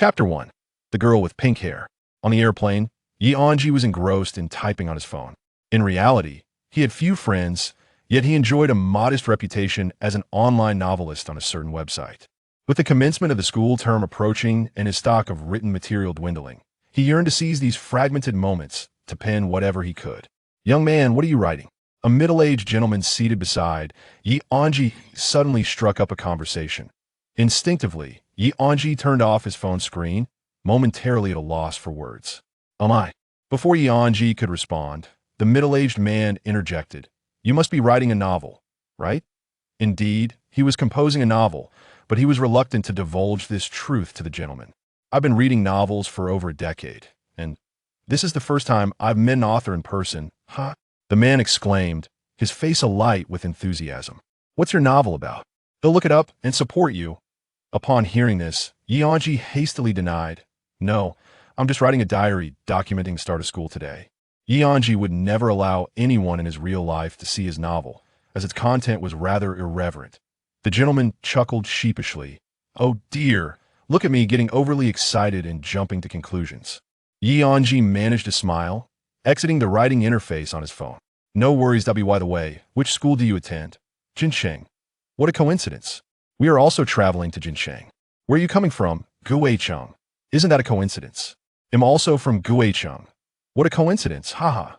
Chapter 1. The Girl with Pink Hair. On the airplane, Anzhi was engrossed in typing on his phone. In reality, he had few friends, yet he enjoyed a modest reputation as an online novelist on a certain website. With the commencement of the school term approaching and his stock of written material dwindling, he yearned to seize these fragmented moments to pen whatever he could. "Young man, what are you writing?" A middle-aged gentleman seated beside Anzhi suddenly struck up a conversation. Instinctively, Anzhi turned off his phone screen, momentarily at a loss for words. "Oh my." Before Anzhi could respond, the middle-aged man interjected. "You must be writing a novel, right?" Indeed, he was composing a novel, but he was reluctant to divulge this truth to the gentleman. "I've been reading novels for over a decade, and this is the first time I've met an author in person." "Huh?" the man exclaimed, his face alight with enthusiasm. "What's your novel about? They'll look it up and support you." Upon hearing this, Anzhi hastily denied, "No, I'm just writing a diary documenting the start of school today." Anzhi would never allow anyone in his real life to see his novel, as its content was rather irreverent. The gentleman chuckled sheepishly. "Oh dear, look at me getting overly excited and jumping to conclusions." Anzhi managed a smile, exiting the writing interface on his phone. "No worries, W. By the way, which school do you attend?" "Jincheng." "What a coincidence. We are also traveling to Jincheng." "Where are you coming from?" "Guicheng." "Isn't that a coincidence?" "I'm also from Guicheng." "What a coincidence, haha."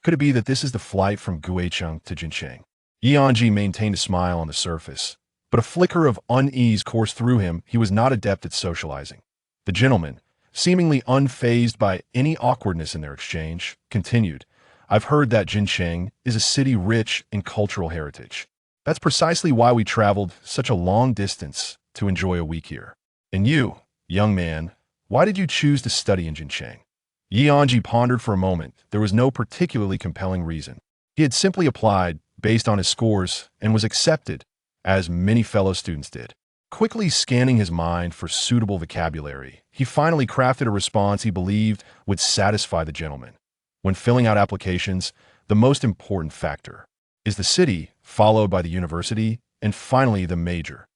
"Could it be that this is the flight from Guicheng to Jincheng?" Anzhi maintained a smile on the surface, but a flicker of unease coursed through him. He was not adept at socializing. The gentleman, seemingly unfazed by any awkwardness in their exchange, continued, "I've heard that Jincheng is a city rich in cultural heritage. That's precisely why we traveled such a long distance to enjoy a week here." "And you, young man, why did you choose to study in Jincheng?" Anzhi pondered for a moment. There was no particularly compelling reason. He had simply applied based on his scores and was accepted, as many fellow students did. Quickly scanning his mind for suitable vocabulary, he finally crafted a response he believed would satisfy the gentleman. When filling out applications, the most important factor is the city, followed by the university, and finally the major.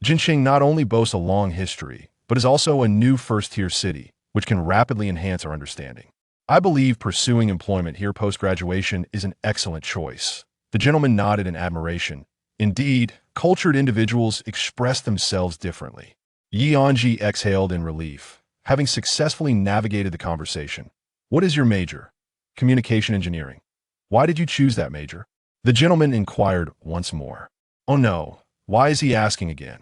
Jincheng not only boasts a long history, but is also a new first-tier city, which can rapidly enhance our understanding. "I believe pursuing employment here post-graduation is an excellent choice." The gentleman nodded in admiration. Indeed, cultured individuals express themselves differently. Anzhi exhaled in relief, having successfully navigated the conversation. "What is your major?" "Communication engineering." "Why did you choose that major?" The gentleman inquired once more. "Oh no, why is he asking again?"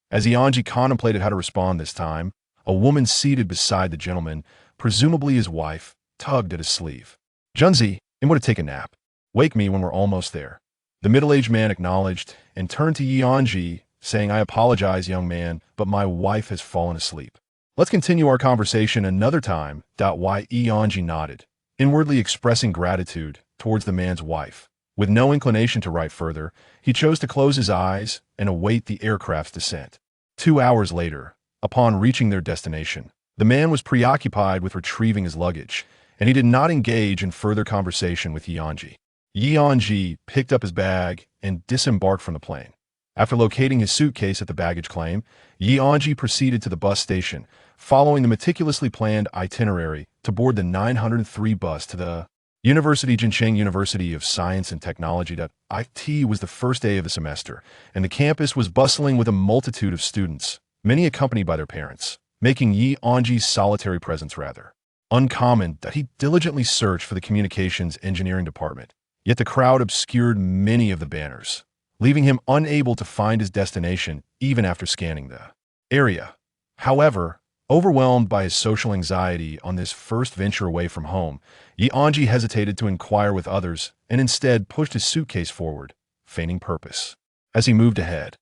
As Anzhi contemplated how to respond this time, a woman seated beside the gentleman, presumably his wife, tugged at his sleeve. "Junzi, I'm going to take a nap. Wake me when we're almost there." The middle-aged man acknowledged and turned to Anzhi, saying, "I apologize, young man, but my wife has fallen asleep. Let's continue our conversation another time." Anzhi nodded, inwardly expressing gratitude towards the man's wife. With no inclination to write further, he chose to close his eyes and await the aircraft's descent. 2 hours later, upon reaching their destination, the man was preoccupied with retrieving his luggage, and he did not engage in further conversation with Anzhi. Anzhi picked up his bag and disembarked from the plane. After locating his suitcase at the baggage claim, Anzhi proceeded to the bus station, following the meticulously planned itinerary to board the 903 bus to the University. Jincheng University of Science and Technology. It was the first day of the semester, and the campus was bustling with a multitude of students, many accompanied by their parents, making Anzhi's solitary presence rather uncommon. That he diligently searched for the communications engineering department, yet the crowd obscured many of the banners, leaving him unable to find his destination even after scanning the area. However, overwhelmed by his social anxiety on this first venture away from home, Anzhi hesitated to inquire with others and instead pushed his suitcase forward, feigning purpose. As he moved ahead,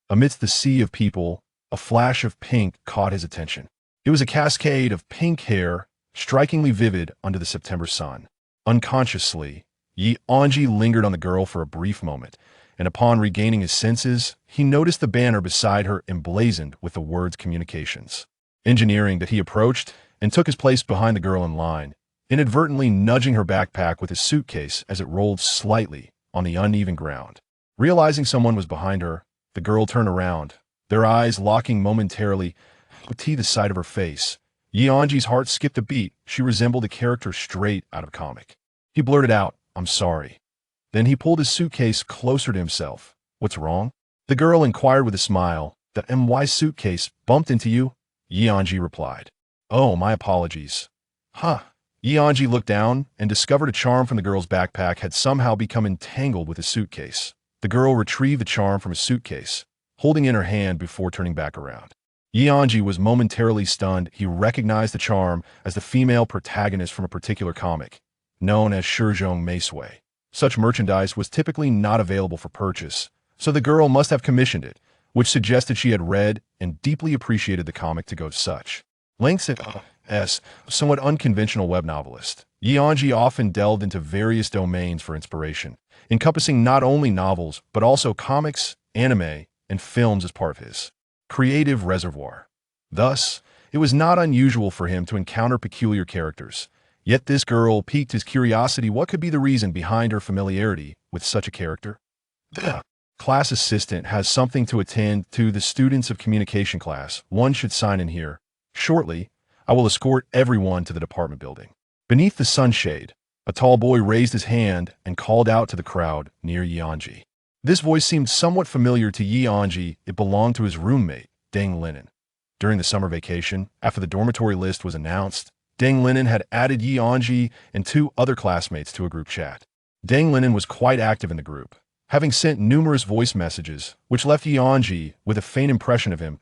amidst the sea of people, a flash of pink caught his attention. It was a cascade of pink hair, strikingly vivid under the September sun. Unconsciously, Anzhi lingered on the girl for a brief moment, and upon regaining his senses, he noticed the banner beside her emblazoned with the words communications engineering. That he approached and took his place behind the girl in line, inadvertently nudging her backpack with his suitcase as it rolled slightly on the uneven ground. Realizing someone was behind her, the girl turned around, their eyes locking momentarily. the sight of her face. Anzhi's heart skipped a beat. She resembled a character straight out of a comic. He blurted out, "I'm sorry." Then he pulled his suitcase closer to himself. "What's wrong?" The girl inquired with a smile. "The MY suitcase bumped into you," Anzhi replied. "Oh, my apologies." "Huh." Anzhi looked down and discovered a charm from the girl's backpack had somehow become entangled with his suitcase. The girl retrieved the charm from his suitcase, holding it in her hand before turning back around. Anzhi was momentarily stunned. He recognized the charm as the female protagonist from a particular comic, known as Jiang Mengyue. Such merchandise was typically not available for purchase, so the girl must have commissioned it, which suggested she had read and deeply appreciated the comic to go such lengths as somewhat unconventional web novelist. Anzhi often delved into various domains for inspiration, encompassing not only novels but also comics, anime, and films as part of his creative reservoir. Thus, it was not unusual for him to encounter peculiar characters. Yet this girl piqued his curiosity. What could be the reason behind her familiarity with such a character? The class assistant has something to attend to. The students of communication class. One should sign in here. Shortly, I will escort everyone to the department building. Beneath the sunshade, a tall boy raised his hand and called out to the crowd near Anzhi. This voice seemed somewhat familiar to Anzhi. It belonged to his roommate, Deng Linen. During the summer vacation, after the dormitory list was announced, Deng Linen had added Anzhi and 2 other classmates to a group chat. Deng Linen was quite active in the group, having sent numerous voice messages, which left Anzhi with a faint impression of him.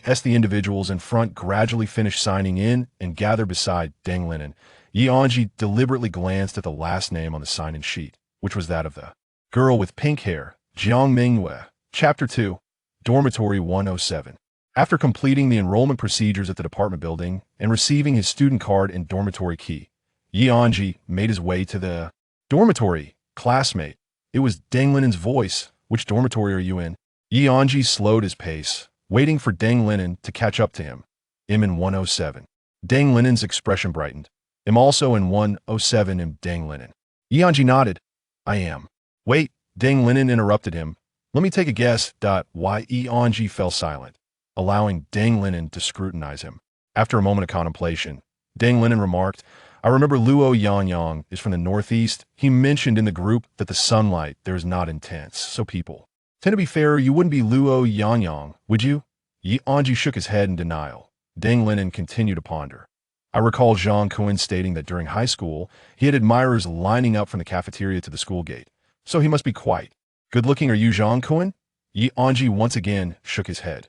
As the individuals in front gradually finished signing in and gathered beside Deng Linen, Anzhi deliberately glanced at the last name on the sign-in sheet, which was that of the girl with pink hair, Jiang Mengyue. Chapter 2, Dormitory 107. After completing the enrollment procedures at the department building and receiving his student card and dormitory key, Anzhi made his way to the dormitory. "Classmate." It was Deng Linen's voice. "Which dormitory are you in?" Anzhi slowed his pace, waiting for Deng Linen to catch up to him. "I'm in 107. Deng Linen's expression brightened. "I'm also in 107, Deng Linen." Anzhi nodded. "I am." "Wait," Deng Linen interrupted him. "Let me take a guess." Why Anzhi fell silent, allowing Deng Linen to scrutinize him. After a moment of contemplation, Deng Linen remarked, "I remember Luo Yangyang is from the northeast. He mentioned in the group that the sunlight there is not intense, so people tend to be fairer. You wouldn't be Luo Yangyang, would you?" Anzhi shook his head in denial. Deng Linen continued to ponder. "I recall Zhang Kun stating that during high school, he had admirers lining up from the cafeteria to the school gate, so he must be quite good-looking. Are you Zhang Kun?" Anzhi once again shook his head.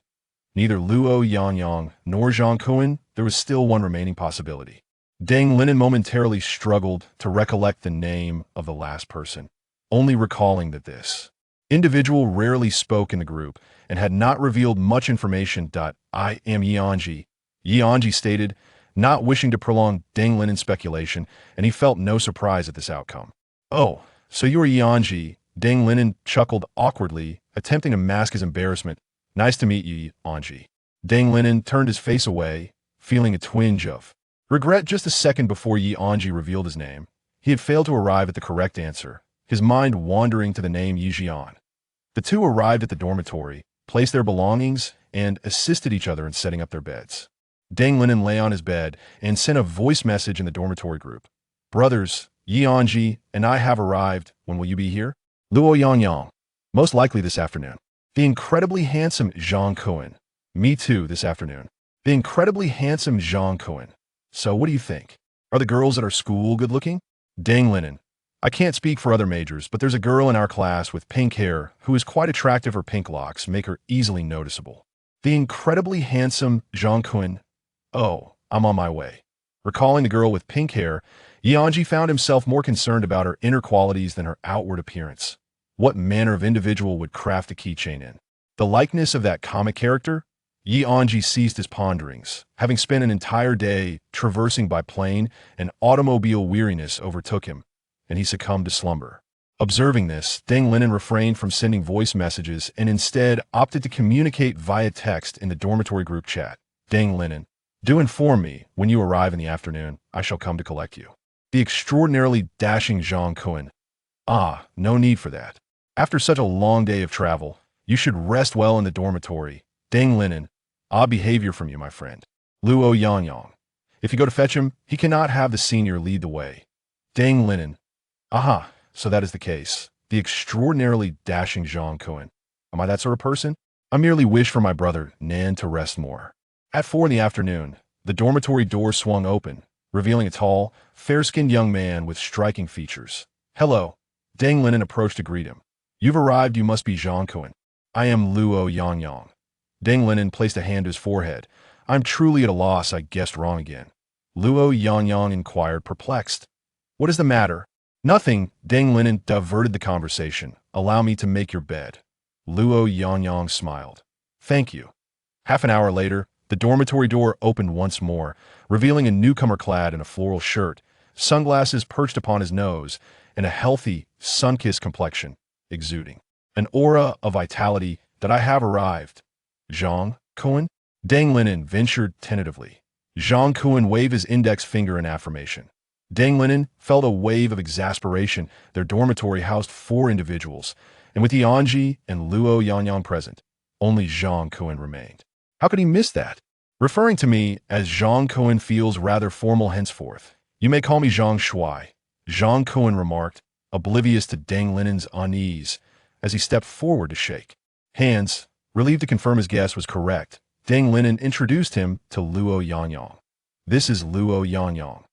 Neither Luo Yangyang nor Zhang Kun. There was still one remaining possibility. Deng Linen momentarily struggled to recollect the name of the last person, only recalling that this individual rarely spoke in the group and had not revealed much information. "I am Anzhi," Anzhi stated, not wishing to prolong Deng Linen's speculation, and he felt no surprise at this outcome. "Oh, so you are Anzhi." Deng Linen chuckled awkwardly, attempting to mask his embarrassment. "Nice to meet you, Anzhi." Deng Linen turned his face away, feeling a twinge of regret. Just a second before Anzhi revealed his name, he had failed to arrive at the correct answer, his mind wandering to the name Jian. The two arrived at the dormitory, placed their belongings, and assisted each other in setting up their beds. Deng Linen lay on his bed and sent a voice message in the dormitory group. "Brothers, Anzhi and I have arrived. When will you be here?" "Luo Yangyang. Most likely this afternoon." "The incredibly handsome Zhang Kun." "Me too, this afternoon." "The incredibly handsome Zhang Kun. So what do you think? Are the girls at our school good-looking?" Deng Linen: "I can't speak for other majors, but there's a girl in our class with pink hair who is quite attractive. Her pink locks make her easily noticeable." "The incredibly handsome Zhang Kun. Oh, I'm on my way." Recalling the girl with pink hair, Anzhi found himself more concerned about her inner qualities than her outward appearance. What manner of individual would craft a keychain in the likeness of that comic character? Anzhi ceased his ponderings. Having spent an entire day traversing by plane, an automobile weariness overtook him, and he succumbed to slumber. Observing this, Deng Linen refrained from sending voice messages and instead opted to communicate via text in the dormitory group chat. "Deng Linen, do inform me when you arrive in the afternoon. I shall come to collect you." The extraordinarily dashing Zhang Kun: "Ah, no need for that. After such a long day of travel, you should rest well in the dormitory." Deng Linen: Odd behavior from you, my friend. Luo Yangyang. If you go to fetch him, he cannot have the senior lead the way. Dang Linen. Aha, so that is the case. The extraordinarily dashing Zhang Cohen. Am I that sort of person? I merely wish for my brother, Nan, to rest more. At 4 in the afternoon, the dormitory door swung open, revealing a tall, fair-skinned young man with striking features. Hello. Dang Linen approached to greet him. You've arrived, you must be Zhang Cohen. I am Luo Yangyang. Dang Linen placed a hand to his forehead. I'm truly at a loss, I guessed wrong again. Luo Yangyang inquired, perplexed. What is the matter? Nothing. Dang Linen diverted the conversation. Allow me to make your bed. Luo Yangyang smiled. Thank you. Half an hour later, the dormitory door opened once more, revealing a newcomer clad in a floral shirt, sunglasses perched upon his nose, and a healthy, sun-kissed complexion exuding an aura of vitality. That I have arrived. Zhang Cohen? Dang Linen ventured tentatively. Zhang Cohen waved his index finger in affirmation. Dang Linen felt a wave of exasperation. Their dormitory housed 4 individuals, and with the Anzhi and Luo Yangyang present, only Zhang Cohen remained. How could he miss that? Referring to me as Zhang Cohen feels rather formal henceforth. You may call me Zhang Shuai, Zhang Cohen remarked, oblivious to Dang Linen's unease, as he stepped forward to shake hands. Relieved to confirm his guess was correct, Dang Linen introduced him to Luo Yangyang. This is Luo Yangyang.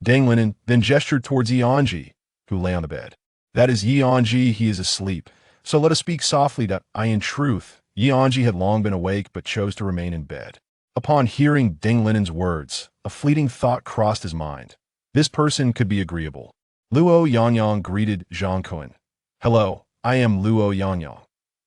Dang Linen then gestured towards Yi Anzhi, who lay on the bed. That is Yi Anzhi, he is asleep. So let us speak softly that in truth, Yi Anzhi had long been awake but chose to remain in bed. Upon hearing Dang Linen's words, a fleeting thought crossed his mind. This person could be agreeable. Luo Yangyang greeted Zhang Cohen. Hello, I am Luo Yangyang.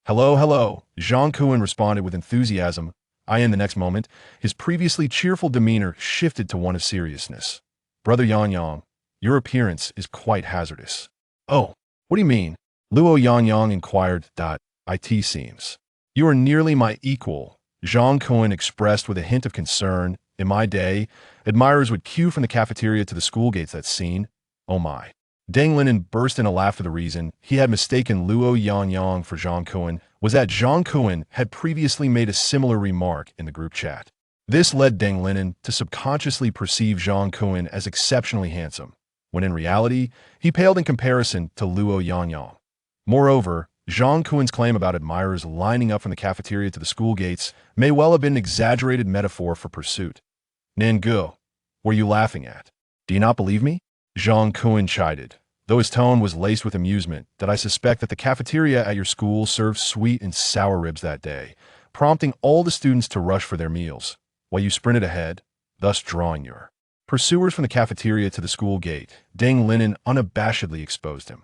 Hello, hello, Zhang Cohen responded with enthusiasm. In the next moment, his previously cheerful demeanor shifted to one of seriousness. Brother Yangyang, your appearance is quite hazardous. Oh, what do you mean? Luo Yangyang inquired. It seems. You are nearly my equal, Zhang Cohen expressed with a hint of concern. In my day, admirers would queue from the cafeteria to the school gates. That scene. Oh my. Dang Linen burst in a laugh for the reason he had mistaken Luo Yangyang for Zhang Cohen was that Zhang Cohen had previously made a similar remark in the group chat. This led Dang Linen to subconsciously perceive Zhang Cohen as exceptionally handsome, when in reality, he paled in comparison to Luo Yangyang. Moreover, Zhang Cohen's claim about admirers lining up from the cafeteria to the school gates may well have been an exaggerated metaphor for pursuit. Nangu, what are you laughing at? Do you not believe me? Zhang Cohen chided, though his tone was laced with amusement, that I suspect that the cafeteria at your school served sweet and sour ribs that day, prompting all the students to rush for their meals, while you sprinted ahead, thus drawing your pursuers from the cafeteria to the school gate. Dang Linen unabashedly exposed him.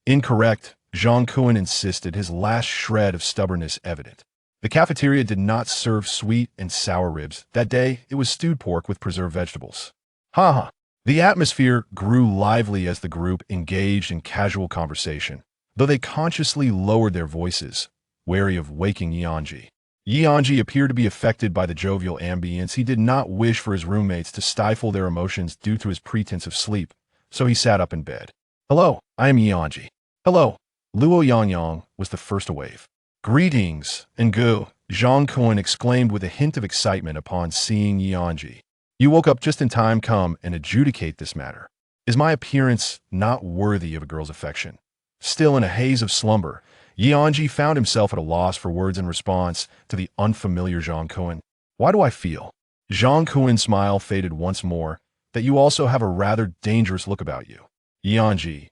Incorrect, Zhang Cohen insisted, his last shred of stubbornness evident. The cafeteria did not serve sweet and sour ribs. That day, it was stewed pork with preserved vegetables. Ha ha. The atmosphere grew lively as the group engaged in casual conversation, though they consciously lowered their voices, wary of waking Yi Anzhi. Yi Anzhi appeared to be affected by the jovial ambience. He did not wish for his roommates to stifle their emotions due to his pretense of sleep, so he sat up in bed. Hello, I am Yi Anzhi. Hello. Luo Yangyang was the first to wave. Greetings, Ngu, Zhang Cohen exclaimed with a hint of excitement upon seeing Yi Anzhi. You woke up just in time. Come and adjudicate this matter. Is my appearance not worthy of a girl's affection? Still in a haze of slumber, Yi Anzhi found himself at a loss for words in response to the unfamiliar Zhang Cohen. Why do I feel? Zhang Cohen's smile faded once more, that you also have a rather dangerous look about you. Yi Anzhi.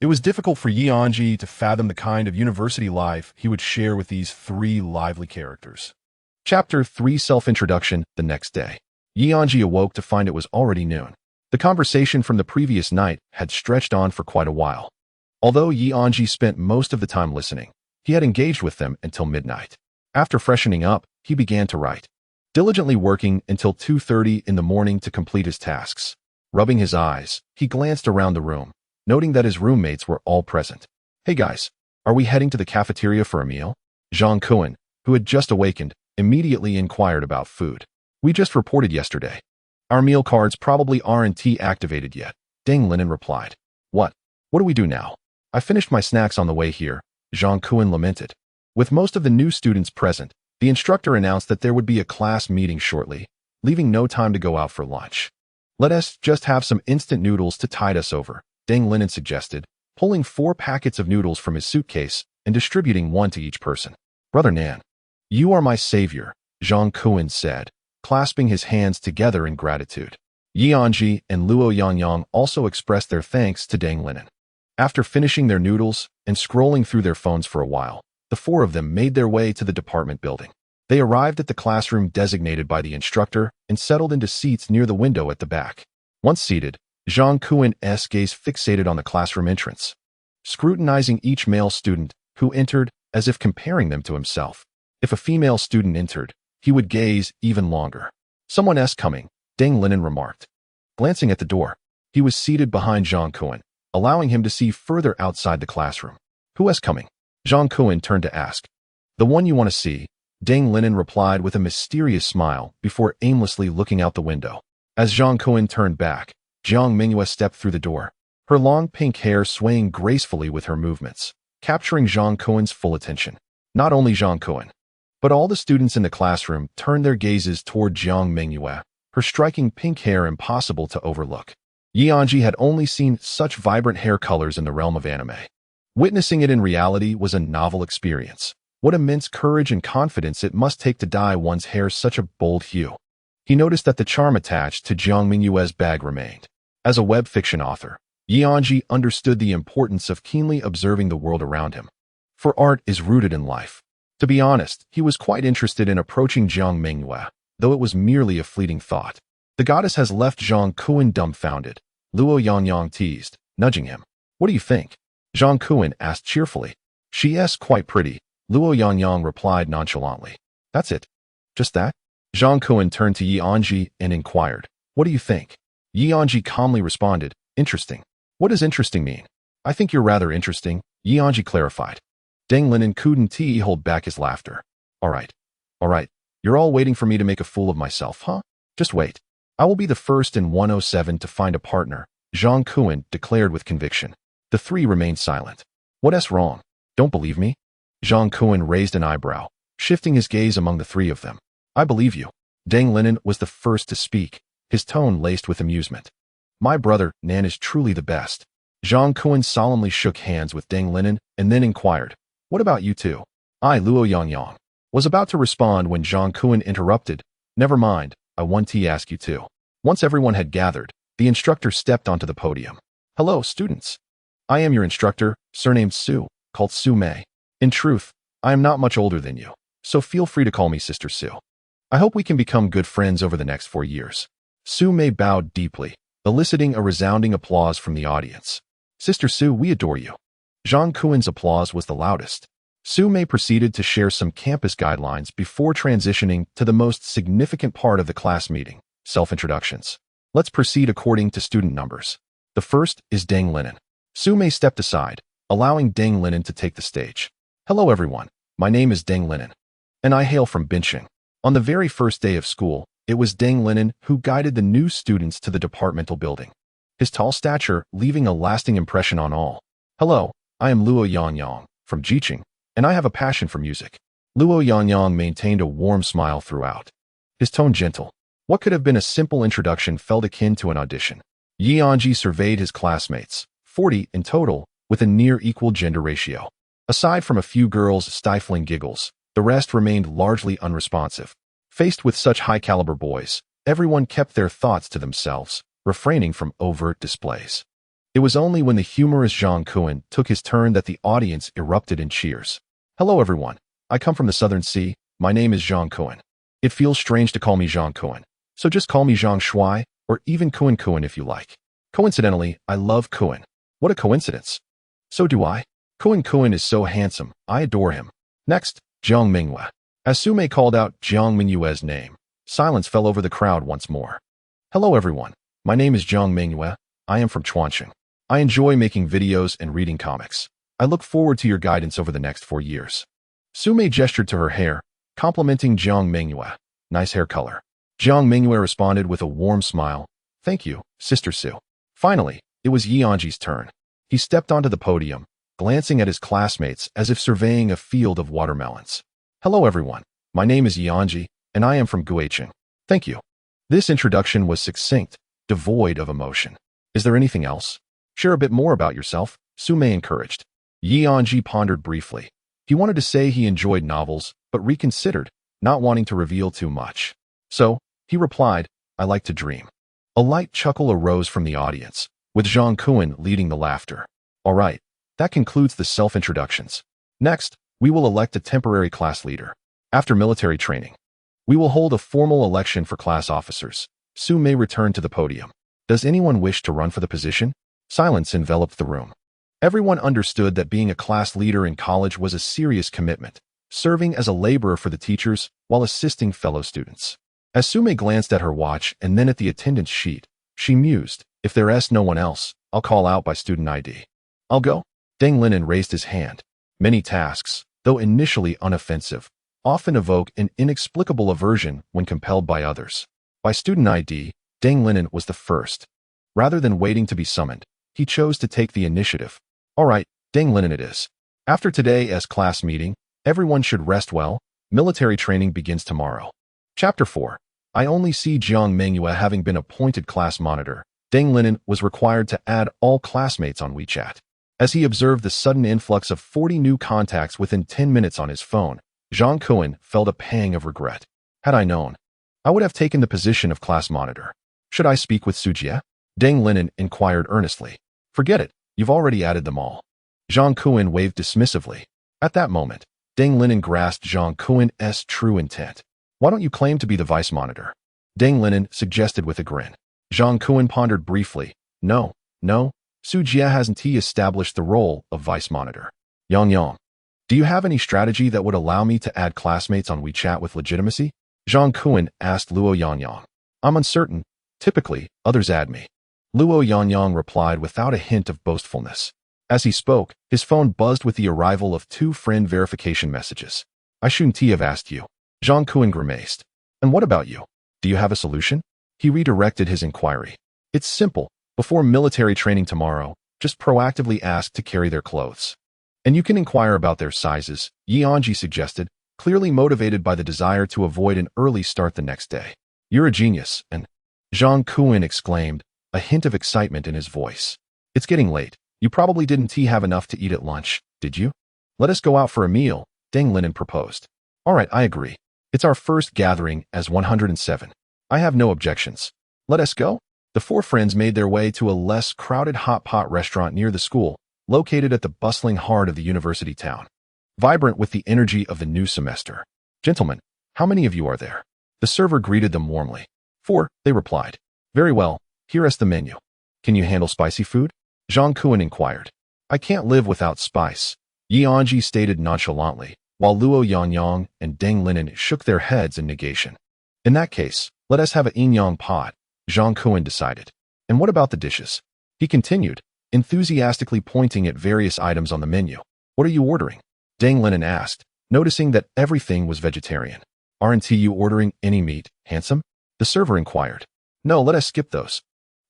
It was difficult for Yi Anzhi to fathom the kind of university life he would share with these 3 lively characters. Chapter 3 Self-Introduction. The next day, Yi Anzhi awoke to find it was already noon. The conversation from the previous night had stretched on for quite a while. Although Yi Anzhi spent most of the time listening, he had engaged with them until midnight. After freshening up, he began to write, diligently working until 2:30 in the morning to complete his tasks. Rubbing his eyes, he glanced around the room, noting that his roommates were all present. Hey guys, are we heading to the cafeteria for a meal? Zhang Cohen, who had just awakened, immediately inquired about food. We just reported yesterday. Our meal cards probably aren't activated yet, Dang Linen replied. What do we do now? I finished my snacks on the way here, Zhang Cohen lamented. With most of the new students present, The instructor announced that there would be a class meeting shortly, leaving no time to go out for lunch. Let us just have some instant noodles to tide us over, Dang Linen suggested, pulling 4 packets of noodles from his suitcase and distributing one to each person. Brother Nan, you are my savior, Zhang Kuan said, clasping his hands together in gratitude. Anzhi and Luo Yangyang also expressed their thanks to Dang Linen. After finishing their noodles and scrolling through their phones for a while, the 4 of them made their way to the department building. They arrived at the classroom designated by the instructor and settled into seats near the window at the back. Once seated, Zhang Kuan's gaze fixated on the classroom entrance, scrutinizing each male student who entered as if comparing them to himself. If a female student entered, he would gaze even longer. Someone's coming, Dang Linen remarked. Glancing at the door, he was seated behind Zhang Kuan, allowing him to see further outside the classroom. Who's coming? Zhang Kuan turned to ask. The one you want to see, Dang Linen replied with a mysterious smile before aimlessly looking out the window. As Zhang Kuan turned back, Jiang Mengyue stepped through the door, her long pink hair swaying gracefully with her movements, capturing Zhang Kuan's full attention. Not only Zhang Kuan, but all the students in the classroom turned their gazes toward Jiang Mengyue, her striking pink hair impossible to overlook. Anzhi had only seen such vibrant hair colors in the realm of anime. Witnessing it in reality was a novel experience. What immense courage and confidence it must take to dye one's hair such a bold hue. He noticed that the charm attached to Jiang Mengyue's bag remained. As a web fiction author, Anzhi understood the importance of keenly observing the world around him. For art is rooted in life. To be honest, he was quite interested in approaching Jiang Mengyue, though it was merely a fleeting thought. The goddess has left Zhang Kuan dumbfounded, Luo Yangyang teased, nudging him. What do you think? Zhang Kuan asked cheerfully. She's quite pretty, Luo Yangyang replied nonchalantly. That's it? Just that? Zhang Kuan turned to Anzhi and inquired. What do you think? Anzhi calmly responded, interesting. What does interesting mean? I think you're rather interesting, Anzhi clarified. Dang Linen couldn't hold back his laughter. All right. You're all waiting for me to make a fool of myself, huh? Just wait. I will be the first in 107 to find a partner, Zhang Kuan declared with conviction. The 3 remained silent. What's wrong? Don't believe me? Zhang Kuan raised an eyebrow, shifting his gaze among the 3 of them. I believe you. Dang Linen was the first to speak, his tone laced with amusement. My brother, Nan, is truly the best. Zhang Kuan solemnly shook hands with Dang Linen and then inquired, what about you two? I, Luo Yangyang, was about to respond when Zhang Kuan interrupted. Never mind, I want to ask you too. Once everyone had gathered, the instructor stepped onto the podium. Hello, students. I am your instructor, surnamed Su, called Su Mei. In truth, I am not much older than you, so feel free to call me Sister Su. I hope we can become good friends over the next 4 years. Su Mei bowed deeply, eliciting a resounding applause from the audience. Sister Su, we adore you. Zhang Kuan's applause was the loudest. Su Mei proceeded to share some campus guidelines before transitioning to the most significant part of the class meeting, self-introductions. Let's proceed according to student numbers. The first is Dang Linen. Su Mei stepped aside, allowing Dang Linen to take the stage. Hello everyone, my name is Dang Linen, and I hail from Bincheng. On the very first day of school, it was Dang Linen who guided the new students to the departmental building. His tall stature leaving a lasting impression on all. Hello, I am Luo Yangyang, from Jiqing, and I have a passion for music. Luo Yangyang maintained a warm smile throughout. His tone gentle. What could have been a simple introduction felt akin to an audition. Anzhi surveyed his classmates, 40 in total, with a near equal gender ratio. Aside from a few girls' stifling giggles, the rest remained largely unresponsive. Faced with such high-caliber boys, everyone kept their thoughts to themselves, refraining from overt displays. It was only when the humorous Zhang Kuan took his turn that the audience erupted in cheers. Hello everyone, I come from the Southern Sea, my name is Zhang Kuan. It feels strange to call me Zhang Kuan, so just call me Zhang Shui, or even Kuan Kuan if you like. Coincidentally, I love Kuan. What a coincidence. So do I. Kuan Kuan is so handsome, I adore him. Next, Jiang Mengyue. As Su Mei called out Jiang Mengyue's name, silence fell over the crowd once more. Hello everyone, my name is Jiang Mengyue, I am from Chongqing. I enjoy making videos and reading comics. I look forward to your guidance over the next 4 years. Su Mei gestured to her hair, complimenting Jiang Mengyue. Nice hair color. Jiang Mengyue responded with a warm smile. Thank you, Sister Su. Finally, it was Anzhi's turn. He stepped onto the podium, glancing at his classmates as if surveying a field of watermelons. Hello everyone, My name is Anzhi, and I am from Guicheng. Thank you. This introduction was succinct, devoid of emotion. Is there anything else? Share a bit more about yourself, Sume encouraged. Anzhi pondered briefly. He wanted to say he enjoyed novels, but reconsidered, not wanting to reveal too much. So, he replied, I like to dream. A light chuckle arose from the audience, with Zhang Kuan leading the laughter. All right, that concludes the self-introductions. Next, we will elect a temporary class leader. After military training, we will hold a formal election for class officers. Su Mei returned to the podium. Does anyone wish to run for the position? Silence enveloped the room. Everyone understood that being a class leader in college was a serious commitment, serving as a laborer for the teachers while assisting fellow students. As Su Mei glanced at her watch and then at the attendance sheet, she mused, if there's no one else, I'll call out by student ID. I'll go. Deng Linen raised his hand. Many tasks, though initially unoffensive, often evoke an inexplicable aversion when compelled by others. By student ID, Deng Linen was the first. Rather than waiting to be summoned, he chose to take the initiative. All right, Deng Linen it is. After today's class meeting, everyone should rest well. Military training begins tomorrow. Chapter 4. I only see Jiang Mengyue having been appointed class monitor. Deng Linen was required to add all classmates on WeChat. As he observed the sudden influx of 40 new contacts within 10 minutes on his phone, Zhang Kuan felt a pang of regret. Had I known, I would have taken the position of class monitor. Should I speak with Sujie? Deng Linen inquired earnestly. Forget it, you've already added them all. Zhang Kuan waved dismissively. At that moment, Deng Linen grasped Zhang Kuan's true intent. Why don't you claim to be the vice monitor? Deng Linen suggested with a grin. Zhang Kuan pondered briefly. No, Sujie hasn't established the role of vice monitor. Yang, do you have any strategy that would allow me to add classmates on WeChat with legitimacy? Zhang Kuan asked Luo Yang. I'm uncertain. Typically, others add me. Luo Yang replied without a hint of boastfulness. As he spoke, his phone buzzed with the arrival of 2 friend verification messages. I shouldn't have asked you. Zhang Kuan grimaced. And what about you? Do you have a solution? He redirected his inquiry. It's simple. Before military training tomorrow, just proactively ask to carry their clothes. And you can inquire about their sizes, Anzhi suggested, clearly motivated by the desire to avoid an early start the next day. You're a genius, and Zhang Kuan exclaimed, a hint of excitement in his voice. It's getting late. You probably didn't have enough to eat at lunch, did you? Let us go out for a meal, Deng Linen proposed. All right, I agree. It's our first gathering as 107. I have no objections. Let us go? The 4 friends made their way to a less crowded hot pot restaurant near the school, located at the bustling heart of the university town. Vibrant with the energy of the new semester. Gentlemen, how many of you are there? The server greeted them warmly. 4, they replied. Very well, here is the menu. Can you handle spicy food? Zhang Kuan inquired. I can't live without spice, Anzhi stated nonchalantly, while Luo Yang and Deng Linen shook their heads in negation. In that case, let us have a yin-yang pot, Zhang Kuan decided. And what about the dishes? He continued, enthusiastically pointing at various items on the menu. What are you ordering? Deng Linen asked, noticing that everything was vegetarian. Aren't you ordering any meat, handsome? The server inquired. No, let us skip those.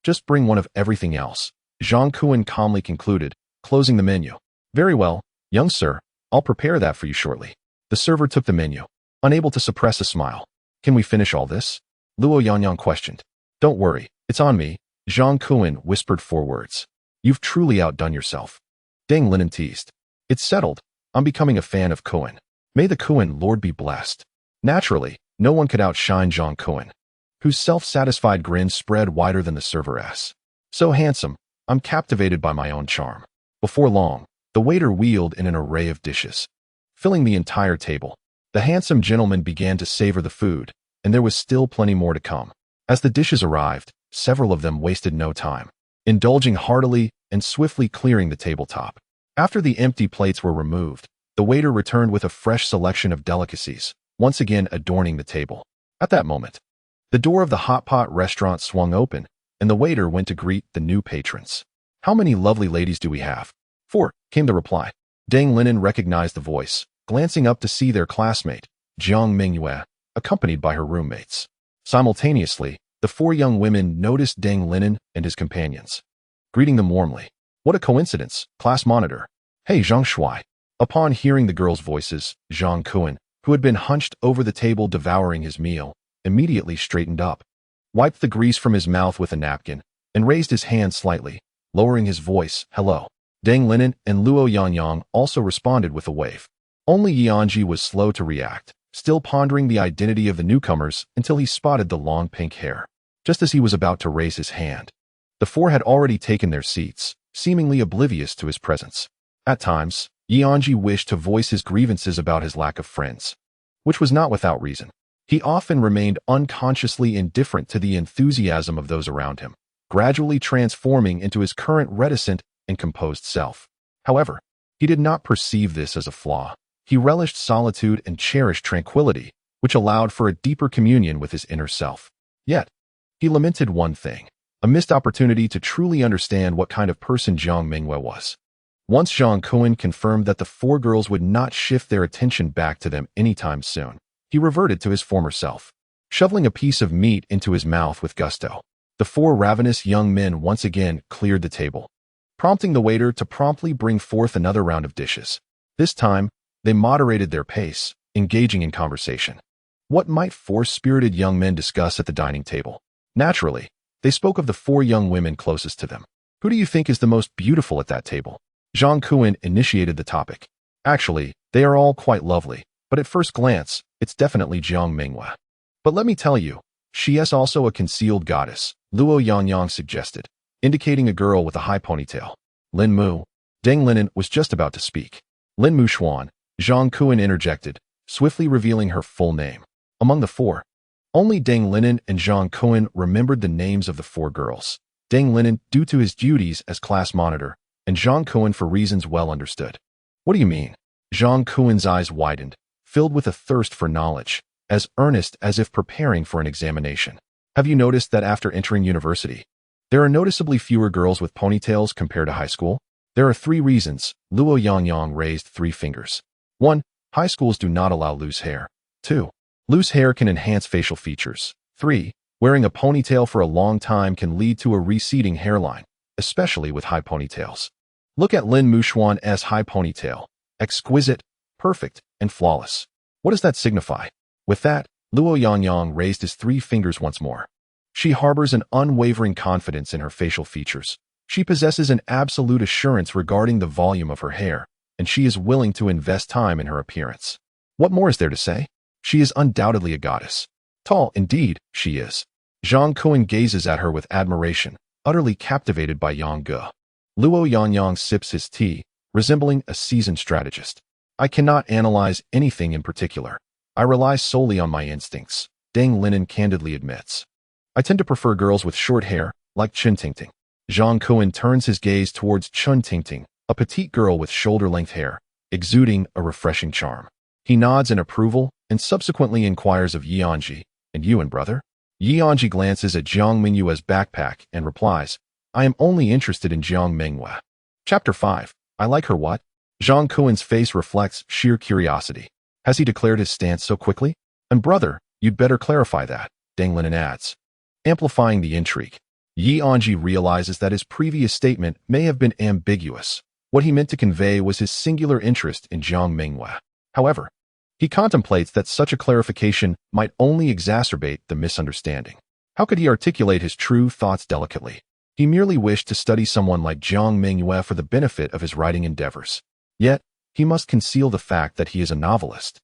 Just bring one of everything else, Zhang Kuan calmly concluded, closing the menu. Very well, young sir, I'll prepare that for you shortly. The server took the menu, unable to suppress a smile. Can we finish all this? Luo Yang questioned. Don't worry, it's on me, Zhang Kuan whispered 4 words. You've truly outdone yourself. Deng Linen teased. It's settled. I'm becoming a fan of Kuan. May the Kuan Lord be blessed. Naturally, no one could outshine Zhang Kuan, whose self-satisfied grin spread wider than the server's. So handsome, I'm captivated by my own charm. Before long, the waiter wheeled in an array of dishes, filling the entire table. The handsome gentleman began to savor the food, and there was still plenty more to come. As the dishes arrived, several of them wasted no time, indulging heartily and swiftly clearing the tabletop. After the empty plates were removed, the waiter returned with a fresh selection of delicacies, once again adorning the table. At that moment, the door of the hot pot restaurant swung open, and the waiter went to greet the new patrons. How many lovely ladies do we have? 4, came the reply. Deng Linen recognized the voice, glancing up to see their classmate, Jiang Mengyue, accompanied by her roommates. Simultaneously, the 4 young women noticed Deng Linen and his companions, greeting them warmly. What a coincidence, class monitor. Hey, Zhang Shuai. Upon hearing the girls' voices, Zhang Kuan who had been hunched over the table devouring his meal, immediately straightened up, wiped the grease from his mouth with a napkin, and raised his hand slightly, lowering his voice. Hello. Deng Linen and Luo Yangyang also responded with a wave. Only Anzhi was slow to react, still pondering the identity of the newcomers until he spotted the long pink hair. Just as he was about to raise his hand, the four had already taken their seats, seemingly oblivious to his presence. At times, Anzhi wished to voice his grievances about his lack of friends, which was not without reason. He often remained unconsciously indifferent to the enthusiasm of those around him, gradually transforming into his current reticent and composed self. However, he did not perceive this as a flaw. He relished solitude and cherished tranquility, which allowed for a deeper communion with his inner self. Yet, he lamented one thing: a missed opportunity to truly understand what kind of person Jiang Mengyue was. Once Jiang Mengyue confirmed that the four girls would not shift their attention back to them anytime soon, he reverted to his former self, shoveling a piece of meat into his mouth with gusto. The four ravenous young men once again cleared the table, prompting the waiter to promptly bring forth another round of dishes. This time, they moderated their pace, engaging in conversation. What might four spirited young men discuss at the dining table? Naturally, they spoke of the four young women closest to them. Who do you think is the most beautiful at that table? Jiang Mengyue initiated the topic. Actually, they are all quite lovely, but at first glance, it's definitely Jiang Mengyue. But let me tell you, she is also a concealed goddess, Luo Yangyang suggested, indicating a girl with a high ponytail. Lin Mu. Deng Linen was just about to speak. Lin Mu Xuan, Jiang Mengyue interjected, swiftly revealing her full name. Among the four, only Deng Linen and Jiang Mengyue remembered the names of the four girls. Deng Linen due to his duties as class monitor, and Jiang Mengyue for reasons well understood. What do you mean? Jiang Mengyue's eyes widened, filled with a thirst for knowledge, as earnest as if preparing for an examination. Have you noticed that after entering university, there are noticeably fewer girls with ponytails compared to high school? There are 3 reasons. Luo Yangyang raised 3 fingers. 1. High schools do not allow loose hair. 2. Loose hair can enhance facial features. 3. Wearing a ponytail for a long time can lead to a receding hairline, especially with high ponytails. Look at Lin Mu Xuan's high ponytail. Exquisite, perfect, and flawless. What does that signify? With that, Luo Yangyang raised his 3 fingers once more. She harbors an unwavering confidence in her facial features. She possesses an absolute assurance regarding the volume of her hair, and she is willing to invest time in her appearance. What more is there to say? She is undoubtedly a goddess. Tall, indeed, she is. Jiang Mengyue gazes at her with admiration, utterly captivated by Yang Ge. Luo Yangyang sips his tea, resembling a seasoned strategist. I cannot analyze anything in particular. I rely solely on my instincts, Deng Linen candidly admits. I tend to prefer girls with short hair, like Chun Tingting. Jiang Mengyue turns his gaze towards Chun Tingting, a petite girl with shoulder-length hair, exuding a refreshing charm. He nods in approval and subsequently inquires of Anzhi, and you and brother? Anzhi glances at Jiang Mengyue's backpack and replies, I am only interested in Jiang Mengyue. Chapter 5. I like her what? Jiang Mengyue's face reflects sheer curiosity. Has he declared his stance so quickly? And brother, you'd better clarify that, Deng Linen adds, amplifying the intrigue. Anzhi realizes that his previous statement may have been ambiguous. What he meant to convey was his singular interest in Jiang Mengyue. However, he contemplates that such a clarification might only exacerbate the misunderstanding. How could he articulate his true thoughts delicately? He merely wished to study someone like Jiang Mengyue for the benefit of his writing endeavors. Yet, he must conceal the fact that he is a novelist.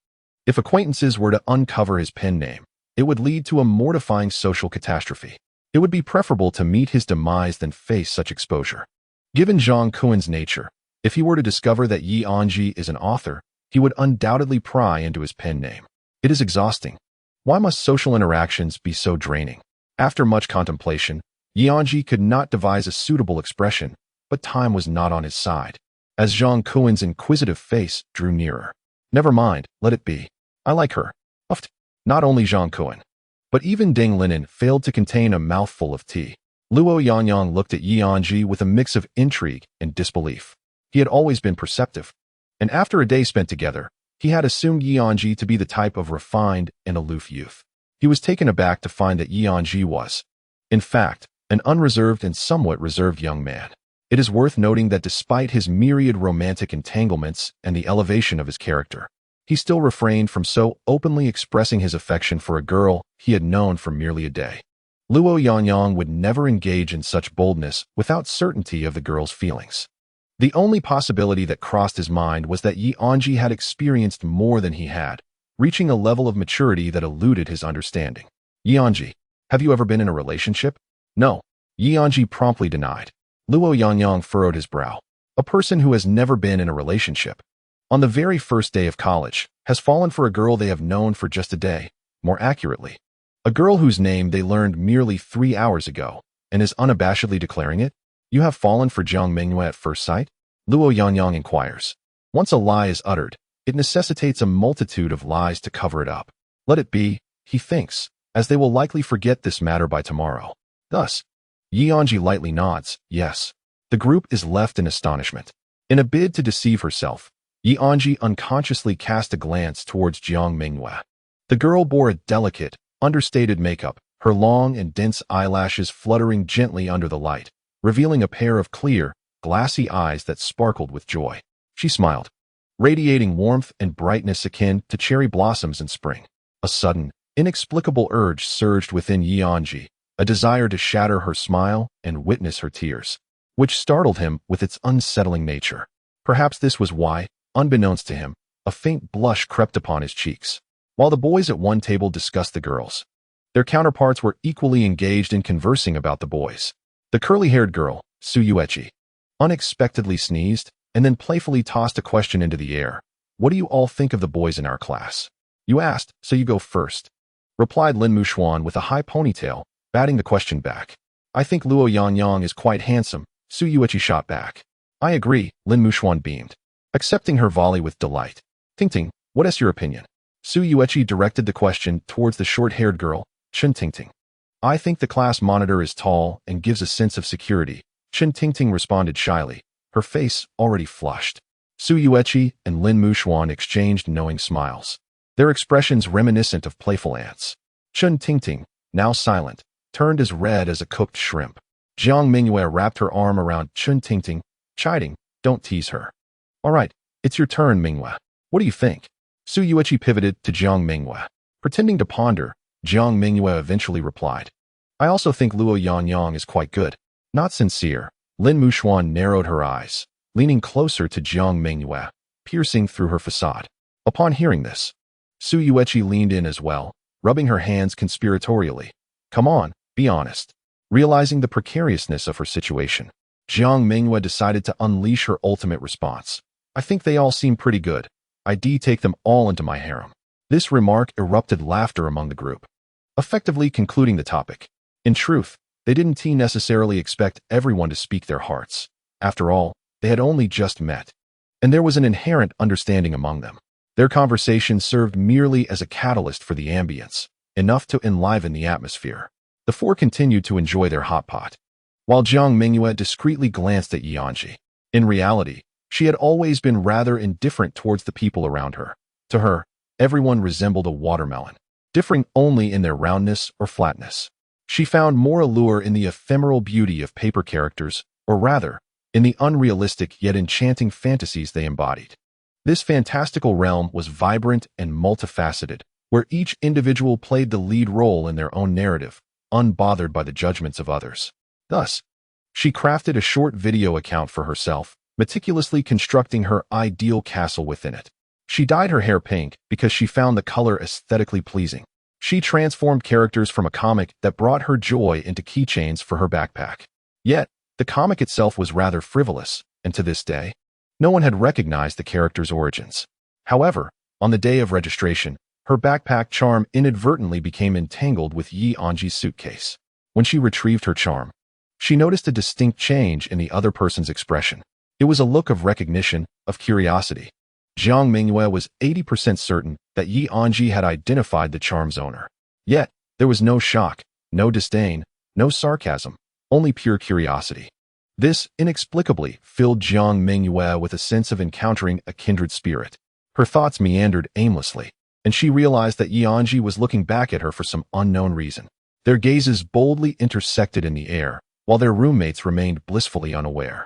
If acquaintances were to uncover his pen name, it would lead to a mortifying social catastrophe. It would be preferable to meet his demise than face such exposure. Given Jiang Mengyue's nature, if he were to discover that Anzhi is an author, he would undoubtedly pry into his pen name. It is exhausting. Why must social interactions be so draining? After much contemplation, Anzhi could not devise a suitable expression, but time was not on his side, as Jiang Mengyue's inquisitive face drew nearer. Never mind, let it be. I like her. Uft. Not only Jiang Mengyue, but even Deng Linen failed to contain a mouthful of tea. Luo Yangyang looked at Anzhi with a mix of intrigue and disbelief. He had always been perceptive, and after a day spent together, he had assumed Anzhi to be the type of refined and aloof youth. He was taken aback to find that Anzhi was, in fact, an unreserved and somewhat reserved young man. It is worth noting that despite his myriad romantic entanglements and the elevation of his character, he still refrained from so openly expressing his affection for a girl he had known for merely a day. Luo Yangyang would never engage in such boldness without certainty of the girl's feelings. The only possibility that crossed his mind was that Anzhi had experienced more than he had, reaching a level of maturity that eluded his understanding. Anzhi, have you ever been in a relationship? No. Anzhi promptly denied. Luo Yangyang furrowed his brow. A person who has never been in a relationship, on the very first day of college, has fallen for a girl they have known for just a day, more accurately, a girl whose name they learned merely 3 hours ago, and is unabashedly declaring it? You have fallen for Jiang Mengyue at first sight? Luo Yangyang inquires. Once a lie is uttered, it necessitates a multitude of lies to cover it up. Let it be, he thinks, as they will likely forget this matter by tomorrow. Thus, Anzhi lightly nods, yes. The group is left in astonishment. In a bid to deceive herself, Anzhi unconsciously cast a glance towards Jiang Mengyue. The girl bore a delicate, understated makeup, her long and dense eyelashes fluttering gently under the light, revealing a pair of clear, glassy eyes that sparkled with joy. She smiled, radiating warmth and brightness akin to cherry blossoms in spring. A sudden, inexplicable urge surged within Anzhi, a desire to shatter her smile and witness her tears, which startled him with its unsettling nature. Perhaps this was why, unbeknownst to him, a faint blush crept upon his cheeks. While the boys at one table discussed the girls, their counterparts were equally engaged in conversing about the boys. The curly-haired girl, Suyuechi, unexpectedly sneezed and then playfully tossed a question into the air. What do you all think of the boys in our class? You asked, so you go first, replied Lin Muxuan with a high ponytail, batting the question back. I think Luo Yangyang is quite handsome, Suyuechi shot back. I agree, Lin Muxuan beamed, accepting her volley with delight. Tingting, what is your opinion? Suyuechi directed the question towards the short-haired girl, Chen Tingting. I think the class monitor is tall and gives a sense of security, Chen Tingting responded shyly, her face already flushed. Suyuechi and Lin Muxuan exchanged knowing smiles, their expressions reminiscent of playful ants. Chen Tingting, now silent, turned as red as a cooked shrimp. Jiang Mengyue wrapped her arm around Chen Tingting, chiding, don't tease her. All right, it's your turn, Mengyue. What do you think? Suyuechi pivoted to Jiang Mengyue. Pretending to ponder, Jiang Mengyue eventually replied. I also think Luo Yangyang is quite good. Not sincere. Lin Muxuan narrowed her eyes, leaning closer to Jiang Mengyue, piercing through her facade. Upon hearing this, Suyuechi leaned in as well, rubbing her hands conspiratorially. Come on, be honest. Realizing the precariousness of her situation, Jiang Mengyue decided to unleash her ultimate response. I think they all seem pretty good. I'd take them all into my harem. This remark erupted laughter among the group, effectively concluding the topic. In truth, they didn't necessarily expect everyone to speak their hearts. After all, they had only just met, and there was an inherent understanding among them. Their conversation served merely as a catalyst for the ambience, enough to enliven the atmosphere. The four continued to enjoy their hot pot, while Jiang Mengyue discreetly glanced at Anzhi. In reality, she had always been rather indifferent towards the people around her. To her, everyone resembled a watermelon, differing only in their roundness or flatness. She found more allure in the ephemeral beauty of paper characters, or rather, in the unrealistic yet enchanting fantasies they embodied. This fantastical realm was vibrant and multifaceted, where each individual played the lead role in their own narrative, unbothered by the judgments of others. Thus, she crafted a short video account for herself, meticulously constructing her ideal castle within it. She dyed her hair pink because she found the color aesthetically pleasing. She transformed characters from a comic that brought her joy into keychains for her backpack. Yet, the comic itself was rather frivolous, and to this day, no one had recognized the character's origins. However, on the day of registration, her backpack charm inadvertently became entangled with Anzhi's suitcase. When she retrieved her charm, she noticed a distinct change in the other person's expression. It was a look of recognition, of curiosity. Jiang Mengyue was 80% certain that Anzhi had identified the charm's owner. Yet, there was no shock, no disdain, no sarcasm, only pure curiosity. This, inexplicably, filled Jiang Mengyue with a sense of encountering a kindred spirit. Her thoughts meandered aimlessly, and she realized that Anzhi was looking back at her for some unknown reason. Their gazes boldly intersected in the air, while their roommates remained blissfully unaware,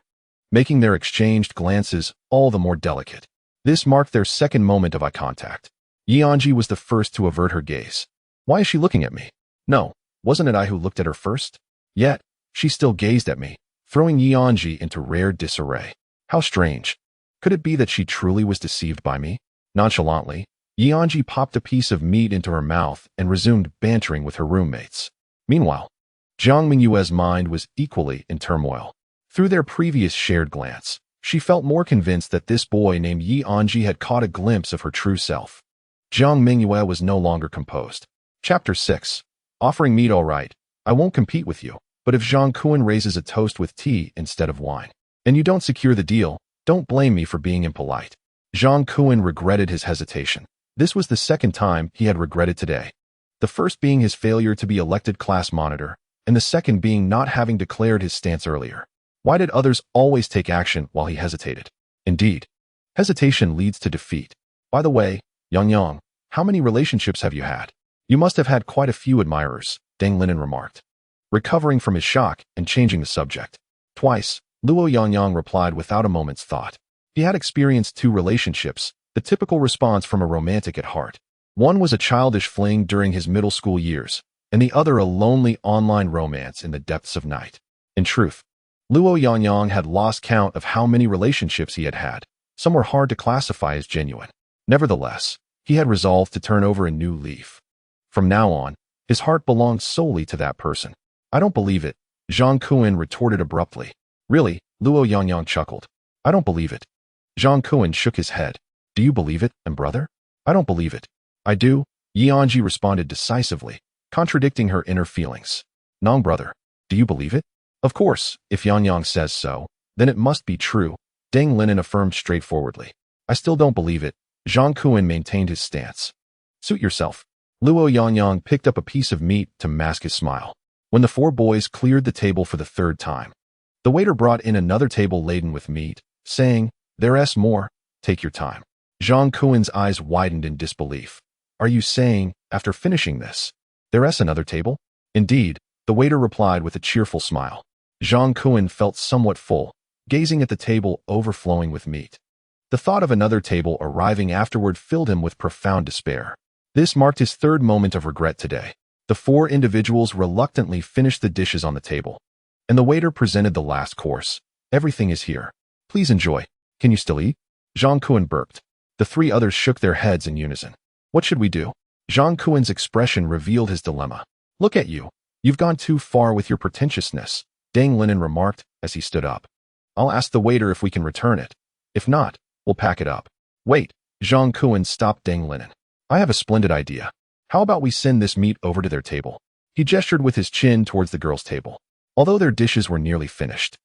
making their exchanged glances all the more delicate. This marked their second moment of eye contact. Anzhi was the first to avert her gaze. Why is she looking at me? No, wasn't it I who looked at her first? Yet, she still gazed at me, throwing Anzhi into rare disarray. How strange. Could it be that she truly was deceived by me? Nonchalantly, Anzhi popped a piece of meat into her mouth and resumed bantering with her roommates. Meanwhile, Jiang Mengyue's mind was equally in turmoil. Through their previous shared glance, she felt more convinced that this boy named Anzhi had caught a glimpse of her true self. Jiang Mengyue was no longer composed. Chapter 6. Offering meat. All right, I won't compete with you, but if Zhang Kuan raises a toast with tea instead of wine, and you don't secure the deal, don't blame me for being impolite. Zhang Kuan regretted his hesitation. This was the second time he had regretted today. The first being his failure to be elected class monitor, and the second being not having declared his stance earlier. Why did others always take action while he hesitated? Indeed, hesitation leads to defeat. By the way, Yang, how many relationships have you had? You must have had quite a few admirers, Deng Linen remarked, recovering from his shock and changing the subject. Twice, Luo Yang replied without a moment's thought. He had experienced 2 relationships, the typical response from a romantic at heart. One was a childish fling during his middle school years, and the other a lonely online romance in the depths of night. In truth, Luo Yang had lost count of how many relationships he had had. Some were hard to classify as genuine. Nevertheless, he had resolved to turn over a new leaf. From now on, his heart belonged solely to that person. I don't believe it, Zhang Kuan retorted abruptly. Really? Luo Yang chuckled. I don't believe it. Zhang Kuan shook his head. Do you believe it, and brother? I don't believe it. I do, Anzhi responded decisively, contradicting her inner feelings. Nong brother, do you believe it? Of course, if Yang says so, then it must be true, Deng Linen affirmed straightforwardly. I still don't believe it, Zhang Kuan maintained his stance. Suit yourself. Luo Yang picked up a piece of meat to mask his smile. When the 4 boys cleared the table for the 3rd time, the waiter brought in another table laden with meat, saying, There's more, take your time. Zhang Kuan's eyes widened in disbelief. Are you saying, after finishing this, there's another table? Indeed, the waiter replied with a cheerful smile. Zhang Kuan felt somewhat full, gazing at the table overflowing with meat. The thought of another table arriving afterward filled him with profound despair. This marked his 3rd moment of regret today. The 4 individuals reluctantly finished the dishes on the table, and the waiter presented the last course. Everything is here. Please enjoy. Can you still eat? Zhang Kuan burped. The 3 others shook their heads in unison. What should we do? Zhang Kuan's expression revealed his dilemma. Look at you. You've gone too far with your pretentiousness, Deng Linen remarked as he stood up. I'll ask the waiter if we can return it. If not, we'll pack it up. Wait, Zhang Kuan stopped Deng Linen. I have a splendid idea. How about we send this meat over to their table? He gestured with his chin towards the girls' table. Although their dishes were nearly finished,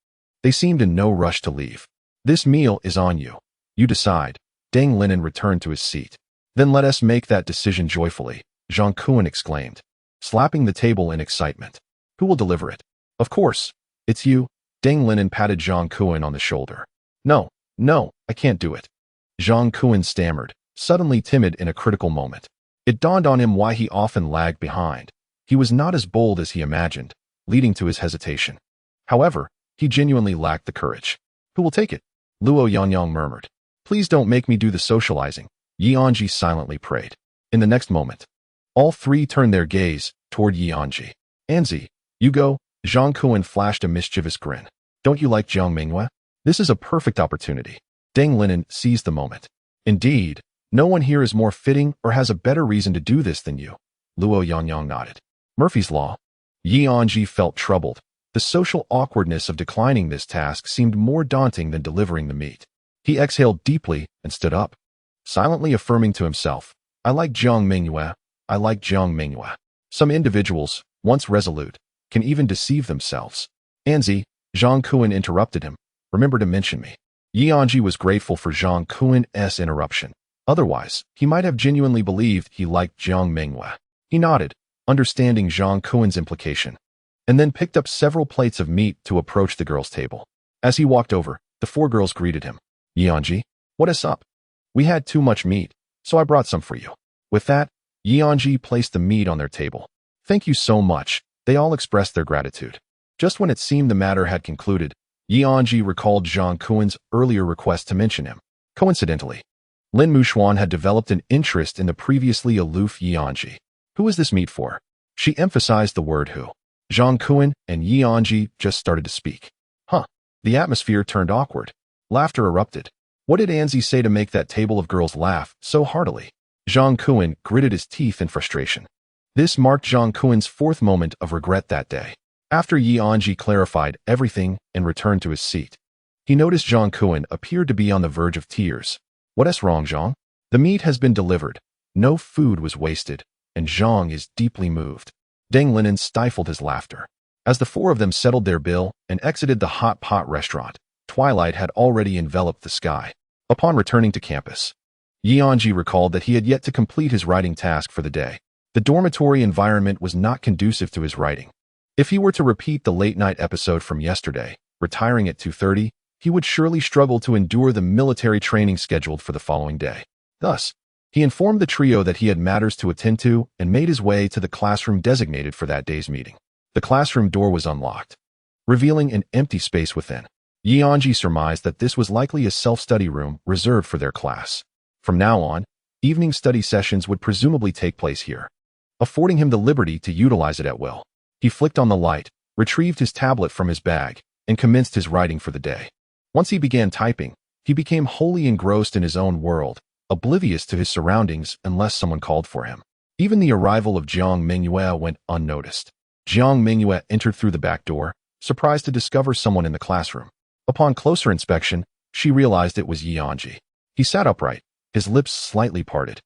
they seemed in no rush to leave. This meal is on you. You decide. Deng Linen returned to his seat. Then let us make that decision joyfully, Zhang Kuan exclaimed, slapping the table in excitement. Who will deliver it? Of course, it's you. Deng Linen patted Zhang Kuan on the shoulder. No, I can't do it. Zhang Kuan stammered, suddenly timid in a critical moment. It dawned on him why he often lagged behind. He was not as bold as he imagined, leading to his hesitation. However, he genuinely lacked the courage. Who will take it? Luo Yang murmured. Please don't make me do the socializing, Anzhi silently prayed. In the next moment, all 3 turned their gaze toward Anzhi. Anzhi, you go, Zhang Kuan flashed a mischievous grin. Don't you like Jiang Mengyue? This is a perfect opportunity. Deng Linen seized the moment. Indeed, no one here is more fitting or has a better reason to do this than you. Luo Yang nodded. Murphy's Law. Anzhi felt troubled. The social awkwardness of declining this task seemed more daunting than delivering the meat. He exhaled deeply and stood up, silently affirming to himself, I like Jiang Mengyue. I like Jiang Mengyue. Some individuals, once resolute, can even deceive themselves. Anzhi, Zhang Kuan interrupted him. Remember to mention me. Anzhi was grateful for Zhang Kuan's interruption. Otherwise, he might have genuinely believed he liked Jiang Mengyue. He nodded, understanding Zhang Kuan's implication, and then picked up several plates of meat to approach the girls' table. As he walked over, the 4 girls greeted him. Anzhi, what is up? We had too much meat, so I brought some for you. With that, Anzhi placed the meat on their table. Thank you so much, they all expressed their gratitude. Just when it seemed the matter had concluded, Anzhi recalled Zhang Kuan's earlier request to mention him. Coincidentally, Lin Muxuan had developed an interest in the previously aloof Anzhi. Who was this meet for? She emphasized the word who. Jiang Mengyue and Anzhi just started to speak. Huh. The atmosphere turned awkward. Laughter erupted. What did Anzhi say to make that table of girls laugh so heartily? Jiang Mengyue gritted his teeth in frustration. This marked Jiang Mengyue's fourth moment of regret that day. After Anzhi clarified everything and returned to his seat, he noticed Jiang Mengyue appeared to be on the verge of tears. What's wrong, Jiang? The meat has been delivered. No food was wasted, and Jiang is deeply moved. Deng Linen stifled his laughter. As the four of them settled their bill and exited the hot pot restaurant, twilight had already enveloped the sky. Upon returning to campus, Anzhi recalled that he had yet to complete his writing task for the day. The dormitory environment was not conducive to his writing. If he were to repeat the late-night episode from yesterday, retiring at 2:30, he would surely struggle to endure the military training scheduled for the following day. Thus, he informed the trio that he had matters to attend to and made his way to the classroom designated for that day's meeting. The classroom door was unlocked, revealing an empty space within. Anzhi surmised that this was likely a self-study room reserved for their class. From now on, evening study sessions would presumably take place here, affording him the liberty to utilize it at will. He flicked on the light, retrieved his tablet from his bag, and commenced his writing for the day. Once he began typing, he became wholly engrossed in his own world, oblivious to his surroundings unless someone called for him. Even the arrival of Jiang Mengyue went unnoticed. Jiang Mengyue entered through the back door, surprised to discover someone in the classroom. Upon closer inspection, she realized it was Anzhi. He sat upright, his lips slightly parted,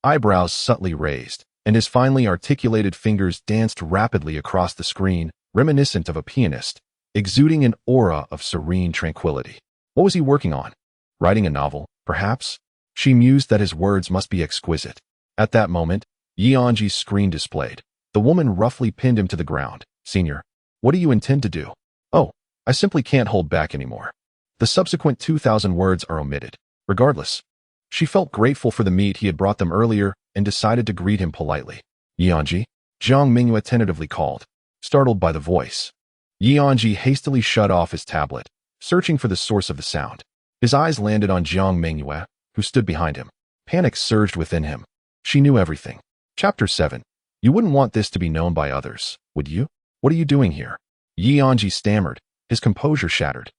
eyebrows subtly raised, and his finely articulated fingers danced rapidly across the screen, reminiscent of a pianist, exuding an aura of serene tranquility. What was he working on? Writing a novel, perhaps? She mused that his words must be exquisite. At that moment, Anzhi's screen displayed. The woman roughly pinned him to the ground. Senior, what do you intend to do? Oh, I simply can't hold back anymore. The subsequent 2,000 words are omitted. Regardless, she felt grateful for the meat he had brought them earlier and decided to greet him politely. Anzhi? Jiang Mengyue tentatively called, startled by the voice. Anzhi hastily shut off his tablet, searching for the source of the sound. His eyes landed on Jiang Mengyue, who stood behind him. Panic surged within him. She knew everything. Chapter 7. You wouldn't want this to be known by others, would you? What are you doing here? Anzhi stammered, his composure shattered.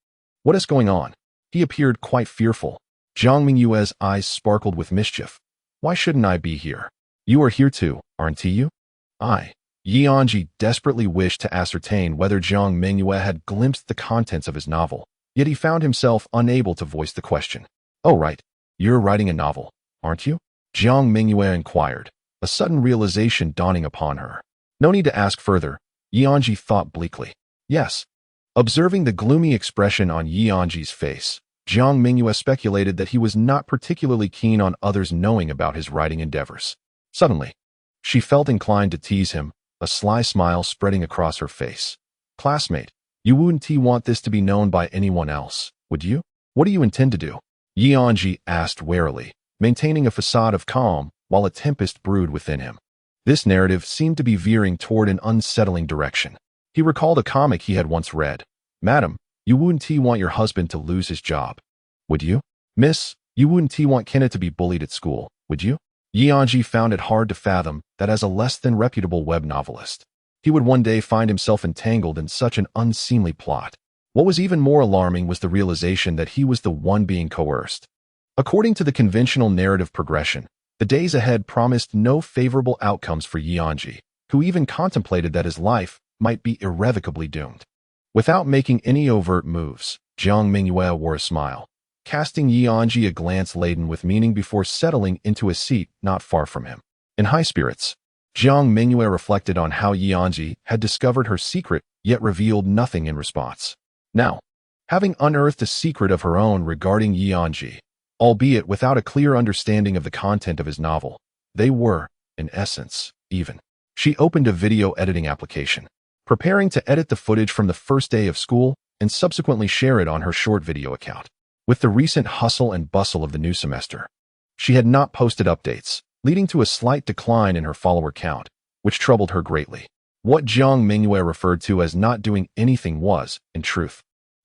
What is going on? He appeared quite fearful. Jiang Mengyue's eyes sparkled with mischief. Why shouldn't I be here? You are here too, aren't you? Anzhi desperately wished to ascertain whether Jiang Mengyue had glimpsed the contents of his novel, yet he found himself unable to voice the question. Oh right, you're writing a novel, aren't you? Jiang Mengyue inquired, a sudden realization dawning upon her. No need to ask further, Anzhi thought bleakly. Yes. Observing the gloomy expression on Anzhi's face, Jiang Mengyue speculated that he was not particularly keen on others knowing about his writing endeavors. Suddenly, she felt inclined to tease him, a sly smile spreading across her face. Classmate, you wouldn't want this to be known by anyone else, would you? What do you intend to do? Anzhi asked warily, maintaining a facade of calm while a tempest brewed within him. This narrative seemed to be veering toward an unsettling direction. He recalled a comic he had once read. Madam, you wouldn't want your husband to lose his job, would you? Miss, you wouldn't want Kenneth to be bullied at school, would you? Anzhi found it hard to fathom that as a less than reputable web novelist, he would one day find himself entangled in such an unseemly plot. What was even more alarming was the realization that he was the one being coerced. According to the conventional narrative progression, the days ahead promised no favorable outcomes for Anzhi, who even contemplated that his life might be irrevocably doomed. Without making any overt moves, Jiang Mengyue wore a smile, casting Anzhi a glance laden with meaning before settling into a seat not far from him. In high spirits, Jiang Mengyue reflected on how Anzhi had discovered her secret yet revealed nothing in response. Now, having unearthed a secret of her own regarding Anzhi, albeit without a clear understanding of the content of his novel, they were, in essence, even. She opened a video editing application, preparing to edit the footage from the first day of school and subsequently share it on her short video account. With the recent hustle and bustle of the new semester, she had not posted updates, leading to a slight decline in her follower count, which troubled her greatly. What Jiang Mengyue referred to as not doing anything was, in truth,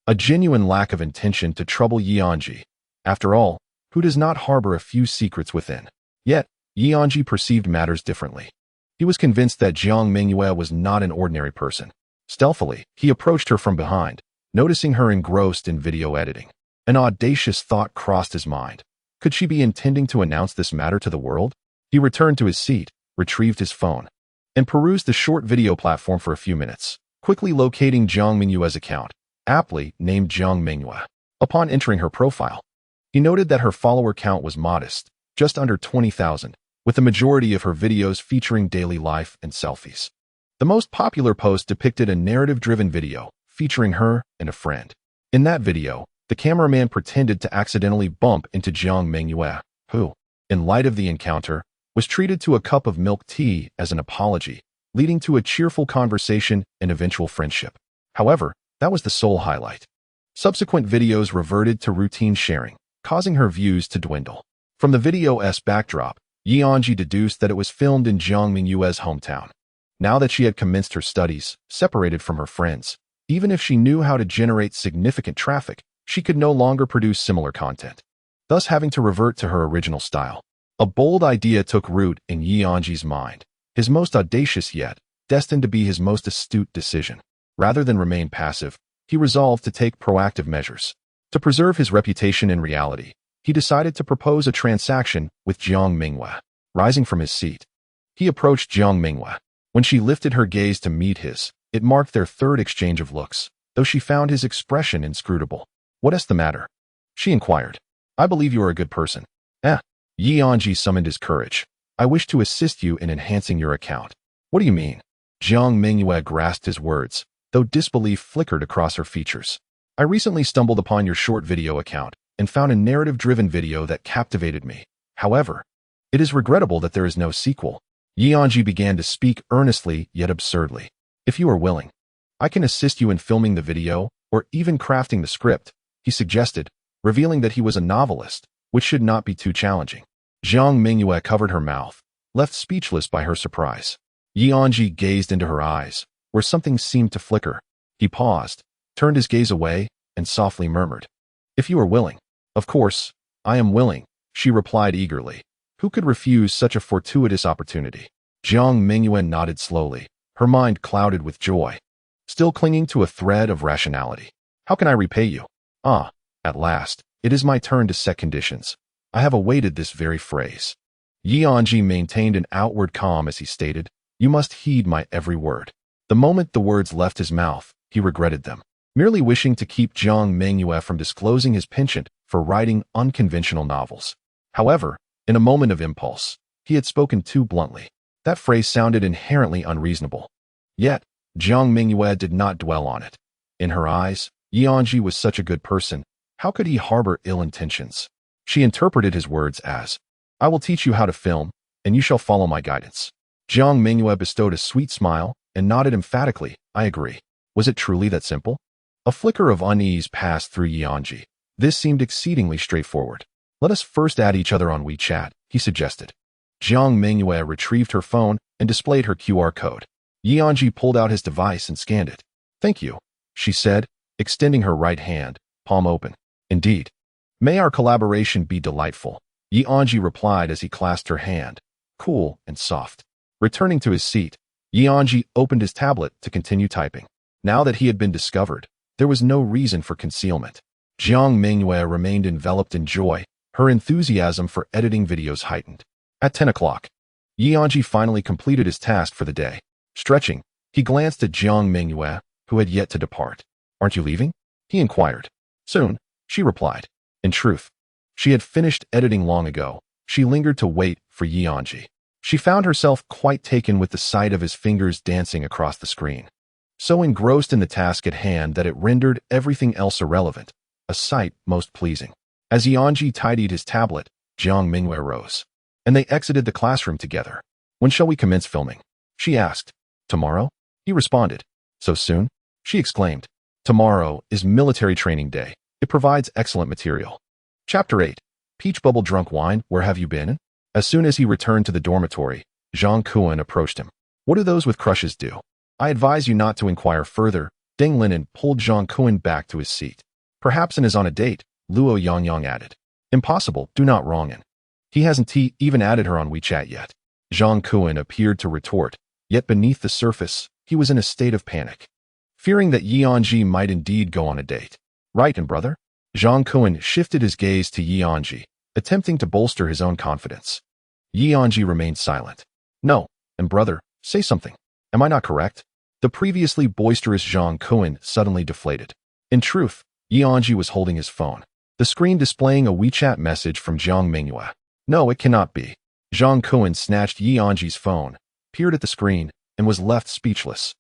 a genuine lack of intention to trouble Anzhi. After all, Who does not harbor a few secrets within? Yet, Anzhi perceived matters differently. He was convinced that Jiang Mengyue was not an ordinary person. Stealthily, he approached her from behind, noticing her engrossed in video editing. An audacious thought crossed his mind. Could she be intending to announce this matter to the world? He returned to his seat, retrieved his phone, and perused the short video platform for a few minutes, quickly locating Jiang Mengyue's account, aptly named Jiang Mengyue. Upon entering her profile, he noted that her follower count was modest, just under 20,000, with the majority of her videos featuring daily life and selfies. The most popular post depicted a narrative-driven video featuring her and a friend. In that video, the cameraman pretended to accidentally bump into Jiang Mengyue, who, in light of the encounter, was treated to a cup of milk tea as an apology, leading to a cheerful conversation and eventual friendship. However, that was the sole highlight. Subsequent videos reverted to routine sharing, causing her views to dwindle. From the video's backdrop, Anzhi deduced that it was filmed in Jiang Mengyue's hometown. Now that she had commenced her studies, separated from her friends, even if she knew how to generate significant traffic, she could no longer produce similar content, thus having to revert to her original style. A bold idea took root in Anzhi's mind, his most audacious yet, destined to be his most astute decision. Rather than remain passive, he resolved to take proactive measures. To preserve his reputation in reality, he decided to propose a transaction with Jiang Mengyue. Rising from his seat, he approached Jiang Mengyue. When she lifted her gaze to meet his, it marked their third exchange of looks, though she found his expression inscrutable. "What is the matter?" she inquired. "I believe you are a good person." Anzhi summoned his courage. "I wish to assist you in enhancing your account." "What do you mean?" Jiang Mengyue grasped his words, though disbelief flickered across her features. "I recently stumbled upon your short video account and found a narrative-driven video that captivated me. However, it is regrettable that there is no sequel." Anzhi began to speak earnestly yet absurdly. "If you are willing, I can assist you in filming the video or even crafting the script," he suggested, revealing that he was a novelist, which should not be too challenging. Jiang Mengyue covered her mouth, left speechless by her surprise. Anzhi gazed into her eyes, where something seemed to flicker. He paused, turned his gaze away, and softly murmured, "If you are willing." "Of course, I am willing," she replied eagerly. Who could refuse such a fortuitous opportunity? Jiang Mengyue nodded slowly, her mind clouded with joy, still clinging to a thread of rationality. "How can I repay you?" At last, it is my turn to set conditions. I have awaited this very phrase." Anzhi maintained an outward calm as he stated, "You must heed my every word." The moment the words left his mouth, he regretted them, merely wishing to keep Jiang Mengyue from disclosing his penchant for writing unconventional novels. However, in a moment of impulse, he had spoken too bluntly. That phrase sounded inherently unreasonable. Yet, Jiang Mengyue did not dwell on it. In her eyes, Anzhi was such a good person. How could he harbor ill intentions? She interpreted his words as, "I will teach you how to film, and you shall follow my guidance." Jiang Mengyue bestowed a sweet smile and nodded emphatically, "I agree." Was it truly that simple? A flicker of unease passed through Anzhi. This seemed exceedingly straightforward. "Let us first add each other on WeChat," he suggested. Jiang Mengyue retrieved her phone and displayed her QR code. Anzhi pulled out his device and scanned it. "Thank you," she said, extending her right hand, palm open. "Indeed. May our collaboration be delightful," Anzhi replied as he clasped her hand, cool and soft. Returning to his seat, Anzhi opened his tablet to continue typing. Now that he had been discovered, there was no reason for concealment. Jiang Mengyue remained enveloped in joy, her enthusiasm for editing videos heightened. At 10 o'clock, Anzhi finally completed his task for the day. Stretching, he glanced at Jiang Mengyue, who had yet to depart. "Aren't you leaving?" he inquired. "Soon," she replied. In truth, she had finished editing long ago. She lingered to wait for Anzhi. She found herself quite taken with the sight of his fingers dancing across the screen, so engrossed in the task at hand that it rendered everything else irrelevant, a sight most pleasing. As Anzhi tidied his tablet, Jiang Mengyue rose, and they exited the classroom together. "When shall we commence filming?" she asked. "Tomorrow?" he responded. "So soon?" she exclaimed. "Tomorrow is military training day. It provides excellent material." Chapter 8. Peach Bubble Drunk Wine, Where Have You Been? As soon as he returned to the dormitory, Zhang Kuan approached him. "What do those with crushes do?" "I advise you not to inquire further." Deng Linen pulled Zhang Kuan back to his seat. "Perhaps and is on a date," Luo Yangyang added. Impossible, do not wrong in. He hasn't even added her on WeChat yet. Jiang Mengyue appeared to retort, yet beneath the surface, he was in a state of panic, fearing that Anzhi might indeed go on a date. Right, and brother? Jiang Mengyue shifted his gaze to Anzhi, attempting to bolster his own confidence. Anzhi remained silent. No, and brother, say something. Am I not correct? The previously boisterous Jiang Mengyue suddenly deflated. In truth, Anzhi was holding his phone, the screen displaying a WeChat message from Jiang Mengyue. No, it cannot be. Jiang Mengyue snatched Anzhi's phone, peered at the screen, and was left speechless.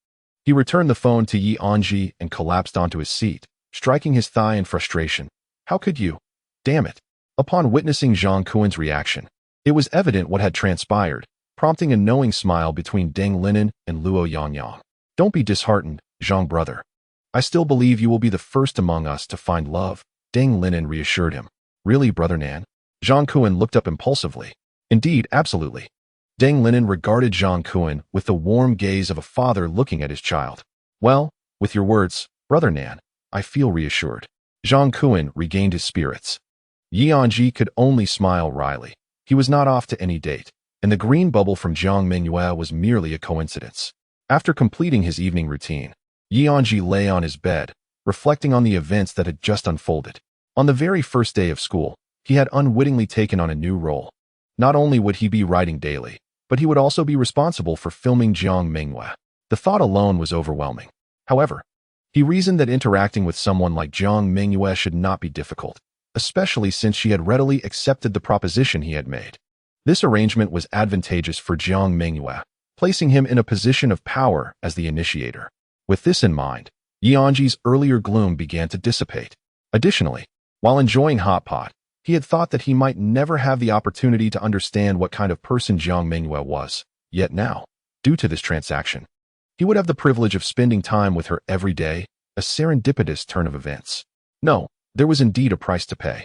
He returned the phone to Anzhi and collapsed onto his seat, striking his thigh in frustration. How could you? Damn it. Upon witnessing Jiang Mengyue's reaction, it was evident what had transpired, prompting a knowing smile between Deng Linen and Luo Yangyang. Don't be disheartened, Jiang brother. I still believe you will be the first among us to find love, Deng Linen reassured him. Really, brother Nan? Jiang Mengyue looked up impulsively. Indeed, absolutely. Deng Linen regarded Jiang Mengyue with the warm gaze of a father looking at his child. Well, with your words, brother Nan, I feel reassured. Jiang Mengyue regained his spirits. Anzhi could only smile wryly. He was not off to any date, and the green bubble from Jiang Mengyue was merely a coincidence. After completing his evening routine, Anzhi lay on his bed, reflecting on the events that had just unfolded. On the very first day of school, he had unwittingly taken on a new role. Not only would he be writing daily, but he would also be responsible for filming Jiang Mengyue. The thought alone was overwhelming. However, he reasoned that interacting with someone like Jiang Mengyue should not be difficult, especially since she had readily accepted the proposition he had made. This arrangement was advantageous for Jiang Mengyue, placing him in a position of power as the initiator. With this in mind, Anzhi's earlier gloom began to dissipate. Additionally, while enjoying Hot Pot, he had thought that he might never have the opportunity to understand what kind of person Jiang Mengyue was. Yet now, due to this transaction, he would have the privilege of spending time with her every day, a serendipitous turn of events. No, there was indeed a price to pay.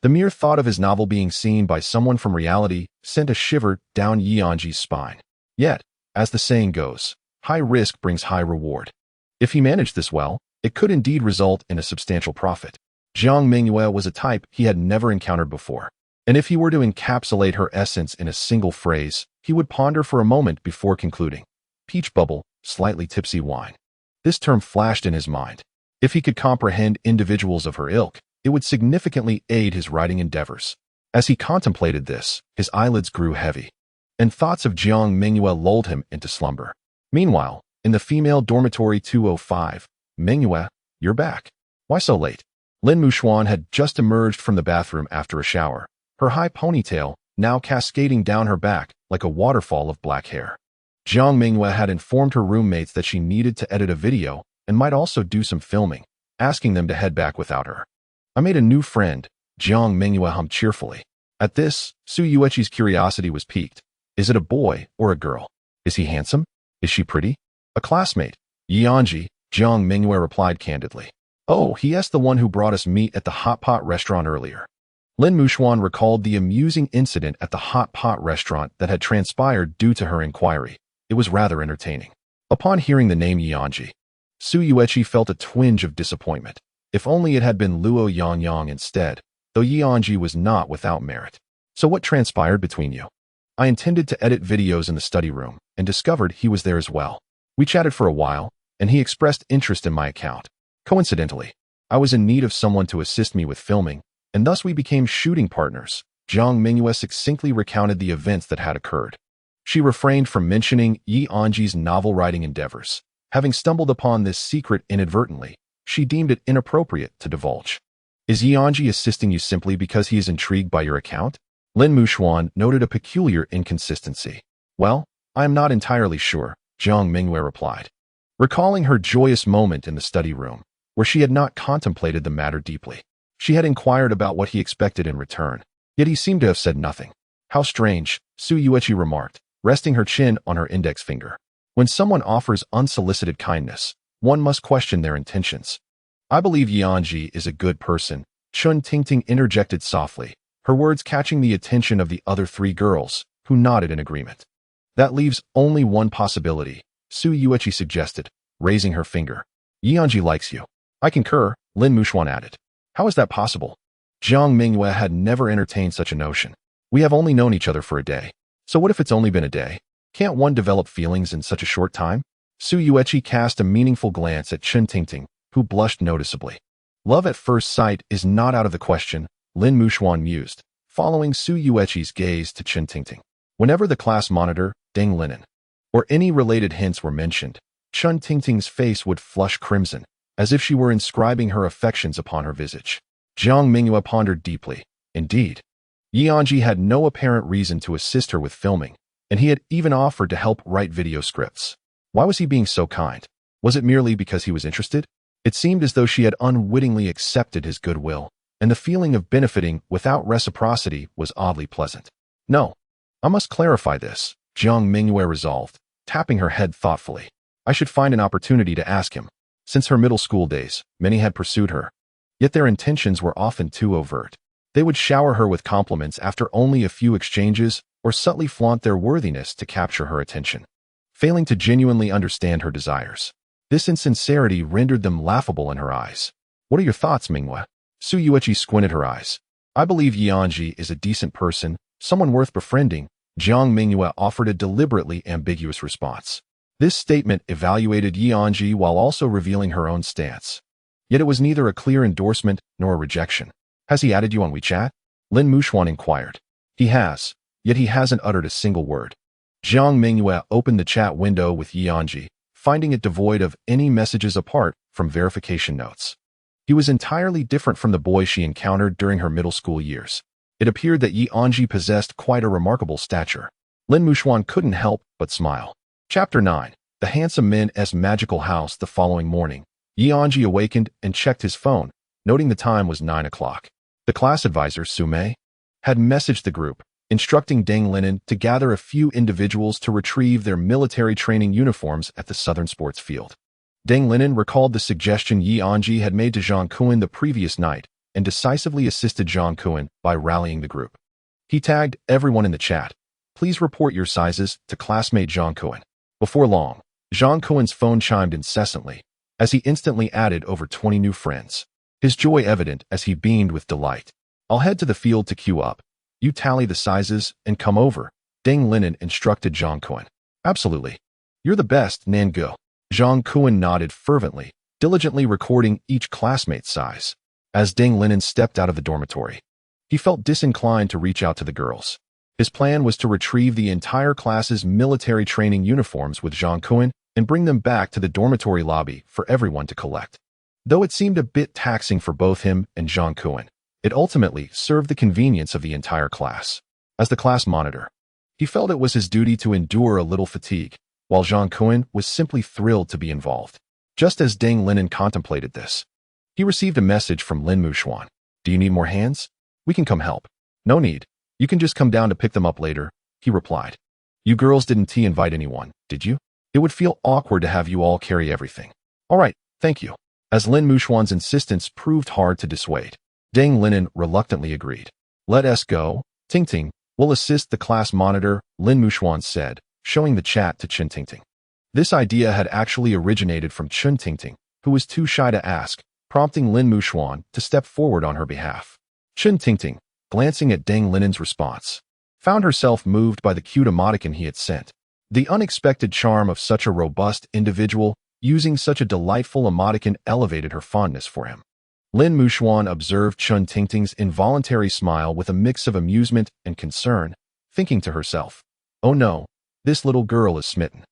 The mere thought of his novel being seen by someone from reality sent a shiver down Anzhi's spine. Yet, as the saying goes, high risk brings high reward. If he managed this well, it could indeed result in a substantial profit. Jiang Mengyue was a type he had never encountered before, and if he were to encapsulate her essence in a single phrase, he would ponder for a moment before concluding. Peach bubble, slightly tipsy wine. This term flashed in his mind. If he could comprehend individuals of her ilk, it would significantly aid his writing endeavors. As he contemplated this, his eyelids grew heavy, and thoughts of Jiang Mengyue lulled him into slumber. Meanwhile, in the female dormitory 205, Mengyue, you're back. Why so late? Lin Muxuan had just emerged from the bathroom after a shower, her high ponytail now cascading down her back like a waterfall of black hair. Jiang Mengyue had informed her roommates that she needed to edit a video and might also do some filming, asking them to head back without her. I made a new friend, Jiang Mengyue hummed cheerfully. At this, Su Yueqi's curiosity was piqued. Is it a boy or a girl? Is he handsome? Is she pretty? A classmate. Anzhi, Jiang Mengyue replied candidly. Oh, he's the one who brought us meat at the Hot Pot restaurant earlier. Lin Muxuan recalled the amusing incident at the Hot Pot restaurant that had transpired due to her inquiry. It was rather entertaining. Upon hearing the name Anzhi, Su Yueqi felt a twinge of disappointment. If only it had been Luo Yangyang instead, though Anzhi was not without merit. So what transpired between you? I intended to edit videos in the study room and discovered he was there as well. We chatted for a while, and he expressed interest in my account. Coincidentally, I was in need of someone to assist me with filming, and thus we became shooting partners. Jiang Mengyue succinctly recounted the events that had occurred. She refrained from mentioning Anzhi's novel-writing endeavors. Having stumbled upon this secret inadvertently, she deemed it inappropriate to divulge. Is Anzhi assisting you simply because he is intrigued by your account? Lin Muxuan noted a peculiar inconsistency. Well, I am not entirely sure, Jiang Mengyue replied, recalling her joyous moment in the study room, where she had not contemplated the matter deeply. She had inquired about what he expected in return, yet he seemed to have said nothing. How strange, Su Yueqi remarked, resting her chin on her index finger. When someone offers unsolicited kindness, one must question their intentions. I believe Anzhi is a good person, Chun Tingting interjected softly, her words catching the attention of the other three girls, who nodded in agreement. That leaves only one possibility, Su Yueqi suggested, raising her finger. Anzhi likes you. I concur, Lin Muxuan added. How is that possible? Jiang Mengyue had never entertained such a notion. We have only known each other for a day. So what if it's only been a day? Can't one develop feelings in such a short time? Su Yueqi cast a meaningful glance at Chen Tingting, who blushed noticeably. Love at first sight is not out of the question, Lin Muxuan mused, following Su Yueqi's gaze to Chen Tingting. Whenever the class monitor, Deng Linen, or any related hints were mentioned, Chen Tingting's face would flush crimson, as if she were inscribing her affections upon her visage. Jiang Mengyue pondered deeply. Indeed, Anzhi had no apparent reason to assist her with filming, and he had even offered to help write video scripts. Why was he being so kind? Was it merely because he was interested? It seemed as though she had unwittingly accepted his goodwill, and the feeling of benefiting without reciprocity was oddly pleasant. No, I must clarify this, Jiang Mengyue resolved, tapping her head thoughtfully. I should find an opportunity to ask him. Since her middle school days, many had pursued her, yet their intentions were often too overt. They would shower her with compliments after only a few exchanges, or subtly flaunt their worthiness to capture her attention, failing to genuinely understand her desires. This insincerity rendered them laughable in her eyes. What are your thoughts, Mengyue? Su Yueqi squinted her eyes. I believe Anzhi is a decent person, someone worth befriending. Jiang Mengyue offered a deliberately ambiguous response. This statement evaluated Anzhi while also revealing her own stance. Yet it was neither a clear endorsement nor a rejection. Has he added you on WeChat? Lin Muxuan inquired. He has, yet he hasn't uttered a single word. Jiang Mengyue opened the chat window with Anzhi, finding it devoid of any messages apart from verification notes. He was entirely different from the boy she encountered during her middle school years. It appeared that Anzhi possessed quite a remarkable stature. Lin Muxuan couldn't help but smile. Chapter 9. The handsome man's magical house. The following morning, Anzhi awakened and checked his phone, noting the time was 9 o'clock. The class advisor, Su Mei, had messaged the group, instructing Deng Linen to gather a few individuals to retrieve their military training uniforms at the Southern Sports Field. Deng Linen recalled the suggestion Anzhi had made to Zhang Kuan the previous night and decisively assisted Zhang Kuan by rallying the group. He tagged everyone in the chat. Please report your sizes to classmate Zhang Kuan. Before long, Zhang Kuan's phone chimed incessantly, as he instantly added over 20 new friends. His joy evident as he beamed with delight. I'll head to the field to queue up. You tally the sizes and come over, Deng Linen instructed Zhang Kuan. Absolutely. You're the best, Nangu. Zhang Kuan nodded fervently, diligently recording each classmate's size. As Deng Linen stepped out of the dormitory, he felt disinclined to reach out to the girls. His plan was to retrieve the entire class's military training uniforms with Zhang Kuan and bring them back to the dormitory lobby for everyone to collect. Though it seemed a bit taxing for both him and Zhang Kuan, it ultimately served the convenience of the entire class. As the class monitor, he felt it was his duty to endure a little fatigue, while Zhang Kuan was simply thrilled to be involved. Just as Deng Linen contemplated this, he received a message from Lin Muxuan. Do you need more hands? We can come help. No need. You can just come down to pick them up later, he replied. You girls didn't invite anyone, did you? It would feel awkward to have you all carry everything. All right, thank you. As Lin Muxuan's insistence proved hard to dissuade, Deng Linen reluctantly agreed. Let us go. Tingting will assist the class monitor, Lin Muxuan said, showing the chat to Chen Tingting. This idea had actually originated from Chen Tingting, who was too shy to ask, prompting Lin Muxuan to step forward on her behalf. Chen Tingting, glancing at Deng Linen's response, found herself moved by the cute emoticon he had sent. The unexpected charm of such a robust individual using such a delightful emoticon elevated her fondness for him. Lin Muxuan observed Chen Tingting's involuntary smile with a mix of amusement and concern, thinking to herself, oh no, this little girl is smitten.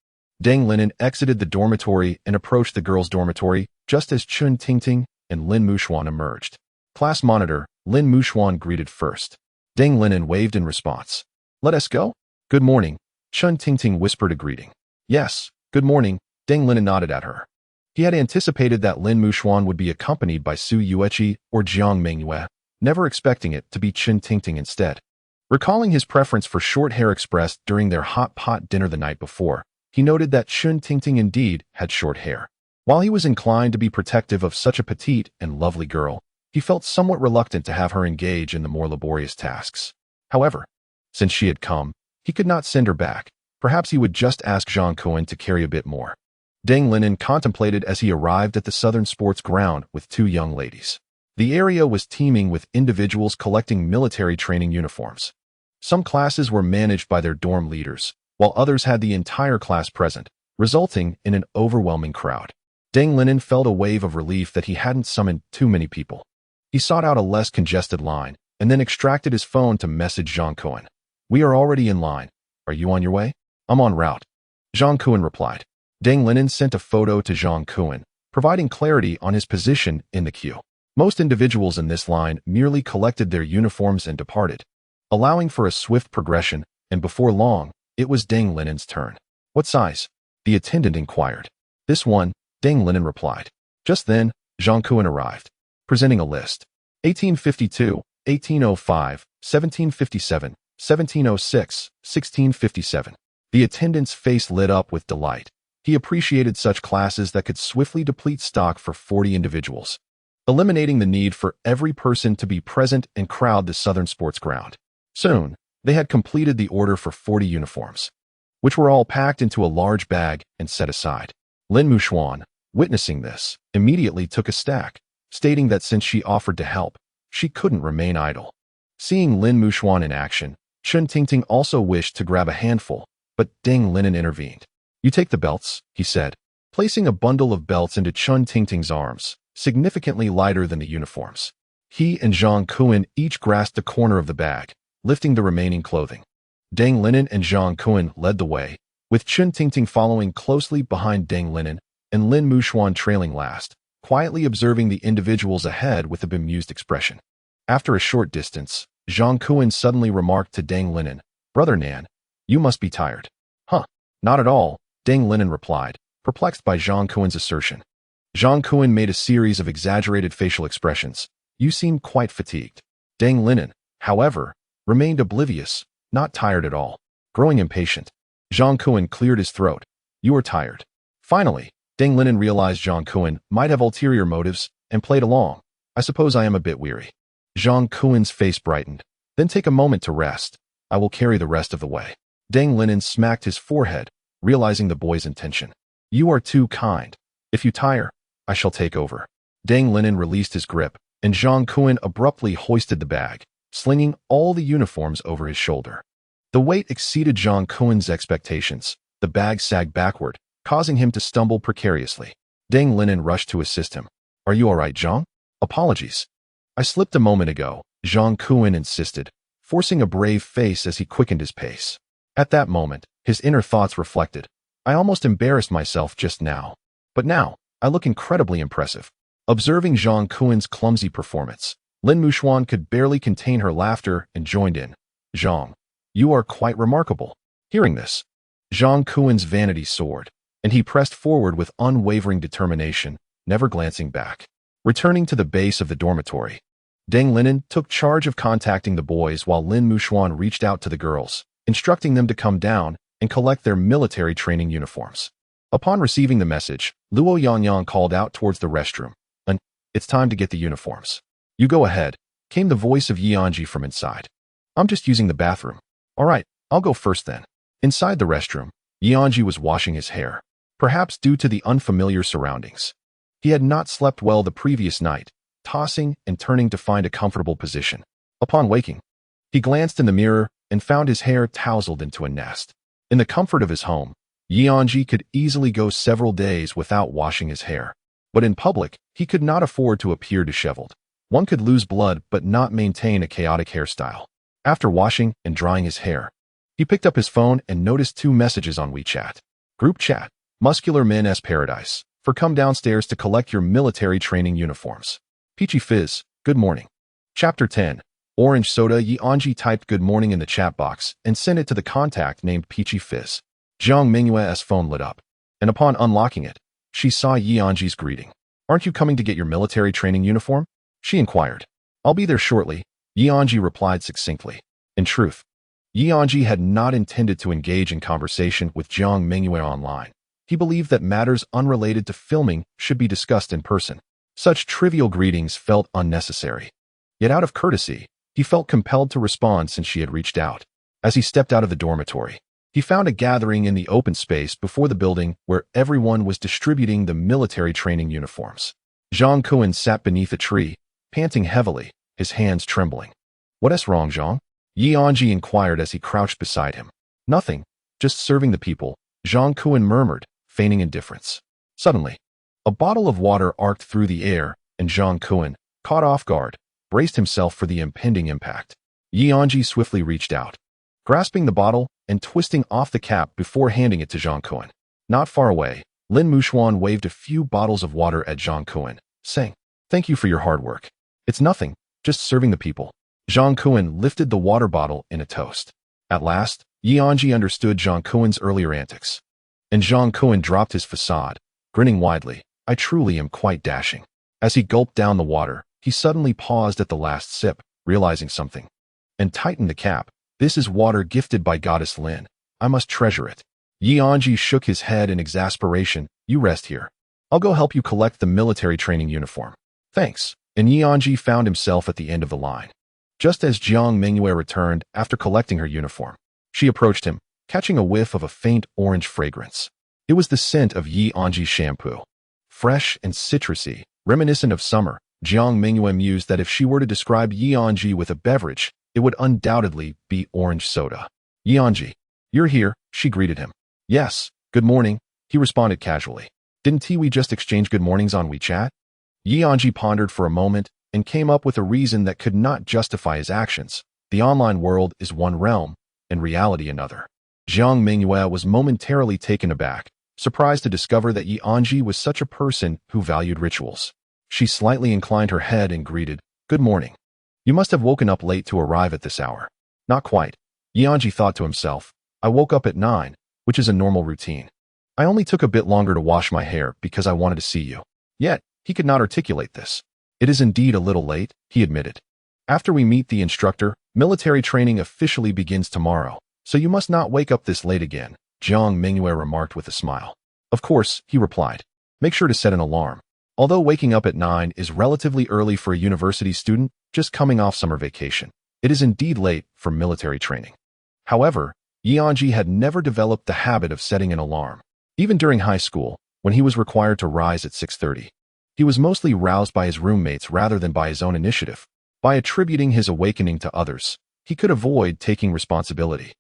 Deng Linen exited the dormitory and approached the girls' dormitory just as Chen Tingting and Lin Muxuan emerged. Class monitor, Lin Muxuan greeted first. Deng Linen waved in response. Let us go? Good morning, Chen Tingting whispered a greeting. Yes, good morning, Deng Linen nodded at her. He had anticipated that Lin Muxuan would be accompanied by Su Yueqi or Jiang Mengyue, never expecting it to be Chen Tingting instead. Recalling his preference for short hair expressed during their hot pot dinner the night before, he noted that Chen Tingting indeed had short hair. While he was inclined to be protective of such a petite and lovely girl, he felt somewhat reluctant to have her engage in the more laborious tasks. However, since she had come, he could not send her back. Perhaps he would just ask Zhang Kuan to carry a bit more. Deng Linen contemplated as he arrived at the Southern Sports Ground with two young ladies. The area was teeming with individuals collecting military training uniforms. Some classes were managed by their dorm leaders, while others had the entire class present, resulting in an overwhelming crowd. Deng Linen felt a wave of relief that he hadn't summoned too many people. He sought out a less congested line, and then extracted his phone to message Jiang Mengyue. "We are already in line. Are you on your way?" "I'm en route," Jiang Mengyue replied. Deng Linen sent a photo to Jiang Mengyue, providing clarity on his position in the queue. Most individuals in this line merely collected their uniforms and departed, allowing for a swift progression, and before long, it was Deng Linen's turn. "What size?" the attendant inquired. "This one," Deng Linen replied. Just then, Jiang Mengyue arrived, presenting a list. 1852, 1805, 1757, 1706, 1657. The attendant's face lit up with delight. He appreciated such classes that could swiftly deplete stock for 40 individuals, eliminating the need for every person to be present and crowd the Southern Sports Ground. Soon, they had completed the order for 40 uniforms, which were all packed into a large bag and set aside. Lin Muxuan, witnessing this, immediately took a stack, stating that since she offered to help, she couldn't remain idle. Seeing Lin Muxuan in action, Chun Tingting also wished to grab a handful, but Deng Linen intervened. "You take the belts," he said, placing a bundle of belts into Chun Tingting's arms, significantly lighter than the uniforms. He and Jiang Mengyue each grasped a corner of the bag, lifting the remaining clothing. Deng Linen and Jiang Mengyue led the way, with Chun Tingting following closely behind Deng Linen and Lin Muxuan trailing last, quietly observing the individuals ahead with a bemused expression. After a short distance, Jiang Mengyue suddenly remarked to Deng Linen, "Brother Nan, you must be tired." "Huh, not at all," Deng Linen replied, perplexed by Jiang Mengyue's assertion. Jiang Mengyue made a series of exaggerated facial expressions. "You seem quite fatigued." Deng Linen, however, remained oblivious, not tired at all. Growing impatient, Jiang Mengyue cleared his throat. "You are tired." Finally, Deng Linen realized Jiang Mengyue might have ulterior motives and played along. "I suppose I am a bit weary." Jiang Mengyue's face brightened. "Then take a moment to rest. I will carry the rest of the way." Deng Linen smacked his forehead, realizing the boy's intention. "You are too kind. If you tire, I shall take over." Deng Linen released his grip, and Jiang Mengyue abruptly hoisted the bag, slinging all the uniforms over his shoulder. The weight exceeded Jiang Mengyue's expectations. The bag sagged backward, causing him to stumble precariously. Deng Linen rushed to assist him. "Are you all right, Jiang?" "Apologies. I slipped a moment ago," Jiang Mengyue insisted, forcing a brave face as he quickened his pace. At that moment, his inner thoughts reflected. "I almost embarrassed myself just now. But now, I look incredibly impressive." Observing Jiang Mengyue's clumsy performance, Lin Muxuan could barely contain her laughter and joined in. "Jiang, you are quite remarkable." Hearing this, Jiang Mengyue's vanity soared, and he pressed forward with unwavering determination, never glancing back. Returning to the base of the dormitory, Deng Linen took charge of contacting the boys while Lin Muxuan reached out to the girls, instructing them to come down and collect their military training uniforms. Upon receiving the message, Luo Yangyang called out towards the restroom. "It's time to get the uniforms." "You go ahead," came the voice of Anzhi from inside. "I'm just using the bathroom." "All right, I'll go first then." Inside the restroom, Anzhi was washing his hair, perhaps due to the unfamiliar surroundings. He had not slept well the previous night, tossing and turning to find a comfortable position. Upon waking, he glanced in the mirror and found his hair tousled into a nest. In the comfort of his home, Anzhi could easily go several days without washing his hair. But in public, he could not afford to appear disheveled. One could lose blood but not maintain a chaotic hairstyle. After washing and drying his hair, he picked up his phone and noticed 2 messages on WeChat. Group chat, "Muscular Men S Paradise, for come downstairs to collect your military training uniforms." Peachy Fizz, "Good morning." Chapter 10, Orange Soda. Anzhi typed "good morning" in the chat box and sent it to the contact named Peachy Fizz. Jiang Mengyue's phone lit up, and upon unlocking it, she saw Anzhi's greeting. "Aren't you coming to get your military training uniform?" she inquired. "I'll be there shortly," Anzhi replied succinctly. In truth, Anzhi had not intended to engage in conversation with Jiang Mengyue online. He believed that matters unrelated to filming should be discussed in person. Such trivial greetings felt unnecessary. Yet out of courtesy, he felt compelled to respond since she had reached out. As he stepped out of the dormitory, he found a gathering in the open space before the building where everyone was distributing the military training uniforms. Jiang Mengyue sat beneath a tree, panting heavily, his hands trembling. "What's wrong, Jiang?" Anzhi inquired as he crouched beside him. "Nothing, just serving the people," Jiang Mengyue murmured, feigning indifference. Suddenly, a bottle of water arced through the air, and Jiang Mengyue, caught off guard, braced himself for the impending impact. Anzhi swiftly reached out, grasping the bottle and twisting off the cap before handing it to Jiang Mengyue. Not far away, Lin Muxuan waved a few bottles of water at Jiang Mengyue, saying, "Thank you for your hard work. It's nothing, just serving the people." Jiang Mengyue lifted the water bottle in a toast. At last, Anzhi understood Jiang Mengyue's earlier antics. And Jiang Mengyue dropped his facade, grinning widely. "I truly am quite dashing." As he gulped down the water, he suddenly paused at the last sip, realizing something, and tightened the cap. "This is water gifted by Goddess Lin. I must treasure it." Anzhi shook his head in exasperation. "You rest here. I'll go help you collect the military training uniform." "Thanks." And Anzhi found himself at the end of the line. Just as Jiang Mengyue returned after collecting her uniform, she approached him, catching a whiff of a faint orange fragrance. It was the scent of Anzhi's shampoo. Fresh and citrusy, reminiscent of summer, Jiang Mengyue mused that if she were to describe Anzhi with a beverage, it would undoubtedly be orange soda. "Anzhi, you're here," she greeted him. "Yes, good morning," he responded casually. "Didn't we just exchange good mornings on WeChat?" Anzhi pondered for a moment and came up with a reason that could not justify his actions. The online world is one realm, and reality another. Jiang Mengyue was momentarily taken aback, surprised to discover that Anzhi was such a person who valued rituals. She slightly inclined her head and greeted, "Good morning. You must have woken up late to arrive at this hour." "Not quite," Anzhi thought to himself. "I woke up at 9, which is a normal routine. I only took a bit longer to wash my hair because I wanted to see you." Yet, he could not articulate this. "It is indeed a little late," he admitted. "After we meet the instructor, military training officially begins tomorrow, so you must not wake up this late again," Jiang Mengyue remarked with a smile. "Of course," he replied. "Make sure to set an alarm." Although waking up at 9 is relatively early for a university student just coming off summer vacation, it is indeed late for military training. However, Anzhi had never developed the habit of setting an alarm. Even during high school, when he was required to rise at 6:30, he was mostly roused by his roommates rather than by his own initiative. By attributing his awakening to others, he could avoid taking responsibility.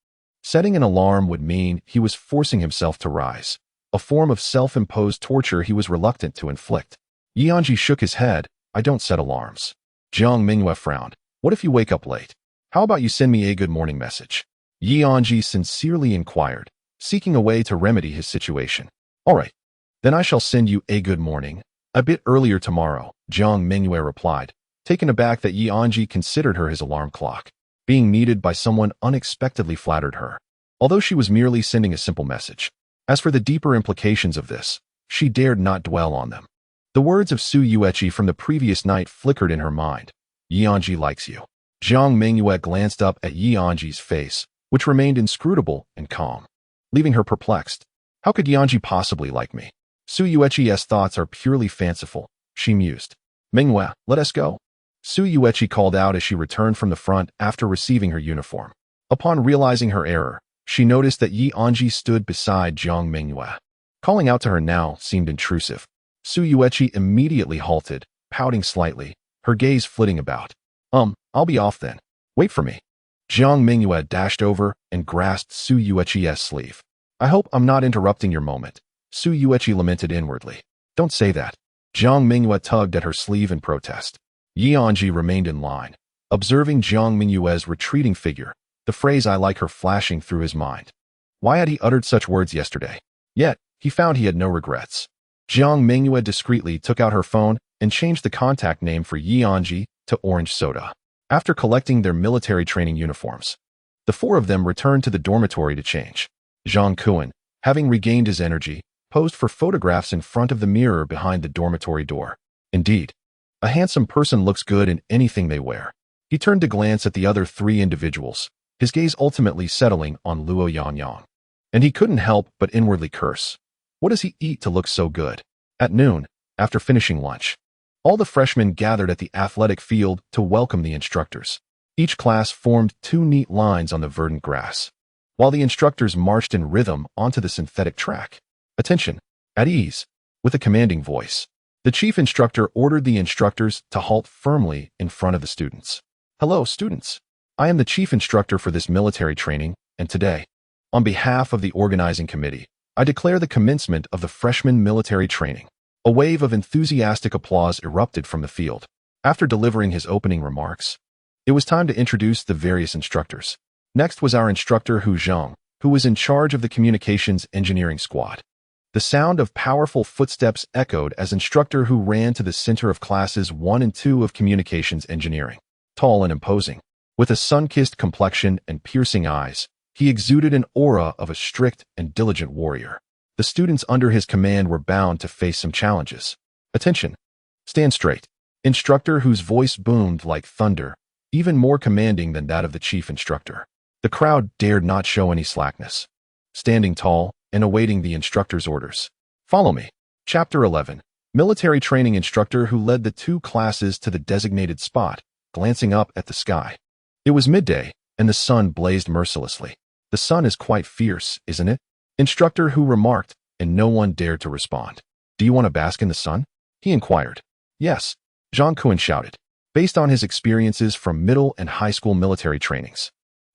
Setting an alarm would mean he was forcing himself to rise, a form of self-imposed torture he was reluctant to inflict. Anzhi shook his head. "I don't set alarms." Jiang Mengyue frowned. "What if you wake up late? How about you send me a good morning message?" Anzhi sincerely inquired, seeking a way to remedy his situation. "All right, then I shall send you a good morning a bit earlier tomorrow," Jiang Mengyue replied, taken aback that Anzhi considered her his alarm clock. Being needed by someone unexpectedly flattered her, although she was merely sending a simple message. As for the deeper implications of this, she dared not dwell on them. The words of Su Yueqi from the previous night flickered in her mind. "Anzhi likes you." Jiang Mengyue glanced up at Anzhi's face, which remained inscrutable and calm, leaving her perplexed. How could Anzhi possibly like me? Su Yueqi's thoughts are purely fanciful, she mused. "Mengyue, let us go." Su Yueqi called out as she returned from the front after receiving her uniform. Upon realizing her error, she noticed that Anzhi stood beside Jiang Mengyue. Calling out to her now seemed intrusive. Su Yueqi immediately halted, pouting slightly, her gaze flitting about. I'll be off then. Wait for me." Jiang Mengyue dashed over and grasped Su Yueqi's sleeve. "I hope I'm not interrupting your moment," Su Yueqi lamented inwardly. "Don't say that." Jiang Mengyue tugged at her sleeve in protest. Anzhi remained in line, observing Jiang Mengyue's retreating figure, the phrase "I like her" flashing through his mind. Why had he uttered such words yesterday? Yet, he found he had no regrets. Jiang Mengyue discreetly took out her phone and changed the contact name for Anzhi to Orange Soda. After collecting their military training uniforms, the four of them returned to the dormitory to change. Jiang Mengyue, having regained his energy, posed for photographs in front of the mirror behind the dormitory door. Indeed, a handsome person looks good in anything they wear. He turned to glance at the other three individuals, his gaze ultimately settling on Luo Yangyang. And he couldn't help but inwardly curse. What does he eat to look so good? At noon, after finishing lunch, all the freshmen gathered at the athletic field to welcome the instructors. Each class formed two neat lines on the verdant grass, while the instructors marched in rhythm onto the synthetic track. "Attention, at ease," with a commanding voice. The chief instructor ordered the instructors to halt firmly in front of the students. Hello, students. I am the chief instructor for this military training, and today, on behalf of the organizing committee, I declare the commencement of the freshman military training. A wave of enthusiastic applause erupted from the field. After delivering his opening remarks, it was time to introduce the various instructors. Next was our instructor Hu Zhang, who was in charge of the communications engineering squad. The sound of powerful footsteps echoed as instructor Hu ran to the center of classes 1 and 2 of communications engineering. Tall and imposing, with a sun-kissed complexion and piercing eyes, he exuded an aura of a strict and diligent warrior. The students under his command were bound to face some challenges. Attention! Stand straight. Instructor whose voice boomed like thunder, even more commanding than that of the chief instructor. The crowd dared not show any slackness. Standing tall and awaiting the instructor's orders. Follow me. Chapter 11. Military training instructor who led the 2 classes to the designated spot, glancing up at the sky. It was midday, and the sun blazed mercilessly. The sun is quite fierce, isn't it? Instructor who remarked, and no one dared to respond. Do you want to bask in the sun? He inquired. Yes, Jiang Mengyue shouted, based on his experiences from middle and high school military trainings.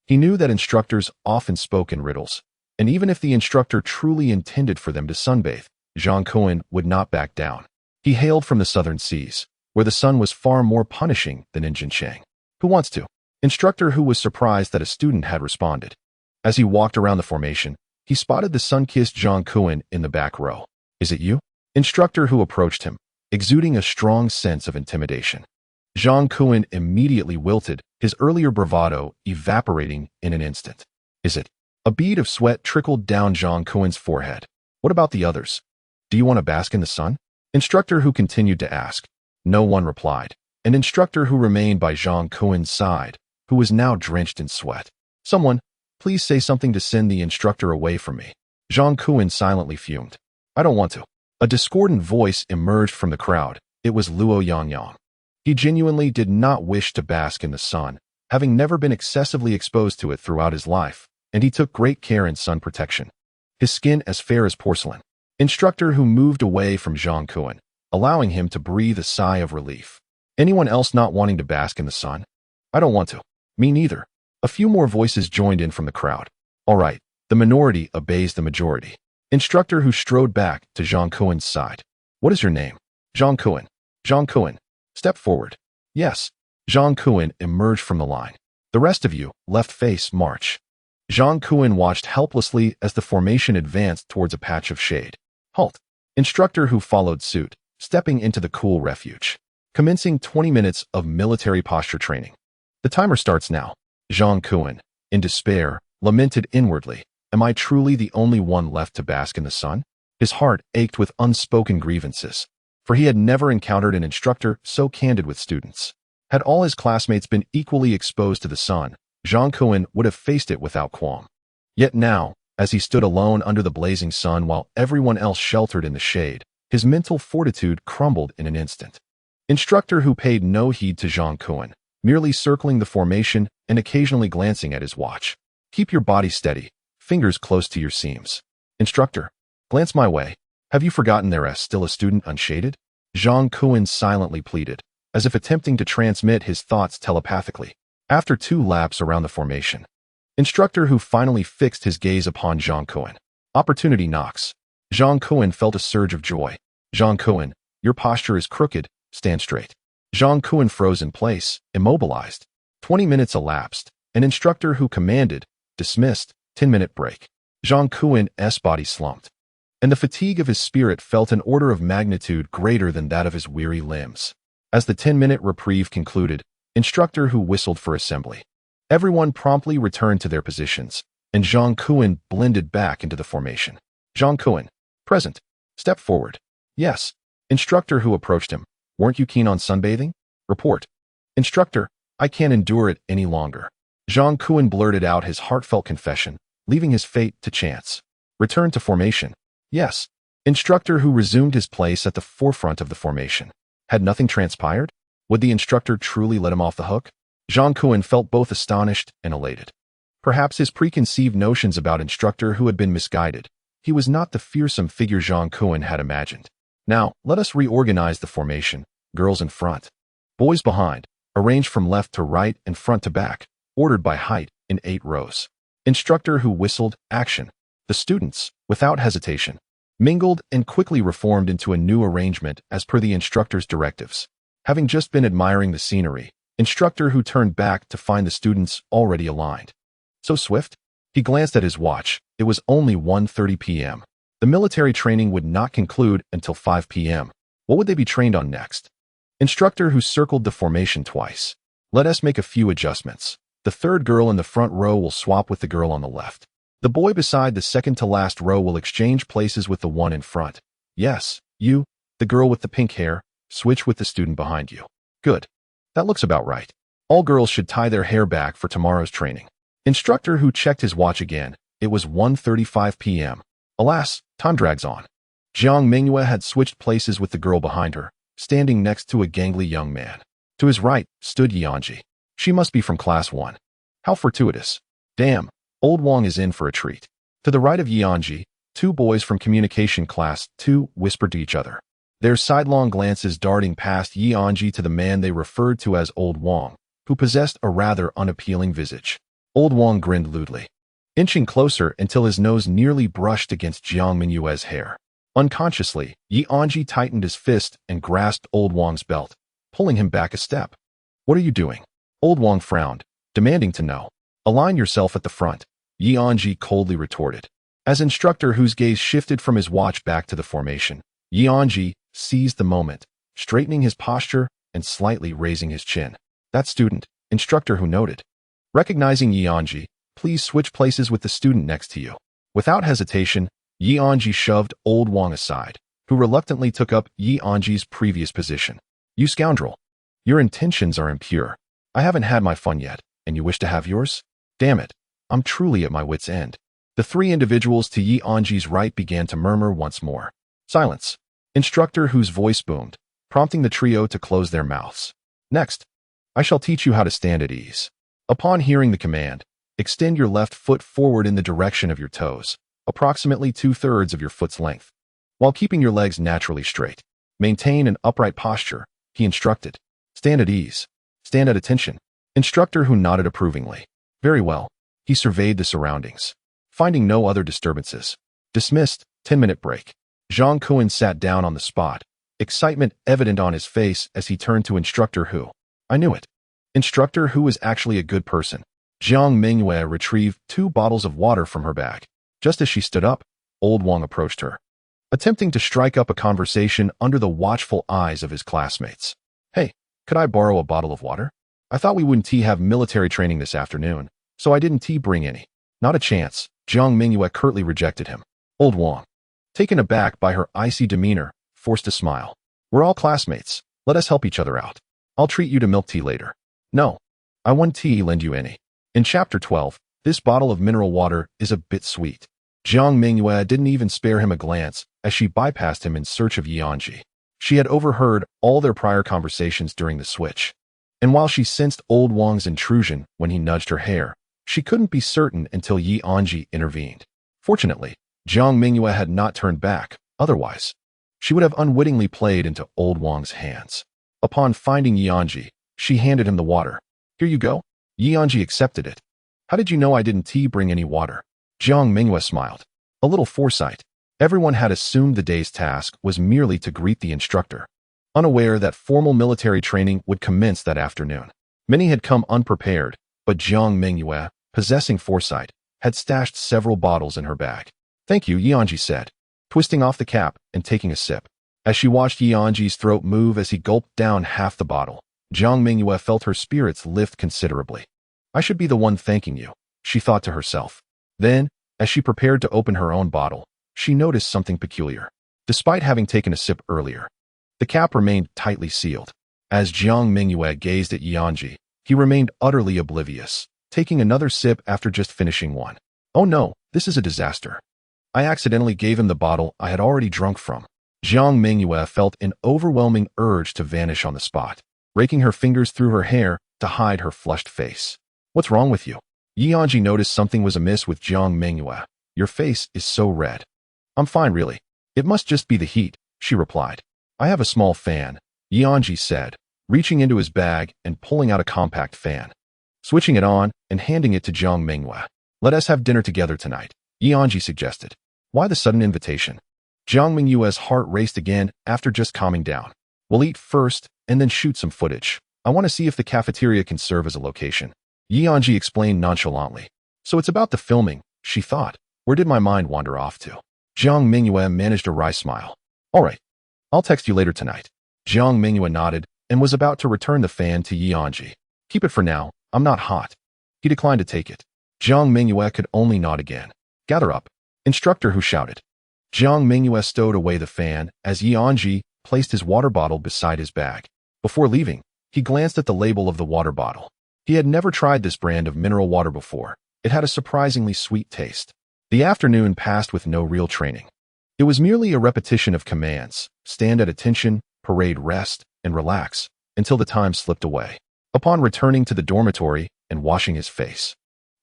He knew that instructors often spoke in riddles, and even if the instructor truly intended for them to sunbathe, Jiang Mengyue would not back down. He hailed from the southern seas, where the sun was far more punishing than in Jincheng. Who wants to? Instructor who was surprised that a student had responded. As he walked around the formation, he spotted the sun-kissed Jiang Mengyue in the back row. Is it you? Instructor who approached him, exuding a strong sense of intimidation. Jiang Mengyue immediately wilted, his earlier bravado evaporating in an instant. Is it? A bead of sweat trickled down Jiang Mengyue's forehead. What about the others? Do you want to bask in the sun? Instructor who continued to ask. No one replied. An instructor who remained by Jiang Mengyue's side, who was now drenched in sweat. Someone, please say something to send the instructor away from me. Jiang Mengyue silently fumed. I don't want to. A discordant voice emerged from the crowd. It was Luo Yangyang. He genuinely did not wish to bask in the sun, having never been excessively exposed to it throughout his life, and he took great care in sun protection. His skin as fair as porcelain. Instructor who moved away from Jiang Mengyue, allowing him to breathe a sigh of relief. Anyone else not wanting to bask in the sun? I don't want to. Me neither. A few more voices joined in from the crowd. All right, the minority obeys the majority. Instructor who strode back to Jiang Mengyue's side. What is your name? Jiang Mengyue. Jiang Mengyue. Step forward. Yes. Jiang Mengyue emerged from the line. The rest of you, left face, march. Jiang Mengyue watched helplessly as the formation advanced towards a patch of shade. Halt. Instructor who followed suit, stepping into the cool refuge. Commencing 20 minutes of military posture training. The timer starts now. Jiang Mengyue, in despair, lamented inwardly, am I truly the only one left to bask in the sun? His heart ached with unspoken grievances, for he had never encountered an instructor so candid with students. Had all his classmates been equally exposed to the sun, Jiang Mengyue would have faced it without qualm. Yet now, as he stood alone under the blazing sun while everyone else sheltered in the shade, his mental fortitude crumbled in an instant. Instructor who paid no heed to Jiang Mengyue, merely circling the formation and occasionally glancing at his watch. Keep your body steady, fingers close to your seams. Instructor, glance my way. Have you forgotten there is still a student unshaded? Jiang Mengyue silently pleaded, as if attempting to transmit his thoughts telepathically. After 2 laps around the formation, instructor who finally fixed his gaze upon Jiang Mengyue. Opportunity knocks. Jiang Mengyue felt a surge of joy. Jiang Mengyue, your posture is crooked, stand straight. Jiang Mengyue froze in place, immobilized. 20 minutes elapsed. An instructor who commanded, dismissed, 10-minute break. Jiang Mengyue's body slumped, and the fatigue of his spirit felt an order of magnitude greater than that of his weary limbs. As the 10-minute reprieve concluded, instructor who whistled for assembly. Everyone promptly returned to their positions, and Jiang Mengyue blended back into the formation. Jiang Mengyue, present. Step forward. Yes. Instructor who approached him. Weren't you keen on sunbathing? Report. Instructor, I can't endure it any longer. Jiang Mengyue blurted out his heartfelt confession, leaving his fate to chance. Return to formation. Yes. Instructor who resumed his place at the forefront of the formation. Had nothing transpired? Would the instructor truly let him off the hook? Jiang Mengyue felt both astonished and elated. Perhaps his preconceived notions about instructor who had been misguided. He was not the fearsome figure Jiang Mengyue had imagined. Now, let us reorganize the formation. Girls in front, boys behind, arranged from left to right and front to back, ordered by height in 8 rows. Instructor who whistled, action. The students, without hesitation, mingled and quickly reformed into a new arrangement as per the instructor's directives. Having just been admiring the scenery, instructor who turned back to find the students already aligned. So swift? He glanced at his watch. It was only 1:30 p.m. The military training would not conclude until 5 p.m. What would they be trained on next? Instructor who circled the formation twice. Let us make a few adjustments. The third girl in the front row will swap with the girl on the left. The boy beside the second to last row will exchange places with the one in front. Yes, you, the girl with the pink hair, switch with the student behind you. Good. That looks about right. All girls should tie their hair back for tomorrow's training. Instructor who checked his watch again. It was 1:35 p.m. Alas, time drags on. Jiang Mengyue had switched places with the girl behind her, standing next to a gangly young man. To his right stood Anzhi. She must be from class 1. How fortuitous. Damn, old Wang is in for a treat. To the right of Anzhi, 2 boys from communication class 2 whispered to each other, their sidelong glances darting past Anzhi to the man they referred to as Old Wang, who possessed a rather unappealing visage. Old Wang grinned lewdly, inching closer until his nose nearly brushed against Jiang Mengyue's hair. Unconsciously, Anzhi tightened his fist and grasped Old Wang's belt, pulling him back a step. What are you doing? Old Wang frowned, demanding to know. Align yourself at the front, Anzhi coldly retorted. As instructor whose gaze shifted from his watch back to the formation, Anzhi seized the moment, straightening his posture and slightly raising his chin. That student, instructor who noted. Recognizing Anzhi, please switch places with the student next to you. Without hesitation, Anzhi shoved Old Wang aside, who reluctantly took up Anzhi's previous position. You scoundrel. Your intentions are impure. I haven't had my fun yet, and you wish to have yours? Damn it, I'm truly at my wit's end. The 3 individuals to Anzhi's right began to murmur once more. Silence. Instructor whose voice boomed, prompting the trio to close their mouths. Next, I shall teach you how to stand at ease. Upon hearing the command, extend your left foot forward in the direction of your toes, approximately 2/3 of your foot's length, while keeping your legs naturally straight. Maintain an upright posture, he instructed. Stand at ease. Stand at attention. Instructor who nodded approvingly. Very well. He surveyed the surroundings, finding no other disturbances. Dismissed. 10-minute break. Zhang Kuan sat down on the spot, excitement evident on his face as he turned to instructor who. I knew it. Instructor who was actually a good person. Jiang Mengyue retrieved 2 bottles of water from her bag. Just as she stood up, Old Wang approached her, attempting to strike up a conversation under the watchful eyes of his classmates. Hey, could I borrow a bottle of water? I thought we wouldn't have military training this afternoon, so I didn't bring any. Not a chance. Jiang Mengyue curtly rejected him. Old Wang, taken aback by her icy demeanor, forced a smile. We're all classmates. Let us help each other out. I'll treat you to milk tea later. No, I won't lend you any. In Chapter 12, this bottle of mineral water is a bit sweet. Jiang Mengyue didn't even spare him a glance as she bypassed him in search of Anzhi. She had overheard all their prior conversations during the switch, and while she sensed Old Wang's intrusion when he nudged her hair, she couldn't be certain until Anzhi intervened. Fortunately, Jiang Mengyue had not turned back, otherwise, she would have unwittingly played into Old Wang's hands. Upon finding Anzhi, she handed him the water. Here you go. Anzhi accepted it. How did you know I didn't bring any water? Jiang Mengyue smiled. A little foresight. Everyone had assumed the day's task was merely to greet the instructor, unaware that formal military training would commence that afternoon. Many had come unprepared, but Jiang Mengyue, possessing foresight, had stashed several bottles in her bag. Thank you, Anzhi said, twisting off the cap and taking a sip. As she watched Anzhi's throat move as he gulped down half the bottle, Jiang Mengyue felt her spirits lift considerably. I should be the one thanking you, she thought to herself. Then, as she prepared to open her own bottle, she noticed something peculiar. Despite having taken a sip earlier, the cap remained tightly sealed. As Jiang Mengyue gazed at Anzhi, he remained utterly oblivious, taking another sip after just finishing one. Oh no, this is a disaster. I accidentally gave him the bottle I had already drunk from. Jiang Mengyue felt an overwhelming urge to vanish on the spot, raking her fingers through her hair to hide her flushed face. What's wrong with you? Anzhi noticed something was amiss with Jiang Mengyue. Your face is so red. I'm fine, really. It must just be the heat, she replied. I have a small fan, Anzhi said, reaching into his bag and pulling out a compact fan. Switching it on and handing it to Jiang Mengyue. Let us have dinner together tonight, Anzhi suggested. Why the sudden invitation? Jiang Mengyue's heart raced again after just calming down. We'll eat first and then shoot some footage. I want to see if the cafeteria can serve as a location. Anzhi explained nonchalantly. So it's about the filming, she thought. Where did my mind wander off to? Jiang Mengyue managed a wry smile. All right. I'll text you later tonight. Jiang Mengyue nodded and was about to return the fan to Anzhi. Keep it for now. I'm not hot. He declined to take it. Jiang Mengyue could only nod again. Gather up. Instructor who shouted. Jiang Mengyue stowed away the fan as Anzhi placed his water bottle beside his bag. Before leaving, he glanced at the label of the water bottle. He had never tried this brand of mineral water before. It had a surprisingly sweet taste. The afternoon passed with no real training. It was merely a repetition of commands: stand at attention, parade rest, and relax, until the time slipped away. Upon returning to the dormitory and washing his face,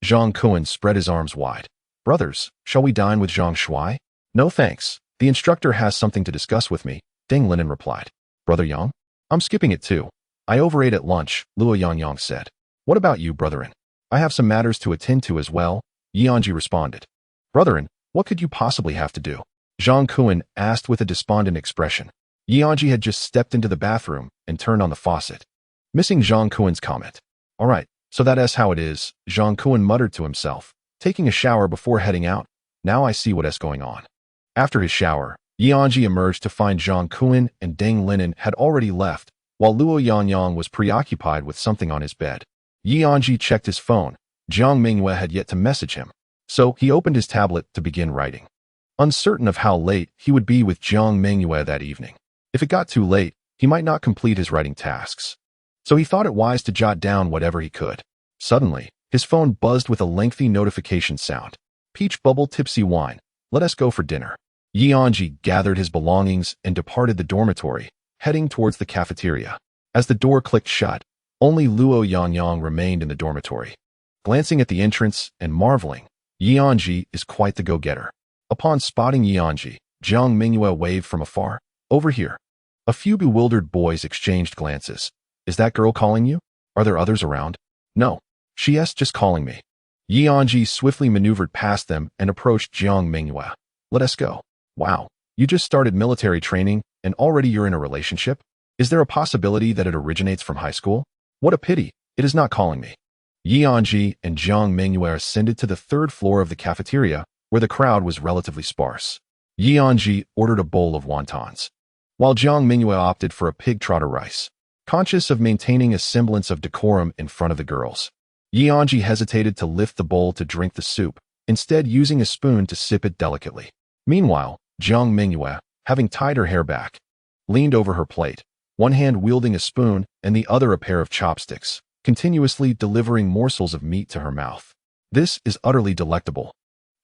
Zhang Kuan spread his arms wide. Brothers, shall we dine with Zhang Shuai? No thanks. The instructor has something to discuss with me, Deng Linen replied. Brother Yang? I'm skipping it too. I overate at lunch, Luo Yangyang said. What about you, Brotherin? I have some matters to attend to as well, Anzhi responded. Brotherin, what could you possibly have to do? Zhang Kuan asked with a despondent expression. Anzhi had just stepped into the bathroom and turned on the faucet, missing Zhang Kuan's comment. All right, so that's how it is, Zhang Kuan muttered to himself, taking a shower before heading out. Now I see what's going on. After his shower, Anzhi emerged to find Zhang Kuan and Deng Linen had already left, while Luo Yangyang was preoccupied with something on his bed. Anzhi checked his phone. Jiang Mengyue had yet to message him, so he opened his tablet to begin writing. Uncertain of how late he would be with Jiang Mengyue that evening. If it got too late, he might not complete his writing tasks. So he thought it wise to jot down whatever he could. Suddenly, his phone buzzed with a lengthy notification sound. Peach bubble tipsy wine. Let us go for dinner. Anzhi gathered his belongings and departed the dormitory, heading towards the cafeteria. As the door clicked shut, only Luo Yangyang remained in the dormitory. Glancing at the entrance and marveling, Anzhi is quite the go-getter. Upon spotting Anzhi, Jiang Mengyue waved from afar. Over here. A few bewildered boys exchanged glances. Is that girl calling you? Are there others around? No. She's just calling me. Anzhi swiftly maneuvered past them and approached Jiang Mengyue. Let us go. Wow. You just started military training and already you're in a relationship? Is there a possibility that it originates from high school? What a pity. It is not calling me. Anzhi and Jiang Mengyue ascended to the third floor of the cafeteria, where the crowd was relatively sparse. Anzhi ordered a bowl of wontons, while Jiang Mengyue opted for a pig trotter rice. Conscious of maintaining a semblance of decorum in front of the girls, Anzhi hesitated to lift the bowl to drink the soup, instead using a spoon to sip it delicately. Meanwhile, Jiang Mengyue, having tied her hair back, leaned over her plate, one hand wielding a spoon and the other a pair of chopsticks, continuously delivering morsels of meat to her mouth. This is utterly delectable.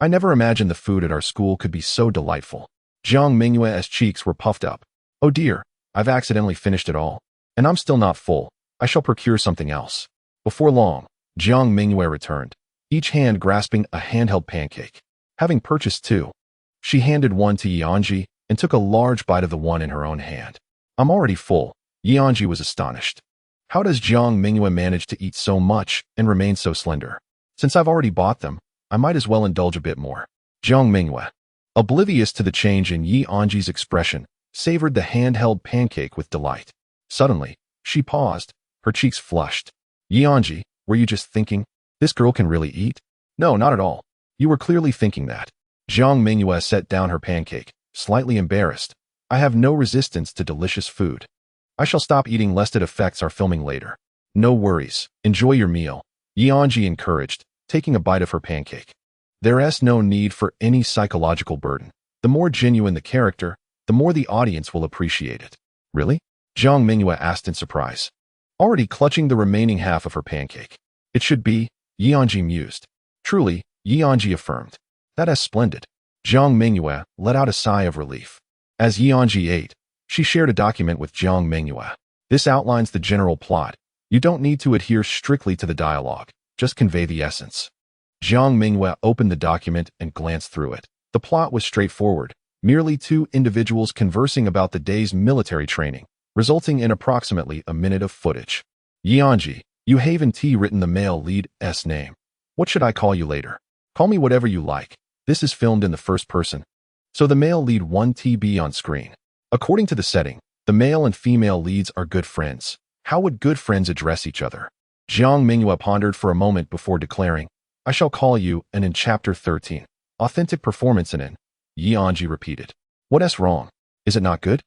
I never imagined the food at our school could be so delightful. Jiang Mengyue's cheeks were puffed up. Oh dear, I've accidentally finished it all. And I'm still not full. I shall procure something else. Before long, Jiang Mengyue returned, each hand grasping a handheld pancake. Having purchased two, she handed one to Anzhi and took a large bite of the one in her own hand. I'm already full. Anzhi was astonished. How does Jiang Mengyue manage to eat so much and remain so slender? Since I've already bought them, I might as well indulge a bit more. Jiang Mengyue, oblivious to the change in Anzhi's expression, savored the handheld pancake with delight. Suddenly, she paused, her cheeks flushed. Anzhi, were you just thinking, this girl can really eat? No, not at all. You were clearly thinking that. Jiang Mengyue set down her pancake, slightly embarrassed. I have no resistance to delicious food. I shall stop eating lest it affects our filming later. No worries. Enjoy your meal. Anzhi encouraged, taking a bite of her pancake. There's no need for any psychological burden. The more genuine the character, the more the audience will appreciate it. Really? Jiang Mengyue asked in surprise, already clutching the remaining half of her pancake. It should be, Anzhi mused. Truly, Anzhi affirmed. That is splendid. Jiang Mengyue let out a sigh of relief. As Anzhi ate, she shared a document with Jiang Mengyue. This outlines the general plot. You don't need to adhere strictly to the dialogue, just convey the essence. Jiang Mengyue opened the document and glanced through it. The plot was straightforward. merely two individuals conversing about the day's military training, resulting in approximately a minute of footage. Anzhi, you haven't written the male lead's name. What should I call you later? Call me whatever you like. This is filmed in the first person, so the male lead won't be on screen. According to the setting, the male and female leads are good friends. How would good friends address each other? Jiang Mengyue pondered for a moment before declaring, I shall call you, and in Chapter 13, Authentic Performance in. Anzhi repeated. What's wrong? Is it not good?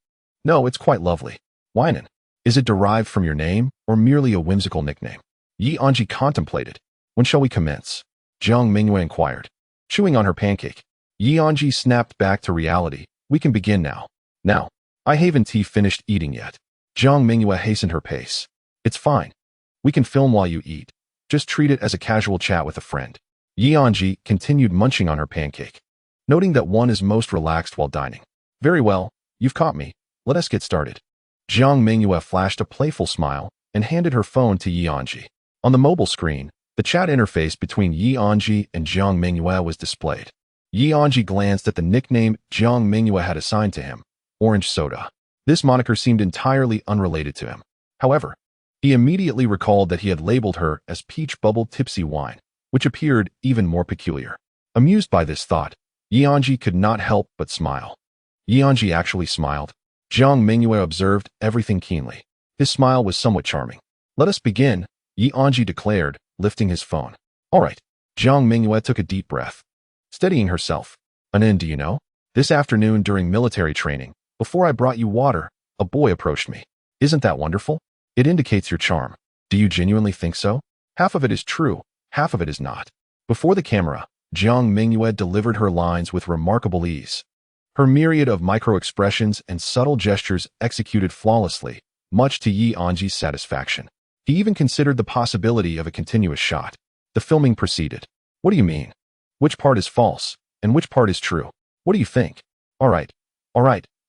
No, it's quite lovely. Why? Is it derived from your name, or merely a whimsical nickname? Anzhi contemplated. When shall we commence? Jiang Mengyue inquired. Chewing on her pancake, Anzhi snapped back to reality. We can begin now. Now, I haven't finished eating yet. Jiang Mengyue hastened her pace. It's fine. We can film while you eat. Just treat it as a casual chat with a friend. Anzhi continued munching on her pancake, noting that one is most relaxed while dining. Very well, you've caught me. Let us get started. Jiang Mengyue flashed a playful smile and handed her phone to Anzhi. On the mobile screen, the chat interface between Anzhi and Jiang Mengyue was displayed. Anzhi glanced at the nickname Jiang Mengyue had assigned to him, Orange Soda. This moniker seemed entirely unrelated to him. However, he immediately recalled that he had labeled her as Peach Bubble Tipsy Wine, which appeared even more peculiar. Amused by this thought, Anzhi could not help but smile. Anzhi actually smiled. Jiang Mengyue observed everything keenly. His smile was somewhat charming. Let us begin, Anzhi declared, lifting his phone. All right. Jiang Mengyue took a deep breath, steadying herself. And then, do you know? This afternoon during military training, before I brought you water, a boy approached me. Isn't that wonderful? It indicates your charm. Do you genuinely think so? Half of it is true, half of it is not. Before the camera, Jiang Mengyue delivered her lines with remarkable ease. Her myriad of micro-expressions and subtle gestures executed flawlessly, much to Anzhi's satisfaction. He even considered the possibility of a continuous shot. The filming proceeded. What do you mean? Which part is false, and which part is true? What do you think? All right.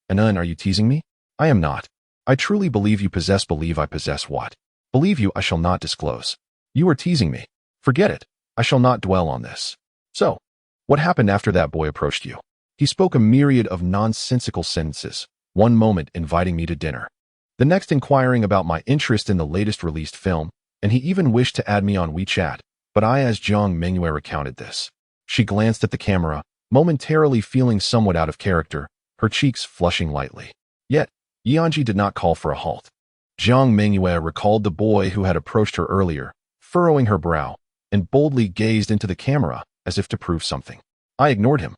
And are you teasing me? I am not. I truly believe I possess what? Believe you I shall not disclose. You are teasing me. Forget it. I shall not dwell on this. So, what happened after that boy approached you? He spoke a myriad of nonsensical sentences, one moment inviting me to dinner, the next inquiring about my interest in the latest released film, and he even wished to add me on WeChat, but as Jiang Mengyue recounted this, she glanced at the camera, momentarily feeling somewhat out of character, her cheeks flushing lightly. Yet, Anzhi did not call for a halt. Jiang Mengyue recalled the boy who had approached her earlier, furrowing her brow, and boldly gazed into the camera as if to prove something. I ignored him.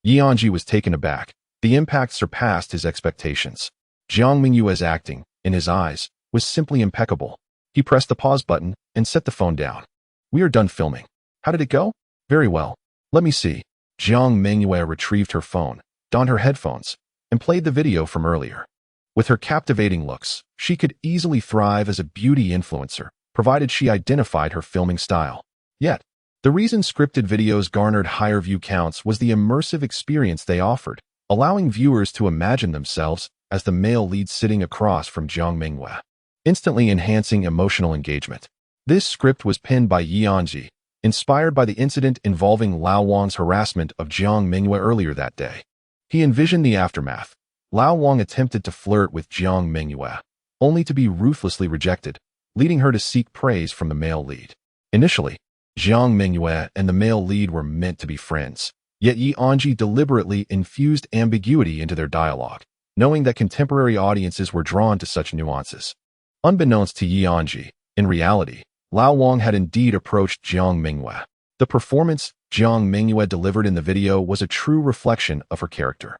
Anzhi was taken aback. The impact surpassed his expectations. Jiang Mengyue's acting, in his eyes, was simply impeccable. He pressed the pause button and set the phone down. We are done filming. How did it go? Very well. Let me see. Jiang Mengyue retrieved her phone, donned her headphones, and played the video from earlier. With her captivating looks, she could easily thrive as a beauty influencer, provided she identified her filming style. Yet, the reason scripted videos garnered higher view counts was the immersive experience they offered, allowing viewers to imagine themselves as the male lead sitting across from Jiang Mengyue, instantly enhancing emotional engagement. This script was penned by Anzhi, inspired by the incident involving Lao Wang's harassment of Jiang Mengyue earlier that day. He envisioned the aftermath. Lao Wang attempted to flirt with Jiang Mengyue, only to be ruthlessly rejected, leading her to seek praise from the male lead. Initially, Jiang Mengyue and the male lead were meant to be friends, yet Anzhi deliberately infused ambiguity into their dialogue, knowing that contemporary audiences were drawn to such nuances. Unbeknownst to Anzhi, in reality, Lao Wang had indeed approached Jiang Mengyue. The performance Jiang Mengyue delivered in the video was a true reflection of her character.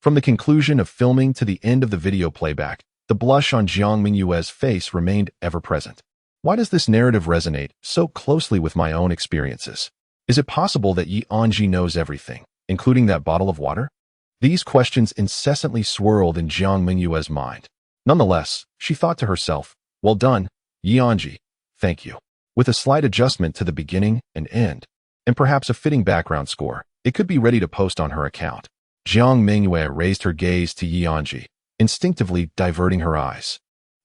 From the conclusion of filming to the end of the video playback, the blush on Jiang Mengyue's face remained ever present. Why does this narrative resonate so closely with my own experiences? Is it possible that Anzhi knows everything, including that bottle of water? These questions incessantly swirled in Jiang Mengyue's mind. Nonetheless, she thought to herself, well done, Anzhi, thank you. With a slight adjustment to the beginning and end, and perhaps a fitting background score, it could be ready to post on her account. Jiang Mengyue raised her gaze to Anzhi, instinctively diverting her eyes,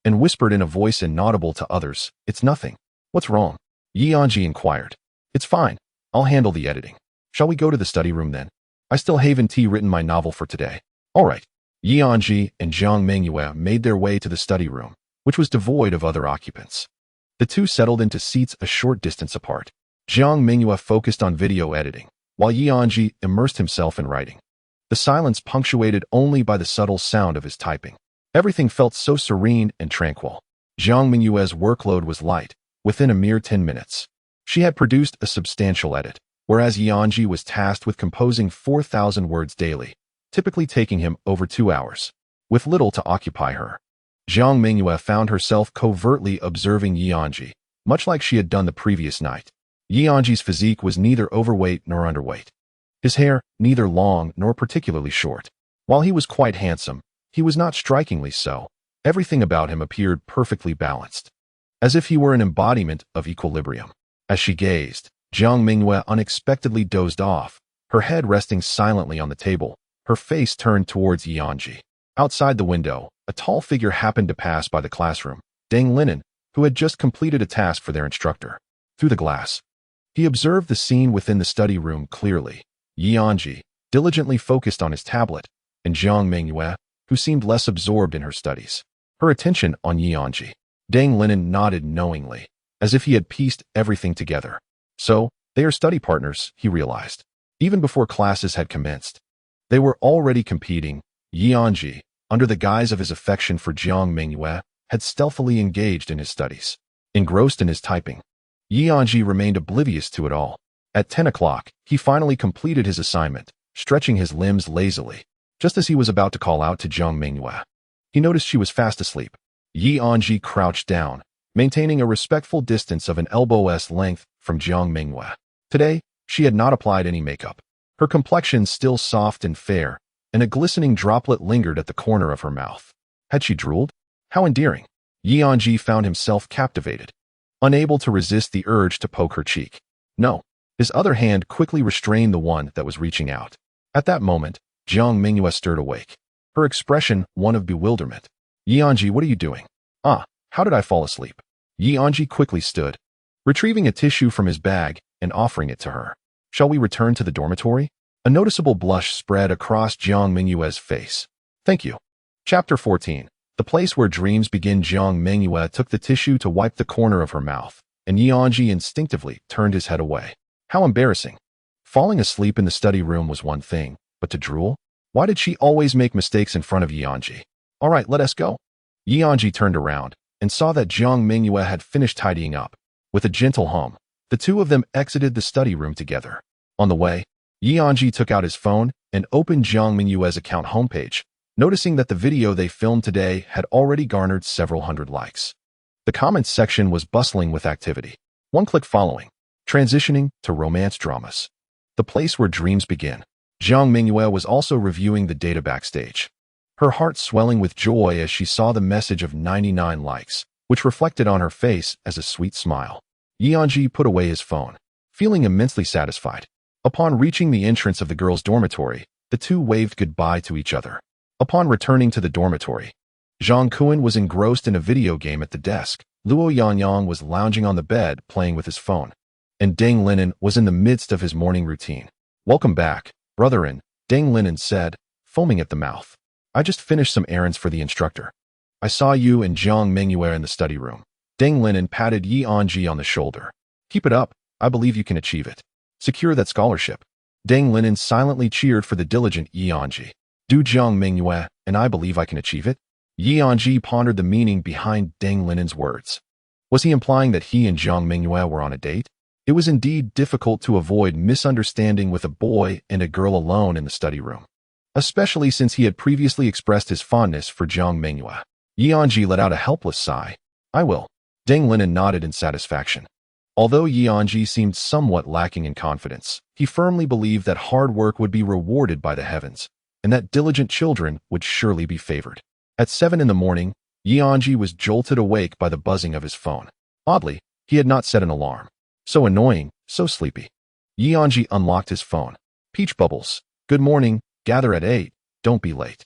and whispered in a voice inaudible to others, it's nothing. What's wrong? Anzhi inquired. It's fine. I'll handle the editing. Shall we go to the study room then? I still haven't written my novel for today. All right. Anzhi and Jiang Mengyue made their way to the study room, which was devoid of other occupants. The two settled into seats a short distance apart. Jiang Mengyue focused on video editing, while Anzhi immersed himself in writing. The silence punctuated only by the subtle sound of his typing. Everything felt so serene and tranquil. Jiang Mengyue's workload was light, within a mere 10 minutes. She had produced a substantial edit, whereas Anzhi was tasked with composing 4,000 words daily, typically taking him over 2 hours, with little to occupy her. Jiang Mengyue found herself covertly observing Anzhi, much like she had done the previous night. Anzhi's physique was neither overweight nor underweight. His hair, neither long nor particularly short. While he was quite handsome, he was not strikingly so. Everything about him appeared perfectly balanced, as if he were an embodiment of equilibrium. As she gazed, Jiang Mengyue unexpectedly dozed off, her head resting silently on the table, her face turned towards Anzhi. Outside the window, a tall figure happened to pass by the classroom, Deng Linen, who had just completed a task for their instructor. Through the glass, he observed the scene within the study room clearly. Anzhi, diligently focused on his tablet, and Jiang Mengyue, who seemed less absorbed in her studies. Her attention on Anzhi. Deng Linen nodded knowingly, as if he had pieced everything together. So, they are study partners, he realized. Even before classes had commenced, they were already competing. Anzhi, under the guise of his affection for Jiang Mengyue, had stealthily engaged in his studies. Engrossed in his typing, Anzhi remained oblivious to it all. At 10 o'clock, he finally completed his assignment, stretching his limbs lazily. Just as he was about to call out to Jiang Mengyue, he noticed she was fast asleep. Anzhi crouched down, maintaining a respectful distance of an elbow's length from Jiang Mengyue. Today, she had not applied any makeup. Her complexion still soft and fair, and a glistening droplet lingered at the corner of her mouth. Had she drooled? How endearing! Anzhi found himself captivated, unable to resist the urge to poke her cheek. No. His other hand quickly restrained the one that was reaching out. At that moment, Jiang Mengyue stirred awake, her expression one of bewilderment. Anzhi, what are you doing? Ah, how did I fall asleep? Anzhi quickly stood, retrieving a tissue from his bag and offering it to her. Shall we return to the dormitory? A noticeable blush spread across Jiang Mengyue's face. Thank you. Chapter 14. The place where dreams begin. Jiang Mengyue took the tissue to wipe the corner of her mouth, and Anzhi instinctively turned his head away. How embarrassing. Falling asleep in the study room was one thing, but to drool? Why did she always make mistakes in front of Anzhi? All right, let us go. Anzhi turned around and saw that Jiang Mengyue had finished tidying up. With a gentle hum, the two of them exited the study room together. On the way, Anzhi took out his phone and opened Jiang Mengyue's account homepage, noticing that the video they filmed today had already garnered several hundred likes. The comments section was bustling with activity. One click following. Transitioning to romance dramas. The place where dreams begin. Jiang Mengyue was also reviewing the data backstage, her heart swelling with joy as she saw the message of 99 likes, which reflected on her face as a sweet smile. Anzhi put away his phone, feeling immensely satisfied. Upon reaching the entrance of the girls' dormitory, the two waved goodbye to each other. Upon returning to the dormitory, Zhang Kuan was engrossed in a video game at the desk. Luo Yangyang was lounging on the bed playing with his phone, and Deng Linen was in the midst of his morning routine. Welcome back, brother-in, Deng Linen said, foaming at the mouth. I just finished some errands for the instructor. I saw you and Jiang Mengyue in the study room. Deng Linen patted Anzhi on the shoulder. Keep it up, I believe you can achieve it. Secure that scholarship. Deng Linen silently cheered for the diligent Anzhi. Do Jiang Mengyue, and I believe I can achieve it? Anzhi pondered the meaning behind Deng Linen's words. Was he implying that he and Jiang Mengyue were on a date? It was indeed difficult to avoid misunderstanding with a boy and a girl alone in the study room, especially since he had previously expressed his fondness for Jiang Mengyue. Anzhi let out a helpless sigh. I will. Deng Linen nodded in satisfaction. Although Anzhi seemed somewhat lacking in confidence, he firmly believed that hard work would be rewarded by the heavens, and that diligent children would surely be favored. At 7 in the morning, Anzhi was jolted awake by the buzzing of his phone. Oddly, he had not set an alarm. So annoying, so sleepy. Anzhi unlocked his phone. Peach Bubbles. Good morning, gather at 8, don't be late.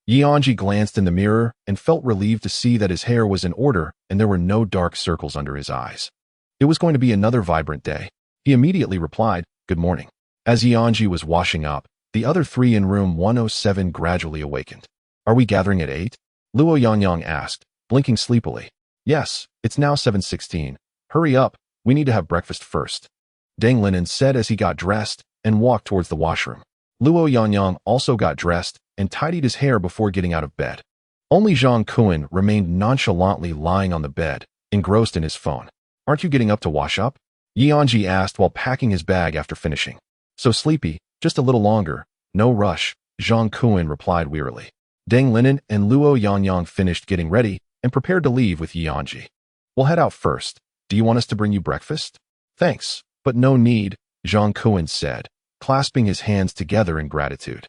Anzhi glanced in the mirror and felt relieved to see that his hair was in order and there were no dark circles under his eyes. It was going to be another vibrant day. He immediately replied, good morning. As Anzhi was washing up, The other three in room 107 gradually awakened. Are we gathering at 8? Luo Yangyang asked, blinking sleepily. Yes, it's now 7:16. Hurry up, we need to have breakfast first. Deng Linen said as he got dressed and walked towards the washroom. Luo Yangyang also got dressed and tidied his hair before getting out of bed. Only Zhang Kuan remained nonchalantly lying on the bed, engrossed in his phone. Aren't you getting up to wash up? Anzhi asked while packing his bag after finishing. So sleepy, just a little longer. No rush, Zhang Kuan replied wearily. Deng Linen and Luo Yangyang finished getting ready and prepared to leave with Anzhi. We'll head out first. Do you want us to bring you breakfast? Thanks, but no need, Zhang Kuan said, clasping his hands together in gratitude.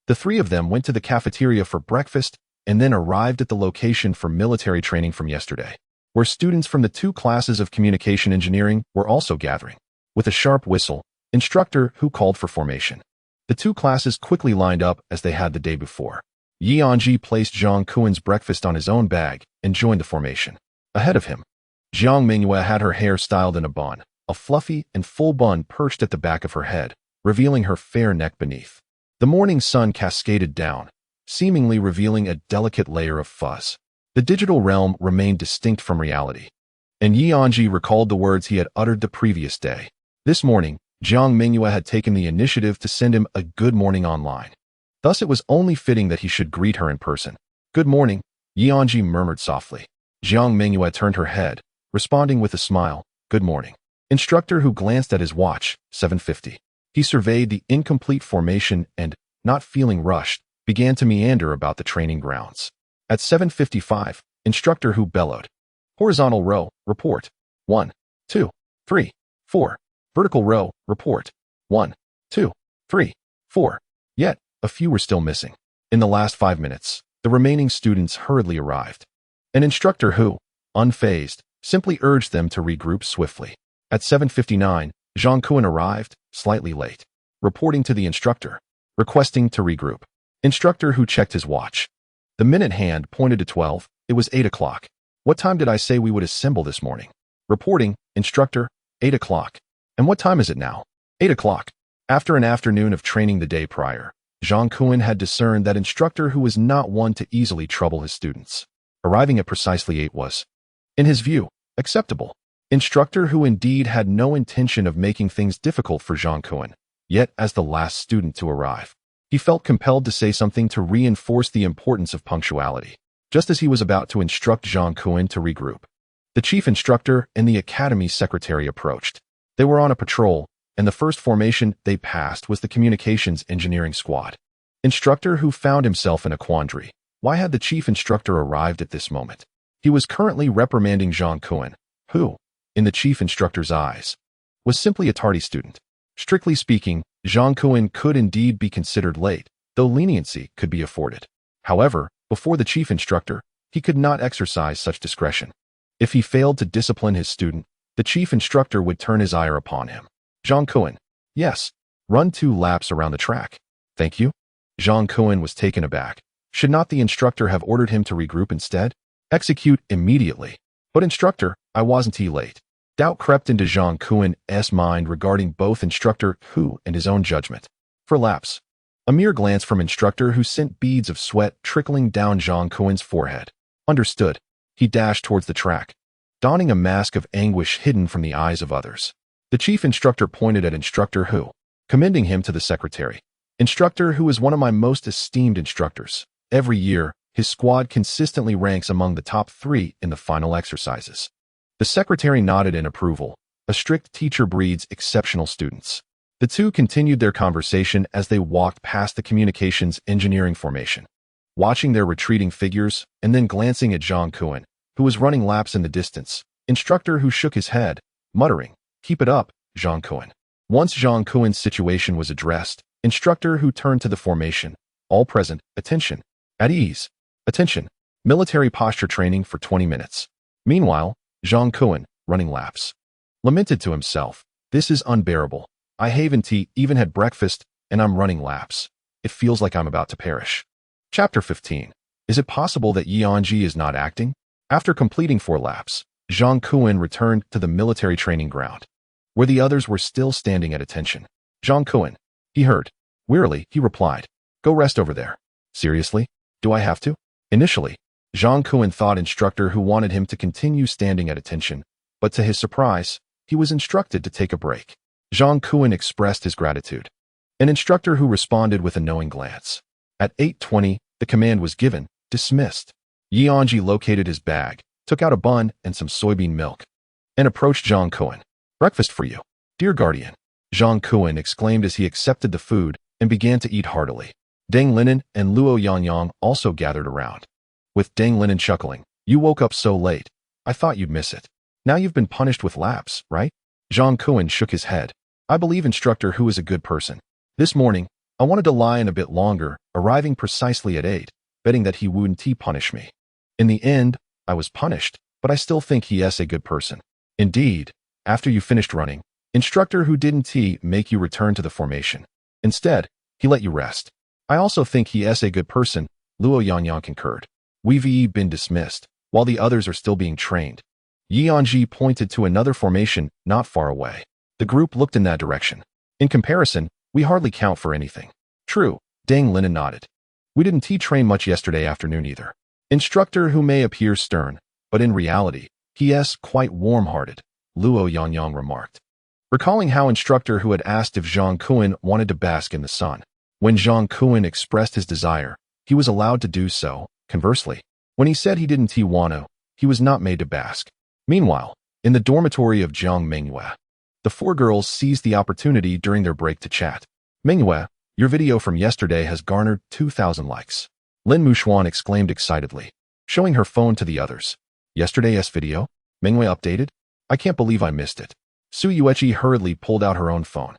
The three of them went to the cafeteria for breakfast and then arrived at the location for military training from yesterday, where students from the 2 classes of communication engineering were also gathering. With a sharp whistle, instructor who called for formation. The 2 classes quickly lined up as they had the day before. Anzhi placed Zhang Kuan's breakfast on his own bag and joined the formation. Ahead of him, Jiang Mengyue had her hair styled in a bun, a fluffy and full bun perched at the back of her head, revealing her fair neck beneath. The morning sun cascaded down, seemingly revealing a delicate layer of fuzz. The digital realm remained distinct from reality. And Anzhi recalled the words he had uttered the previous day. This morning, Jiang Mengyue had taken the initiative to send him a good morning online. Thus it was only fitting that he should greet her in person. Good morning, Anzhi murmured softly. Jiang Mengyue turned her head, responding with a smile. Good morning. Instructor who glanced at his watch, 7:50. He surveyed the incomplete formation and, not feeling rushed, began to meander about the training grounds. At 7:55, instructor who bellowed. Horizontal row, report. 1, 2, 3, 4. Vertical row, report. 1, 2, 3, 4. Yet, a few were still missing. In the last 5 minutes, the remaining students hurriedly arrived. An instructor who, unfazed, simply urged them to regroup swiftly. At 7:59, Zhang Kuan arrived, slightly late, reporting to the instructor, requesting to regroup. Instructor who checked his watch. The minute hand pointed to 12. It was 8 o'clock. What time did I say we would assemble this morning? Reporting, instructor, 8 o'clock. And what time is it now? 8 o'clock. After an afternoon of training the day prior, Zhang Kuan had discerned that instructor who was not one to easily trouble his students. Arriving at precisely 8 was, in his view, acceptable. Instructor who indeed had no intention of making things difficult for Zhang Kuan, yet as the last student to arrive, he felt compelled to say something to reinforce the importance of punctuality, just as he was about to instruct Zhang Kuan to regroup. The chief instructor and the academy secretary approached. They were on a patrol, and the first formation they passed was the communications engineering squad. Instructor who found himself in a quandary. Why had the chief instructor arrived at this moment? He was currently reprimanding Zhang Kuan, who, in the chief instructor's eyes, was simply a tardy student. Strictly speaking, Zhang Kuan could indeed be considered late, though leniency could be afforded. However, before the chief instructor, he could not exercise such discretion. If he failed to discipline his student, the chief instructor would turn his ire upon him. Zhang Kuan, yes, run 2 laps around the track. Thank you. Zhang Kuan was taken aback. Should not the instructor have ordered him to regroup instead? Execute immediately. But instructor, I wasn't late. Doubt crept into Zhang Kuan's mind regarding both instructor who and his own judgment. For laps. A mere glance from instructor who sent beads of sweat trickling down Zhang Kuan's forehead. Understood. He dashed towards the track, donning a mask of anguish hidden from the eyes of others. The chief instructor pointed at instructor who, commending him to the secretary. Instructor who is one of my most esteemed instructors. Every year, his squad consistently ranks among the top 3 in the final exercises. The secretary nodded in approval. A strict teacher breeds exceptional students. The two continued their conversation as they walked past the communications engineering formation, watching their retreating figures and then glancing at Zhang Kuan, who was running laps in the distance. Instructor who shook his head, muttering, "Keep it up, Zhang Kuan." Once Zhang Kuan's situation was addressed, instructor who turned to the formation. All present, attention, at ease, attention, military posture training for 20 minutes. Meanwhile, Zhang Kuan, running laps, lamented to himself, "This is unbearable. I haven't even had breakfast, and I'm running laps. It feels like I'm about to perish." Chapter 15. Is it possible that Anzhi is not acting? After completing 4 laps, Zhang Kuan returned to the military training ground, where the others were still standing at attention. Zhang Kuan, he heard. Wearily, he replied, "Go rest over there." "Seriously? Do I have to?" Initially, Jiang Mengyue thought instructor who wanted him to continue standing at attention, but to his surprise, he was instructed to take a break. Jiang Mengyue expressed his gratitude. An instructor who responded with a knowing glance. At 8:20, the command was given, dismissed. Anzhi located his bag, took out a bun and some soybean milk, and approached Jiang Mengyue. "Breakfast for you, dear guardian," Jiang Mengyue exclaimed as he accepted the food and began to eat heartily. Deng Linen and Luo Yangyang also gathered around. With Deng Linen chuckling, "You woke up so late. I thought you'd miss it. Now you've been punished with laps, right?" Jiang Mengyue shook his head. "I believe instructor who is a good person. This morning, I wanted to lie in a bit longer, arriving precisely at 8, betting that he wouldn't punish me. In the end, I was punished, but I still think he is a good person. Indeed, after you finished running, instructor who didn't make you return to the formation. Instead, he let you rest. I also think he is a good person," Luo Yangyang concurred. "We've been dismissed, while the others are still being trained." Anzhi pointed to another formation not far away. The group looked in that direction. "In comparison, we hardly count for anything." "True," Deng Linen nodded. "We didn't train much yesterday afternoon either." Instructor who may appear stern, but in reality, he is quite warm-hearted, Luo Yangyang remarked, recalling how instructor who had asked if Jiang Mengyue wanted to bask in the sun. When Jiang Mengyue expressed his desire, he was allowed to do so. Conversely, when he said he didn't want to, he was not made to bask. Meanwhile, in the dormitory of Jiang Mengyue, the four girls seized the opportunity during their break to chat. "Mengyue, your video from yesterday has garnered 2,000 likes." Lin Muxuan exclaimed excitedly, showing her phone to the others. "Yesterday's video? Mengyue updated? I can't believe I missed it." Su Yueqi hurriedly pulled out her own phone.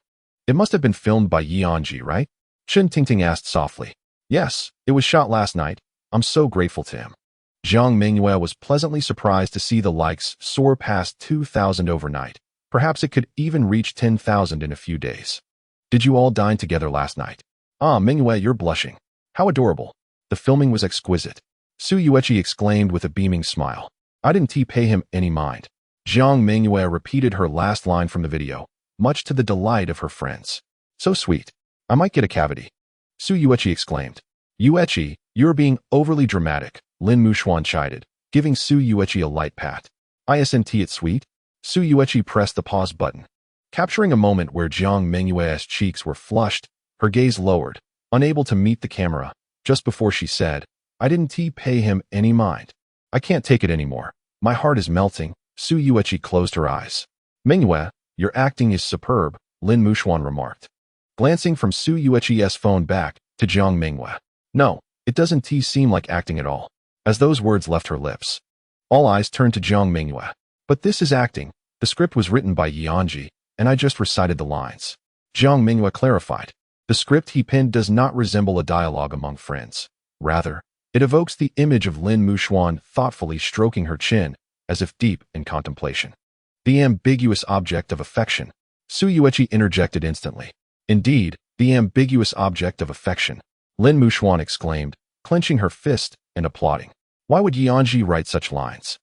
"It must have been filmed by Anzhi, right?" Chen Tingting asked softly. "Yes, it was shot last night. I'm so grateful to him." Jiang Mengyue was pleasantly surprised to see the likes soar past 2,000 overnight. Perhaps it could even reach 10,000 in a few days. "Did you all dine together last night?" "Ah, Mengyue, you're blushing. How adorable. The filming was exquisite." Su Yueqi exclaimed with a beaming smile. "I didn't pay him any mind." Jiang Mengyue repeated her last line from the video, much to the delight of her friends. "So sweet. I might get a cavity." Su Yueqi exclaimed. "Yueqi, you're being overly dramatic," Lin Muxuan chided, giving Su Yueqi a light pat. "Isn't it sweet?" Su Yueqi pressed the pause button. Capturing a moment where Jiang Mengyue's cheeks were flushed, her gaze lowered, unable to meet the camera, just before she said, "I didn't pay him any mind. I can't take it anymore. My heart is melting." Su Yueqi closed her eyes. "Mengyue, your acting is superb," Lin Muxuan remarked, glancing from Su Yueqi's phone back to Jiang Mengyue. "No, it doesn't seem like acting at all." As those words left her lips, all eyes turned to Jiang Mengyue. "But this is acting. The script was written by Anzhi, and I just recited the lines." Jiang Mengyue clarified. "The script he penned does not resemble a dialogue among friends. Rather, it evokes the image of Lin Muxuan thoughtfully stroking her chin, as if deep in contemplation. The ambiguous object of affection." Su Yueqi interjected instantly. "Indeed, the ambiguous object of affection," Lin Muxuan exclaimed, clenching her fist and applauding. "Why would Anzhi write such lines?"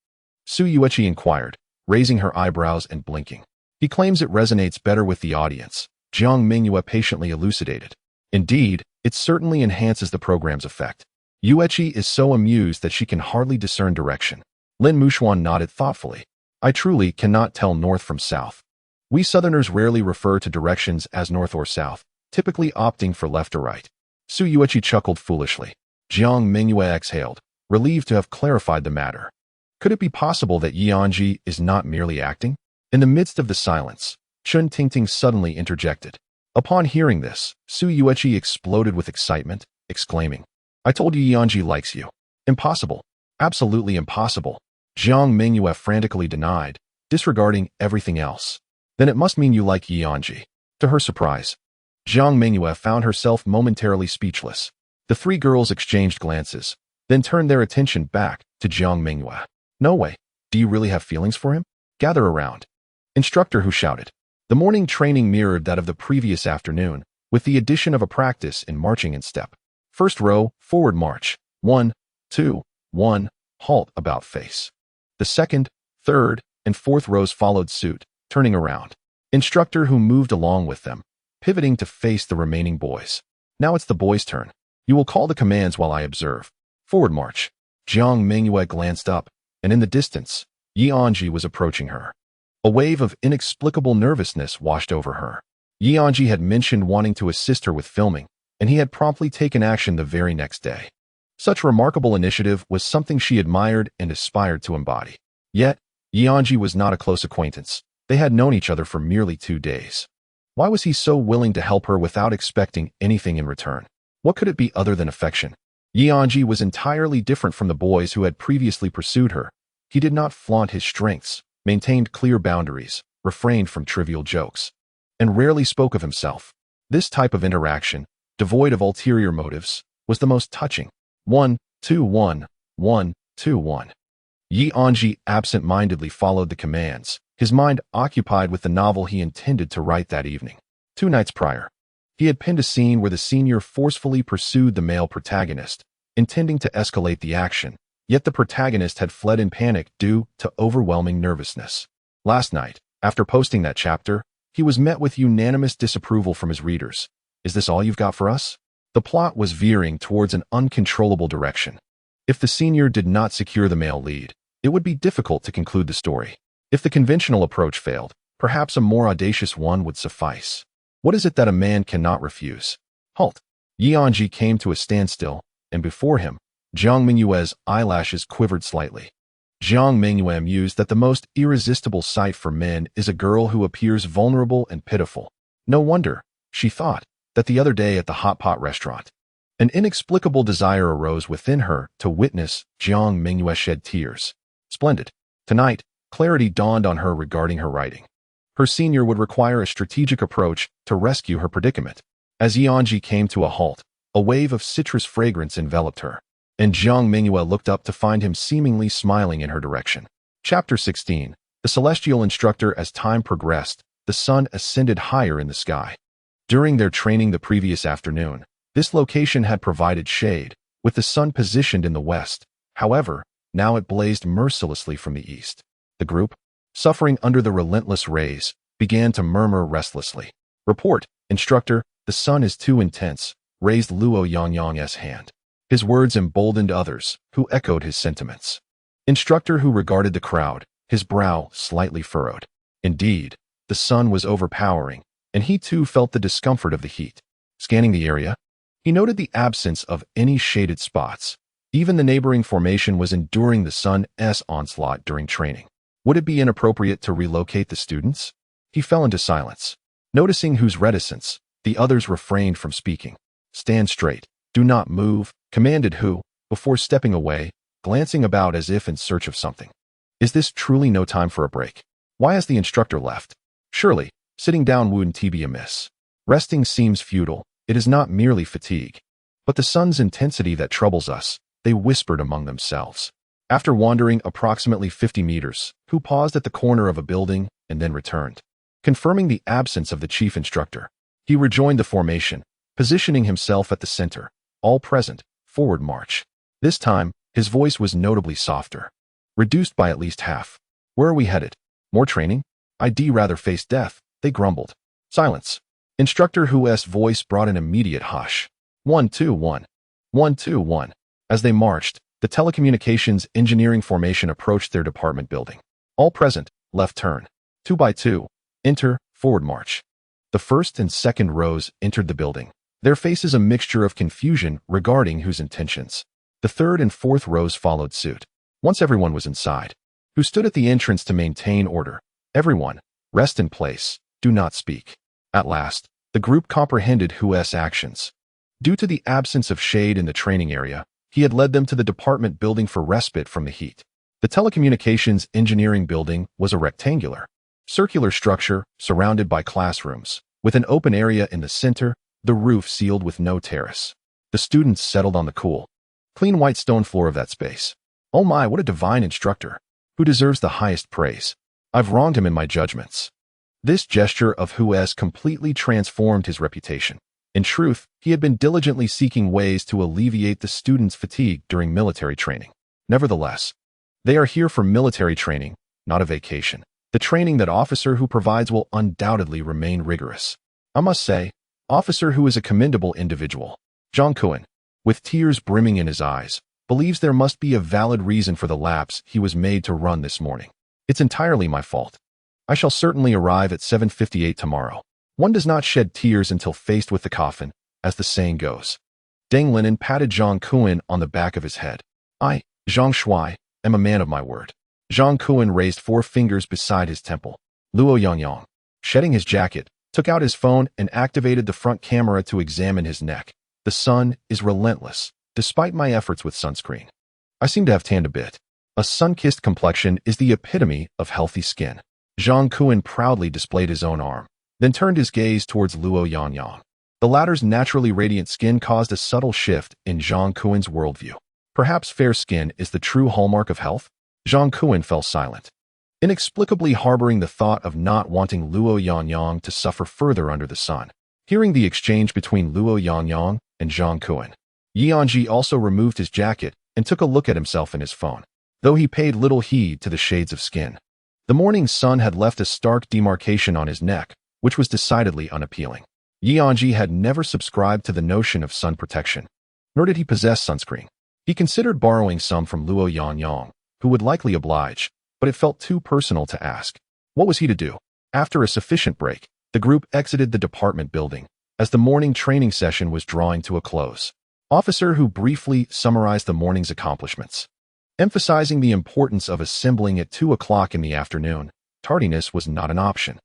Su Yueqi inquired, raising her eyebrows and blinking. "He claims it resonates better with the audience," Jiang Mengyue patiently elucidated. "Indeed, it certainly enhances the program's effect." Yueqi is so amused that she can hardly discern direction. Lin Muxuan nodded thoughtfully. "I truly cannot tell north from south. We Southerners rarely refer to directions as north or south, typically opting for left or right." Su Yueqi chuckled foolishly. Jiang Mengyue exhaled, relieved to have clarified the matter. Could it be possible that Anzhi is not merely acting? In the midst of the silence, Chen Tingting suddenly interjected. Upon hearing this, Su Yueqi exploded with excitement, exclaiming, "I told you Anzhi likes you." "Impossible. Absolutely impossible," Jiang Mengyue frantically denied, disregarding everything else. "Then it must mean you like Anzhi." To her surprise, Jiang Mengyue found herself momentarily speechless. The three girls exchanged glances, then turned their attention back to Jiang Mengyue. "No way. Do you really have feelings for him? Gather around." Instructor who shouted. The morning training mirrored that of the previous afternoon, with the addition of a practice in marching in step. First row, forward march. 1, 2, 1, halt, about face. The second, third, and fourth rows followed suit, turning around. Instructor who moved along with them, pivoting to face the remaining boys. Now it's the boys' turn. You will call the commands while I observe. Forward march. Jiang Mengyue glanced up, and in the distance, Anzhi was approaching her. A wave of inexplicable nervousness washed over her. Anzhi had mentioned wanting to assist her with filming, and he had promptly taken action the very next day. Such remarkable initiative was something she admired and aspired to embody. Yet, Anzhi was not a close acquaintance. They had known each other for merely 2 days. Why was he so willing to help her without expecting anything in return? What could it be other than affection? Anzhi was entirely different from the boys who had previously pursued her. He did not flaunt his strengths, maintained clear boundaries, refrained from trivial jokes, and rarely spoke of himself. This type of interaction, devoid of ulterior motives, was the most touching. 1, 2, 1, 1, 2, 1. Anzhi absent-mindedly followed the commands, his mind occupied with the novel he intended to write that evening. 2 nights prior, he had penned a scene where the senior forcefully pursued the male protagonist, intending to escalate the action, yet the protagonist had fled in panic due to overwhelming nervousness. Last night, after posting that chapter, he was met with unanimous disapproval from his readers. Is this all you've got for us? The plot was veering towards an uncontrollable direction. If the senior did not secure the male lead, it would be difficult to conclude the story. If the conventional approach failed, perhaps a more audacious one would suffice. What is it that a man cannot refuse? Halt! Anzhi came to a standstill, and before him, Jiang Mengyue's eyelashes quivered slightly. Jiang Mengyue mused that the most irresistible sight for men is a girl who appears vulnerable and pitiful. No wonder, she thought, that the other day at the hot pot restaurant, an inexplicable desire arose within her to witness Jiang Mengyue shed tears. Splendid. Tonight, clarity dawned on her regarding her writing. Her senior would require a strategic approach to rescue her predicament. As Anzhi came to a halt, a wave of citrus fragrance enveloped her, and Jiang Mengyue looked up to find him seemingly smiling in her direction. Chapter 16. The Celestial Instructor. As time progressed, the sun ascended higher in the sky. During their training the previous afternoon, this location had provided shade, with the sun positioned in the west. However, now it blazed mercilessly from the east. The group, suffering under the relentless rays, began to murmur restlessly. Report, instructor, the sun is too intense, raised Luo Yangyang's hand. His words emboldened others, who echoed his sentiments. Instructor, who regarded the crowd, his brow slightly furrowed. Indeed, the sun was overpowering, and he too felt the discomfort of the heat. Scanning the area, he noted the absence of any shaded spots. Even the neighboring formation was enduring the sun's onslaught during training. Would it be inappropriate to relocate the students? He fell into silence. Noticing Hu's reticence, the others refrained from speaking. Stand straight. Do not move, commanded Hu, before stepping away, glancing about as if in search of something. Is this truly no time for a break? Why has the instructor left? Surely, sitting down wouldn't be amiss. Resting seems futile. It is not merely fatigue, but the sun's intensity that troubles us, they whispered among themselves. After wandering approximately 50 meters, Hu paused at the corner of a building and then returned. Confirming the absence of the chief instructor, he rejoined the formation, positioning himself at the center. All present, forward march. This time, his voice was notably softer, reduced by at least half. Where are we headed? More training? I'd rather face death, they grumbled. Silence. Instructor Hu's voice brought an immediate hush. 1, 2, 1. 1, 2, 1. As they marched, the telecommunications engineering formation approached their department building. All present, left turn. 2 by 2. Enter, forward march. The first and second rows entered the building, their faces a mixture of confusion regarding Hu's intentions. The third and fourth rows followed suit. Once everyone was inside, Hu stood at the entrance to maintain order. Everyone, rest in place, do not speak. At last, the group comprehended Hu's actions. Due to the absence of shade in the training area, he had led them to the department building for respite from the heat. The telecommunications engineering building was a rectangular, circular structure surrounded by classrooms, with an open area in the center, the roof sealed with no terrace. The students settled on the cool, clean white stone floor of that space. Oh my, what a divine instructor, who deserves the highest praise. I've wronged him in my judgments. This gesture of Hu's completely transformed his reputation. In truth, he had been diligently seeking ways to alleviate the students' fatigue during military training. Nevertheless, they are here for military training, not a vacation. The training that officer Hu provides will undoubtedly remain rigorous. I must say, Officer who is a commendable individual. Jiang Mengyue, with tears brimming in his eyes, believes there must be a valid reason for the lapse he was made to run this morning. It's entirely my fault. I shall certainly arrive at 7:58 tomorrow. One does not shed tears until faced with the coffin, as the saying goes. Deng Linen patted Jiang Mengyue on the back of his head. I, Zhang Shuai, am a man of my word. Jiang Mengyue raised 4 fingers beside his temple. Luo Yangyang, shedding his jacket, took out his phone and activated the front camera to examine his neck. The sun is relentless, despite my efforts with sunscreen. I seem to have tanned a bit. A sun-kissed complexion is the epitome of healthy skin. Jiang Mengyue proudly displayed his own arm, then turned his gaze towards Luo Yangyang. The latter's naturally radiant skin caused a subtle shift in Jiang Mengyue's worldview. Perhaps fair skin is the true hallmark of health? Jiang Mengyue fell silent, inexplicably harboring the thought of not wanting Luo Yangyang to suffer further under the sun. Hearing the exchange between Luo Yangyang and Jiang Mengyue, Anzhi also removed his jacket and took a look at himself in his phone, though he paid little heed to the shades of skin. The morning sun had left a stark demarcation on his neck, which was decidedly unappealing. Anzhi had never subscribed to the notion of sun protection, nor did he possess sunscreen. He considered borrowing some from Luo Yangyang, who would likely oblige, but it felt too personal to ask. What was he to do? After a sufficient break, the group exited the department building, as the morning training session was drawing to a close. Officer who briefly summarized the morning's accomplishments, emphasizing the importance of assembling at 2 o'clock in the afternoon. Tardiness was not an option.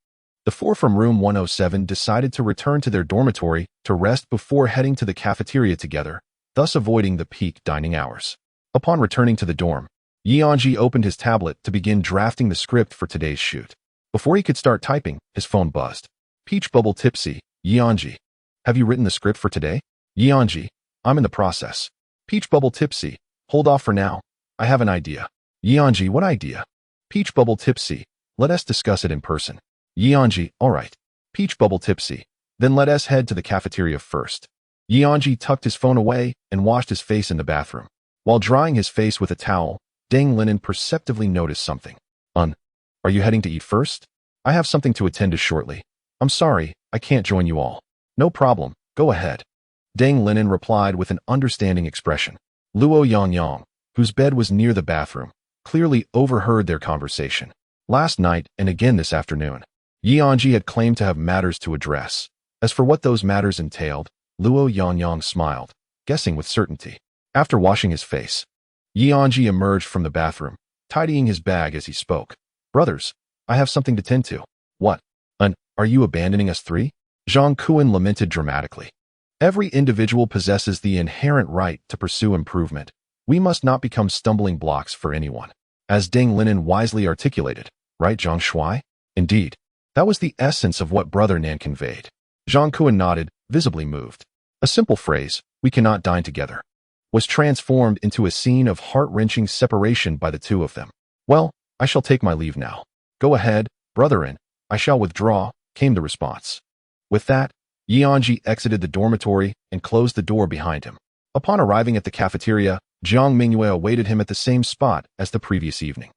The 4 from room 107 decided to return to their dormitory to rest before heading to the cafeteria together, thus avoiding the peak dining hours. Upon returning to the dorm, Anzhi opened his tablet to begin drafting the script for today's shoot. Before he could start typing, his phone buzzed. Peach Bubble Tipsy, Anzhi. Have you written the script for today? Anzhi, I'm in the process. Peach Bubble Tipsy, hold off for now. I have an idea. Anzhi, what idea? Peach Bubble Tipsy, let us discuss it in person. Anzhi, all right. Peach Bubble Tipsy, then let us head to the cafeteria first. Anzhi tucked his phone away and washed his face in the bathroom. While drying his face with a towel, Deng Linen perceptively noticed something. Are you heading to eat first? I have something to attend to shortly. I'm sorry, I can't join you all. No problem, go ahead. Deng Linen replied with an understanding expression. Luo Yangyang, whose bed was near the bathroom, clearly overheard their conversation. Last night and again this afternoon, Anzhi had claimed to have matters to address. As for what those matters entailed, Luo Yangyang smiled, guessing with certainty. After washing his face, Anzhi emerged from the bathroom, tidying his bag as he spoke. Brothers, I have something to tend to. What? Are you abandoning us 3? Jiang Mengyue lamented dramatically. Every individual possesses the inherent right to pursue improvement. We must not become stumbling blocks for anyone. As Deng Linen wisely articulated, right, Zhang Shuai? Indeed. That was the essence of what Brother Nan conveyed. Jiang Mengyue nodded, visibly moved. A simple phrase, we cannot dine together, was transformed into a scene of heart-wrenching separation by the 2 of them. Well, I shall take my leave now. Go ahead, brethren, I shall withdraw, came the response. With that, Anzhi exited the dormitory and closed the door behind him. Upon arriving at the cafeteria, Jiang Mengyue awaited him at the same spot as the previous evening.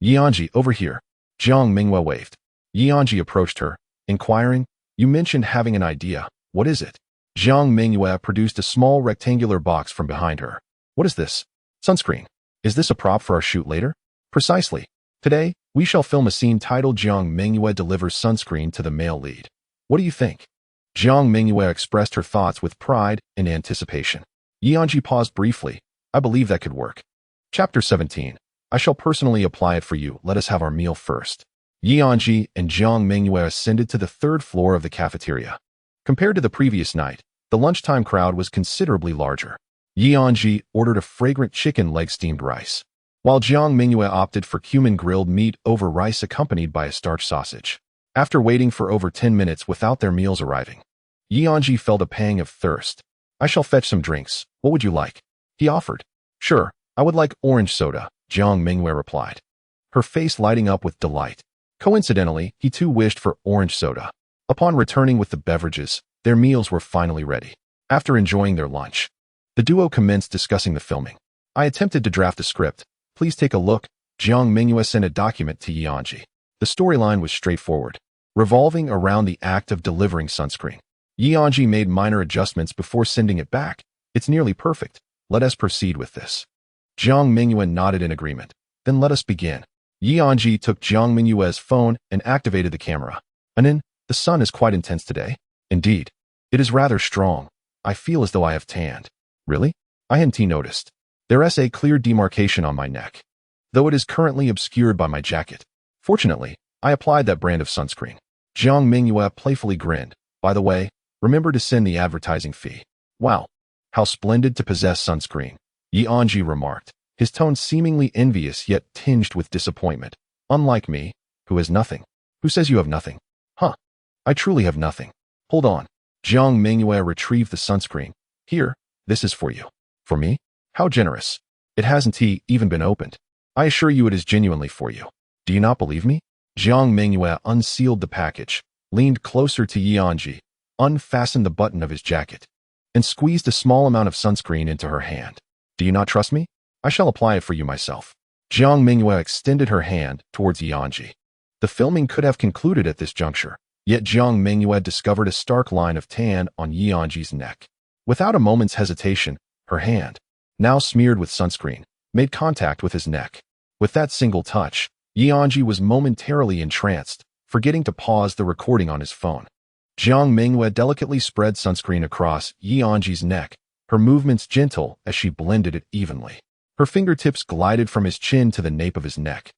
Anzhi, over here. Jiang Mengyue waved. Anzhi approached her, inquiring, you mentioned having an idea. What is it? Jiang Mengyue produced a small rectangular box from behind her. What is this? Sunscreen. Is this a prop for our shoot later? Precisely. Today, we shall film a scene titled Jiang Mengyue delivers sunscreen to the male lead. What do you think? Jiang Mengyue expressed her thoughts with pride and anticipation. Anzhi paused briefly. I believe that could work. Chapter 17. I shall personally apply it for you. Let us have our meal first. Anzhi and Jiang Mengyue ascended to the 3rd floor of the cafeteria. Compared to the previous night, the lunchtime crowd was considerably larger. Anzhi ordered a fragrant chicken leg steamed rice, while Jiang Mengyue opted for cumin grilled meat over rice accompanied by a starch sausage. After waiting for over 10 minutes without their meals arriving, Anzhi felt a pang of thirst. I shall fetch some drinks. What would you like? He offered. Sure, I would like orange soda, Jiang Mengyue replied, her face lighting up with delight. Coincidentally, he too wished for orange soda. Upon returning with the beverages, their meals were finally ready. After enjoying their lunch, the duo commenced discussing the filming. I attempted to draft a script. Please take a look. Jiang Mengyue sent a document to Anzhi. The storyline was straightforward, revolving around the act of delivering sunscreen. Anzhi made minor adjustments before sending it back. It's nearly perfect. Let us proceed with this. Jiang Mengyue nodded in agreement. Then let us begin. Anzhi took Jiang Mengyue's phone and activated the camera. Anin, the sun is quite intense today. Indeed. It is rather strong. I feel as though I have tanned. Really? I hadn't noticed. There is a clear demarcation on my neck, though it is currently obscured by my jacket. Fortunately, I applied that brand of sunscreen. Jiang Mengyue playfully grinned. By the way, remember to send the advertising fee. Wow. How splendid to possess sunscreen, Anzhi remarked, his tone seemingly envious yet tinged with disappointment. Unlike me, who has nothing. Who says you have nothing? Huh. I truly have nothing. Hold on. Jiang Mengyue retrieved the sunscreen. Here, this is for you. For me? How generous. It hasn't even been opened. I assure you it is genuinely for you. Do you not believe me? Jiang Mengyue unsealed the package, leaned closer to Anzhi, unfastened the button of his jacket, and squeezed a small amount of sunscreen into her hand. Do you not trust me? I shall apply it for you myself. Jiang Mengyue extended her hand towards Anzhi. The filming could have concluded at this juncture, yet Jiang Mengyue discovered a stark line of tan on Anzhi's neck. Without a moment's hesitation, her hand, now smeared with sunscreen, made contact with his neck. With that single touch, Anzhi was momentarily entranced, forgetting to pause the recording on his phone. Jiang Mengyue delicately spread sunscreen across Anzhi's neck, her movements gentle as she blended it evenly. Her fingertips glided from his chin to the nape of his neck,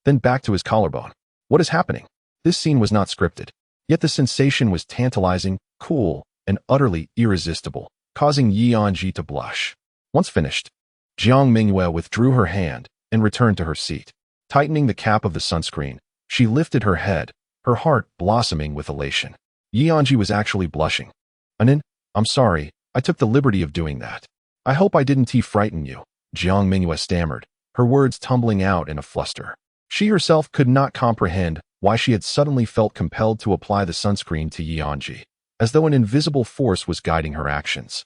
then back to his collarbone. What is happening? This scene was not scripted, yet the sensation was tantalizing, cool, and utterly irresistible, causing Anzhi to blush. Once finished, Jiang Mengyue withdrew her hand and returned to her seat. Tightening the cap of the sunscreen, she lifted her head, her heart blossoming with elation. Anzhi was actually blushing. Anin, I'm sorry, I took the liberty of doing that. I hope I didn't frighten you, Jiang Mengyue stammered, her words tumbling out in a fluster. She herself could not comprehend why she had suddenly felt compelled to apply the sunscreen to Anzhi, as though an invisible force was guiding her actions.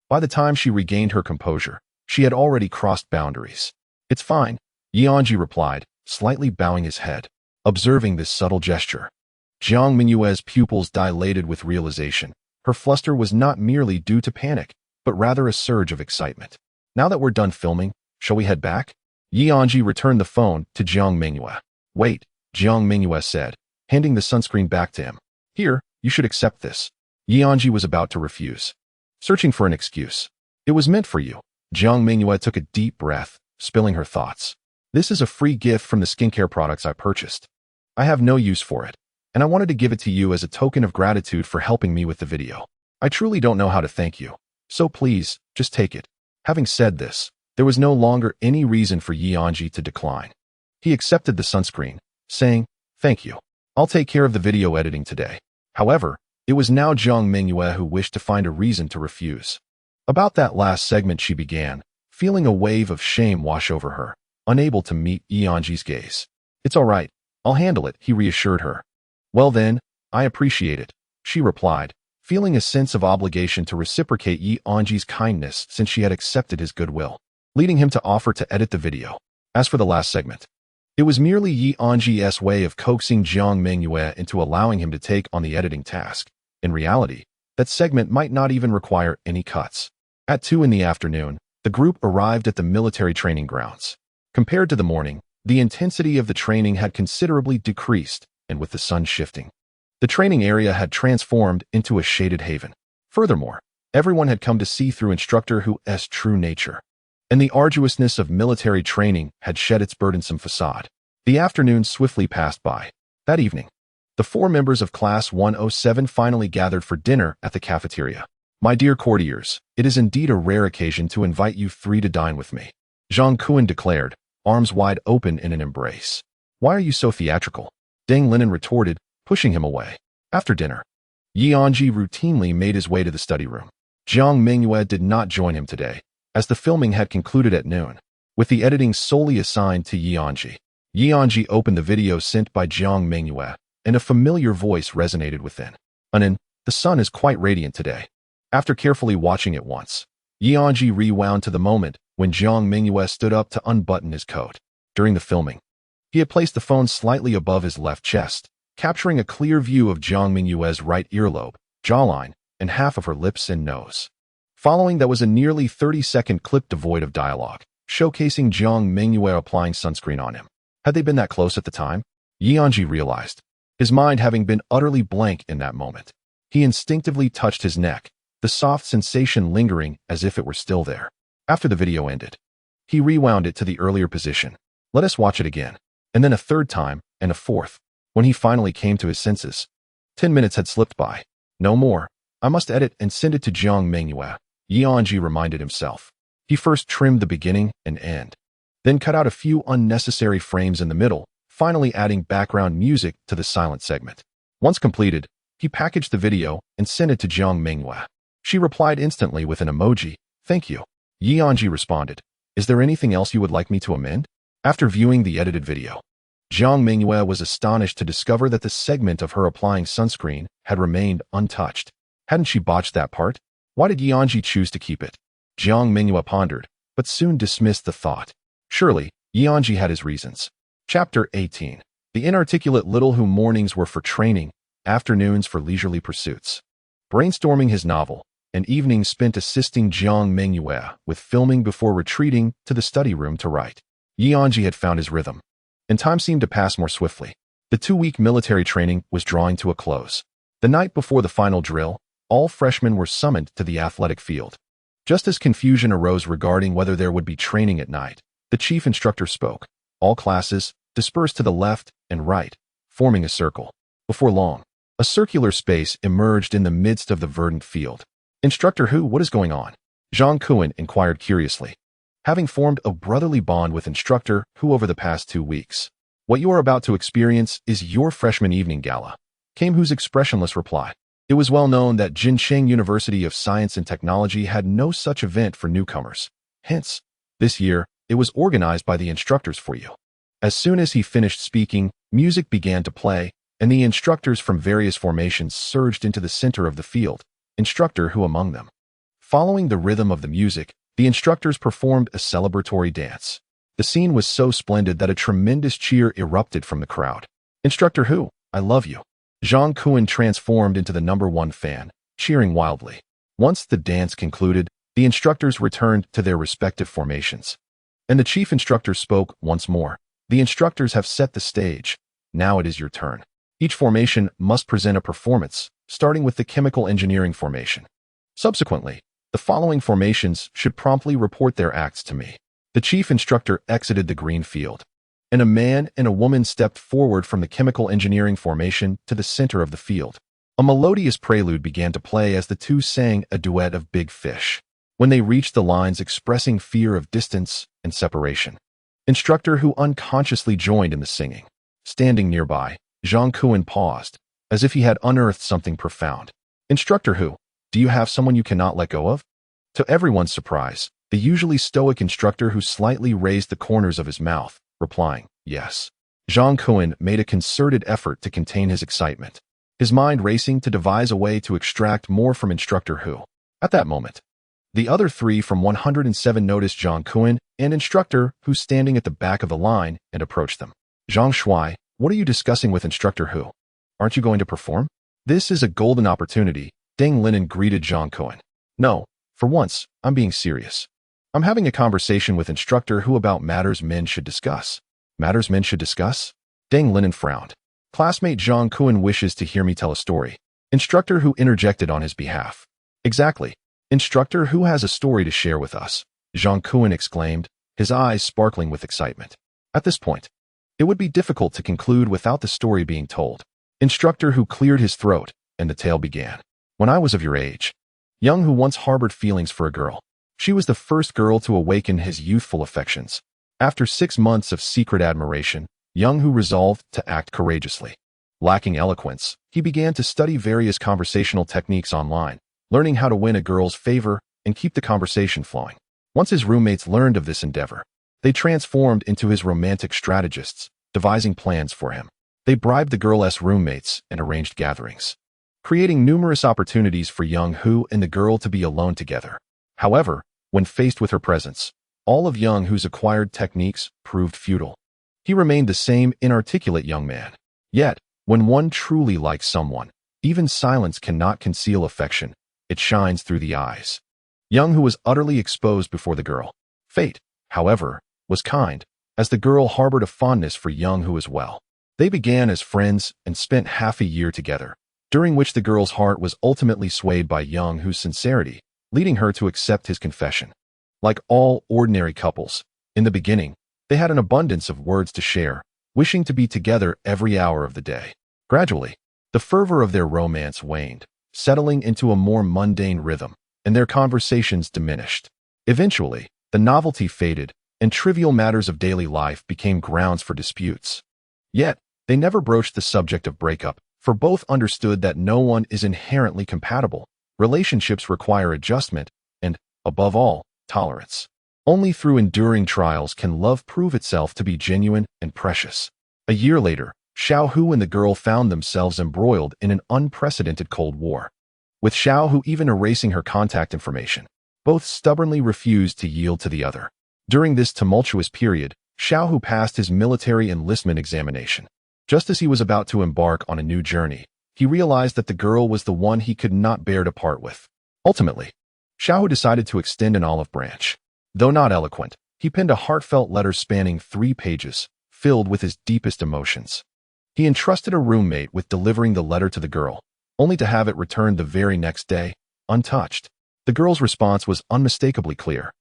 By the time she regained her composure, she had already crossed boundaries. It's fine, Anzhi replied, slightly bowing his head. Observing this subtle gesture, Jiang Mengyue's pupils dilated with realization. Her fluster was not merely due to panic, but rather a surge of excitement. Now that we're done filming, shall we head back? Anzhi returned the phone to Jiang Mengyue. Wait, Jiang Mengyue said, handing the sunscreen back to him. Here, you should accept this. Anzhi was about to refuse, searching for an excuse. It was meant for you. Jiang Mengyue took a deep breath, spilling her thoughts. This is a free gift from the skincare products I purchased. I have no use for it, and I wanted to give it to you as a token of gratitude for helping me with the video. I truly don't know how to thank you, so please, just take it. Having said this, there was no longer any reason for Anzhi to decline. He accepted the sunscreen, saying, Thank you. I'll take care of the video editing today. However, it was now Jiang Mengyue who wished to find a reason to refuse. About that last segment she began, feeling a wave of shame wash over her, unable to meet Anzhi's gaze. It's all right. I'll handle it, he reassured her. Well then, I appreciate it, she replied, feeling a sense of obligation to reciprocate Anzhi's kindness since she had accepted his goodwill, leading him to offer to edit the video. As for the last segment, it was merely Anzhi's way of coaxing Jiang Mengyue into allowing him to take on the editing task. In reality, that segment might not even require any cuts. At 2 in the afternoon, the group arrived at the military training grounds. Compared to the morning, the intensity of the training had considerably decreased, and with the sun shifting, the training area had transformed into a shaded haven. Furthermore, everyone had come to see through instructor who's true nature, and the arduousness of military training had shed its burdensome facade. The afternoon swiftly passed by. That evening, the 4 members of Class 107 finally gathered for dinner at the cafeteria. My dear courtiers, it is indeed a rare occasion to invite you 3 to dine with me, Zhang Kuan declared, arms wide open in an embrace. Why are you so theatrical? Deng Linen retorted, pushing him away. After dinner, Anzhi routinely made his way to the study room. Jiang Mengyue did not join him today, as the filming had concluded at noon, with the editing solely assigned to Anzhi. Anzhi opened the video sent by Jiang Mengyue, and a familiar voice resonated within. Anin, the sun is quite radiant today. After carefully watching it once, Anzhi rewound to the moment when Jiang Mengyue stood up to unbutton his coat. During the filming, he had placed the phone slightly above his left chest, capturing a clear view of Jiang Mengyue's right earlobe, jawline, and half of her lips and nose. Following that was a nearly 30-second clip devoid of dialogue, showcasing Jiang Mengyue applying sunscreen on him. Had they been that close at the time? Anzhi realized, his mind having been utterly blank in that moment. He instinctively touched his neck, the soft sensation lingering as if it were still there. After the video ended, he rewound it to the earlier position. Let us watch it again. And then a third time, and a fourth. When he finally came to his senses, 10 minutes had slipped by. No more. I must edit and send it to Jiang Mengyue, Anzhi reminded himself. He first trimmed the beginning and end, then cut out a few unnecessary frames in the middle, finally adding background music to the silent segment. Once completed, he packaged the video and sent it to Jiang Mengyue. She replied instantly with an emoji. Thank you. Anzhi responded. Is there anything else you would like me to amend? After viewing the edited video, Jiang Mengyue was astonished to discover that the segment of her applying sunscreen had remained untouched. Hadn't she botched that part? Why did Anzhi choose to keep it? Jiang Mengyue pondered, but soon dismissed the thought. Surely, Anzhi had his reasons. Chapter 18. The inarticulate little who mornings were for training, afternoons for leisurely pursuits. Brainstorming his novel, and evenings spent assisting Jiang Mengyue with filming before retreating to the study room to write. Anzhi had found his rhythm, and time seemed to pass more swiftly. The 2-week military training was drawing to a close. The night before the final drill, all freshmen were summoned to the athletic field. Just as confusion arose regarding whether there would be training at night, the chief instructor spoke. All classes dispersed to the left and right, forming a circle. Before long, a circular space emerged in the midst of the verdant field. Instructor Hu, what is going on? Zhang Kuan inquired curiously, having formed a brotherly bond with Instructor Hu over the past 2 weeks. What you are about to experience is your freshman evening gala, came Hu's expressionless reply. It was well known that Jincheng University of Science and Technology had no such event for newcomers. Hence, this year, it was organized by the instructors for you. As soon as he finished speaking, music began to play, and the instructors from various formations surged into the center of the field, Instructor Hu among them. Following the rhythm of the music, the instructors performed a celebratory dance. The scene was so splendid that a tremendous cheer erupted from the crowd. Instructor Hu, I love you. Zhang Kuan transformed into the #1 fan, cheering wildly. Once the dance concluded, the instructors returned to their respective formations. And the chief instructor spoke once more. The instructors have set the stage. Now it is your turn. Each formation must present a performance, starting with the chemical engineering formation. Subsequently, the following formations should promptly report their acts to me. The chief instructor exited the green field, and a man and a woman stepped forward from the chemical engineering formation to the center of the field. A melodious prelude began to play as the two sang a duet of Big Fish. When they reached the lines expressing fear of distance and separation, Instructor Hu unconsciously joined in the singing. Standing nearby, Zhang Kuan paused, as if he had unearthed something profound. Instructor Hu, do you have someone you cannot let go of? To everyone's surprise, the usually stoic Instructor Hu slightly raised the corners of his mouth, replying, yes. Zhang Kuan made a concerted effort to contain his excitement, his mind racing to devise a way to extract more from Instructor Hu. At that moment, the other 3 from 107 noticed Zhang Kuan and Instructor Hu standing at the back of the line and approached them. Zhang Shuai, what are you discussing with Instructor Hu? Aren't you going to perform? This is a golden opportunity, Deng Linen greeted Zhang Kuan. No, for once, I'm being serious. I'm having a conversation with Instructor Hu about matters men should discuss. Matters men should discuss? Deng Linen frowned. Classmate Zhang Kuan wishes to hear me tell a story. Instructor Hu interjected on his behalf. Exactly. Instructor Hu has a story to share with us, Zhang Kuan exclaimed, his eyes sparkling with excitement. At this point, it would be difficult to conclude without the story being told. Instructor Hu cleared his throat, and the tale began. When I was of your age, Young Hu once harbored feelings for a girl. She was the first girl to awaken his youthful affections. After 6 months of secret admiration, Young Hu resolved to act courageously. Lacking eloquence, he began to study various conversational techniques online, learning how to win a girl's favor and keep the conversation flowing. Once his roommates learned of this endeavor, they transformed into his romantic strategists, devising plans for him. They bribed the girl's roommates and arranged gatherings, creating numerous opportunities for Young Hu and the girl to be alone together. However, when faced with her presence, all of Young Hu's acquired techniques proved futile. He remained the same inarticulate young man. Yet, when one truly likes someone, even silence cannot conceal affection, it shines through the eyes. Young, who was utterly exposed before the girl. Fate, however, was kind, as the girl harbored a fondness for Young Who as well. They began as friends and spent half a year together, during which the girl's heart was ultimately swayed by Young Who's sincerity, leading her to accept his confession. Like all ordinary couples, in the beginning, they had an abundance of words to share, wishing to be together every hour of the day. Gradually, the fervor of their romance waned, settling into a more mundane rhythm, and their conversations diminished. Eventually, the novelty faded, and trivial matters of daily life became grounds for disputes. Yet, they never broached the subject of breakup, for both understood that no one is inherently compatible. Relationships require adjustment and, above all, tolerance. Only through enduring trials can love prove itself to be genuine and precious. A year later, Xiaohu and the girl found themselves embroiled in an unprecedented Cold War, with Xiaohu even erasing her contact information. Both stubbornly refused to yield to the other. During this tumultuous period, Xiaohu passed his military enlistment examination. Just as he was about to embark on a new journey, he realized that the girl was the one he could not bear to part with. Ultimately, Xiaohu decided to extend an olive branch. Though not eloquent, he penned a heartfelt letter spanning 3 pages, filled with his deepest emotions. He entrusted a roommate with delivering the letter to the girl, only to have it returned the very next day, untouched. The girl's response was unmistakably clear.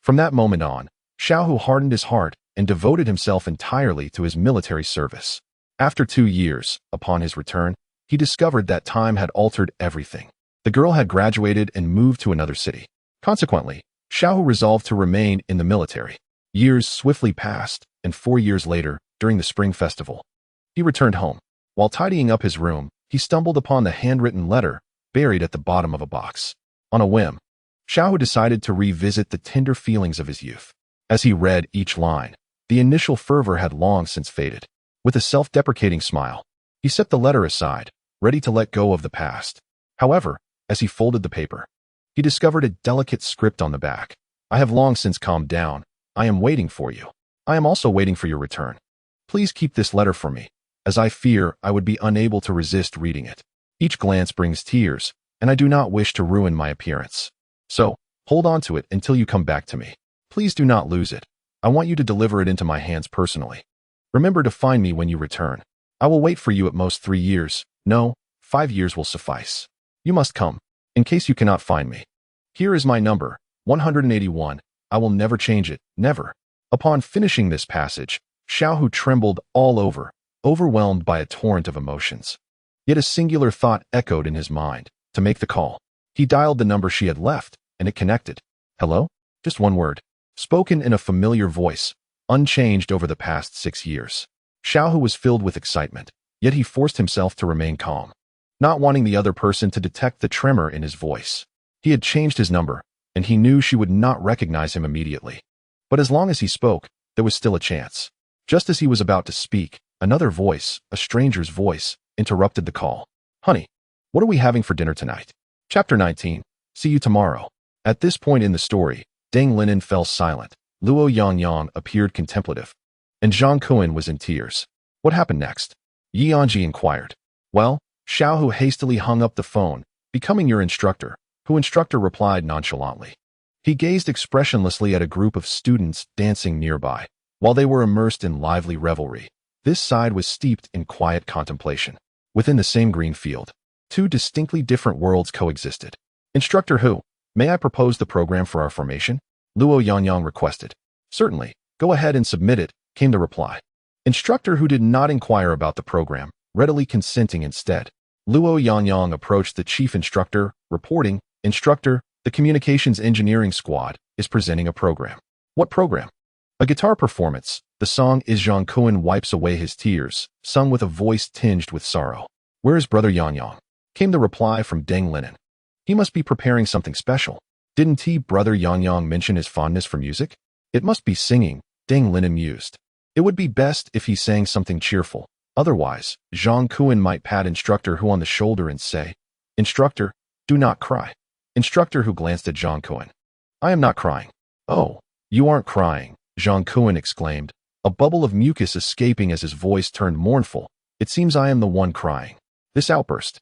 From that moment on, Xiaohu hardened his heart and devoted himself entirely to his military service. After 2 years, upon his return, he discovered that time had altered everything. The girl had graduated and moved to another city. Consequently, Xiaohu resolved to remain in the military. Years swiftly passed, and 4 years later, during the Spring Festival, he returned home. While tidying up his room, he stumbled upon the handwritten letter buried at the bottom of a box. On a whim, Xiaohu decided to revisit the tender feelings of his youth. As he read each line, the initial fervor had long since faded. With a self-deprecating smile, he set the letter aside, ready to let go of the past. However, as he folded the paper, he discovered a delicate script on the back. I have long since calmed down. I am waiting for you. I am also waiting for your return. Please keep this letter for me, as I fear I would be unable to resist reading it. Each glance brings tears, and I do not wish to ruin my appearance. So, hold on to it until you come back to me. Please do not lose it. I want you to deliver it into my hands personally. Remember to find me when you return. I will wait for you at most 3 years. No, 5 years will suffice. You must come, in case you cannot find me. Here is my number, 181. I will never change it, never. Upon finishing this passage, Xiaohu trembled all over, overwhelmed by a torrent of emotions. Yet a singular thought echoed in his mind: to make the call. He dialed the number she had left, and it connected. Hello? Just one word, spoken in a familiar voice, unchanged over the past 6 years. Xiaohu was filled with excitement, yet he forced himself to remain calm, not wanting the other person to detect the tremor in his voice. He had changed his number, and he knew she would not recognize him immediately. But as long as he spoke, there was still a chance. Just as he was about to speak, another voice, a stranger's voice, interrupted the call. Honey, what are we having for dinner tonight? Chapter 19. See you tomorrow. At this point in the story, Deng Linen fell silent. Luo Yangyang appeared contemplative, and Zhang Kuan was in tears. What happened next? Anzhi inquired. Well, Xiaohu hastily hung up the phone. Becoming your instructor, who instructor replied nonchalantly. He gazed expressionlessly at a group of students dancing nearby, while they were immersed in lively revelry. This side was steeped in quiet contemplation. Within the same green field, 2 distinctly different worlds coexisted. Instructor who? May I propose the program for our formation? Luo Yangyang requested. Certainly, go ahead and submit it, came the reply. Instructor who did not inquire about the program, readily consenting instead. Luo Yangyang approached the chief instructor, reporting, Instructor, the communications engineering squad is presenting a program. What program? A guitar performance. The song is Zhang Kuan wipes away his tears, sung with a voice tinged with sorrow. Where is Brother Yangyang? Came the reply from Deng Linen. He must be preparing something special. Didn't he, Brother Yangyang, mention his fondness for music? It must be singing, Deng Linen mused. It would be best if he sang something cheerful. Otherwise, Zhang Kuan might pat Instructor who on the shoulder and say, Instructor, do not cry. Instructor who glanced at Zhang Kuan. I am not crying. Oh, you aren't crying, Zhang Kuan exclaimed, a bubble of mucus escaping as his voice turned mournful. It seems I am the one crying. This outburst,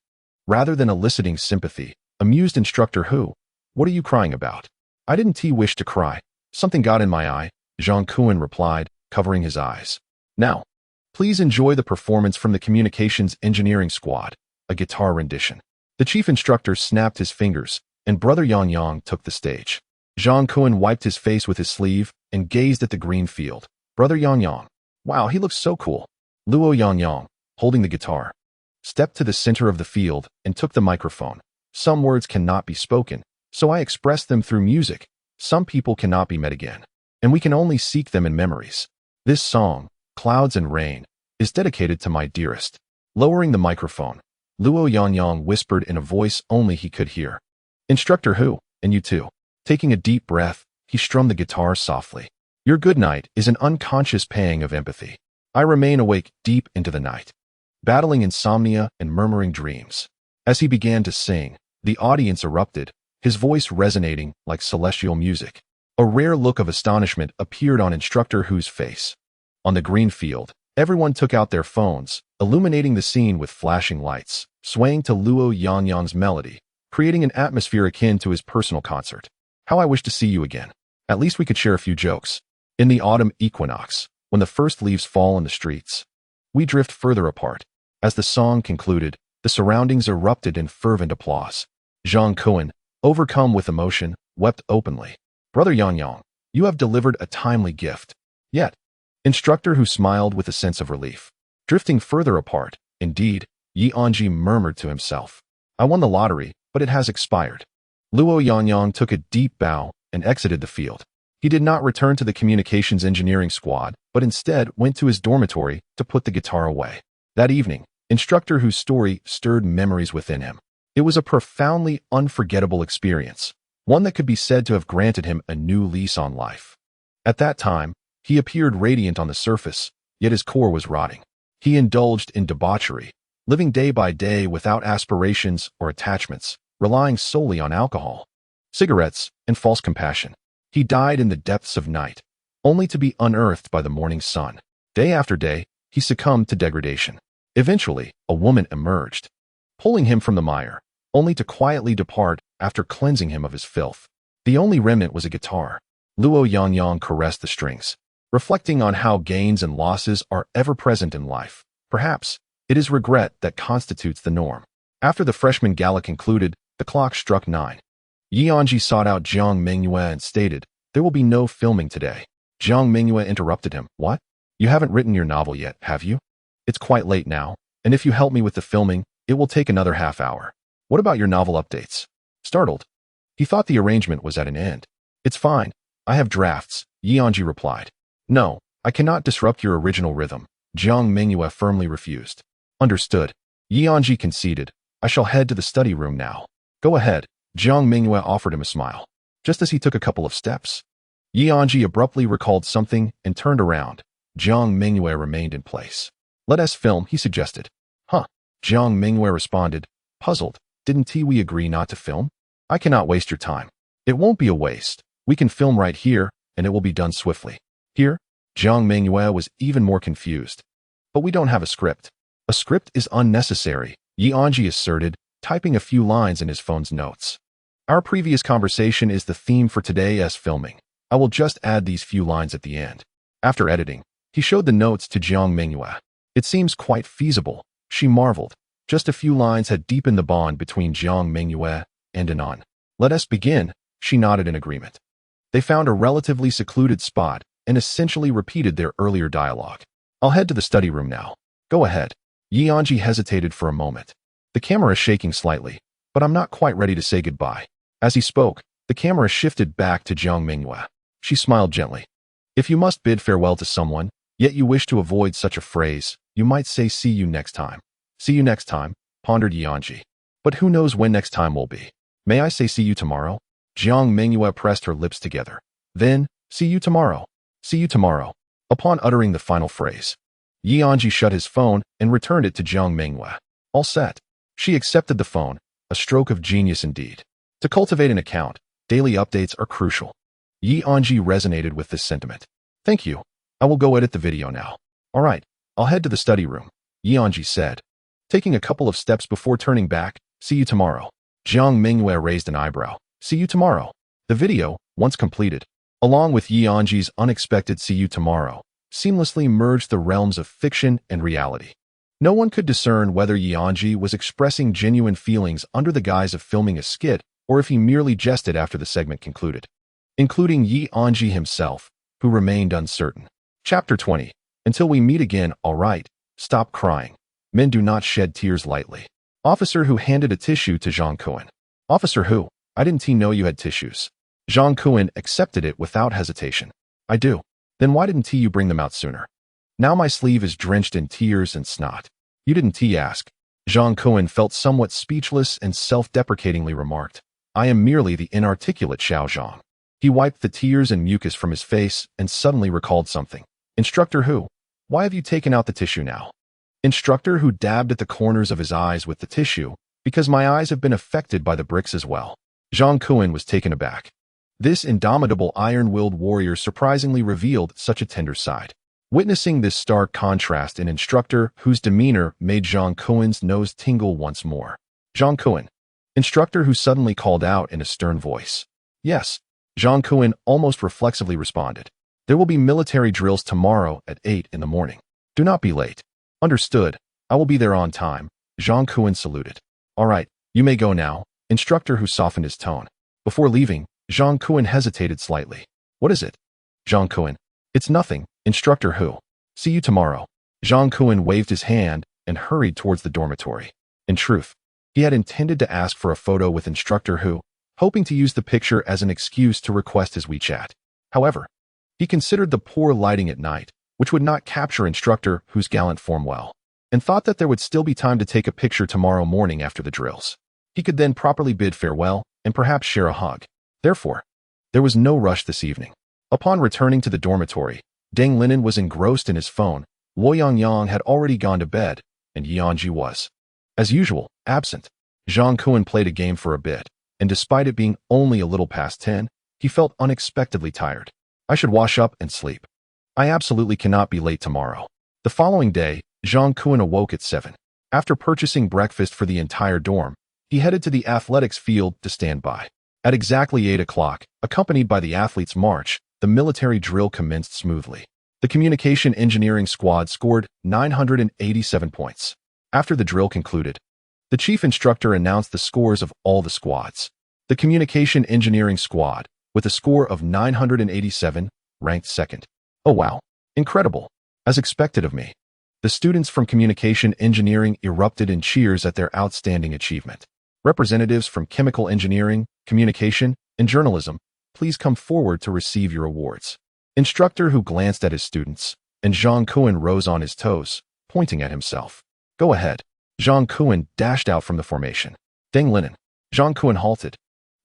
rather than eliciting sympathy, Amused instructor who? What are you crying about? I didn't wish to cry. Something got in my eye, Jiang Mengyue replied, covering his eyes. Now, please enjoy the performance from the Communications Engineering Squad, a guitar rendition. The chief instructor snapped his fingers, and Brother Yang took the stage. Jiang Mengyue wiped his face with his sleeve and gazed at the green field. Brother Yang. Wow, he looks so cool. Luo Yang, holding the guitar, stepped to the center of the field and took the microphone. Some words cannot be spoken, so I express them through music. Some people cannot be met again, and we can only seek them in memories. This song, Clouds and Rain, is dedicated to my dearest. Lowering the microphone, Luo Yang whispered in a voice only he could hear. Instructor who, and you too. Taking a deep breath, he strummed the guitar softly. Your good night is an unconscious pang of empathy. I remain awake deep into the night, battling insomnia and murmuring dreams. As he began to sing, the audience erupted, his voice resonating like celestial music. A rare look of astonishment appeared on Instructor Hu's face. On the green field, everyone took out their phones, illuminating the scene with flashing lights, swaying to Luo Yang's melody, creating an atmosphere akin to his personal concert. How I wish to see you again. At least we could share a few jokes. In the autumn equinox, when the first leaves fall on the streets, we drift further apart. As the song concluded, the surroundings erupted in fervent applause. Jiang Mengyue, overcome with emotion, wept openly. Brother Yang, you have delivered a timely gift. Yet, Instructor Hu smiled with a sense of relief. Drifting further apart, indeed, Anzhi murmured to himself. I won the lottery, but it has expired. Luo Yang took a deep bow and exited the field. He did not return to the Communications Engineering Squad, but instead went to his dormitory to put the guitar away. That evening, Instructor Hu's story stirred memories within him. It was a profoundly unforgettable experience, one that could be said to have granted him a new lease on life. At that time, he appeared radiant on the surface, yet his core was rotting. He indulged in debauchery, living day by day without aspirations or attachments, relying solely on alcohol, cigarettes, and false compassion. He died in the depths of night, only to be unearthed by the morning sun. Day after day, he succumbed to degradation. Eventually, a woman emerged, pulling him from the mire, only to quietly depart after cleansing him of his filth. The only remnant was a guitar. Luo Yang caressed the strings, reflecting on how gains and losses are ever present in life. Perhaps it is regret that constitutes the norm. After the freshman gala concluded, the clock struck 9. Anzhi sought out Jiang Mengyue and stated, there will be no filming today. Jiang Mengyue interrupted him. What? You haven't written your novel yet, have you? It's quite late now, and if you help me with the filming, it will take another half hour. What about your novel updates? Startled, he thought the arrangement was at an end. It's fine. I have drafts, Anzhi replied. No, I cannot disrupt your original rhythm. Jiang Mengyue firmly refused. Understood. Anzhi conceded. I shall head to the study room now. Go ahead. Jiang Mengyue offered him a smile. Just as he took a couple of steps, Anzhi abruptly recalled something and turned around. Jiang Mengyue remained in place. Let us film, he suggested. Huh? Jiang Mengyue responded, puzzled. Didn't we agree not to film? I cannot waste your time. It won't be a waste. We can film right here, and it will be done swiftly. Here? Jiang Mengyue was even more confused. But we don't have a script. A script is unnecessary, Anzhi asserted, typing a few lines in his phone's notes. Our previous conversation is the theme for today's filming. I will just add these few lines at the end. After editing, he showed the notes to Jiang Mengyue. It seems quite feasible, she marveled. Just a few lines had deepened the bond between Jiang Mengyue and Anon. Let us begin, she nodded in agreement. They found a relatively secluded spot and essentially repeated their earlier dialogue. I'll head to the study room now. Go ahead. Anzhi hesitated for a moment. The camera is shaking slightly, but I'm not quite ready to say goodbye. As he spoke, the camera shifted back to Jiang Mengyue. She smiled gently. If you must bid farewell to someone, yet you wish to avoid such a phrase, you might say see you next time. See you next time, pondered Anzhi. But who knows when next time will be? May I say see you tomorrow? Jiang Mengyue pressed her lips together. Then, see you tomorrow. See you tomorrow. Upon uttering the final phrase, Anzhi shut his phone and returned it to Jiang Mengyue. All set. She accepted the phone, a stroke of genius indeed. To cultivate an account, daily updates are crucial. Anzhi resonated with this sentiment. Thank you. I will go edit the video now. All right, I'll head to the study room, Anzhi said. Taking a couple of steps before turning back, see you tomorrow. Jiang Mengyue raised an eyebrow. See you tomorrow. The video, once completed, along with Anzhi's unexpected see you tomorrow, seamlessly merged the realms of fiction and reality. No one could discern whether Anzhi was expressing genuine feelings under the guise of filming a skit or if he merely jested after the segment concluded, including Anzhi himself, who remained uncertain. Chapter 20. Until we meet again, all right, stop crying. Men do not shed tears lightly. Officer who handed a tissue to Jiang Mengyue. Officer who? I didn't know you had tissues. Jiang Mengyue accepted it without hesitation. I do. Then why didn't you bring them out sooner? Now my sleeve is drenched in tears and snot. You didn't ask. Jiang Mengyue felt somewhat speechless and self-deprecatingly remarked. I am merely the inarticulate Xiao Zhang. He wiped the tears and mucus from his face and suddenly recalled something. Instructor who? Why have you taken out the tissue now? Instructor who dabbed at the corners of his eyes with the tissue, because my eyes have been affected by the bricks as well. Jiang Mengyue was taken aback. This indomitable iron-willed warrior surprisingly revealed such a tender side. Witnessing this stark contrast in instructor whose demeanor made Jiang Mengyue's nose tingle once more. Jiang Mengyue. Instructor who suddenly called out in a stern voice. Yes. Jiang Mengyue almost reflexively responded. There will be military drills tomorrow at 8 in the morning. Do not be late. Understood. I will be there on time. Jiang Mengyue saluted. All right, you may go now. Instructor who softened his tone. Before leaving, Jiang Mengyue hesitated slightly. What is it? Jiang Mengyue. It's nothing. Instructor who? See you tomorrow. Jiang Mengyue waved his hand and hurried towards the dormitory. In truth, he had intended to ask for a photo with Instructor who, hoping to use the picture as an excuse to request his WeChat. However, he considered the poor lighting at night, which would not capture Instructor whose gallant form well, and thought that there would still be time to take a picture tomorrow morning after the drills. He could then properly bid farewell and perhaps share a hug. Therefore, there was no rush this evening. Upon returning to the dormitory, Deng Linen was engrossed in his phone, Luo Yangyang had already gone to bed, and Anzhi was, as usual, absent. Jiang Mengyue played a game for a bit, and despite it being only a little past 10, he felt unexpectedly tired. I should wash up and sleep. I absolutely cannot be late tomorrow. The following day, Jiang Mengyue awoke at 7. After purchasing breakfast for the entire dorm, he headed to the athletics field to stand by. At exactly 8 o'clock, accompanied by the athletes' march, the military drill commenced smoothly. The communication engineering squad scored 987 points. After the drill concluded, the chief instructor announced the scores of all the squads. The communication engineering squad, with a score of 987, ranked second. Oh wow, incredible. As expected of me. The students from communication engineering erupted in cheers at their outstanding achievement. Representatives from chemical engineering, communication, and journalism, please come forward to receive your awards. Instructor who glanced at his students, and Jiang Mengyue rose on his toes, pointing at himself. Go ahead. Jiang Mengyue dashed out from the formation. Deng Linen. Jiang Mengyue halted.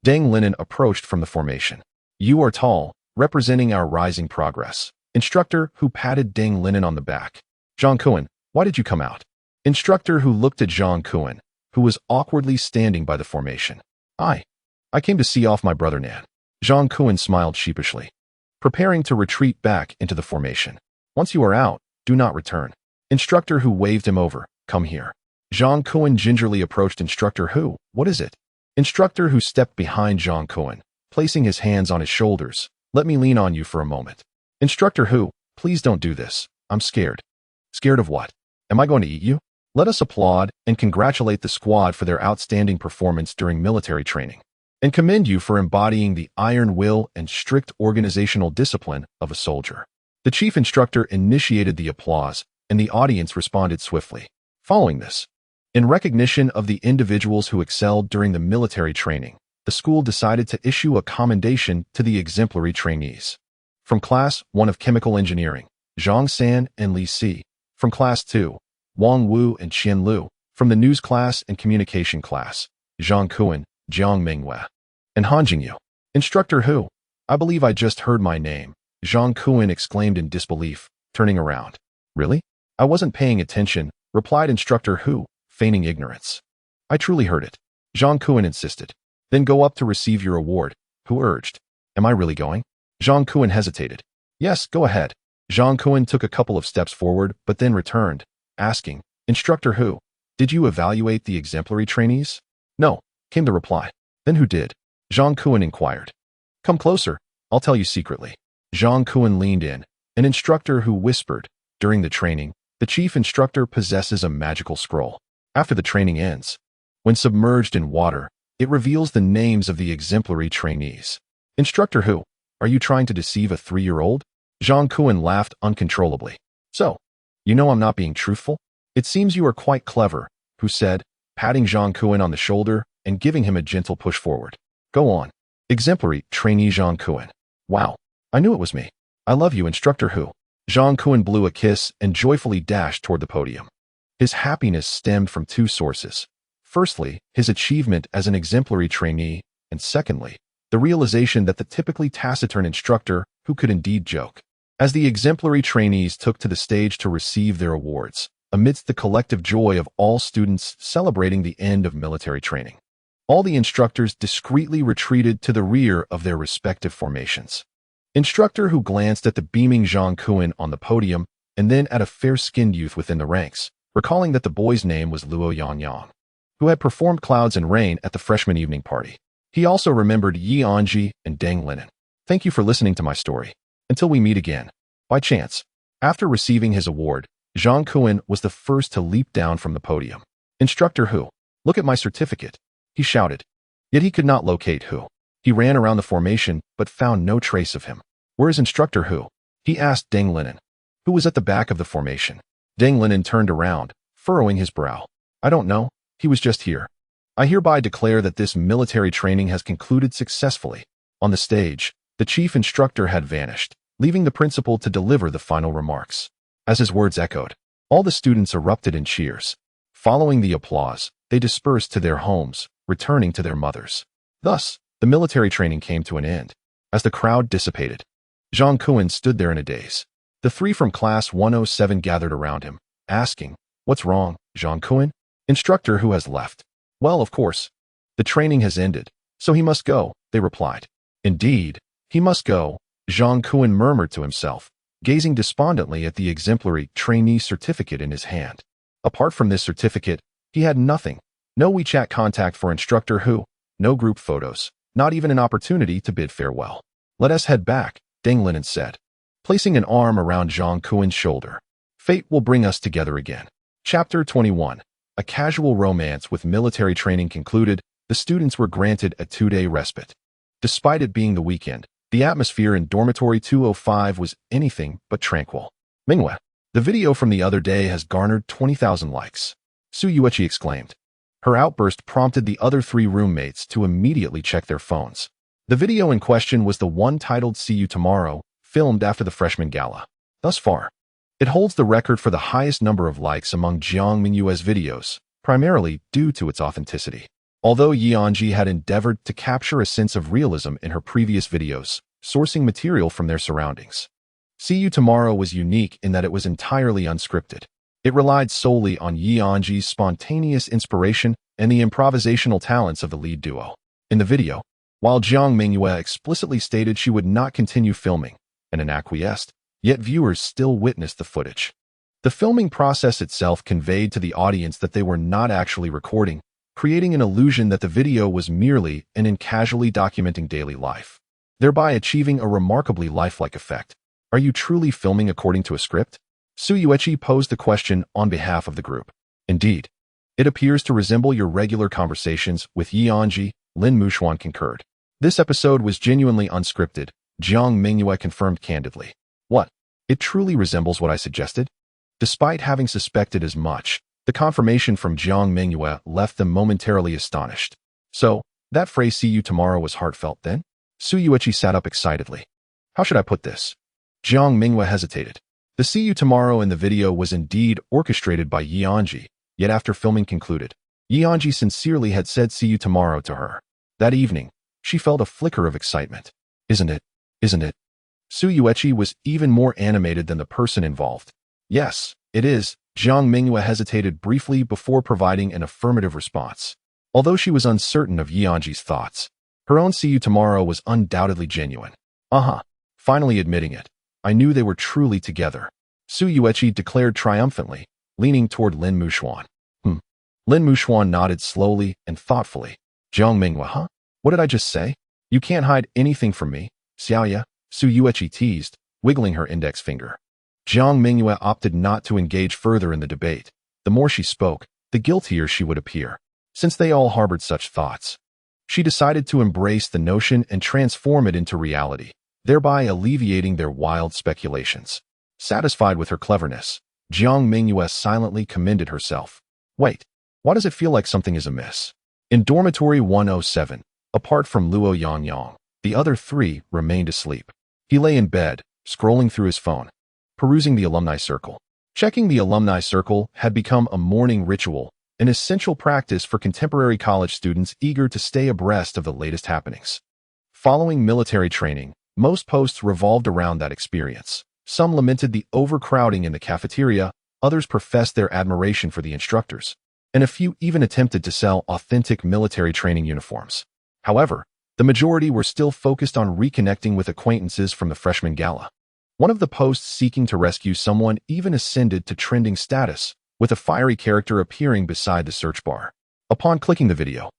Deng Linen approached from the formation. You are tall, representing our rising progress. Instructor who patted Deng Linen on the back. Jiang Mengyue, why did you come out? Instructor who looked at Jiang Mengyue, who was awkwardly standing by the formation. I came to see off my brother Nan. Jiang Mengyue smiled sheepishly, preparing to retreat back into the formation. Once you are out, do not return. Instructor who waved him over, come here. Jiang Mengyue gingerly approached Instructor who, what is it? Instructor who stepped behind Jiang Mengyue, placing his hands on his shoulders. Let me lean on you for a moment. Instructor who, please don't do this. I'm scared. Scared of what? Am I going to eat you? Let us applaud and congratulate the squad for their outstanding performance during military training, and commend you for embodying the iron will and strict organizational discipline of a soldier. The chief instructor initiated the applause, and the audience responded swiftly. Following this, in recognition of the individuals who excelled during the military training, the school decided to issue a commendation to the exemplary trainees. From Class 1 of Chemical Engineering, Zhang San and Li Si. From Class 2, Wang Wu and Qian Lu. From the News Class and Communication Class, Jiang Mengyue, Jiang Mengyue, and Han Jingyu. Instructor who? I believe I just heard my name. Jiang Mengyue exclaimed in disbelief, turning around. Really? I wasn't paying attention, replied Instructor who, feigning ignorance. I truly heard it. Jiang Mengyue insisted. Then go up to receive your award, who urged. Am I really going? Jiang Mengyue hesitated. Yes, go ahead. Jiang Mengyue took a couple of steps forward, but then returned, asking, Instructor who? Did you evaluate the exemplary trainees? No, came the reply. Then who did? Jiang Mengyue inquired. Come closer, I'll tell you secretly. Jiang Mengyue leaned in, an instructor who whispered, during the training, the chief instructor possesses a magical scroll. After the training ends, when submerged in water, it reveals the names of the exemplary trainees. Instructor who? Are you trying to deceive a 3-year-old? Jiang Mengyue laughed uncontrollably. So, you know I'm not being truthful? It seems you are quite clever, Hu said, patting Jiang Mengyue on the shoulder and giving him a gentle push forward. Go on. Exemplary trainee Jiang Mengyue. Wow, I knew it was me. I love you, Instructor Hu. Jiang Mengyue blew a kiss and joyfully dashed toward the podium. His happiness stemmed from 2 sources. Firstly, his achievement as an exemplary trainee, and secondly, the realization that the typically taciturn instructor who could indeed joke. As the exemplary trainees took to the stage to receive their awards, amidst the collective joy of all students celebrating the end of military training, all the instructors discreetly retreated to the rear of their respective formations. Instructor who glanced at the beaming Jiang Mengyue on the podium and then at a fair-skinned youth within the ranks, recalling that the boy's name was Luo Yangyang, who had performed Clouds and Rain at the freshman evening party. He also remembered Anzhi and Deng Linen. Thank you for listening to my story. Until we meet again. By chance. After receiving his award, Jiang Mengyue was the first to leap down from the podium. Instructor Hu, look at my certificate, he shouted. Yet he could not locate Hu. He ran around the formation but found no trace of him. Where is Instructor Hu? He asked Deng Linen, who was at the back of the formation. Deng Linen turned around, furrowing his brow. I don't know, he was just here. I hereby declare that this military training has concluded successfully. On the stage, the chief instructor had vanished, leaving the principal to deliver the final remarks. As his words echoed, all the students erupted in cheers. Following the applause, they dispersed to their homes, returning to their mothers. Thus, the military training came to an end. As the crowd dissipated, Jiang Mengyue stood there in a daze. The 3 from class 107 gathered around him, asking, What's wrong, Jiang Mengyue? Instructor Hu has left. Well, of course. The training has ended, so he must go, they replied. Indeed, he must go, Jiang Mengyue murmured to himself, gazing despondently at the exemplary trainee certificate in his hand. Apart from this certificate, he had nothing. No WeChat contact for Instructor Hu, no group photos, not even an opportunity to bid farewell. Let us head back, Deng Linen said, placing an arm around Jiang Mengyue's shoulder. Fate will bring us together again. Chapter 21. A casual romance with military training concluded, the students were granted a 2-day respite. Despite it being the weekend, the atmosphere in Dormitory 205 was anything but tranquil. Mengyue, the video from the other day has garnered 20,000 likes. Su Yueqi exclaimed. Her outburst prompted the other 3 roommates to immediately check their phones. The video in question was the one titled See You Tomorrow, filmed after the freshman gala. Thus far, it holds the record for the highest number of likes among Jiang Mengyue's videos, primarily due to its authenticity. Although Anzhi had endeavored to capture a sense of realism in her previous videos, sourcing material from their surroundings, See You Tomorrow was unique in that it was entirely unscripted. It relied solely on Anzhi's spontaneous inspiration and the improvisational talents of the lead duo. In the video, while Jiang Mengyue explicitly stated she would not continue filming, and acquiesced, yet viewers still witnessed the footage. The filming process itself conveyed to the audience that they were not actually recording, creating an illusion that the video was merely and casually documenting daily life, thereby achieving a remarkably lifelike effect. Are you truly filming according to a script? Su Yueqi posed the question on behalf of the group. Indeed, it appears to resemble your regular conversations with Anzhi, Lin Mushuan concurred. This episode was genuinely unscripted, Jiang Mengyue confirmed candidly. What? It truly resembles what I suggested? Despite having suspected as much, the confirmation from Jiang Mengyue left them momentarily astonished. So, that phrase See You Tomorrow was heartfelt then? Su Yueqi sat up excitedly. How should I put this? Jiang Mengyue hesitated. The See You Tomorrow in the video was indeed orchestrated by Anzhi, yet after filming concluded, Anzhi sincerely had said See You Tomorrow to her. That evening, she felt a flicker of excitement. Isn't it? Isn't it? Su Yueqi was even more animated than the person involved. Yes, it is. Jiang Mengyue hesitated briefly before providing an affirmative response. Although she was uncertain of Anzhi's thoughts, her own See You Tomorrow was undoubtedly genuine. Finally admitting it. I knew they were truly together. Su Yueqi declared triumphantly, leaning toward Lin Mushuan. Lin Mushuan nodded slowly and thoughtfully. Jiang Mengyue, huh? What did I just say? You can't hide anything from me, Xiaoya, Su Yueqi teased, wiggling her index finger. Jiang Mengyue opted not to engage further in the debate. The more she spoke, the guiltier she would appear, since they all harbored such thoughts. She decided to embrace the notion and transform it into reality, thereby alleviating their wild speculations. Satisfied with her cleverness, Jiang Mengyue silently commended herself. Wait, why does it feel like something is amiss? In Dormitory 107, apart from Luo Yangyang, the other three remained asleep. He lay in bed, scrolling through his phone, perusing the alumni circle. Checking the alumni circle had become a morning ritual, an essential practice for contemporary college students eager to stay abreast of the latest happenings. Following military training, most posts revolved around that experience. Some lamented the overcrowding in the cafeteria, others professed their admiration for the instructors, and a few even attempted to sell authentic military training uniforms. However, the majority were still focused on reconnecting with acquaintances from the freshman gala. One of the posts seeking to rescue someone even ascended to trending status, with a fiery character appearing beside the search bar. Upon clicking the video,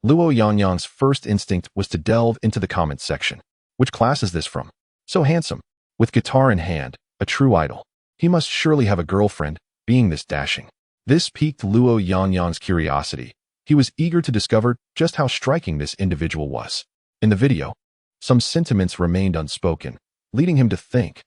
Luo Yangyang's first instinct was to delve into the comments section. Which class is this from? So handsome, with guitar in hand, a true idol. He must surely have a girlfriend, being this dashing. This piqued Luo Yangyang's curiosity. He was eager to discover just how striking this individual was. In the video, some sentiments remained unspoken, leading him to think,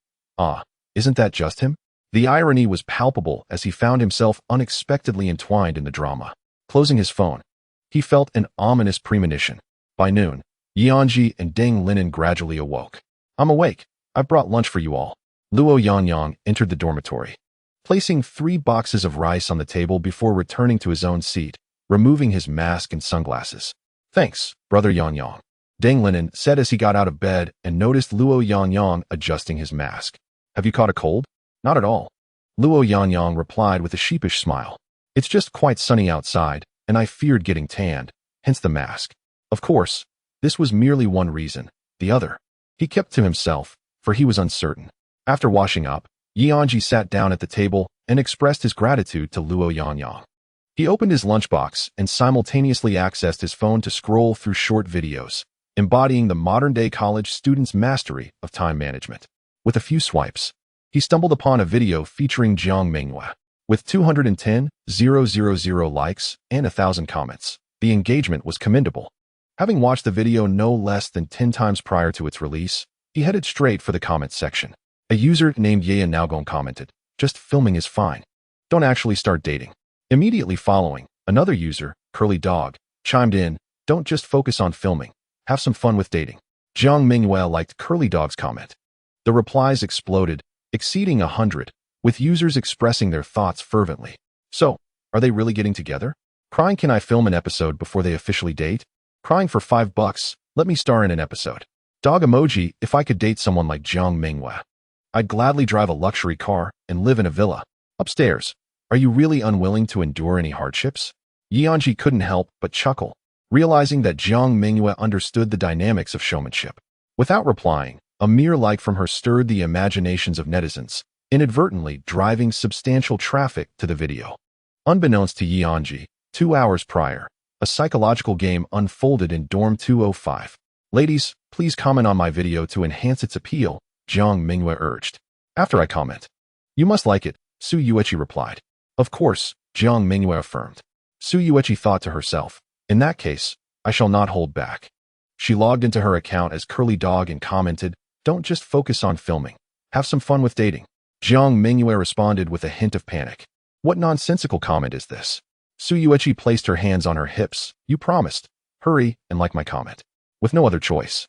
isn't that just him? The irony was palpable as he found himself unexpectedly entwined in the drama. Closing his phone, he felt an ominous premonition. By noon, Anzhi and Deng Linen gradually awoke. I'm awake. I've brought lunch for you all. Luo Yangyang entered the dormitory, placing 3 boxes of rice on the table before returning to his own seat, removing his mask and sunglasses. Thanks, brother Yangyang, Deng Linen said as he got out of bed and noticed Luo Yangyang adjusting his mask. Have you caught a cold? Not at all. Luo Yangyang replied with a sheepish smile. It's just quite sunny outside, and I feared getting tanned, hence the mask. Of course, this was merely one reason. The other, he kept to himself, for he was uncertain. After washing up, Anzhi sat down at the table and expressed his gratitude to Luo Yangyang. He opened his lunchbox and simultaneously accessed his phone to scroll through short videos, embodying the modern-day college student's mastery of time management. With a few swipes, he stumbled upon a video featuring Jiang Mengyue. With 210,000 likes and 1,000 comments, the engagement was commendable. Having watched the video no less than 10 times prior to its release, he headed straight for the comments section. A user named Ye Naogong commented, "Just filming is fine. Don't actually start dating." Immediately following, another user, Curly Dog, chimed in, "Don't just focus on filming. Have some fun with dating." Jiang Mengyue liked Curly Dog's comment. The replies exploded, exceeding 100, with users expressing their thoughts fervently. So, are they really getting together? Crying, "Can I film an episode before they officially date?" Crying, "For $5, let me star in an episode." Dog emoji, "If I could date someone like Jiang Mengyue, I'd gladly drive a luxury car and live in a villa. Upstairs, are you really unwilling to endure any hardships? Anzhi couldn't help but chuckle, realizing that Jiang Mengyue understood the dynamics of showmanship. Without replying, a mere like from her stirred the imaginations of netizens, inadvertently driving substantial traffic to the video. Unbeknownst to Anzhi, 2 hours prior, a psychological game unfolded in Dorm 205. "Ladies, please comment on my video to enhance its appeal," Jiang Mengyue urged. "After I comment, you must like it," Su Yueqi replied. "Of course," Jiang Mengyue affirmed. Su Yueqi thought to herself, "In that case, I shall not hold back." She logged into her account as Curly Dog and commented, "Don't just focus on filming. Have some fun with dating." Jiang Mengyue responded with a hint of panic. "What nonsensical comment is this?" Su Yueqi placed her hands on her hips. "You promised. Hurry and like my comment." With no other choice,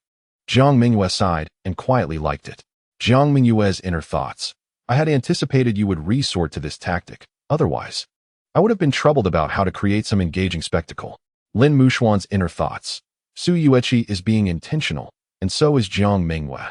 Jiang Mengyue sighed and quietly liked it. Jiang Mengyue's inner thoughts. "I had anticipated you would resort to this tactic. Otherwise, I would have been troubled about how to create some engaging spectacle." Lin Mushuan's inner thoughts. "Su Yueqi is being intentional, and so is Jiang Mengyue."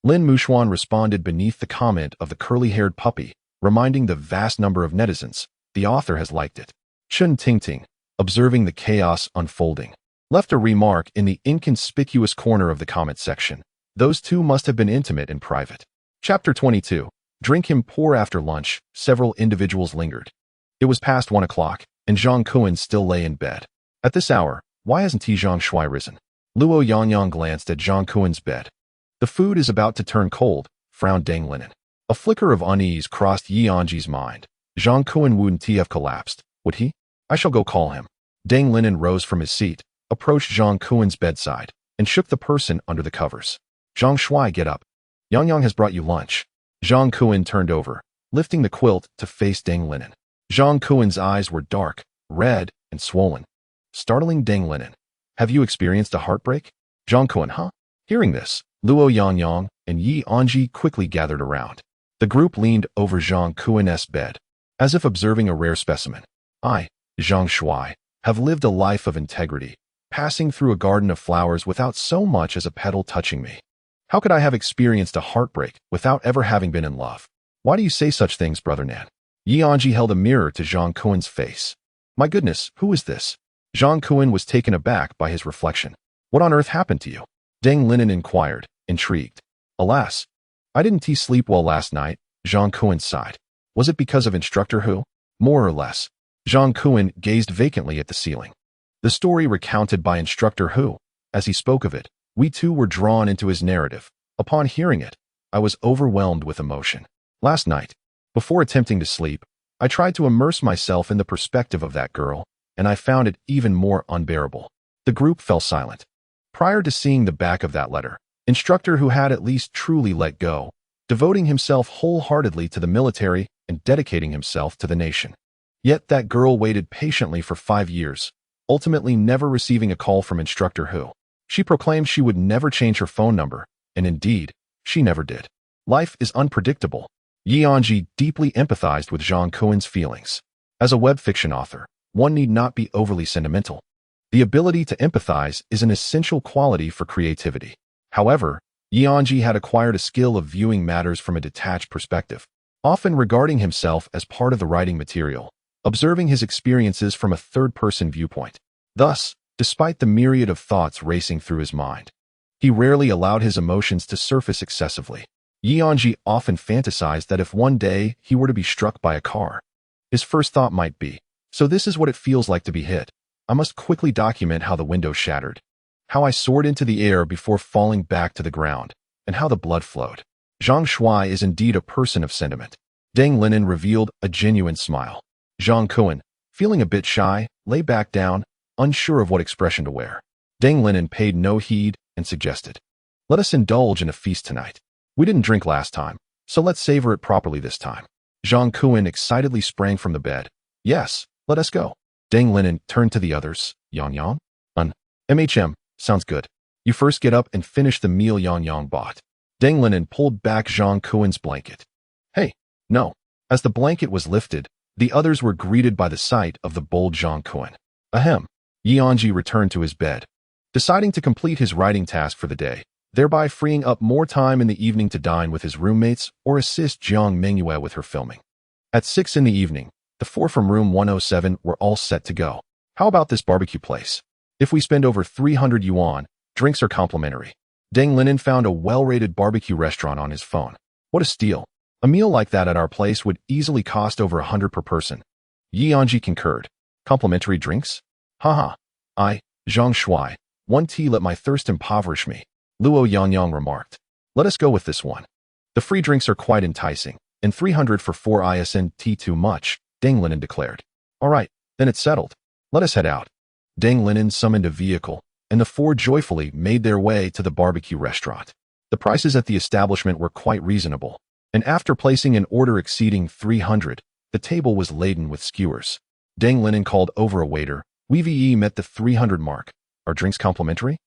Lin Mushuan responded beneath the comment of the curly-haired puppy, reminding the vast number of netizens, "The author has liked it." Chun Tingting, observing the chaos unfolding, left a remark in the inconspicuous corner of the comment section. Those two must have been intimate in private. Chapter 22. Drink him pour. After lunch, several individuals lingered. It was past 1 o'clock, and Zhang Kuan still lay in bed. At this hour, Why hasn't Jiang Shui risen? Luo Yangyang glanced at Zhang Kuen's bed. The food is about to turn cold, frowned Deng Linen. A flicker of unease crossed Yi Anji's mind. Zhang Kuen wouldn't have collapsed, would he? I shall go call him. Deng Linen rose from his seat, approached Zhang Kuen's bedside, and shook the person under the covers. Zhang Shui, get up. Yang has brought you lunch. Zhang Kuen turned over, lifting the quilt to face Deng Linen. Zhang Kuen's eyes were dark, red, and swollen. Startling Deng Linen. Have you experienced a heartbreak? Zhang Kuen, huh? Hearing this, Luo Yangyang and Yi Anji quickly gathered around. The group leaned over Zhang Kuen's bed, as if observing a rare specimen. I, Zhang Shui, have lived a life of integrity, passing through a garden of flowers without so much as a petal touching me. How could I have experienced a heartbreak without ever having been in love? Why do you say such things, Brother Nan? Yi Anji held a mirror to Zhang Kuen's face. My goodness, who is this? Zhang Kuen was taken aback by his reflection. What on earth happened to you? Deng Linen inquired, intrigued. Alas, I didn't sleep well last night, Zhang Kuen sighed. Was it because of Instructor Hu? More or less. Zhang Kuen gazed vacantly at the ceiling. The story recounted by Instructor Hu. As he spoke of it, we too were drawn into his narrative. Upon hearing it, I was overwhelmed with emotion. Last night, before attempting to sleep, I tried to immerse myself in the perspective of that girl, and I found it even more unbearable. The group fell silent. Prior to seeing the back of that letter, Instructor Hu had at least truly let go, devoting himself wholeheartedly to the military and dedicating himself to the nation. Yet that girl waited patiently for 5 years, ultimately never receiving a call from Instructor Hu. She proclaimed she would never change her phone number, and indeed, she never did. Life is unpredictable. Yi Anji deeply empathized with Zhang Kuen's feelings. As a web fiction author, one need not be overly sentimental. The ability to empathize is an essential quality for creativity. However, Yi Anji had acquired a skill of viewing matters from a detached perspective, often regarding himself as part of the writing material, observing his experiences from a third-person viewpoint. Thus, despite the myriad of thoughts racing through his mind, he rarely allowed his emotions to surface excessively. Yi Anji often fantasized that if one day he were to be struck by a car, his first thought might be, so this is what it feels like to be hit. I must quickly document how the window shattered, how I soared into the air before falling back to the ground, and how the blood flowed. Zhang Shui is indeed a person of sentiment. Deng Linen revealed a genuine smile. Zhang Kuen, feeling a bit shy, lay back down, unsure of what expression to wear. Deng Linen paid no heed and suggested, let us indulge in a feast tonight. We didn't drink last time, so let's savor it properly this time. Zhang Kuen excitedly sprang from the bed. Yes, let us go. Deng Linen turned to the others. Yang? MHM, sounds good. You first get up and finish the meal Yang bought. Deng Linen pulled back Zhang Kuen's blanket. Hey, no. As the blanket was lifted, the others were greeted by the sight of the bold Zhang Kuen. Ahem. Yi Anji returned to his bed, deciding to complete his writing task for the day, thereby freeing up more time in the evening to dine with his roommates or assist Jiang Mengyue with her filming. At 6 in the evening, the 4 from room 107 were all set to go. How about this barbecue place? If we spend over 300 yuan, drinks are complimentary. Deng Linen found a well-rated barbecue restaurant on his phone. What a steal. A meal like that at our place would easily cost over 100 per person. Yi Anji concurred. Complimentary drinks? Haha. I, Zhang Shui, one tea let my thirst impoverish me. Luo Yangyang remarked. Let us go with this one. The free drinks are quite enticing, and 300 for 4 isn't too much, Deng Linen declared. All right, then it's settled. Let us head out. Deng Linen summoned a vehicle, and the 4 joyfully made their way to the barbecue restaurant. The prices at the establishment were quite reasonable, and after placing an order exceeding 300, the table was laden with skewers. Deng Linen called over a waiter. We met the 300 mark. Are drinks complimentary?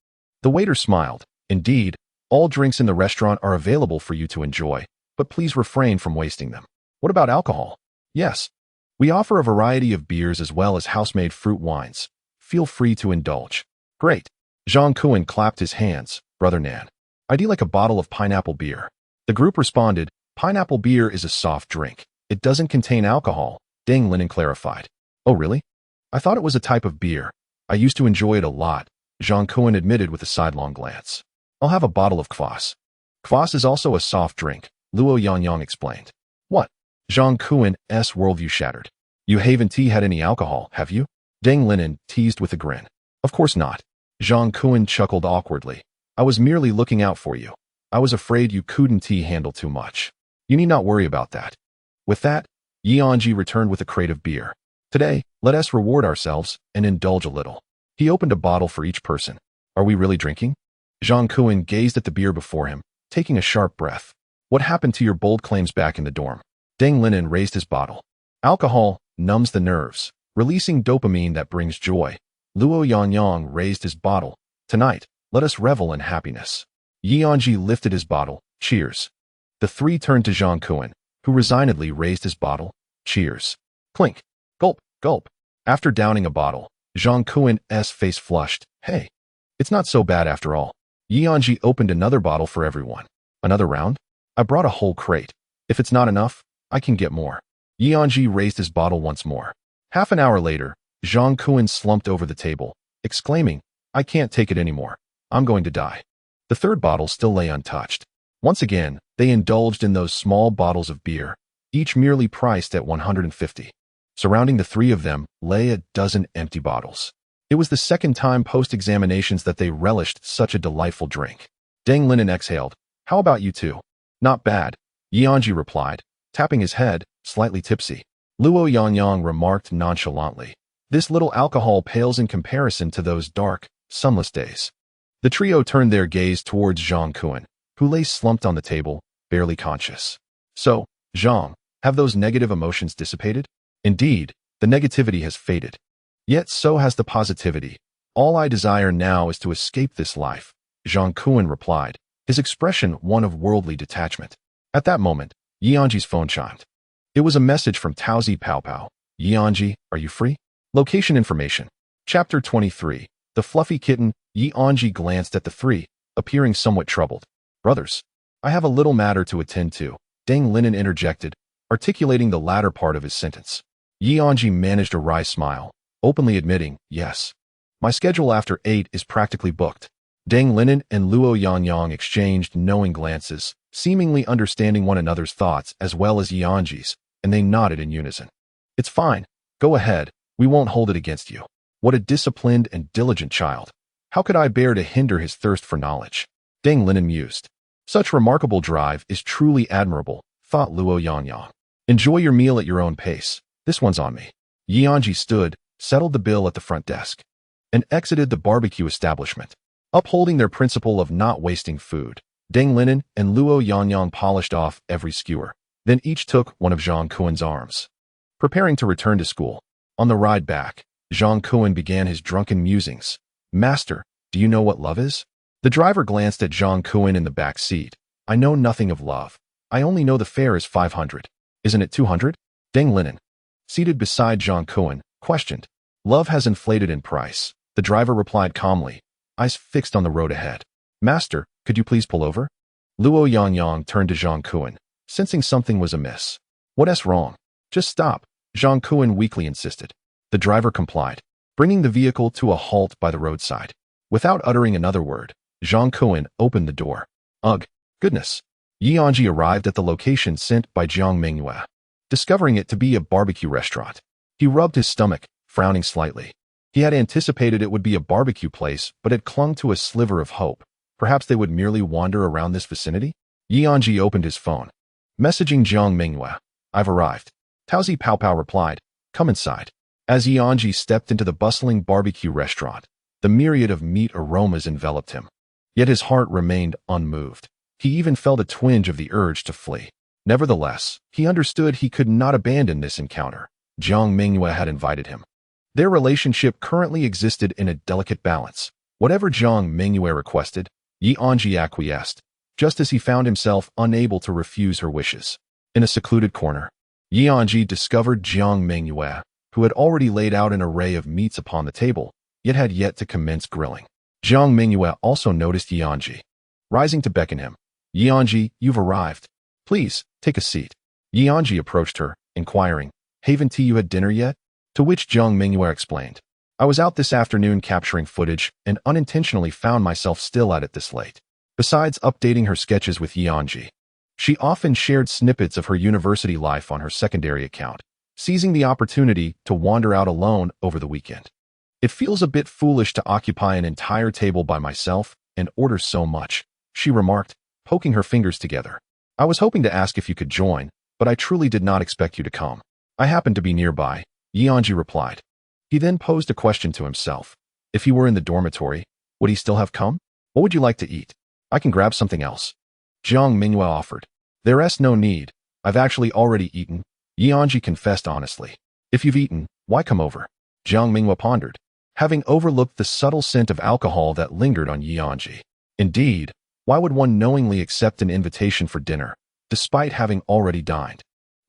The waiter smiled. Indeed, all drinks in the restaurant are available for you to enjoy, but please refrain from wasting them. What about alcohol? Yes. We offer a variety of beers as well as house-made fruit wines. Feel free to indulge. Great. Zhang Kuen clapped his hands. Brother Nan, I'd like a bottle of pineapple beer. The group responded, pineapple beer is a soft drink. It doesn't contain alcohol, Deng Linen clarified. Oh really? I thought it was a type of beer. I used to enjoy it a lot, Zhang Kuen admitted with a sidelong glance. I'll have a bottle of kvass. Kvass is also a soft drink, Luo Yangyang explained. What? Zhang Kuen's worldview shattered. You haven't had any alcohol, have you? Deng Linen teased with a grin. Of course not. Jiang Mengyue chuckled awkwardly. I was merely looking out for you. I was afraid you couldn't handle too much. You need not worry about that. With that, Anzhi returned with a crate of beer. Today, let us reward ourselves and indulge a little. He opened a bottle for each person. Are we really drinking? Jiang Mengyue gazed at the beer before him, taking a sharp breath. What happened to your bold claims back in the dorm? Deng Linen raised his bottle. Alcohol numbs the nerves, releasing dopamine that brings joy. Luo Yangyang raised his bottle. Tonight, let us revel in happiness. Anzhi lifted his bottle. Cheers. The three turned to Jiang Mengyue, who resignedly raised his bottle. Cheers. Clink. Gulp, gulp. After downing a bottle, Jiang Mengyue's face flushed. Hey, it's not so bad after all. Anzhi opened another bottle for everyone. Another round? I brought a whole crate. If it's not enough, I can get more. Anzhi raised his bottle once more. Half an hour later, Jiang Mengyue slumped over the table, exclaiming, I can't take it anymore. I'm going to die. The third bottle still lay untouched. Once again, they indulged in those small bottles of beer, each merely priced at 150. Surrounding the three of them lay a dozen empty bottles. It was the second time post-examinations that they relished such a delightful drink. Deng Linen exhaled. How about you two? Not bad, Anzhi replied, tapping his head, slightly tipsy. Luo Yangyang remarked nonchalantly. This little alcohol pales in comparison to those dark, sunless days. The trio turned their gaze towards Jiang Mengyue, who lay slumped on the table, barely conscious. So, Jiang, have those negative emotions dissipated? Indeed, the negativity has faded. Yet so has the positivity. All I desire now is to escape this life, Jiang Mengyue replied, his expression one of worldly detachment. At that moment, Anzhi's phone chimed. It was a message from Taozi Paopao. Anzhi, are you free? Location information. Chapter 23. The Fluffy Kitten. Anzhi glanced at the three, appearing somewhat troubled. Brothers, I have a little matter to attend to, Deng Linen interjected, articulating the latter part of his sentence. Anzhi managed a wry smile, openly admitting, yes. My schedule after 8 is practically booked. Deng Linen and Luo Yangyang exchanged knowing glances, seemingly understanding one another's thoughts as well as Anzhi's, and they nodded in unison. It's fine. Go ahead. We won't hold it against you. What a disciplined and diligent child. How could I bear to hinder his thirst for knowledge? Deng Linen mused. Such remarkable drive is truly admirable, thought Luo Yangyang. Enjoy your meal at your own pace. This one's on me. Anzhi stood, settled the bill at the front desk, and exited the barbecue establishment. Upholding their principle of not wasting food, Deng Linen and Luo Yangyang polished off every skewer. Then each took one of Jiang Mengyue's arms. Preparing to return to school. On the ride back, Jiang Mengyue began his drunken musings. Master, do you know what love is? The driver glanced at Jiang Mengyue in the back seat. I know nothing of love. I only know the fare is 500. Isn't it 200? Deng Linen, seated beside Jiang Mengyue, questioned. Love has inflated in price. The driver replied calmly, eyes fixed on the road ahead. Master, could you please pull over? Luo Yangyang turned to Jiang Mengyue, sensing something was amiss. What's wrong? Just stop, Jiang Mengyue weakly insisted. The driver complied, bringing the vehicle to a halt by the roadside. Without uttering another word, Jiang Mengyue opened the door. Ugh, goodness. Anzhi arrived at the location sent by Jiang Mengyue, discovering it to be a barbecue restaurant. He rubbed his stomach, frowning slightly. He had anticipated it would be a barbecue place, but had clung to a sliver of hope. Perhaps they would merely wander around this vicinity? Anzhi opened his phone, messaging Jiang Mengyue. I've arrived. Taozi Paopao replied, come inside. As Anzhi stepped into the bustling barbecue restaurant, the myriad of meat aromas enveloped him. Yet his heart remained unmoved. He even felt a twinge of the urge to flee. Nevertheless, he understood he could not abandon this encounter. Jiang Mengyue had invited him. Their relationship currently existed in a delicate balance. Whatever Jiang Mengyue requested, Anzhi acquiesced, just as he found himself unable to refuse her wishes. In a secluded corner, Anzhi discovered Jiang Mengyue, who had already laid out an array of meats upon the table, yet had yet to commence grilling. Jiang Mengyue also noticed Anzhi. Rising to beckon him, Anzhi, you've arrived. Please, take a seat. Anzhi approached her, inquiring, haven't you had dinner yet? To which Jiang Mengyue explained, I was out this afternoon capturing footage and unintentionally found myself still at it this late. Besides updating her sketches with Anzhi, she often shared snippets of her university life on her secondary account, seizing the opportunity to wander out alone over the weekend. It feels a bit foolish to occupy an entire table by myself and order so much, she remarked, poking her fingers together. I was hoping to ask if you could join, but I truly did not expect you to come. I happened to be nearby, Anzhi replied. He then posed a question to himself. If he were in the dormitory, would he still have come? What would you like to eat? I can grab something else. Jiang Mengyue offered. There's no need. I've actually already eaten, Anzhi confessed honestly. If you've eaten, why come over? Jiang Mengyue pondered, having overlooked the subtle scent of alcohol that lingered on Anzhi. Indeed, why would one knowingly accept an invitation for dinner, despite having already dined?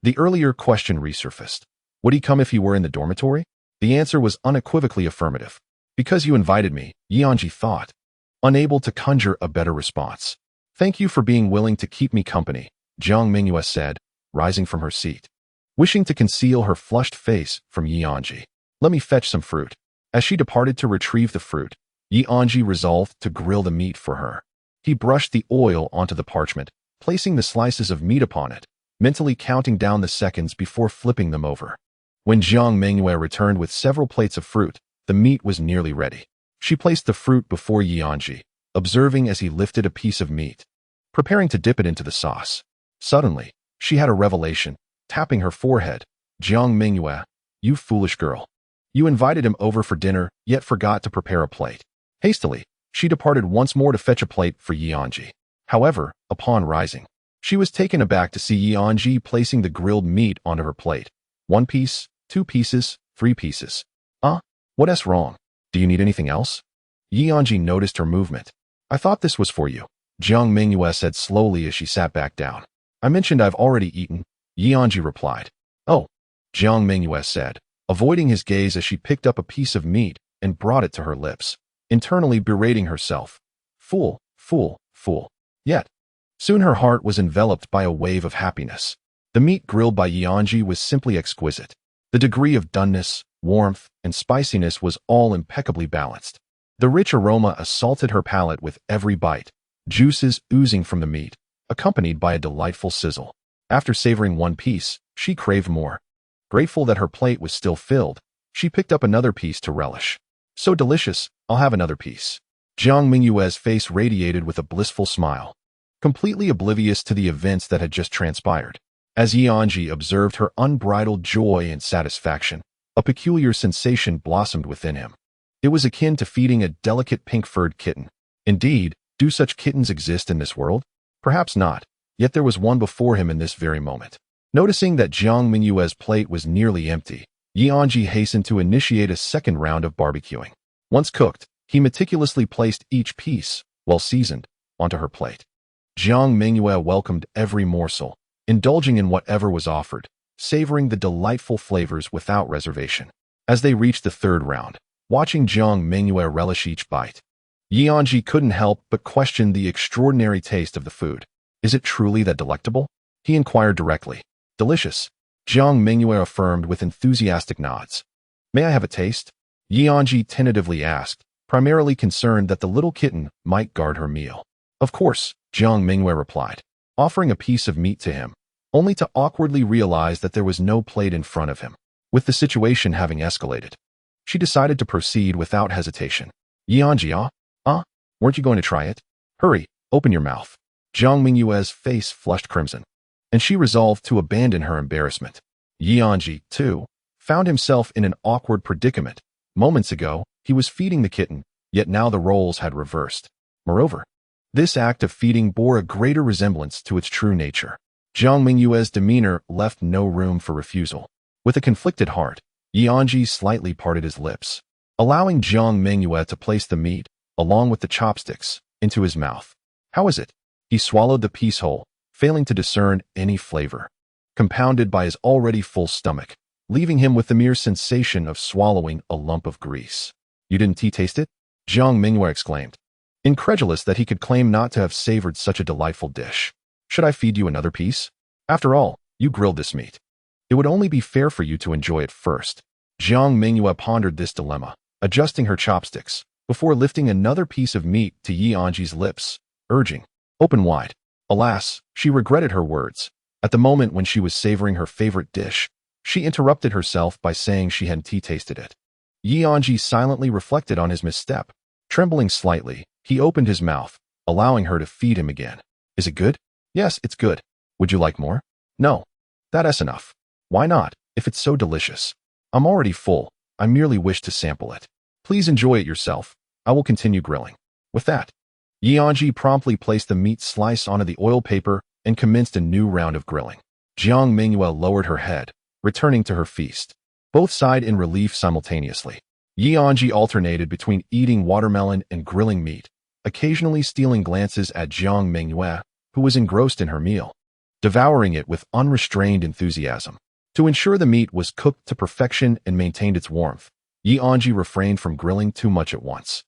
The earlier question resurfaced. Would he come if he were in the dormitory? The answer was unequivocally affirmative. Because you invited me, Anzhi thought, unable to conjure a better response. Thank you for being willing to keep me company, Jiang Mengyue said, rising from her seat. Wishing to conceal her flushed face from Anzhi. Let me fetch some fruit. As she departed to retrieve the fruit, Anzhi resolved to grill the meat for her. He brushed the oil onto the parchment, placing the slices of meat upon it, mentally counting down the seconds before flipping them over. When Jiang Mengyue returned with several plates of fruit, the meat was nearly ready. She placed the fruit before Anzhi, observing as he lifted a piece of meat, preparing to dip it into the sauce. Suddenly, she had a revelation, tapping her forehead. Jiang Mengyue, you foolish girl. You invited him over for dinner, yet forgot to prepare a plate. Hastily, she departed once more to fetch a plate for Anzhi. However, upon rising, she was taken aback to see Anzhi placing the grilled meat onto her plate. 1 piece, 2 pieces, 3 pieces. What's wrong? Do you need anything else? Anzhi noticed her movement. I thought this was for you, Jiang Mengyue said slowly as she sat back down. I mentioned I've already eaten, Anzhi replied. Oh, Jiang Mengyue said, avoiding his gaze as she picked up a piece of meat and brought it to her lips, internally berating herself. Fool, fool, fool. Yet, soon her heart was enveloped by a wave of happiness. The meat grilled by Anzhi was simply exquisite. The degree of doneness, warmth, and spiciness was all impeccably balanced. The rich aroma assaulted her palate with every bite, juices oozing from the meat, accompanied by a delightful sizzle. After savoring 1 piece, she craved more. Grateful that her plate was still filled, she picked up another piece to relish. So delicious, I'll have another piece. Jiang Mengyue's face radiated with a blissful smile, completely oblivious to the events that had just transpired. As Anzhi observed her unbridled joy and satisfaction, a peculiar sensation blossomed within him. It was akin to feeding a delicate pink-furred kitten. Indeed, do such kittens exist in this world? Perhaps not, yet there was one before him in this very moment. Noticing that Jiang Mengyue's plate was nearly empty, Anzhi hastened to initiate a second round of barbecuing. Once cooked, he meticulously placed each piece, well seasoned, onto her plate. Jiang Mengyue welcomed every morsel, indulging in whatever was offered, savoring the delightful flavors without reservation. As they reached the third round, watching Jiang Mengyue relish each bite, Anzhi couldn't help but question the extraordinary taste of the food. Is it truly that delectable? He inquired directly. Delicious, Jiang Mengyue affirmed with enthusiastic nods. May I have a taste? Anzhi tentatively asked, primarily concerned that the little kitten might guard her meal. Of course, Jiang Mengyue replied, offering a piece of meat to him, only to awkwardly realize that there was no plate in front of him. With the situation having escalated, she decided to proceed without hesitation. Anzhi, weren't you going to try it? Hurry, open your mouth. Jiang Mengyue's face flushed crimson, and she resolved to abandon her embarrassment. Anzhi, too, found himself in an awkward predicament. Moments ago, he was feeding the kitten, yet now the roles had reversed. Moreover, this act of feeding bore a greater resemblance to its true nature. Jiang Mengyue's demeanor left no room for refusal. With a conflicted heart, Anzhi slightly parted his lips, allowing Jiang Mengyue to place the meat, along with the chopsticks, into his mouth. How is it? He swallowed the piece whole, failing to discern any flavor, compounded by his already full stomach, leaving him with the mere sensation of swallowing a lump of grease. You didn't taste it? Jiang Mengyue exclaimed, incredulous that he could claim not to have savored such a delightful dish. Should I feed you another piece? After all, you grilled this meat. It would only be fair for you to enjoy it first. Jiang Mengyue pondered this dilemma, adjusting her chopsticks, before lifting another piece of meat to Anzhi's lips, urging, open wide. Alas, she regretted her words. At the moment when she was savoring her favorite dish, she interrupted herself by saying she hadn't tasted it. Anzhi silently reflected on his misstep. Trembling slightly, he opened his mouth, allowing her to feed him again. Is it good? Yes, it's good. Would you like more? No. That's enough. Why not, if it's so delicious? I'm already full. I merely wish to sample it. Please enjoy it yourself. I will continue grilling. With that, Anzhi promptly placed the meat slice onto the oil paper and commenced a new round of grilling. Jiang Mengyue lowered her head, returning to her feast. Both sighed in relief simultaneously. Anzhi alternated between eating watermelon and grilling meat, occasionally stealing glances at Jiang Mengyue, who was engrossed in her meal, devouring it with unrestrained enthusiasm. To ensure the meat was cooked to perfection and maintained its warmth, Anzhi refrained from grilling too much at once,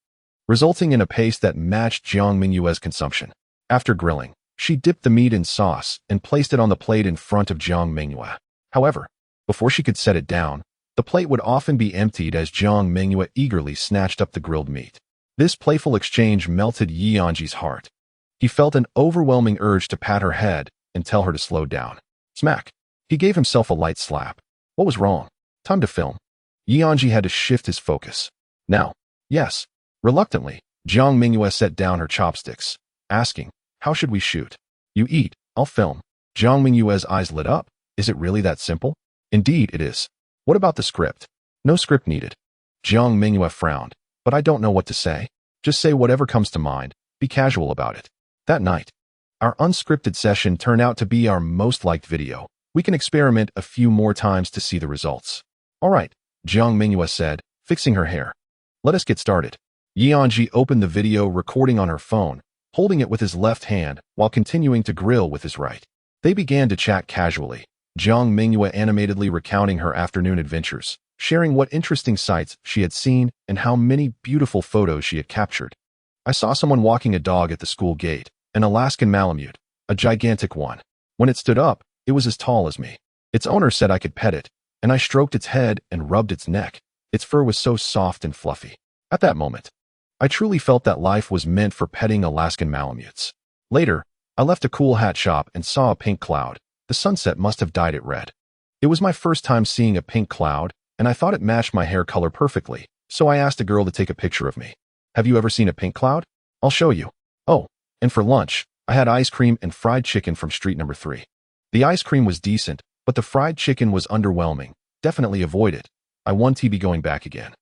resulting in a pace that matched Jiang Mengyue's consumption. After grilling, she dipped the meat in sauce and placed it on the plate in front of Jiang Mengyue. However, before she could set it down, the plate would often be emptied as Jiang Mengyue eagerly snatched up the grilled meat. This playful exchange melted Anzhi's heart. He felt an overwhelming urge to pat her head and tell her to slow down. Smack. He gave himself a light slap. What was wrong? Time to film. Anzhi had to shift his focus. Now. Yes. Reluctantly, Jiang Mengyue set down her chopsticks, asking, how should we shoot? You eat, I'll film. Jiang Mengyue's eyes lit up. Is it really that simple? Indeed it is. What about the script? No script needed. Jiang Mengyue frowned. But I don't know what to say. Just say whatever comes to mind. Be casual about it. That night, our unscripted session turned out to be our most liked video. We can experiment a few more times to see the results. All right, Jiang Mengyue said, fixing her hair. Let us get started. Anzhi opened the video recording on her phone, holding it with his left hand while continuing to grill with his right. They began to chat casually, Jiang Mengyue animatedly recounting her afternoon adventures, sharing what interesting sights she had seen and how many beautiful photos she had captured. I saw someone walking a dog at the school gate, an Alaskan Malamute, a gigantic one. When it stood up, it was as tall as me. Its owner said I could pet it, and I stroked its head and rubbed its neck. Its fur was so soft and fluffy. At that moment, I truly felt that life was meant for petting Alaskan Malamutes. Later, I left a cool hat shop and saw a pink cloud. The sunset must have dyed it red. It was my first time seeing a pink cloud, and I thought it matched my hair color perfectly, so I asked a girl to take a picture of me. Have you ever seen a pink cloud? I'll show you. Oh, and for lunch, I had ice cream and fried chicken from street number 3. The ice cream was decent, but the fried chicken was underwhelming. Definitely avoid it. I won't be going back again.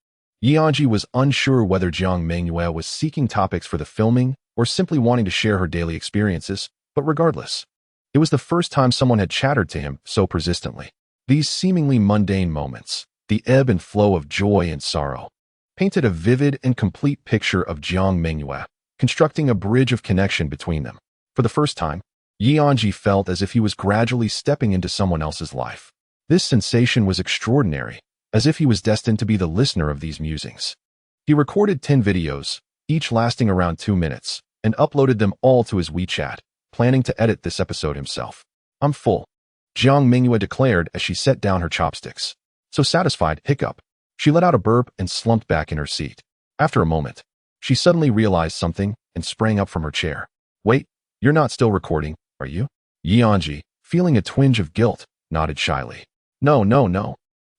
Anzhi was unsure whether Jiang Mengyue was seeking topics for the filming or simply wanting to share her daily experiences, but regardless, it was the first time someone had chattered to him so persistently. These seemingly mundane moments, the ebb and flow of joy and sorrow, painted a vivid and complete picture of Jiang Mengyue, constructing a bridge of connection between them. For the first time, Anzhi felt as if he was gradually stepping into someone else's life. This sensation was extraordinary, as if he was destined to be the listener of these musings. He recorded 10 videos, each lasting around 2 minutes, and uploaded them all to his WeChat, planning to edit this episode himself. I'm full, Jiang Mengyue declared as she set down her chopsticks. So satisfied, hiccup. She let out a burp and slumped back in her seat. After a moment, she suddenly realized something and sprang up from her chair. Wait, you're not still recording, are you? Anzhi, feeling a twinge of guilt, nodded shyly. No.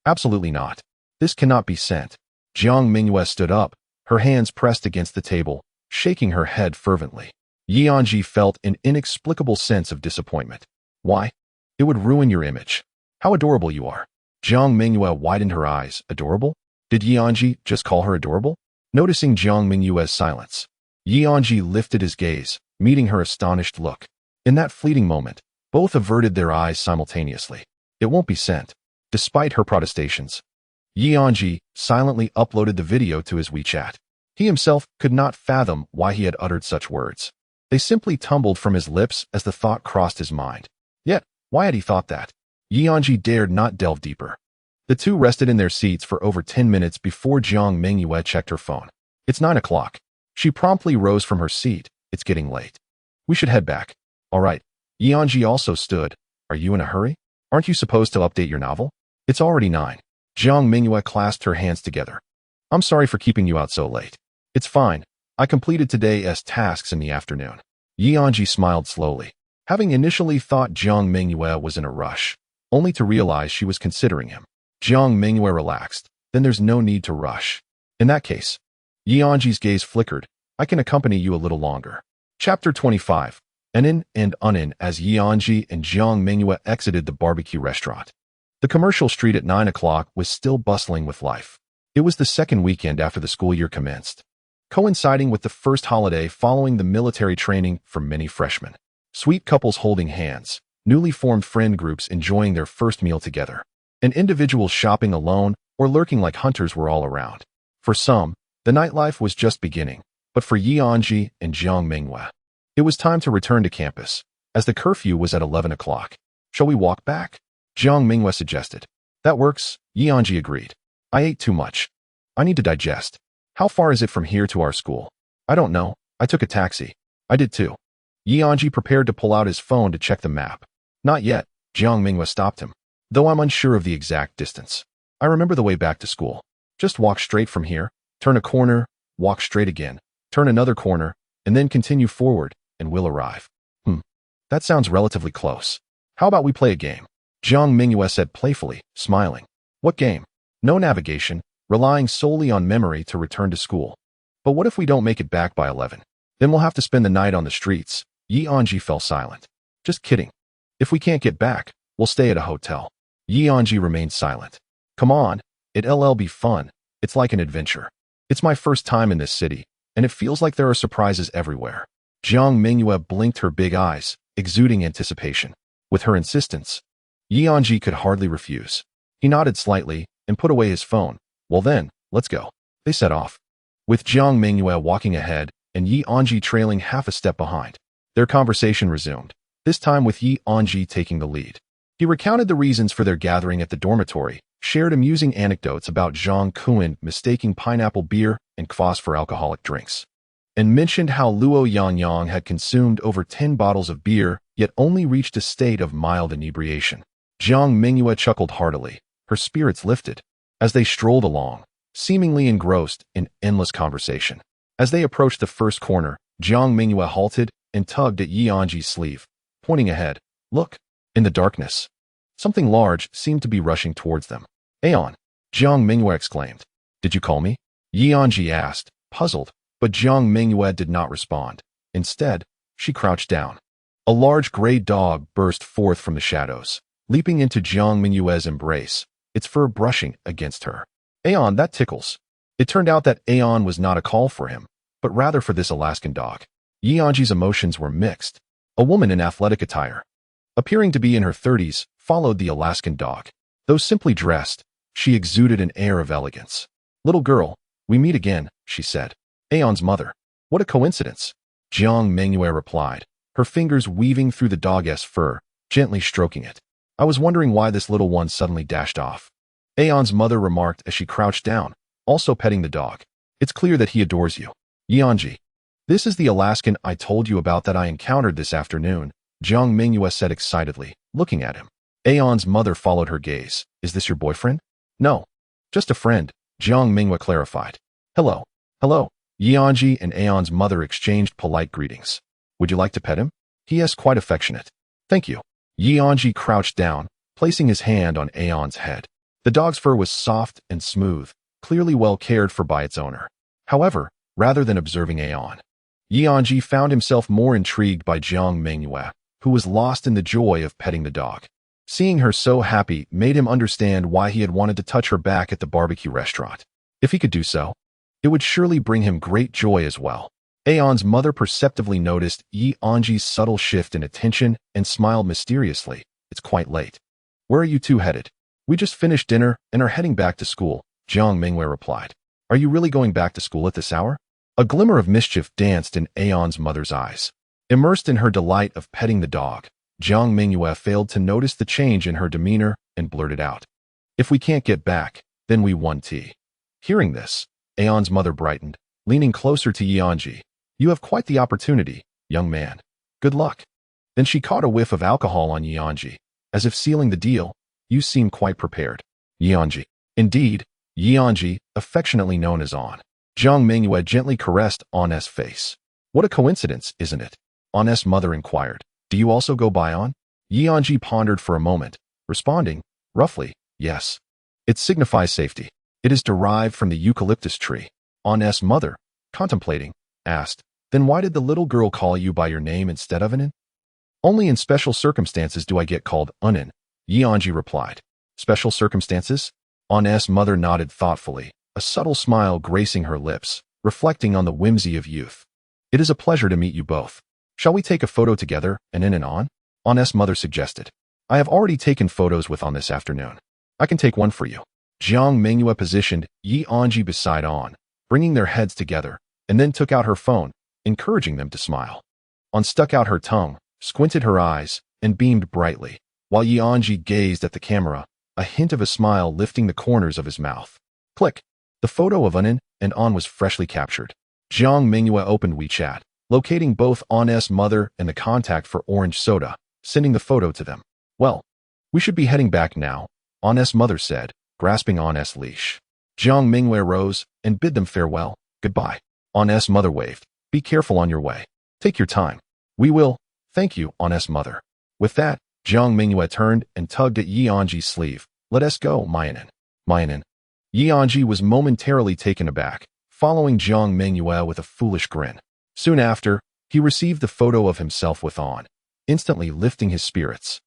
Absolutely not. This cannot be sent. Jiang Mengyue stood up, her hands pressed against the table, shaking her head fervently. Anzhi felt an inexplicable sense of disappointment. Why? It would ruin your image. How adorable you are. Jiang Mengyue widened her eyes. Adorable? Did Anzhi just call her adorable? Noticing Jiang Mengyue's silence, Anzhi lifted his gaze, meeting her astonished look. In that fleeting moment, both averted their eyes simultaneously. It won't be sent. Despite her protestations, Anzhi silently uploaded the video to his WeChat. He himself could not fathom why he had uttered such words. They simply tumbled from his lips as the thought crossed his mind. Yet, why had he thought that? Anzhi dared not delve deeper. The two rested in their seats for over 10 minutes before Jiang Mengyue checked her phone. It's 9 o'clock. She promptly rose from her seat. It's getting late. We should head back. All right. Anzhi also stood. Are you in a hurry? Aren't you supposed to update your novel? It's already 9. Jiang Mengyue clasped her hands together. I'm sorry for keeping you out so late. It's fine. I completed today's tasks in the afternoon. Anzhi smiled slowly, having initially thought Jiang Mengyue was in a rush, only to realize she was considering him. Jiang Mengyue relaxed, then there's no need to rush. In that case, Anzhi's gaze flickered. I can accompany you a little longer. Chapter 25. In and unin as Anzhi and Jiang Mengyue exited the barbecue restaurant. The commercial street at 9 o'clock was still bustling with life. It was the second weekend after the school year commenced, coinciding with the first holiday following the military training for many freshmen. Sweet couples holding hands, newly formed friend groups enjoying their first meal together, and individuals shopping alone or lurking like hunters were all around. For some, the nightlife was just beginning, but for Anzhi and Jiang Mengyue, it was time to return to campus, as the curfew was at 11 o'clock. Shall we walk back? Jiang Mengyue suggested. That works, Anzhi agreed. I ate too much. I need to digest. How far is it from here to our school? I don't know. I took a taxi. I did too. Anzhi prepared to pull out his phone to check the map. Not yet, Jiang Mengyue stopped him. Though I'm unsure of the exact distance. I remember the way back to school. Just walk straight from here, turn a corner, walk straight again, turn another corner, and then continue forward, and we'll arrive. That sounds relatively close. How about we play a game? Jiang Mengyue said playfully, smiling. What game? No navigation, relying solely on memory to return to school. But what if we don't make it back by 11? Then we'll have to spend the night on the streets. Anzhi fell silent. Just kidding. If we can't get back, we'll stay at a hotel. Anzhi remained silent. Come on, it'll be fun. It's like an adventure. It's my first time in this city, and it feels like there are surprises everywhere. Jiang Mengyue blinked her big eyes, exuding anticipation. With her insistence, Anzhi could hardly refuse. He nodded slightly and put away his phone. Well then, let's go. They set off, with Jiang Mengyue walking ahead and Anzhi trailing half a step behind. Their conversation resumed, this time with Anzhi taking the lead. He recounted the reasons for their gathering at the dormitory, shared amusing anecdotes about Zhang Kuan mistaking pineapple beer and kvass for alcoholic drinks, and mentioned how Luo Yangyang had consumed over 10 bottles of beer, yet only reached a state of mild inebriation. Jiang Mengyue chuckled heartily, her spirits lifted, as they strolled along, seemingly engrossed in endless conversation. As they approached the first corner, Jiang Mengyue halted and tugged at Anzhi's sleeve, pointing ahead. Look! In the darkness, something large seemed to be rushing towards them. Aeon! Jiang Mengyue exclaimed. Did you call me? Anzhi asked, puzzled, but Jiang Mengyue did not respond. Instead, she crouched down. A large gray dog burst forth from the shadows, leaping into Jiang Mengyue's embrace, its fur brushing against her. Aeon, that tickles. It turned out that Aeon was not a call for him, but rather for this Alaskan dog. Anzhi's emotions were mixed. A woman in athletic attire, appearing to be in her 30s, followed the Alaskan dog. Though simply dressed, she exuded an air of elegance. Little girl, we meet again, she said. Aeon's mother. What a coincidence. Jiang Mengyue replied, her fingers weaving through the dog's fur, gently stroking it. I was wondering why this little one suddenly dashed off. Aeon's mother remarked as she crouched down, also petting the dog. It's clear that he adores you. Anzhi. This is the Alaskan I told you about that I encountered this afternoon, Jiang Mengyue said excitedly, looking at him. Aeon's mother followed her gaze. Is this your boyfriend? No. Just a friend, Jiang Mengyue clarified. Hello. Hello. Anzhi and Aeon's mother exchanged polite greetings. Would you like to pet him? He is quite affectionate. Thank you. Anzhi crouched down, placing his hand on Aeon's head. The dog's fur was soft and smooth, clearly well cared for by its owner. However, rather than observing Aeon, Anzhi found himself more intrigued by Jiang Mengyue, who was lost in the joy of petting the dog. Seeing her so happy made him understand why he had wanted to touch her back at the barbecue restaurant. If he could do so, it would surely bring him great joy as well. Aeon's mother perceptively noticed Anzhi's subtle shift in attention and smiled mysteriously. It's quite late. Where are you two headed? We just finished dinner and are heading back to school, Jiang Mengyue replied. Are you really going back to school at this hour? A glimmer of mischief danced in Aeon's mother's eyes. Immersed in her delight of petting the dog, Jiang Mengyue failed to notice the change in her demeanor and blurted out. If we can't get back, then we want tea. Hearing this, Aeon's mother brightened, leaning closer to Anzhi. You have quite the opportunity, young man. Good luck. Then she caught a whiff of alcohol on Anzhi, as if sealing the deal. You seem quite prepared. Anzhi. Indeed, Anzhi, affectionately known as An. Jiang Mengyue gently caressed An's face. What a coincidence, isn't it? An's mother inquired. Do you also go by An? Anzhi pondered for a moment, responding, roughly, yes. It signifies safety. It is derived from the eucalyptus tree. An's mother, contemplating, asked, then why did the little girl call you by your name instead of Anin? Only in special circumstances do I get called Anin, Anzhi replied. Special circumstances? An's mother nodded thoughtfully, a subtle smile gracing her lips, reflecting on the whimsy of youth. It is a pleasure to meet you both. Shall we take a photo together, Anin and An? An's mother suggested. I have already taken photos with An this afternoon. I can take one for you. Jiang Mengyue positioned Anzhi beside An, bringing their heads together, and then took out her phone, encouraging them to smile. An stuck out her tongue, squinted her eyes, and beamed brightly, while Anzhi gazed at the camera, a hint of a smile lifting the corners of his mouth. Click. The photo of Anin and An was freshly captured. Jiang Mengyue opened WeChat, locating both An's mother and the contact for orange soda, sending the photo to them. Well, we should be heading back now, An's mother said, grasping An's leash. Jiang Mengyue rose and bid them farewell. Goodbye. An's mother waved. Be careful on your way. Take your time. We will. Thank you, An's mother. With that, Jiang Mengyue turned and tugged at Anzhi's sleeve. Let us go, Mayanin. Mayanin. Anzhi was momentarily taken aback, following Jiang Mengyue with a foolish grin. Soon after, he received the photo of himself with An, instantly lifting his spirits.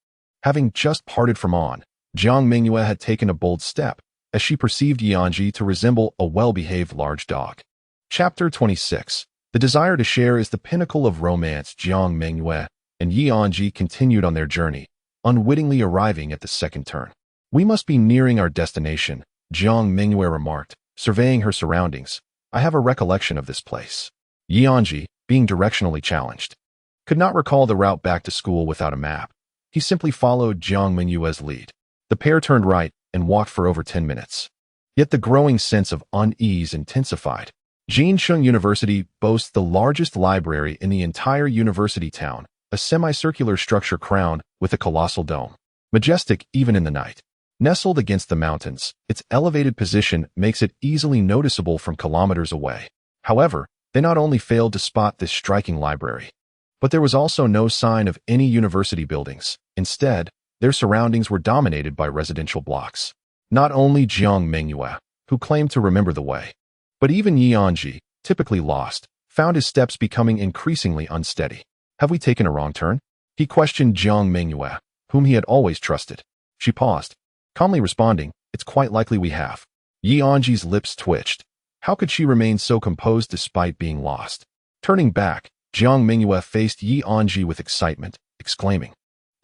Having just parted from An, Jiang Mengyue had taken a bold step, as she perceived Anzhi to resemble a well-behaved large dog. Chapter 26. The desire to share is the pinnacle of romance. Jiang Mengyue and Anzhi continued on their journey, unwittingly arriving at the second turn. We must be nearing our destination, Jiang Mengyue remarked, surveying her surroundings. I have a recollection of this place. Anzhi, being directionally challenged, could not recall the route back to school without a map. He simply followed Jiang Mengyue's lead. The pair turned right and walked for over 10 minutes. Yet the growing sense of unease intensified. Jiansheng University boasts the largest library in the entire university town, a semicircular structure crowned with a colossal dome. Majestic even in the night. Nestled against the mountains, its elevated position makes it easily noticeable from kilometers away. However, they not only failed to spot this striking library, but there was also no sign of any university buildings. Instead, their surroundings were dominated by residential blocks. Not only Jiang Mengyue, who claimed to remember the way, but even Anzhi, typically lost, found his steps becoming increasingly unsteady. Have we taken a wrong turn? He questioned Jiang Mengyue, whom he had always trusted. She paused, calmly responding, it's quite likely we have. Anzhi's lips twitched. How could she remain so composed despite being lost? Turning back, Jiang Mengyue faced Anzhi with excitement, exclaiming,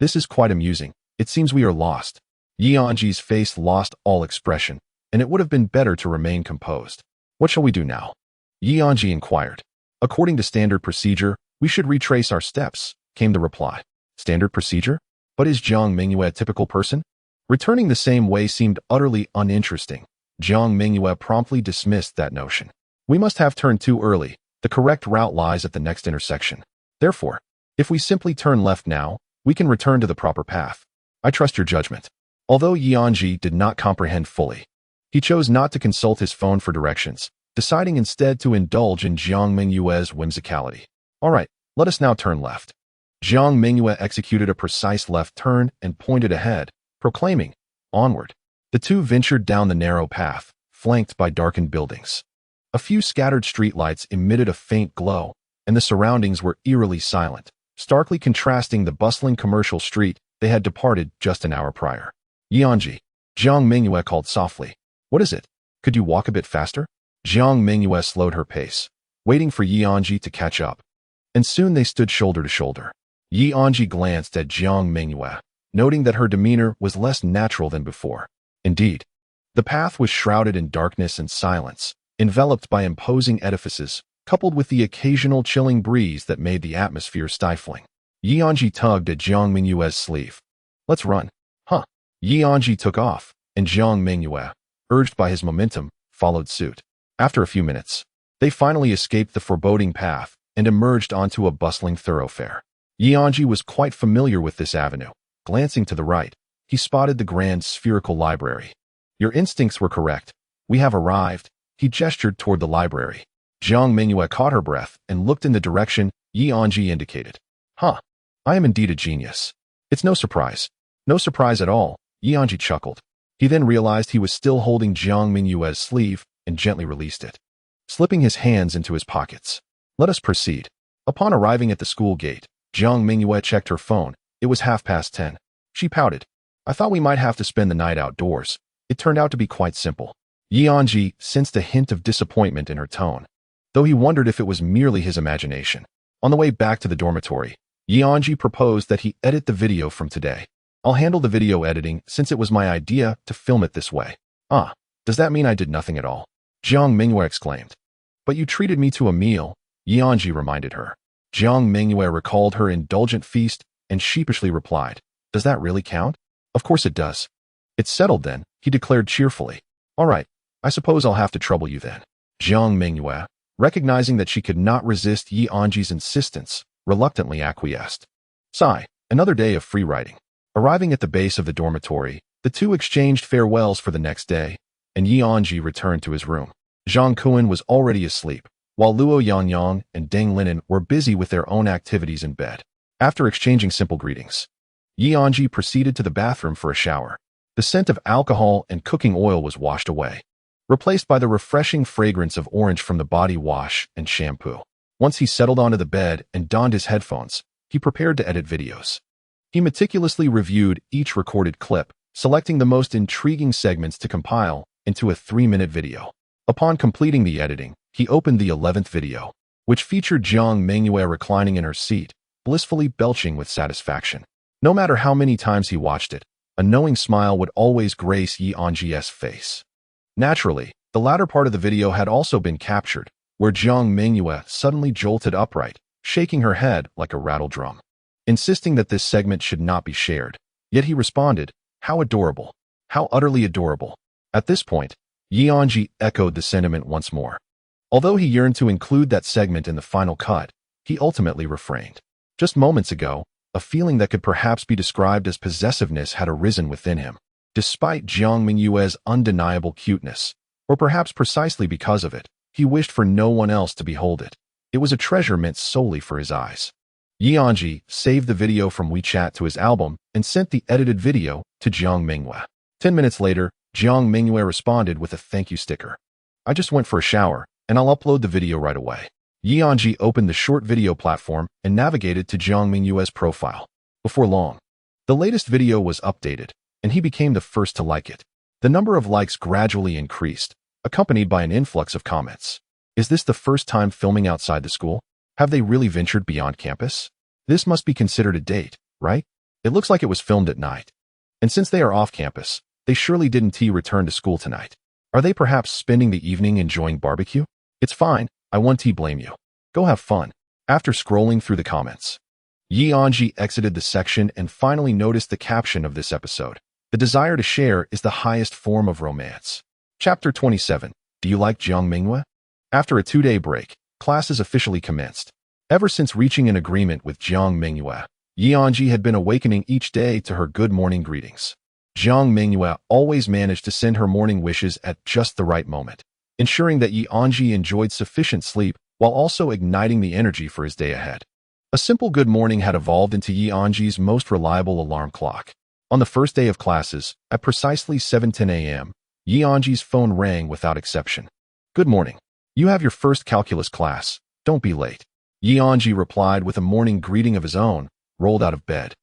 this is quite amusing. It seems we are lost. Anzhi's face lost all expression, and it would have been better to remain composed. What shall we do now? Anzhi inquired. According to standard procedure, we should retrace our steps, came the reply. Standard procedure? But is Jiang Mengyue a typical person? Returning the same way seemed utterly uninteresting. Jiang Mengyue promptly dismissed that notion. We must have turned too early. The correct route lies at the next intersection. Therefore, if we simply turn left now, we can return to the proper path. I trust your judgment. Although Anzhi did not comprehend fully, he chose not to consult his phone for directions, deciding instead to indulge in Jiang Mengyue's whimsicality. All right, let us now turn left. Jiang Mengyue executed a precise left turn and pointed ahead, proclaiming, onward. The two ventured down the narrow path, flanked by darkened buildings. A few scattered streetlights emitted a faint glow, and the surroundings were eerily silent, starkly contrasting the bustling commercial street they had departed just an hour prior. Anzhi, Jiang Mengyue called softly. What is it? Could you walk a bit faster? Jiang Mengyue slowed her pace, waiting for Anzhi to catch up. And soon they stood shoulder to shoulder. Anzhi glanced at Jiang Mengyue, noting that her demeanor was less natural than before. Indeed, the path was shrouded in darkness and silence, enveloped by imposing edifices, coupled with the occasional chilling breeze that made the atmosphere stifling. Anzhi tugged at Jiang Mengyue's sleeve. Let's run. Huh. Anzhi took off, and Jiang Mengyue, urged by his momentum, followed suit. After a few minutes, they finally escaped the foreboding path and emerged onto a bustling thoroughfare. Anzhi was quite familiar with this avenue. Glancing to the right, he spotted the grand spherical library. Your instincts were correct. We have arrived. He gestured toward the library. Jiang Mengyue caught her breath and looked in the direction Anzhi indicated. Huh. I am indeed a genius. It's no surprise. No surprise at all, Anzhi chuckled. He then realized he was still holding Jiang Mengyue's sleeve and gently released it, slipping his hands into his pockets. Let us proceed. Upon arriving at the school gate, Jiang Mengyue checked her phone. It was 10:30. She pouted. I thought we might have to spend the night outdoors. It turned out to be quite simple. Anzhi sensed a hint of disappointment in her tone, though he wondered if it was merely his imagination. On the way back to the dormitory, Anzhi proposed that he edit the video from today. I'll handle the video editing since it was my idea to film it this way. Ah, does that mean I did nothing at all? Jiang Mengyue exclaimed. But you treated me to a meal, Anzhi reminded her. Jiang Mengyue recalled her indulgent feast and sheepishly replied, does that really count? Of course it does. It's settled then, he declared cheerfully. All right, I suppose I'll have to trouble you then. Jiang Mengyue, recognizing that she could not resist Anzhi's insistence, reluctantly acquiesced. Sigh, another day of free writing. Arriving at the base of the dormitory, the two exchanged farewells for the next day, and Anzhi returned to his room. Zhang Kuan was already asleep, while Luo Yangyang and Deng Linen were busy with their own activities in bed. After exchanging simple greetings, Anzhi proceeded to the bathroom for a shower. The scent of alcohol and cooking oil was washed away, replaced by the refreshing fragrance of orange from the body wash and shampoo. Once he settled onto the bed and donned his headphones, he prepared to edit videos. He meticulously reviewed each recorded clip, selecting the most intriguing segments to compile into a 3-minute video. Upon completing the editing, he opened the 11th video, which featured Jiang Mengyue reclining in her seat, blissfully belching with satisfaction. No matter how many times he watched it, a knowing smile would always grace Anzhi's face. Naturally, the latter part of the video had also been captured, where Jiang Mengyue suddenly jolted upright, shaking her head like a rattle drum, insisting that this segment should not be shared. Yet he responded, how adorable, how utterly adorable. At this point, Anzhi echoed the sentiment once more. Although he yearned to include that segment in the final cut, he ultimately refrained. Just moments ago, a feeling that could perhaps be described as possessiveness had arisen within him. Despite Jiang Mengyue's undeniable cuteness, or perhaps precisely because of it, he wished for no one else to behold it. It was a treasure meant solely for his eyes. Anzhi saved the video from WeChat to his album and sent the edited video to Jiang Mengyue. 10 minutes later, Jiang Mengyue responded with a thank you sticker. I just went for a shower, and I'll upload the video right away. Anzhi opened the short video platform and navigated to Jiang Mengyue's profile. Before long, the latest video was updated, and he became the first to like it. The number of likes gradually increased, accompanied by an influx of comments. Is this the first time filming outside the school? Have they really ventured beyond campus? This must be considered a date, right? It looks like it was filmed at night. And since they are off campus, they surely didn't return to school tonight. Are they perhaps spending the evening enjoying barbecue? It's fine, I won't blame you. Go have fun. After scrolling through the comments, Anzhi exited the section and finally noticed the caption of this episode. The desire to share is the highest form of romance. Chapter 27. Do you like Jiang Mengyue? After a 2-day break, classes officially commenced. Ever since reaching an agreement with Jiang Mengyue, Anzhi had been awakening each day to her good morning greetings. Jiang Mengyue always managed to send her morning wishes at just the right moment, ensuring that Anzhi enjoyed sufficient sleep while also igniting the energy for his day ahead. A simple good morning had evolved into Anzhi's most reliable alarm clock. On the first day of classes, at precisely 7:10 a.m., Anzhi's phone rang without exception. Good morning. You have your first calculus class. Don't be late. Anzhi replied with a morning greeting of his own, rolled out of bed,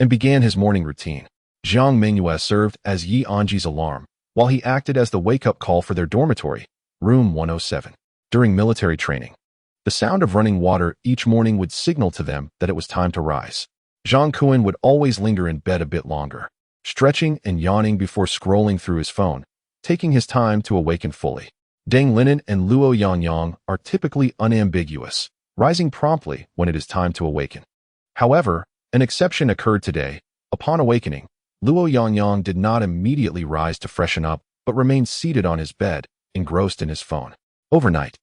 and began his morning routine. Jiang Mengyue served as Anzhi's alarm, while he acted as the wake-up call for their dormitory, room 107. During military training, the sound of running water each morning would signal to them that it was time to rise. Zhang Kuan would always linger in bed a bit longer, stretching and yawning before scrolling through his phone, taking his time to awaken fully. Deng Linen and Luo Yangyang are typically unambiguous, rising promptly when it is time to awaken. However, an exception occurred today. Upon awakening, Luo Yangyang did not immediately rise to freshen up, but remained seated on his bed, engrossed in his phone. Overnight,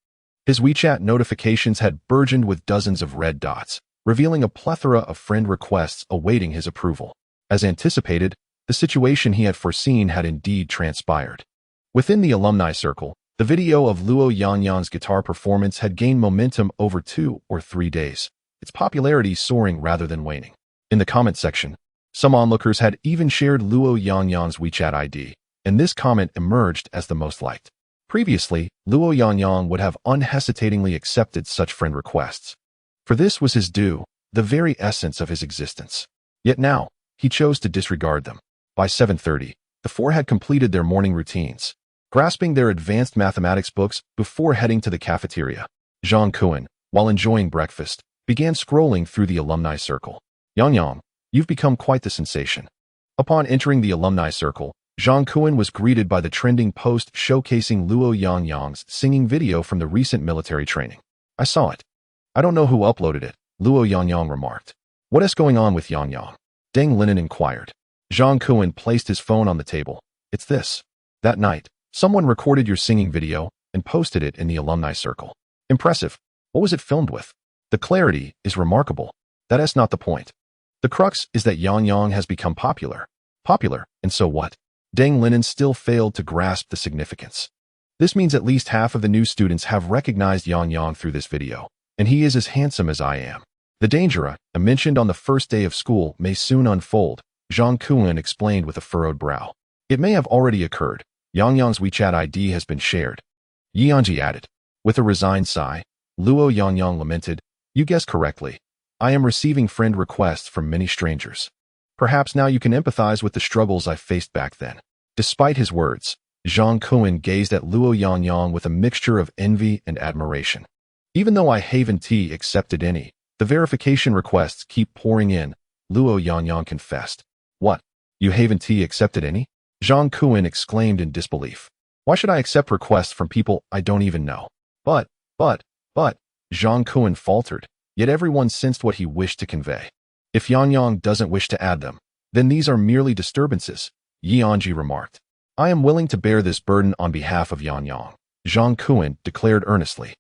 his WeChat notifications had burgeoned with dozens of red dots, revealing a plethora of friend requests awaiting his approval. As anticipated, the situation he had foreseen had indeed transpired. Within the alumni circle, the video of Luo Yangyang's guitar performance had gained momentum over 2 or 3 days, its popularity soaring rather than waning. In the comment section, some onlookers had even shared Luo Yangyang's WeChat ID, and this comment emerged as the most liked. Previously, Luo Yangyang would have unhesitatingly accepted such friend requests, for this was his due, the very essence of his existence. Yet now, he chose to disregard them. By 7:30, the four had completed their morning routines, grasping their advanced mathematics books before heading to the cafeteria. Zhang Kuan, while enjoying breakfast, began scrolling through the alumni circle. Yangyang, you've become quite the sensation. Upon entering the alumni circle, Zhang Kuan was greeted by the trending post showcasing Luo Yangyang's singing video from the recent military training. I saw it. I don't know who uploaded it, Luo Yangyang remarked. What is going on with Yangyang? Deng Linen inquired. Zhang Kuan placed his phone on the table. It's this. That night, someone recorded your singing video and posted it in the alumni circle. Impressive. What was it filmed with? The clarity is remarkable. That is not the point. The crux is that Yangyang has become popular. Popular, and so what? Deng Linen still failed to grasp the significance. This means at least half of the new students have recognized Yangyang through this video, and he is as handsome as I am. The danger I mentioned on the first day of school may soon unfold, Zhang Kuan explained with a furrowed brow. It may have already occurred. Yangyang's WeChat ID has been shared. Anzhi added. With a resigned sigh, Luo Yangyang lamented, you guessed correctly. I am receiving friend requests from many strangers. Perhaps now you can empathize with the struggles I faced back then. Despite his words, Zhang Kuan gazed at Luo Yangyang with a mixture of envy and admiration. Even though I haven't accepted any, the verification requests keep pouring in, Luo Yangyang confessed. What? You haven't accepted any? Zhang Kuan exclaimed in disbelief. Why should I accept requests from people I don't even know? But, Zhang Kuan faltered, yet everyone sensed what he wished to convey. If Yangyang doesn't wish to add them, then these are merely disturbances, Anzhi remarked. I am willing to bear this burden on behalf of Yangyang, Zhang Kuan declared earnestly.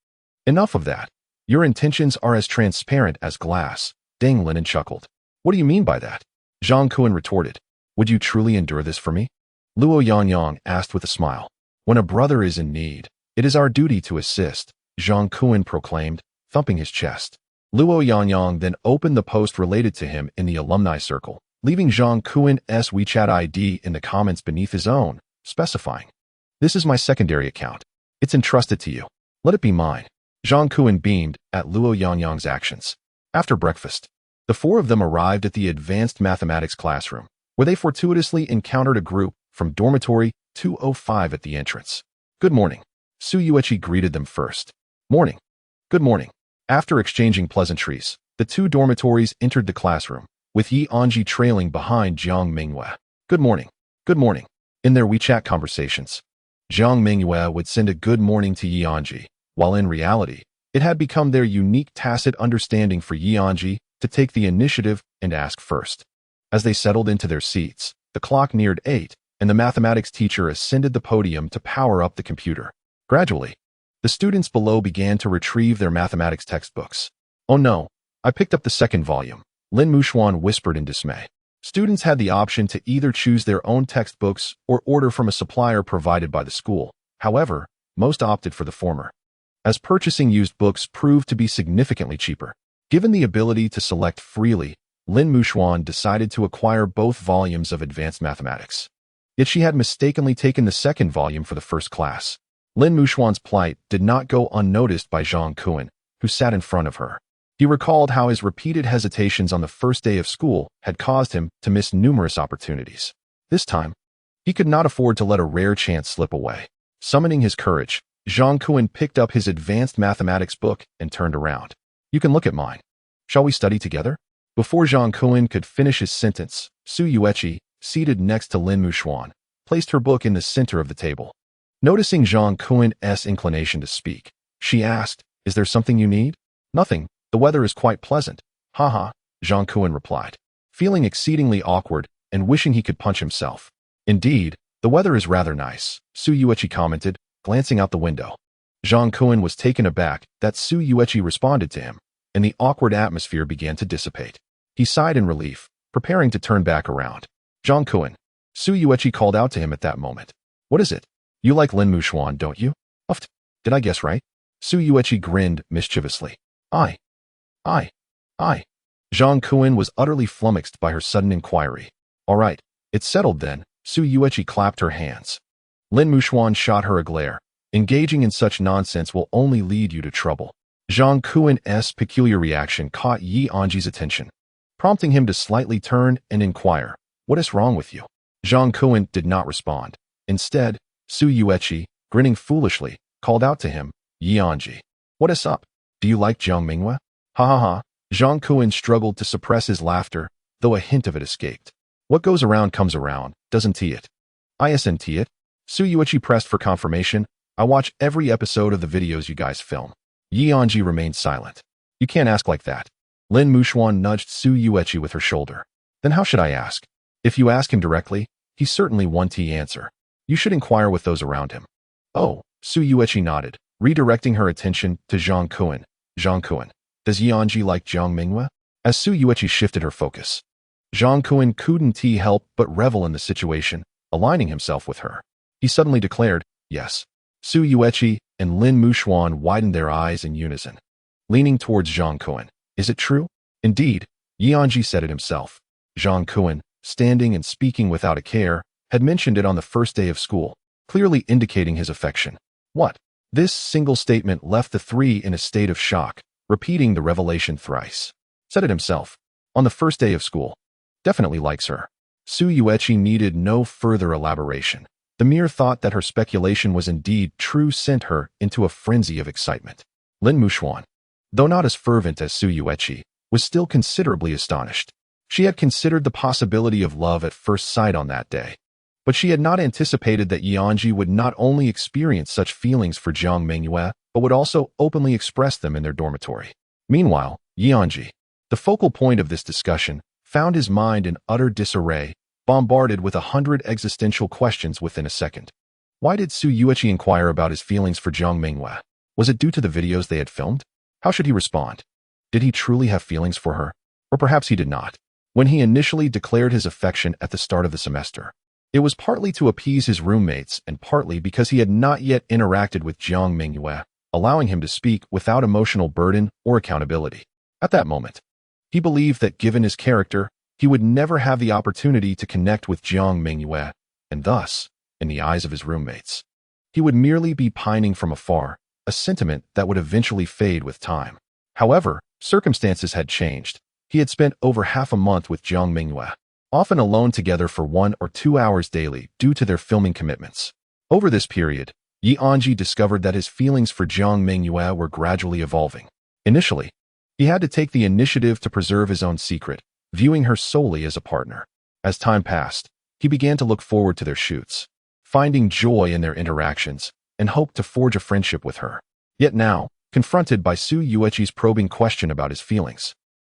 Enough of that. Your intentions are as transparent as glass, Deng Linen chuckled. What do you mean by that? Zhang Kuan retorted. Would you truly endure this for me? Luo Yangyang asked with a smile. When a brother is in need, it is our duty to assist, Zhang Kuan proclaimed, thumping his chest. Luo Yangyang then opened the post related to him in the alumni circle, leaving Zhang Kuan's WeChat ID in the comments beneath his own, specifying. This is my secondary account. It's entrusted to you. Let it be mine. Zhang Kuan beamed at Luo Yangyang's actions. After breakfast, the four of them arrived at the advanced mathematics classroom, where they fortuitously encountered a group from Dormitory 205 at the entrance. Good morning. Su Yueqi greeted them first. Morning. Good morning. After exchanging pleasantries, the two dormitories entered the classroom, with Anzhi trailing behind Jiang Mengyue. Good morning. Good morning. In their WeChat conversations, Jiang Mengyue would send a good morning to Anzhi, while in reality, it had become their unique tacit understanding for Anzhi to take the initiative and ask first. As they settled into their seats, the clock neared 8, and the mathematics teacher ascended the podium to power up the computer. Gradually, the students below began to retrieve their mathematics textbooks. Oh no, I picked up the second volume, Lin Mushuan whispered in dismay. Students had the option to either choose their own textbooks or order from a supplier provided by the school. However, most opted for the former, as purchasing used books proved to be significantly cheaper. Given the ability to select freely, Lin Mushuan decided to acquire both volumes of advanced mathematics. Yet she had mistakenly taken the second volume for the first class. Lin Mushuan's plight did not go unnoticed by Zhang Kuan, who sat in front of her. He recalled how his repeated hesitations on the first day of school had caused him to miss numerous opportunities. This time, he could not afford to let a rare chance slip away. Summoning his courage, Zhang Kuan picked up his advanced mathematics book and turned around. You can look at mine. Shall we study together? Before Zhang Kuan could finish his sentence, Su Yueqi, seated next to Lin Mushuan, placed her book in the center of the table. Noticing Zhang Kuan's inclination to speak, she asked, Is there something you need? Nothing. The weather is quite pleasant. Haha, Zhang Kuan replied, feeling exceedingly awkward and wishing he could punch himself. Indeed, the weather is rather nice, Su Yueqi commented, glancing out the window. Zhang Kuan was taken aback that Su Yueqi responded to him, and the awkward atmosphere began to dissipate. He sighed in relief, preparing to turn back around. Zhang Kuan, Su Yueqi called out to him at that moment. What is it? You like Lin Mushuan, don't you? Uft. Did I guess right? Su Yueqi grinned mischievously. I. Zhang Kuan was utterly flummoxed by her sudden inquiry. All right, it's settled then, Su Yueqi clapped her hands. Lin Muxuan shot her a glare. Engaging in such nonsense will only lead you to trouble. Jiang Mengyue's peculiar reaction caught Yi Anzhi's attention, prompting him to slightly turn and inquire, "What is wrong with you?" Jiang Mengyue did not respond. Instead, Su Yueqi, grinning foolishly, called out to him, "Yi Anzhi, what is up? Do you like Jiang Mengyue?" Ha ha ha. Jiang Mengyue struggled to suppress his laughter, though a hint of it escaped. "What goes around comes around, doesn't it?" "Isn't it?" Su Yueqi pressed for confirmation. "I watch every episode of the videos you guys film." Yi Anzhi remained silent. "You can't ask like that." Lin Muxuan nudged Su Yueqi with her shoulder. "Then how should I ask? If you ask him directly, he certainly won't answer. You should inquire with those around him." "Oh," Su Yueqi nodded, redirecting her attention to Jiang Mengyue. "Jiang Mengyue, does Yi Anzhi like Jiang Mengyue?" As Su Yueqi shifted her focus, Jiang Mengyue couldn't help but revel in the situation, aligning himself with her. He suddenly declared, "Yes." Su Yueqi and Lin Muxuan widened their eyes in unison. Leaning towards Jiang Mengyue, "Is it true?" "Indeed," Yi Anzhi said it himself. Jiang Mengyue, standing and speaking without a care, had mentioned it on the first day of school, clearly indicating his affection. What? This single statement left the three in a state of shock, repeating the revelation thrice. Said it himself. On the first day of school. Definitely likes her. Su Yueqi needed no further elaboration. The mere thought that her speculation was indeed true sent her into a frenzy of excitement. Lin Muxuan, though not as fervent as Su Yueqi, was still considerably astonished. She had considered the possibility of love at first sight on that day, but she had not anticipated that Yi Anzhi would not only experience such feelings for Jiang Mengyue, but would also openly express them in their dormitory. Meanwhile, Yi Anzhi, the focal point of this discussion, found his mind in utter disarray, bombarded with 100 existential questions within a second. Why did Su Yueqi inquire about his feelings for Jiang Mengyue? Was it due to the videos they had filmed? How should he respond? Did he truly have feelings for her? Or perhaps he did not. When he initially declared his affection at the start of the semester, it was partly to appease his roommates and partly because he had not yet interacted with Jiang Mengyue, allowing him to speak without emotional burden or accountability. At that moment, he believed that given his character, he would never have the opportunity to connect with Jiang Mengyue, and thus, in the eyes of his roommates, he would merely be pining from afar, a sentiment that would eventually fade with time. However, circumstances had changed. He had spent over half a month with Jiang Mengyue, often alone together for 1 or 2 hours daily due to their filming commitments. Over this period, Yi Anzhi discovered that his feelings for Jiang Mengyue were gradually evolving. Initially, he had to take the initiative to preserve his own secret, viewing her solely as a partner. As time passed, he began to look forward to their shoots, finding joy in their interactions, and hoped to forge a friendship with her. Yet now, confronted by Su Yueqi's probing question about his feelings,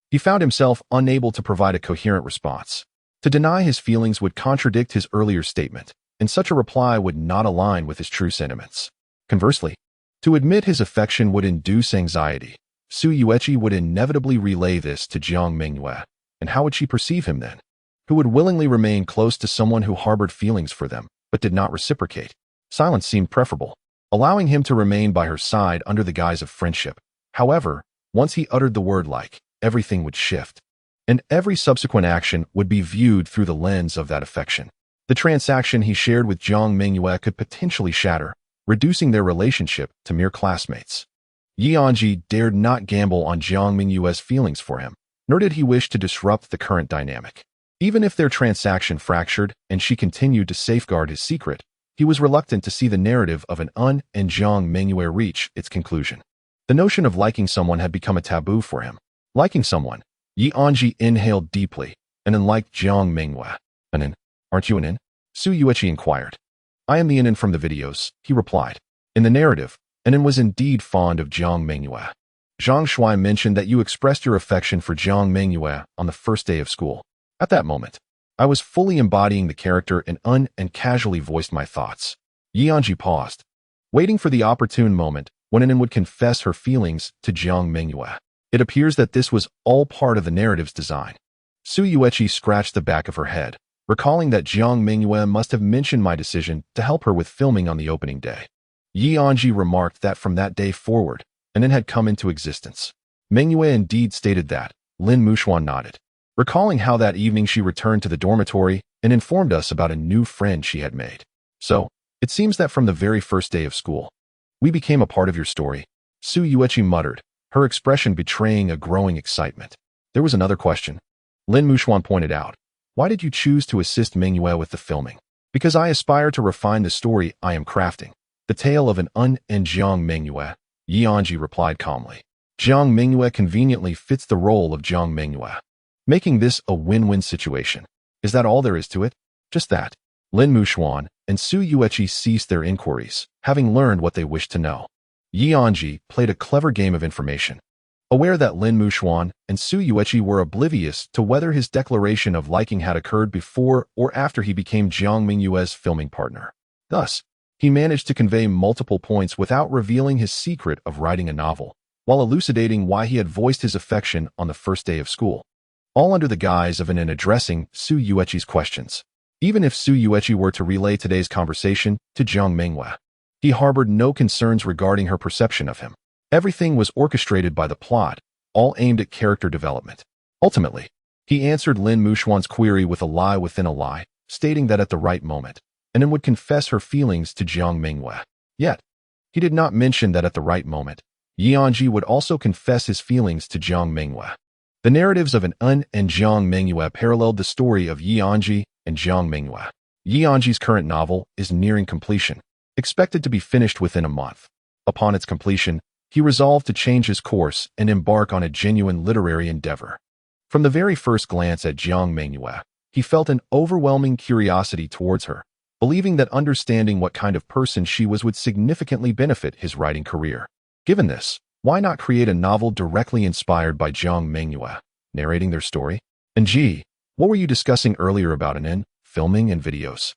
he found himself unable to provide a coherent response. To deny his feelings would contradict his earlier statement, and such a reply would not align with his true sentiments. Conversely, to admit his affection would induce anxiety. Su Yueqi would inevitably relay this to Jiang Mengyue, and how would she perceive him then? Who would willingly remain close to someone who harbored feelings for them, but did not reciprocate? Silence seemed preferable, allowing him to remain by her side under the guise of friendship. However, once he uttered the word like, everything would shift, and every subsequent action would be viewed through the lens of that affection. The transaction he shared with Jiang Mengyue could potentially shatter, reducing their relationship to mere classmates. Yi Anzhi dared not gamble on Jiang Mengyue's feelings for him, nor did he wish to disrupt the current dynamic. Even if their transaction fractured and she continued to safeguard his secret, he was reluctant to see the narrative of an and Jiang Mengyue reach its conclusion. The notion of liking someone had become a taboo for him. Liking someone, Yi Anzhi inhaled deeply, and then liked Jiang Mengyue. "Anin, aren't you an in?" Su Yueqi inquired. "I am the Anin from the videos," he replied. In the narrative, Anin was indeed fond of Jiang Mengyue. Zhang Shuai mentioned that you expressed your affection for Jiang Mengyue on the first day of school. At that moment, I was fully embodying the character and casually voiced my thoughts. Yi Anzhi paused, waiting for the opportune moment when Anin would confess her feelings to Jiang Mengyue. It appears that this was all part of the narrative's design. Su Yueqi scratched the back of her head, recalling that Jiang Mengyue must have mentioned my decision to help her with filming on the opening day. Yi Anzhi remarked that from that day forward, Anin had come into existence. Mengyue indeed stated that. Lin Muxuan nodded. recalling how that evening she returned to the dormitory and informed us about a new friend she had made. So, it seems that from the very first day of school, we became a part of your story, Su Yueqi muttered, her expression betraying a growing excitement. There was another question. Lin Muxuan pointed out. Why did you choose to assist Mengyue with the filming? Because I aspire to refine the story I am crafting. The tale of an and Jiang Mengyue, Anzhi replied calmly. Jiang Mengyue conveniently fits the role of Jiang Mengyue, making this a win-win situation. Is that all there is to it? Just that. Lin Muxuan and Su Yueqi ceased their inquiries, having learned what they wished to know. Anzhi played a clever game of information, aware that Lin Muxuan and Su Yueqi were oblivious to whether his declaration of liking had occurred before or after he became Jiang Mengyue's filming partner. Thus, he managed to convey multiple points without revealing his secret of writing a novel, while elucidating why he had voiced his affection on the first day of school, all under the guise of an addressing Su Yueqi's questions. Even if Su Yueqi were to relay today's conversation to Jiang Mengyue, he harbored no concerns regarding her perception of him. Everything was orchestrated by the plot, all aimed at character development. Ultimately, he answered Lin Muxuan's query with a lie within a lie, stating that at the right moment, Anan would confess her feelings to Jiang Mengyue. Yet, he did not mention that at the right moment, Anzhi would also confess his feelings to Jiang Mengyue. The narratives of an and Jiang Mengyue paralleled the story of Anzhi and Jiang Mengyue. Anzhi's current novel is nearing completion, expected to be finished within a month. Upon its completion, he resolved to change his course and embark on a genuine literary endeavor. From the very first glance at Jiang Mengyue, he felt an overwhelming curiosity towards her, believing that understanding what kind of person she was would significantly benefit his writing career. Given this, why not create a novel directly inspired by Jiang Mengyue, narrating their story? Anzhi, what were you discussing earlier about Anan, filming and videos?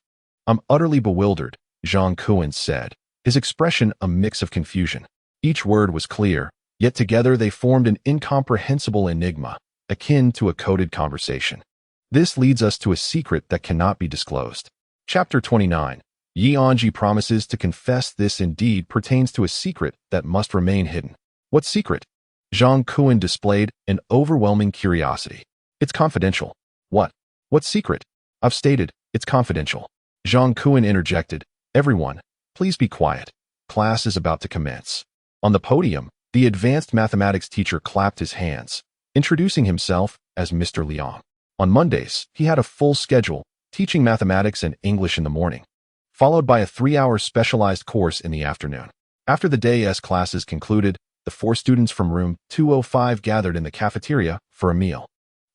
I'm utterly bewildered, Zhang Kuan said, his expression a mix of confusion. Each word was clear, yet together they formed an incomprehensible enigma, akin to a coded conversation. This leads us to a secret that cannot be disclosed. Chapter 29. Anzhi promises to confess this indeed pertains to a secret that must remain hidden. What secret? Zhang Kuan displayed an overwhelming curiosity. It's confidential. What? What secret? I've stated, it's confidential. Zhang Kuan interjected. Everyone, please be quiet. Class is about to commence. On the podium, the advanced mathematics teacher clapped his hands, introducing himself as Mr. Liang. On Mondays, he had a full schedule, teaching mathematics and English in the morning, followed by a 3-hour specialized course in the afternoon. After the day's classes concluded, the 4 students from room 205 gathered in the cafeteria for a meal.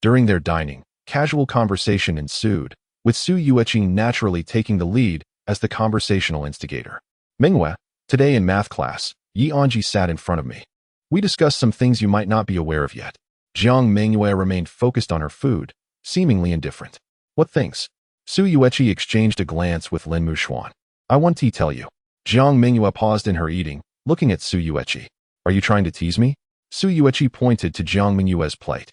During their dining, casual conversation ensued, with Su Yueqi naturally taking the lead as the conversational instigator. Mengyue, today in math class, Anzhi sat in front of me. We discussed some things you might not be aware of yet. Jiang Mengyue remained focused on her food, seemingly indifferent. What things? Su Yueqi exchanged a glance with Lin Muxuan. I want to tell you. Jiang Mengyue paused in her eating, looking at Su Yueqi. Are you trying to tease me? Su Yueqi pointed to Jiang Mengyue's plate.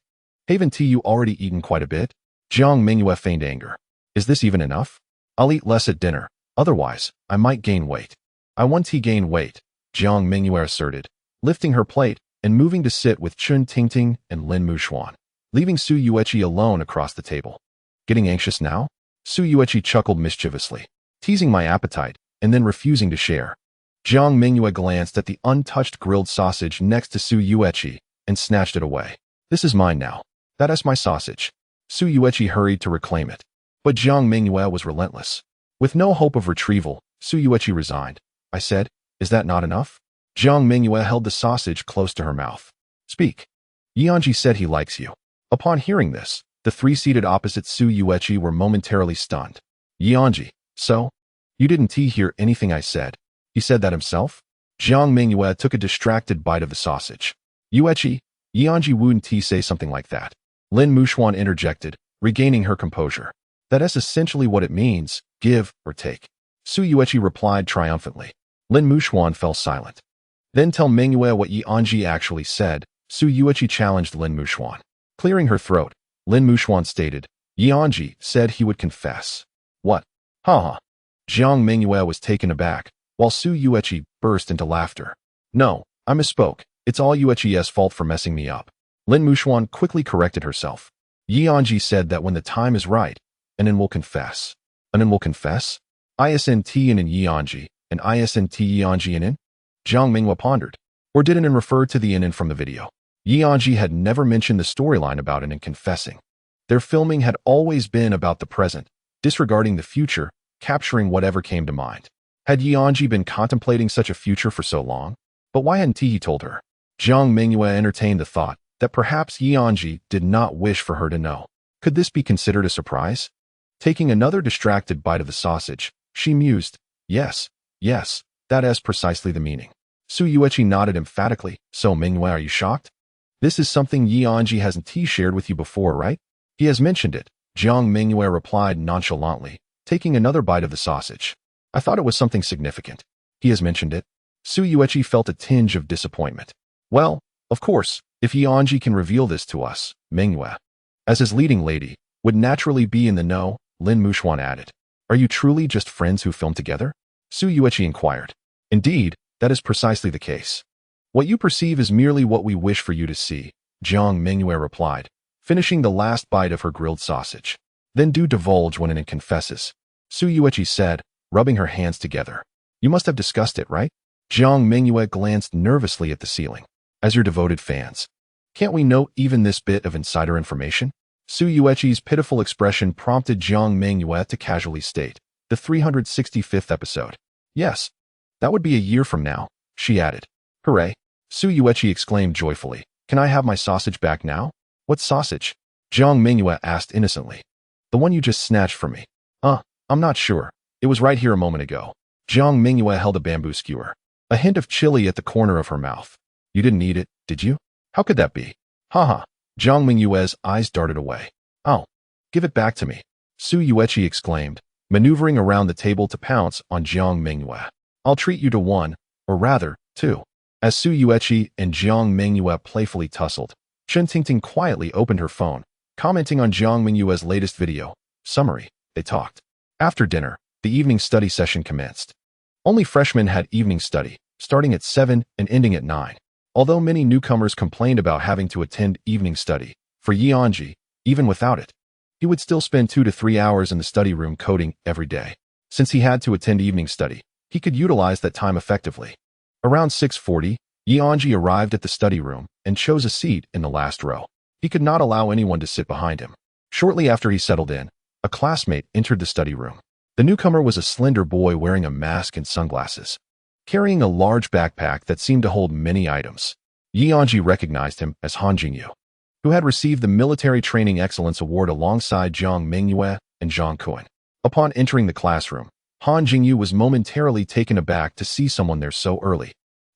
Haven't you already eaten quite a bit? Jiang Mengyue feigned anger. Is this even enough? I'll eat less at dinner, otherwise, I might gain weight. I want to gain weight, Jiang Mengyue asserted, lifting her plate and moving to sit with Chun Tingting and Lin Muxuan, leaving Su Yueqi alone across the table. Getting anxious now? Su Yueqi chuckled mischievously, teasing my appetite and then refusing to share. Jiang Mengyue glanced at the untouched grilled sausage next to Su Yueqi and snatched it away. This is mine now. That is my sausage. Su Yueqi hurried to reclaim it. But Jiang Mengyue was relentless. With no hope of retrieval, Su Yueqi resigned. I said, is that not enough? Jiang Mengyue held the sausage close to her mouth. Speak. Anzhi said he likes you. Upon hearing this, the 3 seated opposite Su Yueqi were momentarily stunned. Anzhi, so? You didn't hear anything I said. He said that himself? Jiang Mengyue took a distracted bite of the sausage. Yueqi, Anzhi wouldn't say something like that. Lin Muxuan interjected, regaining her composure. That is essentially what it means, give or take. Su Yueqi replied triumphantly. Lin Muxuan fell silent. Then tell Mengyue what Anzhi actually said, Su Yueqi challenged Lin Muxuan. Clearing her throat, Lin Muxuan stated, Anzhi said he would confess. What? Ha. Jiang Mengyue was taken aback, while Su Yueqi burst into laughter. No, I misspoke. It's all Yueqi's fault for messing me up. Lin Muxuan quickly corrected herself. Anzhi said that when the time is right, Anan will confess. Anan will confess? ISNT Anan Anzhi, and ISNT Anzhi Anan? Jiang Mengyue pondered. Or did Anan refer to the Anan from the video? Anzhi had never mentioned the storyline about Anan confessing. Their filming had always been about the present, disregarding the future, capturing whatever came to mind. Had Anzhi been contemplating such a future for so long? But why hadn't he told her? Jiang Mengyue entertained the thought that perhaps Anzhi did not wish for her to know. Could this be considered a surprise? Taking another distracted bite of the sausage, she mused, yes, that is precisely the meaning. Su Yueqi nodded emphatically. So Mengyue, are you shocked? This is something Anzhi hasn't shared with you before, right? He has mentioned it, Jiang Mengyue replied nonchalantly, taking another bite of the sausage. I thought it was something significant. He has mentioned it. Su Yueqi felt a tinge of disappointment. Well, of course, if Anzhi can reveal this to us, Mengyue, as his leading lady, would naturally be in the know, Lin Muxuan added. Are you truly just friends who film together? Su Yueqi inquired. Indeed, that is precisely the case. What you perceive is merely what we wish for you to see, Jiang Mengyue replied, finishing the last bite of her grilled sausage. Then do divulge when Anan confesses, Su Yueqi said, rubbing her hands together. You must have discussed it, right? Jiang Mengyue glanced nervously at the ceiling. As your devoted fans, can't we know even this bit of insider information? Su Yueqi's pitiful expression prompted Jiang Mengyue to casually state, the 365th episode. Yes, that would be a year from now, she added. Hooray! Su Yueqi exclaimed joyfully. Can I have my sausage back now? What sausage? Jiang Mengyue asked innocently. The one you just snatched from me. I'm not sure. It was right here a moment ago. Jiang Mengyue held a bamboo skewer, a hint of chili at the corner of her mouth. You didn't eat it, did you? How could that be? Haha. Jiang Mengyue's eyes darted away. Oh, give it back to me, Su Yueqi exclaimed, maneuvering around the table to pounce on Jiang Mengyue. I'll treat you to one, or rather, two. As Su Yueqi and Jiang Mengyue playfully tussled, Chen Tingting quietly opened her phone, commenting on Jiang Mengyue's latest video. Summary, they talked. After dinner, the evening study session commenced. Only freshmen had evening study, starting at 7 and ending at 9. Although many newcomers complained about having to attend evening study, for Anzhi, even without it, he would still spend 2 to 3 hours in the study room coding every day. Since he had to attend evening study, he could utilize that time effectively. Around 6:40, Anzhi arrived at the study room and chose a seat in the last row. He could not allow anyone to sit behind him. Shortly after he settled in, a classmate entered the study room. The newcomer was a slender boy wearing a mask and sunglasses, carrying a large backpack that seemed to hold many items. Anzhi recognized him as Han Jingyu, who had received the Military Training Excellence Award alongside Jiang Mengyue and Zhang Kuan. Upon entering the classroom, Han Jingyu was momentarily taken aback to see someone there so early,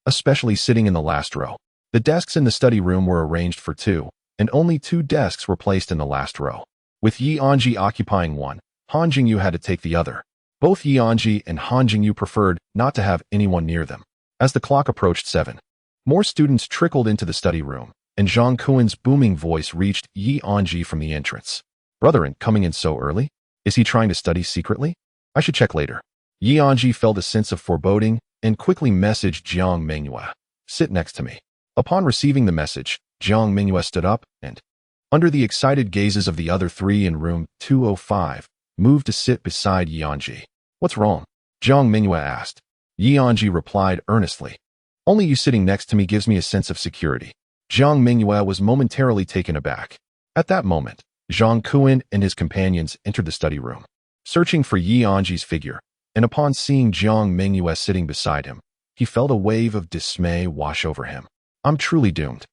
especially sitting in the last row. The desks in the study room were arranged for two, and only 2 desks were placed in the last row. With Anzhi occupying one, Han Jingyu had to take the other. Both Anzhi and Han Jingyu preferred not to have anyone near them. As the clock approached 7, more students trickled into the study room, and Zhang Kuan's booming voice reached Anzhi from the entrance. Brethren, coming in so early? Is he trying to study secretly? I should check later. Anzhi felt a sense of foreboding and quickly messaged Jiang Mengyue. Sit next to me. Upon receiving the message, Jiang Mengyue stood up and, under the excited gazes of the other 3 in room 205, moved to sit beside Anzhi. What's wrong? Jiang Mengyue asked. Anzhi replied earnestly. Only you sitting next to me gives me a sense of security. Jiang Mengyue was momentarily taken aback. At that moment, Zhang Kuan and his companions entered the study room, searching for Anzhi's figure, and upon seeing Jiang Mengyue sitting beside him, he felt a wave of dismay wash over him. I'm truly doomed.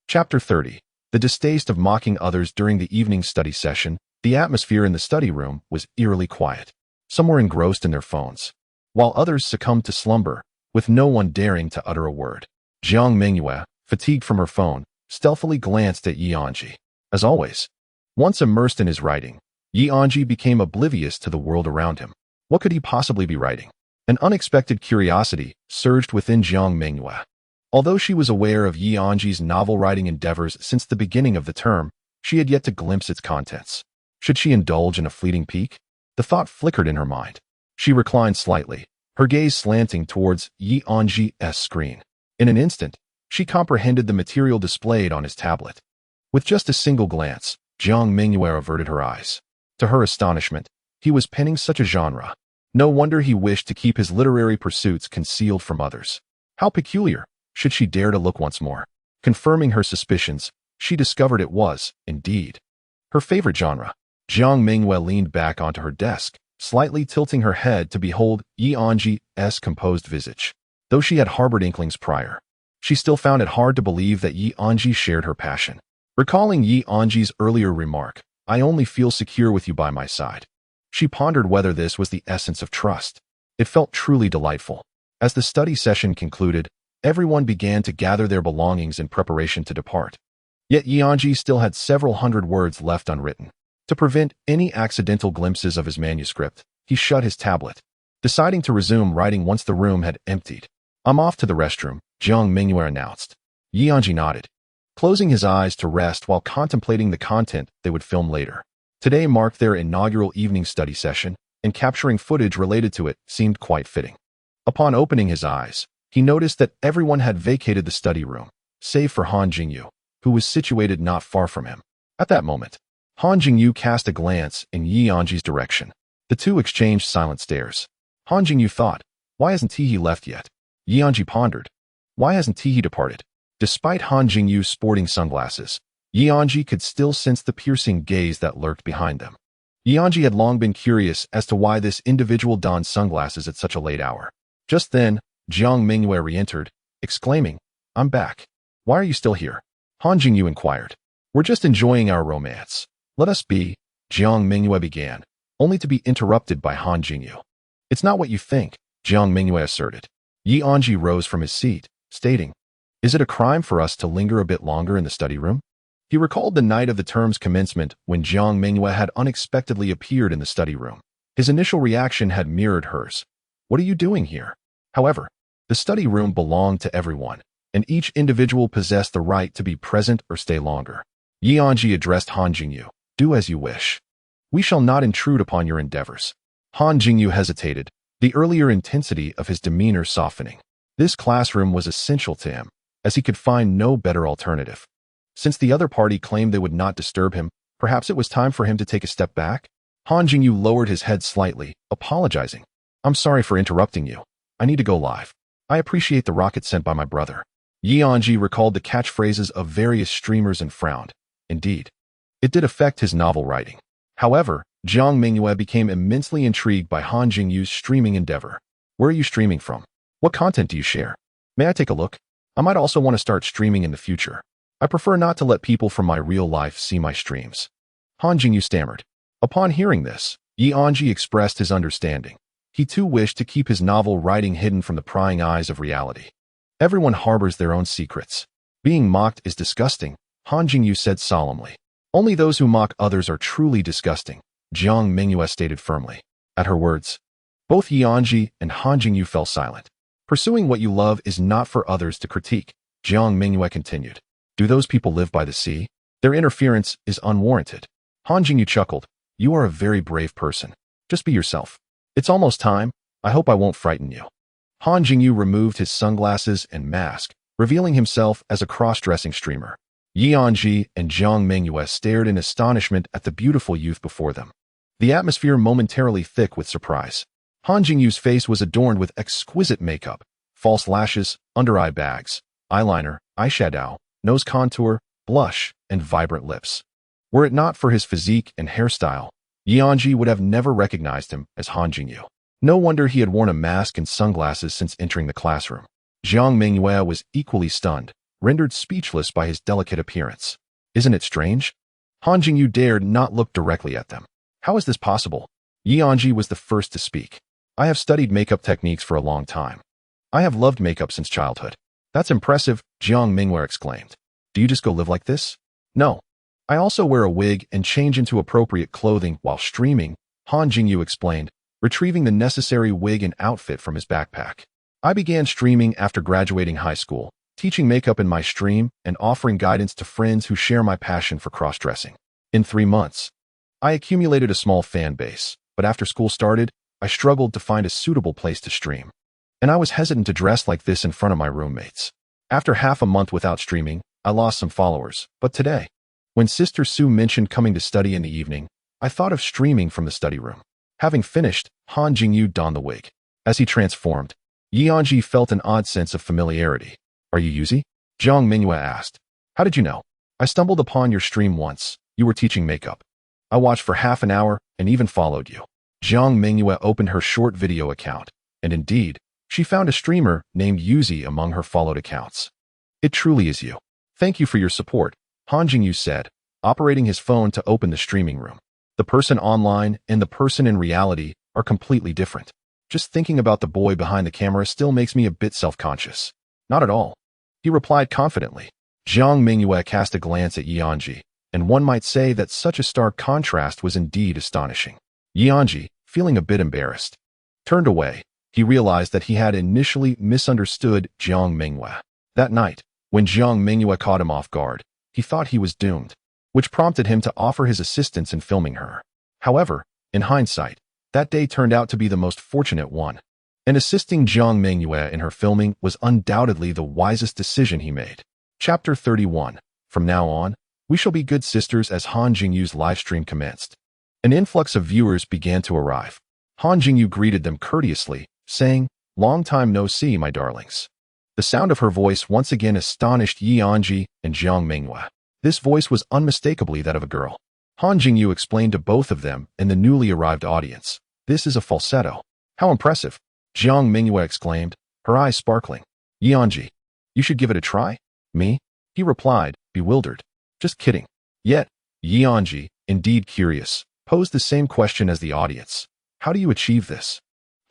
Chapter 30. The distaste of mocking others during the evening study session. The atmosphere in the study room was eerily quiet. Some were engrossed in their phones, while others succumbed to slumber, with no one daring to utter a word. Jiang Mengyue, fatigued from her phone, stealthily glanced at Anzhi. As always, once immersed in his writing, Anzhi became oblivious to the world around him. What could he possibly be writing? An unexpected curiosity surged within Jiang Mengyue. Although she was aware of Anzhi's novel-writing endeavors since the beginning of the term, she had yet to glimpse its contents. Should she indulge in a fleeting peek? The thought flickered in her mind. She reclined slightly, her gaze slanting towards Anzhi's screen. In an instant, she comprehended the material displayed on his tablet. With just a single glance, Jiang Mengyue averted her eyes. To her astonishment, he was penning such a genre. No wonder he wished to keep his literary pursuits concealed from others. How peculiar! Should she dare to look once more? Confirming her suspicions, she discovered it was, indeed, her favorite genre. Jiang Mengyue leaned back onto her desk, slightly tilting her head to behold Anzhi's composed visage. Though she had harbored inklings prior, she still found it hard to believe that Anzhi shared her passion. Recalling Anzhi's earlier remark, "I only feel secure with you by my side," she pondered whether this was the essence of trust. It felt truly delightful. As the study session concluded, everyone began to gather their belongings in preparation to depart. Yet Anzhi still had several hundred words left unwritten. To prevent any accidental glimpses of his manuscript, he shut his tablet, deciding to resume writing once the room had emptied. "I'm off to the restroom," Jiang Mengyue announced. Anzhi nodded, closing his eyes to rest while contemplating the content they would film later. Today marked their inaugural evening study session, and capturing footage related to it seemed quite fitting. Upon opening his eyes, he noticed that everyone had vacated the study room, save for Han Jingyu, who was situated not far from him. At that moment, Han Jingyu cast a glance in Anzhi's direction. The two exchanged silent stares. Han Jingyu thought, "Why hasn't he left yet?" Anzhi pondered, "Why hasn't he departed?" Despite Han Jingyu sporting sunglasses, Anzhi could still sense the piercing gaze that lurked behind them. Anzhi had long been curious as to why this individual donned sunglasses at such a late hour. Just then, Jiang Mengyue re-entered, exclaiming, "I'm back. Why are you still here?" Han Jingyu inquired. "We're just enjoying our romance. Let us be," Jiang Mengyue began, only to be interrupted by Han Jingyu. "It's not what you think," Jiang Mengyue asserted. Anzhi rose from his seat, stating, "Is it a crime for us to linger a bit longer in the study room?" He recalled the night of the term's commencement when Jiang Mengyue had unexpectedly appeared in the study room. His initial reaction had mirrored hers. "What are you doing here?" However, the study room belonged to everyone, and each individual possessed the right to be present or stay longer. Anzhi addressed Han Jingyu, "Do as you wish. We shall not intrude upon your endeavors." Han Jingyu hesitated, the earlier intensity of his demeanor softening. This classroom was essential to him, as he could find no better alternative. Since the other party claimed they would not disturb him, perhaps it was time for him to take a step back? Han Jingyu lowered his head slightly, apologizing. "I'm sorry for interrupting you. I need to go live. I appreciate the rocket sent by my brother." Anzhi recalled the catchphrases of various streamers and frowned. Indeed, it did affect his novel writing. However, Jiang Mengyue became immensely intrigued by Han Jingyu's streaming endeavor. "Where are you streaming from? What content do you share? May I take a look? I might also want to start streaming in the future. I prefer not to let people from my real life see my streams." Han Jingyu stammered. Upon hearing this, Anzhi expressed his understanding. He too wished to keep his novel writing hidden from the prying eyes of reality. Everyone harbors their own secrets. "Being mocked is disgusting," Han Jingyu said solemnly. "Only those who mock others are truly disgusting," Jiang Mengyue stated firmly. At her words, both Anzhi and Han Jingyu fell silent. "Pursuing what you love is not for others to critique," Jiang Mengyue continued. "Do those people live by the sea? Their interference is unwarranted." Han Jingyu chuckled. "You are a very brave person. Just be yourself. It's almost time. I hope I won't frighten you." Han Jingyu removed his sunglasses and mask, revealing himself as a cross-dressing streamer. Anzhi and Jiang Mengyue stared in astonishment at the beautiful youth before them, the atmosphere momentarily thick with surprise. Han Jingyu's face was adorned with exquisite makeup, false lashes, under-eye bags, eyeliner, eyeshadow, nose contour, blush, and vibrant lips. Were it not for his physique and hairstyle, Anzhi would have never recognized him as Han Jingyu. No wonder he had worn a mask and sunglasses since entering the classroom. Jiang Mengyue was equally stunned, rendered speechless by his delicate appearance. "Isn't it strange?" Han Jingyu dared not look directly at them. "How is this possible?" Anzhi was the first to speak. "I have studied makeup techniques for a long time. I have loved makeup since childhood." "That's impressive," Jiang Mengyue exclaimed. "Do you just go live like this?" "No. I also wear a wig and change into appropriate clothing while streaming," Han Jingyu explained, retrieving the necessary wig and outfit from his backpack. "I began streaming after graduating high school, teaching makeup in my stream and offering guidance to friends who share my passion for cross-dressing. In 3 months, I accumulated a small fan base, but after school started, I struggled to find a suitable place to stream. And I was hesitant to dress like this in front of my roommates. After half a month without streaming, I lost some followers, but today, When Sister Sue mentioned coming to study in the evening, I thought of streaming from the study room. Having finished, Han Jingyu donned the wig. As he transformed, Anzhi felt an odd sense of familiarity. Are you Yuzi? Jiang Mengyue asked. How did you know? I stumbled upon your stream once. You were teaching makeup. I watched for half an hour and even followed you. Jiang Mengyue opened her short video account, and indeed, she found a streamer named Yuzi among her followed accounts. It truly is you. Thank you for your support, Han Jingyu said, operating his phone to open the streaming room. The person online and the person in reality are completely different. Just thinking about the boy behind the camera still makes me a bit self-conscious. Not at all. He replied confidently. Jiang Mengyue cast a glance at Anzhi, and one might say that such a stark contrast was indeed astonishing. Anzhi, feeling a bit embarrassed, turned away. He realized that he had initially misunderstood Jiang Mengyue. That night, when Jiang Mengyue caught him off guard, he thought he was doomed, which prompted him to offer his assistance in filming her. However, in hindsight, that day turned out to be the most fortunate one, and assisting Jiang Mengyue in her filming was undoubtedly the wisest decision he made. Chapter 31. From now on, we shall be good sisters. As Han Jingyu's livestream commenced, an influx of viewers began to arrive. Han Jingyu greeted them courteously, saying, "Long time no see, my darlings." The sound of her voice once again astonished Anzhi and Jiang Mengyue. This voice was unmistakably that of a girl. Han Jingyu explained to both of them and the newly arrived audience, "This is a falsetto." "How impressive!" Jiang Mengyue exclaimed, her eyes sparkling. "Anzhi, you should give it a try." "Me?" he replied, bewildered. "Just kidding." Yet, Anzhi, indeed curious, posed the same question as the audience. "How do you achieve this?"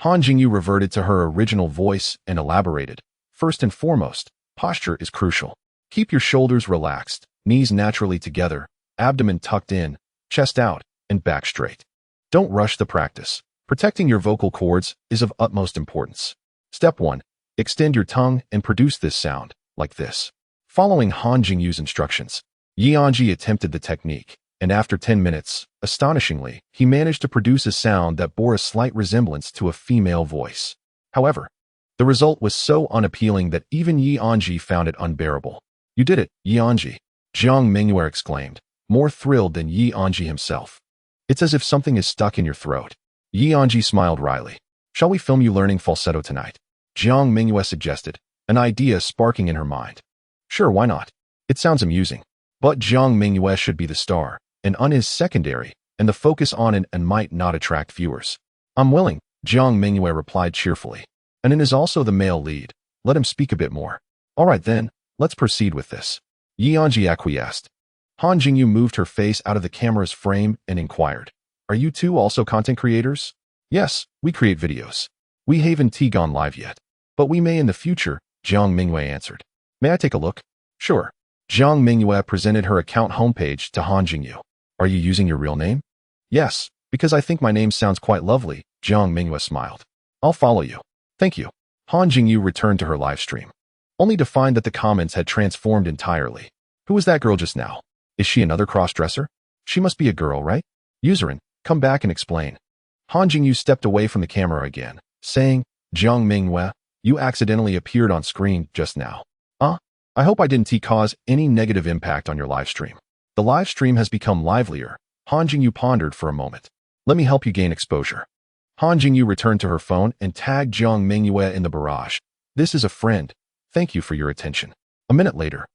Han Jingyu reverted to her original voice and elaborated. "First and foremost, posture is crucial. Keep your shoulders relaxed, knees naturally together, abdomen tucked in, chest out, and back straight. Don't rush the practice. Protecting your vocal cords is of utmost importance. Step 1. Extend your tongue and produce this sound, like this." Following Han Jingyu's instructions, Anzhi attempted the technique, and after 10 minutes, astonishingly, he managed to produce a sound that bore a slight resemblance to a female voice. However, the result was so unappealing that even Anzhi found it unbearable. "You did it, Anzhi," Jiang Mengyue exclaimed, more thrilled than Anzhi himself. "It's as if something is stuck in your throat." Anzhi smiled wryly. "Shall we film you learning falsetto tonight?" Jiang Mengyue suggested, an idea sparking in her mind. "Sure, why not? It sounds amusing. But Jiang Mengyue should be the star, and Un is secondary, and the focus on it and might not attract viewers." "I'm willing," Jiang Mengyue replied cheerfully. "And Un is also the male lead. Let him speak a bit more." "All right then, let's proceed with this." Anzhi acquiesced. Han Jingyu moved her face out of the camera's frame and inquired, "Are you two also content creators?" "Yes, we create videos. We haven't gone live yet, but we may in the future," Jiang Mengyue answered. "May I take a look?" "Sure." Jiang Mengyue presented her account homepage to Han Jingyu. "Are you using your real name?" "Yes, because I think my name sounds quite lovely," Jiang Mengyue smiled. "I'll follow you." "Thank you." Han Jingyu returned to her live stream, only to find that the comments had transformed entirely. "Who was that girl just now? Is she another cross-dresser? She must be a girl, right? Userin, come back and explain." Han Jingyu stepped away from the camera again, saying, "Jiang Mengyue, you accidentally appeared on screen just now. I hope I didn't cause any negative impact on your live stream." "The live stream has become livelier." Han Jingyu pondered for a moment. "Let me help you gain exposure." Han Jingyu returned to her phone and tagged Jiang Mengyue in the barrage. "This is a friend. Thank you for your attention." A minute later,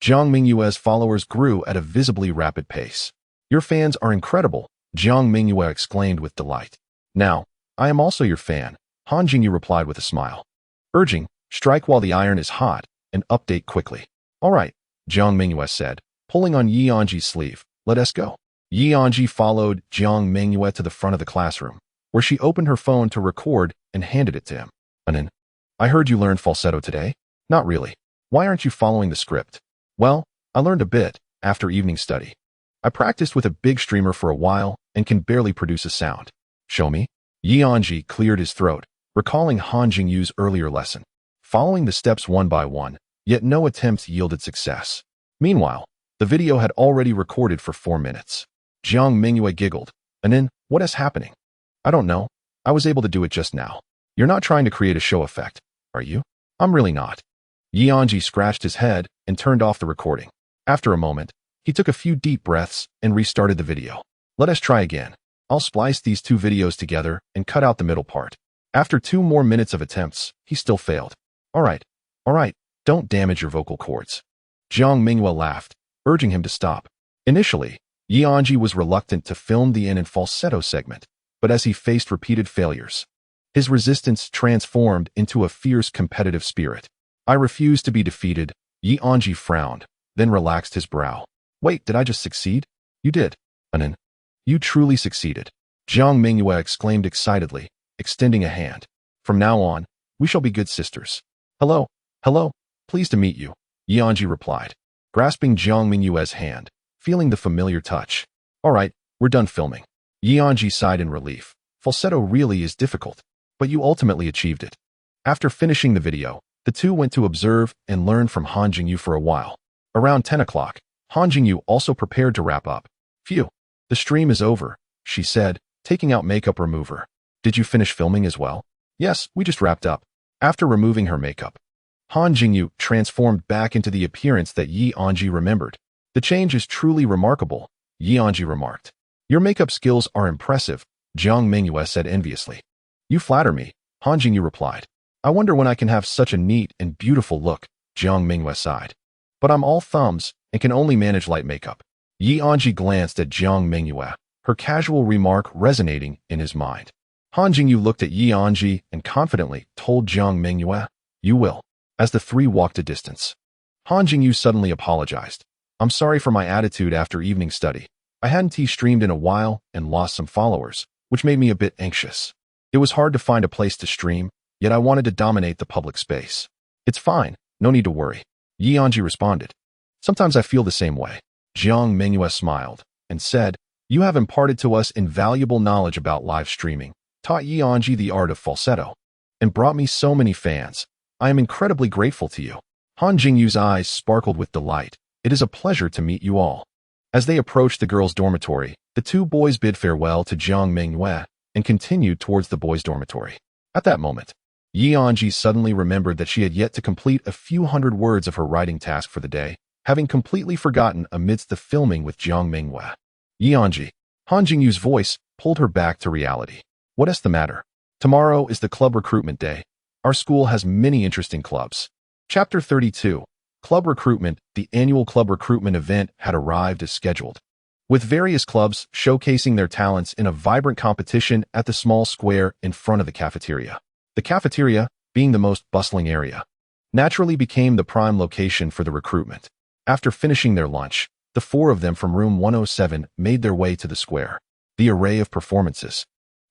Jiang Mengyue's followers grew at a visibly rapid pace. "Your fans are incredible," Jiang Mengyue exclaimed with delight. "Now, I am also your fan," Han Jingyu replied with a smile. Urging, "Strike while the iron is hot, and update quickly." "All right," Jiang Mengyue said, pulling on Anzhi's sleeve. "Let us go." Anzhi followed Jiang Mengyue to the front of the classroom, where she opened her phone to record and handed it to him. "Anin, I heard you learned falsetto today?" "Not really. Why aren't you following the script?" "Well, I learned a bit after evening study. I practiced with a big streamer for a while and can barely produce a sound." "Show me." Anzhi cleared his throat, recalling Han Jingyu's earlier lesson. Following the steps one by one, yet no attempts yielded success. Meanwhile, the video had already recorded for 4 minutes. Jiang Mengyue giggled. "Anin, what is happening?" "I don't know. I was able to do it just now." "You're not trying to create a show effect, are you?" "I'm really not." Anzhi scratched his head and turned off the recording. After a moment, He took a few deep breaths and restarted the video. Let us try again. I'll splice these two videos together and cut out the middle part. After 2 more minutes of attempts, he still failed. All right, don't damage your vocal cords. Jiang Mengyue laughed, urging him to stop. Initially, Anzhi was reluctant to film the in and falsetto segment, but as he faced repeated failures, his resistance transformed into a fierce competitive spirit. I refuse to be defeated. Anzhi frowned, then relaxed his brow. Wait, did I just succeed? You did. Anan. You truly succeeded. Jiang Mengyue exclaimed excitedly, extending a hand. From now on, we shall be good sisters. Hello, pleased to meet you, Anzhi replied, grasping Jiang Mengyue's hand, feeling the familiar touch. All right, we're done filming. Anzhi sighed in relief. Falsetto really is difficult, but you ultimately achieved it. After finishing the video, the two went to observe and learn from Han Jingyue for a while. Around 10 o'clock, Han Jingyue also prepared to wrap up. Phew, the stream is over, she said, taking out makeup remover. Did you finish filming as well? Yes, we just wrapped up. After removing her makeup, Han Jingyue transformed back into the appearance that Anzhi remembered. The change is truly remarkable, Anzhi remarked. Your makeup skills are impressive, Jiang Mengyue said enviously. You flatter me, Han Jingyue replied. I wonder when I can have such a neat and beautiful look, Jiang Mengyue sighed. But I'm all thumbs and can only manage light makeup. Anzhi glanced at Jiang Mengyue, her casual remark resonating in his mind. Han Jingyue looked at Anzhi and confidently told Jiang Mengyue, you will. As the three walked a distance, Han Jingyue suddenly apologized. I'm sorry for my attitude after evening study. I hadn't streamed in a while and lost some followers, which made me a bit anxious. It was hard to find a place to stream, yet I wanted to dominate the public space. It's fine, no need to worry, Anzhi responded. Sometimes I feel the same way. Jiang Mengyue smiled and said, you have imparted to us invaluable knowledge about live streaming, taught Anzhi the art of falsetto, and brought me so many fans. I am incredibly grateful to you. Han Jingyue's eyes sparkled with delight. It is a pleasure to meet you all. As they approached the girls' dormitory, the two boys bid farewell to Jiang Mengyue and continued towards the boys' dormitory. At that moment, Anzhi suddenly remembered that she had yet to complete a few hundred words of her writing task for the day, having completely forgotten amidst the filming with Jiang Mengyue. Anzhi, Han Jingyue's voice pulled her back to reality. What is the matter? Tomorrow is the club recruitment day. Our school has many interesting clubs. Chapter 32. Club recruitment. The annual club recruitment event had arrived as scheduled, with various clubs showcasing their talents in a vibrant competition at the small square in front of the cafeteria. The cafeteria, being the most bustling area, naturally became the prime location for the recruitment. After finishing their lunch, the four of them from room 107 made their way to the square. The array of performances,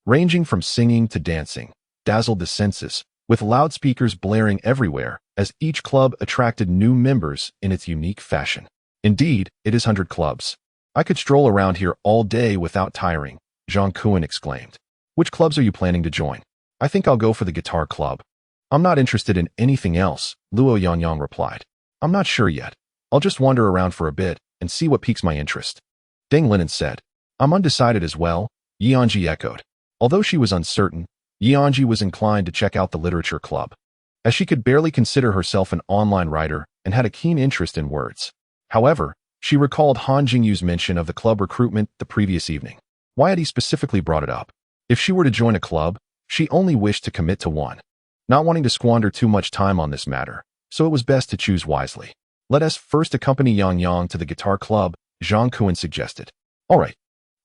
ranging from singing to dancing, dazzled the senses, with loudspeakers blaring everywhere as each club attracted new members in its unique fashion. Indeed, it is 100 clubs. I could stroll around here all day without tiring, Zhang Kuan exclaimed. Which clubs are you planning to join? I think I'll go for the guitar club. I'm not interested in anything else, Luo Yangyang replied. I'm not sure yet. I'll just wander around for a bit and see what piques my interest. Deng Linen said. I'm undecided as well, Anzhi echoed. Although she was uncertain, Anzhi was inclined to check out the literature club, as she could barely consider herself an online writer and had a keen interest in words. However, she recalled Han Jingyue's mention of the club recruitment the previous evening. Why had he specifically brought it up? If she were to join a club, she only wished to commit to one, not wanting to squander too much time on this matter, so it was best to choose wisely. Let us first accompany Yang Yang to the guitar club, Zhang Kuan suggested. All right.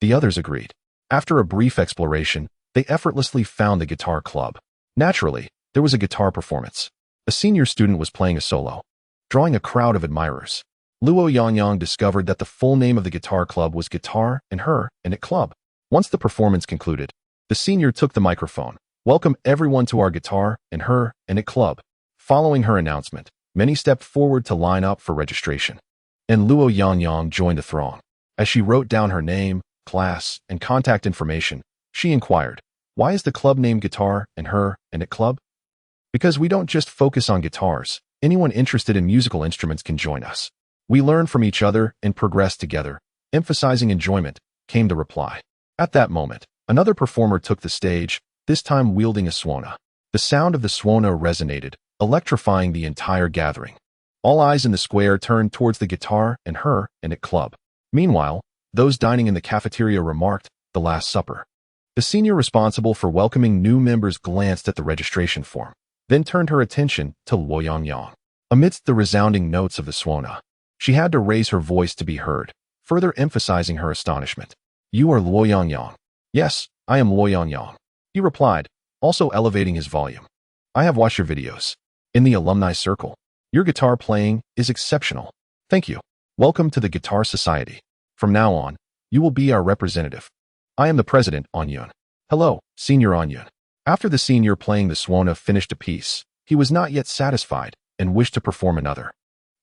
The others agreed. After a brief exploration, they effortlessly found the guitar club. Naturally, there was a guitar performance. A senior student was playing a solo, drawing a crowd of admirers. Luo Yangyang discovered that the full name of the guitar club was Guitar and Her and It Club. Once the performance concluded, the senior took the microphone. Welcome everyone to our Guitar and Her and It Club. Following her announcement, many stepped forward to line up for registration, and Luo Yangyang joined the throng. As she wrote down her name, class, and contact information, she inquired, why is the club named Guitar and Her and It Club? Because we don't just focus on guitars. Anyone interested in musical instruments can join us. We learn from each other and progress together, emphasizing enjoyment, came the reply. At that moment, another performer took the stage, this time wielding a swona. The sound of the swona resonated, electrifying the entire gathering. All eyes in the square turned towards the Guitar and Her and It Club. Meanwhile, those dining in the cafeteria remarked, "The Last Supper." The senior responsible for welcoming new members glanced at the registration form, then turned her attention to Luo Yangyang. Amidst the resounding notes of the suona, she had to raise her voice to be heard, further emphasizing her astonishment. "You are Luo Yangyang." "Yes, I am Luo Yangyang," he replied, also elevating his volume. "I have watched your videos. In the alumni circle, your guitar playing is exceptional. Thank you. Welcome to the Guitar Society. From now on, you will be our representative. I am the president, Anyun." "Hello, Senior Anyun." After the senior playing the suona finished a piece, he was not yet satisfied and wished to perform another.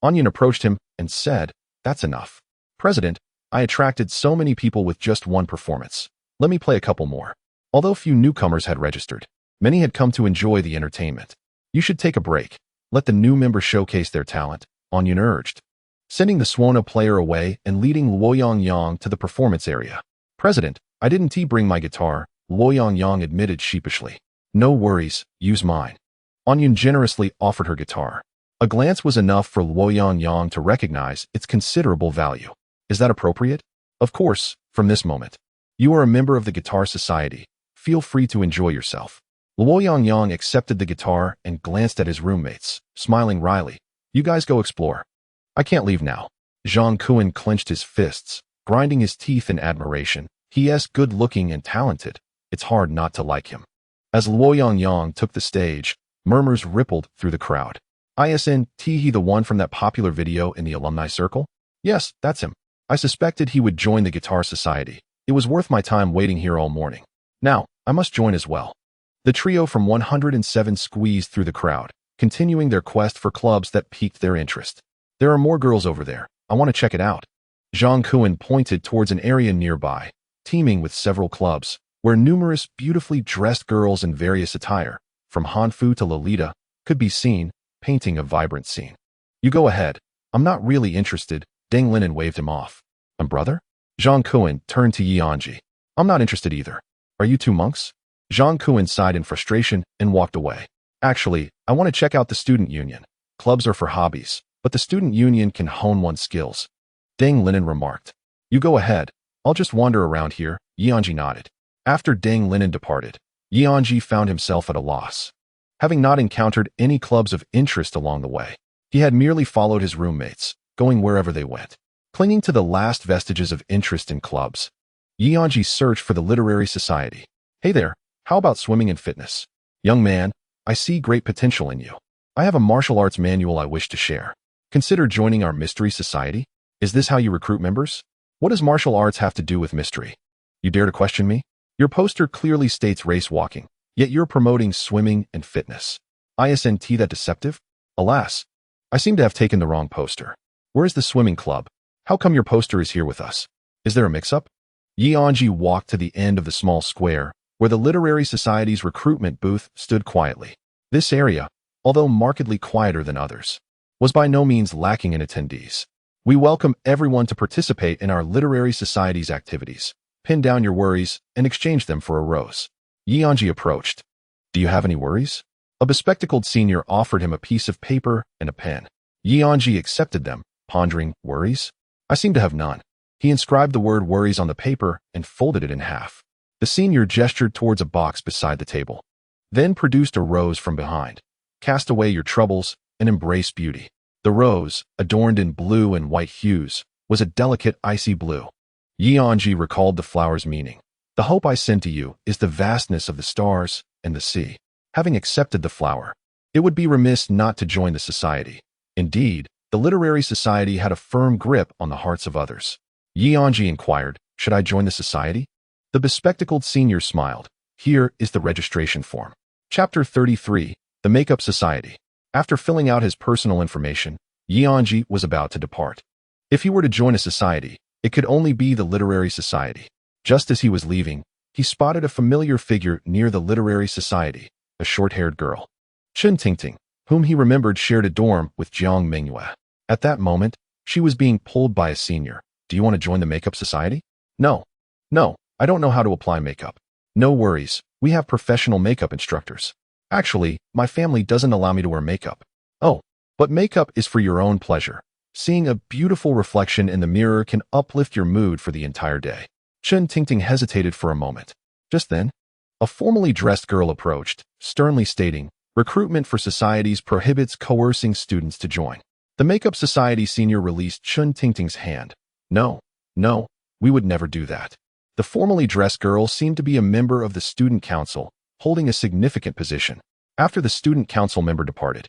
Anyun approached him and said, "That's enough. President, I attracted so many people with just one performance. Let me play a couple more." Although few newcomers had registered, many had come to enjoy the entertainment. "You should take a break. Let the new members showcase their talent," Anyun urged, sending the suona player away and leading Luo Yangyang to the performance area. "President, I didn't bring my guitar," Luo Yangyang admitted sheepishly. "No worries, use mine." Anyun generously offered her guitar. A glance was enough for Luo Yangyang to recognize its considerable value. "Is that appropriate?" "Of course, from this moment. You are a member of the Guitar Society. Feel free to enjoy yourself." Luo Yangyang accepted the guitar and glanced at his roommates, smiling wryly. "You guys go explore. I can't leave now." Jiang Mengyue clenched his fists, grinding his teeth in admiration. He is good-looking and talented. It's hard not to like him. As Luo Yangyang took the stage, murmurs rippled through the crowd. "Isn't he the one from that popular video in the alumni circle?" "Yes, that's him. I suspected he would join the Guitar Society. It was worth my time waiting here all morning. Now, I must join as well." The trio from 107 squeezed through the crowd, continuing their quest for clubs that piqued their interest. "There are more girls over there. I want to check it out." Jiang Mengyue pointed towards an area nearby, teeming with several clubs, where numerous beautifully dressed girls in various attire, from Hanfu to Lolita, could be seen, painting a vibrant scene. "You go ahead. I'm not really interested," Deng Linen waved him off. "Brother?" Jiang Mengyue turned to Anzhi. "I'm not interested either. Are you two monks?" Jiang Mengyue sighed in frustration and walked away. "Actually, I want to check out the student union. Clubs are for hobbies, but the student union can hone one's skills," Deng Linen remarked. "You go ahead. I'll just wander around here," Anzhi nodded. After Deng Linen departed, Anzhi found himself at a loss. Having not encountered any clubs of interest along the way, he had merely followed his roommates, going wherever they went. Clinging to the last vestiges of interest in clubs, Anzhi searched for the literary society. "Hey there, how about swimming and fitness? Young man, I see great potential in you. I have a martial arts manual I wish to share. Consider joining our mystery society. Is this how you recruit members? What does martial arts have to do with mystery? You dare to question me? Your poster clearly states race walking, yet you're promoting swimming and fitness. Isn't that deceptive? Alas, I seem to have taken the wrong poster. Where's the swimming club? How come your poster is here with us? Is there a mix-up?" Anzhi walked to the end of the small square, where the Literary Society's recruitment booth stood quietly. This area, although markedly quieter than others, was by no means lacking in attendees. "We welcome everyone to participate in our Literary Society's activities. Pin down your worries and exchange them for a rose." Anzhi approached. "Do you have any worries?" A bespectacled senior offered him a piece of paper and a pen. Anzhi accepted them, pondering, "Worries? I seem to have none." He inscribed the word worries on the paper and folded it in half. The senior gestured towards a box beside the table, then produced a rose from behind. "Cast away your troubles and embrace beauty." The rose, adorned in blue and white hues, was a delicate icy blue. Anzhi recalled the flower's meaning. "The hope I send to you is the vastness of the stars and the sea." Having accepted the flower, it would be remiss not to join the society. Indeed, the Literary Society had a firm grip on the hearts of others. Anzhi inquired, "Should I join the society?" The bespectacled senior smiled. "Here is the registration form." Chapter 33, The Makeup Society. After filling out his personal information, Anzhi was about to depart. If he were to join a society, it could only be the Literary Society. Just as he was leaving, he spotted a familiar figure near the Literary Society, a short-haired girl. Chen Tingting, whom he remembered shared a dorm with Jiang Mengyue. At that moment, she was being pulled by a senior. "Do you want to join the Makeup Society?" No, I don't know how to apply makeup." "No worries, we have professional makeup instructors." "Actually, my family doesn't allow me to wear makeup." "Oh, but makeup is for your own pleasure. Seeing a beautiful reflection in the mirror can uplift your mood for the entire day. Chen Tingting hesitated for a moment. Just then, a formally dressed girl approached, sternly stating, "Recruitment for societies prohibits coercing students to join." The Makeup Society senior released Chen Tingting's hand. No, we would never do that. The formally dressed girl seemed to be a member of the student council, holding a significant position. After the student council member departed,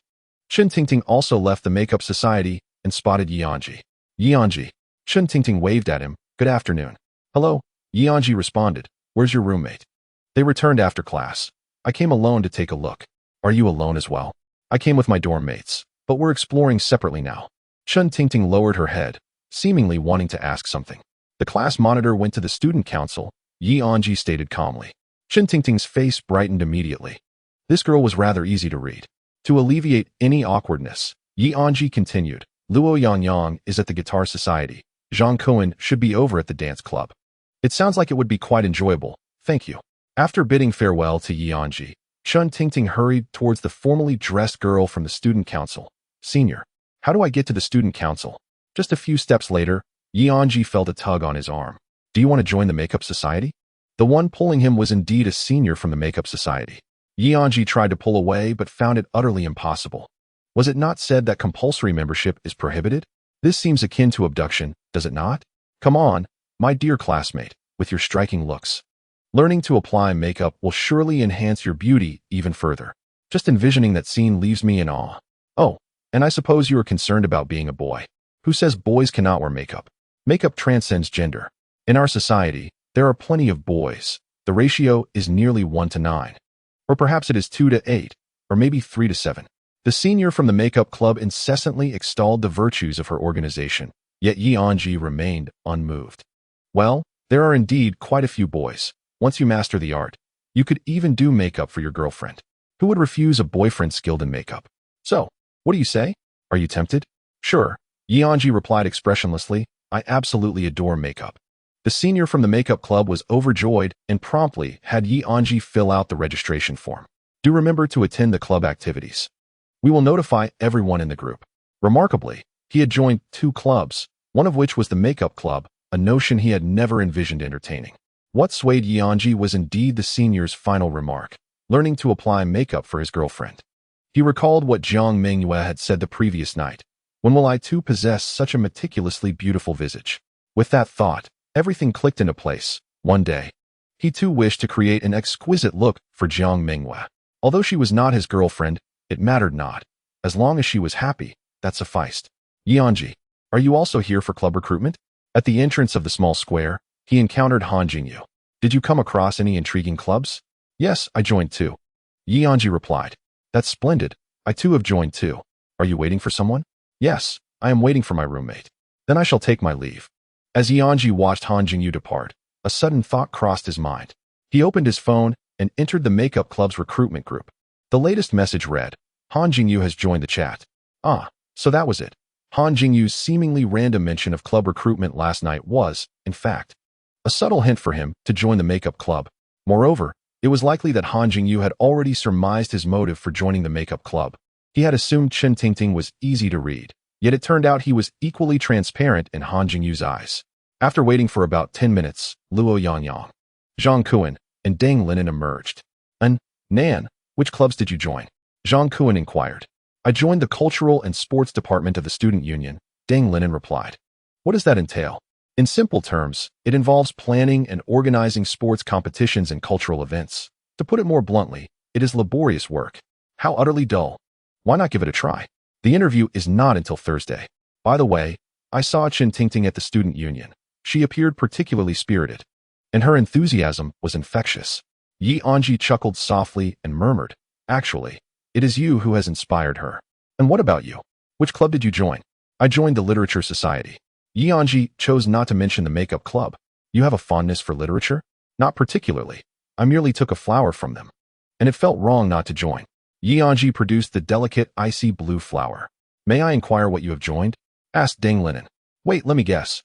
Chen Tingting also left the Makeup Society and spotted Anzhi. Anzhi. Chen Tingting waved at him. "Good afternoon." "Hello." Anzhi responded. "Where's your roommate?" They returned after class. "I came alone to take a look." "Are you alone as well?" "I came with my dorm mates, but we're exploring separately now." Chen Tingting lowered her head, seemingly wanting to ask something. The class monitor went to the student council, Anzhi stated calmly. Chen Tingting's face brightened immediately. This girl was rather easy to read. To alleviate any awkwardness, Anzhi continued, "Luo Yangyang is at the Guitar Society. Zhang Kuan should be over at the dance club. It sounds like it would be quite enjoyable, thank you." After bidding farewell to Anzhi, Chen Tingting hurried towards the formally dressed girl from the student council. "Senior, how do I get to the student council?" Just a few steps later, Anzhi felt a tug on his arm. "Do you want to join the Makeup Society?" The one pulling him was indeed a senior from the Makeup Society. Anzhi tried to pull away but found it utterly impossible. Was it not said that compulsory membership is prohibited? This seems akin to abduction, does it not? Come on, my dear classmate, with your striking looks. Learning to apply makeup will surely enhance your beauty even further. Just envisioning that scene leaves me in awe. Oh, and I suppose you are concerned about being a boy. Who says boys cannot wear makeup? Makeup transcends gender. In our society, there are plenty of boys. The ratio is nearly 1 to 9. Or perhaps it is 2 to 8, or maybe 3 to 7. The senior from the makeup club incessantly extolled the virtues of her organization, yet Anzhi remained unmoved. Well, there are indeed quite a few boys. Once you master the art, you could even do makeup for your girlfriend. Who would refuse a boyfriend skilled in makeup? So, what do you say? Are you tempted? Sure, Anzhi replied expressionlessly. I absolutely adore makeup. The senior from the makeup club was overjoyed and promptly had Anzhi fill out the registration form. Do remember to attend the club activities. We will notify everyone in the group. Remarkably, he had joined 2 clubs, one of which was the makeup club, a notion he had never envisioned entertaining. What swayed Anzhi was indeed the senior's final remark, learning to apply makeup for his girlfriend. He recalled what Jiang Mengyue had said the previous night. When will I too possess such a meticulously beautiful visage? With that thought, everything clicked into place. One day, he too wished to create an exquisite look for Jiang Mengyue. Although she was not his girlfriend, it mattered not. As long as she was happy, that sufficed. Anzhi, are you also here for club recruitment? At the entrance of the small square, he encountered Han Jingyu. Did you come across any intriguing clubs? Yes, I joined too. Anzhi replied. That's splendid. I too have joined too. Are you waiting for someone? Yes, I am waiting for my roommate. Then I shall take my leave. As Anzhi watched Han Jingyu depart, a sudden thought crossed his mind. He opened his phone and entered the makeup club's recruitment group. The latest message read, Han Jingyu has joined the chat. Ah, so that was it. Han Jingyu's seemingly random mention of club recruitment last night was, in fact, a subtle hint for him to join the makeup club. Moreover, it was likely that Han Jingyu had already surmised his motive for joining the makeup club. He had assumed Chen Tingting was easy to read, yet it turned out he was equally transparent in Han Jingyu's eyes. After waiting for about 10 minutes, Luo Yangyang, Zhang Kuan, and Deng Linen emerged. Nan, which clubs did you join? Zhang Kuan inquired. I joined the Cultural and Sports Department of the Student Union, Deng Linen replied. What does that entail? In simple terms, it involves planning and organizing sports competitions and cultural events. To put it more bluntly, it is laborious work. How utterly dull. Why not give it a try? The interview is not until Thursday. By the way, I saw Chen Tingting at the Student Union. She appeared particularly spirited, and her enthusiasm was infectious. Anzhi chuckled softly and murmured, Actually, it is you who has inspired her. And what about you? Which club did you join? I joined the Literature Society. Anzhi chose not to mention the makeup club. You have a fondness for literature? Not particularly. I merely took a flower from them. And it felt wrong not to join. Anzhi produced the delicate icy blue flower. May I inquire what you have joined? Asked Deng Linen. Wait, let me guess.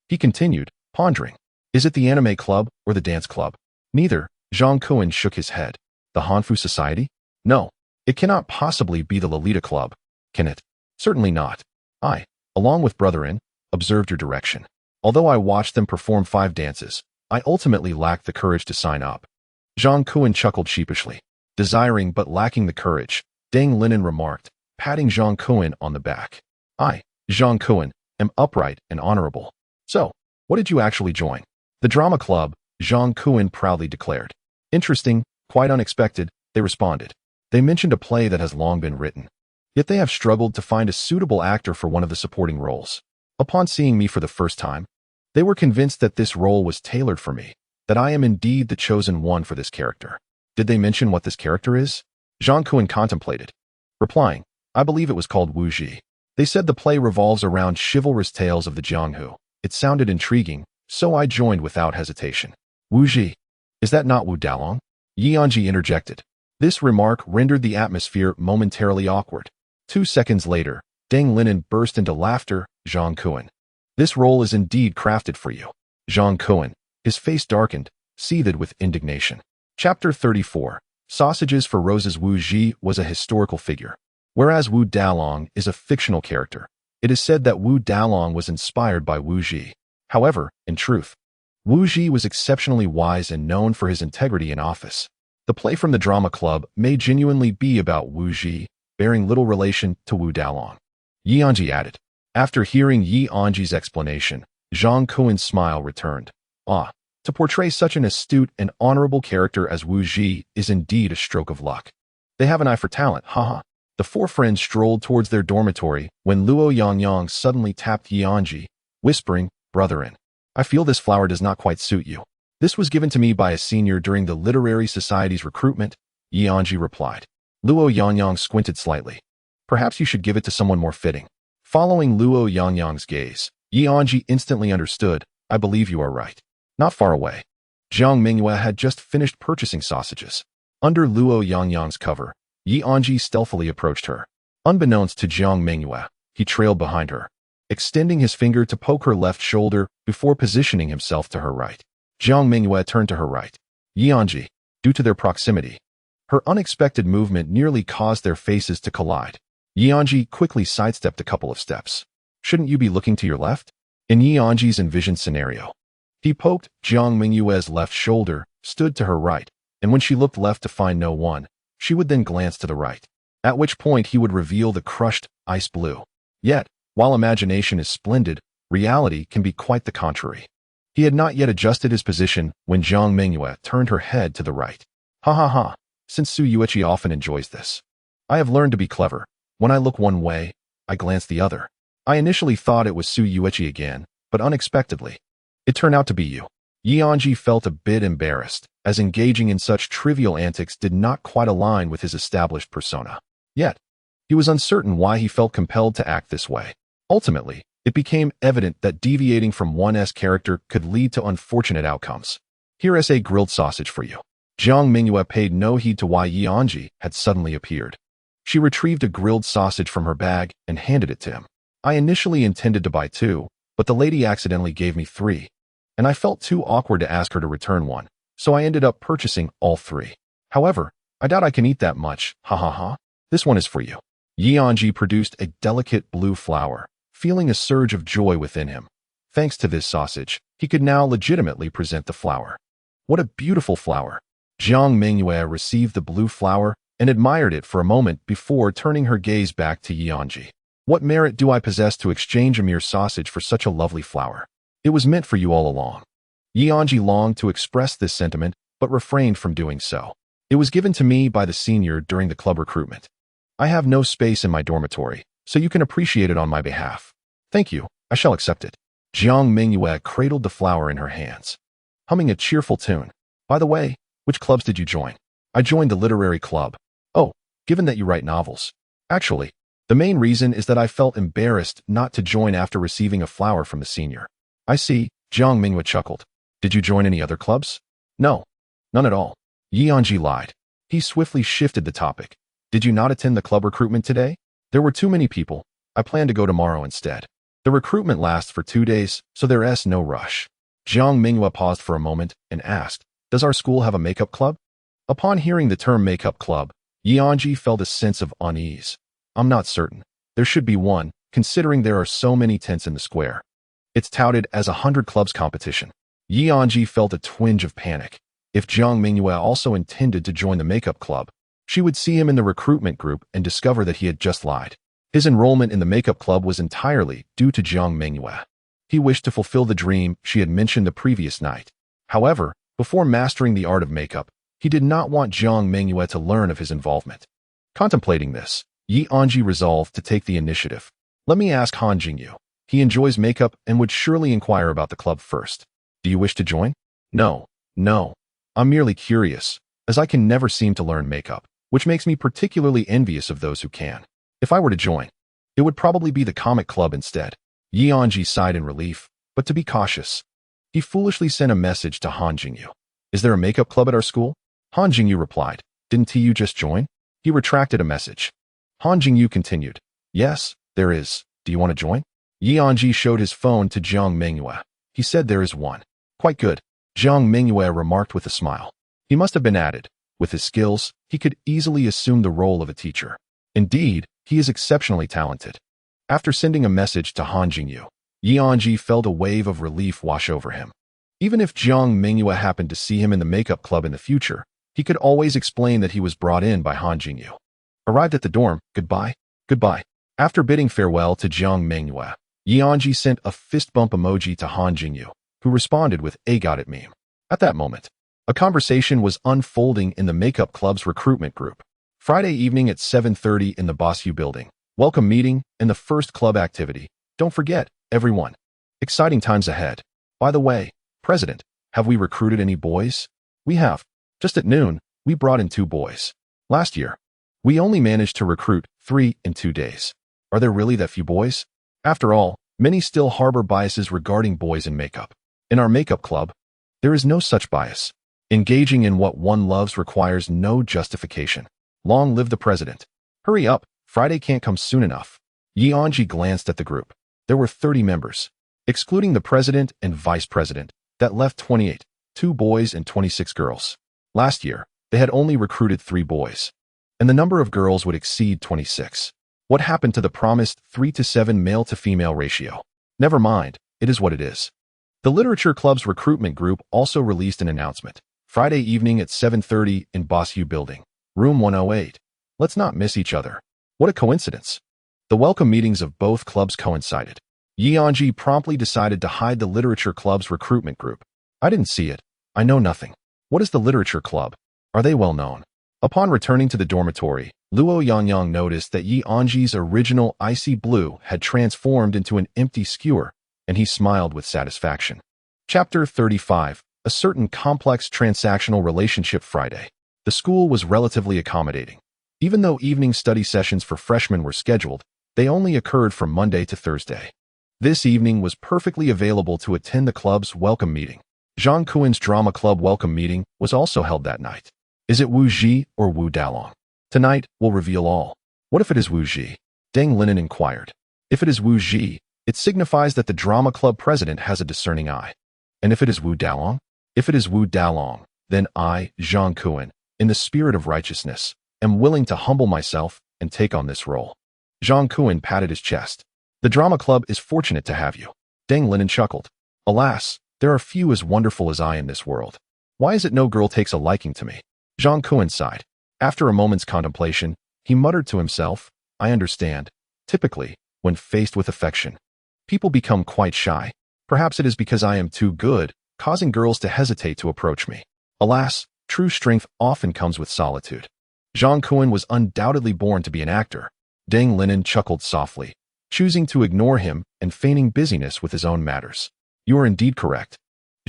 He continued, pondering. Is it the anime club or the dance club? Neither. Zhang Kuan shook his head. The Hanfu Society? No. It cannot possibly be the Lolita Club, can it? Certainly not. along with brother-in, observed your direction. Although I watched them perform 5 dances, I ultimately lacked the courage to sign up. Jiang Mengyue chuckled sheepishly. Desiring but lacking the courage, Deng Linen remarked, patting Jiang Mengyue on the back. I, Jiang Mengyue, am upright and honorable. So, what did you actually join? The drama club, Jiang Mengyue proudly declared. Interesting, quite unexpected, they responded. They mentioned a play that has long been written. Yet they have struggled to find a suitable actor for one of the supporting roles. Upon seeing me for the first time, they were convinced that this role was tailored for me, that I am indeed the chosen one for this character. Did they mention what this character is? Jiang Mengyue contemplated, replying, I believe it was called Wu Ji. They said the play revolves around chivalrous tales of the Jianghu. It sounded intriguing, so I joined without hesitation. Wu Ji, is that not Wu Dalong? Anzhi interjected. This remark rendered the atmosphere momentarily awkward. 2 seconds later, Deng Linen burst into laughter. Jiang Mengyue, this role is indeed crafted for you. Jiang Mengyue, his face darkened, seethed with indignation. Chapter 34. Sausages for Roses. Wu Ji was a historical figure, whereas Wu Dalong is a fictional character. It is said that Wu Dalong was inspired by Wu Ji. However, in truth, Wu Ji was exceptionally wise and known for his integrity in office. The play from the drama club may genuinely be about Wu Ji, bearing little relation to Wu Dalong. Anzhi added. After hearing Anzhi's explanation, Jiang Mengyue's smile returned. Ah, to portray such an astute and honorable character as Wu Ji is indeed a stroke of luck. They have an eye for talent, haha. The 4 friends strolled towards their dormitory when Luo Yangyang suddenly tapped Anzhi, whispering, brother-in, I feel this flower does not quite suit you. This was given to me by a senior during the Literary Society's recruitment, Anzhi replied. Luo Yangyang squinted slightly. Perhaps you should give it to someone more fitting. Following Luo Yangyang's gaze, Anzhi instantly understood, I believe you are right. Not far away, Jiang Mengyue had just finished purchasing sausages. Under Luo Yangyang's cover, Anzhi stealthily approached her. Unbeknownst to Jiang Mengyue, he trailed behind her, extending his finger to poke her left shoulder before positioning himself to her right. Jiang Mengyue turned to her right. Anzhi, due to their proximity, her unexpected movement nearly caused their faces to collide. Anzhi quickly sidestepped a couple of steps. Shouldn't you be looking to your left? In Anzhi's envisioned scenario, he poked Jiang Mengyue's left shoulder, stood to her right, and when she looked left to find no one, she would then glance to the right, at which point he would reveal the crushed ice blue. Yet, while imagination is splendid, reality can be quite the contrary. He had not yet adjusted his position when Jiang Mengyue turned her head to the right. Ha ha ha, since Su Yuichi often enjoys this. I have learned to be clever. When I look one way, I glance the other. I initially thought it was Su Yuichi again, but unexpectedly, it turned out to be you. Anzhi felt a bit embarrassed, as engaging in such trivial antics did not quite align with his established persona. Yet, he was uncertain why he felt compelled to act this way. Ultimately, it became evident that deviating from one's character could lead to unfortunate outcomes. Here is a grilled sausage for you. Jiang Mengyue paid no heed to why Anzhi had suddenly appeared. She retrieved a grilled sausage from her bag and handed it to him. I initially intended to buy 2, but the lady accidentally gave me 3, and I felt too awkward to ask her to return one, so I ended up purchasing all 3. However, I doubt I can eat that much, ha ha ha. This one is for you. Anzhi produced a delicate blue flower, feeling a surge of joy within him. Thanks to this sausage, he could now legitimately present the flower. What a beautiful flower. Jiang Mengyue received the blue flower and admired it for a moment before turning her gaze back to Anzhi. What merit do I possess to exchange a mere sausage for such a lovely flower? It was meant for you all along. Anzhi longed to express this sentiment, but refrained from doing so. It was given to me by the senior during the club recruitment. I have no space in my dormitory, so you can appreciate it on my behalf. Thank you, I shall accept it. Jiang Mengyue cradled the flower in her hands, humming a cheerful tune. By the way, which clubs did you join? I joined the literary club. Oh, given that you write novels. Actually, the main reason is that I felt embarrassed not to join after receiving a flower from the senior. I see, Jiang Mengyue chuckled. Did you join any other clubs? No, none at all. Anzhi lied. He swiftly shifted the topic. Did you not attend the club recruitment today? There were too many people. I plan to go tomorrow instead. The recruitment lasts for 2 days, so there's no rush. Jiang Mengyue paused for a moment and asked, does our school have a makeup club? Upon hearing the term makeup club, Anzhi felt a sense of unease. I'm not certain. There should be one, considering there are so many tents in the square. It's touted as a 100 clubs competition. Anzhi felt a twinge of panic. If Jiang Mengyue also intended to join the makeup club, she would see him in the recruitment group and discover that he had just lied. His enrollment in the makeup club was entirely due to Jiang Mengyue. He wished to fulfill the dream she had mentioned the previous night. However, before mastering the art of makeup, he did not want Jiang Mengyue to learn of his involvement. Contemplating this, Anzhi resolved to take the initiative. Let me ask Han Jingyu. He enjoys makeup and would surely inquire about the club first. Do you wish to join? No. I'm merely curious, as I can never seem to learn makeup, which makes me particularly envious of those who can. If I were to join, it would probably be the comic club instead. Anzhi sighed in relief, but to be cautious. He foolishly sent a message to Han Jingyu. Is there a makeup club at our school? Han Jingyu replied. Didn't you just join? He retracted a message. Han Jingyu continued. Yes, there is. Do you want to join? Anzhi showed his phone to Jiang Mengyue. He said there is one. Quite good, Jiang Mengyue remarked with a smile. He must have been added. With his skills, he could easily assume the role of a teacher. Indeed, he is exceptionally talented. After sending a message to Han Jingyu, Anzhi felt a wave of relief wash over him. Even if Jiang Mengyue happened to see him in the makeup club in the future, he could always explain that he was brought in by Han Jingyu. Arrived at the dorm, goodbye. After bidding farewell to Jiang Mengyue, Anzhi sent a fist bump emoji to Han Jingyu, who responded with a got it meme. At that moment, a conversation was unfolding in the makeup club's recruitment group. Friday evening at 7:30 in the Bosu building. Welcome meeting and the first club activity. Don't forget, everyone. Exciting times ahead. By the way, President, have we recruited any boys? We have. Just at noon, we brought in 2 boys. Last year, we only managed to recruit 3 in 2 days. Are there really that few boys? After all, many still harbor biases regarding boys in makeup. In our makeup club, there is no such bias. Engaging in what one loves requires no justification. Long live the president. Hurry up, Friday can't come soon enough. Anzhi glanced at the group. There were 30 members, excluding the president and vice president. That left 28, 2 boys and 26 girls. Last year, they had only recruited 3 boys, and the number of girls would exceed 26. What happened to the promised 3-to-7 male-to-female ratio? Never mind, it is what it is. The Literature Club's recruitment group also released an announcement. Friday evening at 7:30 in Bosu building, room 108. Let's not miss each other. What a coincidence. The welcome meetings of both clubs coincided. Anzhi promptly decided to hide the Literature Club's recruitment group. I didn't see it. I know nothing. What is the Literature Club? Are they well known? Upon returning to the dormitory, Luo Yangyang noticed that Anzhi's original icy blue had transformed into an empty skewer, and he smiled with satisfaction. Chapter 35. A certain complex transactional relationship. Friday. The school was relatively accommodating. Even though evening study sessions for freshmen were scheduled, they only occurred from Monday to Thursday. This evening was perfectly available to attend the club's welcome meeting. Zhang Kuen's drama club welcome meeting was also held that night. Is it Wu Ji or Wu Dalong? Tonight, we'll reveal all. What if it is Wu Ji? Deng Linen inquired. If it is Wu Ji, it signifies that the drama club president has a discerning eye. And if it is Wu Dalong? If it is Wu Dalong, then I, Zhang Kuen, in the spirit of righteousness, am willing to humble myself and take on this role. Zhang Kuen patted his chest. The drama club is fortunate to have you. Deng Linen chuckled. Alas, there are few as wonderful as I in this world. Why is it no girl takes a liking to me? Zhang Kuen sighed. After a moment's contemplation, he muttered to himself, I understand. Typically, when faced with affection, people become quite shy. Perhaps it is because I am too good, causing girls to hesitate to approach me. Alas, true strength often comes with solitude. Zhang Kuen was undoubtedly born to be an actor. Deng Linen chuckled softly, choosing to ignore him and feigning busyness with his own matters. You are indeed correct,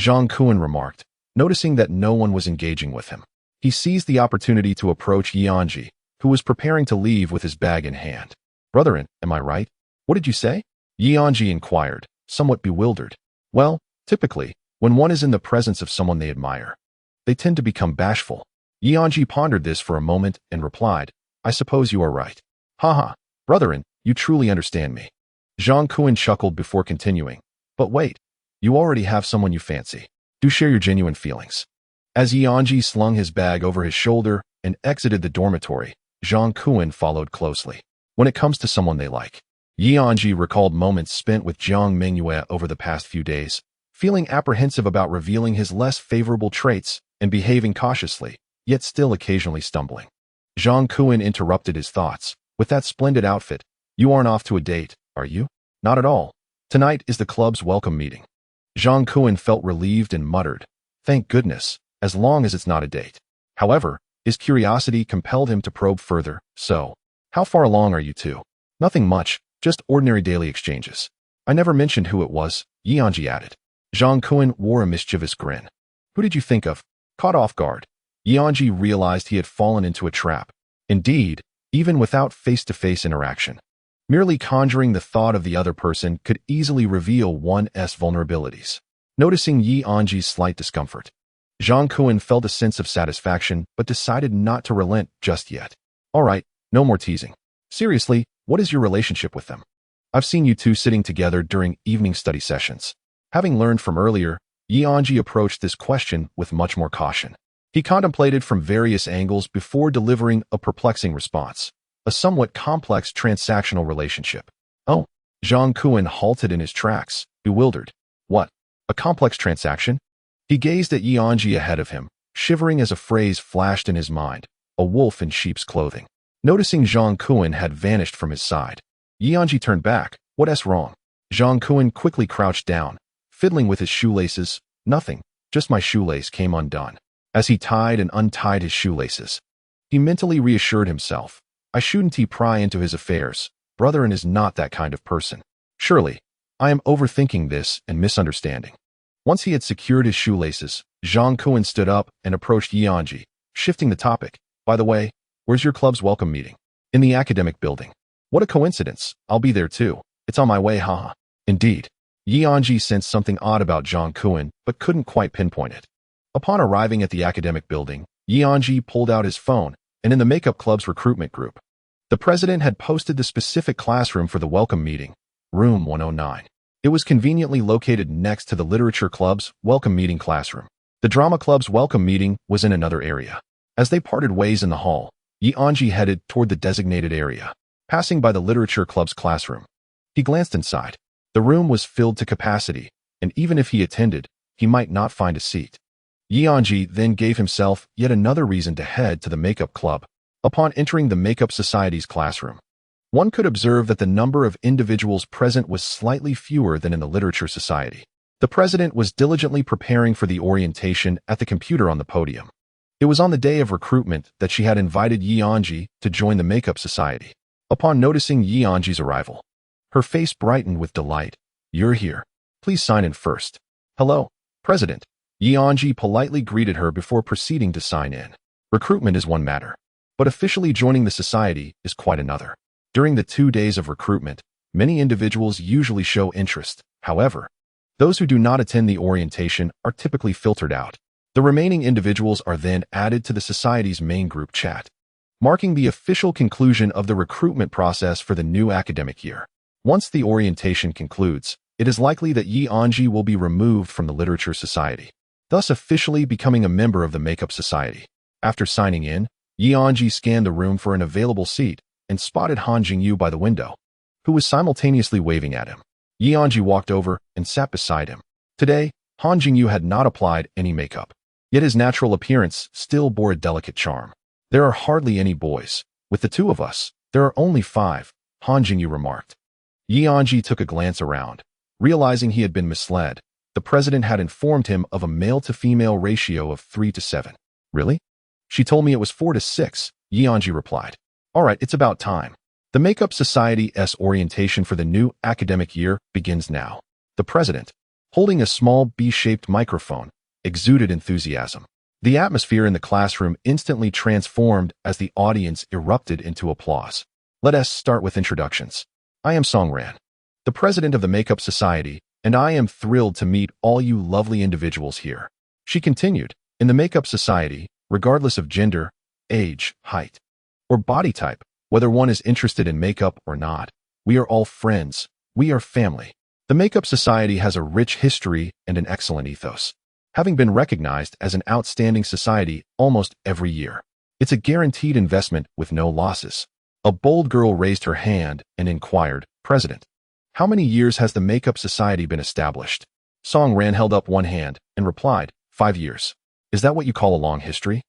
Zhang Kuen remarked, noticing that no one was engaging with him. He seized the opportunity to approach Anzhi, who was preparing to leave with his bag in hand. Brethren, am I right? What did you say? Anzhi inquired, somewhat bewildered. Well, typically, when one is in the presence of someone they admire, they tend to become bashful. Anzhi pondered this for a moment and replied, I suppose you are right. Haha, brethren, you truly understand me. Zhang Kuen chuckled before continuing. But wait, you already have someone you fancy. Do share your genuine feelings. As Anzhi slung his bag over his shoulder and exited the dormitory, Zhang Kuen followed closely. When it comes to someone they like, Anzhi recalled moments spent with Jiang Mengyue over the past few days, feeling apprehensive about revealing his less favorable traits and behaving cautiously, yet still occasionally stumbling. Zhang Kuan interrupted his thoughts. With that splendid outfit, you aren't off to a date, are you? Not at all. Tonight is the club's welcome meeting. Zhang Kuan felt relieved and muttered, thank goodness, as long as it's not a date. However, his curiosity compelled him to probe further. So, how far along are you two? Nothing much, just ordinary daily exchanges. I never mentioned who it was, Anzhi added. Zhang Kuan wore a mischievous grin. Who did you think of? Caught off guard, Anzhi realized he had fallen into a trap. Indeed, even without face-to-face interaction, merely conjuring the thought of the other person could easily reveal one's vulnerabilities. Noticing Anzhi's slight discomfort, Zhang Kuan felt a sense of satisfaction but decided not to relent just yet. All right, no more teasing. Seriously, what is your relationship with them? I've seen you two sitting together during evening study sessions. Having learned from earlier, Anzhi approached this question with much more caution. He contemplated from various angles before delivering a perplexing response. A somewhat complex transactional relationship. Oh, Zhang Kuan halted in his tracks, bewildered. What? A complex transaction? He gazed at Anzhi ahead of him, shivering as a phrase flashed in his mind. A wolf in sheep's clothing. Noticing Zhang Kuan had vanished from his side, Anzhi turned back. What's wrong? Zhang Kuan quickly crouched down, fiddling with his shoelaces. Nothing, just my shoelace came undone. As he tied and untied his shoelaces, he mentally reassured himself. I shouldn't pry into his affairs. Brother is not that kind of person. Surely, I am overthinking this and misunderstanding. Once he had secured his shoelaces, Zhang Kuan stood up and approached Anzhi, shifting the topic. By the way, where's your club's welcome meeting? In the academic building. What a coincidence. I'll be there too. It's on my way, haha. Indeed. Anzhi sensed something odd about Zhang Kuan, but couldn't quite pinpoint it. Upon arriving at the academic building, Anzhi pulled out his phone, and in the makeup club's recruitment group, the president had posted the specific classroom for the welcome meeting, room 109. It was conveniently located next to the literature club's welcome meeting classroom. The drama club's welcome meeting was in another area. As they parted ways in the hall, Anzhi headed toward the designated area, passing by the literature club's classroom. He glanced inside. The room was filled to capacity, and even if he attended, he might not find a seat. Anzhi then gave himself yet another reason to head to the makeup club. Upon entering the makeup society's classroom, one could observe that the number of individuals present was slightly fewer than in the literature society. The president was diligently preparing for the orientation at the computer on the podium. It was on the day of recruitment that she had invited Anzhi to join the makeup society. Upon noticing Anzhi's arrival, her face brightened with delight. You're here. Please sign in first. Hello, President. Anzhi politely greeted her before proceeding to sign in. Recruitment is one matter, but officially joining the society is quite another. During the 2 days of recruitment, many individuals usually show interest. However, those who do not attend the orientation are typically filtered out. The remaining individuals are then added to the society's main group chat, marking the official conclusion of the recruitment process for the new academic year. Once the orientation concludes, it is likely that Anzhi will be removed from the literature society, thus officially becoming a member of the makeup society. After signing in, Anzhi scanned the room for an available seat and spotted Han Jingyu by the window, who was simultaneously waving at him. Anzhi walked over and sat beside him. Today, Han Jingyu had not applied any makeup, yet his natural appearance still bore a delicate charm. There are hardly any boys. With the two of us, there are only 5, Han Jingyu remarked. Anzhi took a glance around. Realizing he had been misled, the president had informed him of a male-to-female ratio of 3 to 7. Really? She told me it was 4 to 6, Anzhi replied. All right, it's about time. The Makeup Society's orientation for the new academic year begins now. The president, holding a small B-shaped microphone, exuded enthusiasm. The atmosphere in the classroom instantly transformed as the audience erupted into applause. Let us start with introductions. I am Songran, the president of the Makeup Society, and I am thrilled to meet all you lovely individuals here. She continued, in the Makeup Society, regardless of gender, age, height, or body type, whether one is interested in makeup or not, we are all friends. We are family. The Makeup Society has a rich history and an excellent ethos, having been recognized as an outstanding society almost every year. It's a guaranteed investment with no losses. A bold girl raised her hand and inquired, President. How many years has the Makeup Society been established? Song Ran held up one hand and replied, 5 years. Is that what you call a long history?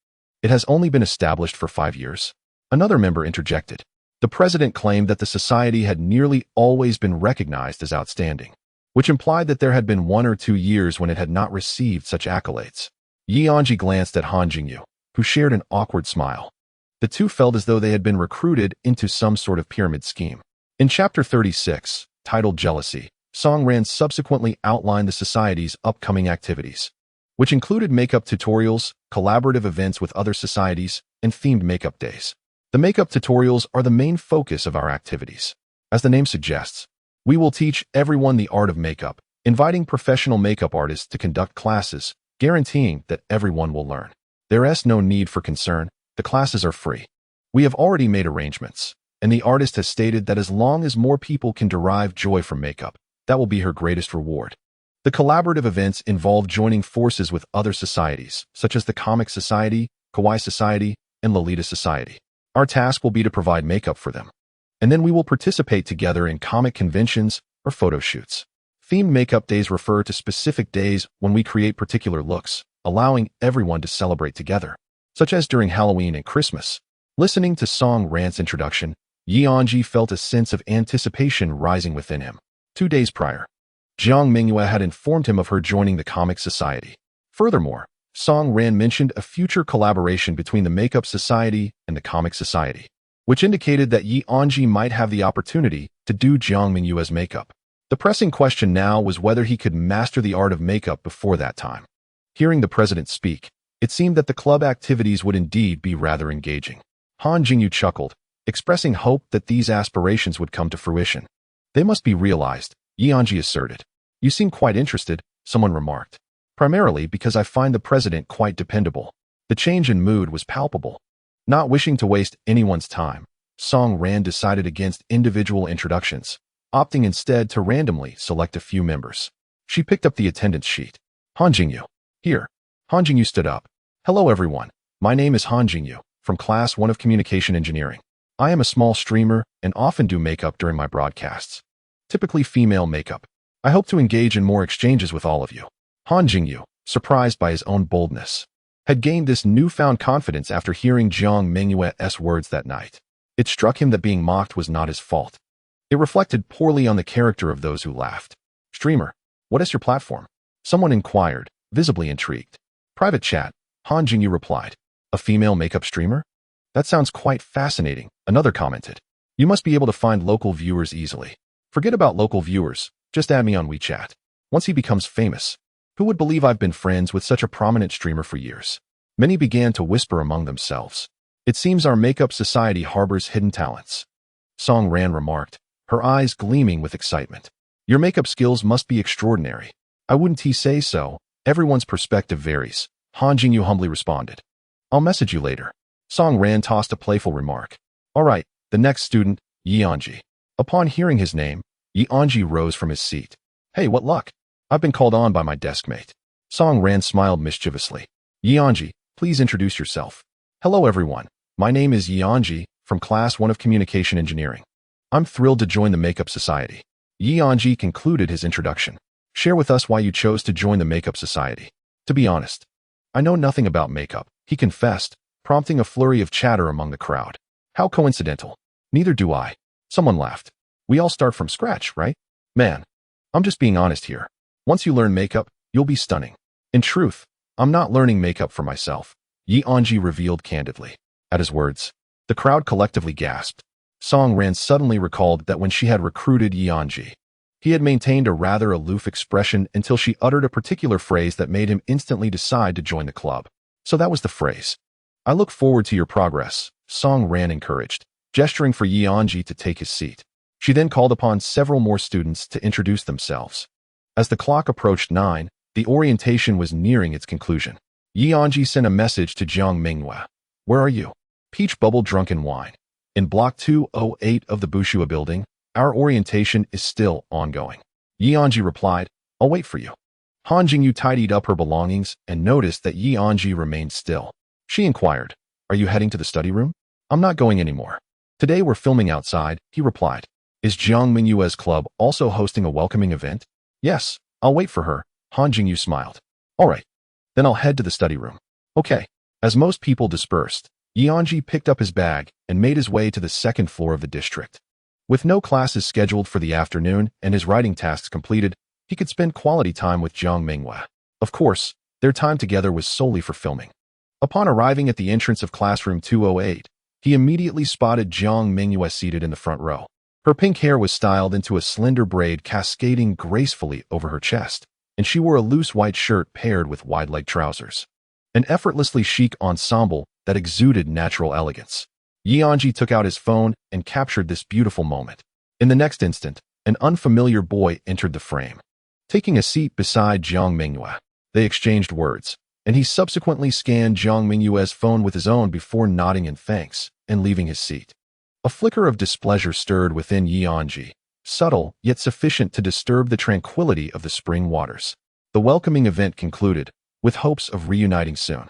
It has only been established for 5 years. Another member interjected. The president claimed that the society had nearly always been recognized as outstanding, which implied that there had been 1 or 2 years when it had not received such accolades. Anzhi glanced at Han Jingyu, who shared an awkward smile. The two felt as though they had been recruited into some sort of pyramid scheme. In Chapter 36, titled Jealousy, Song Ran subsequently outlined the society's upcoming activities, which included makeup tutorials, collaborative events with other societies, and themed makeup days. The makeup tutorials are the main focus of our activities. As the name suggests, we will teach everyone the art of makeup, inviting professional makeup artists to conduct classes, guaranteeing that everyone will learn. There is no need for concern. The classes are free. We have already made arrangements, and the artist has stated that as long as more people can derive joy from makeup, that will be her greatest reward. The collaborative events involve joining forces with other societies, such as the Comic Society, Kawaii Society, and Lolita Society. Our task will be to provide makeup for them, and then we will participate together in comic conventions or photo shoots. Themed makeup days refer to specific days when we create particular looks, allowing everyone to celebrate together, such as during Halloween and Christmas. Listening to Song Ran's introduction, Anzhi felt a sense of anticipation rising within him. 2 days prior, Jiang Mengyue had informed him of her joining the Comic Society. Furthermore, Song Ran mentioned a future collaboration between the Makeup Society and the Comic Society, which indicated that Anzhi might have the opportunity to do Jiang Mengyue's makeup. The pressing question now was whether he could master the art of makeup before that time. Hearing the president speak, it seemed that the club activities would indeed be rather engaging. Han Jingyu chuckled, expressing hope that these aspirations would come to fruition. They must be realized, Anzhi asserted. You seem quite interested, someone remarked. Primarily because I find the president quite dependable. The change in mood was palpable. Not wishing to waste anyone's time, Song Ran decided against individual introductions, opting instead to randomly select a few members. She picked up the attendance sheet. Han Jingyu. Here. Han Jingyu stood up. Hello everyone. My name is Han Jingyu, from Class 1 of Communication Engineering. I am a small streamer and often do makeup during my broadcasts. Typically female makeup. I hope to engage in more exchanges with all of you. Han Jingyu, surprised by his own boldness, had gained this newfound confidence after hearing Jiang Mengyue's words that night. It struck him that being mocked was not his fault. It reflected poorly on the character of those who laughed. Streamer, what is your platform? Someone inquired, visibly intrigued. Private chat, Han Jingyu replied. A female makeup streamer? That sounds quite fascinating, another commented. You must be able to find local viewers easily. Forget about local viewers, just add me on WeChat. Once he becomes famous, who would believe I've been friends with such a prominent streamer for years? Many began to whisper among themselves. It seems our makeup society harbors hidden talents. Song Ran remarked, her eyes gleaming with excitement. Your makeup skills must be extraordinary. I wouldn't say so. Everyone's perspective varies. Han Jingyu humbly responded. I'll message you later. Song Ran tossed a playful remark. All right, the next student, Anzhi. Upon hearing his name, Anzhi rose from his seat. Hey, what luck? I've been called on by my deskmate. Song Ran smiled mischievously. Anzhi, please introduce yourself. Hello everyone. My name is Anzhi, from Class 1 of Communication Engineering. I'm thrilled to join the Makeup Society. Anzhi concluded his introduction. Share with us why you chose to join the Makeup Society. To be honest, I know nothing about makeup, he confessed, prompting a flurry of chatter among the crowd. How coincidental. Neither do I. Someone laughed. We all start from scratch, right? Man, I'm just being honest here. Once you learn makeup, you'll be stunning. In truth, I'm not learning makeup for myself, Anzhi revealed candidly. At his words, the crowd collectively gasped. Song Ran suddenly recalled that when she had recruited Anzhi, he had maintained a rather aloof expression until she uttered a particular phrase that made him instantly decide to join the club. So that was the phrase. I look forward to your progress, Song Ran encouraged, gesturing for Anzhi to take his seat. She then called upon several more students to introduce themselves. As the clock approached 9, the orientation was nearing its conclusion. Anzhi sent a message to Jiang Mengyue. Where are you? Peach Bubble Drunken Wine. In Block 208 of the Bushua building, our orientation is still ongoing. Anzhi replied, I'll wait for you. Han Jingyu tidied up her belongings and noticed that Anzhi remained still. She inquired, Are you heading to the study room? I'm not going anymore. Today we're filming outside, he replied. Is Jiang Mengyue's club also hosting a welcoming event? Yes, I'll wait for her, Han Jingyu smiled. All right, then I'll head to the study room. Okay. As most people dispersed, Anzhi picked up his bag and made his way to the second floor of the district. With no classes scheduled for the afternoon and his writing tasks completed, he could spend quality time with Jiang Mengyue. Of course, their time together was solely for filming. Upon arriving at the entrance of classroom 208, he immediately spotted Jiang Mengyue seated in the front row. Her pink hair was styled into a slender braid cascading gracefully over her chest, and she wore a loose white shirt paired with wide-leg trousers. An effortlessly chic ensemble that exuded natural elegance. Anzhi took out his phone and captured this beautiful moment. In the next instant, an unfamiliar boy entered the frame. Taking a seat beside Jiang Mengyue, they exchanged words, and he subsequently scanned Jiang Mengyue's phone with his own before nodding in thanks and leaving his seat. A flicker of displeasure stirred within Anzhi, subtle yet sufficient to disturb the tranquility of the spring waters. The welcoming event concluded, with hopes of reuniting soon.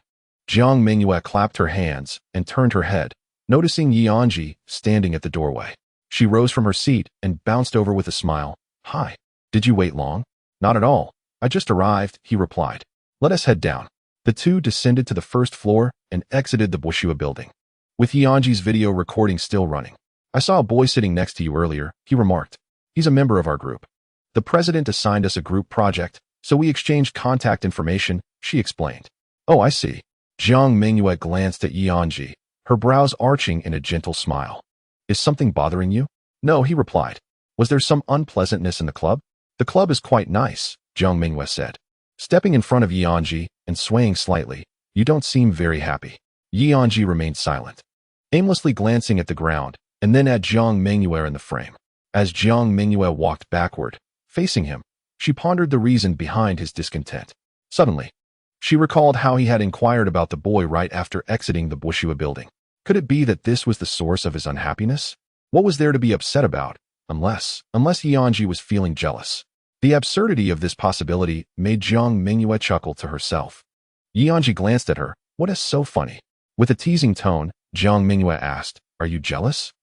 Jiang Mengyue clapped her hands and turned her head, noticing Anzhi standing at the doorway. She rose from her seat and bounced over with a smile. Hi. Did you wait long? Not at all. I just arrived, he replied. Let us head down. The two descended to the first floor and exited the Bushua building. With Anzhi's video recording still running. I saw a boy sitting next to you earlier, he remarked. He's a member of our group. The president assigned us a group project, so we exchanged contact information, she explained. Oh, I see. Jiang Mengyue glanced at Anzhi, her brows arching in a gentle smile. Is something bothering you? No, he replied. Was there some unpleasantness in the club? The club is quite nice, Jiang Mengyue said. Stepping in front of Anzhi and swaying slightly, you don't seem very happy. Anzhi remained silent, aimlessly glancing at the ground and then at Jiang Mengyue in the frame. As Jiang Mengyue walked backward, facing him, she pondered the reason behind his discontent. Suddenly, she recalled how he had inquired about the boy right after exiting the Bushua building. Could it be that this was the source of his unhappiness? What was there to be upset about, unless Anzhi was feeling jealous? The absurdity of this possibility made Jiang Mengyue chuckle to herself. Anzhi glanced at her. What is so funny? With a teasing tone, Jiang Mengyue asked, Are you jealous?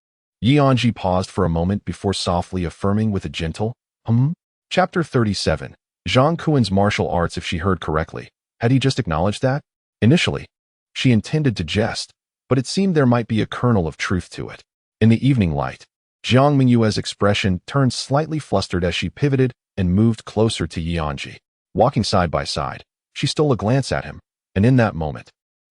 Anzhi paused for a moment before softly affirming with a gentle, Chapter 37. Zhang Kuan's martial arts. If she heard correctly, had he just acknowledged that? Initially, she intended to jest, but it seemed there might be a kernel of truth to it. In the evening light, Jiang Mengyue's expression turned slightly flustered as she pivoted and moved closer to Anzhi. Walking side by side, she stole a glance at him, and in that moment,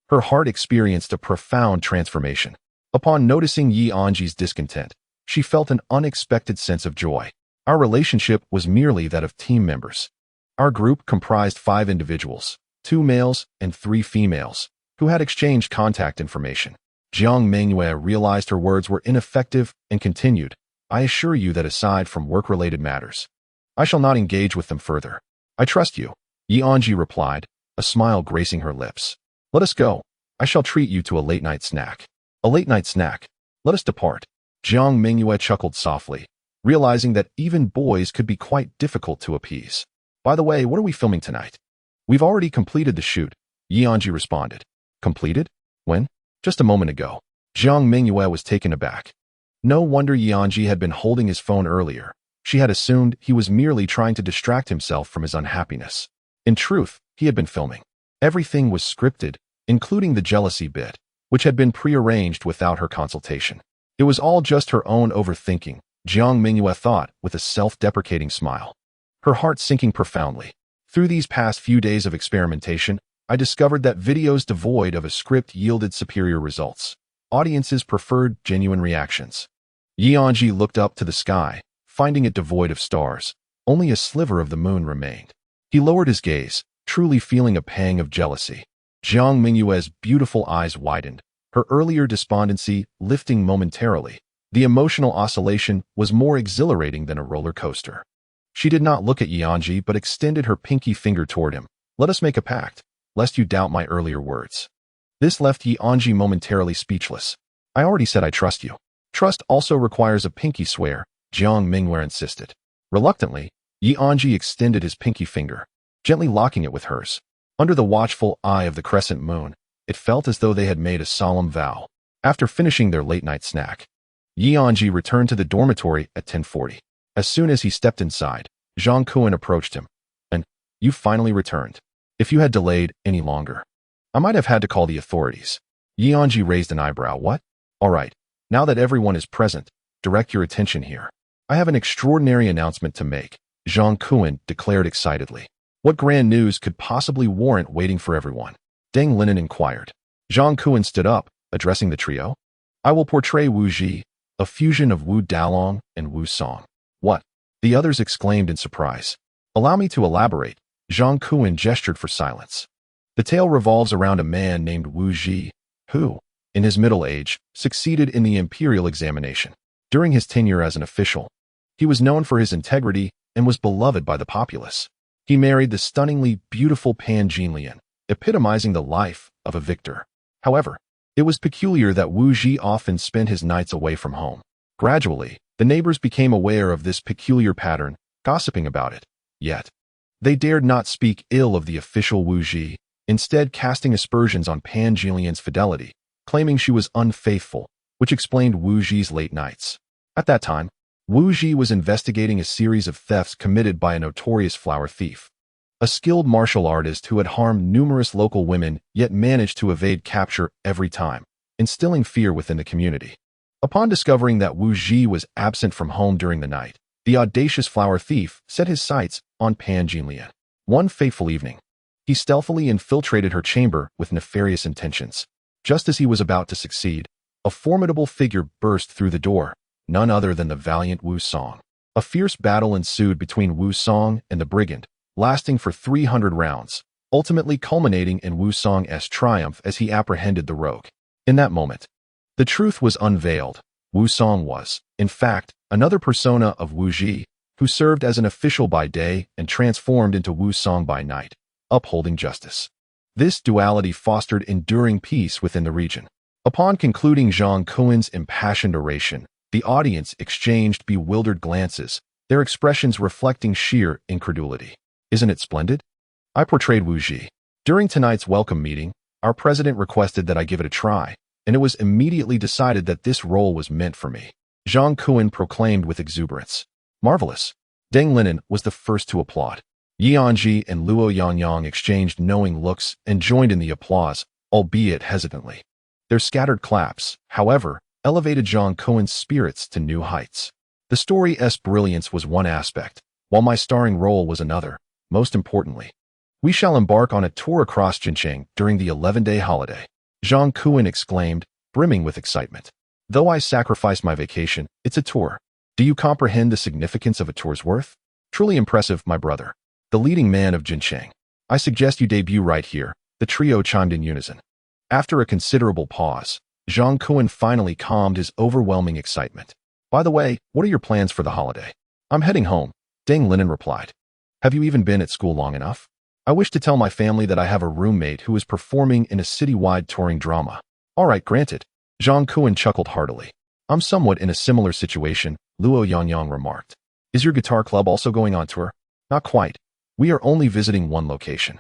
her heart experienced a profound transformation. Upon noticing Anzhi's discontent, she felt an unexpected sense of joy. Our relationship was merely that of team members. Our group comprised 5 individuals, 2 males and 3 females, who had exchanged contact information. Jiang Mengyue realized her words were ineffective and continued, I assure you that aside from work-related matters, I shall not engage with them further. I trust you, Anzhi replied, a smile gracing her lips. Let us go. I shall treat you to a late-night snack. A late-night snack. Let us depart. Jiang Mengyue chuckled softly, realizing that even boys could be quite difficult to appease. By the way, what are we filming tonight? We've already completed the shoot, Anzhi responded. Completed? When? Just a moment ago. Jiang Mengyue was taken aback. No wonder Anzhi had been holding his phone earlier. She had assumed he was merely trying to distract himself from his unhappiness. In truth, he had been filming. Everything was scripted, including the jealousy bit, which had been prearranged without her consultation. It was all just her own overthinking, Jiang Mengyue thought with a self-deprecating smile. Her heart sinking profoundly. Through these past few days of experimentation, I discovered that videos devoid of a script yielded superior results. Audiences preferred genuine reactions. Anzhi looked up to the sky, finding it devoid of stars. Only a sliver of the moon remained. He lowered his gaze, truly feeling a pang of jealousy. Jiang Mengyue's beautiful eyes widened, her earlier despondency lifting momentarily. The emotional oscillation was more exhilarating than a roller coaster. She did not look at Anzhi but extended her pinky finger toward him. Let us make a pact, lest you doubt my earlier words. This left Anzhi momentarily speechless. I already said I trust you. Trust also requires a pinky swear, Jiang Mengyue insisted. Reluctantly, Anzhi extended his pinky finger, gently locking it with hers. Under the watchful eye of the crescent moon, it felt as though they had made a solemn vow. After finishing their late-night snack, Anzhi returned to the dormitory at 10:40. As soon as he stepped inside, Jiang Mengyue approached him. And, you finally returned. If you had delayed any longer, I might have had to call the authorities. Anzhi raised an eyebrow. What? All right, now that everyone is present, direct your attention here. I have an extraordinary announcement to make, Jiang Mengyue declared excitedly. What grand news could possibly warrant waiting for everyone? Deng Linen inquired. Jiang Mengyue stood up, addressing the trio. I will portray Wu Ji, a fusion of Wu Dalong and Wu Song. What? The others exclaimed in surprise. Allow me to elaborate. Jiang Mengyue gestured for silence. The tale revolves around a man named Wu Ji, who, in his middle age, succeeded in the imperial examination. During his tenure as an official, he was known for his integrity and was beloved by the populace. He married the stunningly beautiful Pan Jinlian, epitomizing the life of a victor. However, it was peculiar that Wu Ji often spent his nights away from home. Gradually, the neighbors became aware of this peculiar pattern, gossiping about it. Yet, they dared not speak ill of the official Wu Ji, instead casting aspersions on Pan Jinlian's fidelity, claiming she was unfaithful, which explained Wu Ji's late nights. At that time, Wu Ji was investigating a series of thefts committed by a notorious flower thief, a skilled martial artist who had harmed numerous local women yet managed to evade capture every time, instilling fear within the community. Upon discovering that Wu Ji was absent from home during the night, the audacious flower thief set his sights on Pan Jinlian. One fateful evening, he stealthily infiltrated her chamber with nefarious intentions. Just as he was about to succeed, a formidable figure burst through the door, none other than the valiant Wu Song. A fierce battle ensued between Wu Song and the brigand, lasting for 300 rounds, ultimately culminating in Wu Song's triumph as he apprehended the rogue. In that moment, the truth was unveiled. Wu Song was, in fact, another persona of Wu Ji, who served as an official by day and transformed into Wu Song by night, upholding justice. This duality fostered enduring peace within the region. Upon concluding Jiang Mengyue's impassioned oration, the audience exchanged bewildered glances, their expressions reflecting sheer incredulity. Isn't it splendid? I portrayed Wu Ji. During tonight's welcome meeting, our president requested that I give it a try, and it was immediately decided that this role was meant for me. Jiang Mengyue proclaimed with exuberance. Marvelous. Deng Linen was the first to applaud. Anzhi and Luo Yangyang exchanged knowing looks and joined in the applause, albeit hesitantly. Their scattered claps, however, elevated Jiang Mengyue's spirits to new heights. The story's brilliance was one aspect, while my starring role was another. Most importantly, we shall embark on a tour across Jincheng during the 11-day holiday. Jiang Mengyue exclaimed, brimming with excitement. Though I sacrificed my vacation, it's a tour. Do you comprehend the significance of a tour's worth? Truly impressive, my brother. The leading man of Jincheng. I suggest you debut right here, the trio chimed in unison. After a considerable pause, Jiang Mengyue finally calmed his overwhelming excitement. By the way, what are your plans for the holiday? I'm heading home, Deng Linen replied. Have you even been at school long enough? I wish to tell my family that I have a roommate who is performing in a citywide touring drama. All right, granted. Jiang Mengyue chuckled heartily. I'm somewhat in a similar situation, Luo Yangyang remarked. Is your guitar club also going on tour? Not quite. We are only visiting one location.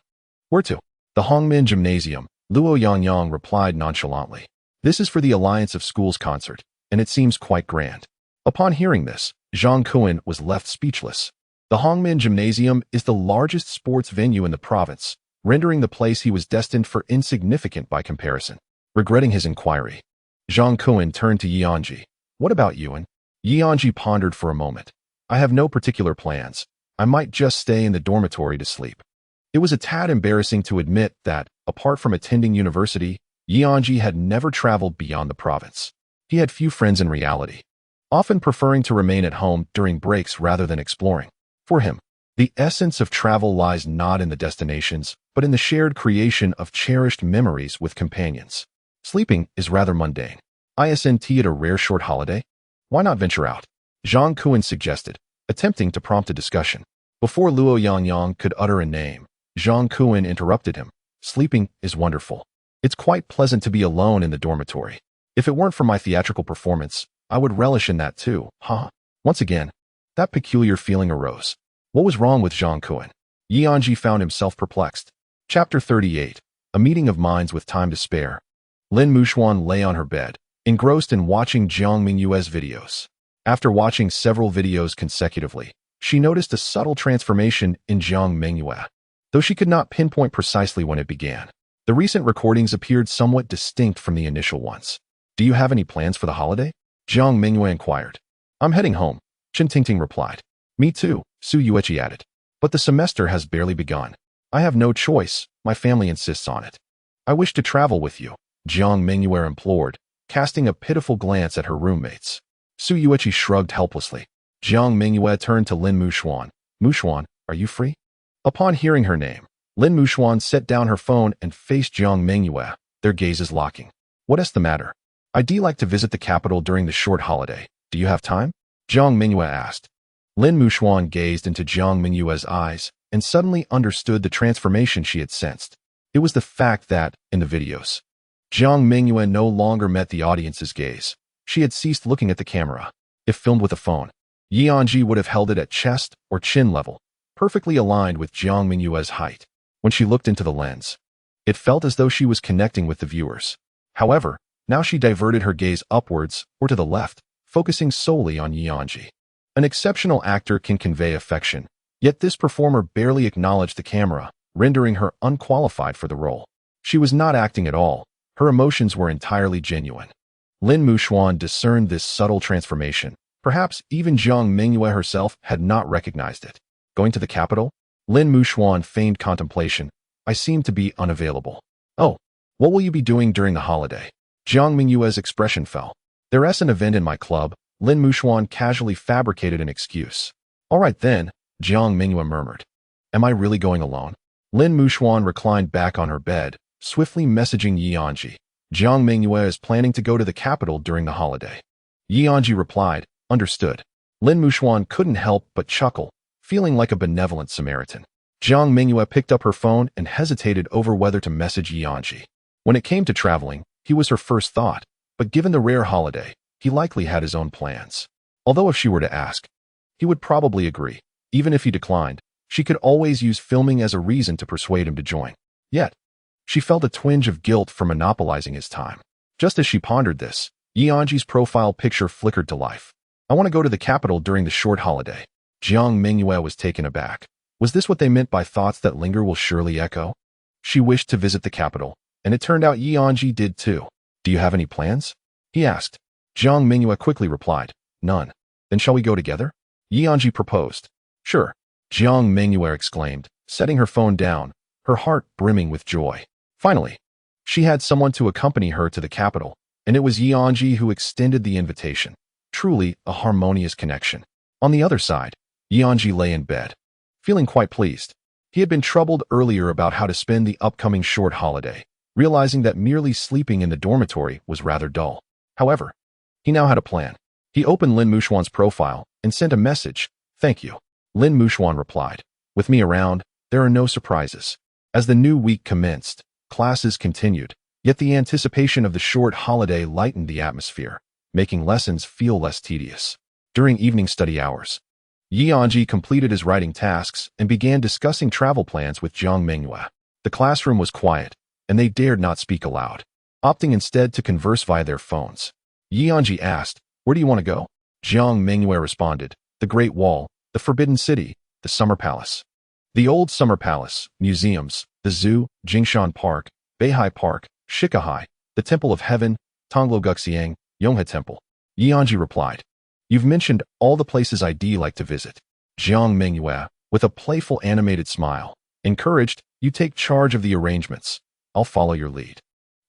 Where to? The Hongmen Gymnasium, Luo Yangyang replied nonchalantly. This is for the Alliance of Schools concert, and it seems quite grand. Upon hearing this, Jiang Mengyue was left speechless. The Hongmen Gymnasium is the largest sports venue in the province, rendering the place he was destined for insignificant by comparison. Regretting his inquiry, Jiang Mengyue turned to Anzhi. What about you? Anzhi pondered for a moment. I have no particular plans. I might just stay in the dormitory to sleep. It was a tad embarrassing to admit that, apart from attending university, Anzhi had never traveled beyond the province. He had few friends in reality, often preferring to remain at home during breaks rather than exploring. For him, the essence of travel lies not in the destinations, but in the shared creation of cherished memories with companions. Sleeping is rather mundane. Isn't it a rare short holiday? Why not venture out? Jiang Mengyue suggested, attempting to prompt a discussion. Before Luo Yangyang could utter a name, Jiang Mengyue interrupted him. Sleeping is wonderful. It's quite pleasant to be alone in the dormitory. If it weren't for my theatrical performance, I would relish in that too, huh? Once again, that peculiar feeling arose. What was wrong with Jiang Mengyue? Anzhi found himself perplexed. Chapter 38. A meeting of minds with time to spare. Lin Muxuan lay on her bed, engrossed in watching Jiang Mengyue's videos. After watching several videos consecutively, she noticed a subtle transformation in Jiang Mengyue, though she could not pinpoint precisely when it began. The recent recordings appeared somewhat distinct from the initial ones. "Do you have any plans for the holiday?" Jiang Mengyue inquired. "I'm heading home," Chen Tingting replied. "Me too," Su Yueqi added. "But the semester has barely begun. I have no choice, my family insists on it." "I wish to travel with you," Jiang Mengyue implored, casting a pitiful glance at her roommates. Su Yueqi shrugged helplessly. Jiang Mengyue turned to Lin Muxuan. "Muxuan, are you free?" Upon hearing her name, Lin Muxuan set down her phone and faced Jiang Mengyue, their gazes locking. "What is the matter?" "I'd like to visit the capital during the short holiday. Do you have time?" Jiang Mengyue asked. Lin Muxuan gazed into Jiang Mengyue's eyes and suddenly understood the transformation she had sensed. It was the fact that, in the videos, Jiang Mengyue no longer met the audience's gaze. She had ceased looking at the camera. If filmed with a phone, Anzhi would have held it at chest or chin level, perfectly aligned with Jiang Mengyue's height. When she looked into the lens, it felt as though she was connecting with the viewers. However, now she diverted her gaze upwards or to the left, focusing solely on Anzhi. An exceptional actor can convey affection, yet this performer barely acknowledged the camera, rendering her unqualified for the role. She was not acting at all. Her emotions were entirely genuine. Lin Muxuan discerned this subtle transformation. Perhaps even Jiang Mengyue herself had not recognized it. "Going to the capital?" Lin Muxuan feigned contemplation. "I seem to be unavailable." "Oh, what will you be doing during the holiday?" Jiang Mengyue's expression fell. "There's an event in my club." Lin Muxuan casually fabricated an excuse. "All right then," Jiang Mengyue murmured. "Am I really going alone?" Lin Muxuan reclined back on her bed, swiftly messaging Anzhi. "Jiang Mengyue is planning to go to the capital during the holiday." Anzhi replied, "Understood." Lin Muxuan couldn't help but chuckle, feeling like a benevolent Samaritan. Jiang Mengyue picked up her phone and hesitated over whether to message Anzhi. When it came to traveling, he was her first thought, but given the rare holiday, he likely had his own plans. Although if she were to ask, he would probably agree. Even if he declined, she could always use filming as a reason to persuade him to join. Yet, she felt a twinge of guilt for monopolizing his time. Just as she pondered this, Anzhi's profile picture flickered to life. "I want to go to the capital during the short holiday." Jiang Mengyue was taken aback. Was this what they meant by "thoughts that linger will surely echo"? She wished to visit the capital, and it turned out Anzhi did too. "Do you have any plans?" he asked. Jiang Mengyue quickly replied, "None." "Then shall we go together?" Anzhi proposed. "Sure," Jiang Mengyue exclaimed, setting her phone down, her heart brimming with joy. Finally, she had someone to accompany her to the capital, and it was Anzhi who extended the invitation. Truly a harmonious connection. On the other side, Anzhi lay in bed, feeling quite pleased. He had been troubled earlier about how to spend the upcoming short holiday, realizing that merely sleeping in the dormitory was rather dull. However, he now had a plan. He opened Lin Muxuan's profile and sent a message. "Thank you." Lin Muxuan replied, "With me around, there are no surprises." As the new week commenced, classes continued, yet the anticipation of the short holiday lightened the atmosphere, making lessons feel less tedious. During evening study hours, Anzhi completed his writing tasks and began discussing travel plans with Jiang Mengyue. The classroom was quiet, and they dared not speak aloud, opting instead to converse via their phones. Anzhi asked, "Where do you want to go?" Jiang Mengyue responded, "The Great Wall, the Forbidden City, the Summer Palace." The old Summer Palace, museums, the zoo, Jingshan Park, Beihai Park, Shikahai, the Temple of Heaven, Tonglo Guxiang, Yonghe Temple. Anzhi replied, "You've mentioned all the places I'd like to visit." Jiang Mengyue, with a playful animated smile, encouraged, "You take charge of the arrangements. I'll follow your lead."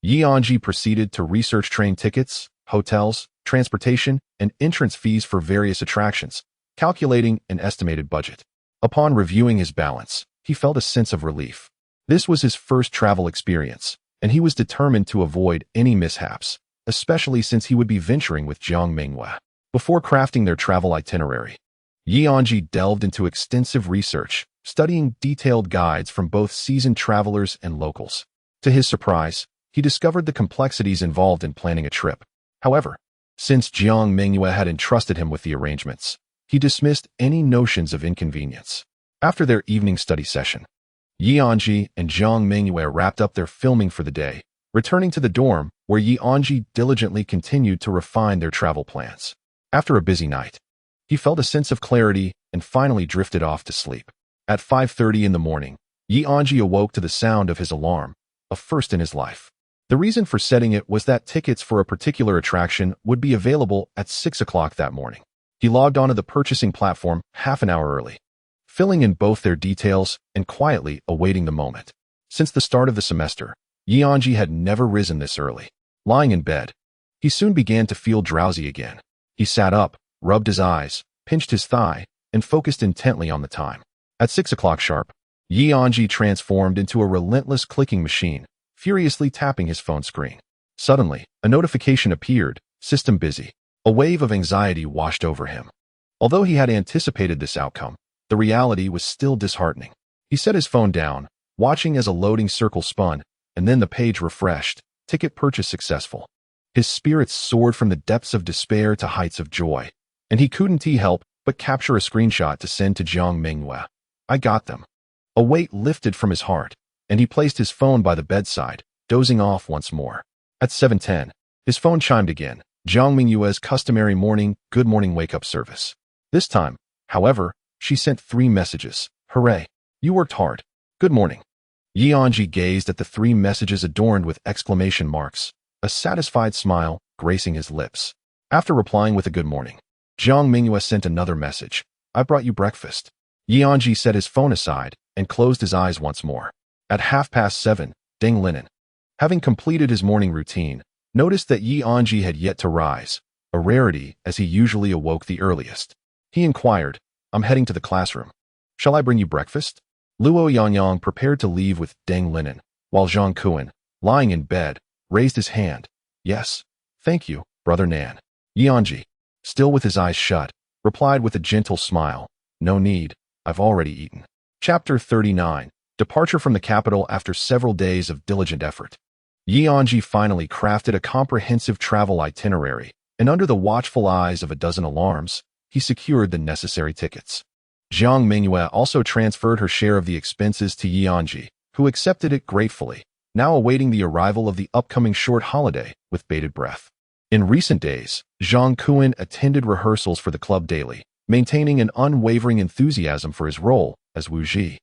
Anzhi proceeded to research train tickets, hotels, transportation, and entrance fees for various attractions, calculating an estimated budget. Upon reviewing his balance, he felt a sense of relief. This was his first travel experience, and he was determined to avoid any mishaps, especially since he would be venturing with Jiang Mengyue. Before crafting their travel itinerary, Anzhi delved into extensive research, studying detailed guides from both seasoned travelers and locals. To his surprise, he discovered the complexities involved in planning a trip. However, since Jiang Mengyue had entrusted him with the arrangements, he dismissed any notions of inconvenience. After their evening study session, Anzhi and Jiang Mengyue wrapped up their filming for the day, returning to the dorm where Yi Anzhi diligently continued to refine their travel plans. After a busy night, he felt a sense of clarity and finally drifted off to sleep. At 5:30 in the morning, Yi Anzhi awoke to the sound of his alarm, a first in his life. The reason for setting it was that tickets for a particular attraction would be available at 6 o'clock that morning. He logged onto the purchasing platform half an hour early, filling in both their details and quietly awaiting the moment. Since the start of the semester, Yi Anzhi had never risen this early. Lying in bed, he soon began to feel drowsy again. He sat up, rubbed his eyes, pinched his thigh, and focused intently on the time. At 6 o'clock sharp, Yi Anzhi transformed into a relentless clicking machine, furiously tapping his phone screen. Suddenly, a notification appeared, "System busy." A wave of anxiety washed over him. Although he had anticipated this outcome, the reality was still disheartening. He set his phone down, watching as a loading circle spun, and then the page refreshed, "Ticket purchase successful." His spirits soared from the depths of despair to heights of joy, and he couldn't help but capture a screenshot to send to Jiang Mengyue. "I got them." A weight lifted from his heart, and he placed his phone by the bedside, dozing off once more. At 7:10, his phone chimed again, Jiang Mengyue's customary good morning wake-up service. This time, however, she sent 3 messages. "Hooray! You worked hard. Good morning." Yi Anzhi gazed at the 3 messages adorned with exclamation marks, a satisfied smile gracing his lips. After replying with a good morning, Jiang Mengyue sent another message. "I brought you breakfast." Yi Anzhi set his phone aside and closed his eyes once more. At 7:30, Deng Linen, having completed his morning routine, noticed that Yi Anzhi had yet to rise, a rarity as he usually awoke the earliest. He inquired, "I'm heading to the classroom. Shall I bring you breakfast?" Luo Yangyang prepared to leave with Deng Linen, while Zhang Kuan, lying in bed, raised his hand. "Yes, thank you, Brother Nan." Yi Anzhi, still with his eyes shut, replied with a gentle smile, "No need, I've already eaten." Chapter 39. Departure from the capital after several days of diligent effort. Yi Anzhi finally crafted a comprehensive travel itinerary, and under the watchful eyes of a dozen alarms, he secured the necessary tickets. Jiang Mengyue also transferred her share of the expenses to Yi Anzhi, who accepted it gratefully, now awaiting the arrival of the upcoming short holiday with bated breath. In recent days, Zhang Kuan attended rehearsals for the club daily, maintaining an unwavering enthusiasm for his role as Wu Ji,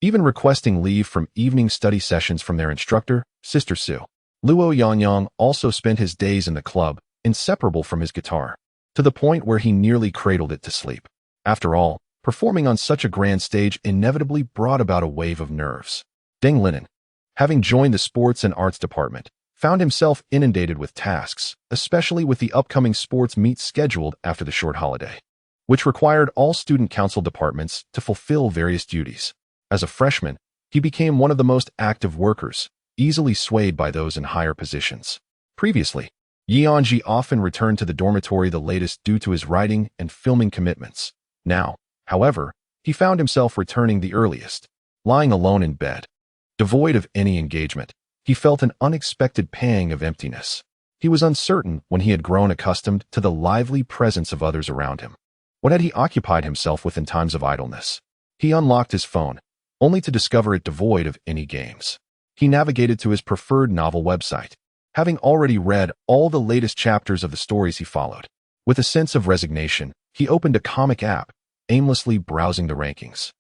even requesting leave from evening study sessions from their instructor, Sister Su. Luo Yangyang also spent his days in the club, inseparable from his guitar, to the point where he nearly cradled it to sleep. After all, performing on such a grand stage inevitably brought about a wave of nerves. Deng Linen, having joined the sports and arts department, found himself inundated with tasks, especially with the upcoming sports meet scheduled after the short holiday, which required all student council departments to fulfill various duties. As a freshman, he became one of the most active workers, easily swayed by those in higher positions. Previously, Yi Anzhi often returned to the dormitory the latest due to his writing and filming commitments. Now, however, he found himself returning the earliest. Lying alone in bed, devoid of any engagement, he felt an unexpected pang of emptiness. He was uncertain when he had grown accustomed to the lively presence of others around him. What had he occupied himself with in times of idleness? He unlocked his phone, only to discover it devoid of any games. He navigated to his preferred novel website, having already read all the latest chapters of the stories he followed. With a sense of resignation, he opened a comic app, aimlessly browsing the rankings.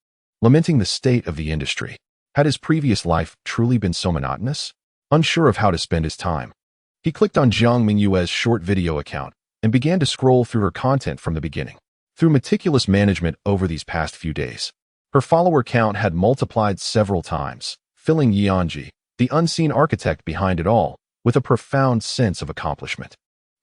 Lamenting the state of the industry. Had his previous life truly been so monotonous? Unsure of how to spend his time, he clicked on Jiang Mengyue's short video account and began to scroll through her content from the beginning. Through meticulous management over these past few days, her follower count had multiplied several times, filling Yi Anzhi, the unseen architect behind it all, with a profound sense of accomplishment.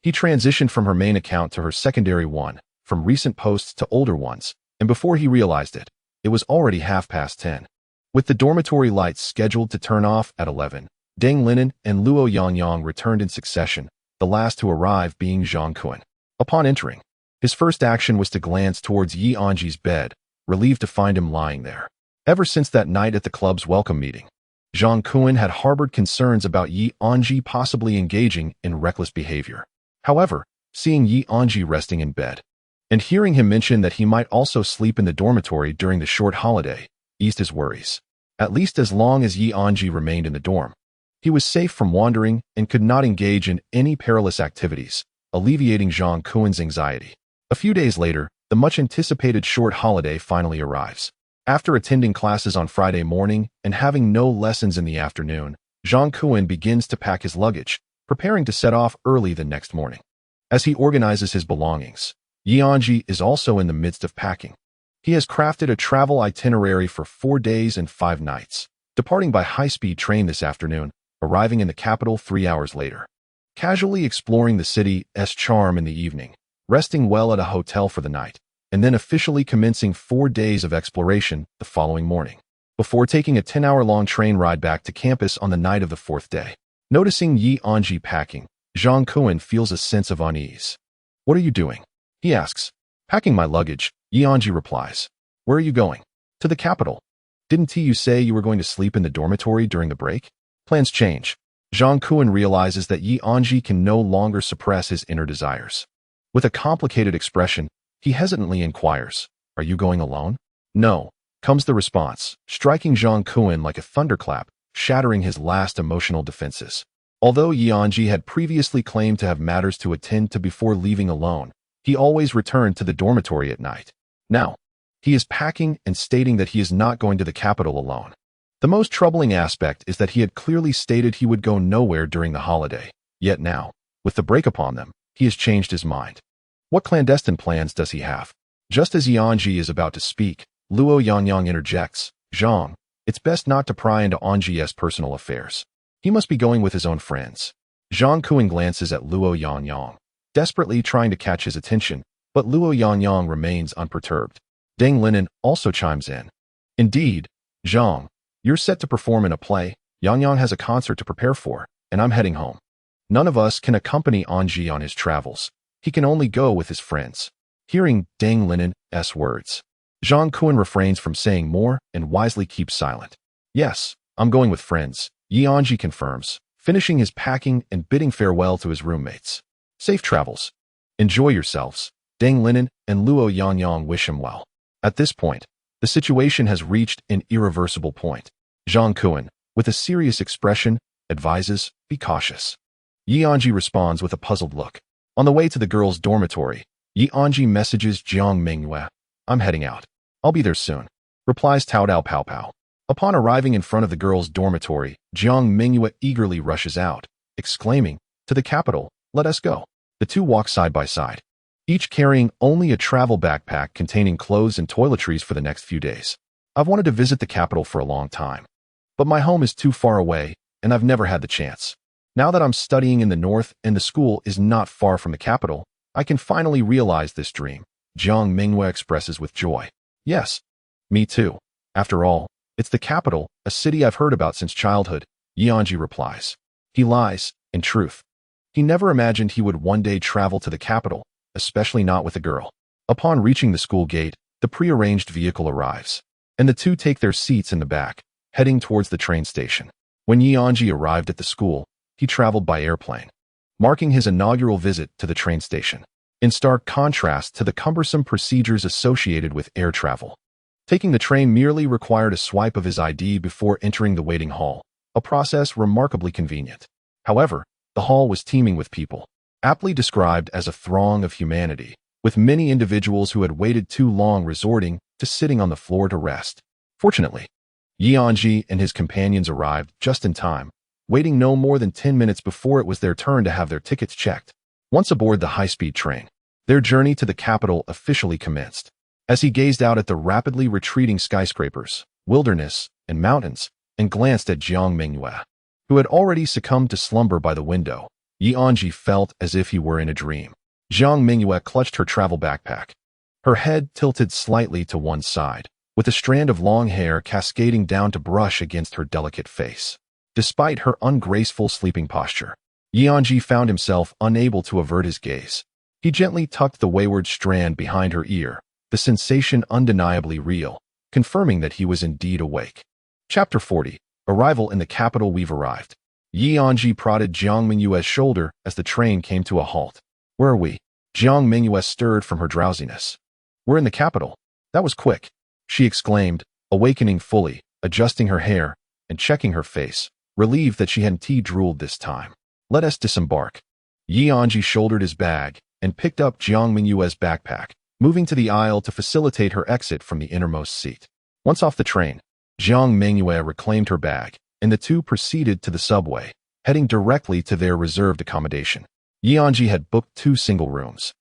He transitioned from her main account to her secondary one, from recent posts to older ones, and before he realized it, it was already 10:30. With the dormitory lights scheduled to turn off at 11, Deng Linen and Luo Yangyang returned in succession, the last to arrive being Zhang Kuan. Upon entering, his first action was to glance towards Yi Anzhi's bed, relieved to find him lying there. Ever since that night at the club's welcome meeting, Zhang Kuan had harbored concerns about Yi Anzhi possibly engaging in reckless behavior. However, seeing Yi Anzhi resting in bed, and hearing him mention that he might also sleep in the dormitory during the short holiday, eased his worries. At least as long as Yi Anzhi remained in the dorm, He was safe from wandering and could not engage in any perilous activities, alleviating Jiang Mengyue's anxiety. A few days later, the much-anticipated short holiday finally arrives. After attending classes on Friday morning and having no lessons in the afternoon, Jiang Mengyue begins to pack his luggage, preparing to set off early the next morning. As he organizes his belongings, Anzhi is also in the midst of packing. He has crafted a travel itinerary for 4 days and 5 nights, departing by high-speed train this afternoon, arriving in the capital 3 hours later. Casually exploring the city's charm in the evening, resting well at a hotel for the night, and then officially commencing 4 days of exploration the following morning, before taking a 10-hour-long train ride back to campus on the night of the 4th day. Noticing Anzhi packing, Jiang Mengyue feels a sense of unease. "What are you doing?" he asks. "Packing my luggage," Anzhi replies. "Where are you going?" "To the capital." "Didn't you say you were going to sleep in the dormitory during the break?" Plans change. Jiang Mengyue realizes that Anzhi can no longer suppress his inner desires. With a complicated expression, he hesitantly inquires, "Are you going alone?" "No," comes the response, striking Jiang Mengyue like a thunderclap, shattering his last emotional defenses. Although Anzhi had previously claimed to have matters to attend to before leaving alone, he always returned to the dormitory at night. Now, he is packing and stating that he is not going to the capital alone. The most troubling aspect is that he had clearly stated he would go nowhere during the holiday, yet now, with the break upon them, he has changed his mind. What clandestine plans does he have? Just as Anzhi is about to speak, Luo Yangyang interjects, "Jiang, it's best not to pry into Anzhi's personal affairs. He must be going with his own friends." Jiang Mengyue glances at Luo Yangyang, desperately trying to catch his attention, but Luo Yangyang remains unperturbed. Deng Linen also chimes in. "Indeed, Jiang, you're set to perform in a play, Yangyang has a concert to prepare for, and I'm heading home. None of us can accompany Anzhi on his travels. He can only go with his friends." Hearing Deng Linen's words, Jiang Mengyue refrains from saying more and wisely keeps silent. "Yes, I'm going with friends," Anzhi confirms, finishing his packing and bidding farewell to his roommates. "Safe travels. Enjoy yourselves." Deng Linen and Luo Yangyang wish him well. At this point, the situation has reached an irreversible point. Jiang Mengyue, with a serious expression, advises, "Be cautious." Anzhi responds with a puzzled look. On the way to the girls' dormitory, Anzhi messages Jiang Mengyue, "I'm heading out. I'll be there soon," replies Tao Dao Pao Pao. Upon arriving in front of the girls' dormitory, Jiang Mengyue eagerly rushes out, exclaiming, "To the capital, let us go." The two walk side by side, each carrying only a travel backpack containing clothes and toiletries for the next few days. "I've wanted to visit the capital for a long time, but my home is too far away, and I've never had the chance. Now that I'm studying in the north and the school is not far from the capital, I can finally realize this dream," Jiang Mengyue expresses with joy. "Yes, me too. After all, it's the capital, a city I've heard about since childhood," Anzhi replies. He lies, in truth. He never imagined he would one day travel to the capital, especially not with a girl. Upon reaching the school gate, the prearranged vehicle arrives, and the two take their seats in the back, heading towards the train station. When Anzhi arrived at the school, he traveled by airplane, marking his inaugural visit to the train station, in stark contrast to the cumbersome procedures associated with air travel. Taking the train merely required a swipe of his ID before entering the waiting hall, a process remarkably convenient. However, the hall was teeming with people, aptly described as a throng of humanity, with many individuals who had waited too long resorting to sitting on the floor to rest. Fortunately, Anzhi and his companions arrived just in time, waiting no more than 10 minutes before it was their turn to have their tickets checked. Once aboard the high-speed train, their journey to the capital officially commenced. As he gazed out at the rapidly retreating skyscrapers, wilderness, and mountains, and glanced at Jiang Mengyue, who had already succumbed to slumber by the window, Anzhi felt as if he were in a dream. Jiang Mengyue clutched her travel backpack, her head tilted slightly to one side, with a strand of long hair cascading down to brush against her delicate face. Despite her ungraceful sleeping posture, Anzhi found himself unable to avert his gaze. He gently tucked the wayward strand behind her ear, the sensation undeniably real, confirming that he was indeed awake. Chapter 40. Arrival in the capital. We've arrived. Anzhi prodded Jiang Mengyue's shoulder as the train came to a halt. "Where are we?" Jiang Mengyue stirred from her drowsiness. "We're in the capital. That was quick," she exclaimed, awakening fully, adjusting her hair, and checking her face, relieved that she hadn't tea-drooled this time. "Let us disembark." Anzhi shouldered his bag and picked up Jiang Mengyue's backpack, moving to the aisle to facilitate her exit from the innermost seat. Once off the train, Jiang Mengyue reclaimed her bag, and the two proceeded to the subway, heading directly to their reserved accommodation. Anzhi had booked 2 single rooms.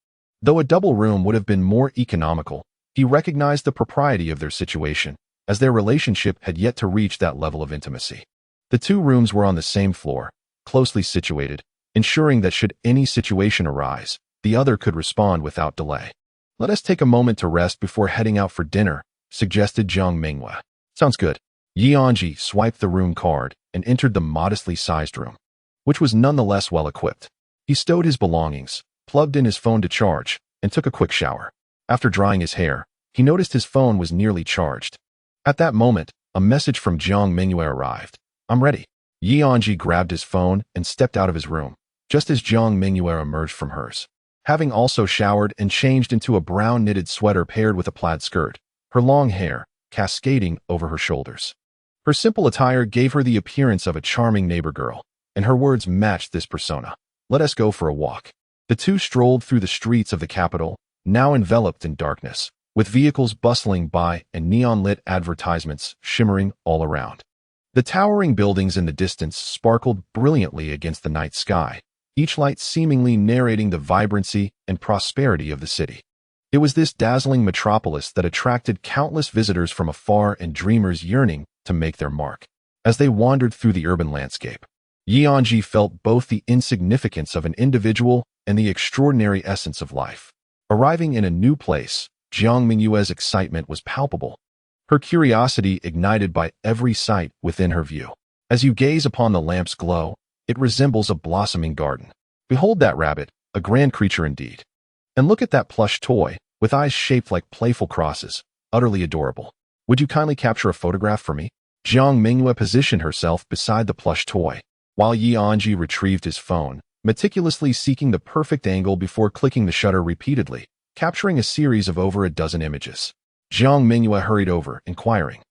Though a double room would have been more economical, he recognized the propriety of their situation, as their relationship had yet to reach that level of intimacy. The 2 rooms were on the same floor, closely situated, ensuring that should any situation arise, the other could respond without delay. "Let us take a moment to rest before heading out for dinner," suggested Jiang Mengyue. "Sounds good." Anzhi swiped the room card and entered the modestly sized room, which was nonetheless well equipped. He stowed his belongings, plugged in his phone to charge, and took a quick shower. After drying his hair, he noticed his phone was nearly charged. At that moment, a message from Jiang Mengyue arrived. "I'm ready." Anzhi grabbed his phone and stepped out of his room, just as Jiang Mengyue emerged from hers. Having also showered and changed into a brown knitted sweater paired with a plaid skirt, her long hair cascading over her shoulders. Her simple attire gave her the appearance of a charming neighbor girl, and her words matched this persona. "Let us go for a walk." The two strolled through the streets of the capital, now enveloped in darkness, with vehicles bustling by and neon-lit advertisements shimmering all around. The towering buildings in the distance sparkled brilliantly against the night sky, each light seemingly narrating the vibrancy and prosperity of the city. It was this dazzling metropolis that attracted countless visitors from afar and dreamers yearning to make their mark. As they wandered through the urban landscape, Anzhi felt both the insignificance of an individual and the extraordinary essence of life. Arriving in a new place, Jiang Mengyue's excitement was palpable, her curiosity ignited by every sight within her view. As you gaze upon the lamp's glow, it resembles a blossoming garden. Behold that rabbit, a grand creature indeed. And look at that plush toy, with eyes shaped like playful crosses, utterly adorable. Would you kindly capture a photograph for me? Jiang Mengyue positioned herself beside the plush toy, while Anzhi retrieved his phone, meticulously seeking the perfect angle before clicking the shutter repeatedly, capturing a series of over a dozen images. Jiang Mengyue hurried over, inquiring,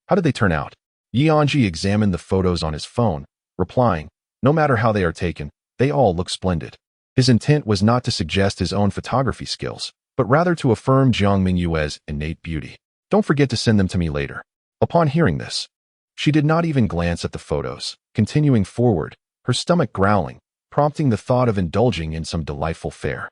"How did they turn out?" Anzhi examined the photos on his phone, replying, "No matter how they are taken, they all look splendid." His intent was not to suggest his own photography skills, but rather to affirm Jiang Mengyue's innate beauty. "Don't forget to send them to me later." Upon hearing this, she did not even glance at the photos, continuing forward, her stomach growling, prompting the thought of indulging in some delightful fare.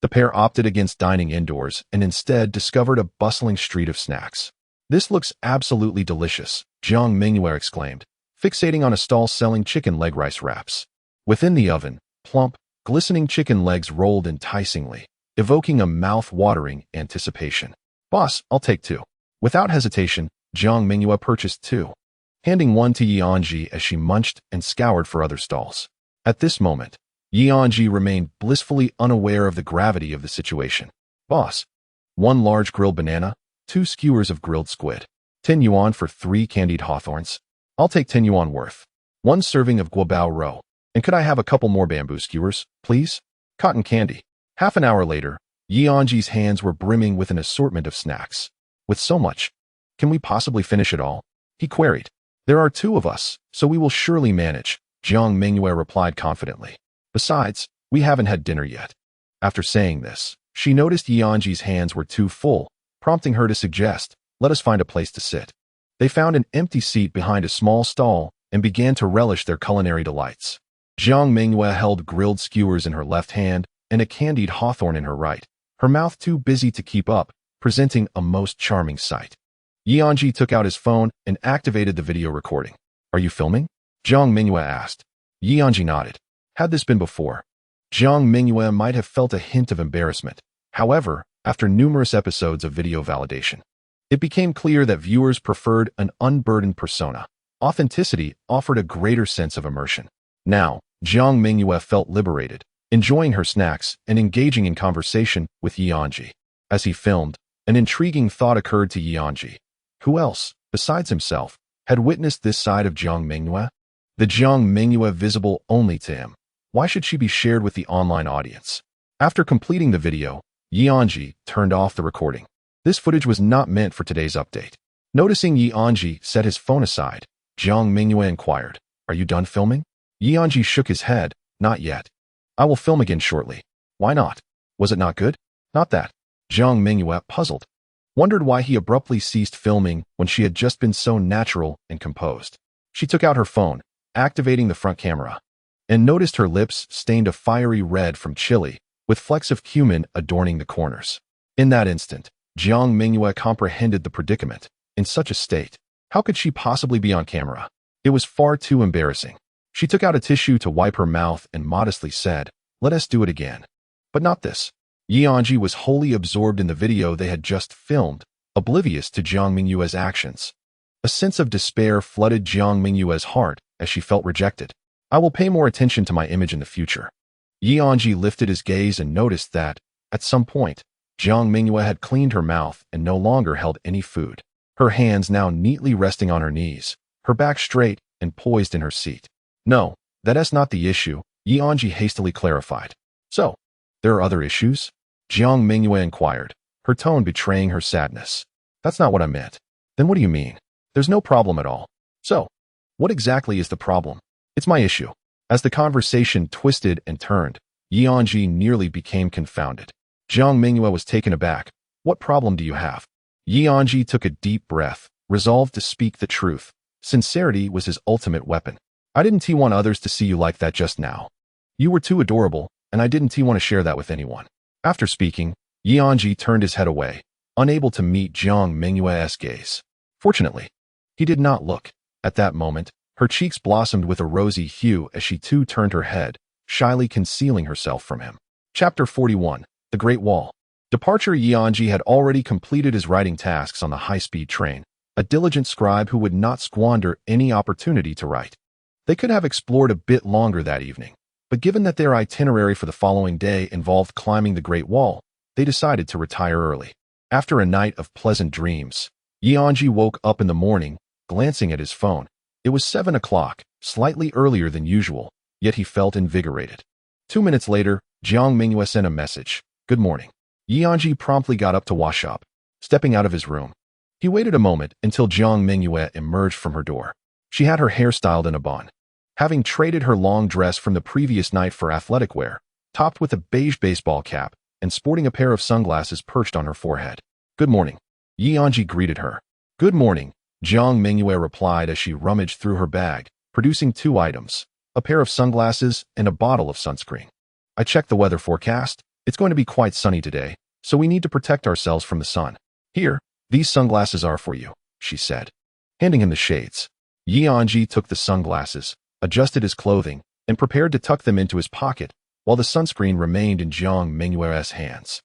The pair opted against dining indoors and instead discovered a bustling street of snacks. "This looks absolutely delicious," Jiang Mengyue exclaimed, fixating on a stall selling chicken leg rice wraps. Within the oven, plump, glistening chicken legs rolled enticingly, evoking a mouth-watering anticipation. "Boss, I'll take 2. Without hesitation, Jiang Mengyue purchased 2, handing one to Anzhi as she munched and scoured for other stalls. At this moment, Anzhi remained blissfully unaware of the gravity of the situation. "Boss, 1 large grilled banana, 2 skewers of grilled squid, 10 yuan for 3 candied hawthorns. I'll take 10 yuan worth. 1 serving of guobao roe. And could I have a couple more bamboo skewers, please? Cotton candy." Half an hour later, Anzhi's hands were brimming with an assortment of snacks. "With so much, can we possibly finish it all?" he queried. "There are 2 of us, so we will surely manage," Jiang Mengyue replied confidently. "Besides, we haven't had dinner yet." After saying this, she noticed Anzhi's hands were too full, prompting her to suggest, "Let us find a place to sit." They found an empty seat behind a small stall and began to relish their culinary delights. Jiang Mengyue held grilled skewers in her left hand and a candied hawthorn in her right, her mouth too busy to keep up, presenting a most charming sight. Anzhi took out his phone and activated the video recording. "Are you filming?" Jiang Mengyue asked. Anzhi nodded. Had this been before, Jiang Mengyue might have felt a hint of embarrassment. However, after numerous episodes of video validation, it became clear that viewers preferred an unburdened persona. Authenticity offered a greater sense of immersion. Now, Jiang Mengyue felt liberated, enjoying her snacks and engaging in conversation with Anzhi. As he filmed, an intriguing thought occurred to Anzhi. Who else, besides himself, had witnessed this side of Jiang Mengyue? The Jiang Mengyue visible only to him. Why should she be shared with the online audience? After completing the video, Anzhi turned off the recording. This footage was not meant for today's update. Noticing Anzhi set his phone aside, Jiang Mengyue inquired, Are you done filming? Anzhi shook his head. Not yet. I will film again shortly. Why not? Was it not good? Not that. Jiang Mengyue, puzzled, wondered why he abruptly ceased filming when she had just been so natural and composed. She took out her phone, activating the front camera, and noticed her lips stained a fiery red from chili, with flecks of cumin adorning the corners. In that instant, Jiang Mengyue comprehended the predicament. In such a state, how could she possibly be on camera? It was far too embarrassing. She took out a tissue to wipe her mouth and modestly said, "Let us do it again." But not this. Anzhi was wholly absorbed in the video they had just filmed, oblivious to Jiang Mengyue's actions. A sense of despair flooded Jiang Mengyue's heart as she felt rejected. I will pay more attention to my image in the future. Anzhi lifted his gaze and noticed that, at some point, Jiang Mengyue had cleaned her mouth and no longer held any food. Her hands now neatly resting on her knees, her back straight and poised in her seat. No, that is not the issue, Anzhi hastily clarified. So, there are other issues? Jiang Mengyue inquired, her tone betraying her sadness. That's not what I meant. Then what do you mean? There's no problem at all. So, what exactly is the problem? It's my issue. As the conversation twisted and turned, Anzhi nearly became confounded. Jiang Mengyue was taken aback. What problem do you have? Anzhi took a deep breath, resolved to speak the truth. Sincerity was his ultimate weapon. I didn't want others to see you like that just now. You were too adorable, and I didn't want to share that with anyone. After speaking, Anzhi turned his head away, unable to meet Jiang Mengyue's gaze. Fortunately, he did not look. At that moment, her cheeks blossomed with a rosy hue as she too turned her head, shyly concealing herself from him. Chapter 41. The Great Wall. Departure. Anzhi had already completed his writing tasks on the high-speed train, a diligent scribe who would not squander any opportunity to write. They could have explored a bit longer that evening, but given that their itinerary for the following day involved climbing the Great Wall, they decided to retire early. After a night of pleasant dreams, Anzhi woke up in the morning, glancing at his phone. It was 7 o'clock, slightly earlier than usual, yet he felt invigorated. 2 minutes later, Jiang Mengyue sent a message. Good morning. Anzhi promptly got up to wash up, stepping out of his room. He waited a moment until Jiang Mengyue emerged from her door. She had her hair styled in a bun, having traded her long dress from the previous night for athletic wear, topped with a beige baseball cap and sporting a pair of sunglasses perched on her forehead. Good morning. Anzhi greeted her. Good morning, Jiang Mengyue replied as she rummaged through her bag, producing 2 items, a pair of sunglasses and a bottle of sunscreen. I checked the weather forecast. It's going to be quite sunny today, so we need to protect ourselves from the sun. Here, these sunglasses are for you, she said. Handing him the shades, Anzhi took the sunglasses, adjusted his clothing, and prepared to tuck them into his pocket, while the sunscreen remained in Jiang Mengyue's hands.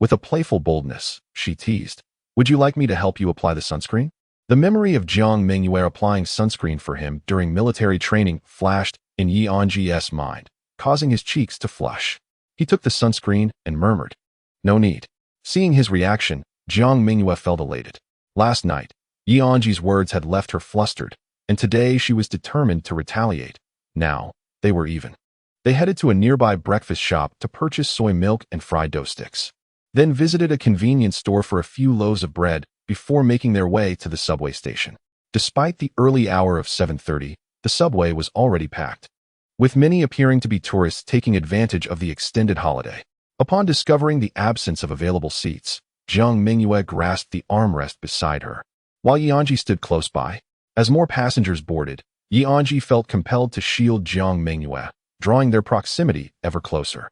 With a playful boldness, she teased, "Would you like me to help you apply the sunscreen?" The memory of Jiang Mengyue applying sunscreen for him during military training flashed in Anzhi's mind, causing his cheeks to flush. He took the sunscreen and murmured, "No need." Seeing his reaction, Jiang Mengyue felt elated. Last night, Anzhi's words had left her flustered, and today she was determined to retaliate. Now, they were even. They headed to a nearby breakfast shop to purchase soy milk and fried dough sticks, then visited a convenience store for a few loaves of bread before making their way to the subway station. Despite the early hour of 7:30, the subway was already packed, with many appearing to be tourists taking advantage of the extended holiday. Upon discovering the absence of available seats, Jiang Mengyue grasped the armrest beside her, while Anzhi stood close by. As more passengers boarded, Anzhi felt compelled to shield Jiang Mengyue, drawing their proximity ever closer.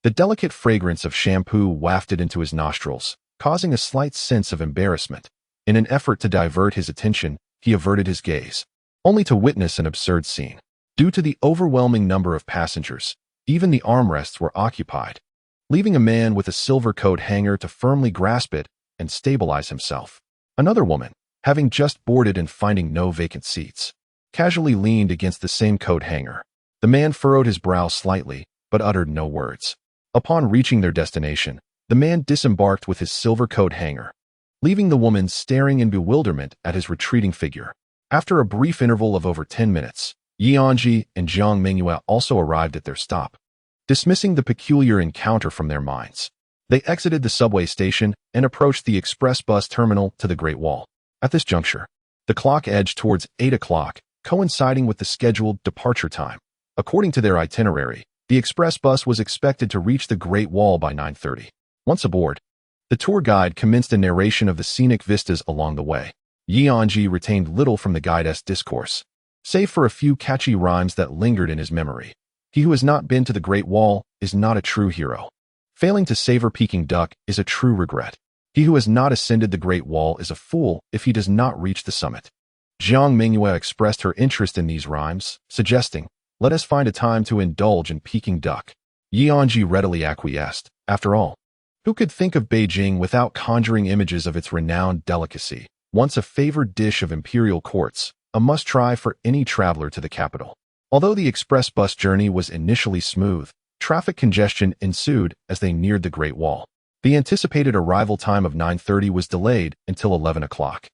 The delicate fragrance of shampoo wafted into his nostrils, causing a slight sense of embarrassment. In an effort to divert his attention, he averted his gaze, only to witness an absurd scene. Due to the overwhelming number of passengers, even the armrests were occupied, leaving a man with a silver coat hanger to firmly grasp it and stabilize himself. Another woman, having just boarded and finding no vacant seats, casually leaned against the same coat hanger. The man furrowed his brow slightly, but uttered no words. Upon reaching their destination, the man disembarked with his silver coat hanger, leaving the woman staring in bewilderment at his retreating figure. After a brief interval of over 10 minutes, Anzhi and Jiang Mengyue also arrived at their stop. Dismissing the peculiar encounter from their minds, they exited the subway station and approached the express bus terminal to the Great Wall. At this juncture, the clock edged towards 8 o'clock, coinciding with the scheduled departure time. According to their itinerary, the express bus was expected to reach the Great Wall by 9:30. Once aboard, the tour guide commenced a narration of the scenic vistas along the way. Anzhi retained little from the guide's discourse, save for a few catchy rhymes that lingered in his memory. He who has not been to the Great Wall is not a true hero. Failing to savor Peking duck is a true regret. He who has not ascended the Great Wall is a fool if he does not reach the summit. Jiang Mengyue expressed her interest in these rhymes, suggesting, "Let us find a time to indulge in Peking duck." Anzhi readily acquiesced. After all, who could think of Beijing without conjuring images of its renowned delicacy, once a favored dish of imperial courts, a must-try for any traveler to the capital? Although the express bus journey was initially smooth, traffic congestion ensued as they neared the Great Wall. The anticipated arrival time of 9:30 was delayed until 11 o'clock.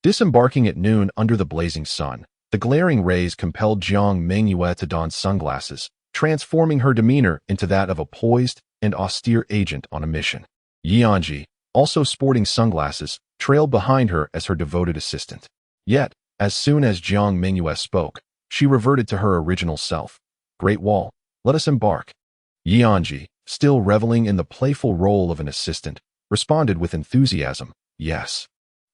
Disembarking at noon under the blazing sun, the glaring rays compelled Jiang Mengyue to don sunglasses, transforming her demeanor into that of a poised and austere agent on a mission. Anzhi, also sporting sunglasses, trailed behind her as her devoted assistant. Yet, as soon as Jiang Mengyue spoke, she reverted to her original self. "Great Wall, let us embark." Anzhi, still reveling in the playful role of an assistant, responded with enthusiasm, "Yes."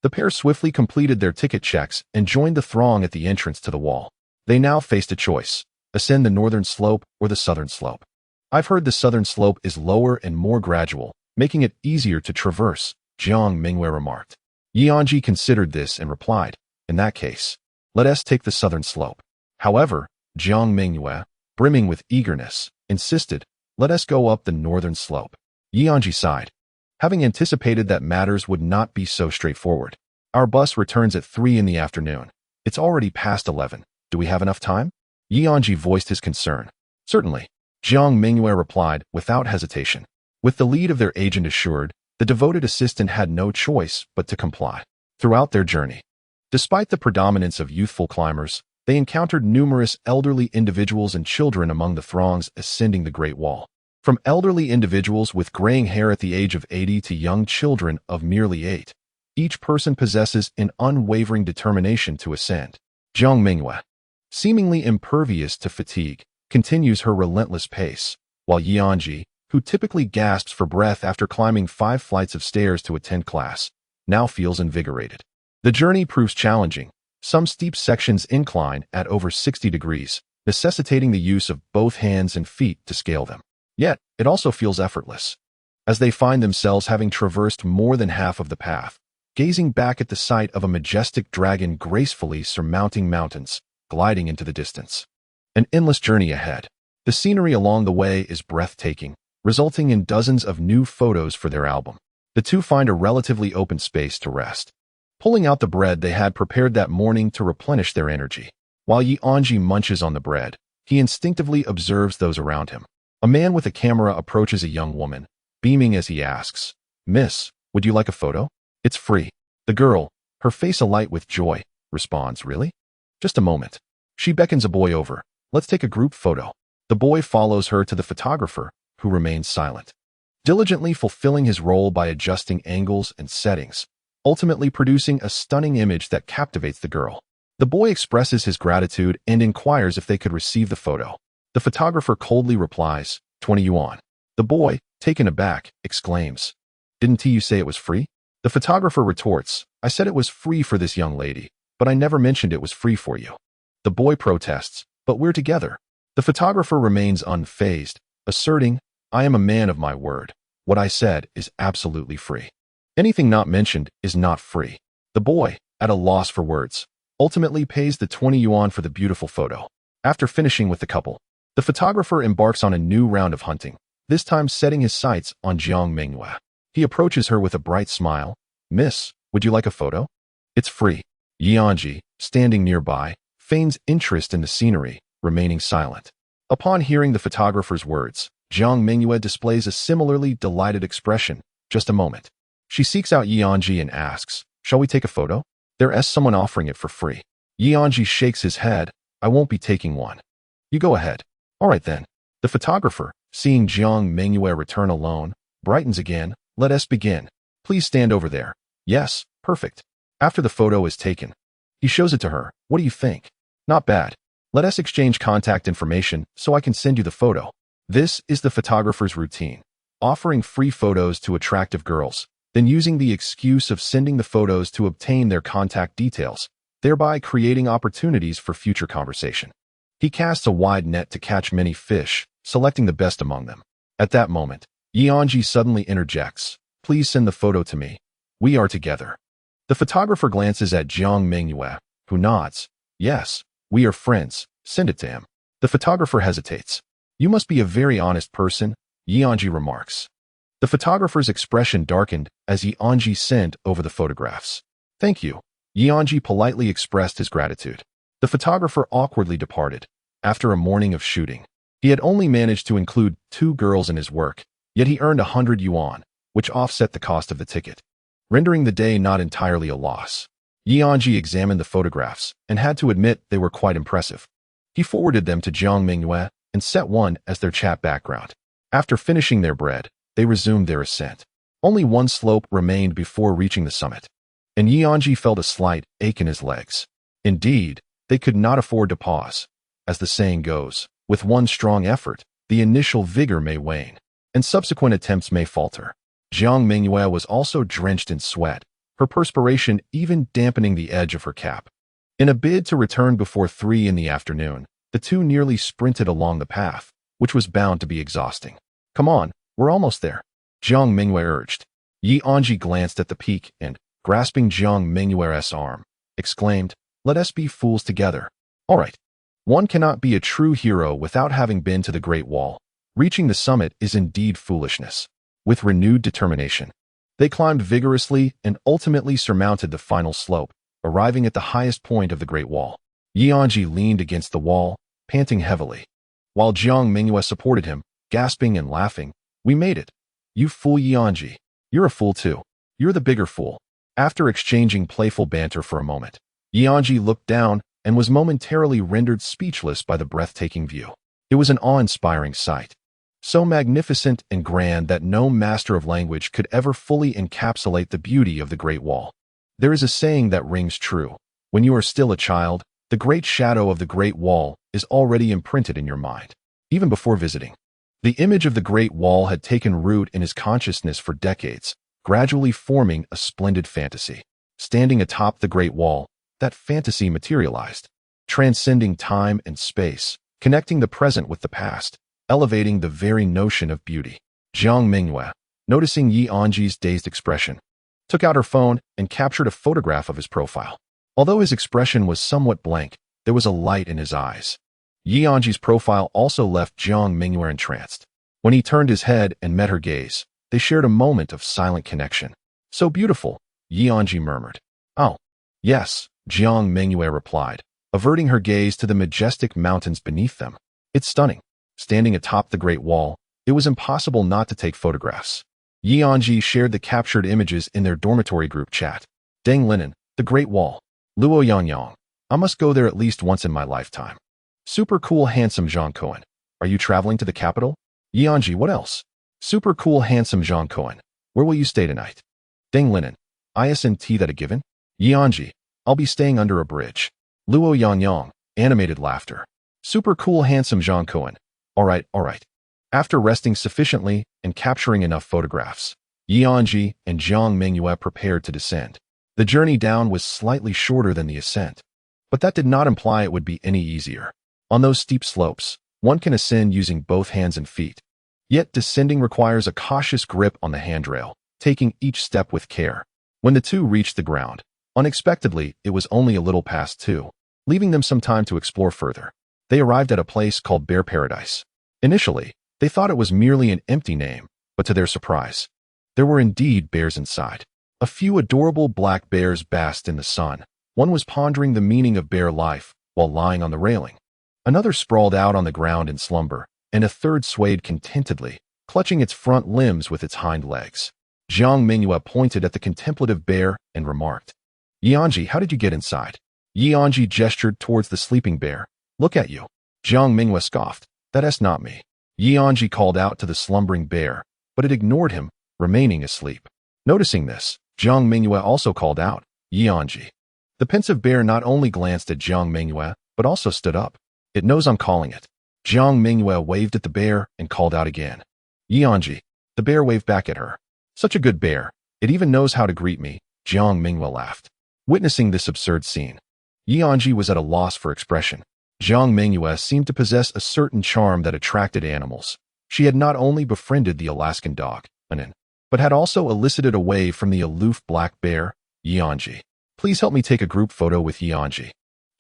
The pair swiftly completed their ticket checks and joined the throng at the entrance to the wall. They now faced a choice: ascend the northern slope or the southern slope. "I've heard the southern slope is lower and more gradual, making it easier to traverse," Jiang Mengyue remarked. Anzhi considered this and replied, "In that case, let us take the southern slope." However, Jiang Mengyue, brimming with eagerness, insisted, "Let us go up the northern slope." Anzhi sighed, having anticipated that matters would not be so straightforward. "Our bus returns at 3 in the afternoon. It's already past 11. Do we have enough time?" Anzhi voiced his concern. "Certainly," Jiang Mengyue replied without hesitation. With the lead of their agent assured, the devoted assistant had no choice but to comply. Throughout their journey, despite the predominance of youthful climbers, they encountered numerous elderly individuals and children among the throngs ascending the Great Wall. From elderly individuals with graying hair at the age of 80 to young children of merely 8, each person possesses an unwavering determination to ascend. Jiang Mengyue, seemingly impervious to fatigue, continues her relentless pace, while Anzhi, who typically gasps for breath after climbing 5 flights of stairs to attend class, now feels invigorated. The journey proves challenging. Some steep sections incline at over 60 degrees, necessitating the use of both hands and feet to scale them. Yet, it also feels effortless, as they find themselves having traversed more than half of the path, gazing back at the sight of a majestic dragon gracefully surmounting mountains, gliding into the distance. An endless journey ahead. The scenery along the way is breathtaking, resulting in dozens of new photos for their album. The two find a relatively open space to rest, pulling out the bread they had prepared that morning to replenish their energy. While Anzhi munches on the bread, he instinctively observes those around him. A man with a camera approaches a young woman, beaming as he asks, "Miss, would you like a photo? It's free." The girl, her face alight with joy, responds, "Really? Just a moment." She beckons a boy over. "Let's take a group photo." The boy follows her to the photographer, who remains silent, diligently fulfilling his role by adjusting angles and settings, ultimately producing a stunning image that captivates the girl. The boy expresses his gratitude and inquires if they could receive the photo. The photographer coldly replies, 20 yuan. The boy, taken aback, exclaims, "Didn't you say it was free?" The photographer retorts, "I said it was free for this young lady, but I never mentioned it was free for you." The boy protests, "But we're together." The photographer remains unfazed, asserting, "I am a man of my word. What I said is absolutely free. Anything not mentioned is not free." The boy, at a loss for words, ultimately pays the 20 yuan for the beautiful photo. After finishing with the couple, the photographer embarks on a new round of hunting, this time setting his sights on Jiang Mengyue. He approaches her with a bright smile. "Miss, would you like a photo? It's free." Anzhi, standing nearby, feigns interest in the scenery, remaining silent. Upon hearing the photographer's words, Jiang Mengyue displays a similarly delighted expression. "Just a moment." She seeks out Anzhi and asks, "Shall we take a photo? There's someone offering it for free." Anzhi shakes his head. "I won't be taking one." "You go ahead." "All right then." The photographer, seeing Jiang Mengyue return alone, brightens again. "Let us begin. Please stand over there." "Yes, perfect." After the photo is taken, he shows it to her. "What do you think?" Not bad. Let us exchange contact information so I can send you the photo. This is the photographer's routine, offering free photos to attractive girls, then using the excuse of sending the photos to obtain their contact details, thereby creating opportunities for future conversation. He casts a wide net to catch many fish, selecting the best among them. At that moment, Anzhi suddenly interjects, "Please send the photo to me. We are together." The photographer glances at Jiang Mengyue, who nods. "Yes, we are friends. Send it to him." The photographer hesitates. "You must be a very honest person," Anzhi remarks. The photographer's expression darkened as Anzhi sent over the photographs. "Thank you." Anzhi politely expressed his gratitude. The photographer awkwardly departed. After a morning of shooting, he had only managed to include 2 girls in his work, yet he earned 100 yuan, which offset the cost of the ticket, rendering the day not entirely a loss. Anzhi examined the photographs and had to admit they were quite impressive. He forwarded them to Jiang Mengyue and set one as their chat background. After finishing their bread, they resumed their ascent. Only one slope remained before reaching the summit, and Anzhi felt a slight ache in his legs. Indeed, they could not afford to pause. As the saying goes, with one strong effort, the initial vigor may wane, and subsequent attempts may falter. Jiang Mengyue was also drenched in sweat, her perspiration even dampening the edge of her cap. In a bid to return before 3 in the afternoon, the two nearly sprinted along the path, which was bound to be exhausting. "Come on, we're almost there," Jiang Mengyue urged. Anzhi glanced at the peak and, grasping Jiang Mengyue's arm, exclaimed, "Let us be fools together." "All right." One cannot be a true hero without having been to the Great Wall. Reaching the summit is indeed foolishness. With renewed determination, they climbed vigorously and ultimately surmounted the final slope, arriving at the highest point of the Great Wall. Anzhi leaned against the wall, panting heavily, while Jiang Mengyue supported him, gasping and laughing. "We made it." "You fool, Anzhi. You're a fool too. You're the bigger fool." After exchanging playful banter for a moment, Anzhi looked down and was momentarily rendered speechless by the breathtaking view. It was an awe-inspiring sight, so magnificent and grand that no master of language could ever fully encapsulate the beauty of the Great Wall. There is a saying that rings true: when you are still a child, the great shadow of the Great Wall is already imprinted in your mind, even before visiting. The image of the Great Wall had taken root in his consciousness for decades, gradually forming a splendid fantasy. Standing atop the Great Wall, that fantasy materialized, transcending time and space, connecting the present with the past, elevating the very notion of beauty. Jiang Mengyue, noticing Anzhi's dazed expression, took out her phone and captured a photograph of his profile. Although his expression was somewhat blank, there was a light in his eyes. Anzhi's profile also left Jiang Mengyue entranced. When he turned his head and met her gaze, they shared a moment of silent connection. "So beautiful," Anzhi murmured. "Oh, yes," Jiang Mengyue replied, averting her gaze to the majestic mountains beneath them. "It's stunning." Standing atop the Great Wall, it was impossible not to take photographs. Anzhi shared the captured images in their dormitory group chat. "Deng Linen, the Great Wall. Luo Yangyang. I must go there at least once in my lifetime. Super cool handsome Jean Cohen. Are you traveling to the capital?" "Anzhi, what else?" "Super cool handsome Jean Cohen. Where will you stay tonight?" "Deng Linen. Isn't that a given?" "Anzhi, I'll be staying under a bridge." Luo Yangyang, animated laughter. "Super cool handsome Jean Cohen. All right, all right." After resting sufficiently and capturing enough photographs, Anzhi and Jiang Mengyue prepared to descend. The journey down was slightly shorter than the ascent, but that did not imply it would be any easier. On those steep slopes, one can ascend using both hands and feet. Yet descending requires a cautious grip on the handrail, taking each step with care. When the two reached the ground, unexpectedly, it was only a little past 2, leaving them some time to explore further. They arrived at a place called Bear Paradise. Initially, they thought it was merely an empty name, but to their surprise, there were indeed bears inside. A few adorable black bears basked in the sun. One was pondering the meaning of bear life while lying on the railing. Another sprawled out on the ground in slumber, and a third swayed contentedly, clutching its front limbs with its hind legs. Jiang Mengyue pointed at the contemplative bear and remarked, "Anzhi, how did you get inside?" Anzhi gestured towards the sleeping bear. "Look at you." Jiang Mengyue scoffed, "That's not me." Anzhi called out to the slumbering bear, but it ignored him, remaining asleep. Noticing this, Jiang Mengyue also called out, "Anzhi." The pensive bear not only glanced at Jiang Mengyue, but also stood up. It knows I'm calling it. Jiang Mengyue waved at the bear and called out again. Anzhi. The bear waved back at her. Such a good bear. It even knows how to greet me, Jiang Mengyue laughed. Witnessing this absurd scene, Anzhi was at a loss for expression. Jiang Mengyue seemed to possess a certain charm that attracted animals. She had not only befriended the Alaskan dog, Anin, but had also elicited a wave from the aloof black bear, Anzhi. Please help me take a group photo with Anzhi.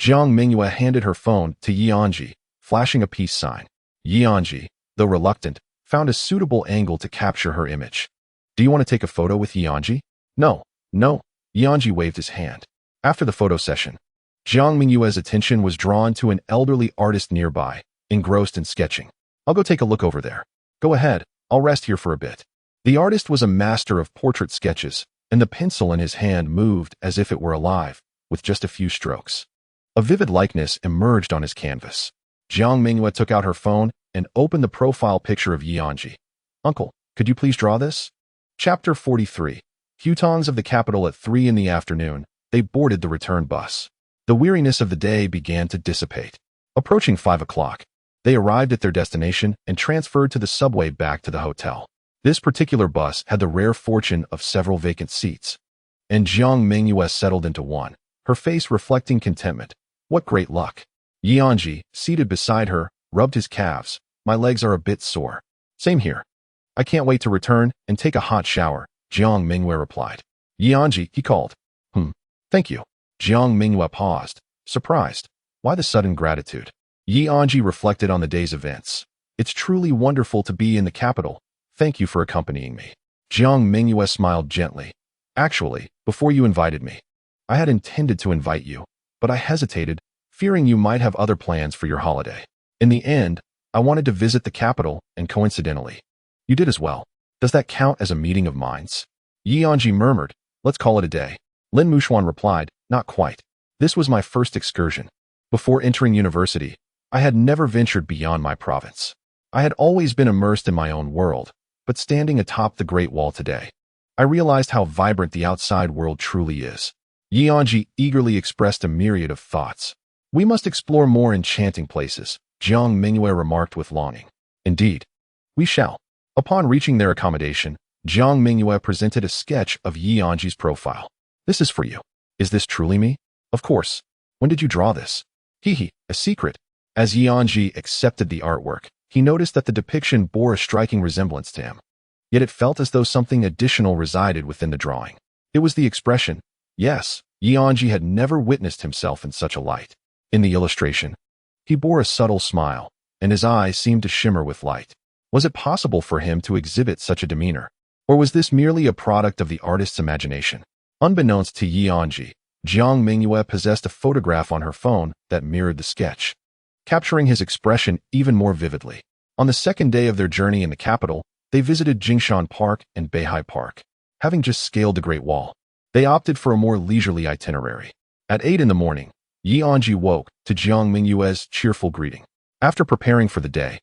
Jiang Mengyue handed her phone to Anzhi, flashing a peace sign. Anzhi, though reluctant, found a suitable angle to capture her image. Do you want to take a photo with Anzhi? No. Anzhi waved his hand. After the photo session, Jiang Mengyue's attention was drawn to an elderly artist nearby, engrossed in sketching. I'll go take a look over there. Go ahead, I'll rest here for a bit. The artist was a master of portrait sketches, and the pencil in his hand moved as if it were alive, with just a few strokes. A vivid likeness emerged on his canvas. Jiang Mengyue took out her phone and opened the profile picture of Anzhi. Uncle, could you please draw this? Chapter 43. Hutongs of the capital at 3 in the afternoon, they boarded the return bus. The weariness of the day began to dissipate. Approaching 5 o'clock, they arrived at their destination and transferred to the subway back to the hotel. This particular bus had the rare fortune of several vacant seats, and Jiang Mengyue settled into one, her face reflecting contentment. What great luck. Anzhi, seated beside her, rubbed his calves. My legs are a bit sore. Same here. I can't wait to return and take a hot shower, Jiang Mengyue replied. Anzhi, he called. Thank you. Jiang Mengyue paused, surprised. Why the sudden gratitude? Anzhi reflected on the day's events. It's truly wonderful to be in the capital. Thank you for accompanying me. Jiang Mengyue smiled gently. Actually, before you invited me, I had intended to invite you, but I hesitated, fearing you might have other plans for your holiday. In the end, I wanted to visit the capital, and coincidentally, you did as well. Does that count as a meeting of minds? Anzhi murmured, let's call it a day. Lin Muxuan replied, not quite. This was my first excursion. Before entering university, I had never ventured beyond my province. I had always been immersed in my own world, but standing atop the Great Wall today, I realized how vibrant the outside world truly is. Anzhi eagerly expressed a myriad of thoughts. We must explore more enchanting places, Jiang Mengyue remarked with longing. Indeed, we shall. Upon reaching their accommodation, Jiang Mengyue presented a sketch of Anzhi's profile. This is for you. Is this truly me? Of course. When did you draw this? A secret. As Anzhi accepted the artwork, he noticed that the depiction bore a striking resemblance to him. Yet it felt as though something additional resided within the drawing. It was the expression. Yes, Anzhi had never witnessed himself in such a light. In the illustration, he bore a subtle smile, and his eyes seemed to shimmer with light. Was it possible for him to exhibit such a demeanor? Or was this merely a product of the artist's imagination? Unbeknownst to Anzhi, Jiang Mengyue possessed a photograph on her phone that mirrored the sketch, capturing his expression even more vividly. On the second day of their journey in the capital, they visited Jingshan Park and Beihai Park. Having just scaled the Great Wall, they opted for a more leisurely itinerary. At 8 in the morning, Anzhi woke to Jiang Mengyue's cheerful greeting. After preparing for the day,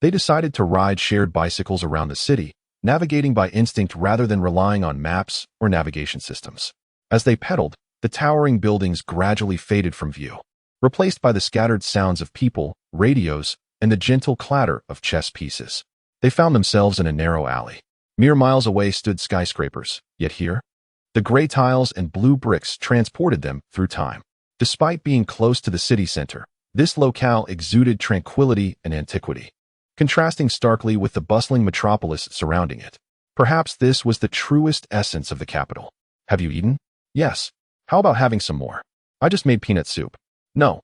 they decided to ride shared bicycles around the city, navigating by instinct rather than relying on maps or navigation systems. As they pedaled, the towering buildings gradually faded from view, replaced by the scattered sounds of people, radios, and the gentle clatter of chess pieces. They found themselves in a narrow alley. Mere miles away stood skyscrapers, yet here, the gray tiles and blue bricks transported them through time. Despite being close to the city center, this locale exuded tranquility and antiquity, contrasting starkly with the bustling metropolis surrounding it. Perhaps this was the truest essence of the capital. Have you eaten? Yes. How about having some more? I just made peanut soup. No,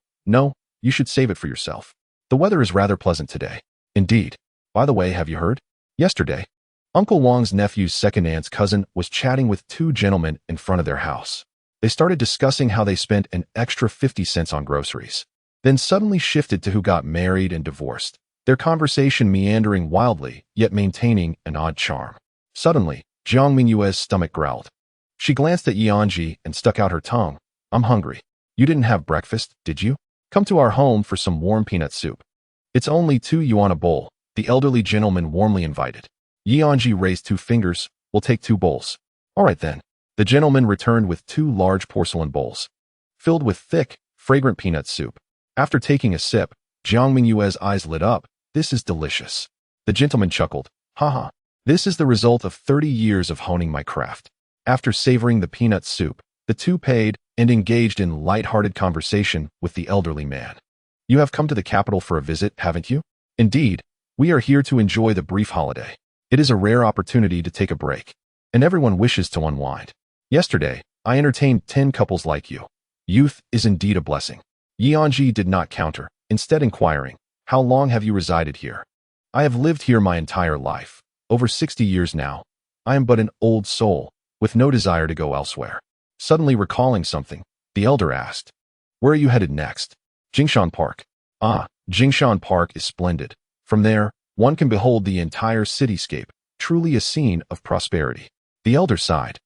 you should save it for yourself. The weather is rather pleasant today. Indeed. By the way, have you heard? Yesterday, Uncle Wang's nephew's second aunt's cousin was chatting with 2 gentlemen in front of their house. They started discussing how they spent an extra 50 cents on groceries, then suddenly shifted to who got married and divorced, their conversation meandering wildly, yet maintaining an odd charm. Suddenly, Jiang Mengyue's stomach growled. She glanced at Anzhi and stuck out her tongue. I'm hungry. You didn't have breakfast, did you? Come to our home for some warm peanut soup. It's only 2 yuan a bowl, the elderly gentleman warmly invited. Anzhi raised 2 fingers. We'll take 2 bowls. All right then. The gentleman returned with 2 large porcelain bowls, filled with thick, fragrant peanut soup. After taking a sip, Jiang Mengyue's eyes lit up. This is delicious. The gentleman chuckled. Haha. This is the result of 30 years of honing my craft. After savoring the peanut soup, the two paid and engaged in light-hearted conversation with the elderly man. You have come to the capital for a visit, haven't you? Indeed, we are here to enjoy the brief holiday. It is a rare opportunity to take a break, and everyone wishes to unwind. Yesterday, I entertained 10 couples like you. Youth is indeed a blessing. Anzhi did not counter, instead inquiring, how long have you resided here? I have lived here my entire life, over 60 years now. I am but an old soul, with no desire to go elsewhere. Suddenly recalling something, the elder asked, where are you headed next? Jingshan Park. Ah, Jingshan Park is splendid. From there, one can behold the entire cityscape, truly a scene of prosperity. The elder sighed,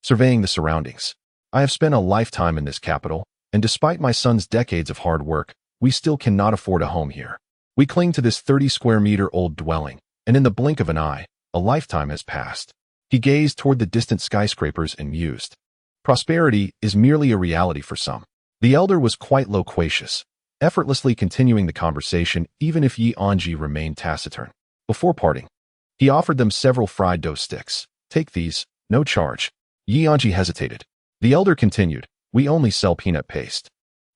surveying the surroundings. I have spent a lifetime in this capital, and despite my son's decades of hard work, we still cannot afford a home here. We cling to this 30-square-meter-old dwelling, and in the blink of an eye, a lifetime has passed. He gazed toward the distant skyscrapers and mused. Prosperity is merely a reality for some. The elder was quite loquacious, effortlessly continuing the conversation even if Anzhi remained taciturn. Before parting, he offered them several fried dough sticks. Take these, no charge. Anzhi hesitated. The elder continued, we only sell peanut paste.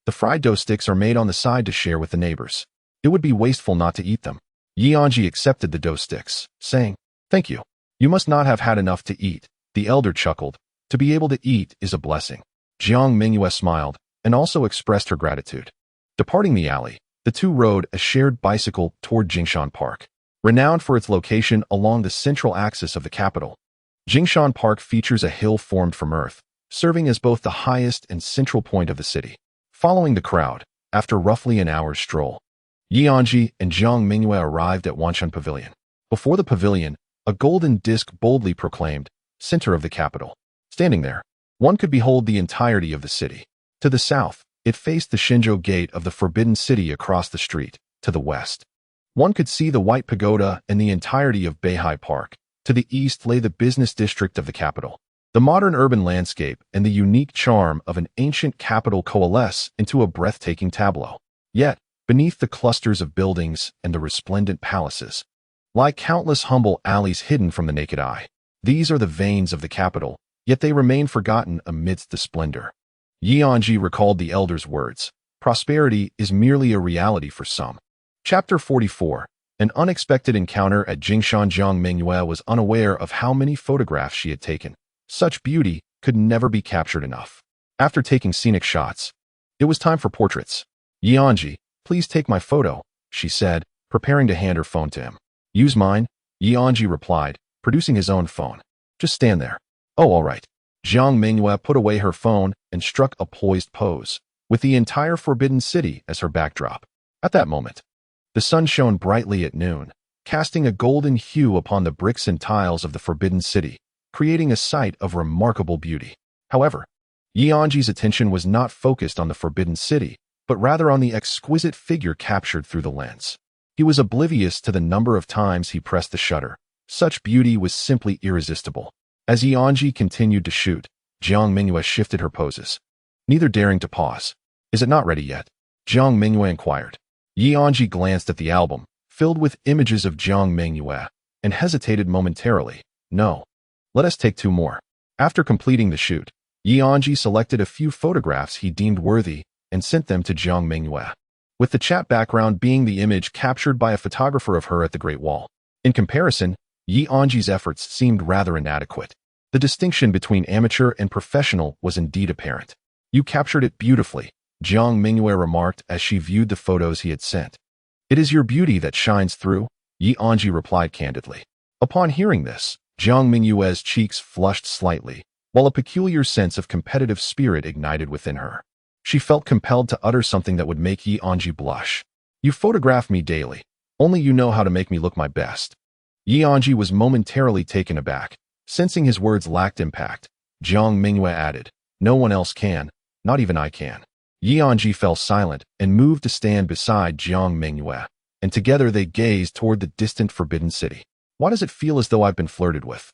The fried dough sticks are made on the side to share with the neighbors. It would be wasteful not to eat them. Anzhi accepted the dough sticks, saying, thank you. You must not have had enough to eat. The elder chuckled. To be able to eat is a blessing. Jiang Mengyue smiled, and also expressed her gratitude. Departing the alley, the two rode a shared bicycle toward Jingshan Park. Renowned for its location along the central axis of the capital, Jingshan Park features a hill formed from earth, serving as both the highest and central point of the city. Following the crowd, after roughly an hour's stroll, Anzhi and Jiang Mengyue arrived at Wanshan Pavilion. Before the pavilion, a golden disc boldly proclaimed, center of the capital. Standing there, one could behold the entirety of the city. To the south, it faced the Shenzhou Gate of the Forbidden City across the street. To the west, one could see the White Pagoda and the entirety of Beihai Park. To the east lay the business district of the capital. The modern urban landscape and the unique charm of an ancient capital coalesce into a breathtaking tableau. Yet, beneath the clusters of buildings and the resplendent palaces, lie countless humble alleys hidden from the naked eye. These are the veins of the capital, yet they remain forgotten amidst the splendor. Anzhi recalled the elder's words. Prosperity is merely a reality for some. Chapter 44. An unexpected encounter at Jingshan. Jiang Mengyue was unaware of how many photographs she had taken. Such beauty could never be captured enough. After taking scenic shots, it was time for portraits. Anzhi, please take my photo, she said, preparing to hand her phone to him. Use mine, Anzhi replied, producing his own phone. Just stand there. Oh, all right. Jiang Mengyue put away her phone and struck a poised pose, with the entire Forbidden City as her backdrop. At that moment, the sun shone brightly at noon, casting a golden hue upon the bricks and tiles of the Forbidden City, creating a sight of remarkable beauty. However, Anzhi's attention was not focused on the Forbidden City, but rather on the exquisite figure captured through the lens. He was oblivious to the number of times he pressed the shutter. Such beauty was simply irresistible. As Anzhi continued to shoot, Jiang Mengyue shifted her poses, neither daring to pause. Is it not ready yet? Jiang Mengyue inquired. Anzhi glanced at the album, filled with images of Jiang Mengyue, and hesitated momentarily. No. Let us take two more. After completing the shoot, Anzhi selected a few photographs he deemed worthy and sent them to Jiang Mengyue, with the chat background being the image captured by a photographer of her at the Great Wall. In comparison, Anzhi's efforts seemed rather inadequate. The distinction between amateur and professional was indeed apparent. You captured it beautifully, Jiang Mengyue remarked as she viewed the photos he had sent. It is your beauty that shines through, Anzhi replied candidly. Upon hearing this, Jiang Mengyue's cheeks flushed slightly, while a peculiar sense of competitive spirit ignited within her. She felt compelled to utter something that would make Anzhi blush. You photograph me daily. Only you know how to make me look my best. Anzhi was momentarily taken aback. Sensing his words lacked impact, Jiang Mengyue added, no one else can, not even I can. Anzhi fell silent and moved to stand beside Jiang Mengyue, and together they gazed toward the distant Forbidden City. Why does it feel as though I've been flirted with?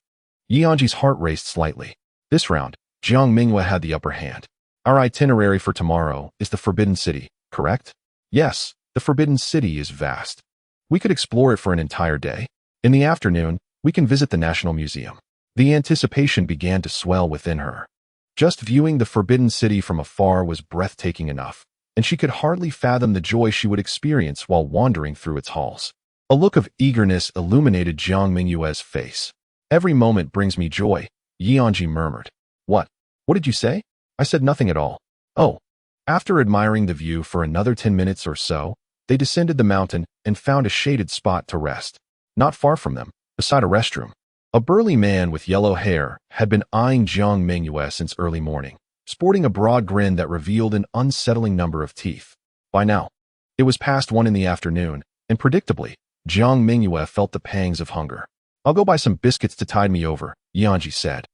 Anzhi's heart raced slightly. This round, Jiang Mengyue had the upper hand. Our itinerary for tomorrow is the Forbidden City, correct? Yes, the Forbidden City is vast. We could explore it for an entire day. In the afternoon, we can visit the National Museum. The anticipation began to swell within her. Just viewing the Forbidden City from afar was breathtaking enough, and she could hardly fathom the joy she would experience while wandering through its halls. A look of eagerness illuminated Jiang Mengyue's face. Every moment brings me joy, Anzhi murmured. What? What did you say? I said nothing at all. Oh. After admiring the view for another 10 minutes or so, they descended the mountain and found a shaded spot to rest. Not far from them, beside a restroom, a burly man with yellow hair had been eyeing Jiang Mengyue since early morning, sporting a broad grin that revealed an unsettling number of teeth. By now, it was past 1 in the afternoon, and predictably, Jiang Mengyue felt the pangs of hunger. I'll go buy some biscuits to tide me over, Anzhi said.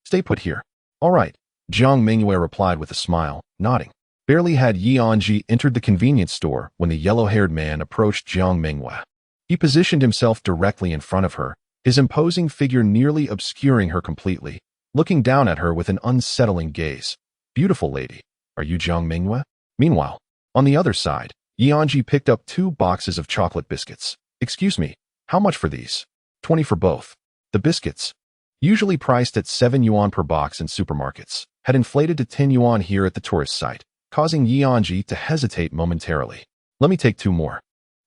Stay put here. All right, Jiang Mengyue replied with a smile, nodding. Barely had Anzhi entered the convenience store when the yellow-haired man approached Jiang Mengyue. He positioned himself directly in front of her, his imposing figure nearly obscuring her completely, looking down at her with an unsettling gaze. Beautiful lady, are you Jiang Mengyue? Meanwhile, on the other side, Anzhi picked up 2 boxes of chocolate biscuits. Excuse me, how much for these? 20 for both. The biscuits, usually priced at 7 yuan per box in supermarkets, had inflated to 10 yuan here at the tourist site, causing Anzhi to hesitate momentarily. Let me take 2 more.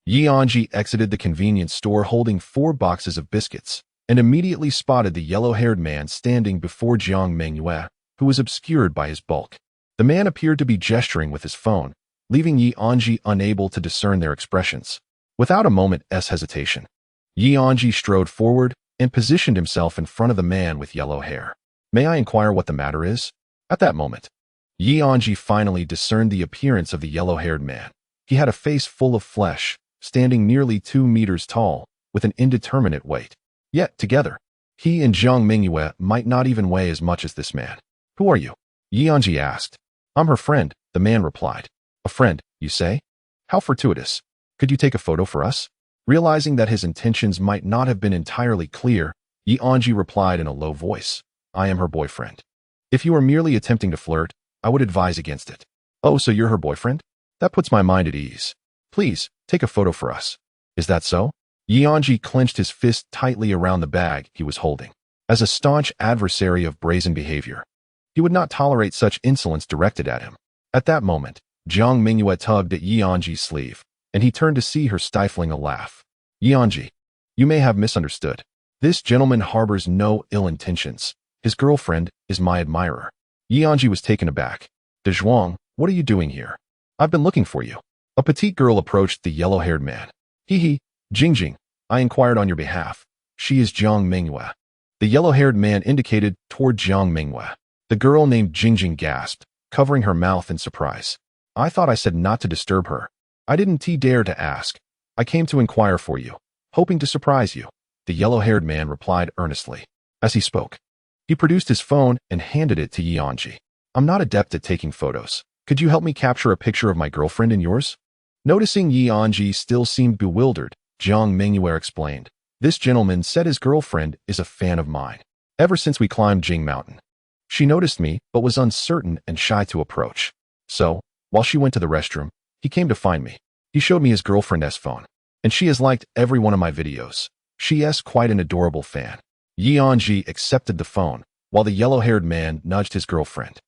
Anzhi exited the convenience store holding 4 boxes of biscuits, and immediately spotted the yellow-haired man standing before Jiang Mengyue, who was obscured by his bulk. The man appeared to be gesturing with his phone, leaving Anzhi unable to discern their expressions. Without a moment's hesitation, Anzhi strode forward and positioned himself in front of the man with yellow hair. May I inquire what the matter is? At that moment, Anzhi finally discerned the appearance of the yellow-haired man. He had a face full of flesh, standing nearly 2 meters tall, with an indeterminate weight. Yet, together, he and Jiang Mengyue might not even weigh as much as this man. Who are you? Anzhi asked. I'm her friend, the man replied. A friend, you say? How fortuitous. Could you take a photo for us? Realizing that his intentions might not have been entirely clear, Anzhi replied in a low voice. I am her boyfriend. If you are merely attempting to flirt, I would advise against it. Oh, so you're her boyfriend? That puts my mind at ease. Please, take a photo for us. Is that so? Anzhi clenched his fist tightly around the bag he was holding. As a staunch adversary of brazen behavior, he would not tolerate such insolence directed at him. At that moment, Jiang Mengyue tugged at Anzhi's sleeve, and he turned to see her stifling a laugh. Anzhi, you may have misunderstood. This gentleman harbors no ill intentions. His girlfriend is my admirer. Anzhi was taken aback. De Zhuang, what are you doing here? I've been looking for you. A petite girl approached the yellow-haired man. Hee, Jingjing, I inquired on your behalf. She is Jiang Mengyue. The yellow-haired man indicated toward Jiang Mengyue. The girl named Jingjing gasped, covering her mouth in surprise. I thought I said not to disturb her. I didn't dare to ask. I came to inquire for you, hoping to surprise you. The yellow-haired man replied earnestly. As he spoke, he produced his phone and handed it to Anzhi. I'm not adept at taking photos. Could you help me capture a picture of my girlfriend and yours? Noticing Anzhi still seemed bewildered, Jiang Mengyue explained. This gentleman said his girlfriend is a fan of mine. Ever since we climbed Jing Mountain. She noticed me, but was uncertain and shy to approach. So, while she went to the restroom, he came to find me. He showed me his girlfriend's phone, and she has liked every one of my videos. She is quite an adorable fan. Anzhi accepted the phone, while the yellow-haired man nudged his girlfriend.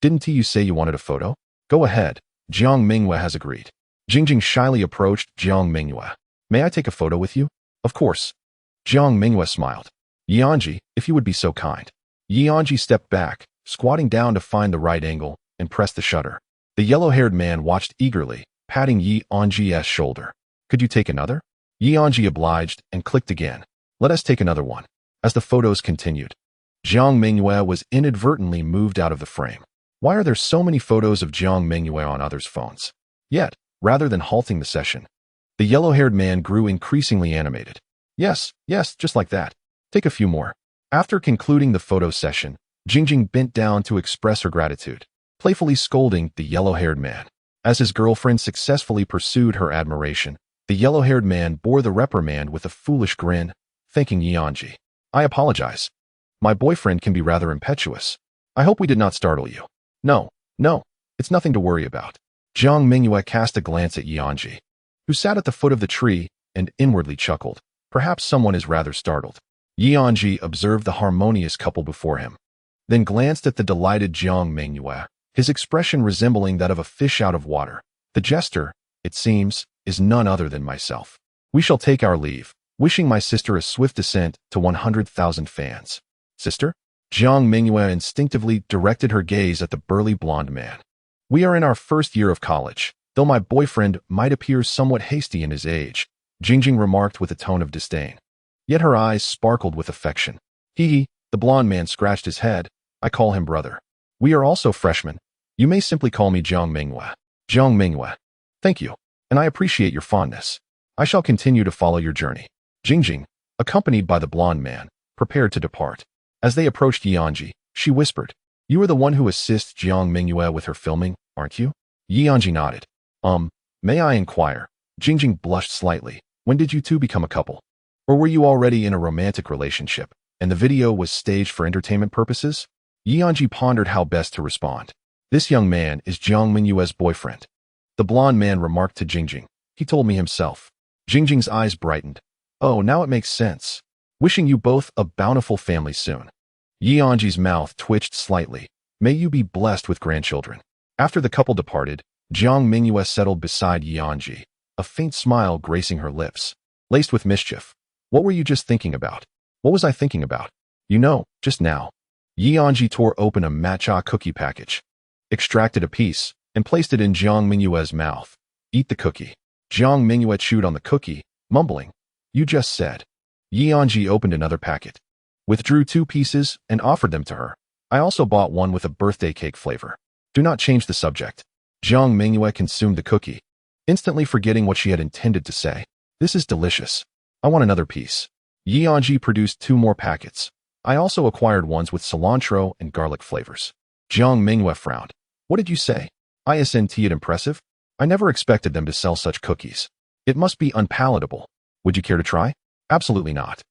Didn't you say you wanted a photo? Go ahead. Jiang Mengyue has agreed. Jingjing shyly approached Jiang Mengyue. May I take a photo with you? Of course. Jiang Mengyue smiled. Anzhi, if you would be so kind. Anzhi stepped back, squatting down to find the right angle, and pressed the shutter. The yellow-haired man watched eagerly, patting Anzhi's shoulder. Could you take another? Anzhi obliged and clicked again. Let us take another one. As the photos continued, Jiang Mengyue was inadvertently moved out of the frame. Why are there so many photos of Jiang Mengyue on others' phones? Yet, rather than halting the session, the yellow-haired man grew increasingly animated. Yes, just like that. Take a few more. After concluding the photo session, Jingjing bent down to express her gratitude, playfully scolding the yellow-haired man. As his girlfriend successfully pursued her admiration, the yellow-haired man bore the reprimand with a foolish grin, thanking Anzhi. I apologize. My boyfriend can be rather impetuous. I hope we did not startle you. No, it's nothing to worry about. Jiang Mengyue cast a glance at Anzhi, who sat at the foot of the tree and inwardly chuckled. Perhaps someone is rather startled. Anzhi observed the harmonious couple before him, then glanced at the delighted Jiang Mengyue, his expression resembling that of a fish out of water. The jester, it seems, is none other than myself. We shall take our leave, wishing my sister a swift descent to 100,000 fans. Sister? Jiang Mengyue instinctively directed her gaze at the burly blonde man. We are in our first year of college, though my boyfriend might appear somewhat hasty in his age, Jingjing remarked with a tone of disdain. Yet her eyes sparkled with affection. Hee, the blonde man scratched his head. I call him brother. We are also freshmen. You may simply call me Jiang Mengyue. Jiang Mengyue. Thank you, and I appreciate your fondness. I shall continue to follow your journey. Jingjing, accompanied by the blonde man, prepared to depart. As they approached Anzhi, she whispered, You are the one who assists Jiang Mengyue with her filming, aren't you? Anzhi nodded. May I inquire? Jingjing blushed slightly. When did you two become a couple? Or were you already in a romantic relationship, and the video was staged for entertainment purposes? Anzhi pondered how best to respond. This young man is Jiang Mengyue's boyfriend. The blonde man remarked to Jingjing. He told me himself. Jingjing's eyes brightened. Oh, now it makes sense. Wishing you both a bountiful family soon. Anzhi's mouth twitched slightly. May you be blessed with grandchildren. After the couple departed, Jiang Mengyue settled beside Anzhi, a faint smile gracing her lips, laced with mischief. What were you just thinking about? What was I thinking about? You know, just now. Anzhi tore open a matcha cookie package, extracted a piece, and placed it in Jiang Mengyue's mouth. Eat the cookie. Jiang Mengyue chewed on the cookie, mumbling. You just said. Anzhi opened another packet, withdrew 2 pieces, and offered them to her. I also bought one with a birthday cake flavor. Do not change the subject. Jiang Mengyue consumed the cookie, instantly forgetting what she had intended to say. This is delicious. I want another piece. Anzhi produced 2 more packets. I also acquired ones with cilantro and garlic flavors. Jiang Mengyue frowned. What did you say? Isn't it impressive? I never expected them to sell such cookies. It must be unpalatable. Would you care to try? Absolutely not.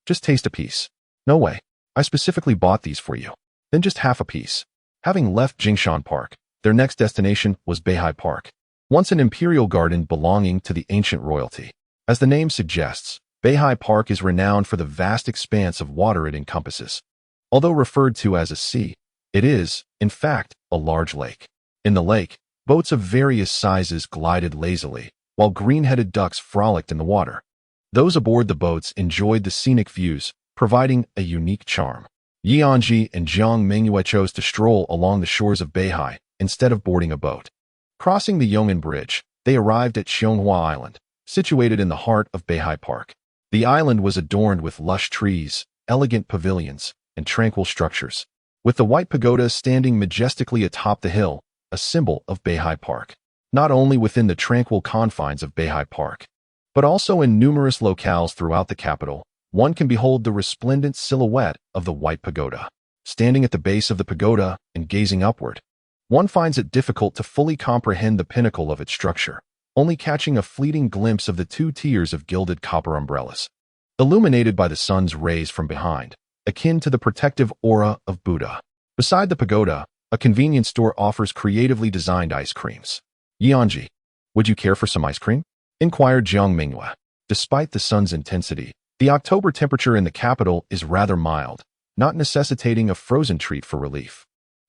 Just taste a piece. No way. I specifically bought these for you. Then just half a piece. Having left Jingshan Park, their next destination was Beihai Park, once an imperial garden belonging to the ancient royalty. As the name suggests, Beihai Park is renowned for the vast expanse of water it encompasses. Although referred to as a sea, it is, in fact, a large lake. In the lake, boats of various sizes glided lazily, while green-headed ducks frolicked in the water. Those aboard the boats enjoyed the scenic views, providing a unique charm. Anzhi and Jiang Mengyue chose to stroll along the shores of Beihai instead of boarding a boat. Crossing the Yong'an Bridge, they arrived at Xianghua Island, situated in the heart of Beihai Park. The island was adorned with lush trees, elegant pavilions, and tranquil structures, with the white pagoda standing majestically atop the hill, a symbol of Beihai Park. Not only within the tranquil confines of Beihai Park, but also in numerous locales throughout the capital, one can behold the resplendent silhouette of the white pagoda. Standing at the base of the pagoda and gazing upward, one finds it difficult to fully comprehend the pinnacle of its structure, only catching a fleeting glimpse of the 2 tiers of gilded copper umbrellas, illuminated by the sun's rays from behind, akin to the protective aura of Buddha. Beside the pagoda, a convenience store offers creatively designed ice creams. Anzhi, would you care for some ice cream? Inquired Jiang Mengyue. Despite the sun's intensity, the October temperature in the capital is rather mild, not necessitating a frozen treat for relief.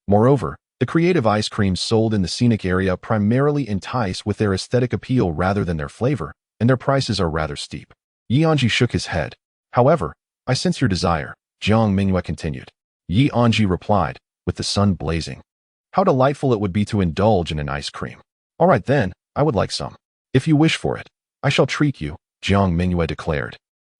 Moreover, the creative ice creams sold in the scenic area primarily entice with their aesthetic appeal rather than their flavor, and their prices are rather steep. Anzhi shook his head. However, I sense your desire, Jiang Mengyue continued. Anzhi replied, with the sun blazing. How delightful it would be to indulge in an ice cream. All right then, I would like some. If you wish for it, I shall treat you, Jiang Mengyue declared,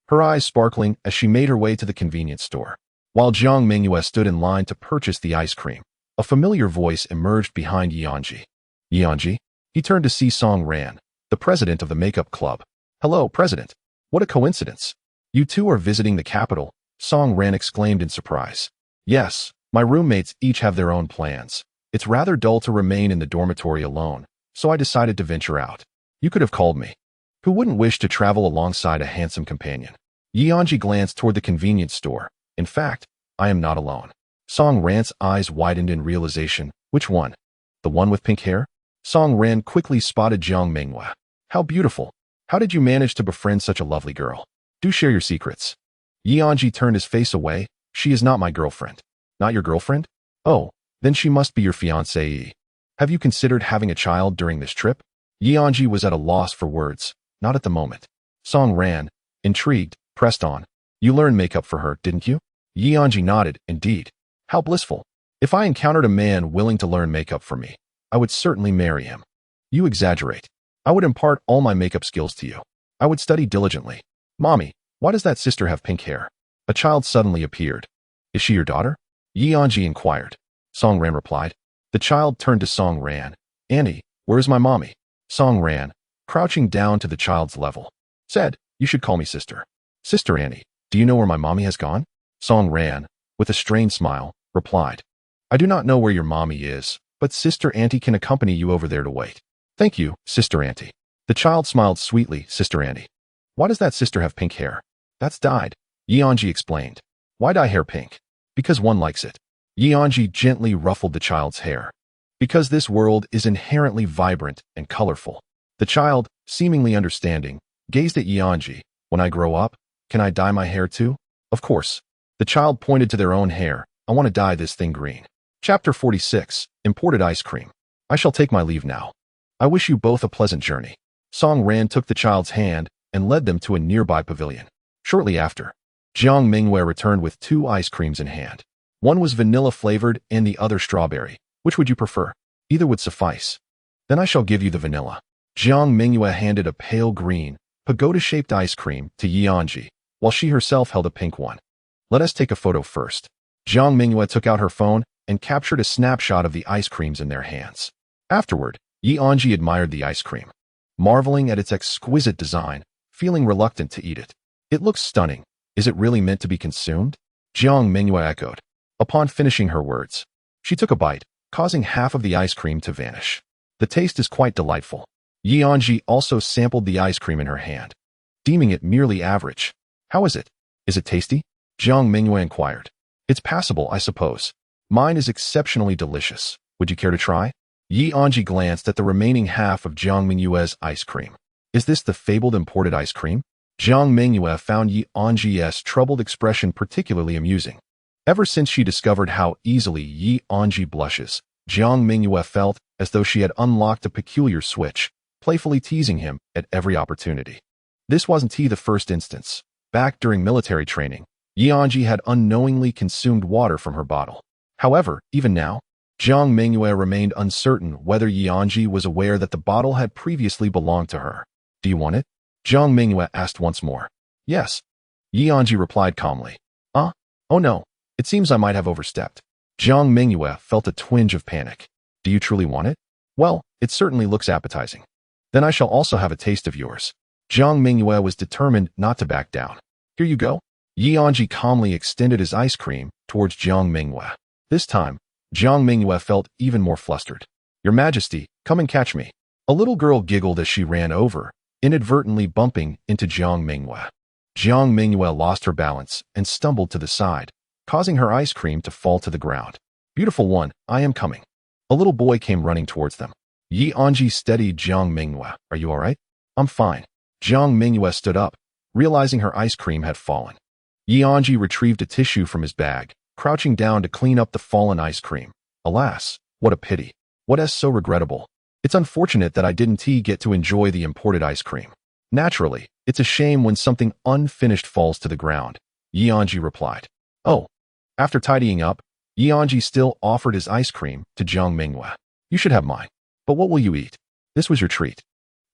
her eyes sparkling as she made her way to the convenience store. While Jiang Mengyue stood in line to purchase the ice cream, a familiar voice emerged behind Anzhi. Anzhi? He turned to see Song Ran, the president of the makeup club. Hello, president. What a coincidence. You two are visiting the capital, Song Ran exclaimed in surprise. Yes, my roommates each have their own plans. It's rather dull to remain in the dormitory alone, so I decided to venture out. You could have called me. Who wouldn't wish to travel alongside a handsome companion? Anzhi glanced toward the convenience store. In fact, I am not alone. Song Ran's eyes widened in realization. Which one? The one with pink hair? Song Ran quickly spotted Jiang Mengyue. How beautiful. How did you manage to befriend such a lovely girl? Do share your secrets. Anzhi turned his face away. She is not my girlfriend. Not your girlfriend? Oh, then she must be your fiancée. Have you considered having a child during this trip? Anzhi was at a loss for words. Not at the moment. Song Ran, intrigued, pressed on. You learned makeup for her, didn't you? Anzhi nodded. Indeed. How blissful. If I encountered a man willing to learn makeup for me, I would certainly marry him. You exaggerate. I would impart all my makeup skills to you. I would study diligently. Mommy, why does that sister have pink hair? A child suddenly appeared. Is she your daughter? Anzhi inquired. Song Ran replied. The child turned to Song Ran. Annie, where is my mommy? Song Ran, crouching down to the child's level, said, you should call me sister. Sister Annie, do you know where my mommy has gone? Song Ran, with a strained smile, replied. I do not know where your mommy is, but Sister Auntie can accompany you over there to wait. Thank you, Sister Auntie. The child smiled sweetly. Sister Auntie. Why does that sister have pink hair? That's dyed. Anzhi explained. Why dye hair pink? Because one likes it. Anzhi gently ruffled the child's hair. Because this world is inherently vibrant and colorful. The child, seemingly understanding, gazed at Anzhi. When I grow up, can I dye my hair too? Of course. The child pointed to their own hair. I want to dye this thing green. Chapter 46, Imported Ice Cream. I shall take my leave now. I wish you both a pleasant journey. Song Ran took the child's hand and led them to a nearby pavilion. Shortly after, Jiang Mengyue returned with 2 ice creams in hand. One was vanilla-flavored and the other strawberry. Which would you prefer? Either would suffice. Then I shall give you the vanilla. Jiang Mengyue handed a pale green, pagoda-shaped ice cream to Anzhi, while she herself held a pink one. Let us take a photo first. Jiang Mengyue took out her phone and captured a snapshot of the ice creams in their hands. Afterward, Anzhi admired the ice cream, marveling at its exquisite design, feeling reluctant to eat it. It looks stunning. Is it really meant to be consumed? Jiang Mengyue echoed. Upon finishing her words, she took a bite, causing half of the ice cream to vanish. The taste is quite delightful. Anzhi also sampled the ice cream in her hand, deeming it merely average. How is it? Is it tasty? Jiang Mengyue inquired. It's passable, I suppose. Mine is exceptionally delicious. Would you care to try? Anzhi glanced at the remaining half of Jiang Mengyue's ice cream. Is this the fabled imported ice cream? Jiang Mengyue found Anzhi's troubled expression particularly amusing. Ever since she discovered how easily Anzhi blushes, Jiang Mengyue felt as though she had unlocked a peculiar switch, playfully teasing him at every opportunity. This wasn't the first instance. Back during military training, Anzhi had unknowingly consumed water from her bottle. However, even now, Jiang Mengyue remained uncertain whether Anzhi was aware that the bottle had previously belonged to her. Do you want it? Jiang Mengyue asked once more. Yes. Anzhi replied calmly. Oh no, it seems I might have overstepped. Jiang Mengyue felt a twinge of panic. Do you truly want it? Well, it certainly looks appetizing. Then I shall also have a taste of yours. Jiang Mengyue was determined not to back down. Here you go. Anzhi calmly extended his ice cream towards Jiang Mengyue. This time, Jiang Mengyue felt even more flustered. Your Majesty, come and catch me. A little girl giggled as she ran over, inadvertently bumping into Jiang Mengyue. Jiang Mengyue lost her balance and stumbled to the side, causing her ice cream to fall to the ground. Beautiful one, I am coming. A little boy came running towards them. Anzhi steadied Jiang Mengyue. Are you all right? I'm fine. Jiang Mengyue stood up, realizing her ice cream had fallen. Anzhi retrieved a tissue from his bag, crouching down to clean up the fallen ice cream. Alas, what a pity. What is so regrettable? It's unfortunate that I didn't get to enjoy the imported ice cream. Naturally, it's a shame when something unfinished falls to the ground, Anzhi replied. Oh. After tidying up, Anzhi still offered his ice cream to Jiang Mengyue. You should have mine. But what will you eat? This was your treat.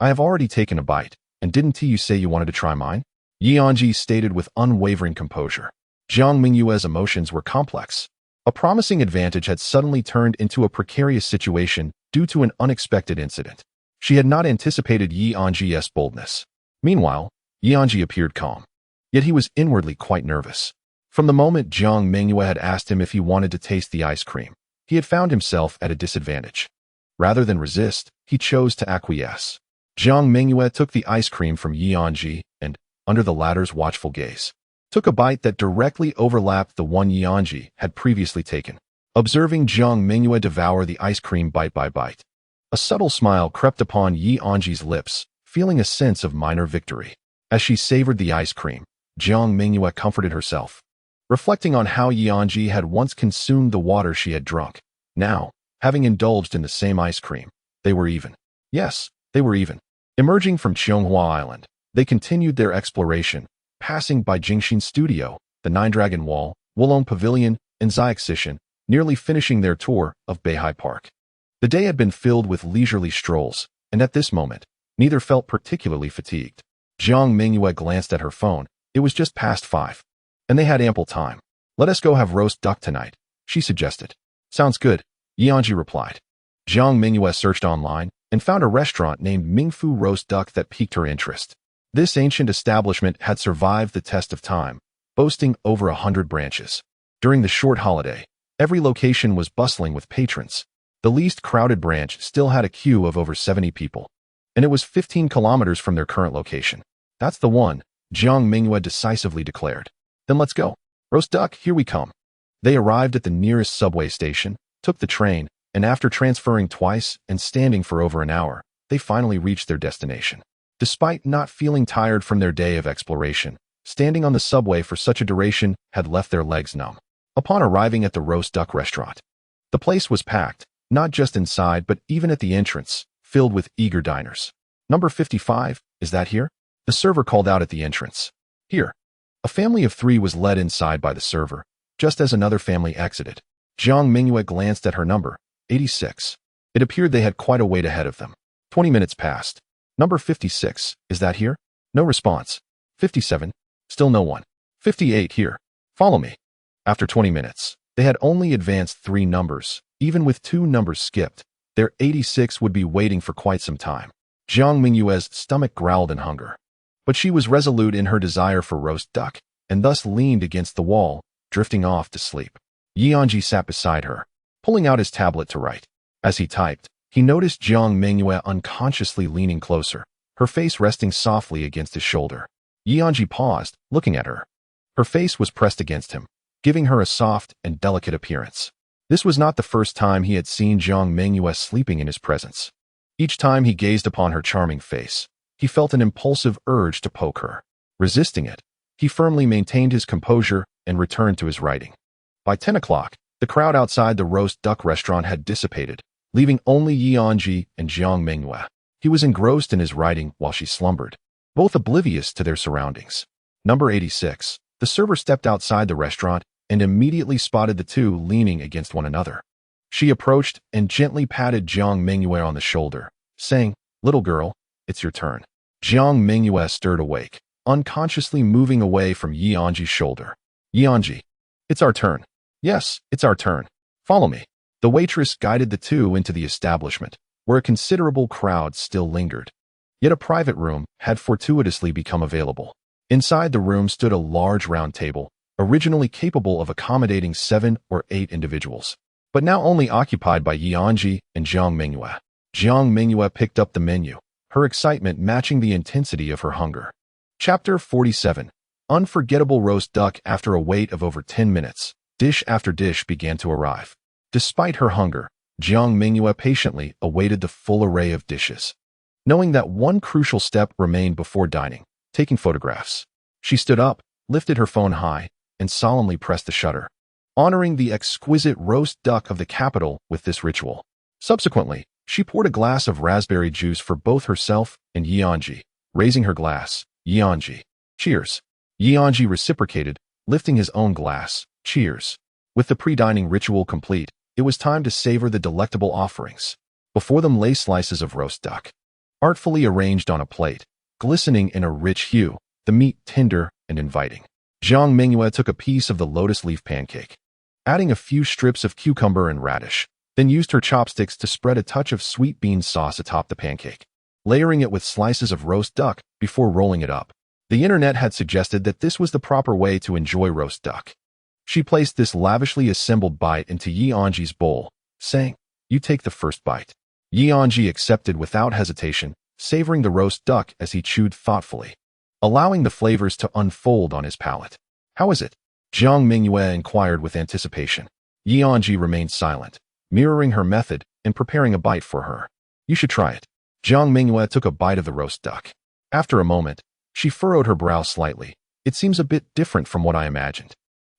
I have already taken a bite, and didn't you say you wanted to try mine? Anzhi stated with unwavering composure. Jiang Mengyue's emotions were complex. A promising advantage had suddenly turned into a precarious situation due to an unexpected incident. She had not anticipated Anzhi's boldness. Meanwhile, Anzhi appeared calm. Yet he was inwardly quite nervous. From the moment Jiang Mengyue had asked him if he wanted to taste the ice cream, he had found himself at a disadvantage. Rather than resist, he chose to acquiesce. Jiang Mengyue took the ice cream from Anzhi and, under the latter's watchful gaze, took a bite that directly overlapped the one Anzhi had previously taken. Observing Jiang Mengyue devour the ice cream bite by bite, A subtle smile crept upon Anzhi's lips, feeling a sense of minor victory. As she savored the ice cream, Jiang Mengyue comforted herself, reflecting on how Anzhi had once consumed the water she had drunk. Now, having indulged in the same ice cream, they were even. Yes, they were even. Emerging from Chonghua Island, they continued their exploration, passing by Jingxin Studio, the Nine Dragon Wall, Wulong Pavilion, and Xiaxishan, nearly finishing their tour of Beihai Park. The day had been filled with leisurely strolls, and at this moment, neither felt particularly fatigued. Jiang Mengyue glanced at her phone. It was just past 5. And they had ample time. "Let us go have roast duck tonight," she suggested. "Sounds good," Anzhi replied. Jiang Mengyue searched online and found a restaurant named Mingfu Roast Duck that piqued her interest. This ancient establishment had survived the test of time, boasting over 100 branches. During the short holiday, every location was bustling with patrons. The least crowded branch still had a queue of over 70 people, and it was 15 kilometers from their current location. "That's the one," Jiang Mengyue decisively declared. "Then let's go. Roast duck, here we come." They arrived at the nearest subway station, took the train, and after transferring twice and standing for over an hour, they finally reached their destination. Despite not feeling tired from their day of exploration, standing on the subway for such a duration had left their legs numb. Upon arriving at the roast duck restaurant, the place was packed, not just inside but even at the entrance, filled with eager diners. "Number 55, is that here?" The server called out at the entrance. "Here." A family of 3 was led inside by the server, just as another family exited. Jiang Mengyue glanced at her number, 86. It appeared they had quite a wait ahead of them. 20 minutes passed. "Number 56, is that here?" No response. 57, still no one. 58 here. "Follow me." After 20 minutes, they had only advanced 3 numbers. Even with 2 numbers skipped, their 86 would be waiting for quite some time. Jiang Mengyue's stomach growled in hunger. But she was resolute in her desire for roast duck, and thus leaned against the wall, drifting off to sleep. Anzhi sat beside her, pulling out his tablet to write. As he typed, he noticed Jiang Mengyue unconsciously leaning closer, her face resting softly against his shoulder. Anzhi paused, looking at her. Her face was pressed against him, giving her a soft and delicate appearance. This was not the first time he had seen Jiang Mengyue sleeping in his presence. Each time he gazed upon her charming face, he felt an impulsive urge to poke her. Resisting it, he firmly maintained his composure and returned to his writing. By 10 o'clock, the crowd outside the roast duck restaurant had dissipated, leaving only Anzhi and Jiang Mengyue. He was engrossed in his writing while she slumbered, both oblivious to their surroundings. Number 86, the server stepped outside the restaurant and immediately spotted the 2 leaning against one another. She approached and gently patted Jiang Mengyue on the shoulder, saying, "Little girl, it's your turn." Jiang Mengyue stirred awake, unconsciously moving away from Anzhi's shoulder. "Anzhi, it's our turn." "Yes, it's our turn. Follow me." The waitress guided the 2 into the establishment, where a considerable crowd still lingered. Yet a private room had fortuitously become available. Inside the room stood a large round table, originally capable of accommodating 7 or 8 individuals, but now only occupied by Anzhi and Jiang Mengyue. Jiang Mengyue picked up the menu, her excitement matching the intensity of her hunger. Chapter 47. Unforgettable roast duck. After a wait of over 10 minutes, dish after dish began to arrive. Despite her hunger, Jiang Mengyue patiently awaited the full array of dishes, knowing that one crucial step remained before dining, taking photographs. She stood up, lifted her phone high, and solemnly pressed the shutter, honoring the exquisite roast duck of the capital with this ritual. Subsequently, she poured a glass of raspberry juice for both herself and Anzhi, raising her glass. "Anzhi, cheers." Anzhi reciprocated, lifting his own glass. "Cheers." With the pre-dining ritual complete, it was time to savor the delectable offerings. Before them lay slices of roast duck, artfully arranged on a plate, glistening in a rich hue, the meat tender and inviting. Jiang Mengyue took a piece of the lotus leaf pancake, adding a few strips of cucumber and radish, then used her chopsticks to spread a touch of sweet bean sauce atop the pancake, layering it with slices of roast duck before rolling it up. The internet had suggested that this was the proper way to enjoy roast duck. She placed this lavishly assembled bite into Anzhi's bowl, saying, "You take the first bite." Anzhi accepted without hesitation, savoring the roast duck as he chewed thoughtfully, allowing the flavors to unfold on his palate. "How is it?" Jiang Mengyue inquired with anticipation. Anzhi remained silent, mirroring her method and preparing a bite for her. You should try it. Jiang Mengyue took a bite of the roast duck. After a moment, she furrowed her brow slightly. It seems a bit different from what I imagined.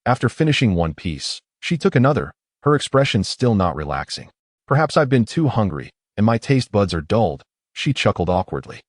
After finishing one piece, she took another, her expression still not relaxing. Perhaps I've been too hungry, and my taste buds are dulled, she chuckled awkwardly.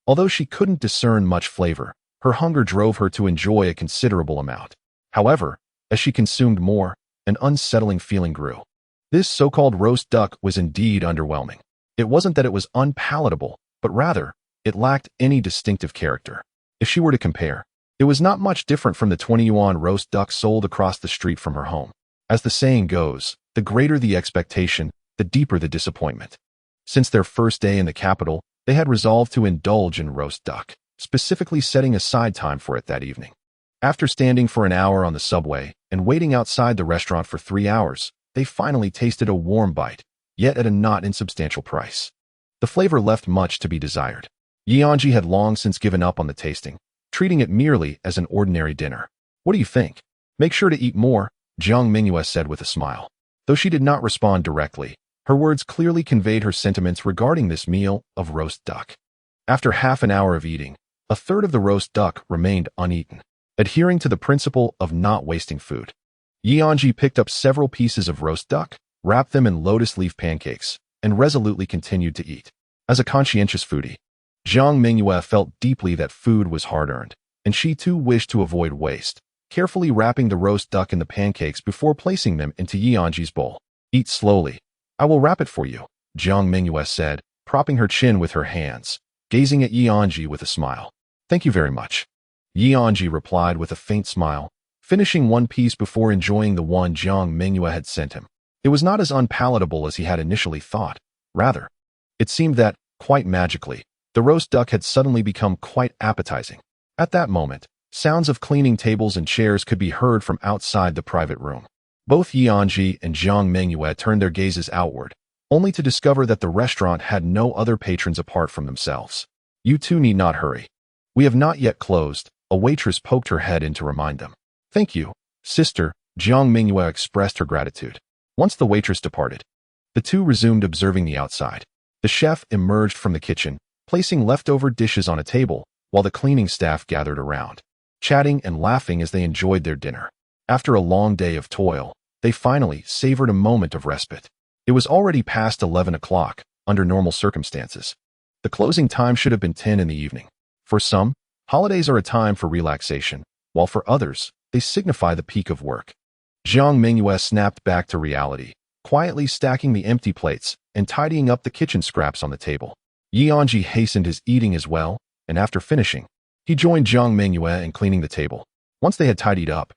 Although she couldn't discern much flavor, her hunger drove her to enjoy a considerable amount. However, as she consumed more, an unsettling feeling grew. This so-called roast duck was indeed underwhelming. It wasn't that it was unpalatable, but rather, it lacked any distinctive character. If she were to compare, it was not much different from the 20 yuan roast duck sold across the street from her home. As the saying goes, the greater the expectation, the deeper the disappointment. Since their first day in the capital, they had resolved to indulge in roast duck, specifically setting aside time for it that evening. After standing for an hour on the subway and waiting outside the restaurant for 3 hours, they finally tasted a warm bite, yet at a not insubstantial price. The flavor left much to be desired. Anzhi had long since given up on the tasting, treating it merely as an ordinary dinner. What do you think? Make sure to eat more, Jiang Mengyue said with a smile. Though she did not respond directly, her words clearly conveyed her sentiments regarding this meal of roast duck. After half an hour of eating, a third of the roast duck remained uneaten. Adhering to the principle of not wasting food, Anzhi picked up several pieces of roast duck, wrapped them in lotus leaf pancakes, and resolutely continued to eat. As a conscientious foodie, Jiang Mengyue felt deeply that food was hard-earned, and she too wished to avoid waste, carefully wrapping the roast duck in the pancakes before placing them into Anzhi's bowl. Eat slowly. I will wrap it for you, Jiang Mengyue said, propping her chin with her hands, gazing at Anzhi with a smile. Thank you very much. Anzhi replied with a faint smile, finishing one piece before enjoying the one Jiang Mengyue had sent him. It was not as unpalatable as he had initially thought. Rather, it seemed that, quite magically, the roast duck had suddenly become quite appetizing. At that moment, sounds of cleaning tables and chairs could be heard from outside the private room. Both Anzhi and Jiang Mengyue turned their gazes outward, only to discover that the restaurant had no other patrons apart from themselves. You two need not hurry. We have not yet closed, a waitress poked her head in to remind them. Thank you, sister, Jiang Mengyue expressed her gratitude. Once the waitress departed, the two resumed observing the outside. The chef emerged from the kitchen, placing leftover dishes on a table, while the cleaning staff gathered around, chatting and laughing as they enjoyed their dinner. After a long day of toil, they finally savored a moment of respite. It was already past 11 o'clock, under normal circumstances. The closing time should have been 10 in the evening. For some, holidays are a time for relaxation, while for others, they signify the peak of work. Jiang Mengyue snapped back to reality, quietly stacking the empty plates and tidying up the kitchen scraps on the table. Anzhi hastened his eating as well, and after finishing, he joined Jiang Mengyue in cleaning the table. Once they had tidied up,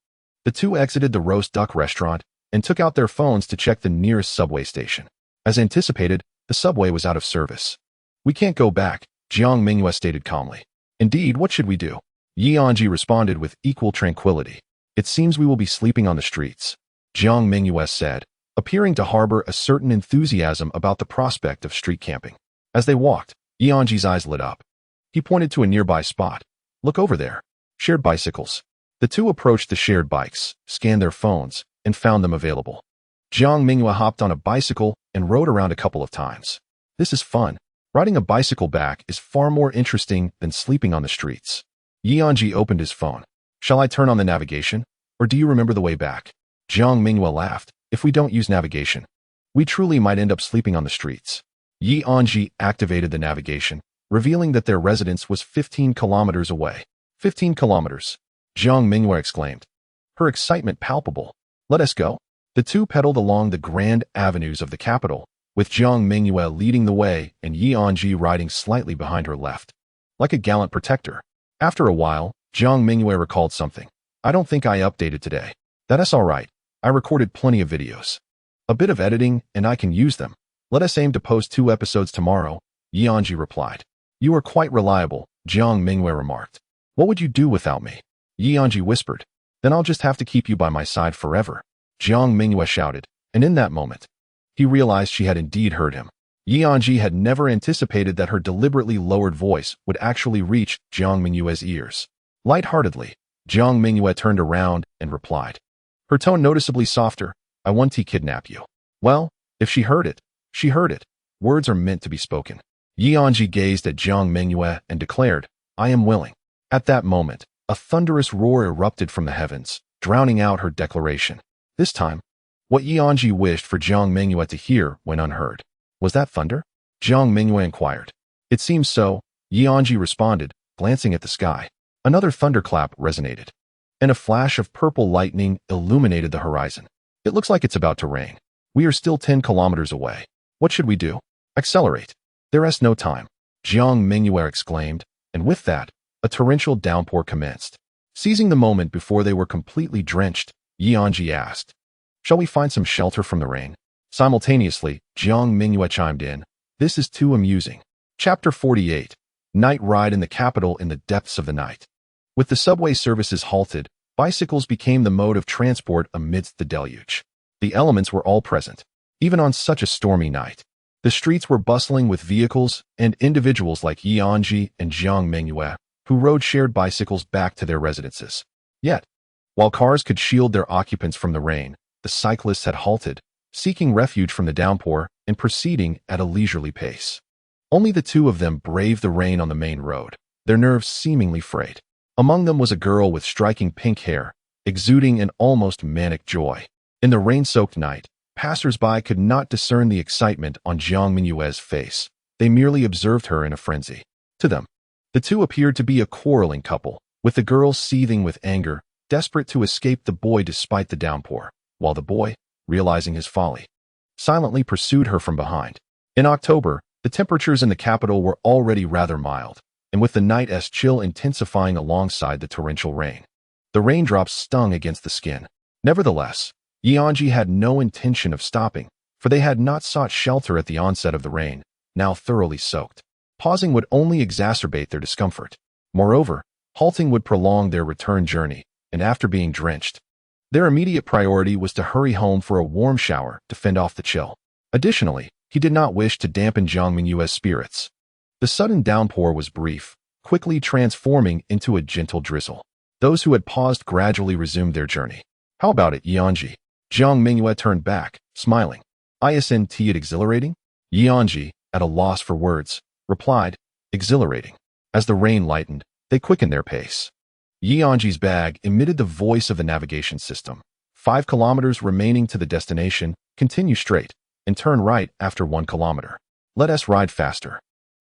the two exited the roast duck restaurant and took out their phones to check the nearest subway station. As anticipated, the subway was out of service. We can't go back, Jiang Mengyue stated calmly. Indeed, what should we do? Anzhi responded with equal tranquility. It seems we will be sleeping on the streets, Jiang Mengyue said, appearing to harbor a certain enthusiasm about the prospect of street camping. As they walked, Anzhi's eyes lit up. He pointed to a nearby spot. Look over there. Shared bicycles. The two approached the shared bikes, scanned their phones, and found them available. Jiang Mengyue hopped on a bicycle and rode around a couple of times. This is fun. Riding a bicycle back is far more interesting than sleeping on the streets. Anzhi opened his phone. Shall I turn on the navigation? Or do you remember the way back? Jiang Mengyue laughed. If we don't use navigation, we truly might end up sleeping on the streets. Anzhi activated the navigation, revealing that their residence was 15 kilometers away. 15 kilometers, Jiang Mengyue exclaimed, her excitement palpable. Let us go. The two pedaled along the grand avenues of the capital, with Jiang Mengyue leading the way and Anzhi riding slightly behind her left. Like a gallant protector. After a while, Jiang Mengyue recalled something. I don't think I updated today. That's all right. I recorded plenty of videos. A bit of editing, and I can use them. Let us aim to post 2 episodes tomorrow, Anzhi replied. You are quite reliable, Jiang Mengyue remarked. What would you do without me? Anzhi whispered. Then I'll just have to keep you by my side forever, Jiang Mengyue shouted, and in that moment, he realized she had indeed heard him. Anzhi had never anticipated that her deliberately lowered voice would actually reach Jiang Mengyue's ears. Lightheartedly, Jiang Mengyue turned around and replied. Her tone noticeably softer. I want to kidnap you. Well, if she heard it, she heard it. Words are meant to be spoken. Anzhi gazed at Jiang Mengyue and declared, I am willing. At that moment, a thunderous roar erupted from the heavens, drowning out her declaration. This time, what Anzhi wished for Jiang Mengyue to hear went unheard. Was that thunder? Jiang Mengyue inquired. It seems so, Anzhi responded, glancing at the sky. Another thunderclap resonated, and a flash of purple lightning illuminated the horizon. It looks like it's about to rain. We are still 10 kilometers away. What should we do? Accelerate. There is no time, Jiang Mengyue exclaimed, and with that, a torrential downpour commenced. Seizing the moment before they were completely drenched, Anzhi asked, Shall we find some shelter from the rain? Simultaneously, Jiang Mengyue chimed in, This is too amusing. Chapter 48. Night Ride in the Capital in the Depths of the Night. With the subway services halted, bicycles became the mode of transport amidst the deluge. The elements were all present, even on such a stormy night. The streets were bustling with vehicles and individuals like Anzhi and Jiang Mengyue, who rode shared bicycles back to their residences. Yet, while cars could shield their occupants from the rain, the cyclists had halted, seeking refuge from the downpour and proceeding at a leisurely pace. Only the two of them braved the rain on the main road, their nerves seemingly frayed. Among them was a girl with striking pink hair, exuding an almost manic joy. In the rain-soaked night, passers-by could not discern the excitement on Jiang Mengyue's face. They merely observed her in a frenzy. To them, the two appeared to be a quarreling couple, with the girl seething with anger, desperate to escape the boy despite the downpour, while the boy, realizing his folly, silently pursued her from behind. In October, the temperatures in the capital were already rather mild, and with the night's chill intensifying alongside the torrential rain. The raindrops stung against the skin. Nevertheless, Anzhi had no intention of stopping, for they had not sought shelter at the onset of the rain, now thoroughly soaked. Pausing would only exacerbate their discomfort. Moreover, halting would prolong their return journey, and after being drenched, their immediate priority was to hurry home for a warm shower to fend off the chill. Additionally, he did not wish to dampen Jiang Mengyue's spirits. The sudden downpour was brief, quickly transforming into a gentle drizzle. Those who had paused gradually resumed their journey. How about it, Anzhi? Jiang Mengyue turned back, smiling. Isn't it exhilarating? Anzhi, at a loss for words, replied, exhilarating. As the rain lightened, they quickened their pace. Anzhi's bag emitted the voice of the navigation system. 5 kilometers remaining to the destination, continue straight, and turn right after 1 kilometer. Let us ride faster.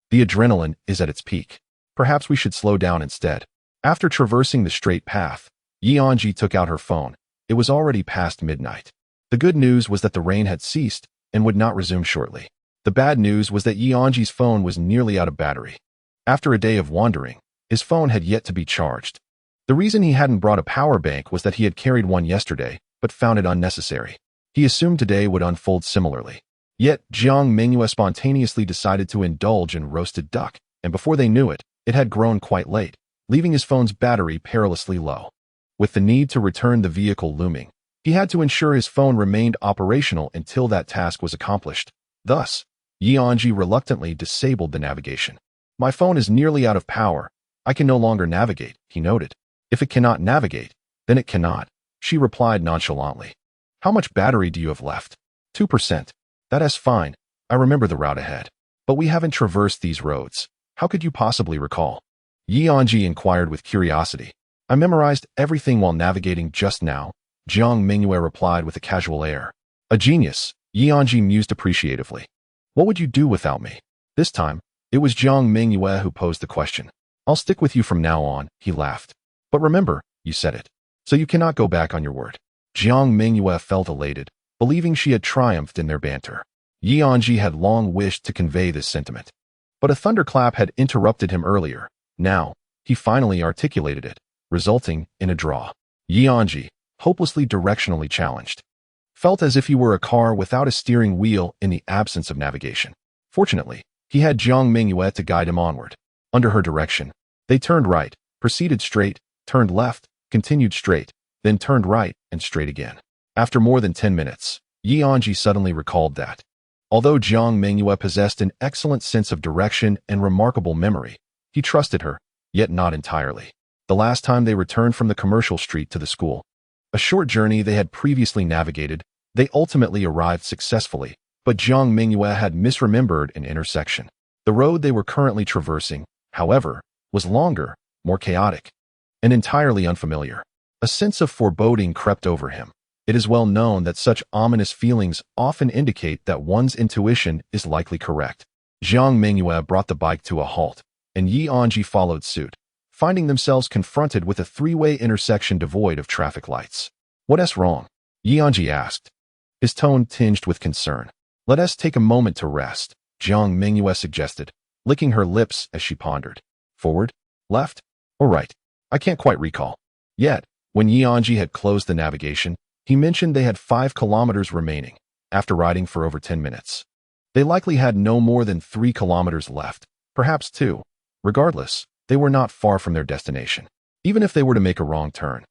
The adrenaline is at its peak. Perhaps we should slow down instead. After traversing the straight path, Anzhi took out her phone. It was already past midnight. The good news was that the rain had ceased and would not resume shortly. The bad news was that Anzhi's phone was nearly out of battery. After a day of wandering, his phone had yet to be charged. The reason he hadn't brought a power bank was that he had carried one yesterday, but found it unnecessary. He assumed today would unfold similarly. Yet, Jiang Mengyue spontaneously decided to indulge in roasted duck, and before they knew it, it had grown quite late, leaving his phone's battery perilously low. With the need to return the vehicle looming, he had to ensure his phone remained operational until that task was accomplished. Thus, Anzhi reluctantly disabled the navigation. My phone is nearly out of power. I can no longer navigate, he noted. If it cannot navigate, then it cannot, she replied nonchalantly. How much battery do you have left? 2%. That is fine. I remember the route ahead. But we haven't traversed these roads. How could you possibly recall? Anzhi inquired with curiosity. I memorized everything while navigating just now, Jiang Mengyue replied with a casual air. A genius, Anzhi mused appreciatively. What would you do without me? This time, it was Jiang Mengyue who posed the question. I'll stick with you from now on, he laughed. But remember, you said it. So you cannot go back on your word. Jiang Mengyue felt elated, believing she had triumphed in their banter. Anzhi had long wished to convey this sentiment. But a thunderclap had interrupted him earlier. Now, he finally articulated it, resulting in a draw. Anzhi, hopelessly directionally challenged, felt as if he were a car without a steering wheel in the absence of navigation. Fortunately, he had Jiang Mengyue to guide him onward. Under her direction, they turned right, proceeded straight, turned left, continued straight, then turned right and straight again. After more than 10 minutes, Anzhi suddenly recalled that, although Jiang Mengyue possessed an excellent sense of direction and remarkable memory, he trusted her, yet not entirely. The last time they returned from the commercial street to the school, a short journey they had previously navigated, they ultimately arrived successfully, But Jiang Mengyue had misremembered an intersection. The road they were currently traversing, however, was longer, more chaotic, and entirely unfamiliar. A sense of foreboding crept over him. It is well known that such ominous feelings often indicate that one's intuition is likely correct. Jiang Mengyue brought the bike to a halt, and Anzhi followed suit, finding themselves confronted with a three-way intersection devoid of traffic lights. "What's wrong?" Anzhi asked, his tone tinged with concern. "Let us take a moment to rest," Jiang Mengyue suggested, licking her lips as she pondered. "Forward? Left? Or right? I can't quite recall." Yet, when Anzhi had closed the navigation, he mentioned they had 5 kilometers remaining, after riding for over 10 minutes. They likely had no more than 3 kilometers left, perhaps 2. Regardless, they were not far from their destination. Even if they were to make a wrong turn,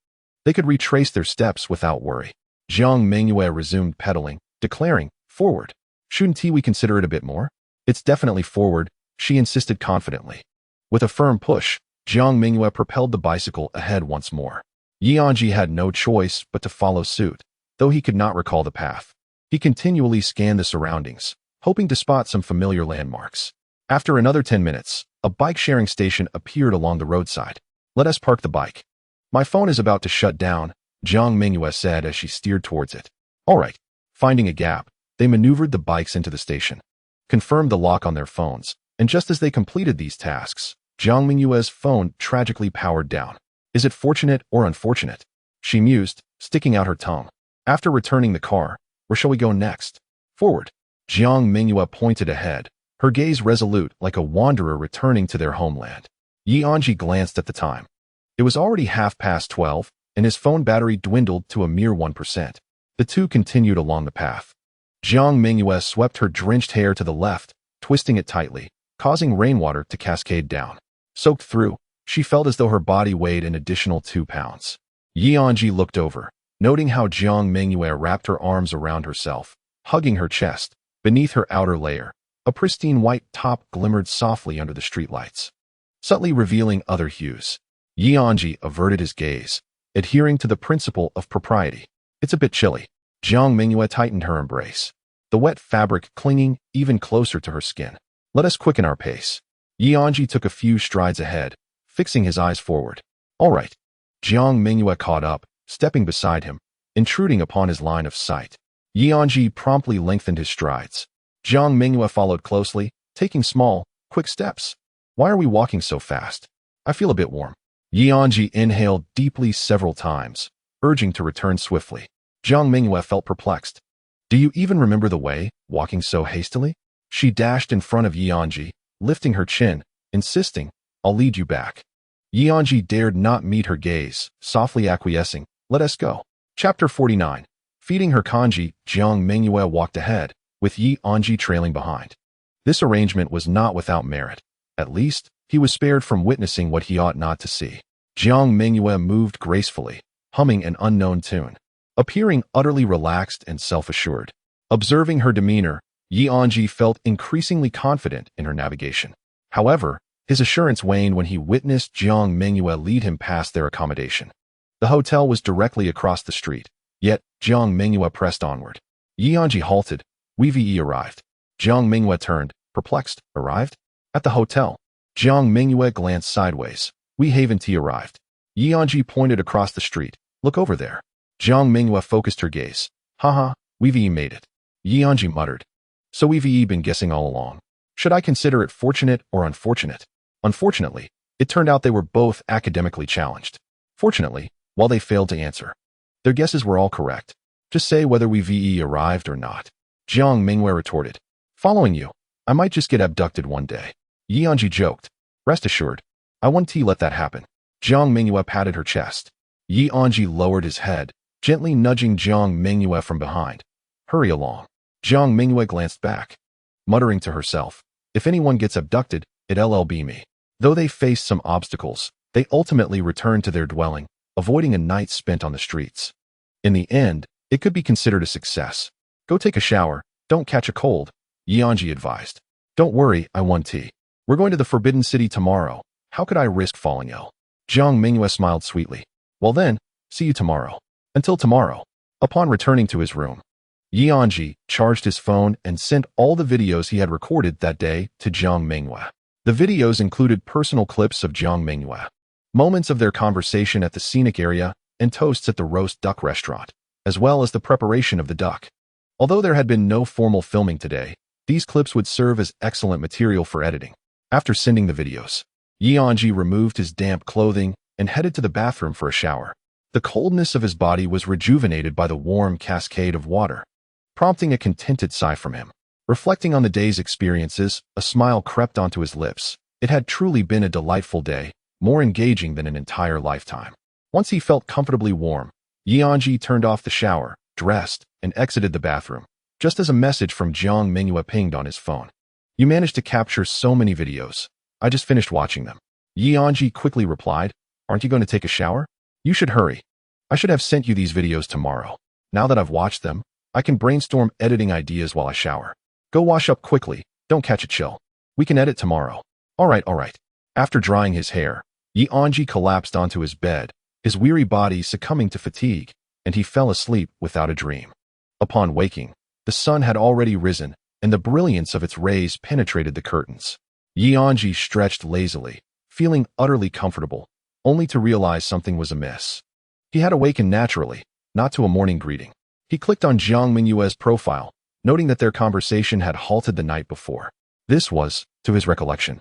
they could retrace their steps without worry. Jiang Mengyue resumed pedaling, declaring, "Forward. Shouldn't we consider it a bit more?" "It's definitely forward," she insisted confidently. With a firm push, Jiang Mengyue propelled the bicycle ahead once more. Anzhi had no choice but to follow suit, though he could not recall the path. He continually scanned the surroundings, hoping to spot some familiar landmarks. After another 10 minutes, a bike-sharing station appeared along the roadside. "Let us park the bike. My phone is about to shut down," Jiang Mengyue said as she steered towards it. "All right." Finding a gap, they maneuvered the bikes into the station, confirmed the lock on their phones, and just as they completed these tasks, Jiang Mengyue's phone tragically powered down. "Is it fortunate or unfortunate?" she mused, sticking out her tongue. After returning the car, "Where shall we go next?" "Forward." Jiang Mengyue pointed ahead, her gaze resolute like a wanderer returning to their homeland. Anzhi glanced at the time. It was already 12:30, and his phone battery dwindled to a mere 1%. The two continued along the path. Jiang Mengyue swept her drenched hair to the left, twisting it tightly, causing rainwater to cascade down. Soaked through, she felt as though her body weighed an additional 2 pounds. Anzhi looked over, noting how Jiang Mengyue wrapped her arms around herself, hugging her chest. Beneath her outer layer, a pristine white top glimmered softly under the streetlights, subtly revealing other hues. Anzhi averted his gaze, adhering to the principle of propriety. "It's a bit chilly." Jiang Mengyue tightened her embrace, the wet fabric clinging even closer to her skin. "Let us quicken our pace." Anzhi took a few strides ahead, fixing his eyes forward. "All right." Jiang Mengyue caught up, stepping beside him, intruding upon his line of sight. Anzhi promptly lengthened his strides. Jiang Mengyue followed closely, taking small, quick steps. "Why are we walking so fast? I feel a bit warm." Anzhi inhaled deeply several times, urging to return swiftly. Jiang Mengyue felt perplexed. "Do you even remember the way, walking so hastily?" She dashed in front of Anzhi, lifting her chin, insisting, "I'll lead you back." Anzhi dared not meet her gaze, softly acquiescing, "Let us go." Chapter 49. Feeding her kanji, Jiang Mengyue walked ahead, with Anzhi trailing behind. This arrangement was not without merit. At least, he was spared from witnessing what he ought not to see. Jiang Mengyue moved gracefully, humming an unknown tune, appearing utterly relaxed and self-assured. Observing her demeanor, Anzhi felt increasingly confident in her navigation. However, his assurance waned when he witnessed Jiang Mengyue lead him past their accommodation. The hotel was directly across the street, yet Jiang Mengyue pressed onward. Anzhi halted. "We arrived." Jiang Mengyue turned, perplexed. "Arrived?" "At the hotel." Jiang Mengyue glanced sideways. "We haven't arrived." Anzhi pointed across the street. "Look over there." Jiang Mengyue focused her gaze. "Haha, we've made it." Anzhi muttered. "So we've been guessing all along. Should I consider it fortunate or unfortunate?" Unfortunately, it turned out they were both academically challenged. Fortunately, while they failed to answer, their guesses were all correct. "Just say whether we've arrived or not." Jiang Mengyue retorted. "Following you, I might just get abducted one day." Anzhi joked. "Rest assured, I won't let that happen." Jiang Mengyue patted her chest. Anzhi lowered his head, gently nudging Jiang Mengyue from behind. "Hurry along." Jiang Mengyue glanced back, muttering to herself, "If anyone gets abducted, it'll be me." Though they faced some obstacles, they ultimately returned to their dwelling, avoiding a night spent on the streets. In the end, it could be considered a success. "Go take a shower, don't catch a cold," Anzhi advised. "Don't worry, I won tea. We're going to the Forbidden City tomorrow. How could I risk falling ill?" Jiang Mengyue smiled sweetly. "Well then, see you tomorrow." Until tomorrow. Upon returning to his room, Anzhi charged his phone and sent all the videos he had recorded that day to Jiang Mengyue. The videos included personal clips of Jiang Mengyue, moments of their conversation at the scenic area, and toasts at the roast duck restaurant, as well as the preparation of the duck. Although there had been no formal filming today, these clips would serve as excellent material for editing. After sending the videos, Anzhi removed his damp clothing and headed to the bathroom for a shower. The coldness of his body was rejuvenated by the warm cascade of water, prompting a contented sigh from him. Reflecting on the day's experiences, a smile crept onto his lips. It had truly been a delightful day, more engaging than an entire lifetime. Once he felt comfortably warm, Anzhi turned off the shower, dressed, and exited the bathroom, just as a message from Jiang Mengyue pinged on his phone. "You managed to capture so many videos. I just finished watching them." Anzhi quickly replied, "Aren't you going to take a shower? You should hurry. I should have sent you these videos tomorrow. Now that I've watched them, I can brainstorm editing ideas while I shower. Go wash up quickly, don't catch a chill. We can edit tomorrow." All right. After drying his hair, Anzhi collapsed onto his bed, his weary body succumbing to fatigue, and he fell asleep without a dream. Upon waking, the sun had already risen, and the brilliance of its rays penetrated the curtains. Anzhi stretched lazily, feeling utterly comfortable, only to realize something was amiss. He had awakened naturally, not to a morning greeting. He clicked on Jiang Mengyue's profile, noting that their conversation had halted the night before. This was, to his recollection,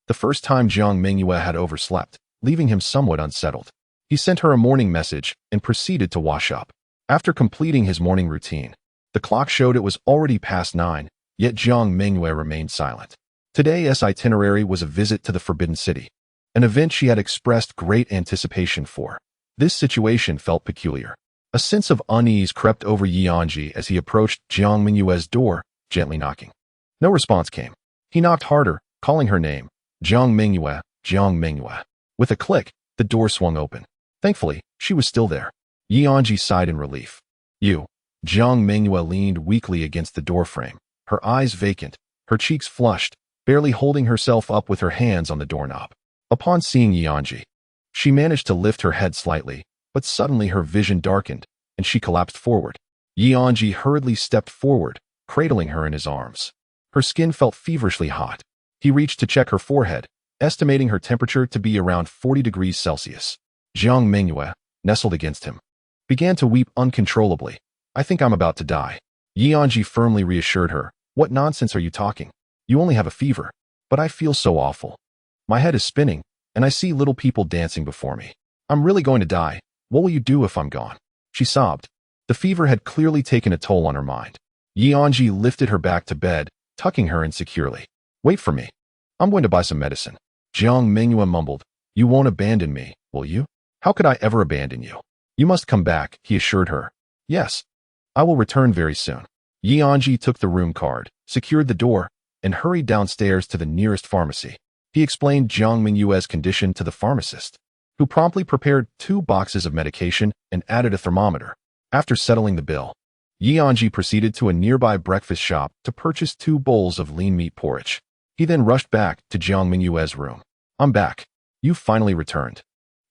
the first time Jiang Mengyue had overslept, leaving him somewhat unsettled. He sent her a morning message and proceeded to wash up. After completing his morning routine, the clock showed it was already past 9, yet Jiang Mengyue remained silent. Today's itinerary was a visit to the Forbidden City, an event she had expressed great anticipation for. This situation felt peculiar. A sense of unease crept over Anzhi as he approached Jiang Mengyue's door, gently knocking. No response came. He knocked harder, calling her name, Jiang Mengyue, Jiang Mengyue. With a click, the door swung open. Thankfully, she was still there. Anzhi sighed in relief. "You." Jiang Mengyue leaned weakly against the doorframe, her eyes vacant, her cheeks flushed, barely holding herself up with her hands on the doorknob. Upon seeing Anzhi, she managed to lift her head slightly, but suddenly her vision darkened, and she collapsed forward. Anzhi hurriedly stepped forward, cradling her in his arms. Her skin felt feverishly hot. He reached to check her forehead, estimating her temperature to be around 40 degrees Celsius. Jiang Mengyue, nestled against him, began to weep uncontrollably. "I think I'm about to die." Anzhi firmly reassured her. "What nonsense are you talking? You only have a fever." "But I feel so awful. My head is spinning, and I see little people dancing before me. I'm really going to die. What will you do if I'm gone?" She sobbed. The fever had clearly taken a toll on her mind. Anzhi lifted her back to bed, tucking her in securely. "Wait for me. I'm going to buy some medicine." Jiang Mengyue mumbled. "You won't abandon me, will you?" "How could I ever abandon you? You must come back," he assured her. "Yes. I will return very soon." Anzhi took the room card, secured the door, and hurried downstairs to the nearest pharmacy. He explained Jiang Mengyue's condition to the pharmacist, who promptly prepared 2 boxes of medication and added a thermometer. After settling the bill, Anzhi proceeded to a nearby breakfast shop to purchase 2 bowls of lean meat porridge. He then rushed back to Jiang Mengyue's room. "I'm back. You finally returned.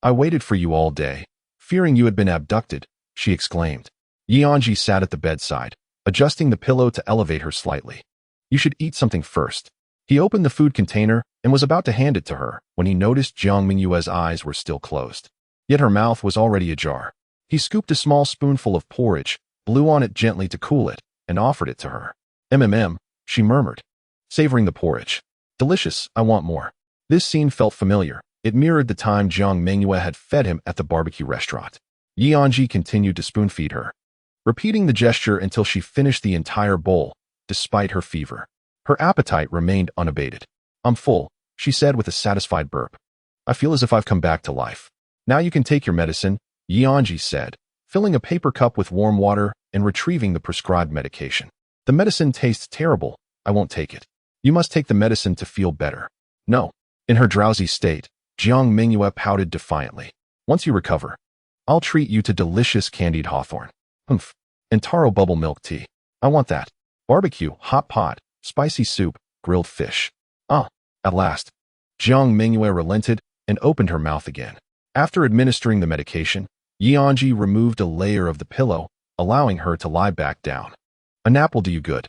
I waited for you all day, fearing you had been abducted," she exclaimed. Anzhi sat at the bedside, adjusting the pillow to elevate her slightly. "You should eat something first." He opened the food container and was about to hand it to her when he noticed Jiang Mengyue's eyes were still closed. Yet her mouth was already ajar. He scooped a small spoonful of porridge, blew on it gently to cool it, and offered it to her. She murmured, savoring the porridge. "Delicious, I want more." This scene felt familiar. It mirrored the time Jiang Mengyue had fed him at the barbecue restaurant. Anzhi continued to spoon-feed her, repeating the gesture until she finished the entire bowl, despite her fever. Her appetite remained unabated. "I'm full," she said with a satisfied burp. "I feel as if I've come back to life." "Now you can take your medicine," Anzhi said, filling a paper cup with warm water and retrieving the prescribed medication. "The medicine tastes terrible. I won't take it." "You must take the medicine to feel better." "No." In her drowsy state, Jiang Mengyue pouted defiantly. "Once you recover, I'll treat you to delicious candied hawthorn. Humph. And taro bubble milk tea. I want that. Barbecue, hot pot, spicy soup, grilled fish." "Ah." At last, Jiang Mengyue relented and opened her mouth again. After administering the medication, Anzhi removed a layer of the pillow, allowing her to lie back down. An apple do you good.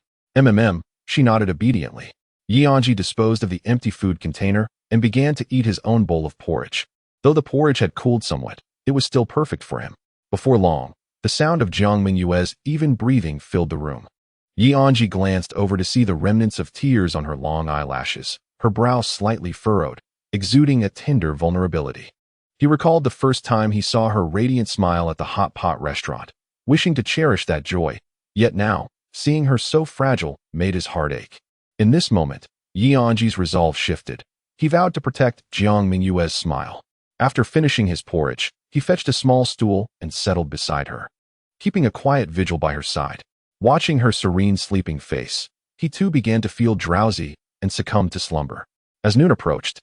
She nodded obediently. Anzhi disposed of the empty food container and began to eat his own bowl of porridge. Though the porridge had cooled somewhat, it was still perfect for him. Before long, the sound of Jiang Mengyue's even breathing filled the room. Anzhi glanced over to see the remnants of tears on her long eyelashes, her brow slightly furrowed, exuding a tender vulnerability. He recalled the first time he saw her radiant smile at the hot pot restaurant, wishing to cherish that joy, yet now, seeing her so fragile made his heart ache. In this moment, Anzhi's resolve shifted. He vowed to protect Jiang Mengyue's smile. After finishing his porridge, he fetched a small stool and settled beside her, keeping a quiet vigil by her side. Watching her serene sleeping face, he too began to feel drowsy and succumbed to slumber. As noon approached,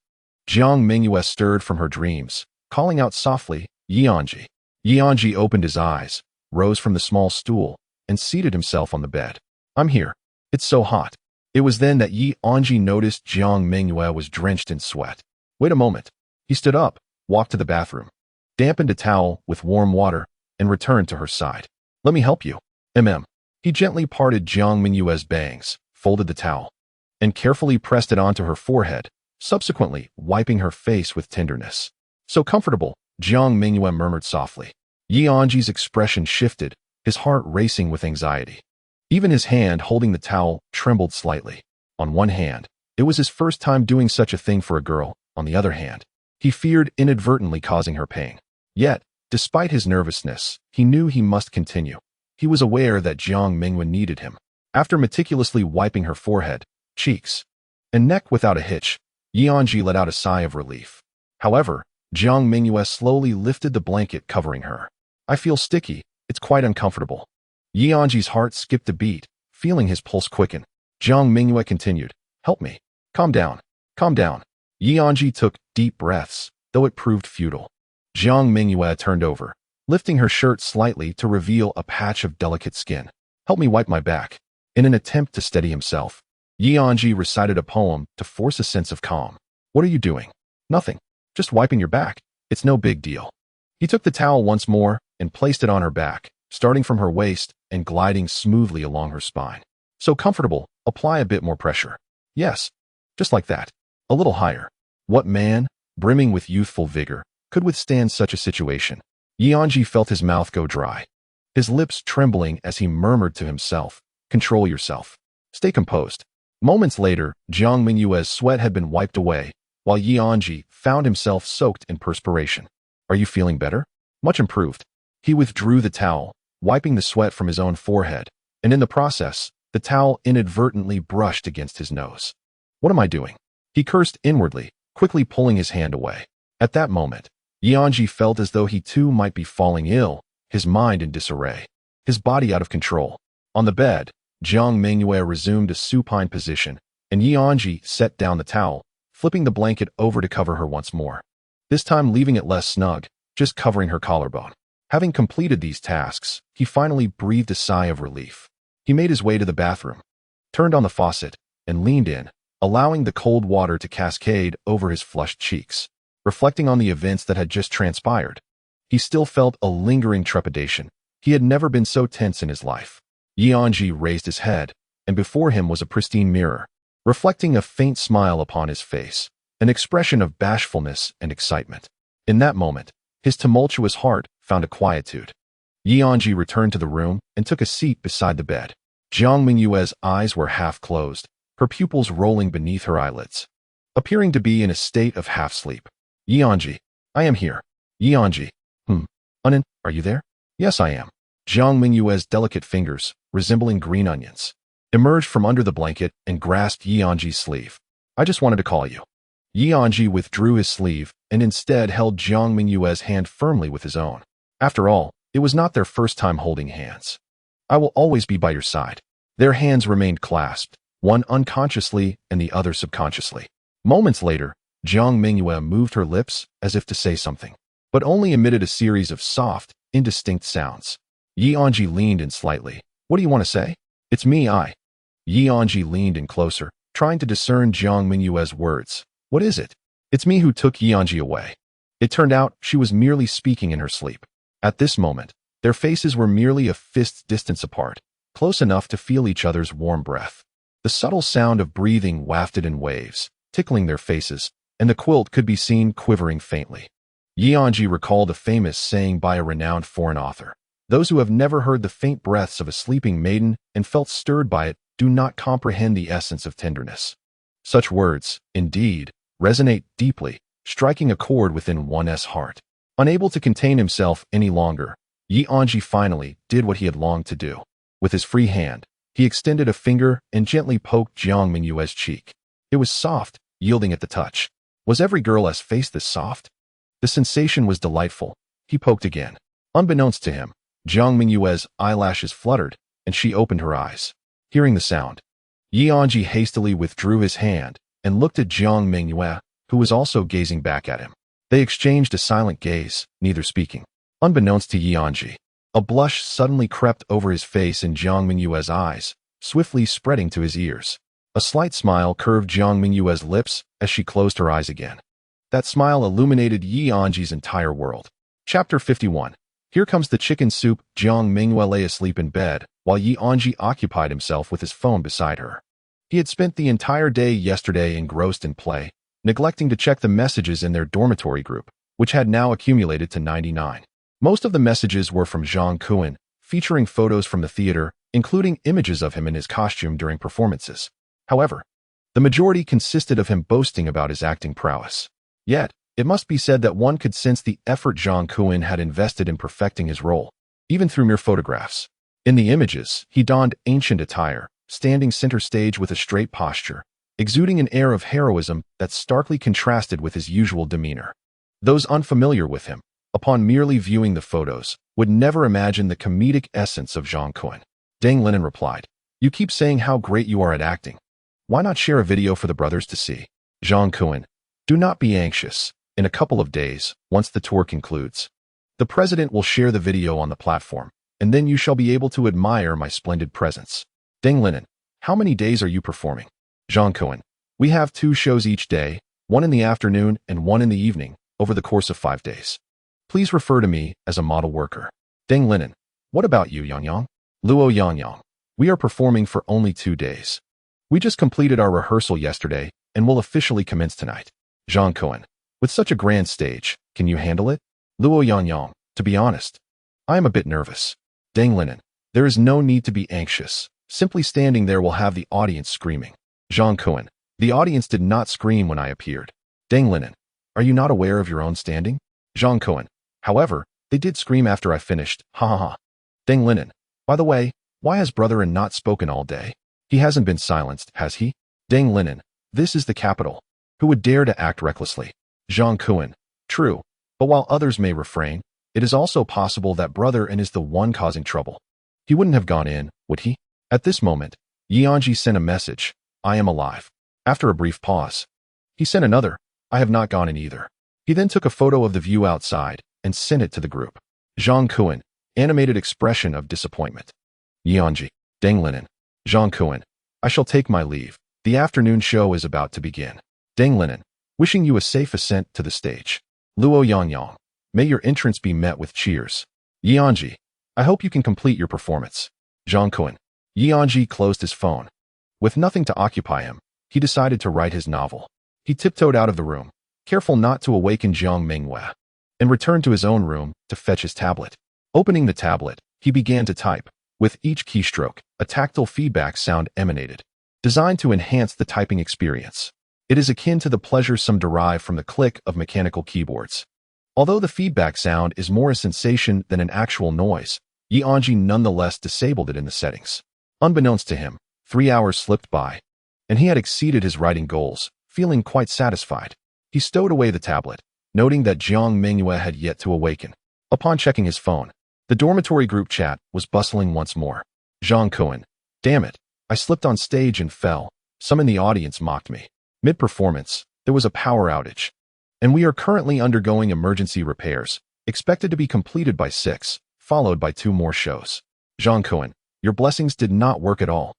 Jiang Mengyue stirred from her dreams, calling out softly, Anzhi. Anzhi opened his eyes, rose from the small stool, and seated himself on the bed. I'm here. It's so hot. It was then that Anzhi noticed Jiang Mengyue was drenched in sweat. Wait a moment. He stood up, walked to the bathroom, dampened a towel with warm water, and returned to her side. Let me help you. He gently parted Jiang Mengyue's bangs, folded the towel, and carefully pressed it onto her forehead, subsequently wiping her face with tenderness. So comfortable, Jiang Mengyue murmured softly. Anzhi's expression shifted, his heart racing with anxiety. Even his hand holding the towel trembled slightly. On one hand, it was his first time doing such a thing for a girl. On the other hand, he feared inadvertently causing her pain. Yet, despite his nervousness, he knew he must continue. He was aware that Jiang Mengyue needed him. After meticulously wiping her forehead, cheeks, and neck without a hitch, Anzhi let out a sigh of relief. However, Jiang Mengyue slowly lifted the blanket covering her. I feel sticky. It's quite uncomfortable. Anzhi's heart skipped a beat, feeling his pulse quicken. Jiang Mengyue continued, help me. Calm down. Calm down. Anzhi took deep breaths, though it proved futile. Jiang Mengyue turned over, lifting her shirt slightly to reveal a patch of delicate skin. Help me wipe my back. In an attempt to steady himself, Anzhi recited a poem to force a sense of calm. What are you doing? Nothing. Just wiping your back. It's no big deal. He took the towel once more and placed it on her back, starting from her waist and gliding smoothly along her spine. So comfortable, apply a bit more pressure. Yes. Just like that. A little higher. What man, brimming with youthful vigor, could withstand such a situation? Anzhi felt his mouth go dry, his lips trembling as he murmured to himself, control yourself. Stay composed. Moments later, Jiang Mengyue's sweat had been wiped away, while Anzhi found himself soaked in perspiration. Are you feeling better? Much improved. He withdrew the towel, wiping the sweat from his own forehead, and in the process, the towel inadvertently brushed against his nose. What am I doing? He cursed inwardly, quickly pulling his hand away. At that moment, Anzhi felt as though he too might be falling ill, his mind in disarray, his body out of control. On the bed, Jiang Mengyue resumed a supine position, and Anzhi set down the towel, flipping the blanket over to cover her once more. This time leaving it less snug, just covering her collarbone. Having completed these tasks, he finally breathed a sigh of relief. He made his way to the bathroom, turned on the faucet, and leaned in, allowing the cold water to cascade over his flushed cheeks. Reflecting on the events that had just transpired, he still felt a lingering trepidation. He had never been so tense in his life. Anzhi raised his head, and before him was a pristine mirror, reflecting a faint smile upon his face, an expression of bashfulness and excitement. In that moment, his tumultuous heart found a quietude. Anzhi returned to the room and took a seat beside the bed. Jiang Mengyue's eyes were half closed, her pupils rolling beneath her eyelids, appearing to be in a state of half-sleep. Anzhi, I am here. Anzhi. Unin, are you there? Yes, I am. Jiang Mengyue's delicate fingers, resembling green onions, emerged from under the blanket and grasped Anzhi's sleeve. I just wanted to call you. Anzhi withdrew his sleeve and instead held Jiang Mengyue's hand firmly with his own. After all, it was not their first time holding hands. I will always be by your side. Their hands remained clasped, one unconsciously and the other subconsciously. Moments later, Jiang Mengyue moved her lips as if to say something, but only emitted a series of soft, indistinct sounds. Anzhi leaned in slightly. What do you want to say? It's me, I. Anzhi leaned in closer, trying to discern Jiang Mengyue's words. What is it? It's me who took Anzhi away. It turned out she was merely speaking in her sleep. At this moment, their faces were merely a fist's distance apart, close enough to feel each other's warm breath. The subtle sound of breathing wafted in waves, tickling their faces, and the quilt could be seen quivering faintly. Anzhi recalled a famous saying by a renowned foreign author. Those who have never heard the faint breaths of a sleeping maiden and felt stirred by it do not comprehend the essence of tenderness. Such words, indeed, resonate deeply, striking a chord within one's heart. Unable to contain himself any longer, Anzhi finally did what he had longed to do. With his free hand, he extended a finger and gently poked Jiang Mengyue's cheek. It was soft, yielding at the touch. Was every girl's face this soft? The sensation was delightful. He poked again. Unbeknownst to him, Jiang Mengyue's eyelashes fluttered, and she opened her eyes. Hearing the sound, Anzhi hastily withdrew his hand and looked at Jiang Mengyue, who was also gazing back at him. They exchanged a silent gaze, neither speaking. Unbeknownst to Anzhi, a blush suddenly crept over his face and Jiang Mengyue's eyes, swiftly spreading to his ears. A slight smile curved Jiang Mengyue's lips as she closed her eyes again. That smile illuminated Anzhi's entire world. Chapter 51. Here comes the chicken soup. Jiang Mengyue lay asleep in bed, while Anzhi occupied himself with his phone beside her. He had spent the entire day yesterday engrossed in play, neglecting to check the messages in their dormitory group, which had now accumulated to 99. Most of the messages were from Jiang Mengyue, featuring photos from the theater, including images of him in his costume during performances. However, the majority consisted of him boasting about his acting prowess. Yet, it must be said that one could sense the effort Jiang Mengyue had invested in perfecting his role, even through mere photographs. In the images, he donned ancient attire, standing center stage with a straight posture, exuding an air of heroism that starkly contrasted with his usual demeanor. Those unfamiliar with him, upon merely viewing the photos, would never imagine the comedic essence of Jiang Mengyue. Deng Linen replied, "You keep saying how great you are at acting. Why not share a video for the brothers to see?" Jiang Mengyue, "Do not be anxious. In a couple of days, once the tour concludes, the president will share the video on the platform, and then you shall be able to admire my splendid presence." Deng Linen, "How many days are you performing?" Jiang Mengyue, "We have 2 shows each day, one in the afternoon and one in the evening, over the course of 5 days. Please refer to me as a model worker." Deng Linen, "What about you, Yang? Luo Yang, we are performing for only 2 days. We just completed our rehearsal yesterday and will officially commence tonight." Jiang Mengyue, "With such a grand stage, can you handle it?" Luo Yang, "To be honest, I am a bit nervous." Deng Linen, "There is no need to be anxious. Simply standing there will have the audience screaming." Jiang Mengyue, "The audience did not scream when I appeared." Deng Linen, "Are you not aware of your own standing?" Jiang Mengyue, "However, they did scream after I finished. Ha ha ha." Deng Linen, "By the way, why has brother not spoken all day? He hasn't been silenced, has he?" Deng Linen, "This is the capital. Who would dare to act recklessly?" Jiang Mengyue, "True, but while others may refrain, it is also possible that brother is the one causing trouble. He wouldn't have gone in, would he?" At this moment, Anzhi sent a message, "I am alive." After a brief pause, he sent another, "I have not gone in either." He then took a photo of the view outside and sent it to the group. Jiang Mengyue, animated expression of disappointment. Anzhi, Deng Linen, Jiang Mengyue, "I shall take my leave. The afternoon show is about to begin." Deng Linen, "Wishing you a safe ascent to the stage." Luo Yang, "May your entrance be met with cheers." Anzhi, "I hope you can complete your performance." Jiang Mengyue. Anzhi closed his phone. With nothing to occupy him, he decided to write his novel. He tiptoed out of the room, careful not to awaken Jiang Mengyue, and returned to his own room to fetch his tablet. Opening the tablet, he began to type. With each keystroke, a tactile feedback sound emanated, designed to enhance the typing experience. It is akin to the pleasure some derive from the click of mechanical keyboards. Although the feedback sound is more a sensation than an actual noise, Anzhi nonetheless disabled it in the settings. Unbeknownst to him, 3 hours slipped by, and he had exceeded his writing goals, feeling quite satisfied. He stowed away the tablet, noting that Jiang Mengyue had yet to awaken. Upon checking his phone, the dormitory group chat was bustling once more. Jiang Mengyue, "Damn it, I slipped on stage and fell. Some in the audience mocked me. Mid-performance, there was a power outage, and we are currently undergoing emergency repairs, expected to be completed by 6, followed by 2 more shows." Jiang Mengyue, "Your blessings did not work at all."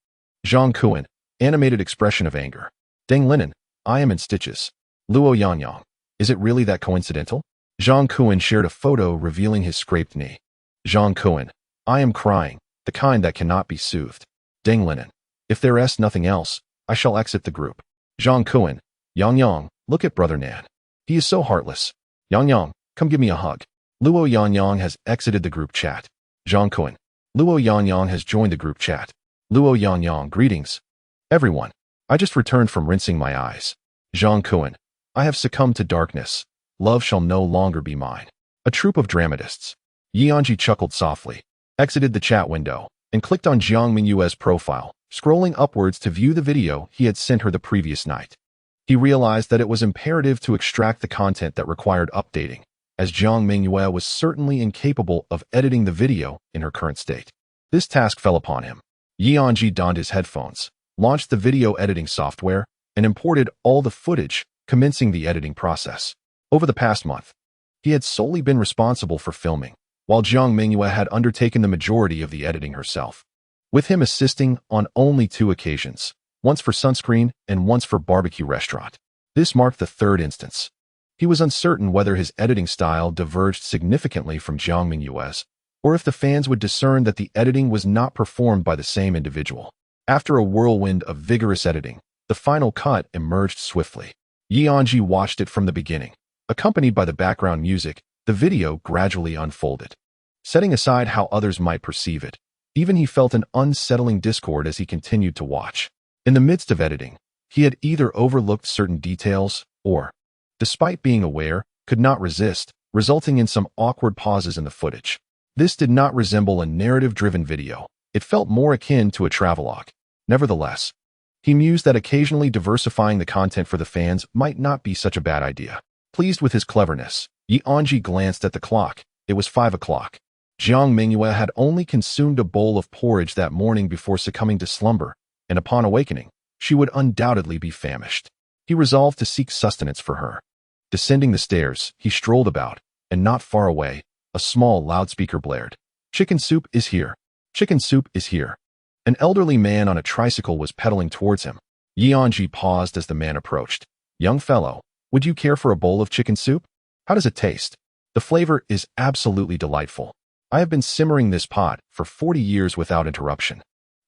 Jiang Mengyue, animated expression of anger. Deng Linen, "I am in stitches." Luo Yang, "Is it really that coincidental?" Jiang Mengyue shared a photo revealing his scraped knee. Jiang Mengyue, "I am crying. the kind that cannot be soothed. Deng Linen. If there's nothing else, I shall exit the group. Zhang Kuan. Yang Yang, look at brother Nan. He is so heartless. Yang Yang, come give me a hug. Luo Yang Yang has exited the group chat. Zhang Kuan. Luo Yang Yang has joined the group chat. Luo Yang Yang, greetings. Everyone. I just returned from rinsing my eyes. Zhang Kuan. I have succumbed to darkness. Love shall no longer be mine. A troupe of dramatists. Anzhi chuckled softly, exited the chat window, and clicked on Jiang Mengyue's profile, scrolling upwards to view the video he had sent her the previous night. He realized that it was imperative to extract the content that required updating, as Jiang Mengyue was certainly incapable of editing the video in her current state. This task fell upon him. Anzhi donned his headphones, launched the video editing software, and imported all the footage, commencing the editing process. Over the past month, he had solely been responsible for filming, while Jiang Mengyue had undertaken the majority of the editing herself, with him assisting on only 2 occasions, once for Sunscreen and once for Barbecue Restaurant. This marked the 3rd instance. He was uncertain whether his editing style diverged significantly from Jiang Mengyue's, or if the fans would discern that the editing was not performed by the same individual. After a whirlwind of vigorous editing, the final cut emerged swiftly. Anzhi watched it from the beginning. Accompanied by the background music, the video gradually unfolded. Setting aside how others might perceive it, even he felt an unsettling discord as he continued to watch. In the midst of editing, he had either overlooked certain details or, despite being aware, could not resist, resulting in some awkward pauses in the footage. This did not resemble a narrative-driven video. It felt more akin to a travelogue. Nevertheless, he mused that occasionally diversifying the content for the fans might not be such a bad idea. Pleased with his cleverness, Anzhi glanced at the clock. It was 5 o'clock. Jiang Mengyue had only consumed a bowl of porridge that morning before succumbing to slumber, and upon awakening, she would undoubtedly be famished. He resolved to seek sustenance for her. Descending the stairs, he strolled about, and not far away, a small loudspeaker blared. Chicken soup is here. Chicken soup is here. An elderly man on a tricycle was pedaling towards him. Anzhi paused as the man approached. Young fellow, would you care for a bowl of chicken soup? How does it taste? The flavor is absolutely delightful. I have been simmering this pot for 40 years without interruption.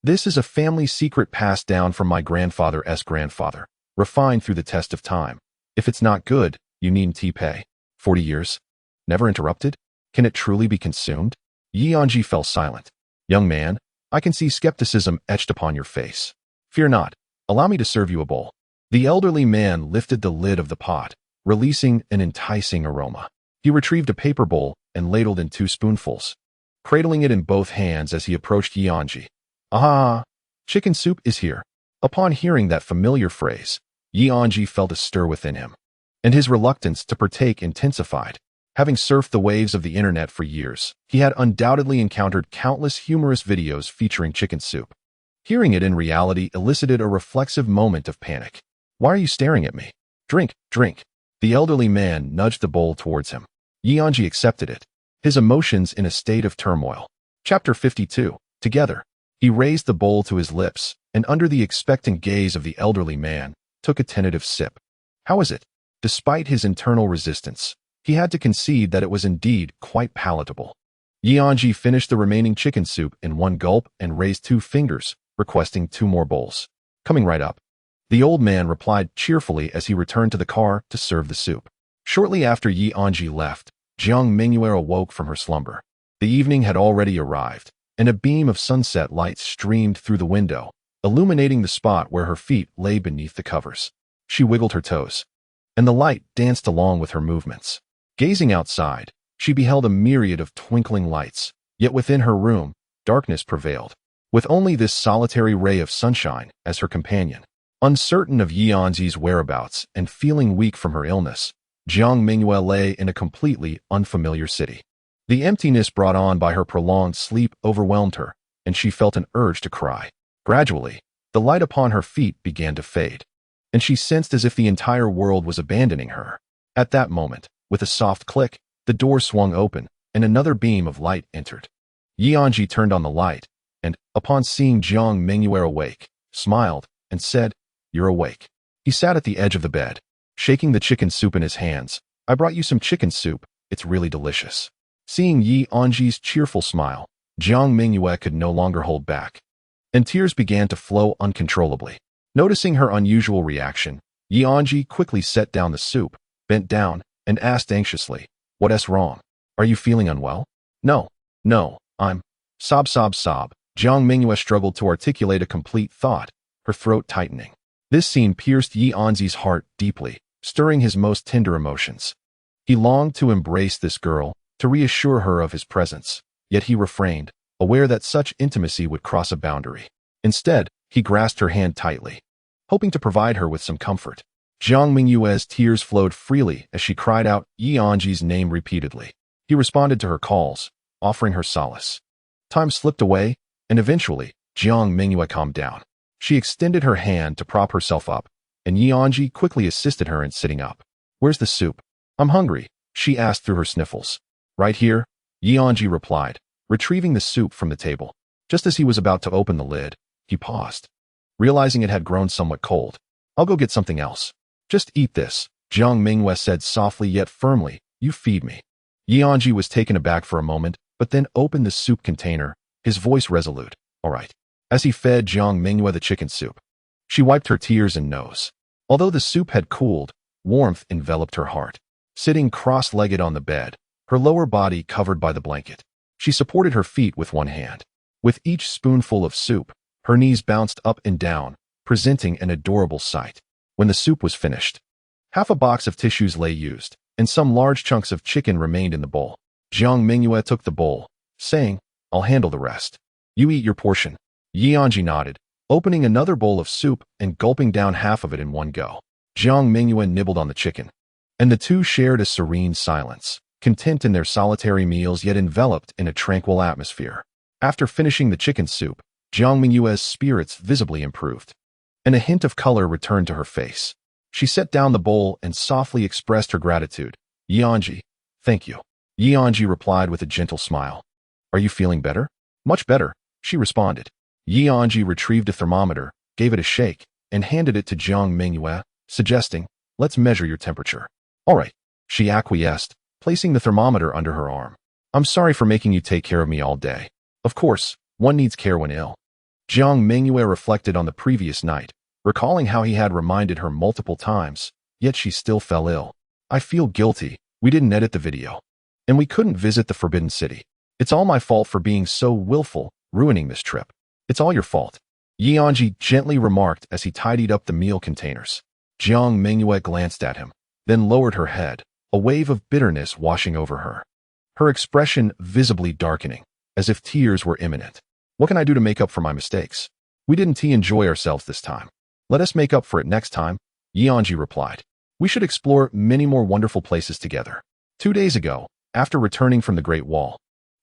This is a family secret passed down from my grandfather's grandfather, refined through the test of time. If it's not good, you needn't pay. 40 years? Never interrupted? Can it truly be consumed? Anzhi fell silent. Young man, I can see skepticism etched upon your face. Fear not. Allow me to serve you a bowl. The elderly man lifted the lid of the pot, releasing an enticing aroma. He retrieved a paper bowl and ladled in 2 spoonfuls, cradling it in both hands as he approached Anzhi. Ah, chicken soup is here. Upon hearing that familiar phrase, Anzhi felt a stir within him, and his reluctance to partake intensified. Having surfed the waves of the internet for years, he had undoubtedly encountered countless humorous videos featuring chicken soup. Hearing it in reality elicited a reflexive moment of panic. Why are you staring at me? Drink, drink. The elderly man nudged the bowl towards him. Anzhi accepted it, his emotions in a state of turmoil. Chapter 52. Together. He raised the bowl to his lips, and under the expectant gaze of the elderly man, took a tentative sip. How is it? Despite his internal resistance, he had to concede that it was indeed quite palatable. Anzhi finished the remaining chicken soup in 1 gulp and raised 2 fingers, requesting 2 more bowls. Coming right up. The old man replied cheerfully as he returned to the car to serve the soup. Shortly after Anzhi left, Jiang Mengyue awoke from her slumber. The evening had already arrived, and a beam of sunset light streamed through the window, illuminating the spot where her feet lay beneath the covers. She wiggled her toes, and the light danced along with her movements. Gazing outside, she beheld a myriad of twinkling lights, yet within her room, darkness prevailed, with only this solitary ray of sunshine as her companion. Uncertain of Anzhi's whereabouts and feeling weak from her illness, Jiang Mengyue lay in a completely unfamiliar city. The emptiness brought on by her prolonged sleep overwhelmed her, and she felt an urge to cry. Gradually, the light upon her feet began to fade, and she sensed as if the entire world was abandoning her. At that moment, with a soft click, the door swung open, and another beam of light entered. Anzhi turned on the light, and, upon seeing Jiang Mengyue awake, smiled, and said, "You're awake." He sat at the edge of the bed, shaking the chicken soup in his hands. "I brought you some chicken soup. It's really delicious." Seeing Anzhi's cheerful smile, Jiang Mengyue could no longer hold back, and tears began to flow uncontrollably. Noticing her unusual reaction, Anzhi quickly set down the soup, bent down, and asked anxiously, "What's wrong? Are you feeling unwell?" No, I'm... Sob. Jiang Mengyue struggled to articulate a complete thought, her throat tightening. This scene pierced Anzhi's heart deeply, stirring his most tender emotions. He longed to embrace this girl, to reassure her of his presence, yet he refrained, aware that such intimacy would cross a boundary. Instead, he grasped her hand tightly, hoping to provide her with some comfort. Jiang Mengyue's tears flowed freely as she cried out Anzhi's name repeatedly. He responded to her calls, offering her solace. Time slipped away, and eventually, Jiang Mengyue calmed down. She extended her hand to prop herself up, and Anzhi quickly assisted her in sitting up. "Where's the soup?" "I'm hungry," she asked through her sniffles. "Right here," Anzhi replied, retrieving the soup from the table. Just as he was about to open the lid, he paused, realizing it had grown somewhat cold. "I'll go get something else." "Just eat this," Jiang Mengyue said softly yet firmly. "You feed me." Anzhi was taken aback for a moment, but then opened the soup container, his voice resolute. "All right." As he fed Jiang Mengyue the chicken soup, she wiped her tears and nose. Although the soup had cooled, warmth enveloped her heart. Sitting cross-legged on the bed, her lower body covered by the blanket, she supported her feet with one hand. With each spoonful of soup, her knees bounced up and down, presenting an adorable sight. When the soup was finished, half a box of tissues lay used, and some large chunks of chicken remained in the bowl. Jiang Mengyue took the bowl, saying, "I'll handle the rest. You eat your portion." Anzhi nodded, opening another bowl of soup and gulping down half of it in one go. Jiang Mengyue nibbled on the chicken, and the two shared a serene silence, content in their solitary meals yet enveloped in a tranquil atmosphere. After finishing the chicken soup, Jiang Mengyue's spirits visibly improved, and a hint of color returned to her face. She set down the bowl and softly expressed her gratitude. "Anzhi, thank you." Anzhi replied with a gentle smile. "Are you feeling better?" "Much better," she responded. Anzhi retrieved a thermometer, gave it a shake, and handed it to Jiang Mengyue, suggesting, "Let's measure your temperature." "All right," she acquiesced, placing the thermometer under her arm. "I'm sorry for making you take care of me all day. Of course, one needs care when ill." Jiang Mengyue reflected on the previous night, recalling how he had reminded her multiple times, yet she still fell ill. "I feel guilty. We didn't edit the video, and we couldn't visit the Forbidden City. It's all my fault for being so willful, ruining this trip. It's all your fault," Anzhi gently remarked as he tidied up the meal containers. Jiang Mengyue glanced at him, then lowered her head, a wave of bitterness washing over her, her expression visibly darkening, as if tears were imminent. "What can I do to make up for my mistakes? We didn't enjoy ourselves this time. Let us make up for it next time," Anzhi replied. "We should explore many more wonderful places together." 2 days ago, after returning from the Great Wall,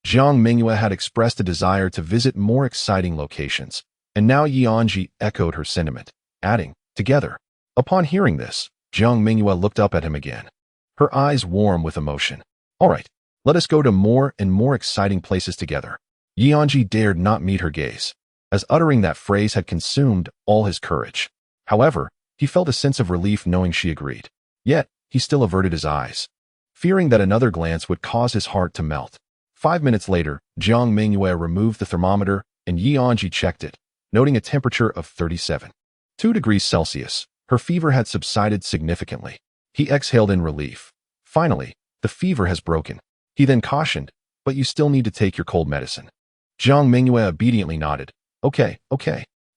Jiang Mengyue had expressed a desire to visit more exciting locations, and now Anzhi echoed her sentiment, adding, "Together." Upon hearing this, Jiang Mengyue looked up at him again, her eyes warm with emotion. "All right, let us go to more and more exciting places together." Anzhi dared not meet her gaze, as uttering that phrase had consumed all his courage. However, he felt a sense of relief knowing she agreed. Yet, he still averted his eyes, fearing that another glance would cause his heart to melt. 5 minutes later, Jiang Mengyue removed the thermometer, and Anzhi checked it, noting a temperature of 37.2 degrees Celsius. Her fever had subsided significantly. He exhaled in relief. "Finally, the fever has broken." He then cautioned, "But you still need to take your cold medicine." Jiang Mengyue obediently nodded. Okay.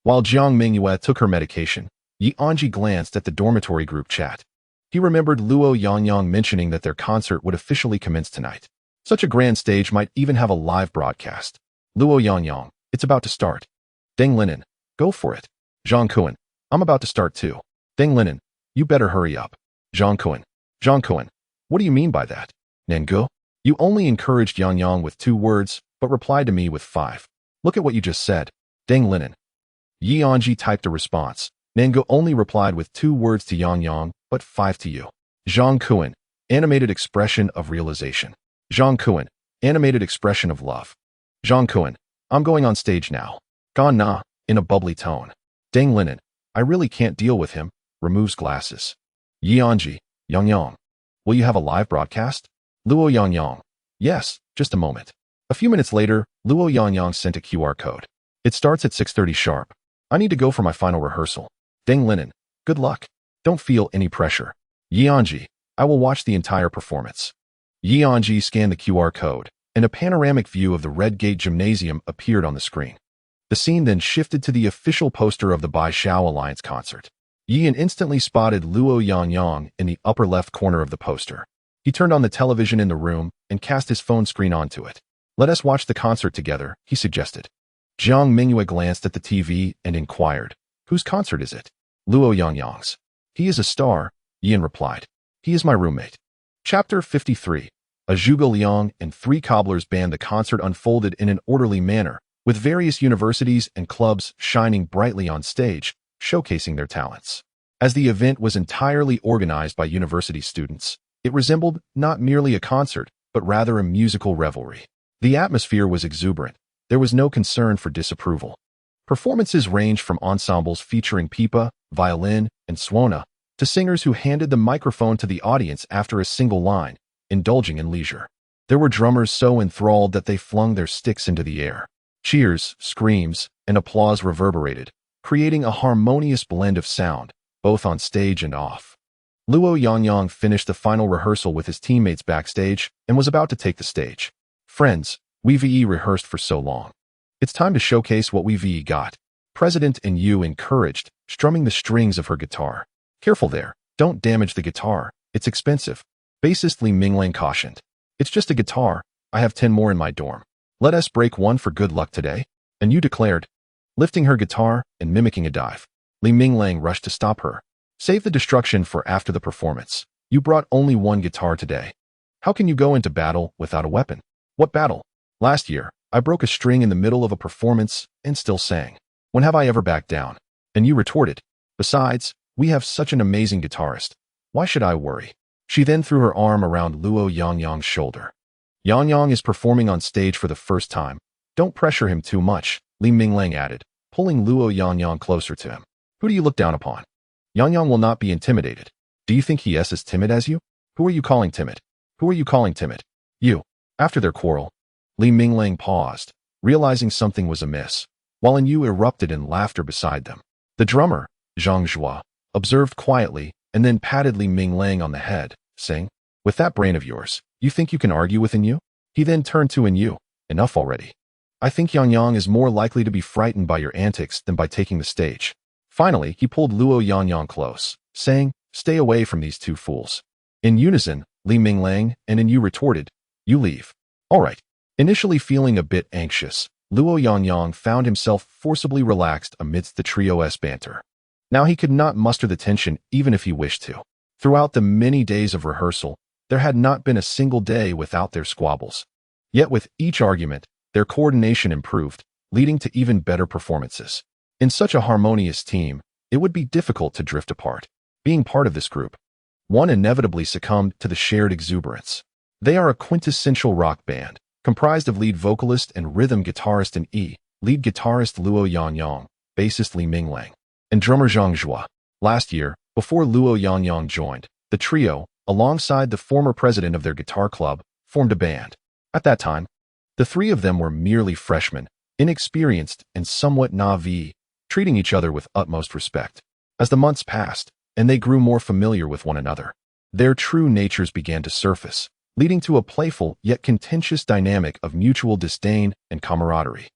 While Jiang Mengyue took her medication, Anzhi glanced at the dormitory group chat. He remembered Luo Yangyang mentioning that their concert would officially commence tonight. Such a grand stage might even have a live broadcast. "Luo Yangyang, it's about to start." "Deng Linen, go for it." "Zhang Kuan, I'm about to start too." "Deng Linen, you better hurry up." "Zhang Kuan, what do you mean by that?" "Nengu, you only encouraged Yangyang with 2 words, but replied to me with 5. Look at what you just said." "Deng Linen." Anzhi typed a response. "Nengu only replied with 2 words to Yangyang, but 5 to you." Zhang Kuan, animated expression of realization. Zhang Kuan, animated expression of love. Zhang Kuan, I'm going on stage now. Gan Na, in a bubbly tone. Deng Linen, I really can't deal with him, removes glasses. Anzhi, Yangyang, will you have a live broadcast? Luo Yangyang, yes, just a moment. A few minutes later, Luo Yangyang sent a QR code. It starts at 6:30 sharp. I need to go for my final rehearsal. Deng Linen, good luck. Don't feel any pressure. Anzhi, I will watch the entire performance. Anzhi scanned the QR code, and a panoramic view of the Red Gate Gymnasium appeared on the screen. The scene then shifted to the official poster of the Bai Xiao Alliance concert. Yan instantly spotted Luo Yangyang in the upper left corner of the poster. He turned on the television in the room and cast his phone screen onto it. Let us watch the concert together, he suggested. Jiang Mengyue glanced at the TV and inquired, whose concert is it? Luo Yangyang's. He is a star, Yan replied. He is my roommate. Chapter 53. A Zhuge Liang and 3 cobblers band. The concert unfolded in an orderly manner, with various universities and clubs shining brightly on stage, showcasing their talents. As the event was entirely organized by university students, it resembled not merely a concert, but rather a musical revelry. The atmosphere was exuberant. There was no concern for disapproval. Performances ranged from ensembles featuring pipa, violin, and suona, to singers who handed the microphone to the audience after a single line, indulging in leisure. There were drummers so enthralled that they flung their sticks into the air. Cheers, screams, and applause reverberated, creating a harmonious blend of sound, both on stage and off. Luo Yangyang finished the final rehearsal with his teammates backstage and was about to take the stage. Friends, we rehearsed for so long. It's time to showcase what we got. President Yu encouraged, strumming the strings of her guitar. Careful there, don't damage the guitar, it's expensive. Bassist Li Minglang cautioned. It's just a guitar, I have 10 more in my dorm. Let us break one for good luck today. And Yu declared, lifting her guitar and mimicking a dive. Li Minglang rushed to stop her. Save the destruction for after the performance. You brought only one guitar today. How can you go into battle without a weapon? What battle? Last year, I broke a string in the middle of a performance and still sang. When have I ever backed down? And you retorted, besides, we have such an amazing guitarist. Why should I worry? She then threw her arm around Luo Yangyang's shoulder. Yangyang is performing on stage for the first time. Don't pressure him too much, Li Minglang added, pulling Luo Yangyang closer to him. Who do you look down upon? Yangyang will not be intimidated. Do you think he is as timid as you? Who are you calling timid? Who are you calling timid? You. After their quarrel, Li Minglang paused, realizing something was amiss, while Yu erupted in laughter beside them. The drummer, Zhang Zhua, observed quietly and then patted Li Minglang on the head, saying, with that brain of yours, you think you can argue with Yu? He then turned to Yu, enough already. I think Yangyang is more likely to be frightened by your antics than by taking the stage. Finally, he pulled Luo Yangyang close, saying, stay away from these two fools. In unison, Li Minglang and Yu retorted, you leave. All right. Initially feeling a bit anxious, Luo Yangyang found himself forcibly relaxed amidst the trio's banter. Now he could not muster the tension even if he wished to. Throughout the many days of rehearsal, there had not been a single day without their squabbles. Yet with each argument, their coordination improved, leading to even better performances. In such a harmonious team, it would be difficult to drift apart. Being part of this group, one inevitably succumbed to the shared exuberance. They are a quintessential rock band, comprised of lead vocalist and rhythm guitarist and lead guitarist Luo Yangyang, bassist Li Minglang, and drummer Zhang Zhua. Last year, before Luo Yangyang joined, the trio, alongside the former president of their guitar club, formed a band. At that time, the three of them were merely freshmen, inexperienced and somewhat naive, treating each other with utmost respect. As the months passed, and they grew more familiar with one another, their true natures began to surface, leading to a playful yet contentious dynamic of mutual disdain and camaraderie.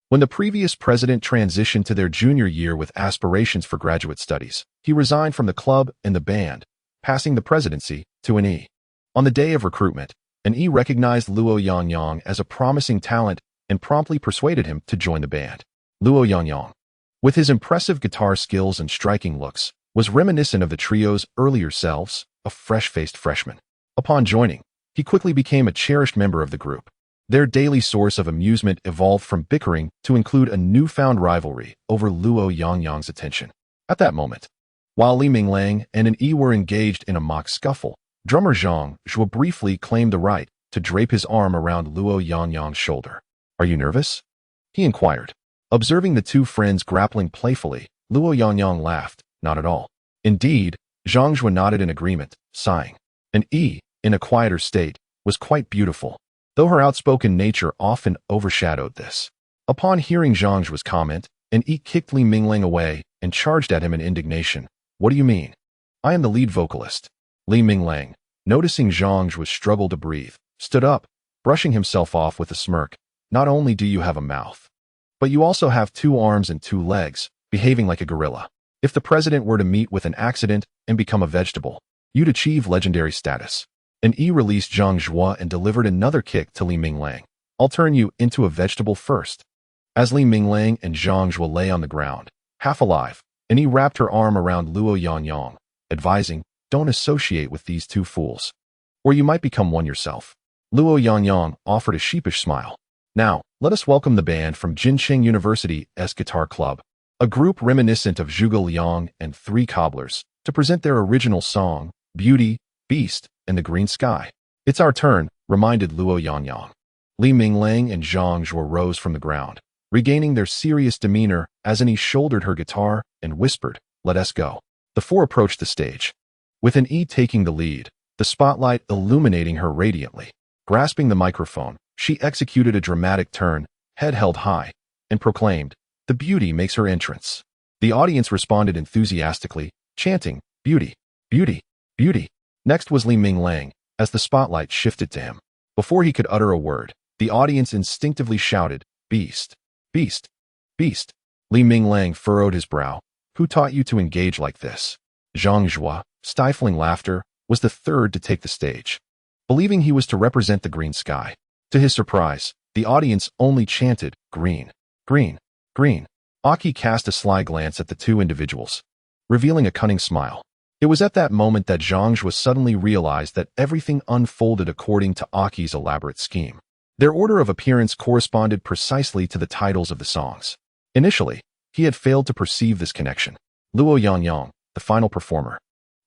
When the previous president transitioned to their junior year with aspirations for graduate studies, he resigned from the club and the band, passing the presidency to an E. On the day of recruitment, an E recognized Luo Yangyang as a promising talent and promptly persuaded him to join the band. Luo Yangyang, with his impressive guitar skills and striking looks, was reminiscent of the trio's earlier selves, a fresh-faced freshman. Upon joining, he quickly became a cherished member of the group. Their daily source of amusement evolved from bickering to include a newfound rivalry over Luo Yangyang's attention. At that moment, while Li Minglang and an E were engaged in a mock scuffle, drummer Zhang Zhua briefly claimed the right to drape his arm around Luo Yangyang's shoulder. Are you nervous? He inquired. Observing the two friends grappling playfully, Luo Yangyang laughed. Not at all. Indeed, Zhang Zhua nodded in agreement, sighing. An E, in a quieter state, was quite beautiful. though her outspoken nature often overshadowed this. Upon hearing Jiang Mengyue's comment, An Yi kicked Li Minglang away and charged at him in indignation. What do you mean? I am the lead vocalist. Li Minglang, noticing Jiang Mengyue struggled to breathe, stood up, brushing himself off with a smirk. Not only do you have a mouth, but you also have 2 arms and 2 legs, behaving like a gorilla. If the president were to meet with an accident and become a vegetable, you'd achieve legendary status. An Yi released Jiang Mengyue and delivered another kick to Li Minglang. I'll turn you into a vegetable first. As Li Minglang and Jiang Mengyue lay on the ground, half alive, An Yi wrapped her arm around Luo Yangyang, advising, don't associate with these 2 fools, or you might become one yourself. Luo Yangyang offered a sheepish smile. Now, let us welcome the band from Jincheng University's Guitar Club, a group reminiscent of Zhuge Liang and 3 Cobblers, to present their original song, Beauty, Beast, and the Green Sky. It's our turn, reminded Luo Yangyang. Li Minglang and Jiang Mengyue rose from the ground, regaining their serious demeanor as An Yi shouldered her guitar and whispered, let us go. The 4 approached the stage, with An Yi taking the lead, the spotlight illuminating her radiantly. Grasping the microphone, she executed a dramatic turn, head held high, and proclaimed, the beauty makes her entrance. The audience responded enthusiastically, chanting, beauty, beauty, beauty. Next was Li Minglang, as the spotlight shifted to him. Before he could utter a word, the audience instinctively shouted, beast, beast, beast. Li Minglang furrowed his brow. Who taught you to engage like this? Jiang Mengyue, stifling laughter, was the 3rd to take the stage, believing he was to represent the green sky. To his surprise, the audience only chanted, green, green, green. Aki cast a sly glance at the 2 individuals, revealing a cunning smile. It was at that moment that Jiang Mengyue suddenly realized that everything unfolded according to Aki's elaborate scheme. Their order of appearance corresponded precisely to the titles of the songs. Initially, he had failed to perceive this connection. Luo Yangyang, the final performer,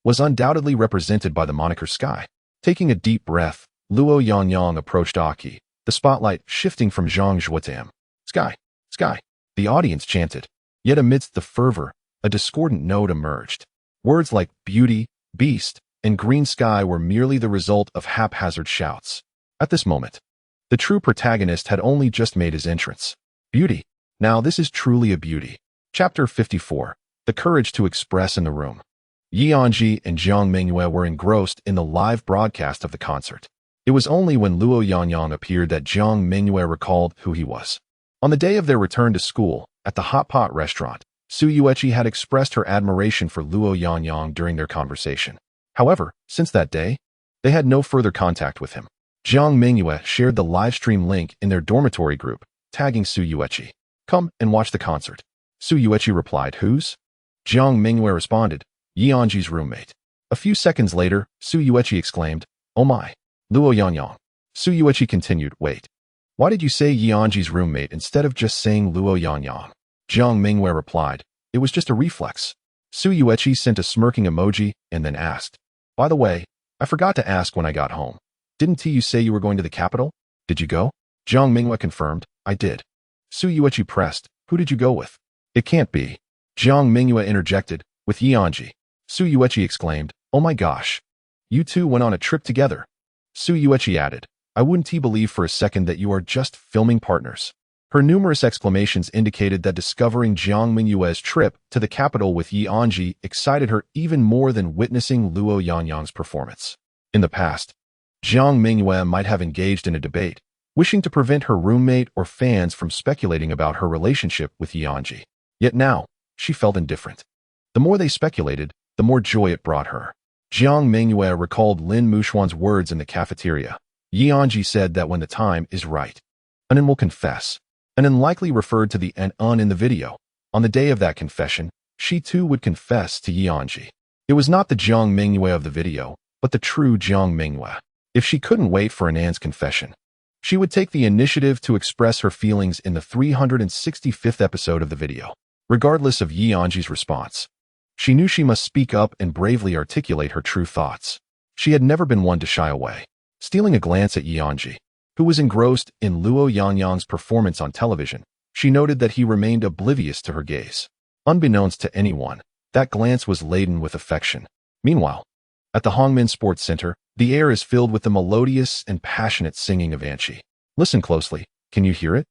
was undoubtedly represented by the moniker Sky. Taking a deep breath, Luo Yangyang approached Aki, the spotlight shifting from Jiang Mengyue to him. Sky, sky. The audience chanted. Yet amidst the fervor, a discordant note emerged. Words like beauty, beast, and green sky were merely the result of haphazard shouts. At this moment, the true protagonist had only just made his entrance. Beauty. Now this is truly a beauty. Chapter 54. The Courage to Express in the Room. Anzhi and Jiang Mengyue were engrossed in the live broadcast of the concert. It was only when Luo Yangyang appeared that Jiang Mengyue recalled who he was. On the day of their return to school, at the Hot Pot restaurant, Su Yueqi had expressed her admiration for Luo Yangyang during their conversation. However, since that day, they had no further contact with him. Jiang Mengyue shared the livestream link in their dormitory group, tagging Su Yueqi. Come and watch the concert. Su Yueqi replied, whose? Jiang Mengyue responded, Anzhi's roommate. A few seconds later, Su Yueqi exclaimed, oh my. Luo Yangyang. Su Yueqi continued, wait. Why did you say Anzhi's roommate instead of just saying Luo Yangyang? Jiang Mengyue replied, it was just a reflex. Su Yueqi sent a smirking emoji and then asked, by the way, I forgot to ask when I got home. Didn't you say you were going to the capital? Did you go? Jiang Mengyue confirmed, I did. Su Yueqi pressed, who did you go with? It can't be. Jiang Mengyue interjected, with Anzhi. Su Yueqi exclaimed, oh my gosh. You 2 went on a trip together. Su Yueqi added, I wouldn't believe for a second that you are just filming partners. Her numerous exclamations indicated that discovering Jiang Mengyue's trip to the capital with Anzhi excited her even more than witnessing Luo Yangyang's performance. In the past, Jiang Mengyue might have engaged in a debate, wishing to prevent her roommate or fans from speculating about her relationship with Anzhi. Yet now, she felt indifferent. The more they speculated, the more joy it brought her. Jiang Mengyue recalled Lin Muxuan's words in the cafeteria. Anzhi said that when the time is right, Anan will confess. Anan likely referred to the An in the video. On the day of that confession, she too would confess to Anzhi. It was not the Jiang Mengyue of the video, but the true Jiang Mengyue. If she couldn't wait for Anan's confession, she would take the initiative to express her feelings in the 365th episode of the video. Regardless of Anzhi's response, she knew she must speak up and bravely articulate her true thoughts. She had never been one to shy away. Stealing a glance at Anzhi, who was engrossed in Luo Yangyang's performance on television, she noted that he remained oblivious to her gaze. Unbeknownst to anyone, that glance was laden with affection. Meanwhile, at the Hongmen Sports Center, The air is filled with the melodious and passionate singing of Anzhi. Listen closely. Can you hear it?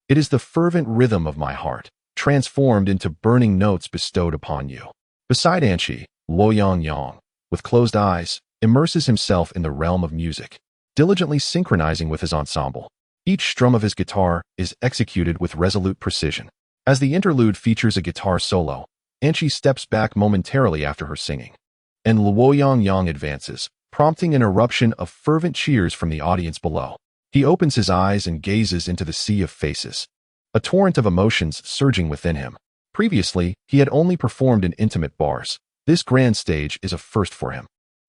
It is the fervent rhythm of my heart, transformed into burning notes bestowed upon you. Beside Anzhi, Luoyang, with closed eyes, immerses himself in the realm of music, diligently synchronizing with his ensemble. Each strum of his guitar is executed with resolute precision. As the interlude features a guitar solo, Anzhi steps back momentarily after her singing, and Luoyang advances, prompting an eruption of fervent cheers from the audience below. He opens his eyes and gazes into the sea of faces, a torrent of emotions surging within him. Previously, he had only performed in intimate bars. This grand stage is a first for him.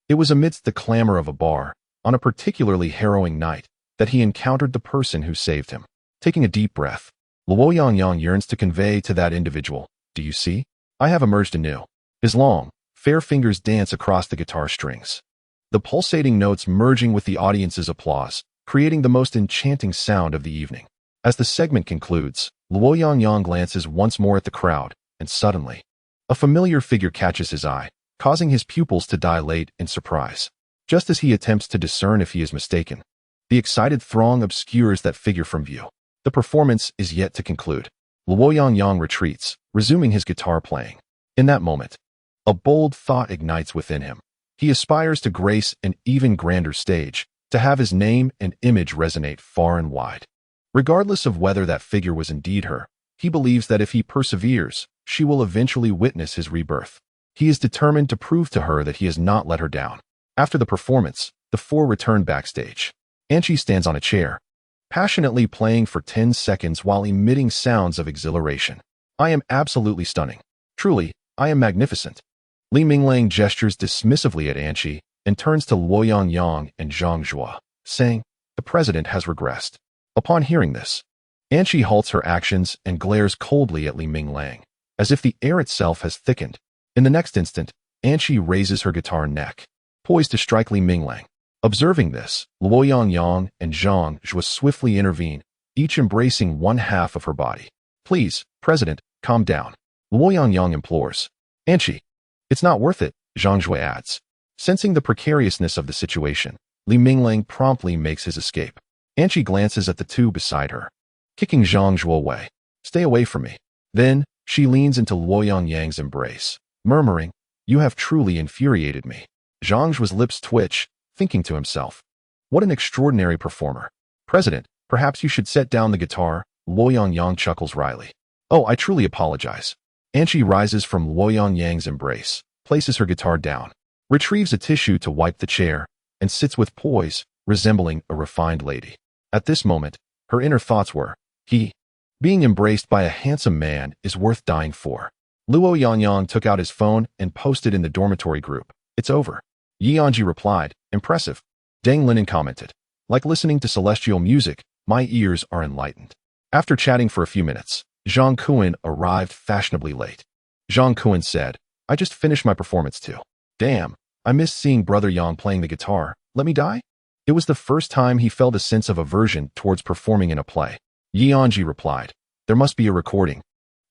It was amidst the clamor of a bar, on a particularly harrowing night, that he encountered the person who saved him. Taking a deep breath, Luoyang yearns to convey to that individual, "Do you see? I have emerged anew." His long, fair fingers dance across the guitar strings, the pulsating notes merging with the audience's applause, creating the most enchanting sound of the evening. As the segment concludes, Luoyang glances once more at the crowd, and suddenly, a familiar figure catches his eye, causing his pupils to dilate in surprise. Just as he attempts to discern if he is mistaken, the excited throng obscures that figure from view. The performance is yet to conclude. Luoyang retreats, resuming his guitar playing. In that moment, a bold thought ignites within him. He aspires to grace an even grander stage, to have his name and image resonate far and wide. Regardless of whether that figure was indeed her, he believes that if he perseveres, she will eventually witness his rebirth. He is determined to prove to her that he has not let her down. After the performance, the four return backstage. Anzhi stands on a chair, passionately playing for 10 seconds while emitting sounds of exhilaration. "I am absolutely stunning. Truly, I am magnificent." Li Minglang gestures dismissively at Anzhi and turns to Luoyang and Zhang Zhuo, saying, "The president has regressed." Upon hearing this, Anzhi halts her actions and glares coldly at Li Minglang, as if the air itself has thickened. In the next instant, Anzhi raises her guitar neck, poised to strike Li Minglang. Observing this, Luoyang and Zhang Zhuo swiftly intervene, each embracing one half of her body. "Please, President, calm down," Luoyang implores. "Anzhi, it's not worth it," Zhang Zhuo adds. Sensing the precariousness of the situation, Li Minglang promptly makes his escape. Anzhi glances at the two beside her, kicking Zhang Zhuo away. "Stay away from me." Then, she leans into Luoyang's embrace, murmuring, "You have truly infuriated me." Zhang Zhuo's lips twitch, thinking to himself, "What an extraordinary performer. President, perhaps you should set down the guitar." Luoyang chuckles wryly. "Oh, I truly apologize." Anzhi rises from Luoyang's embrace, places her guitar down, retrieves a tissue to wipe the chair, and sits with poise, resembling a refined lady. At this moment, her inner thoughts were, being embraced by a handsome man is worth dying for. Luoyang took out his phone and posted in the dormitory group, "It's over." Anzhi replied, "Impressive." Deng Linen commented, "Like listening to celestial music, my ears are enlightened." After chatting for a few minutes, Zhang Kuan arrived fashionably late. Zhang Kuan said, "I just finished my performance too. Damn, I missed seeing Brother Yang playing the guitar. Let me die?" It was the first time he felt a sense of aversion towards performing in a play. Anzhi replied, "There must be a recording.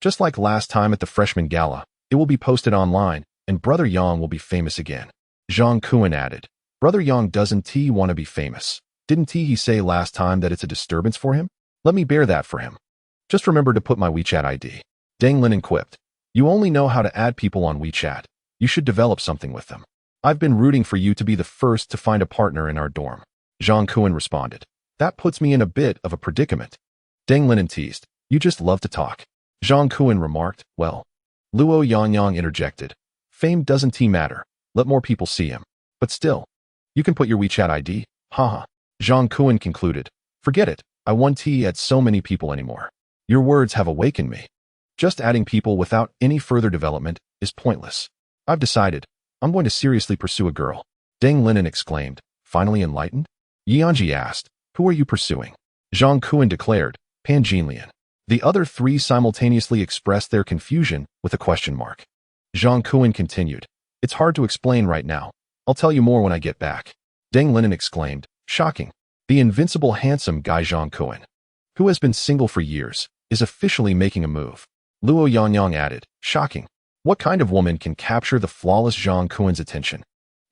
Just like last time at the freshman gala, it will be posted online, and Brother Yang will be famous again." Zhang Kuan added, "Brother Yang doesn't want to be famous. Didn't he say last time that it's a disturbance for him? Let me bear that for him. Just remember to put my WeChat ID." Deng Linen quipped, "You only know how to add people on WeChat. You should develop something with them. I've been rooting for you to be the first to find a partner in our dorm." Zhang Kuan responded, "That puts me in a bit of a predicament." Deng Linen teased, "You just love to talk." Zhang Kuan remarked, "Well." Luoyang interjected, "Fame doesn't matter. Let more people see him. But still, you can put your WeChat ID, haha." Zhang Kuan concluded, "Forget it. I won't at so many people anymore. Your words have awakened me. Just adding people without any further development is pointless. I've decided. I'm going to seriously pursue a girl." Deng Linen exclaimed, finally enlightened. Anzhi asked, "Who are you pursuing?" Zhang Kuan declared, "Pan Jinlian." The other three simultaneously expressed their confusion with a question mark. Zhang Kuan continued, "It's hard to explain right now. I'll tell you more when I get back." Deng Linen exclaimed, "Shocking. The invincible handsome guy Zhang Kuan, who has been single for years, is officially making a move." Luoyang added, "Shocking. What kind of woman can capture the flawless Zhang Kuan's attention?"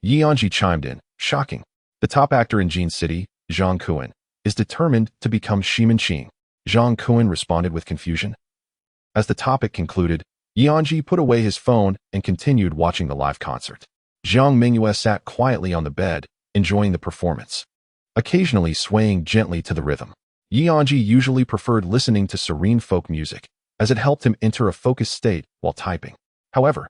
Anzhi chimed in, "Shocking. The top actor in Jean City, Jiang Mengyue, is determined to become Shiman Qing. Jiang Mengyue responded with confusion. As the topic concluded, Anzhi put away his phone and continued watching the live concert. Jiang Mengyue sat quietly on the bed, enjoying the performance, occasionally swaying gently to the rhythm. Anzhi usually preferred listening to serene folk music, as it helped him enter a focused state while typing. However,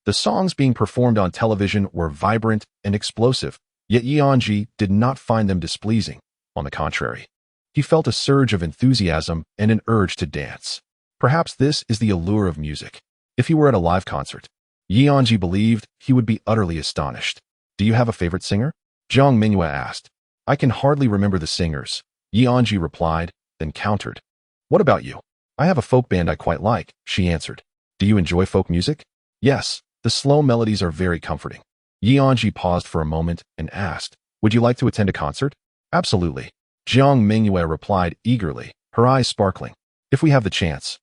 the songs being performed on television were vibrant and explosive, yet Anzhi did not find them displeasing. On the contrary, he felt a surge of enthusiasm and an urge to dance. Perhaps this is the allure of music. If he were at a live concert, Anzhi believed he would be utterly astonished. Do you have a favorite singer? Jiang Mengyue asked. I can hardly remember the singers, Anzhi replied, then countered. What about you? I have a folk band I quite like, she answered. Do you enjoy folk music? Yes, the slow melodies are very comforting. Anzhi paused for a moment and asked, would you like to attend a concert? Absolutely, Jiang Mengyue replied eagerly, her eyes sparkling. If we have the chance,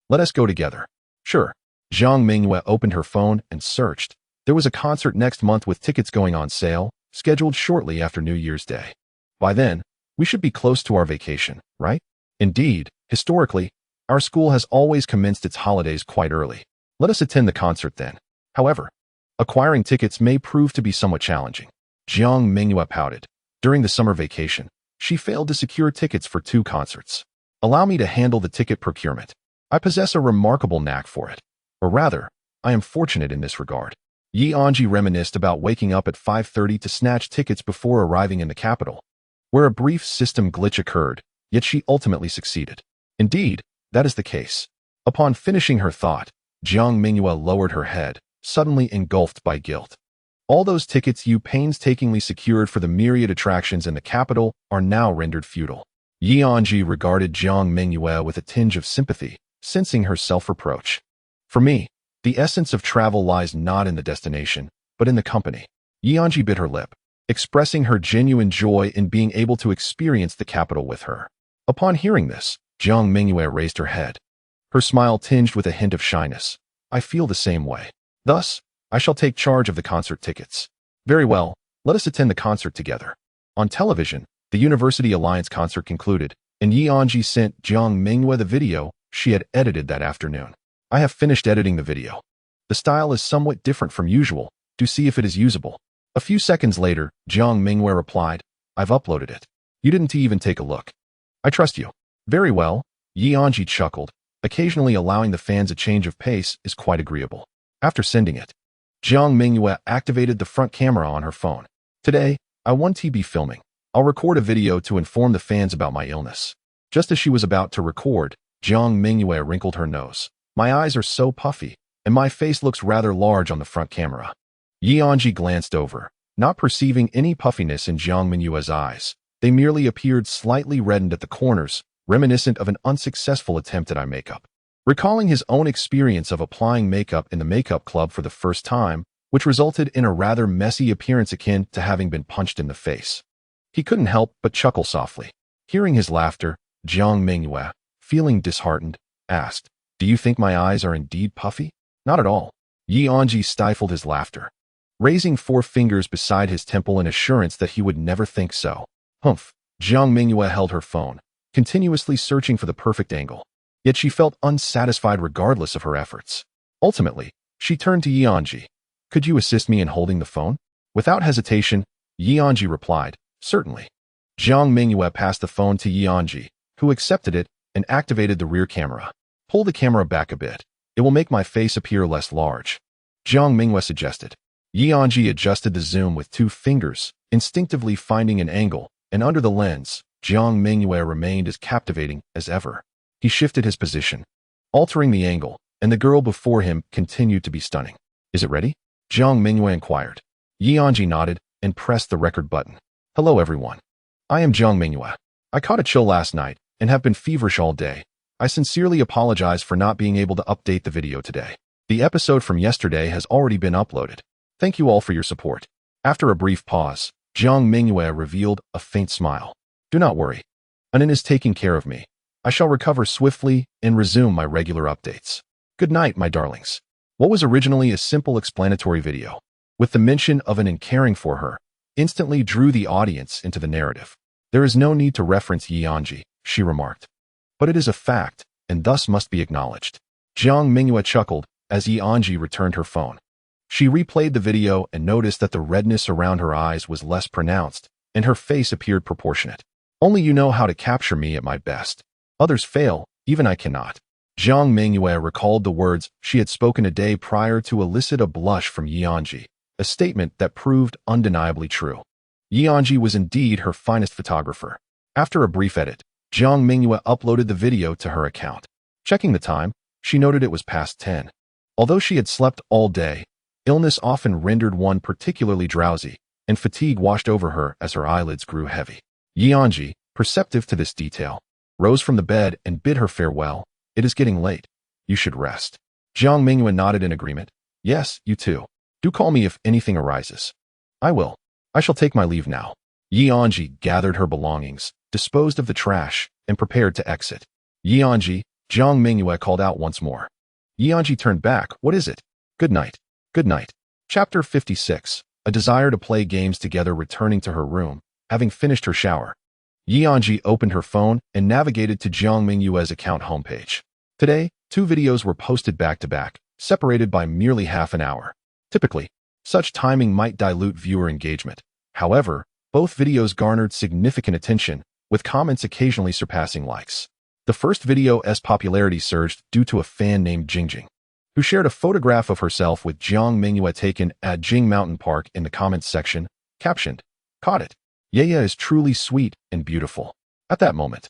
let us go together. Sure. Jiang Mengyue opened her phone and searched. There was a concert next month with tickets going on sale, scheduled shortly after New Year's Day. By then, we should be close to our vacation, right? Indeed, historically, our school has always commenced its holidays quite early. Let us attend the concert then. However, acquiring tickets may prove to be somewhat challenging. Jiang Mengyue pouted. During the summer vacation, she failed to secure tickets for 2 concerts. Allow me to handle the ticket procurement. I possess a remarkable knack for it. Or rather, I am fortunate in this regard. Anzhi reminisced about waking up at 5:30 to snatch tickets before arriving in the capital, where a brief system glitch occurred, yet she ultimately succeeded. Indeed, that is the case. Upon finishing her thought, Jiang Mengyue lowered her head, suddenly engulfed by guilt. All those tickets you painstakingly secured for the myriad attractions in the capital are now rendered futile. Anzhi regarded Jiang Mengyue with a tinge of sympathy, sensing her self-reproach. For me, the essence of travel lies not in the destination, but in the company. Anzhi bit her lip, expressing her genuine joy in being able to experience the capital with her. Upon hearing this, Jiang Mengyue raised her head, her smile tinged with a hint of shyness. I feel the same way. Thus, I shall take charge of the concert tickets. Very well, let us attend the concert together. On television, the University Alliance concert concluded, and Anzhi sent Jiang Mengyue the video she had edited that afternoon. I have finished editing the video. The style is somewhat different from usual. Do see if it is usable. A few seconds later, Jiang Mengyue replied, I've uploaded it. You didn't even take a look. I trust you. Very well, Anzhi chuckled. Occasionally allowing the fans a change of pace is quite agreeable. After sending it, Jiang Mengyue activated the front camera on her phone. Today, I want to be filming. I'll record a video to inform the fans about my illness. Just as she was about to record, Jiang Mengyue wrinkled her nose. My eyes are so puffy, and my face looks rather large on the front camera. Anzhi glanced over, not perceiving any puffiness in Jiang Mengyue's eyes. They merely appeared slightly reddened at the corners, reminiscent of an unsuccessful attempt at eye makeup. Recalling his own experience of applying makeup in the makeup club for the first time, which resulted in a rather messy appearance akin to having been punched in the face, he couldn't help but chuckle softly. Hearing his laughter, Jiang Mengyue, feeling disheartened, asked, Do you think my eyes are indeed puffy? Not at all. Anzhi stifled his laughter, raising 4 fingers beside his temple in assurance that he would never think so. Humph. Jiang Mengyue held her phone, continuously searching for the perfect angle. Yet she felt unsatisfied regardless of her efforts. Ultimately, she turned to Anzhi. Could you assist me in holding the phone? Without hesitation, Anzhi replied, Certainly. Jiang Mengyue passed the phone to Anzhi, who accepted it and activated the rear camera. Pull the camera back a bit. It will make my face appear less large, Jiang Mengyue suggested. Anzhi adjusted the zoom with 2 fingers, instinctively finding an angle, and under the lens, Jiang Mengyue remained as captivating as ever. He shifted his position, altering the angle, and the girl before him continued to be stunning. Is it ready? Jiang Mengyue inquired. Anzhi nodded and pressed the record button. Hello everyone. I am Jiang Mengyue. I caught a chill last night and have been feverish all day. I sincerely apologize for not being able to update the video today. The episode from yesterday has already been uploaded. Thank you all for your support. After a brief pause, Jiang Mengyue revealed a faint smile. Do not worry. Anin is taking care of me. I shall recover swiftly and resume my regular updates. Good night, my darlings. What was originally a simple explanatory video, with the mention of Anin caring for her, instantly drew the audience into the narrative. There is no need to reference Anzhi, she remarked. But it is a fact, and thus must be acknowledged. Jiang Mengyue chuckled as Anzhi returned her phone. She replayed the video and noticed that the redness around her eyes was less pronounced, and her face appeared proportionate. Only you know how to capture me at my best. Others fail, even I cannot. Jiang Mengyue recalled the words she had spoken a day prior to elicit a blush from Anzhi, a statement that proved undeniably true. Anzhi was indeed her finest photographer. After a brief edit, Jiang Mengyue uploaded the video to her account. Checking the time, she noted it was past 10. Although she had slept all day, illness often rendered one particularly drowsy, and fatigue washed over her as her eyelids grew heavy. Anzhi, perceptive to this detail, rose from the bed and bid her farewell. It is getting late. You should rest. Jiang Mengyue nodded in agreement. Yes, you too. Do call me if anything arises. I will. I shall take my leave now. Anzhi gathered her belongings, disposed of the trash, and prepared to exit. Anzhi, Jiang Mengyue called out once more. Anzhi turned back. What is it? Good night. Good night. Chapter 56. A desire to play games together returning to her room, having finished her shower. Anzhi opened her phone and navigated to Jiang Mengyue's account homepage. Today, 2 videos were posted back-to-back, separated by merely half an hour. Typically, such timing might dilute viewer engagement. However, both videos garnered significant attention, with comments occasionally surpassing likes. The first video's popularity surged due to a fan named Jingjing, who shared a photograph of herself with Jiang Mengyue taken at Jing Mountain Park in the comments section, captioned, "Caught it. Yaya is truly sweet and beautiful." At that moment,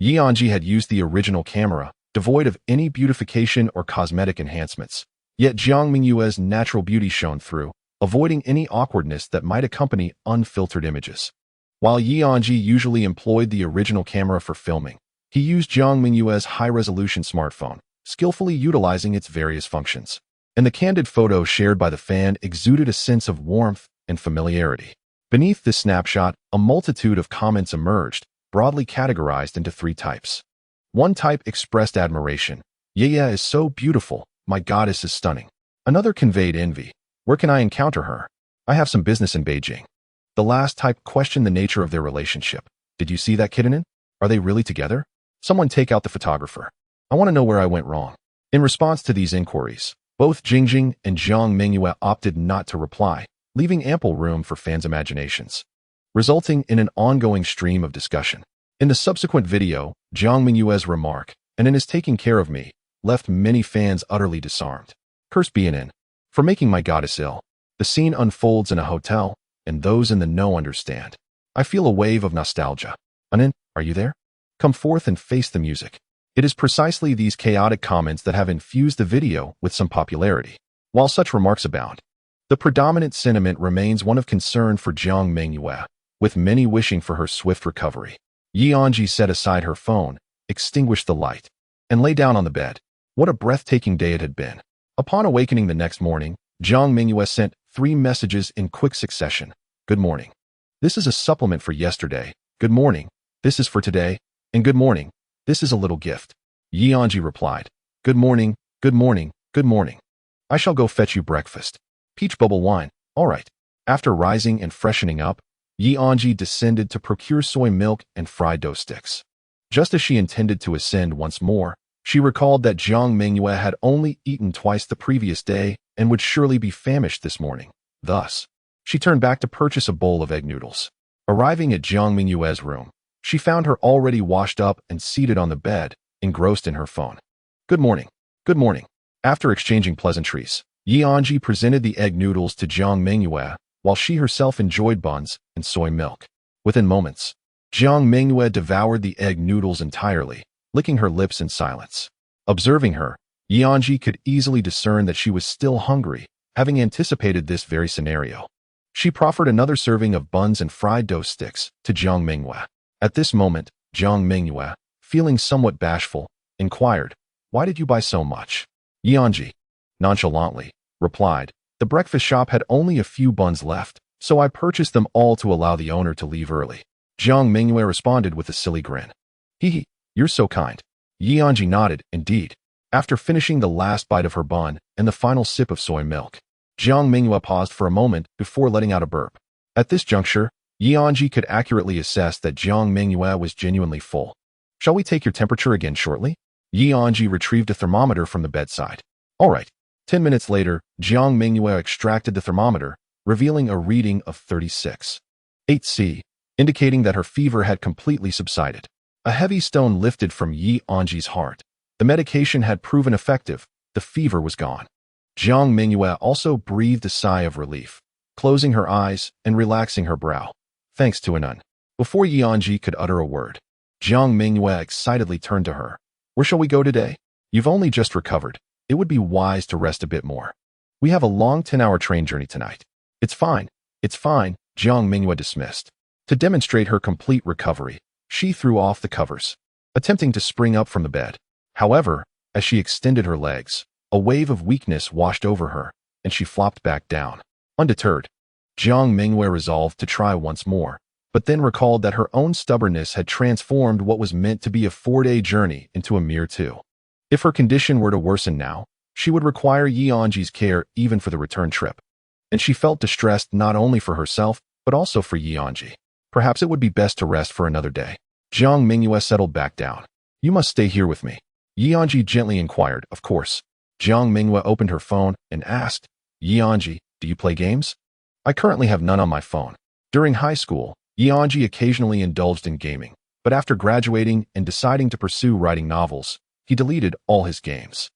Anzhi had used the original camera, devoid of any beautification or cosmetic enhancements. Yet Jiang Mengyue's natural beauty shone through, avoiding any awkwardness that might accompany unfiltered images. While Anzhi usually employed the original camera for filming, he used Jiang Mengyue's high-resolution smartphone, skillfully utilizing its various functions. And the candid photo shared by the fan exuded a sense of warmth and familiarity. Beneath this snapshot, a multitude of comments emerged, broadly categorized into 3 types. One type expressed admiration. Yaya is so beautiful. My goddess is stunning. Another conveyed envy. Where can I encounter her? I have some business in Beijing. The last type questioned the nature of their relationship. Did you see that kitten? Are they really together? Someone take out the photographer. I want to know where I went wrong. In response to these inquiries, both Jingjing and Jiang Mengyue opted not to reply, leaving ample room for fans' imaginations, resulting in an ongoing stream of discussion. In the subsequent video, Jiang Mengyue's remark, "And it is taking care of me," left many fans utterly disarmed. Cursed be an for making my goddess ill. The scene unfolds in a hotel, and those in the know understand. I feel a wave of nostalgia. Anin, are you there? Come forth and face the music. It is precisely these chaotic comments that have infused the video with some popularity. While such remarks abound, the predominant sentiment remains one of concern for Jiang Mengyue, with many wishing for her swift recovery. Anzhi set aside her phone, extinguished the light, and lay down on the bed. What a breathtaking day it had been. Upon awakening the next morning, Jiang Mengyue sent 3 messages in quick succession. Good morning. This is a supplement for yesterday. Good morning. This is for today. And good morning. This is a little gift. Anzhi replied. Good morning, good morning, good morning. I shall go fetch you breakfast. Peach bubble wine. All right. After rising and freshening up, Anzhi descended to procure soy milk and fried dough sticks. Just as she intended to ascend once more, she recalled that Jiang Mengyue had only eaten twice the previous day and would surely be famished this morning. Thus, she turned back to purchase a bowl of egg noodles. Arriving at Jiang Mengyue's room, she found her already washed up and seated on the bed, engrossed in her phone. Good morning. Good morning. After exchanging pleasantries, Anzhi presented the egg noodles to Jiang Mengyue, while she herself enjoyed buns and soy milk. Within moments, Jiang Mengyue devoured the egg noodles entirely, licking her lips in silence. Observing her, Anzhi could easily discern that she was still hungry, having anticipated this very scenario. She proffered another serving of buns and fried dough sticks to Jiang Mengyue. At this moment, Jiang Mengyue, feeling somewhat bashful, inquired, "Why did you buy so much?" Anzhi, nonchalantly, replied, "The breakfast shop had only a few buns left, so I purchased them all to allow the owner to leave early." Jiang Mengyue responded with a silly grin. "Hee, you're so kind." Anzhi nodded, indeed. After finishing the last bite of her bun and the final sip of soy milk, Jiang Mengyue paused for a moment before letting out a burp. At this juncture, Anzhi could accurately assess that Jiang Mengyue was genuinely full. Shall we take your temperature again shortly? Anzhi retrieved a thermometer from the bedside. All right. 10 minutes later, Jiang Mengyue extracted the thermometer, revealing a reading of 36.8°C, indicating that her fever had completely subsided. A heavy stone lifted from Anzhi's heart. The medication had proven effective. The fever was gone. Jiang Mengyue also breathed a sigh of relief, closing her eyes and relaxing her brow. Thanks to Anun. Before Anzhi could utter a word, Jiang Mengyue excitedly turned to her. Where shall we go today? You've only just recovered. It would be wise to rest a bit more. We have a long 10-hour train journey tonight. It's fine. It's fine, Jiang Mengyue dismissed. To demonstrate her complete recovery, she threw off the covers, attempting to spring up from the bed. However, as she extended her legs, a wave of weakness washed over her, and she flopped back down. Undeterred, Jiang Mengyue resolved to try once more, but then recalled that her own stubbornness had transformed what was meant to be a 4-day journey into a mere 2. If her condition were to worsen now, she would require Anzhi's care even for the return trip. And she felt distressed not only for herself, but also for Anzhi. Perhaps it would be best to rest for another day. Jiang Mengyue settled back down. You must stay here with me. Anzhi gently inquired. Of course. Jiang Mengyue opened her phone and asked, Anzhi, do you play games? I currently have none on my phone. During high school, Anzhi occasionally indulged in gaming, but after graduating and deciding to pursue writing novels, he deleted all his games.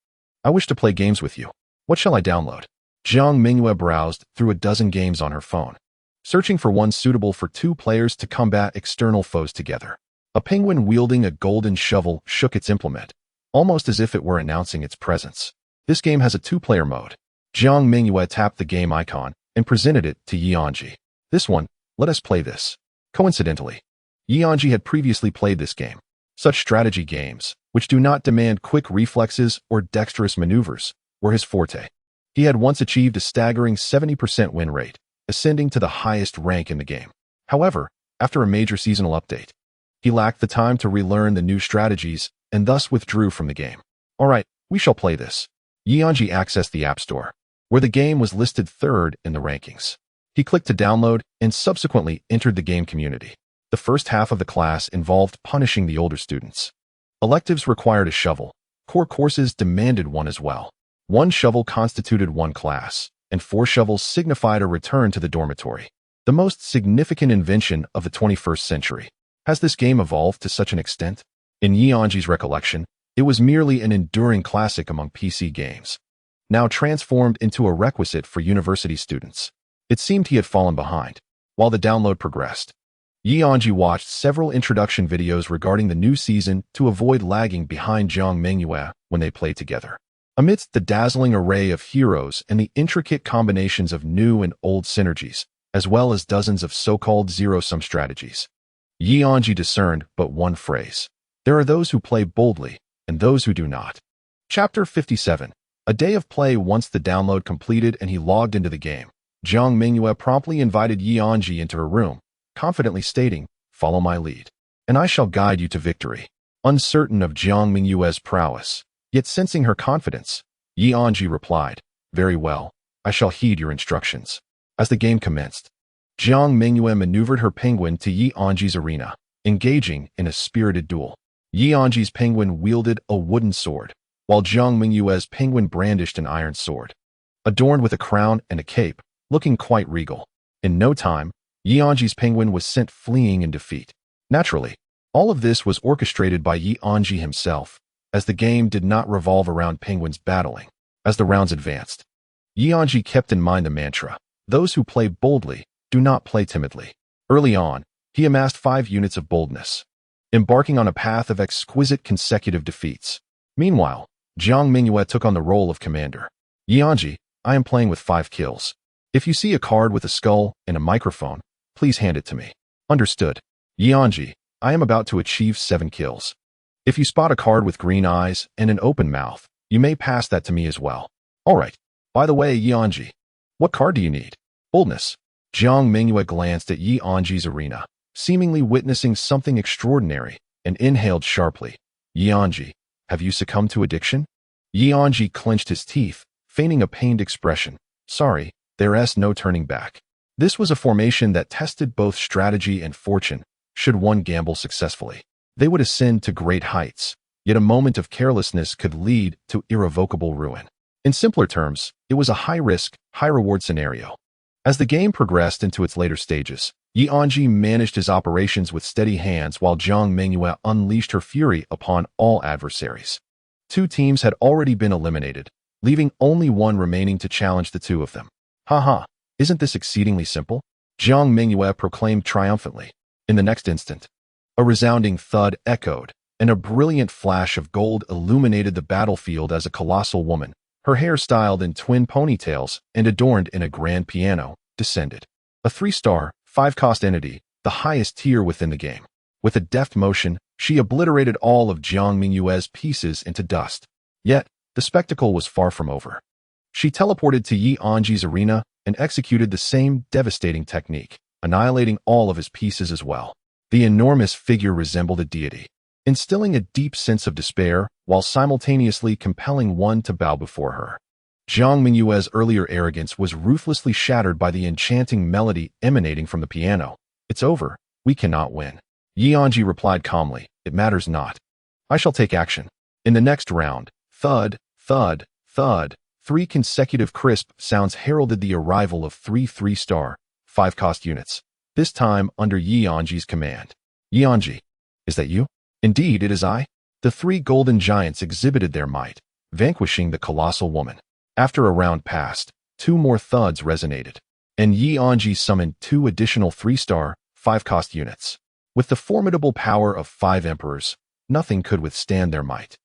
I wish to play games with you. What shall I download? Jiang Mengyue browsed through a dozen games on her phone, searching for one suitable for 2 players to combat external foes together. A penguin wielding a golden shovel shook its implement, almost as if it were announcing its presence. This game has a 2-player mode. Jiang Mengyue tapped the game icon and presented it to Anzhi. This one, let us play this. Coincidentally, Anzhi had previously played this game. Such strategy games, which do not demand quick reflexes or dexterous maneuvers, were his forte. He had once achieved a staggering 70% win rate, ascending to the highest rank in the game. However, after a major seasonal update, he lacked the time to relearn the new strategies and thus withdrew from the game. All right, we shall play this. Anzhi accessed the App Store, where the game was listed 3rd in the rankings. He clicked to download and subsequently entered the game community. The first half of the class involved punishing the older students. Electives required a shovel. Core courses demanded one as well. 1 shovel constituted 1 class, and 4 shovels signified a return to the dormitory. The most significant invention of the 21st century. Has this game evolved to such an extent? In Anzhi's recollection, it was merely an enduring classic among PC games, now transformed into a requisite for university students. It seemed he had fallen behind. While the download progressed, Anzhi watched several introduction videos regarding the new season to avoid lagging behind Jiang Mengyue when they played together. Amidst the dazzling array of heroes and the intricate combinations of new and old synergies, as well as dozens of so-called zero-sum strategies, Anzhi discerned but one phrase. There are those who play boldly, and those who do not. Chapter 57. A day of play. Once the download completed and he logged into the game, Jiang Mengyue promptly invited Anzhi into her room, confidently stating, "Follow my lead, and I shall guide you to victory." Uncertain of Jiang Mengyue's prowess, yet sensing her confidence, Anzhi replied, "Very well, I shall heed your instructions." As the game commenced, Jiang Mengyue maneuvered her penguin to Anzhi's arena, engaging in a spirited duel. Anzhi's penguin wielded a wooden sword, while Jiang Mengyue's penguin brandished an iron sword, adorned with a crown and a cape, looking quite regal. In no time, Anzhi's penguin was sent fleeing in defeat. Naturally, all of this was orchestrated by Anzhi himself, as the game did not revolve around penguins battling. As the rounds advanced, Anzhi kept in mind the mantra, "Those who play boldly do not play timidly." Early on, he amassed 5 units of boldness, embarking on a path of exquisite consecutive defeats. Meanwhile, Jiang Mengyue took on the role of commander. "Anzhi, I am playing with 5 kills. If you see a card with a skull and a microphone, please hand it to me." "Understood." "Anzhi, I am about to achieve 7 kills. If you spot a card with green eyes and an open mouth, you may pass that to me as well." "All right. By the way, Anzhi, what card do you need?" "Boldness." Jiang Mengyue glanced at Anzhi's arena, seemingly witnessing something extraordinary, and inhaled sharply. "Anzhi, have you succumbed to addiction?" Anzhi clenched his teeth, feigning a pained expression. "Sorry, there's no turning back." This was a formation that tested both strategy and fortune. Should one gamble successfully, they would ascend to great heights, yet a moment of carelessness could lead to irrevocable ruin. In simpler terms, it was a high-risk, high-reward scenario. As the game progressed into its later stages, Anzhi managed his operations with steady hands while Jiang Mengyue unleashed her fury upon all adversaries. Two teams had already been eliminated, leaving only one remaining to challenge the two of them. Haha, isn't this exceedingly simple? Jiang Mengyue proclaimed triumphantly. In the next instant, a resounding thud echoed, and a brilliant flash of gold illuminated the battlefield as a colossal woman, her hair styled in twin ponytails and adorned in a grand piano, descended. A 3-star, 5-cost entity, the highest tier within the game. With a deft motion, she obliterated all of Jiang Mengyue's pieces into dust. Yet, the spectacle was far from over. She teleported to Anzhi's arena and executed the same devastating technique, annihilating all of his pieces as well. The enormous figure resembled a deity, instilling a deep sense of despair while simultaneously compelling one to bow before her. Jiang Mengyue's earlier arrogance was ruthlessly shattered by the enchanting melody emanating from the piano. It's over. We cannot win. Anzhi replied calmly. It matters not. I shall take action. In the next round, thud, thud, thud, 3 consecutive crisp sounds heralded the arrival of 3 3-star, 5-cost units, this time under Anzhi's command. Anzhi, is that you? Indeed, it is I. The 3 golden giants exhibited their might, vanquishing the colossal woman. After a round passed, 2 more thuds resonated, and Anzhi summoned 2 additional 3-star, 5-cost units. With the formidable power of 5 emperors, nothing could withstand their might.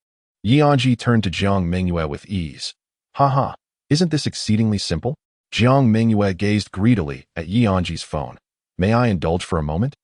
Anzhi turned to Jiang Mengyue with ease. Haha, isn't this exceedingly simple? Jiang Mengyue gazed greedily at Anzhi's phone. May I indulge for a moment?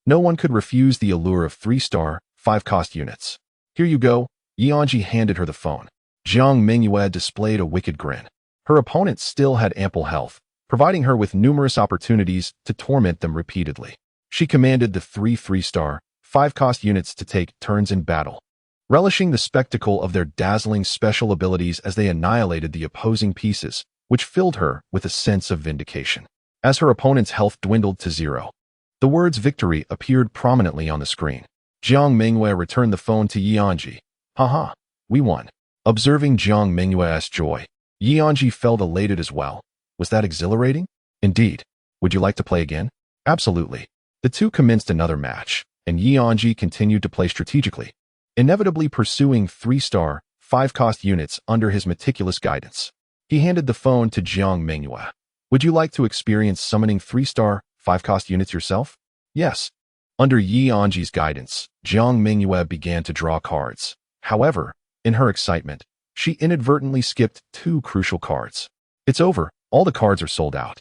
No one could refuse the allure of 3-star, 5-cost units. Here you go. Anzhi handed her the phone. Jiang Mengyue displayed a wicked grin. Her opponent still had ample health, providing her with numerous opportunities to torment them repeatedly. She commanded the 3 3-star, 5-cost units to take turns in battle, relishing the spectacle of their dazzling special abilities as they annihilated the opposing pieces, which filled her with a sense of vindication. As her opponent's health dwindled to 0, the words victory appeared prominently on the screen. Jiang Mengyue returned the phone to Anzhi. Haha, we won. Observing Jiang Mengyue's joy, Anzhi felt elated as well. Was that exhilarating? Indeed. Would you like to play again? Absolutely. The two commenced another match, and Anzhi continued to play strategically, inevitably pursuing 3-star, 5-cost units under his meticulous guidance. He handed the phone to Jiang Mengyue. Would you like to experience summoning 3-star, 5-cost units yourself? Yes. Under Anzhi's guidance, Jiang Mengyue began to draw cards. However, in her excitement, she inadvertently skipped 2 crucial cards. It's over. All the cards are sold out.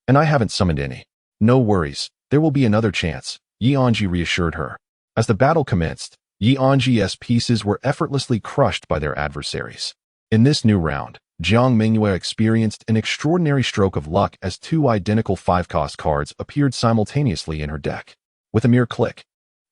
And I haven't summoned any. No worries. There will be another chance, Anzhi reassured her. As the battle commenced, Anzhi's pieces were effortlessly crushed by their adversaries. In this new round, Jiang Mengyue experienced an extraordinary stroke of luck as 2 identical 5-cost cards appeared simultaneously in her deck. With a mere click,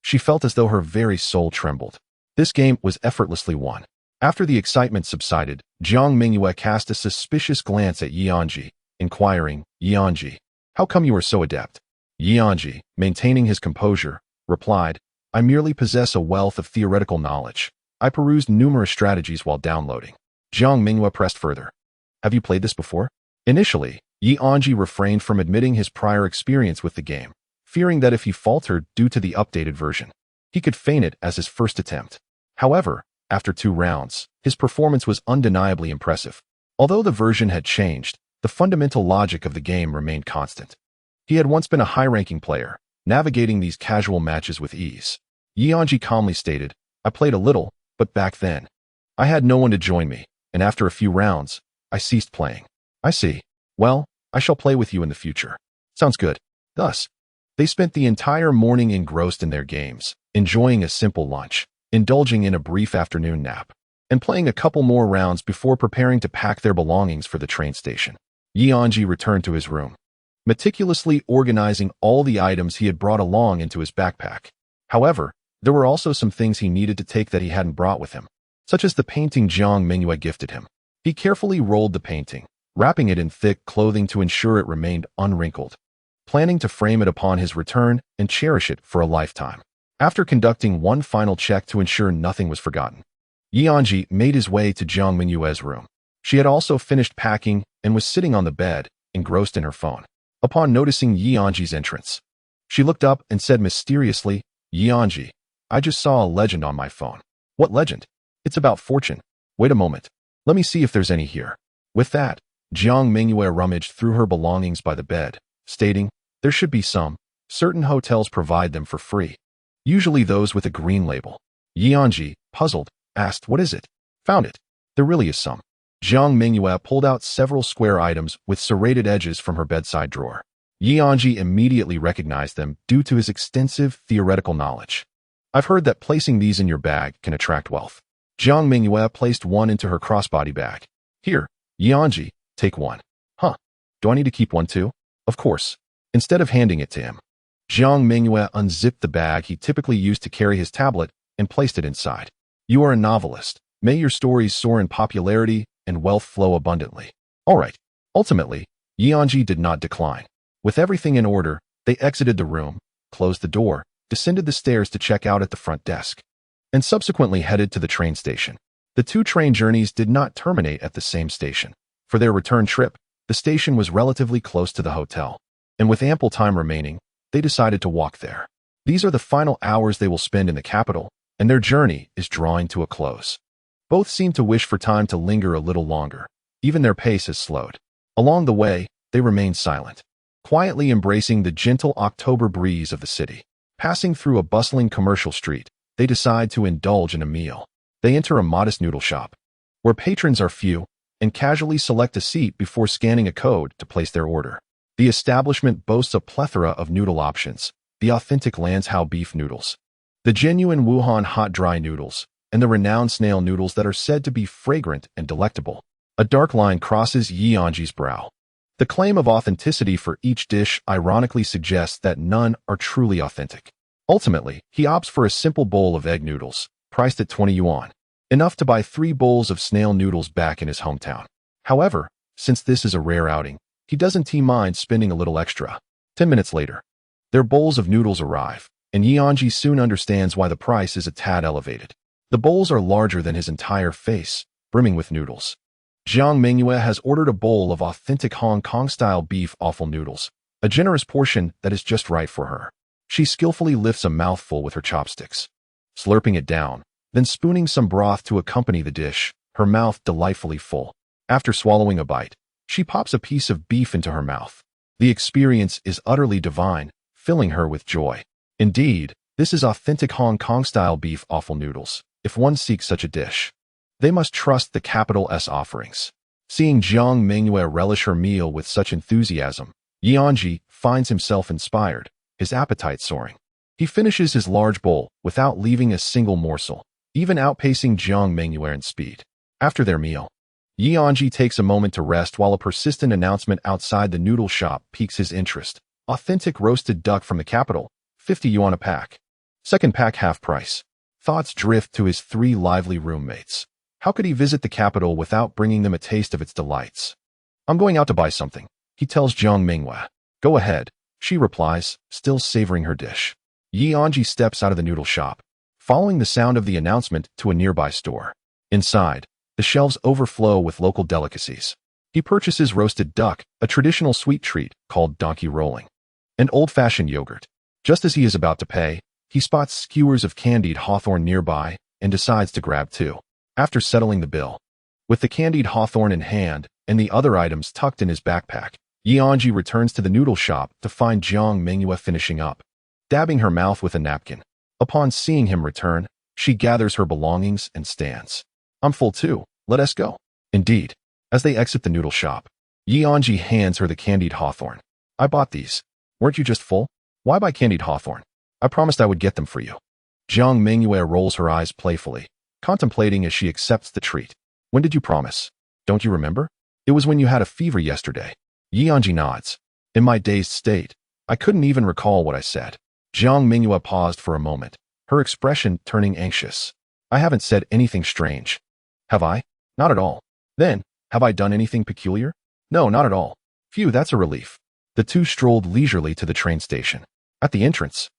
she felt as though her very soul trembled. This game was effortlessly won. After the excitement subsided, Jiang Mengyue cast a suspicious glance at Anzhi, inquiring, Anzhi, how come you are so adept? Anzhi, maintaining his composure, replied, I merely possess a wealth of theoretical knowledge. I perused numerous strategies while downloading. Jiang Mengyue pressed further. Have you played this before? Initially, Anzhi refrained from admitting his prior experience with the game, fearing that if he faltered due to the updated version, he could feign it as his first attempt. However, after 2 rounds, his performance was undeniably impressive. Although the version had changed, the fundamental logic of the game remained constant. He had once been a high-ranking player, navigating these casual matches with ease. Anzhi calmly stated, I played a little, but back then, I had no one to join me, and after a few rounds, I ceased playing. I see. Well, I shall play with you in the future. Sounds good. Thus, they spent the entire morning engrossed in their games, enjoying a simple lunch, indulging in a brief afternoon nap, and playing a couple more rounds before preparing to pack their belongings for the train station. Anzhi returned to his room, meticulously organizing all the items he had brought along into his backpack. However, there were also some things he needed to take that he hadn't brought with him, such as the painting Jiang Mengyue gifted him. He carefully rolled the painting, wrapping it in thick clothing to ensure it remained unwrinkled. planning to frame it upon his return and cherish it for a lifetime. After conducting one final check to ensure nothing was forgotten, Anzhi made his way to Jiang Mengyue's room. She had also finished packing and was sitting on the bed, engrossed in her phone. Upon noticing Anzhi's entrance, she looked up and said mysteriously, "Anzhi, I just saw a legend on my phone." "What legend?" "It's about fortune." "Wait a moment. Let me see if there's any here." With that, Jiang Mengyue rummaged through her belongings by the bed, stating, "There should be some. Certain hotels provide them for free. Usually those with a green label." Anzhi, puzzled, asked, "What is it?" "Found it. There really is some." Jiang Mengyue pulled out several square items with serrated edges from her bedside drawer. Anzhi immediately recognized them due to his extensive theoretical knowledge. "I've heard that placing these in your bag can attract wealth." Jiang Mengyue placed one into her crossbody bag. "Here, Anzhi, take one." "Huh. Do I need to keep one too?" "Of course." Instead of handing it to him, Jiang Mengyue unzipped the bag he typically used to carry his tablet and placed it inside. "You are a novelist. May your stories soar in popularity and wealth flow abundantly." "All right." Ultimately, Anzhi did not decline. With everything in order, they exited the room, closed the door, descended the stairs to check out at the front desk, and subsequently headed to the train station. The two train journeys did not terminate at the same station. For their return trip, the station was relatively close to the hotel, and with ample time remaining, they decided to walk there. These are the final hours they will spend in the capital, and their journey is drawing to a close. Both seem to wish for time to linger a little longer. Even their pace has slowed. Along the way, they remain silent, quietly embracing the gentle October breeze of the city. Passing through a bustling commercial street, they decide to indulge in a meal. They enter a modest noodle shop, where patrons are few, and casually select a seat before scanning a code to place their order. The establishment boasts a plethora of noodle options: the authentic Lanzhou beef noodles, the genuine Wuhan hot dry noodles, and the renowned snail noodles that are said to be fragrant and delectable. A dark line crosses Anzhi's brow. The claim of authenticity for each dish ironically suggests that none are truly authentic. Ultimately, he opts for a simple bowl of egg noodles, priced at 20 yuan, enough to buy 3 bowls of snail noodles back in his hometown. However, since this is a rare outing, he doesn't mind spending a little extra. 10 minutes later, their bowls of noodles arrive, and Anzhi soon understands why the price is a tad elevated. The bowls are larger than his entire face, brimming with noodles. Jiang Mengyue has ordered a bowl of authentic Hong Kong-style beef offal noodles, a generous portion that is just right for her. She skillfully lifts a mouthful with her chopsticks, slurping it down, then spooning some broth to accompany the dish, her mouth delightfully full. After swallowing a bite, she pops a piece of beef into her mouth. The experience is utterly divine, filling her with joy. Indeed, this is authentic Hong Kong-style beef offal noodles. If one seeks such a dish, they must trust the capital S offerings. Seeing Jiang Mengyue relish her meal with such enthusiasm, Anzhi finds himself inspired, his appetite soaring. He finishes his large bowl without leaving a single morsel, even outpacing Jiang Mengyue in speed. After their meal, Anzhi takes a moment to rest while a persistent announcement outside the noodle shop piques his interest. Authentic roasted duck from the capital, 50 yuan a pack. Second pack half price. Thoughts drift to his 3 lively roommates. How could he visit the capital without bringing them a taste of its delights? "I'm going out to buy something," he tells Jiang Mengyue. "Go ahead," she replies, still savoring her dish. Anzhi steps out of the noodle shop, following the sound of the announcement to a nearby store. Inside, the shelves overflow with local delicacies. He purchases roasted duck, a traditional sweet treat called donkey rolling, and old-fashioned yogurt. Just as he is about to pay, he spots skewers of candied hawthorn nearby and decides to grab 2. After settling the bill, with the candied hawthorn in hand and the other items tucked in his backpack, Anzhi returns to the noodle shop to find Jiang Mengyue finishing up, dabbing her mouth with a napkin. Upon seeing him return, she gathers her belongings and stands. "I'm full too, let us go." Indeed, as they exit the noodle shop, Anzhi hands her the candied hawthorn. "I bought these. Weren't you just full? Why buy candied hawthorn? I promised I would get them for you." Jiang Mengyue rolls her eyes playfully, contemplating as she accepts the treat. "When did you promise? Don't you remember? It was when you had a fever yesterday." Anzhi nods. "In my dazed state, I couldn't even recall what I said." Jiang Mengyue paused for a moment, her expression turning anxious. "I haven't said anything strange. Have I?" "Not at all." "Then, have I done anything peculiar?" "No, not at all." "Phew, that's a relief." The two strolled leisurely to the train station. At the entrance,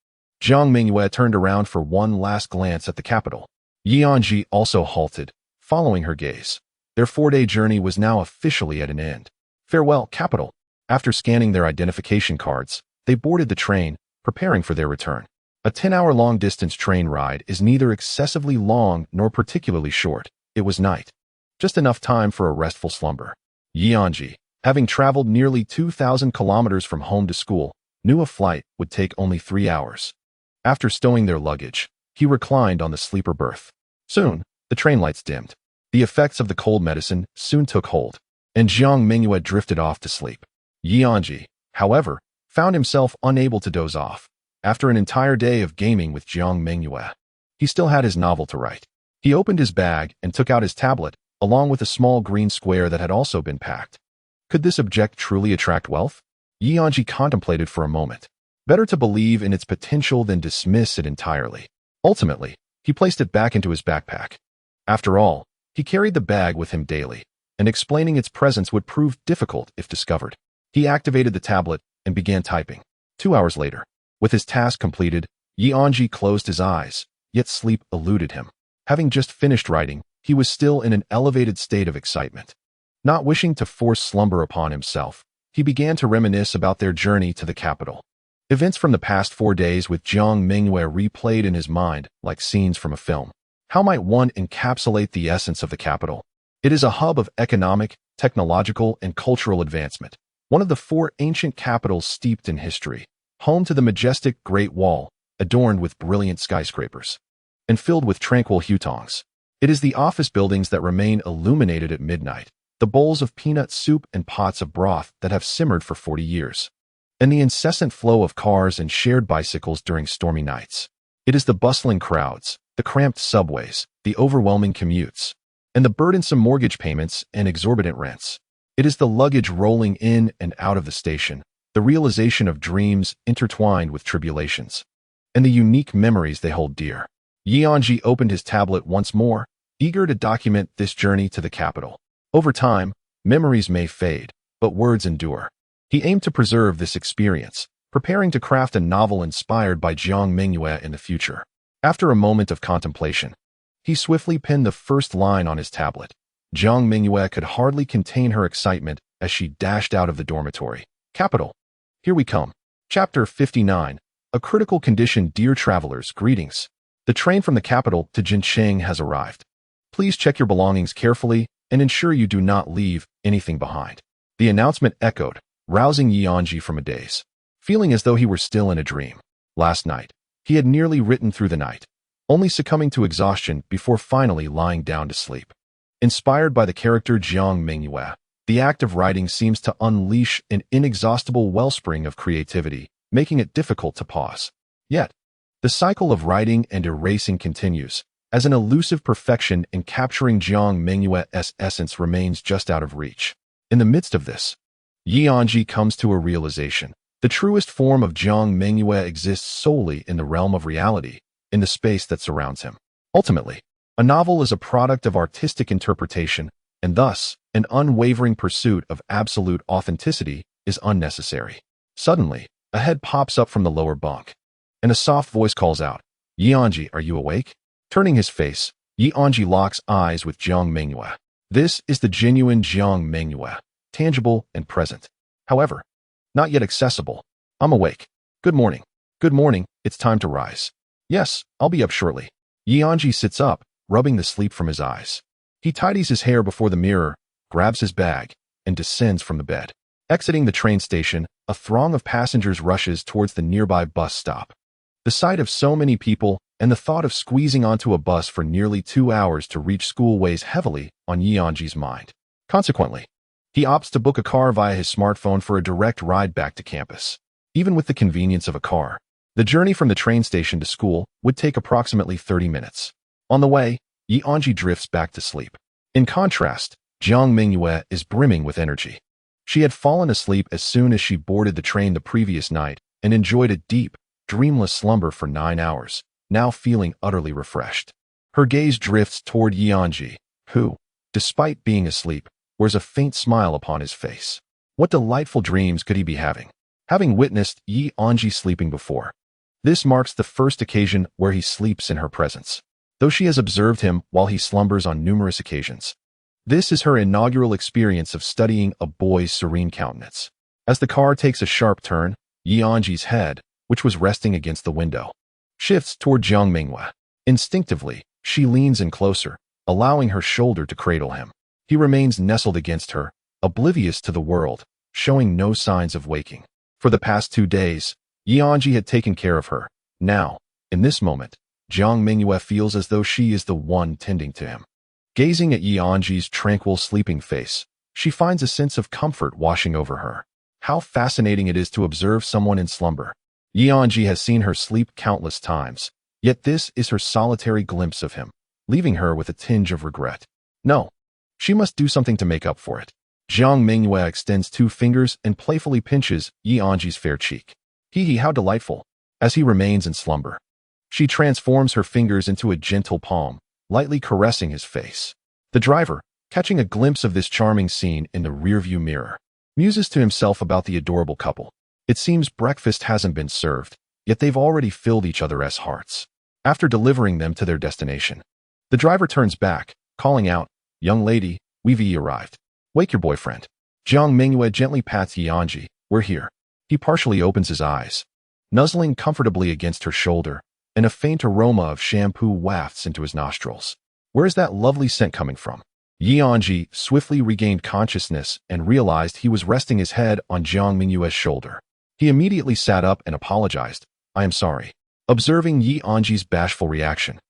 Jiang Mengyue turned around for one last glance at the capital. Anzhi also halted, following her gaze. Their 4-day journey was now officially at an end. Farewell, capital. After scanning their identification cards, they boarded the train, preparing for their return. A 10-hour long-distance train ride is neither excessively long nor particularly short. It was night. Just enough time for a restful slumber. Anzhi, having traveled nearly 2,000 kilometers from home to school, knew a flight would take only 3 hours. After stowing their luggage, he reclined on the sleeper berth. Soon, the train lights dimmed. The effects of the cold medicine soon took hold, and Jiang Mengyue drifted off to sleep. Anzhi, however, found himself unable to doze off. After an entire day of gaming with Jiang Mengyue, he still had his novel to write. He opened his bag and took out his tablet, along with a small green square that had also been packed. Could this object truly attract wealth? Anzhi contemplated for a moment. Better to believe in its potential than dismiss it entirely. Ultimately, he placed it back into his backpack. After all, he carried the bag with him daily, and explaining its presence would prove difficult if discovered. He activated the tablet and began typing. 2 hours later, with his task completed, Anzhi closed his eyes, yet sleep eluded him. Having just finished writing, he was still in an elevated state of excitement. Not wishing to force slumber upon himself, he began to reminisce about their journey to the capital. Events from the past 4 days with Jiang Mengyue replayed in his mind like scenes from a film. How might one encapsulate the essence of the capital? It is a hub of economic, technological, and cultural advancement. One of the 4 ancient capitals steeped in history, home to the majestic Great Wall, adorned with brilliant skyscrapers, and filled with tranquil hutongs. It is the office buildings that remain illuminated at midnight, the bowls of peanut soup and pots of broth that have simmered for 40 years. And the incessant flow of cars and shared bicycles during stormy nights. It is the bustling crowds, the cramped subways, the overwhelming commutes, and the burdensome mortgage payments and exorbitant rents. It is the luggage rolling in and out of the station, the realization of dreams intertwined with tribulations, and the unique memories they hold dear. Anzhi opened his tablet once more, eager to document this journey to the capital. Over time, memories may fade, but words endure. He aimed to preserve this experience, preparing to craft a novel inspired by Jiang Mengyue in the future. After a moment of contemplation, he swiftly penned the first line on his tablet. Jiang Mengyue could hardly contain her excitement as she dashed out of the dormitory. Capital. Here we come. Chapter 59. A critical condition. Dear travelers, greetings. The train from the capital to Jincheng has arrived. Please check your belongings carefully and ensure you do not leave anything behind. The announcement echoed, rousing Anzhi from a daze, feeling as though he were still in a dream. Last night, he had nearly written through the night, only succumbing to exhaustion before finally lying down to sleep. Inspired by the character Jiang Mengyue, the act of writing seems to unleash an inexhaustible wellspring of creativity, making it difficult to pause. Yet, the cycle of writing and erasing continues, as an elusive perfection in capturing Jiang Mengyue's essence remains just out of reach. In the midst of this, Anzhi comes to a realization. The truest form of Jiang Mengyue exists solely in the realm of reality, in the space that surrounds him. Ultimately, a novel is a product of artistic interpretation, and thus, an unwavering pursuit of absolute authenticity is unnecessary. Suddenly, a head pops up from the lower bunk, and a soft voice calls out, "Anzhi, are you awake?" Turning his face, Anzhi locks eyes with Jiang Mengyue. This is the genuine Jiang Mengyue, tangible and present. However, not yet accessible. I'm awake. Good morning. Good morning, it's time to rise. Yes, I'll be up shortly. Anzhi sits up, rubbing the sleep from his eyes. He tidies his hair before the mirror, grabs his bag, and descends from the bed. Exiting the train station, a throng of passengers rushes towards the nearby bus stop. The sight of so many people and the thought of squeezing onto a bus for nearly 2 hours to reach school weighs heavily on Anzhi's mind. Consequently, he opts to book a car via his smartphone for a direct ride back to campus. Even with the convenience of a car, the journey from the train station to school would take approximately 30 minutes. On the way, Anzhi drifts back to sleep. In contrast, Jiang Mengyue is brimming with energy. She had fallen asleep as soon as she boarded the train the previous night and enjoyed a deep, dreamless slumber for 9 hours, now feeling utterly refreshed. Her gaze drifts toward Anzhi, who, despite being asleep, wears a faint smile upon his face. What delightful dreams could he be having? having witnessed Anzhi sleeping before. This marks the first occasion where he sleeps in her presence, though she has observed him while he slumbers on numerous occasions. This is her inaugural experience of studying a boy's serene countenance. As the car takes a sharp turn, Anzhi's head, which was resting against the window, shifts toward Jiang Mengyue. Instinctively, she leans in closer, allowing her shoulder to cradle him. He remains nestled against her, oblivious to the world, showing no signs of waking. For the past 2 days, Anzhi had taken care of her. Now, in this moment, Jiang Mengyue feels as though she is the one tending to him. Gazing at Anzhi's tranquil sleeping face, she finds a sense of comfort washing over her. How fascinating it is to observe someone in slumber. Anzhi has seen her sleep countless times, yet this is her solitary glimpse of him, leaving her with a tinge of regret. No, she must do something to make up for it. Jiang Mengyue extends 2 fingers and playfully pinches Anzhi's fair cheek. Hee, how delightful, as he remains in slumber. She transforms her fingers into a gentle palm, lightly caressing his face. The driver, catching a glimpse of this charming scene in the rearview mirror, muses to himself about the adorable couple. It seems breakfast hasn't been served, yet they've already filled each other's hearts. After delivering them to their destination, the driver turns back, calling out, "Young lady, we've arrived. Wake your boyfriend." Jiang Mengyue gently pats Anzhi. "We're here." He partially opens his eyes, nuzzling comfortably against her shoulder, and a faint aroma of shampoo wafts into his nostrils. Where is that lovely scent coming from? Anzhi swiftly regained consciousness and realized he was resting his head on Jiang Mengyue's shoulder. He immediately sat up and apologized. "I am sorry." Observing Anzhi's bashful reaction,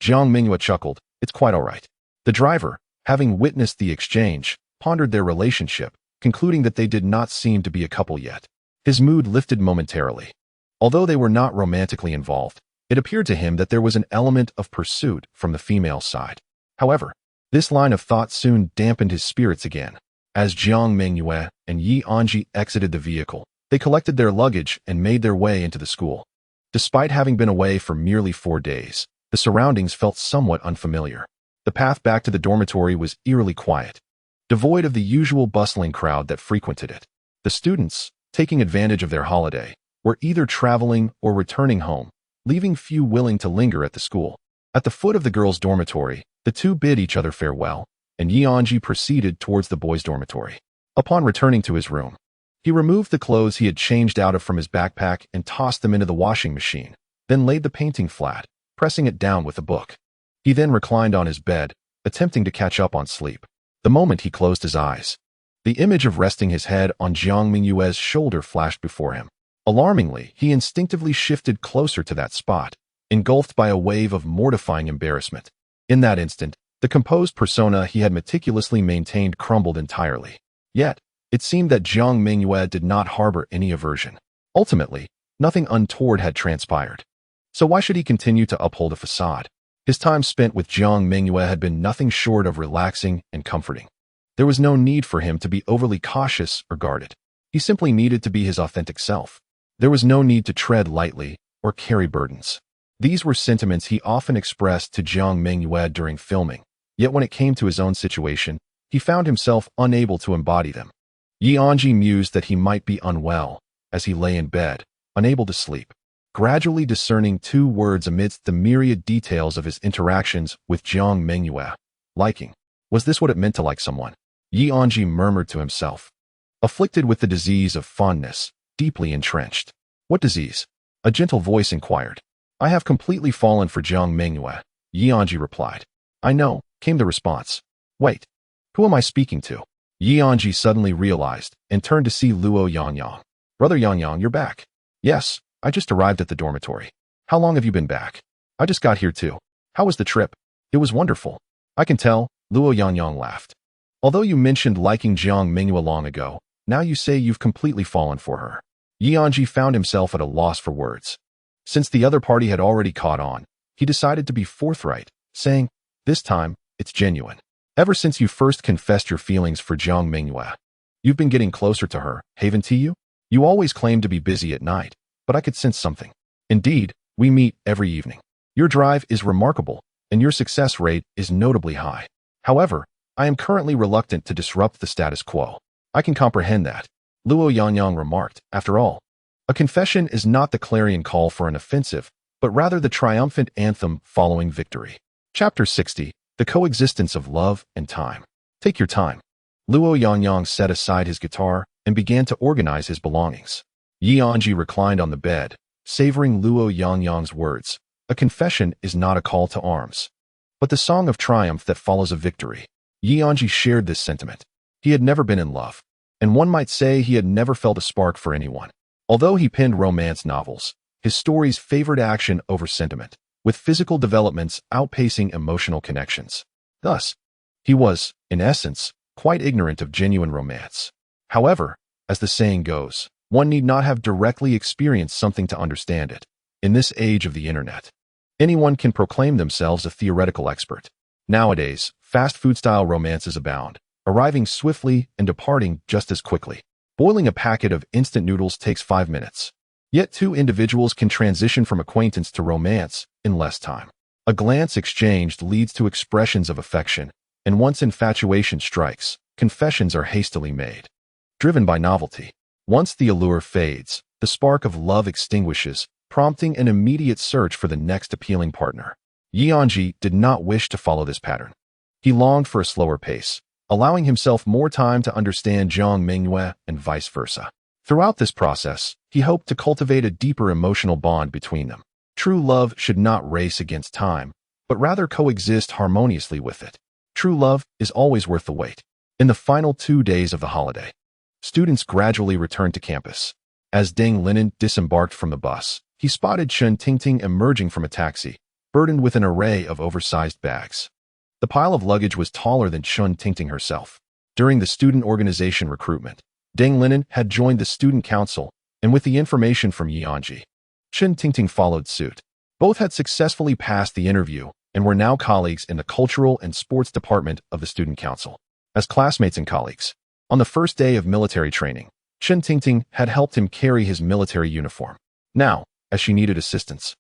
Jiang Mengyue chuckled. "It's quite all right." The driver, having witnessed the exchange, pondered their relationship, concluding that they did not seem to be a couple yet. His mood lifted momentarily. Although they were not romantically involved, it appeared to him that there was an element of pursuit from the female side. However, this line of thought soon dampened his spirits again. As Jiang Mengyue and Anzhi exited the vehicle, they collected their luggage and made their way into the school. Despite having been away for merely 4 days, the surroundings felt somewhat unfamiliar. The path back to the dormitory was eerily quiet, devoid of the usual bustling crowd that frequented it. The students, taking advantage of their holiday, were either traveling or returning home, leaving few willing to linger at the school. At the foot of the girls' dormitory, the two bid each other farewell, and Anzhi proceeded towards the boys' dormitory. Upon returning to his room, he removed the clothes he had changed out of from his backpack and tossed them into the washing machine, then laid the painting flat, pressing it down with a book. He then reclined on his bed, attempting to catch up on sleep. The moment he closed his eyes, the image of resting his head on Jiang Mengyue's shoulder flashed before him. Alarmingly, he instinctively shifted closer to that spot, engulfed by a wave of mortifying embarrassment. In that instant, the composed persona he had meticulously maintained crumbled entirely. Yet, it seemed that Jiang Mengyue did not harbor any aversion. Ultimately, nothing untoward had transpired. So why should he continue to uphold a facade? His time spent with Jiang Mengyue had been nothing short of relaxing and comforting. There was no need for him to be overly cautious or guarded. He simply needed to be his authentic self. There was no need to tread lightly or carry burdens. These were sentiments he often expressed to Jiang Mengyue during filming, yet when it came to his own situation, he found himself unable to embody them. Anzhi mused that he might be unwell as he lay in bed, unable to sleep. Gradually discerning 2 words amidst the myriad details of his interactions with Jiang Mengyue. Liking. Was this what it meant to like someone? Anzhi murmured to himself. Afflicted with the disease of fondness, deeply entrenched. What disease? A gentle voice inquired. I have completely fallen for Jiang Mengyue, Anzhi replied. I know, came the response. Wait, who am I speaking to? Anzhi suddenly realized and turned to see Luo Yangyang. Brother Yangyang, you're back. Yes, I just arrived at the dormitory. How long have you been back? I just got here too. How was the trip? It was wonderful. I can tell, Luo Yangyang laughed. Although you mentioned liking Jiang Mengyue long ago, now you say you've completely fallen for her. Anzhi found himself at a loss for words. Since the other party had already caught on, he decided to be forthright, saying, this time, it's genuine. Ever since you first confessed your feelings for Jiang Mengyue, you've been getting closer to her, haven't you? You always claimed to be busy at night, but I could sense something. Indeed, we meet every evening. Your drive is remarkable, and your success rate is notably high. However, I am currently reluctant to disrupt the status quo. I can comprehend that, Luo Yangyang remarked. After all, A confession is not the clarion call for an offensive, but rather the triumphant anthem following victory. Chapter 60. The Coexistence of Love and Time. Take your time. Luo Yangyang set aside his guitar and began to organize his belongings. Anzhi reclined on the bed, savoring Luo Yangyang's words. A confession is not a call to arms, but the song of triumph that follows a victory. Anzhi shared this sentiment. He had never been in love, and one might say he had never felt a spark for anyone. Although he penned romance novels, his stories favored action over sentiment, with physical developments outpacing emotional connections. Thus, he was, in essence, quite ignorant of genuine romance. However, as the saying goes, one need not have directly experienced something to understand it. In this age of the internet, anyone can proclaim themselves a theoretical expert. Nowadays, fast food-style romances abound, arriving swiftly and departing just as quickly. Boiling a packet of instant noodles takes 5 minutes. Yet two individuals can transition from acquaintance to romance in less time. A glance exchanged leads to expressions of affection, and once infatuation strikes, confessions are hastily made. Driven by novelty. Once the allure fades, the spark of love extinguishes, prompting an immediate search for the next appealing partner. Anzhi did not wish to follow this pattern. He longed for a slower pace, allowing himself more time to understand Jiang Mengyue and vice versa. Throughout this process, he hoped to cultivate a deeper emotional bond between them. True love should not race against time, but rather coexist harmoniously with it. True love is always worth the wait. In the final 2 days of the holiday, students gradually returned to campus. As Deng Linen disembarked from the bus, he spotted Chen Tingting emerging from a taxi, burdened with an array of oversized bags. The pile of luggage was taller than Chen Tingting herself. During the student organization recruitment, Deng Linen had joined the student council, and with the information from Anzhi, Chen Tingting followed suit. Both had successfully passed the interview and were now colleagues in the cultural and sports department of the student council. As classmates and colleagues, on the first day of military training, Chen Tingting had helped him carry his military uniform. Now, as she needed assistance,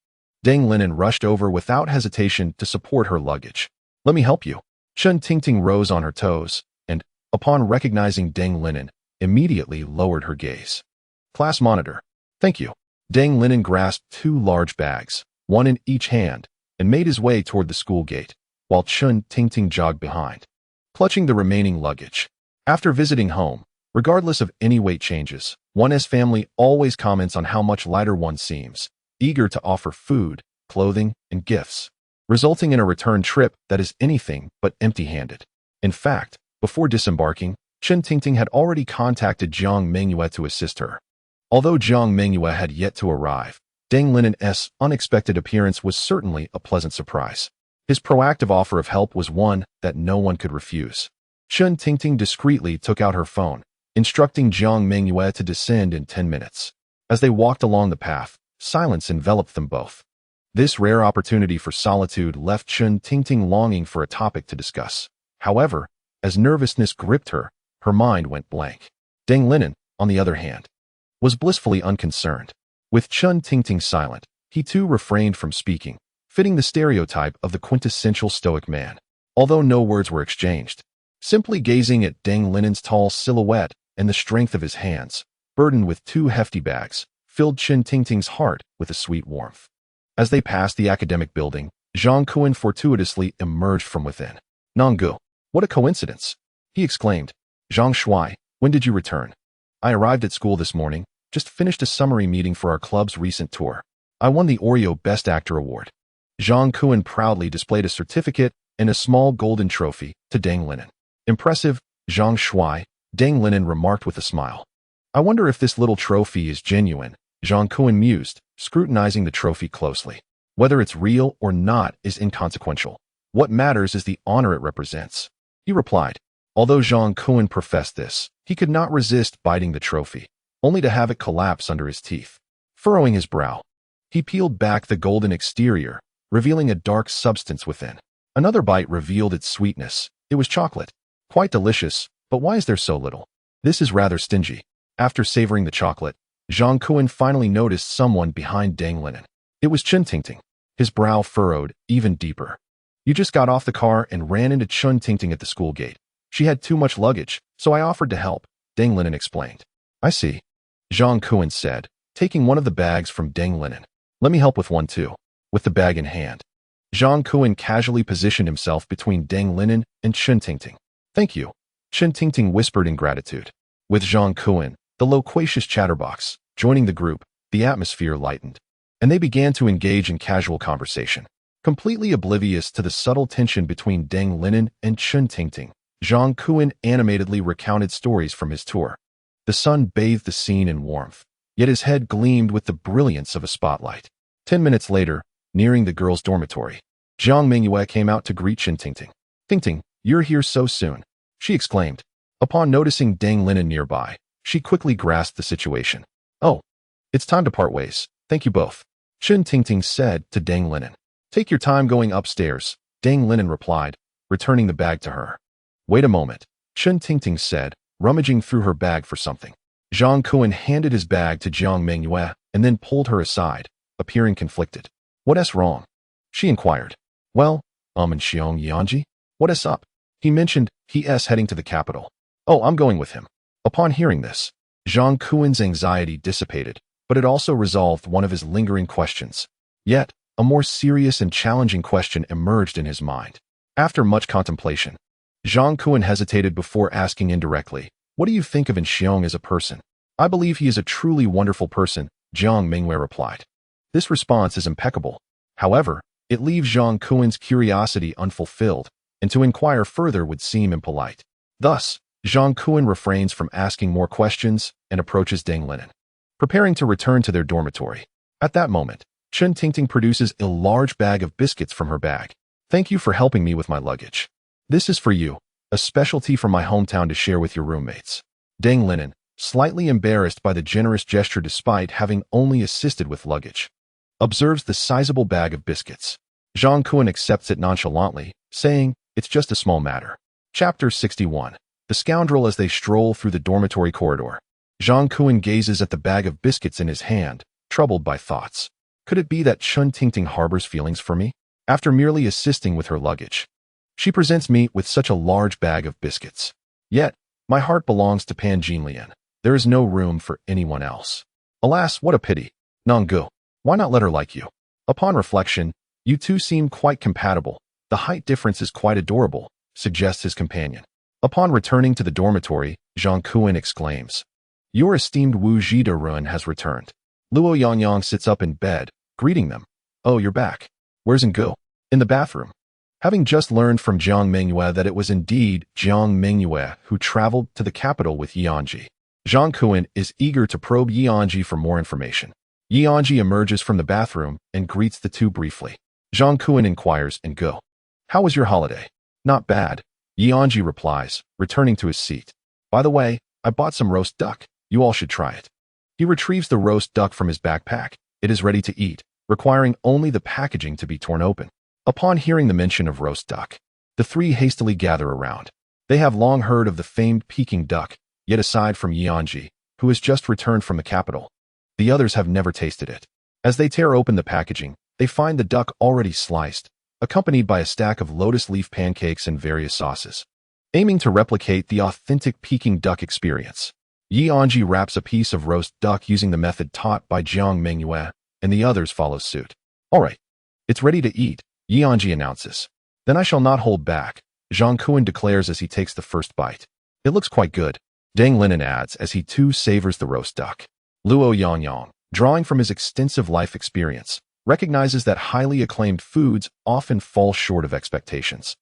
Deng Linen rushed over without hesitation to support her luggage. "Let me help you." Chen Tingting rose on her toes and, upon recognizing Deng Linen, immediately lowered her gaze. "Class monitor." "Thank you." Deng Linen grasped 2 large bags, one in each hand, and made his way toward the school gate, while Chen Tingting jogged behind, clutching the remaining luggage. After visiting home, regardless of any weight changes, one's family always comments on how much lighter one seems, eager to offer food, clothing, and gifts, resulting in a return trip that is anything but empty-handed. In fact, before disembarking, Chen Tingting had already contacted Jiang Mengyue to assist her. Although Jiang Mengyue had yet to arrive, Deng Linen's unexpected appearance was certainly a pleasant surprise. His proactive offer of help was one that no one could refuse. Chen Tingting discreetly took out her phone, instructing Jiang Mengyue to descend in 10 minutes. As they walked along the path, silence enveloped them both. This rare opportunity for solitude left Chen Tingting longing for a topic to discuss. However, as nervousness gripped her, her mind went blank. Deng Linen, on the other hand, was blissfully unconcerned. With Chen Tingting silent, he too refrained from speaking, fitting the stereotype of the quintessential stoic man. Although no words were exchanged, simply gazing at Deng Linen's tall silhouette and the strength of his hands, burdened with 2 hefty bags, filled Chen Tingting's heart with a sweet warmth. As they passed the academic building, Zhang Kuan fortuitously emerged from within. "Nonggu, what a coincidence!" he exclaimed. "Zhang Shuai, when did you return?" "I arrived at school this morning, just finished a summary meeting for our club's recent tour. I won the Oreo Best Actor Award." Zhang Kuan proudly displayed a certificate and a small golden trophy to Deng Linen. "Impressive, Zhang Shuai," Deng Linen remarked with a smile. "I wonder if this little trophy is genuine," Zhang Kuan mused, scrutinizing the trophy closely. "Whether it's real or not is inconsequential. What matters is the honor it represents," he replied. Although Zhang Kuan professed this, he could not resist biting the trophy, only to have it collapse under his teeth. Furrowing his brow, he peeled back the golden exterior, revealing a dark substance within. Another bite revealed its sweetness. It was chocolate. Quite delicious, but why is there so little? This is rather stingy. After savoring the chocolate, Zhang Kuan finally noticed someone behind Deng Linen. It was Chen Tingting. His brow furrowed even deeper. "You just got off the car and ran into Chen Tingting at the school gate. She had too much luggage, so I offered to help," Deng Linen explained. "I see," Zhang Kuan said, taking one of the bags from Deng Linen. Let me help with one too. With the bag in hand, Jiang Mengyue casually positioned himself between Deng Linen and Chen Tingting. Thank you, Chen Tingting whispered in gratitude. With Jiang Mengyue, the loquacious chatterbox, joining the group, the atmosphere lightened, and they began to engage in casual conversation. Completely oblivious to the subtle tension between Deng Linen and Chen Tingting, Jiang Mengyue animatedly recounted stories from his tour. The sun bathed the scene in warmth, yet his head gleamed with the brilliance of a spotlight. 10 minutes later, nearing the girls' dormitory, Jiang Mengyue came out to greet Chen Tingting. Tingting, you're here so soon, she exclaimed. Upon noticing Deng Linen nearby, she quickly grasped the situation. Oh, it's time to part ways, thank you both, Chen Tingting said to Deng Linen. Take your time going upstairs, Deng Linen replied, returning the bag to her. Wait a moment, Chen Tingting said, rummaging through her bag for something. Jiang Mengyue handed his bag to Jiang Mengyue and then pulled her aside, appearing conflicted. What's wrong? She inquired. Well, and Xiong Yanji? What's up? He mentioned he's heading to the capital. Oh, I'm going with him. Upon hearing this, Jiang Mengyue's anxiety dissipated, but it also resolved one of his lingering questions. Yet, a more serious and challenging question emerged in his mind. After much contemplation, Jiang Mengyue hesitated before asking indirectly, what do you think of Xiong as a person? I believe he is a truly wonderful person, Jiang Mengyue replied. This response is impeccable. However, it leaves Jiang Mengyue's curiosity unfulfilled, and to inquire further would seem impolite. Thus, Jiang Mengyue refrains from asking more questions and approaches Deng Linen, preparing to return to their dormitory. At that moment, Chen Tingting produces a large bag of biscuits from her bag. Thank you for helping me with my luggage. This is for you, a specialty from my hometown to share with your roommates. Deng Linen, slightly embarrassed by the generous gesture despite having only assisted with luggage, observes the sizable bag of biscuits. Jiang Mengyue accepts it nonchalantly, saying, it's just a small matter. Chapter 61. The scoundrel as they stroll through the dormitory corridor. Jiang Mengyue gazes at the bag of biscuits in his hand, troubled by thoughts. Could it be that Chen Tingting harbors feelings for me? After merely assisting with her luggage, she presents me with such a large bag of biscuits. Yet, my heart belongs to Pan Jinlian. There is no room for anyone else. Alas, what a pity. Nonggu, why not let her like you? Upon reflection, you two seem quite compatible. The height difference is quite adorable, suggests his companion. Upon returning to the dormitory, Jiang Mengyue exclaims, your esteemed Wu Zhidarun has returned. Luo Yangyang sits up in bed, greeting them. Oh, you're back. Where's Ngu? In the bathroom. Having just learned from Jiang Mengyue that it was indeed Jiang Mengyue who traveled to the capital with Anzhi, Jiang Mengyue is eager to probe Anzhi for more information. Anzhi emerges from the bathroom and greets the two briefly. Jiang Mengyue inquires, Ngu, how was your holiday? Not bad, Anzhi replies, returning to his seat. By the way, I bought some roast duck. You all should try it. He retrieves the roast duck from his backpack. It is ready to eat, requiring only the packaging to be torn open. Upon hearing the mention of roast duck, the three hastily gather around. They have long heard of the famed Peking duck, yet aside from Anzhi, who has just returned from the capital, the others have never tasted it. As they tear open the packaging, they find the duck already sliced, accompanied by a stack of lotus leaf pancakes and various sauces. Aiming to replicate the authentic Peking duck experience, Anzhi wraps a piece of roast duck using the method taught by Jiang Mengyue, and the others follow suit. All right, it's ready to eat, Anzhi announces. Then I shall not hold back, Jiang Mengyue declares as he takes the first bite. It looks quite good, Deng Linen adds as he too savors the roast duck. Luo Yangyang, drawing from his extensive life experience, recognizes that highly acclaimed foods often fall short of expectations.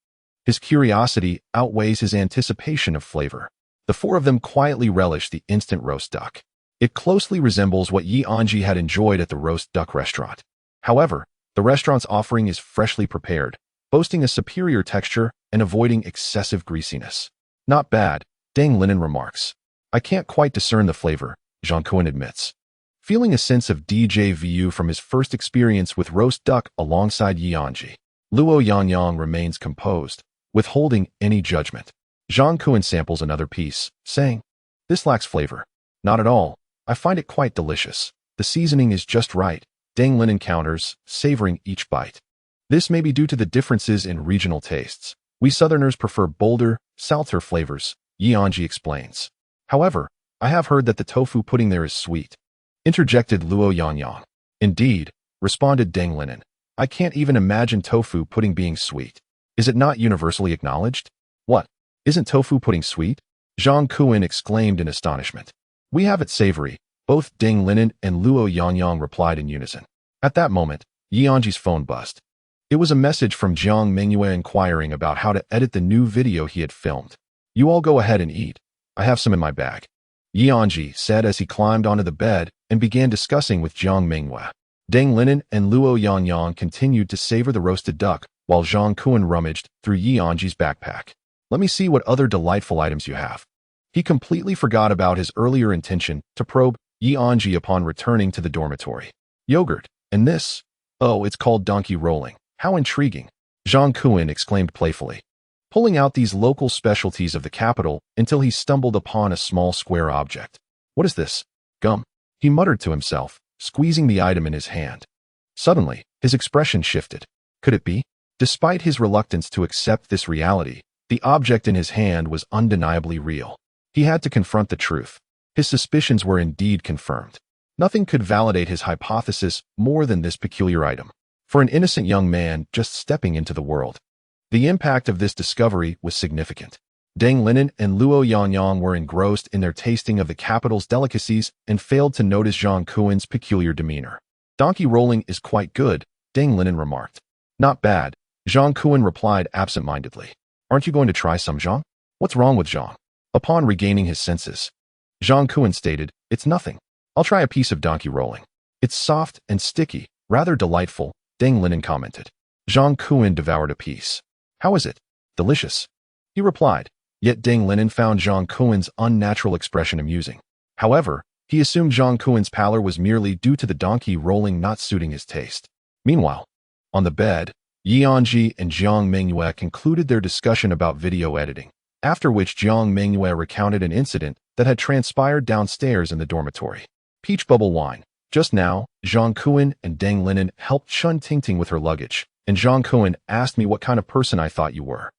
His curiosity outweighs his anticipation of flavor. The four of them quietly relish the instant roast duck. It closely resembles what Anzhi had enjoyed at the roast duck restaurant. However, the restaurant's offering is freshly prepared, boasting a superior texture and avoiding excessive greasiness. Not bad, Deng Linen remarks. I can't quite discern the flavor, Jiang Mengyue admits. Feeling a sense of déjà vu from his first experience with roast duck alongside Anzhi, Luo Yangyang remains composed, withholding any judgment. Jiang Mengyue samples another piece, saying, this lacks flavor. Not at all. I find it quite delicious. The seasoning is just right, Deng Linen counters, savoring each bite. This may be due to the differences in regional tastes. We Southerners prefer bolder, salter flavors, Anzhi explains. However, I have heard that the tofu pudding there is sweet. interjected Luo Yangyang. Indeed, responded Deng Linen. I can't even imagine tofu pudding being sweet. Is it not universally acknowledged? What? Isn't tofu pudding sweet? Zhang Kuan exclaimed in astonishment. We have it savory, both Deng Linen and Luo Yangyang replied in unison. At that moment, Anzhi's phone buzzed. It was a message from Jiang Mengyue inquiring about how to edit the new video he had filmed. You all go ahead and eat. I have some in my bag. Anzhi said as he climbed onto the bed and began discussing with Jiang Mengyue. Deng Linen and Luo Yangyang continued to savor the roasted duck, while Zhang Kuan rummaged through Anzhi's backpack. Let me see what other delightful items you have. He completely forgot about his earlier intention to probe Anzhi upon returning to the dormitory. Yogurt, and this? Oh, it's called donkey rolling. How intriguing. Zhang Kuan exclaimed playfully, pulling out these local specialties of the capital until he stumbled upon a small square object. What is this? Gum. He muttered to himself, squeezing the item in his hand. Suddenly, his expression shifted. Could it be? Despite his reluctance to accept this reality, the object in his hand was undeniably real. He had to confront the truth. His suspicions were indeed confirmed. Nothing could validate his hypothesis more than this peculiar item. For an innocent young man just stepping into the world, the impact of this discovery was significant. Deng Linen and Luo Yangyang were engrossed in their tasting of the capital's delicacies and failed to notice Zhang Kuan's peculiar demeanor. Donkey rolling is quite good, Deng Linen remarked. Not bad, Zhang Kuan replied absent-mindedly. Aren't you going to try some, Zhang? What's wrong with Zhang? Upon regaining his senses, Zhang Kuan stated, it's nothing. I'll try a piece of donkey rolling. It's soft and sticky, rather delightful, Deng Linen commented. Zhang Kuan devoured a piece. How is it? Delicious. He replied, yet Deng Linen found Zhang Kuan's unnatural expression amusing. However, he assumed Zhang Kuan's pallor was merely due to the donkey rolling not suiting his taste. Meanwhile, on the bed, Anzhi and Jiang Mengyue concluded their discussion about video editing, after which Jiang Mengyue recounted an incident that had transpired downstairs in the dormitory. Peach bubble wine. Just now, Zhang Kuan and Deng Linen helped Chun Tingting with her luggage, and Zhang Kuan asked me what kind of person I thought you were.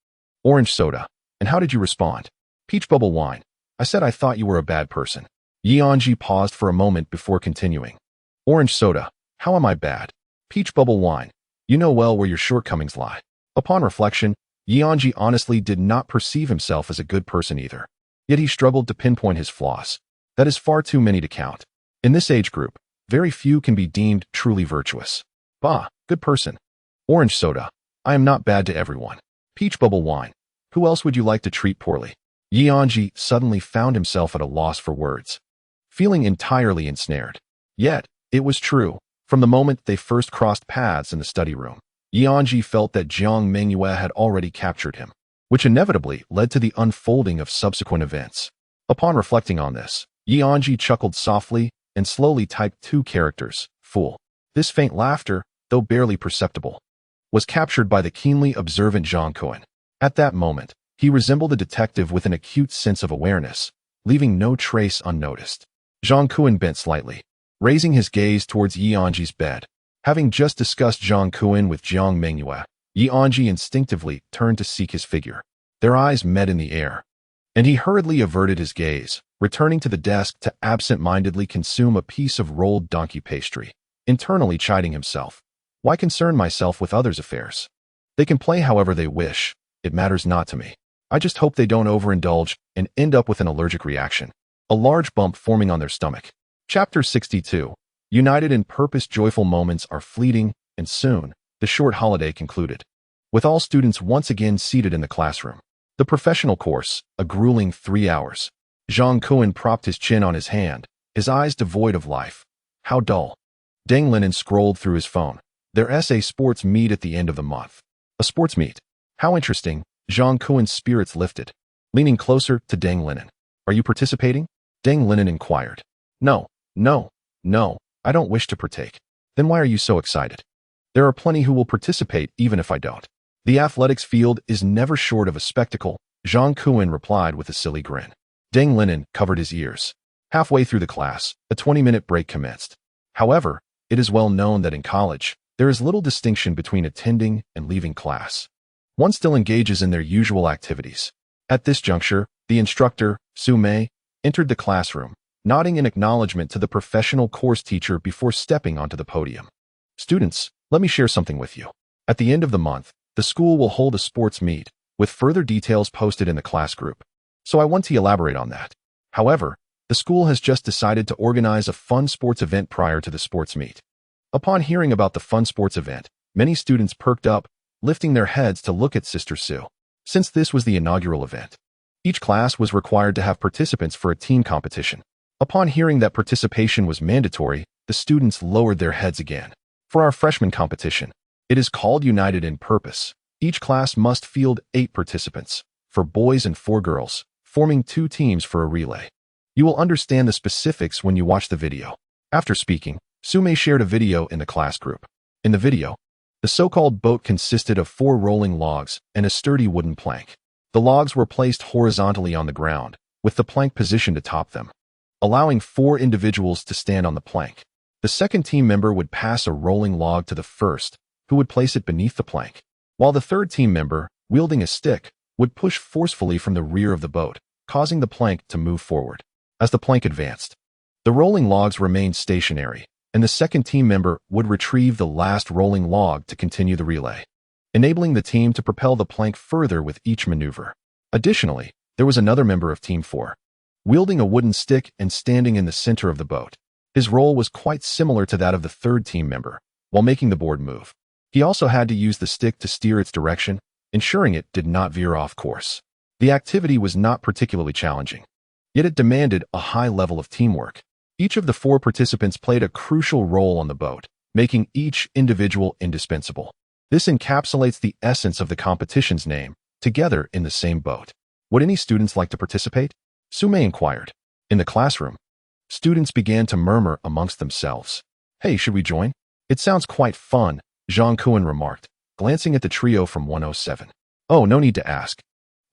Orange soda. And how did you respond? Peach bubble wine. I said I thought you were a bad person. Anzhi paused for a moment before continuing. Orange soda. How am I bad? Peach bubble wine. You know well where your shortcomings lie. Upon reflection, Anzhi honestly did not perceive himself as a good person either. Yet he struggled to pinpoint his flaws. That is far too many to count. In this age group, very few can be deemed truly virtuous. Bah, good person. Orange soda. I am not bad to everyone. Peach bubble wine. Who else would you like to treat poorly? Anzhi suddenly found himself at a loss for words, feeling entirely ensnared. Yet, it was true. From the moment they first crossed paths in the study room, Anzhi felt that Jiang Mengyue had already captured him, which inevitably led to the unfolding of subsequent events. Upon reflecting on this, Anzhi chuckled softly and slowly typed 2 characters, fool. This faint laughter, though barely perceptible, was captured by the keenly observant Zhang Kuan. At that moment, he resembled a detective with an acute sense of awareness, leaving no trace unnoticed. Zhang Kuan bent slightly, raising his gaze towards Anzhi's bed. Having just discussed Zhang Kuan with Jiang Mengyue, Anzhi instinctively turned to seek his figure. Their eyes met in the air, and he hurriedly averted his gaze, returning to the desk to absent-mindedly consume a piece of rolled donkey pastry, internally chiding himself. Why concern myself with others' affairs? They can play however they wish. It matters not to me. I just hope they don't overindulge and end up with an allergic reaction. A large bump forming on their stomach. Chapter 62. United in purpose. Joyful moments are fleeting, and soon, the short holiday concluded, with all students once again seated in the classroom. The professional course, a grueling 3 hours. Zhang Kuan propped his chin on his hand, his eyes devoid of life. How dull. Deng Linen scrolled through his phone. Their essay sports meet at the end of the month. A sports meet. How interesting. Zhang Kuan's spirits lifted, leaning closer to Deng Linen. Are you participating? Deng Linen inquired. No, I don't wish to partake. Then why are you so excited? There are plenty who will participate even if I don't. The athletics field is never short of a spectacle, Zhang Kuan replied with a silly grin. Deng Linen covered his ears. Halfway through the class, a 20-minute break commenced. However, it is well known that in college, there is little distinction between attending and leaving class. One still engages in their usual activities. At this juncture, the instructor, Su Mei, entered the classroom, nodding in acknowledgement to the professional course teacher before stepping onto the podium. Students, let me share something with you. At the end of the month, the school will hold a sports meet, with further details posted in the class group. So I want to elaborate on that. However, the school has just decided to organize a fun sports event prior to the sports meet. Upon hearing about the fun sports event, many students perked up, lifting their heads to look at Sister Sue. Since this was the inaugural event, each class was required to have participants for a team competition. Upon hearing that participation was mandatory, the students lowered their heads again. For our freshman competition, it is called United in Purpose. Each class must field 8 participants, 4 boys and 4 girls, forming 2 teams for a relay. You will understand the specifics when you watch the video. After speaking, Sume shared a video in the class group. In the video, the so-called boat consisted of 4 rolling logs and a sturdy wooden plank. The logs were placed horizontally on the ground, with the plank positioned atop them, allowing 4 individuals to stand on the plank. The second team member would pass a rolling log to the first, who would place it beneath the plank, while the third team member, wielding a stick, would push forcefully from the rear of the boat, causing the plank to move forward. As the plank advanced, the rolling logs remained stationary, and the second team member would retrieve the last rolling log to continue the relay, enabling the team to propel the plank further with each maneuver. Additionally, there was another member of Team 4, wielding a wooden stick and standing in the center of the boat. His role was quite similar to that of the third team member, while making the board move. He also had to use the stick to steer its direction, ensuring it did not veer off course. The activity was not particularly challenging, yet it demanded a high level of teamwork. Each of the 4 participants played a crucial role on the boat, making each individual indispensable. This encapsulates the essence of the competition's name, together in the same boat. Would any students like to participate? Sume inquired. In the classroom, students began to murmur amongst themselves. Hey, should we join? It sounds quite fun, Jiang Mengyue remarked, glancing at the trio from 107. Oh, no need to ask.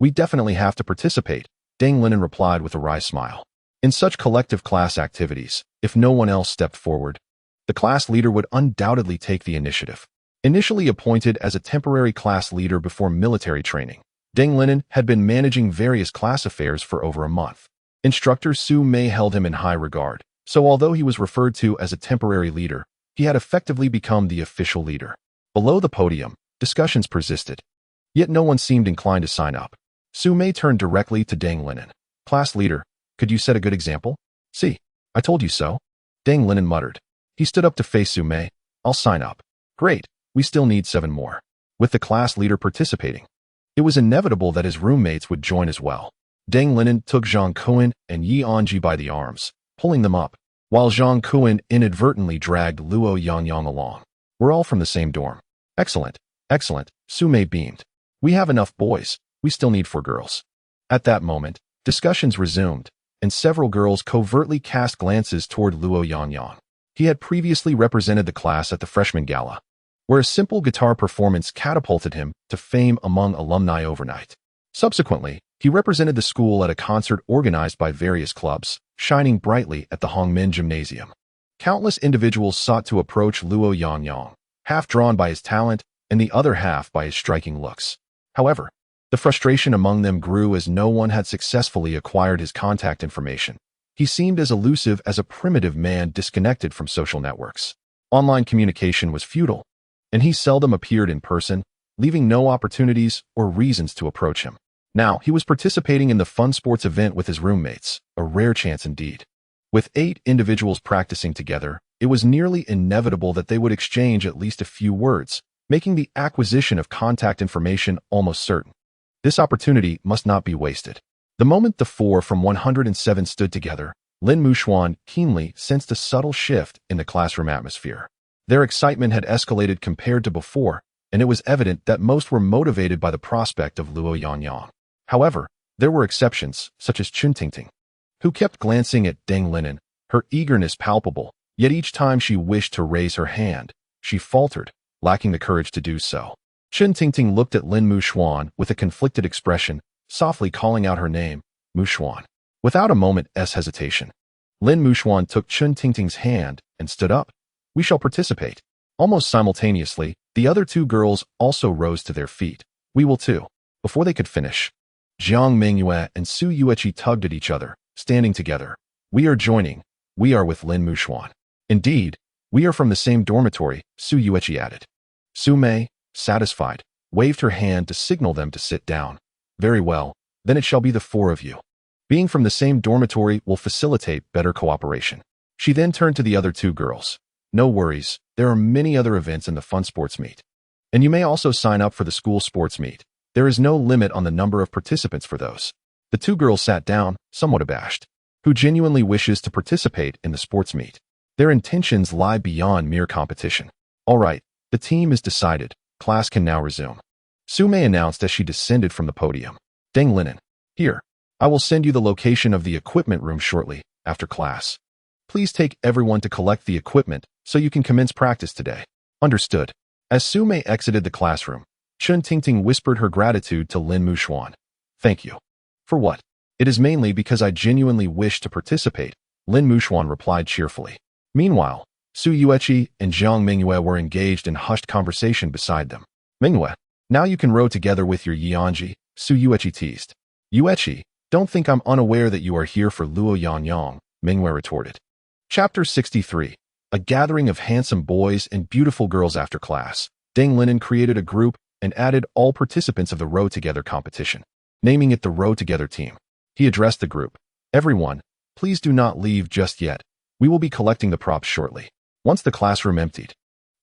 We definitely have to participate, Deng Linen replied with a wry smile. In such collective class activities, if no one else stepped forward, the class leader would undoubtedly take the initiative. Initially appointed as a temporary class leader before military training, Deng Linen had been managing various class affairs for over a month. Instructor Su Mei held him in high regard, so although he was referred to as a temporary leader, he had effectively become the official leader. Below the podium, discussions persisted, yet no one seemed inclined to sign up. Su Mei turned directly to Deng Linen. Class leader, could you set a good example? See, I told you so. Deng Linen muttered. He stood up to face Su Mei. I'll sign up. Great, we still need 7 more. With the class leader participating, it was inevitable that his roommates would join as well. Deng Linen took Jiang Mengyue and Anzhi by the arms, pulling them up, while Jiang Mengyue inadvertently dragged Luo Yangyang along. We're all from the same dorm. Excellent, excellent, Su Mei beamed. We have enough boys, we still need 4 girls. At that moment, discussions resumed, and several girls covertly cast glances toward Luo Yangyang. He had previously represented the class at the freshman gala, where a simple guitar performance catapulted him to fame among alumni overnight. Subsequently, he represented the school at a concert organized by various clubs, shining brightly at the Hongmen Gymnasium. Countless individuals sought to approach Luo Yangyang, half drawn by his talent and the other half by his striking looks. However, the frustration among them grew as no one had successfully acquired his contact information. He seemed as elusive as a primitive man disconnected from social networks. Online communication was futile, and he seldom appeared in person, leaving no opportunities or reasons to approach him. Now, he was participating in the fun sports event with his roommates, a rare chance indeed. With 8 individuals practicing together, it was nearly inevitable that they would exchange at least a few words, making the acquisition of contact information almost certain. This opportunity must not be wasted. The moment the 4 from 107 stood together, Lin Muxuan keenly sensed a subtle shift in the classroom atmosphere. Their excitement had escalated compared to before, and it was evident that most were motivated by the prospect of Luo Yangyang. However, there were exceptions, such as Chun Tingting, who kept glancing at Deng Linen, her eagerness palpable, yet each time she wished to raise her hand, she faltered, lacking the courage to do so. Chun Tingting looked at Lin Muxuan with a conflicted expression, softly calling out her name, Muxuan. Without a moment's hesitation, Lin Muxuan took Chun Tingting's hand and stood up. We shall participate. Almost simultaneously, the other 2 girls also rose to their feet. We will too. Before they could finish, Jiang Mengyue and Su Yueqi tugged at each other, standing together. We are joining. We are with Lin Muxuan. Indeed, we are from the same dormitory, Su Yueqi added. Su Mei, satisfied, waved her hand to signal them to sit down. Very well, then it shall be the four of you. Being from the same dormitory will facilitate better cooperation. She then turned to the other two girls. No worries, there are many other events in the fun sports meet. And you may also sign up for the school sports meet. There is no limit on the number of participants for those. The two girls sat down, somewhat abashed. Who genuinely wishes to participate in the sports meet? Their intentions lie beyond mere competition. All right, the team is decided. Class can now resume. Su Mei announced as she descended from the podium. Deng Linen. Here. I will send you the location of the equipment room shortly, after class. Please take everyone to collect the equipment so you can commence practice today. Understood. As Su Mei exited the classroom, Chun Tingting whispered her gratitude to Lin Muxuan. Thank you. For what? It is mainly because I genuinely wish to participate, Lin Muxuan replied cheerfully. Meanwhile, Su Yueqi and Jiang Mengyue were engaged in hushed conversation beside them. Mengyue, now you can row together with your Anzhi, Su Yueqi teased. Yueqi, don't think I'm unaware that you are here for Luo Yangyang, Mengyue retorted. Chapter 63. A gathering of handsome boys and beautiful girls after class. Deng Linen created a group and added all participants of the Row Together competition, naming it the Row Together team. He addressed the group. Everyone, please do not leave just yet. We will be collecting the props shortly. Once the classroom emptied,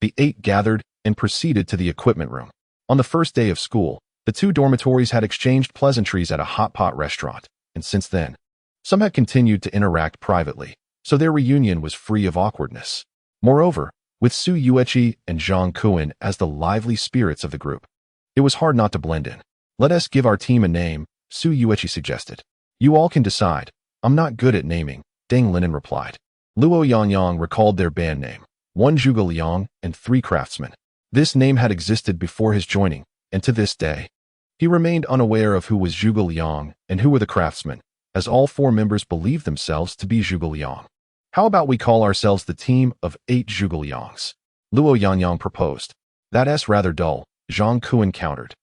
the 8 gathered and proceeded to the equipment room. On the first day of school, the 2 dormitories had exchanged pleasantries at a hot pot restaurant, and since then, some had continued to interact privately, so their reunion was free of awkwardness. Moreover, with Su Yueqi and Zhang Kuan as the lively spirits of the group, it was hard not to blend in. Let us give our team a name, Su Yueqi suggested. You all can decide. I'm not good at naming, Deng Linen replied. Luo Yangyang recalled their band name, 1 Zhuge Liang and 3 craftsmen. This name had existed before his joining, and to this day, he remained unaware of who was Zhuge Liang and who were the craftsmen, as all 4 members believed themselves to be Zhuge Liang. How about we call ourselves the team of 8 Zhuge Liangs? Luo Yangyang proposed. That's rather dull, Zhang Kuan countered.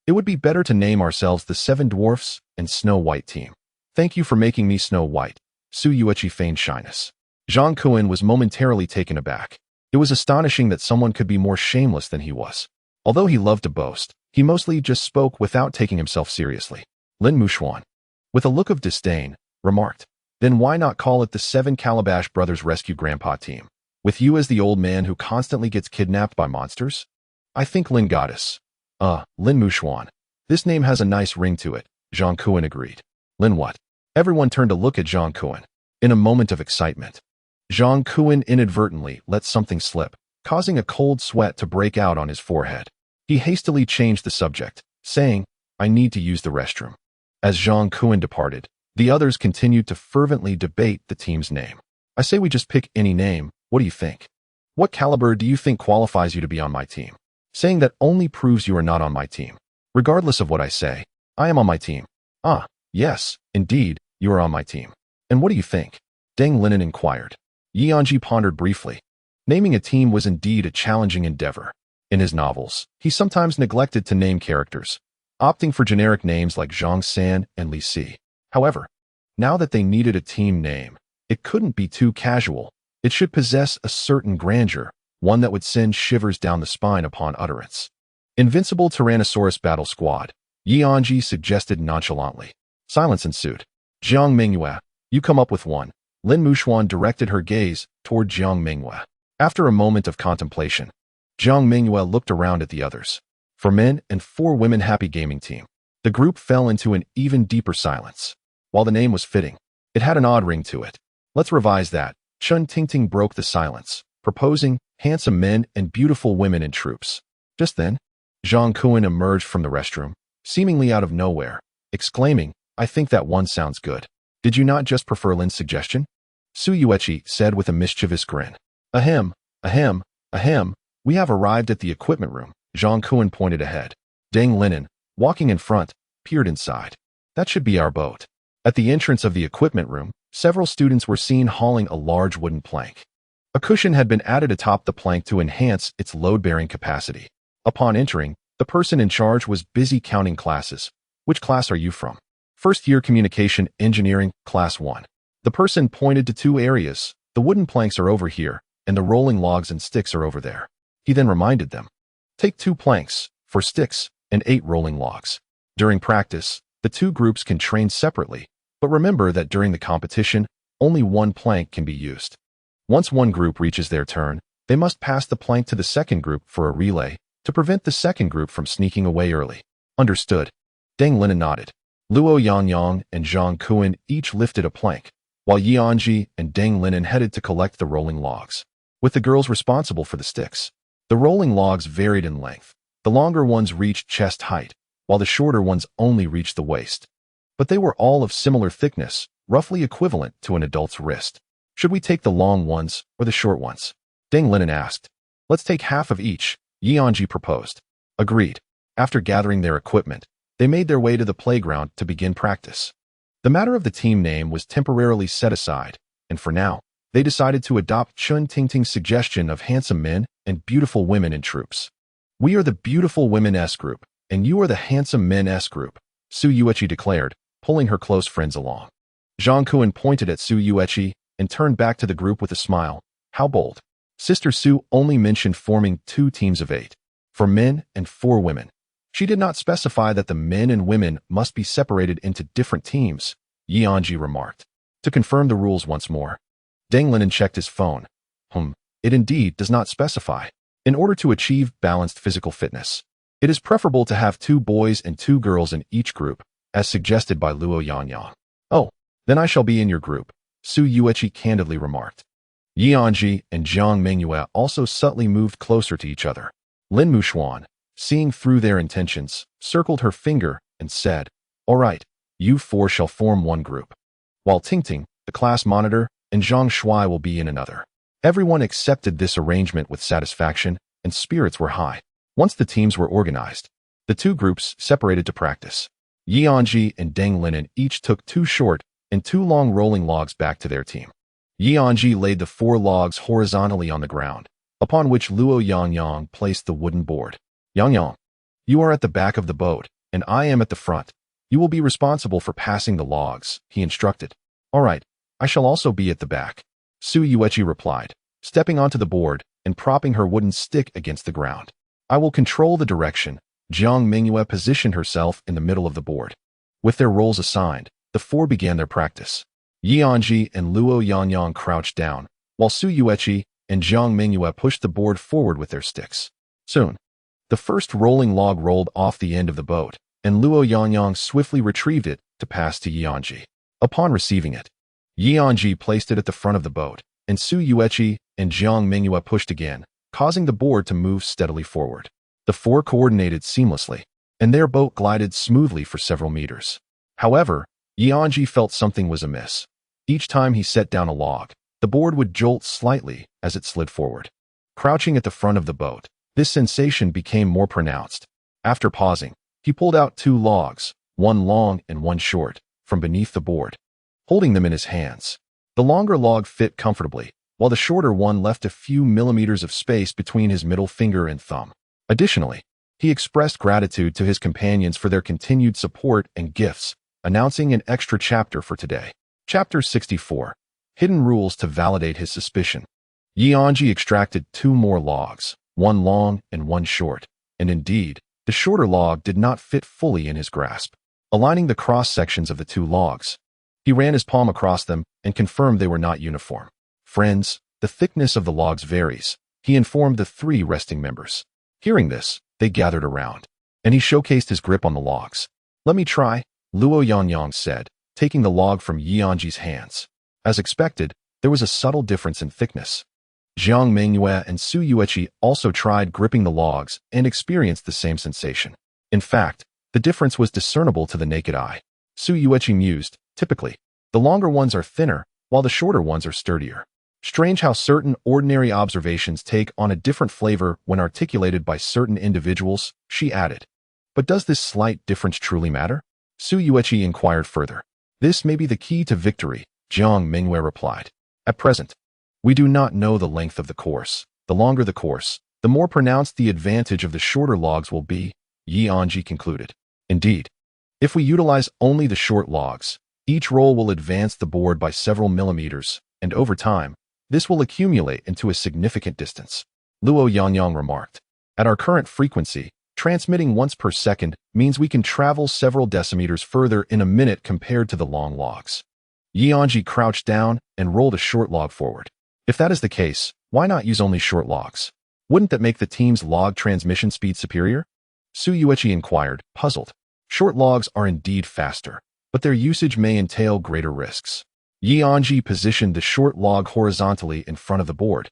It would be better to name ourselves the 7 Dwarfs and Snow White team. Thank you for making me Snow White, Su Yueqi feigned shyness. Zhang Kuan was momentarily taken aback. It was astonishing that someone could be more shameless than he was. Although he loved to boast, he mostly just spoke without taking himself seriously. Lin Muxuan, with a look of disdain, remarked, then why not call it the 7 Calabash Brothers Rescue Grandpa team? With you as the old man who constantly gets kidnapped by monsters? I think Lin Goddess. Lin Muxuan. This name has a nice ring to it, Zhang Kuan agreed. Lin what? Everyone turned to look at Zhang Kuan. In a moment of excitement, Zhang Kuan inadvertently let something slip, causing a cold sweat to break out on his forehead. He hastily changed the subject, saying, I need to use the restroom. As Zhang Kuan departed, the others continued to fervently debate the team's name. I say we just pick any name, what do you think? What caliber do you think qualifies you to be on my team? Saying that only proves you are not on my team. Regardless of what I say, I am on my team. Ah, yes, indeed, you are on my team. And what do you think? Deng Linen inquired. Anzhi pondered briefly. Naming a team was indeed a challenging endeavor. In his novels, he sometimes neglected to name characters, opting for generic names like Zhang San and Li Si. However, now that they needed a team name, it couldn't be too casual. It should possess a certain grandeur, one that would send shivers down the spine upon utterance. Invincible Tyrannosaurus Battle Squad, Anzhi suggested nonchalantly. Silence ensued. Jiang Mengyue, you come up with one. Lin Muxuan directed her gaze toward Jiang Mengyue. After a moment of contemplation, Jiang Mengyue looked around at the others. For men and 4 women happy gaming team. The group fell into an even deeper silence. While the name was fitting, it had an odd ring to it. Let's revise that. Chun Tingting broke the silence, proposing handsome men and beautiful women in troops. Just then, Zhang Kuan emerged from the restroom, seemingly out of nowhere, exclaiming, I think that one sounds good. Did you not just prefer Lin's suggestion? Su Yueqi said with a mischievous grin. Ahem, ahem, ahem, we have arrived at the equipment room. Zhang Kuan pointed ahead. Deng Linen, walking in front, peered inside. That should be our boat. At the entrance of the equipment room, several students were seen hauling a large wooden plank. A cushion had been added atop the plank to enhance its load-bearing capacity. Upon entering, the person in charge was busy counting classes. Which class are you from? First year Communication Engineering, Class 1. The person pointed to 2 areas. The wooden planks are over here, and the rolling logs and sticks are over there. He then reminded them. Take 2 planks, 4 sticks, and 8 rolling logs. During practice, the 2 groups can train separately, but remember that during the competition, only 1 plank can be used. Once one group reaches their turn, they must pass the plank to the second group for a relay to prevent the second group from sneaking away early. Understood. Deng Linen nodded. Luo Yangyang and Zhang Kuan each lifted a plank, while Anzhi and Deng Linen headed to collect the rolling logs, with the girls responsible for the sticks. The rolling logs varied in length. The longer ones reached chest height, while the shorter ones only reached the waist. But they were all of similar thickness, roughly equivalent to an adult's wrist. Should we take the long ones or the short ones? Deng Linen asked. Let's take half of each, Anzhi proposed. Agreed. After gathering their equipment, they made their way to the playground to begin practice. The matter of the team name was temporarily set aside, and for now, they decided to adopt Chun Tingting's suggestion of handsome men and beautiful women in troops. We are the beautiful women S group, and you are the handsome men S group, Su Yueqi declared, pulling her close friends along. Zhang Kuan pointed at Su Yueqi and turned back to the group with a smile. How bold. Sister Su only mentioned forming 2 teams of 8, 4 men and 4 women. She did not specify that the men and women must be separated into different teams, Anzhi remarked. To confirm the rules once more, Deng Linen checked his phone. It indeed does not specify. In order to achieve balanced physical fitness, it is preferable to have 2 boys and 2 girls in each group, as suggested by Luo Yangyang. Oh, then I shall be in your group, Su Yueqi candidly remarked. Anzhi and Jiang Mengyue also subtly moved closer to each other. Lin Mushuan, seeing through their intentions, circled her finger and said, All right, you 4 shall form one group, while Tingting, the class monitor, and Zhang Shuai will be in another. Everyone accepted this arrangement with satisfaction, and spirits were high. Once the teams were organized, the 2 groups separated to practice. Anzhi and Deng Linen each took 2 short and 2 long rolling logs back to their team. Anzhi laid the 4 logs horizontally on the ground, upon which Luo Yangyang placed the wooden board. Yangyang, you are at the back of the boat, and I am at the front. You will be responsible for passing the logs, he instructed. All right, I shall also be at the back, Su Yueqi replied, stepping onto the board and propping her wooden stick against the ground. I will control the direction. Jiang Mengyue positioned herself in the middle of the board. With their roles assigned, the 4 began their practice. Anzhi and Luo Yangyang crouched down, while Su Yueqi and Jiang Mengyue pushed the board forward with their sticks. Soon, the first rolling log rolled off the end of the boat, and Luo Yangyang swiftly retrieved it to pass to Anzhi. Upon receiving it, Anzhi placed it at the front of the boat, and Su Yueqi and Jiang Mengyue pushed again, causing the board to move steadily forward. The 4 coordinated seamlessly, and their boat glided smoothly for several meters. However, Anzhi felt something was amiss. Each time he set down a log, the board would jolt slightly as it slid forward. Crouching at the front of the boat, this sensation became more pronounced. After pausing, he pulled out 2 logs, one long and one short, from beneath the board, holding them in his hands. The longer log fit comfortably, while the shorter one left a few millimeters of space between his middle finger and thumb. Additionally, he expressed gratitude to his companions for their continued support and gifts, announcing an extra chapter for today. Chapter 64. Hidden Rules to Validate His Suspicion. Anzhi extracted 2 more logs, one long and one short, and indeed, the shorter log did not fit fully in his grasp. Aligning the cross-sections of the 2 logs, he ran his palm across them and confirmed they were not uniform. Friends, the thickness of the logs varies, he informed the 3 resting members. Hearing this, they gathered around, and he showcased his grip on the logs. Let me try, Luo Yangyang said, taking the log from Anzhi's hands. As expected, there was a subtle difference in thickness. Jiang Mengyue and Su Yueqi also tried gripping the logs and experienced the same sensation. In fact, the difference was discernible to the naked eye. Su Yueqi mused, typically, the longer ones are thinner, while the shorter ones are sturdier. Strange how certain ordinary observations take on a different flavor when articulated by certain individuals, she added. But does this slight difference truly matter? Su Yueqi inquired further. This may be the key to victory, Jiang Mengyue replied. At present, we do not know the length of the course. The longer the course, the more pronounced the advantage of the shorter logs will be, Anzhi concluded. Indeed, if we utilize only the short logs, Each roll will advance the board by several millimeters, and over time, this will accumulate into a significant distance. Luo Yangyang remarked. At our current frequency, transmitting once per second means we can travel several decimeters further in a minute compared to the long logs. Anzhi crouched down and rolled a short log forward. If that is the case, why not use only short logs? Wouldn't that make the team's log transmission speed superior? Su Yueqi inquired, puzzled. Short logs are indeed faster, but their usage may entail greater risks. Anzhi positioned the short log horizontally in front of the board,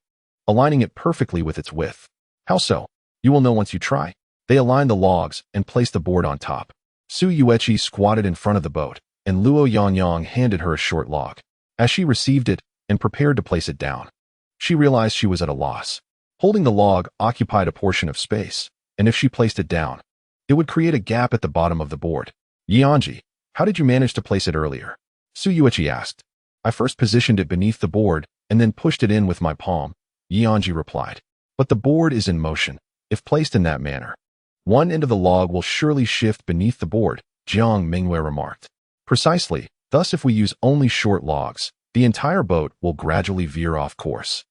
aligning it perfectly with its width. How so? You will know once you try. They aligned the logs and placed the board on top. Su Yueqi squatted in front of the boat, and Luo Yangyang handed her a short log. As she received it and prepared to place it down, she realized she was at a loss. Holding the log occupied a portion of space, and if she placed it down, it would create a gap at the bottom of the board. Anzhi, how did you manage to place it earlier? Su Yueqi asked. I first positioned it beneath the board and then pushed it in with my palm, Anzhi replied. But the board is in motion. If placed in that manner, one end of the log will surely shift beneath the board, Jiang Mengyue remarked. Precisely, thus if we use only short logs, the entire boat will gradually veer off course.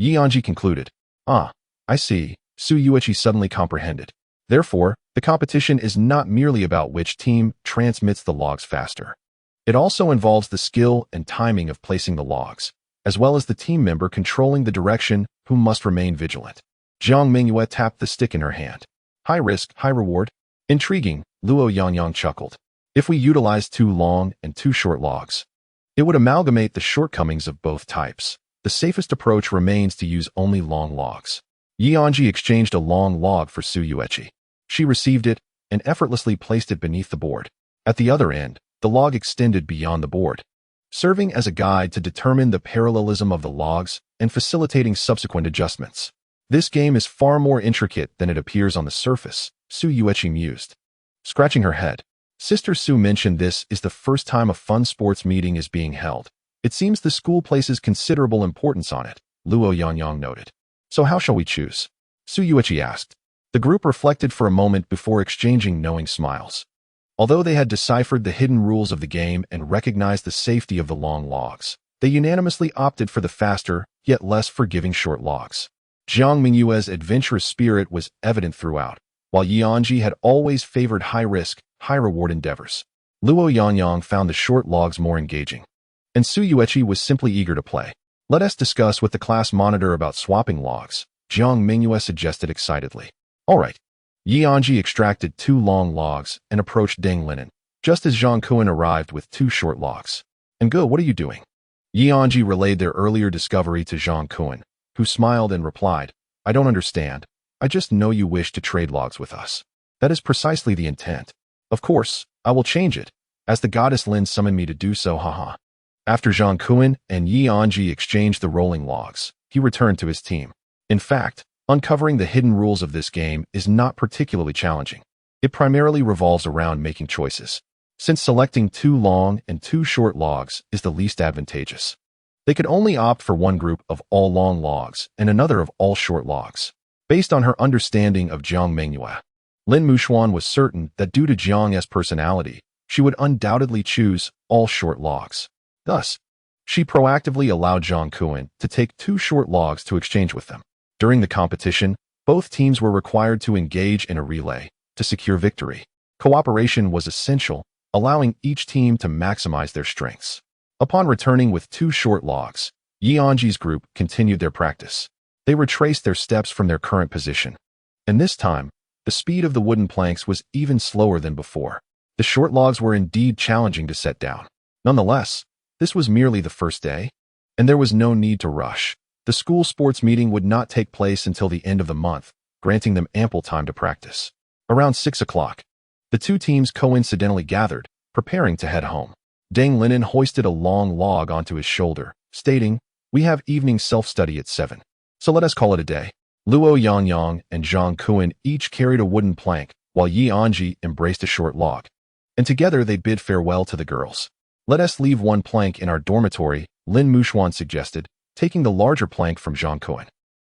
Anzhi concluded. Ah, I see, Su Yueqi suddenly comprehended. Therefore, the competition is not merely about which team transmits the logs faster. It also involves the skill and timing of placing the logs, as well as the team member controlling the direction who must remain vigilant. Jiang Mengyue tapped the stick in her hand. High risk, high reward. Intriguing, Luo Yangyang chuckled. If we utilized 2 long and 2 short logs, it would amalgamate the shortcomings of both types. The safest approach remains to use only long logs. Anzhi exchanged a long log for Su Yueqi. She received it and effortlessly placed it beneath the board. At the other end, the log extended beyond the board, serving as a guide to determine the parallelism of the logs and facilitating subsequent adjustments. This game is far more intricate than it appears on the surface, Su Yueqi mused. Scratching her head, Sister Su mentioned this is the first time a fun sports meeting is being held. It seems the school places considerable importance on it, Luo Yangyang noted. So how shall we choose? Su Yueqi asked. The group reflected for a moment before exchanging knowing smiles. Although they had deciphered the hidden rules of the game and recognized the safety of the long logs, they unanimously opted for the faster, yet less forgiving short logs. Jiang Mengyue's adventurous spirit was evident throughout, while Anzhi had always favored high-risk, high-reward endeavors. Luo Yangyang found the short logs more engaging, and Su Yueqi was simply eager to play. Let us discuss with the class monitor about swapping logs, Jiang Mengyue suggested excitedly. All right. Anzhi extracted 2 long logs and approached Deng Linen, just as Zhang Kuan arrived with 2 short logs. And go, what are you doing? Anzhi relayed their earlier discovery to Zhang Kuan, who smiled and replied, I don't understand. I just know you wish to trade logs with us. That is precisely the intent. Of course, I will change it, as the goddess Lin summoned me to do so, haha. After Zhang Kuan and Anzhi exchanged the rolling logs, he returned to his team. In fact, uncovering the hidden rules of this game is not particularly challenging. It primarily revolves around making choices, since selecting 2 long and 2 short logs is the least advantageous. They could only opt for one group of all long logs and another of all short logs. Based on her understanding of Jiang Mengyue, Lin Muxuan was certain that due to Jiang's personality, she would undoubtedly choose all short logs. Thus, she proactively allowed Zhang Kuan to take 2 short logs to exchange with them. During the competition, both teams were required to engage in a relay to secure victory. Cooperation was essential, allowing each team to maximize their strengths. Upon returning with 2 short logs, Anzhi's group continued their practice. They retraced their steps from their current position. And this time, the speed of the wooden planks was even slower than before. The short logs were indeed challenging to set down. Nonetheless, this was merely the first day, and there was no need to rush. The school sports meeting would not take place until the end of the month, granting them ample time to practice. Around 6 o'clock, the 2 teams coincidentally gathered, preparing to head home. Deng Linen hoisted a long log onto his shoulder, stating, We have evening self-study at 7. So let us call it a day. Luo Yangyang and Zhang Kuan each carried a wooden plank, while Anzhi embraced a short log. And together they bid farewell to the girls. Let us leave 1 plank in our dormitory, Lin Muxuan suggested, taking the larger plank from Zhang Kuan.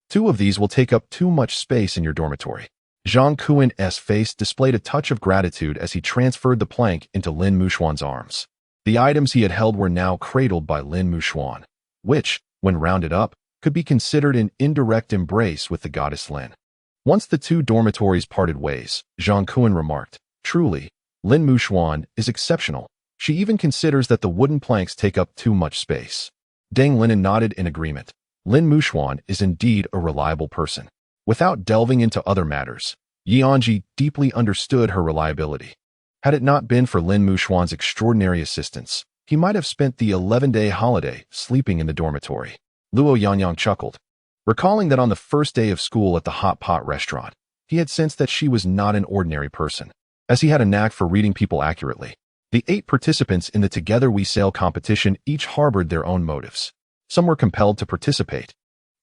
2 of these will take up too much space in your dormitory. Zhang Kuan's face displayed a touch of gratitude as he transferred the plank into Lin Muxuan's arms. The items he had held were now cradled by Lin Muxuan, which, when rounded up, could be considered an indirect embrace with the goddess Lin. Once the two dormitories parted ways, Zhang Kuan remarked, "Truly, Lin Muxuan is exceptional. She even considers that the wooden planks take up too much space." Deng Linen nodded in agreement. Lin Muxuan is indeed a reliable person. Without delving into other matters, Anzhi deeply understood her reliability. Had it not been for Lin Muxuan's extraordinary assistance, he might have spent the 11-day holiday sleeping in the dormitory. Luo Yangyang chuckled, recalling that on the first day of school at the hot pot restaurant, he had sensed that she was not an ordinary person, as he had a knack for reading people accurately. The 8 participants in the Together We Sail competition each harbored their own motives. Some were compelled to participate.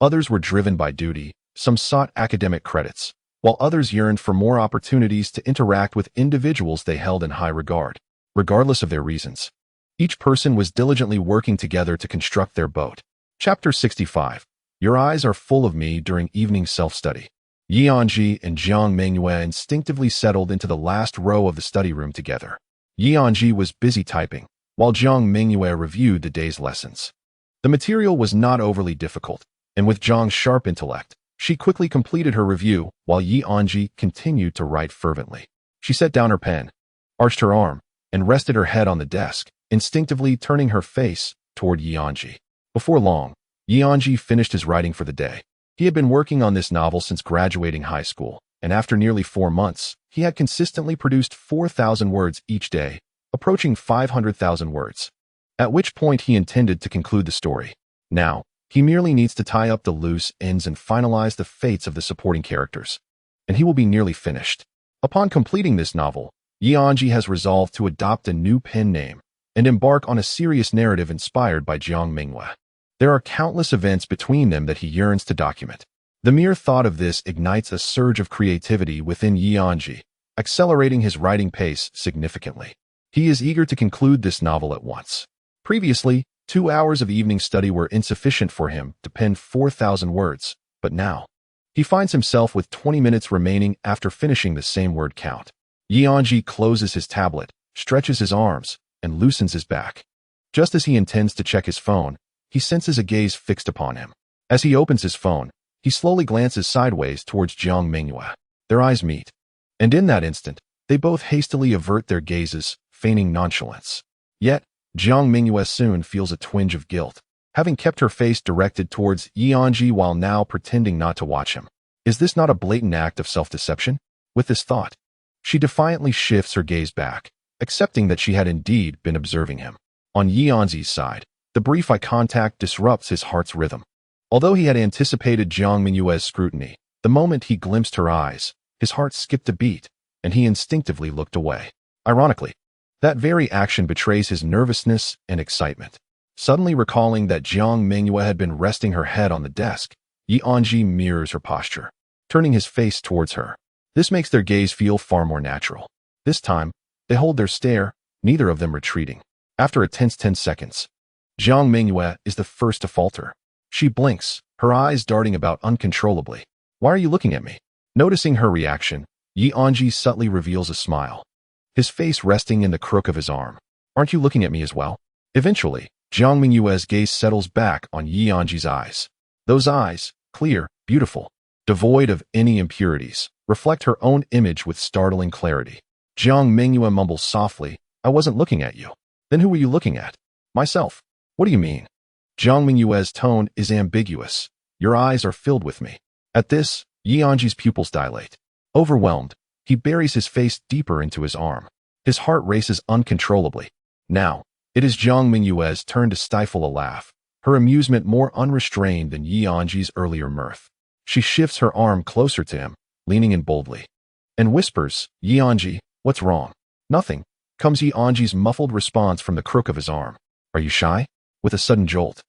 Others were driven by duty. Some sought academic credits, while others yearned for more opportunities to interact with individuals they held in high regard, regardless of their reasons. Each person was diligently working together to construct their boat. Chapter 65. Your eyes are full of me during evening self-study. Anzhi and Jiang Mengyue instinctively settled into the last row of the study room together. Anzhi was busy typing, while Jiang Mengyue reviewed the day's lessons. The material was not overly difficult, and with Jiang's sharp intellect, she quickly completed her review, while Anzhi continued to write fervently. She set down her pen, arched her arm, and rested her head on the desk, instinctively turning her face toward Anzhi. Before long, Anzhi finished his writing for the day. He had been working on this novel since graduating high school, and after nearly 4 months, he had consistently produced 4,000 words each day, approaching 500,000 words. At which point he intended to conclude the story. Now, he merely needs to tie up the loose ends and finalize the fates of the supporting characters, and he will be nearly finished. Upon completing this novel, Anzhi has resolved to adopt a new pen name and embark on a serious narrative inspired by Jiang Mengyue. There are countless events between them that he yearns to document. The mere thought of this ignites a surge of creativity within Anzhi, accelerating his writing pace significantly. He is eager to conclude this novel at once. Previously, 2 hours of evening study were insufficient for him to pen 4,000 words, but now, he finds himself with 20 minutes remaining after finishing the same word count. Anzhi closes his tablet, stretches his arms, and loosens his back. Just as he intends to check his phone, he senses a gaze fixed upon him. As he opens his phone, he slowly glances sideways towards Jiang Mengyue. Their eyes meet, and in that instant, they both hastily avert their gazes, feigning nonchalance. Yet, Jiang Mengyue soon feels a twinge of guilt, having kept her face directed towards Anzhi while now pretending not to watch him. Is this not a blatant act of self-deception? With this thought, she defiantly shifts her gaze back, accepting that she had indeed been observing him. On Anzhi's side, the brief eye contact disrupts his heart's rhythm. Although he had anticipated Jiang Mengyue's scrutiny, the moment he glimpsed her eyes, his heart skipped a beat, and he instinctively looked away. Ironically, that very action betrays his nervousness and excitement. Suddenly recalling that Jiang Mengyue had been resting her head on the desk, Anzhi mirrors her posture, turning his face towards her. This makes their gaze feel far more natural. This time, they hold their stare, neither of them retreating. After a tense 10 seconds, Jiang Mengyue is the first to falter. She blinks, her eyes darting about uncontrollably. "Why are you looking at me?" Noticing her reaction, Anzhi subtly reveals a smile, his face resting in the crook of his arm. "Aren't you looking at me as well?" Eventually, Jiang Mengyue's gaze settles back on Anzhi's eyes. Those eyes, clear, beautiful, devoid of any impurities, reflect her own image with startling clarity. Jiang Mengyue mumbles softly, "I wasn't looking at you." "Then who were you looking at?" "Myself." "What do you mean?" Jiang Mengyue's tone is ambiguous. "Your eyes are filled with me." At this, Anzhi's pupils dilate. Overwhelmed, he buries his face deeper into his arm. His heart races uncontrollably. Now, it is Jiang Mengyue's turn to stifle a laugh, her amusement more unrestrained than Anzhi's earlier mirth. She shifts her arm closer to him, leaning in boldly, and whispers, "Anzhi, what's wrong?" "Nothing," comes Anzhi's muffled response from the crook of his arm. "Are you shy?" With a sudden jolt,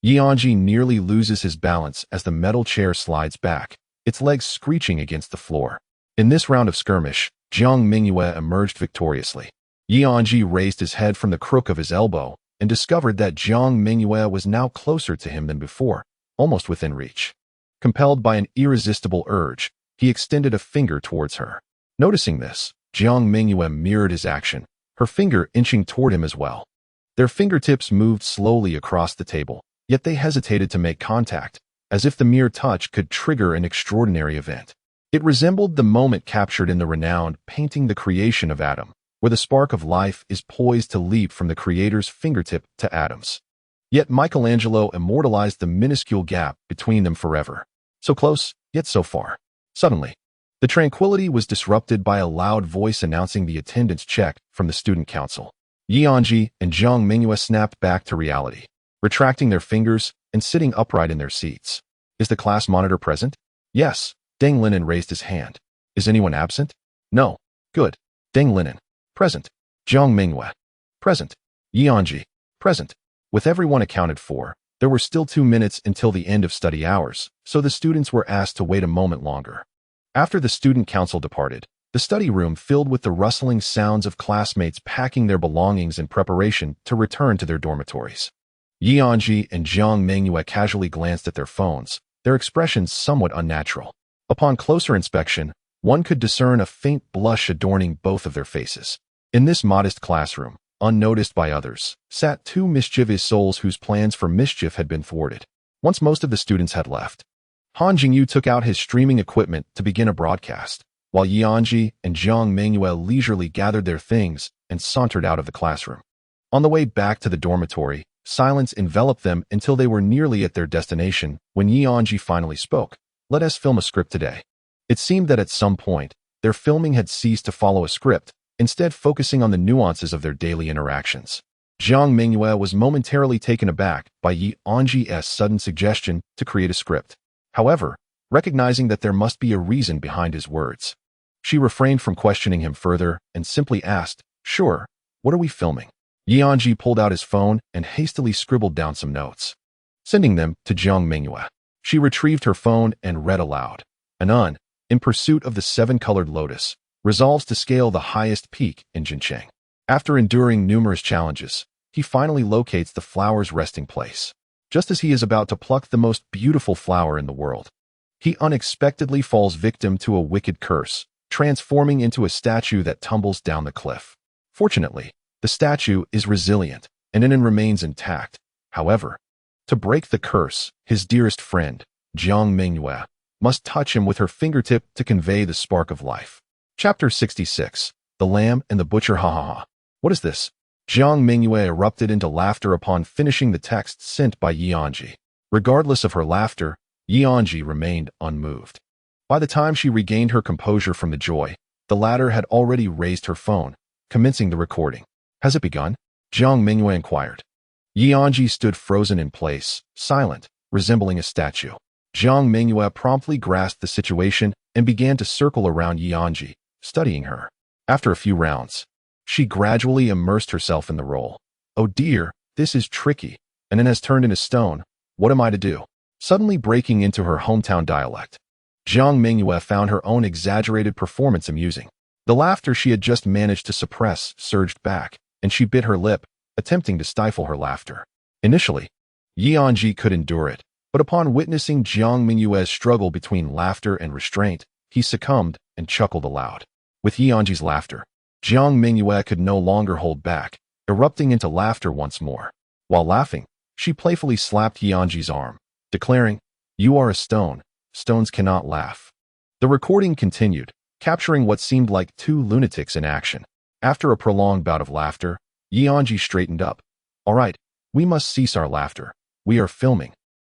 Anzhi nearly loses his balance as the metal chair slides back, its legs screeching against the floor. In this round of skirmish, Jiang Mengyue emerged victoriously. Anzhi raised his head from the crook of his elbow and discovered that Jiang Mengyue was now closer to him than before, almost within reach. Compelled by an irresistible urge, he extended a finger towards her. Noticing this, Jiang Mengyue mirrored his action, her finger inching toward him as well. Their fingertips moved slowly across the table, yet they hesitated to make contact, as if the mere touch could trigger an extraordinary event. It resembled the moment captured in the renowned painting The Creation of Adam, where the spark of life is poised to leap from the creator's fingertip to Adam's. Yet Michelangelo immortalized the minuscule gap between them forever. So close, yet so far. Suddenly, the tranquility was disrupted by a loud voice announcing the attendance check from the student council. Anzhi and Jiang Mengyue snapped back to reality, retracting their fingers and sitting upright in their seats. Is the class monitor present? Yes. Deng Linen raised his hand. Is anyone absent? No. Good. Deng Linen. Present. Jiang Mengyue. Present. Anzhi. Present. With everyone accounted for, there were still 2 minutes until the end of study hours, so the students were asked to wait a moment longer. After the student council departed, the study room filled with the rustling sounds of classmates packing their belongings in preparation to return to their dormitories. Anzhi and Jiang Mengyue casually glanced at their phones, their expressions somewhat unnatural. Upon closer inspection, one could discern a faint blush adorning both of their faces. In this modest classroom, unnoticed by others, sat 2 mischievous souls whose plans for mischief had been thwarted. Once most of the students had left, Han Jingyu took out his streaming equipment to begin a broadcast, while Anzhi and Jiang Mengyue leisurely gathered their things and sauntered out of the classroom. On the way back to the dormitory, silence enveloped them until they were nearly at their destination when Anzhi finally spoke. Let us film a script today. It seemed that at some point, their filming had ceased to follow a script, instead focusing on the nuances of their daily interactions. Jiang Mengyue was momentarily taken aback by Anzhi's sudden suggestion to create a script. However, recognizing that there must be a reason behind his words, she refrained from questioning him further and simply asked, "Sure, what are we filming?" Anzhi pulled out his phone and hastily scribbled down some notes, sending them to Jiang Mengyue. She retrieved her phone and read aloud. Anan, in pursuit of the 7-colored lotus, resolves to scale the highest peak in Jincheng. After enduring numerous challenges, he finally locates the flower's resting place. Just as he is about to pluck the most beautiful flower in the world, he unexpectedly falls victim to a wicked curse, transforming into a statue that tumbles down the cliff. Fortunately, the statue is resilient and remains intact. However, to break the curse, his dearest friend, Jiang Mengyue, must touch him with her fingertip to convey the spark of life. Chapter 66. The Lamb and the Butcher. Ha ha ha. What is this? Jiang Mengyue erupted into laughter upon finishing the text sent by Anzhi. Regardless of her laughter, Anzhi remained unmoved. By the time she regained her composure from the joy, the latter had already raised her phone, commencing the recording. Has it begun? Jiang Mengyue inquired. Anzhi stood frozen in place, silent, resembling a statue. Jiang Mengyue promptly grasped the situation and began to circle around Anzhi, studying her. After a few rounds, she gradually immersed herself in the role. Oh dear, this is tricky, and then has turned into stone. What am I to do? Suddenly breaking into her hometown dialect, Jiang Mengyue found her own exaggerated performance amusing. The laughter she had just managed to suppress surged back, and she bit her lip, attempting to stifle her laughter. Initially, Anzhi could endure it, but upon witnessing Jiang Mengyue's struggle between laughter and restraint, he succumbed and chuckled aloud. With Anzhi's laughter, Jiang Mengyue could no longer hold back, erupting into laughter once more. While laughing, she playfully slapped Anzhi's arm, declaring, "You are a stone. Stones cannot laugh." The recording continued, capturing what seemed like 2 lunatics in action. After a prolonged bout of laughter, Anzhi straightened up. "All right, we must cease our laughter. We are filming.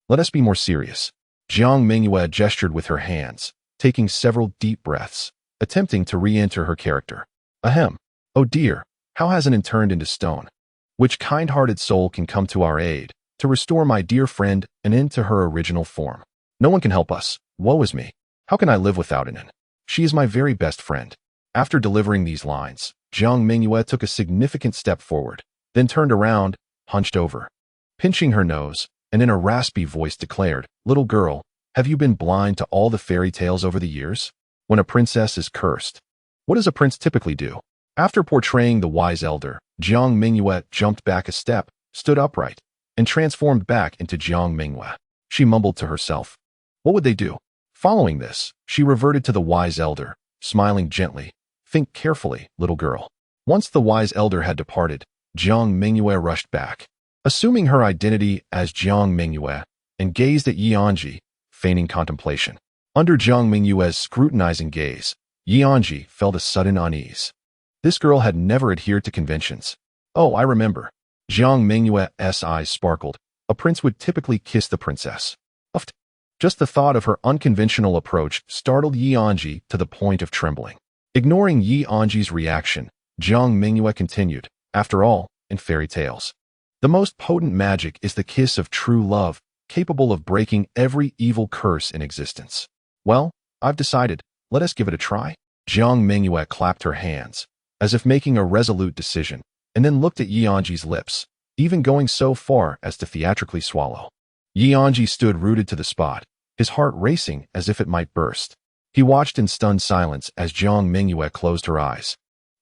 Let us be more serious." Jiang Mengyue gestured with her hands, taking several deep breaths, attempting to re-enter her character. Ahem. Oh dear, how has it turned into stone? Which kind-hearted soul can come to our aid, to restore my dear friend and into her original form? No one can help us. Woe is me. How can I live without Anan? She is my very best friend. After delivering these lines, Jiang Mengyue took a significant step forward, then turned around, hunched over, pinching her nose, and in a raspy voice declared, "Little girl, have you been blind to all the fairy tales over the years? When a princess is cursed, what does a prince typically do?" After portraying the wise elder, Jiang Mengyue jumped back a step, stood upright, and transformed back into Jiang Mengyue. She mumbled to herself. What would they do? Following this, she reverted to the wise elder, smiling gently. "Think carefully, little girl." Once the wise elder had departed, Jiang Mengyue rushed back, assuming her identity as Jiang Mengyue, and gazed at Anzhi, feigning contemplation. Under Jiang Mengyue's scrutinizing gaze, Anzhi felt a sudden unease. This girl had never adhered to conventions. Oh, I remember. Jiang Mengyue's eyes sparkled. A prince would typically kiss the princess. Uffed. Just the thought of her unconventional approach startled Anzhi to the point of trembling. Ignoring Anzhi's reaction, Jiang Mengyue continued, after all, in fairy tales, the most potent magic is the kiss of true love, capable of breaking every evil curse in existence. Well, I've decided, let us give it a try. Jiang Mengyue clapped her hands, as if making a resolute decision, and then looked at Anzhi's lips, even going so far as to theatrically swallow. Anzhi stood rooted to the spot, his heart racing as if it might burst. He watched in stunned silence as Jiang Mengyue closed her eyes,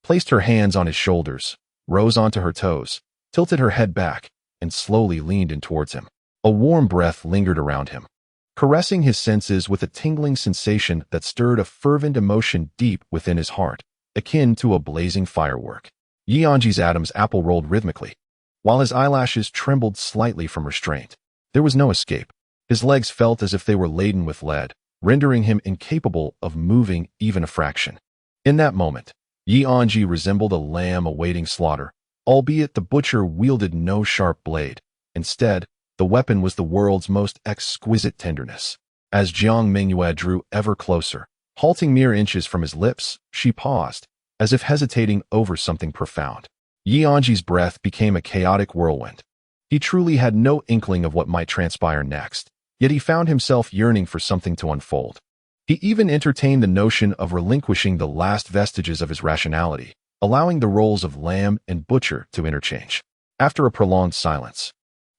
placed her hands on his shoulders, rose onto her toes, tilted her head back, and slowly leaned in towards him. A warm breath lingered around him, caressing his senses with a tingling sensation that stirred a fervent emotion deep within his heart, akin to a blazing firework. Anzhi's atoms apple-rolled rhythmically, while his eyelashes trembled slightly from restraint. There was no escape. His legs felt as if they were laden with lead, rendering him incapable of moving even a fraction. In that moment, Anzhi resembled a lamb awaiting slaughter, albeit the butcher wielded no sharp blade. Instead, the weapon was the world's most exquisite tenderness. As Jiang Mengyue drew ever closer, halting mere inches from his lips, she paused, as if hesitating over something profound. Anzhi's breath became a chaotic whirlwind. He truly had no inkling of what might transpire next, yet he found himself yearning for something to unfold. He even entertained the notion of relinquishing the last vestiges of his rationality, allowing the roles of lamb and butcher to interchange. After a prolonged silence,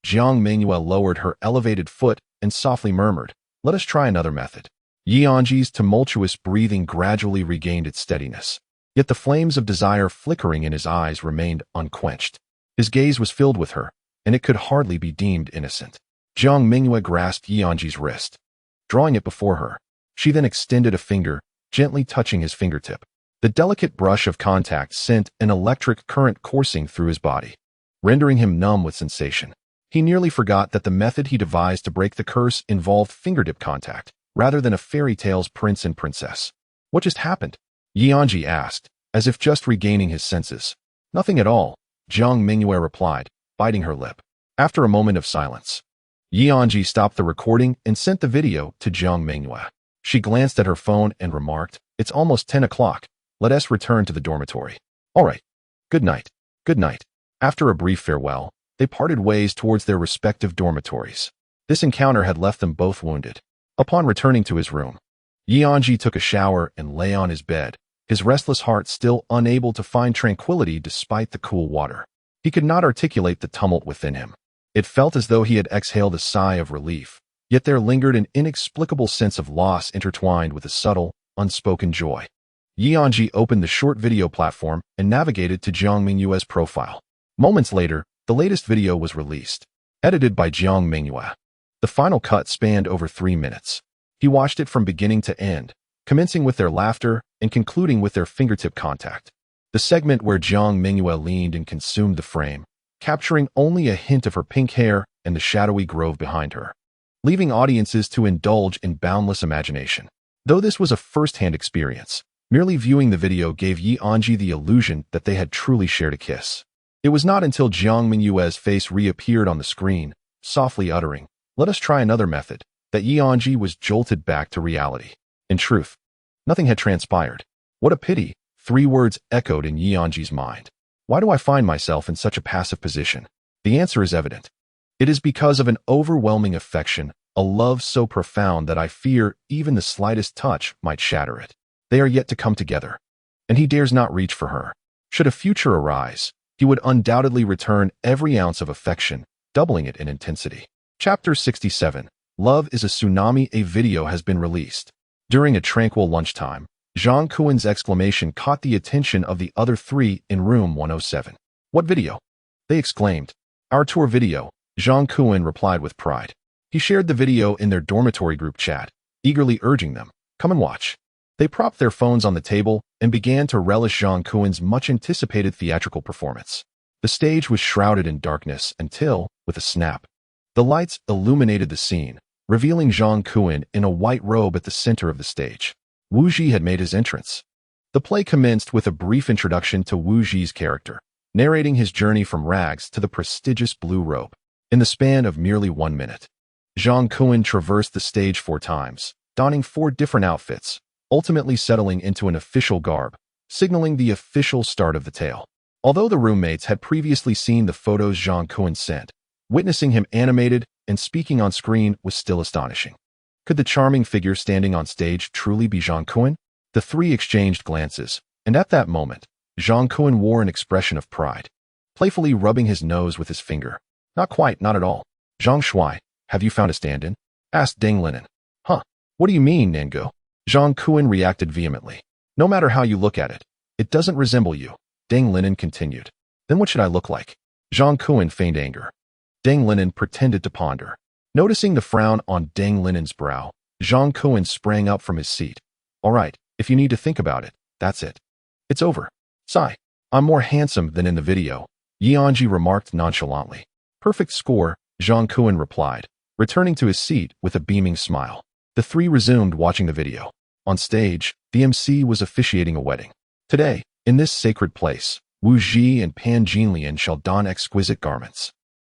Jiang Mengyue lowered her elevated foot and softly murmured, "Let us try another method." Anzhi's tumultuous breathing gradually regained its steadiness, yet the flames of desire flickering in his eyes remained unquenched. His gaze was filled with her, and it could hardly be deemed innocent. Jiang Mengyue grasped Anzhi's wrist, drawing it before her. She then extended a finger, gently touching his fingertip. The delicate brush of contact sent an electric current coursing through his body, rendering him numb with sensation. He nearly forgot that the method he devised to break the curse involved fingertip contact, rather than a fairy tale's prince and princess. What just happened? Anzhi asked, as if just regaining his senses. Nothing at all, Jiang Mengyue replied, biting her lip. After a moment of silence, Anzhi stopped the recording and sent the video to Jiang Mengyue. She glanced at her phone and remarked, "It's almost 10 o'clock. Let us return to the dormitory." "All right. Good night." "Good night." After a brief farewell, they parted ways towards their respective dormitories. This encounter had left them both wounded. Upon returning to his room, Anzhi took a shower and lay on his bed, his restless heart still unable to find tranquility despite the cool water. He could not articulate the tumult within him. It felt as though he had exhaled a sigh of relief, yet there lingered an inexplicable sense of loss intertwined with a subtle, unspoken joy. Anzhi opened the short video platform and navigated to Jiang Mengyue's profile. Moments later, the latest video was released, edited by Jiang Mengyue. The final cut spanned over 3 minutes. He watched it from beginning to end, commencing with their laughter and concluding with their fingertip contact. The segment where Jiang Mengyue leaned and consumed the frame, capturing only a hint of her pink hair and the shadowy grove behind her, leaving audiences to indulge in boundless imagination. Though this was a first-hand experience, merely viewing the video gave Anzhi the illusion that they had truly shared a kiss. It was not until Jiang Mengyue's face reappeared on the screen, softly uttering, "Let us try another method," that Anzhi was jolted back to reality. In truth, nothing had transpired. What a pity, 3 words echoed in Anzhi's mind. Why do I find myself in such a passive position? The answer is evident. It is because of an overwhelming affection, a love so profound that I fear even the slightest touch might shatter it. They are yet to come together, and he dares not reach for her. Should a future arise, he would undoubtedly return every ounce of affection, doubling it in intensity. Chapter 67. Love is a Tsunami. A video has been released. During a tranquil lunchtime, Zhang Kuen's exclamation caught the attention of the other 3 in room 107. "What video?" they exclaimed. "Our tour video," Zhang Kuen replied with pride. He shared the video in their dormitory group chat, eagerly urging them, "Come and watch." They propped their phones on the table and began to relish Zhang Kuen's much-anticipated theatrical performance. The stage was shrouded in darkness until, with a snap, the lights illuminated the scene, revealing Jiang Mengyue in a white robe at the center of the stage. Wu Ji had made his entrance. The play commenced with a brief introduction to Wu Ji's character, narrating his journey from rags to the prestigious blue robe. In the span of merely 1 minute, Jiang Mengyue traversed the stage 4 times, donning 4 different outfits, ultimately settling into an official garb, signaling the official start of the tale. Although the roommates had previously seen the photos Jiang Mengyue sent, witnessing him animated and speaking on screen was still astonishing. Could the charming figure standing on stage truly be Jiang Mengyue? The 3 exchanged glances, and at that moment, Jiang Mengyue wore an expression of pride, playfully rubbing his nose with his finger. Not quite, not at all. Zhang Shuai, have you found a stand-in? Asked Deng Linen. Huh, what do you mean, Nango? Jiang Mengyue reacted vehemently. No matter how you look at it, it doesn't resemble you. Deng Linen continued. Then what should I look like? Jiang Mengyue feigned anger. Deng Linen pretended to ponder. Noticing the frown on Deng Linen's brow, Jiang Mengyue sprang up from his seat. All right, if you need to think about it, that's it. It's over. Sigh. I'm more handsome than in the video, Anzhi remarked nonchalantly. Perfect score, Jiang Mengyue replied, returning to his seat with a beaming smile. The 3 resumed watching the video. On stage, the MC was officiating a wedding. Today, in this sacred place, Wu Ji and Pan Jinlian shall don exquisite garments,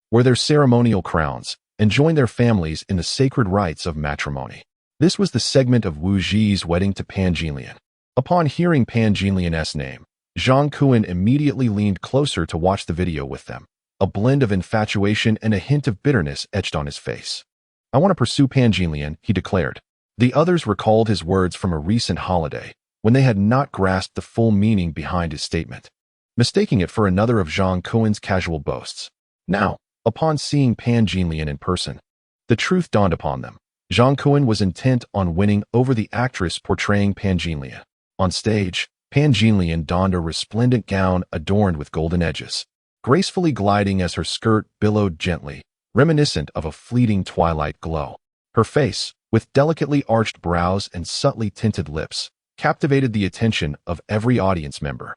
wear their ceremonial crowns, and join their families in the sacred rites of matrimony. This was the segment of Wu Ji's wedding to Pan Jinlian. Upon hearing Pan Jinlian's name, Jiang Mengyue immediately leaned closer to watch the video with them, a blend of infatuation and a hint of bitterness etched on his face. I want to pursue Pan Jinlian, he declared. The others recalled his words from a recent holiday, when they had not grasped the full meaning behind his statement, mistaking it for another of Jiang Mengyue's casual boasts. Now, upon seeing Pan Jinlian in person, the truth dawned upon them. Jiang Mengyue was intent on winning over the actress portraying Pan Jinlian. On stage, Pan Jinlian donned a resplendent gown adorned with golden edges, gracefully gliding as her skirt billowed gently, reminiscent of a fleeting twilight glow. Her face, with delicately arched brows and subtly tinted lips, captivated the attention of every audience member.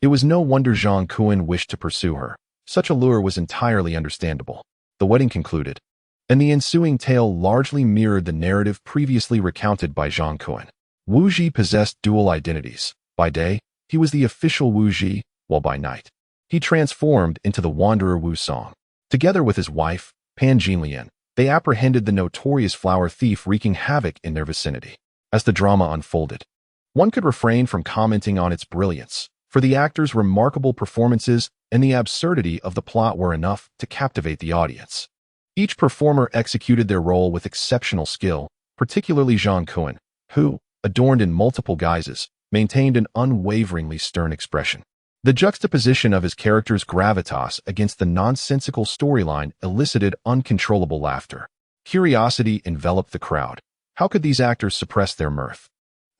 It was no wonder Jiang Mengyue wished to pursue her. Such a lure was entirely understandable. The wedding concluded, and the ensuing tale largely mirrored the narrative previously recounted by Jiang Mengyue. Wu Ji possessed dual identities. By day, he was the official Wu Ji, while by night, he transformed into the wanderer Wu Song. Together with his wife, Pan Jinlian, they apprehended the notorious flower thief wreaking havoc in their vicinity. As the drama unfolded, one could refrain from commenting on its brilliance, for the actors' remarkable performances and the absurdity of the plot were enough to captivate the audience. Each performer executed their role with exceptional skill, particularly Jiang Mengyue, who, adorned in multiple guises, maintained an unwaveringly stern expression. The juxtaposition of his character's gravitas against the nonsensical storyline elicited uncontrollable laughter. Curiosity enveloped the crowd. How could these actors suppress their mirth?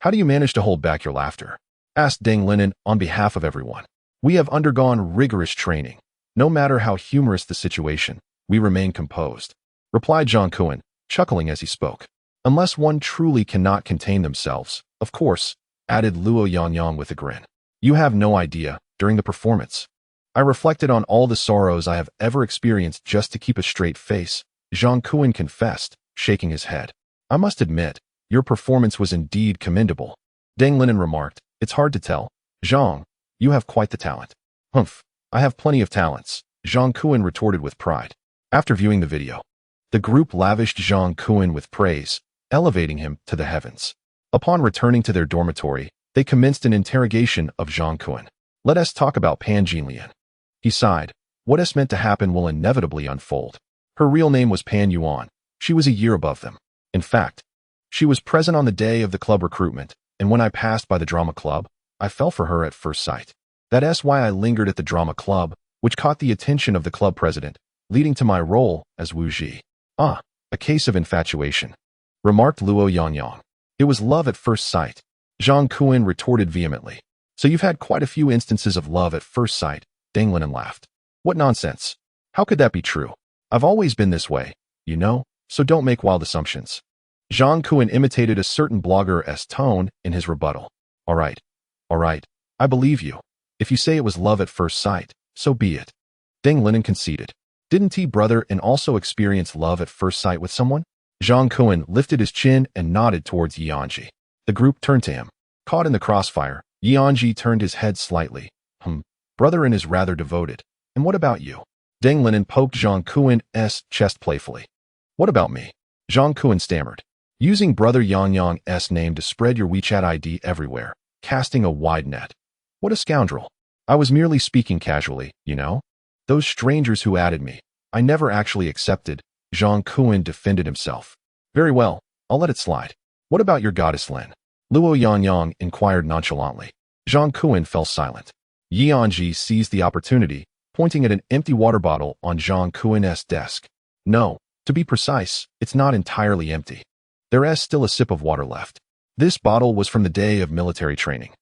How do you manage to hold back your laughter? Asked Deng Linen on behalf of everyone. We have undergone rigorous training. No matter how humorous the situation, we remain composed, replied Jiang Mengyue, chuckling as he spoke. Unless one truly cannot contain themselves, of course, added Luo Yangyang with a grin. You have no idea, during the performance, I reflected on all the sorrows I have ever experienced just to keep a straight face, Jiang Mengyue confessed, shaking his head. I must admit, your performance was indeed commendable. Deng Linen remarked, it's hard to tell. Jiang, you have quite the talent. Humph, I have plenty of talents, Jiang Mengyue retorted with pride. After viewing the video, the group lavished Jiang Mengyue with praise, elevating him to the heavens. Upon returning to their dormitory, they commenced an interrogation of Jiang Mengyue. Let us talk about Pan Jinlian. He sighed. What is meant to happen will inevitably unfold. Her real name was Pan Yuan. She was a year above them. In fact, she was present on the day of the club recruitment, and when I passed by the drama club, I fell for her at first sight. That's why I lingered at the drama club, which caught the attention of the club president, leading to my role as Wu Ji. Ah, a case of infatuation, remarked Luo Yangyang. It was love at first sight, Jiang Mengyue retorted vehemently. So you've had quite a few instances of love at first sight, Deng Linen laughed. What nonsense. How could that be true? I've always been this way, you know, so don't make wild assumptions. Jiang Mengyue imitated a certain blogger's tone in his rebuttal. All right, I believe you. If you say it was love at first sight, so be it. Deng Linen conceded. Didn't he, brother, and also experience love at first sight with someone? Jiang Mengyue lifted his chin and nodded towards Anzhi. The group turned to him. Caught in the crossfire, Anzhi turned his head slightly. Brother is rather devoted. And what about you? Deng Linen poked Jiang Mengye's chest playfully. What about me? Jiang Mengye stammered. Using brother Yang's name to spread your WeChat ID everywhere, casting a wide net. What a scoundrel. I was merely speaking casually, you know? Those strangers who added me, I never actually accepted. Jiang Mengye defended himself. Very well, I'll let it slide. What about your goddess Lin? Luo Yangyang inquired nonchalantly. Jiang Mengye fell silent. Anzhi seized the opportunity, pointing at an empty water bottle on Jiang Mengye's desk. No, to be precise, it's not entirely empty. There's still a sip of water left. This bottle was from the day of military training,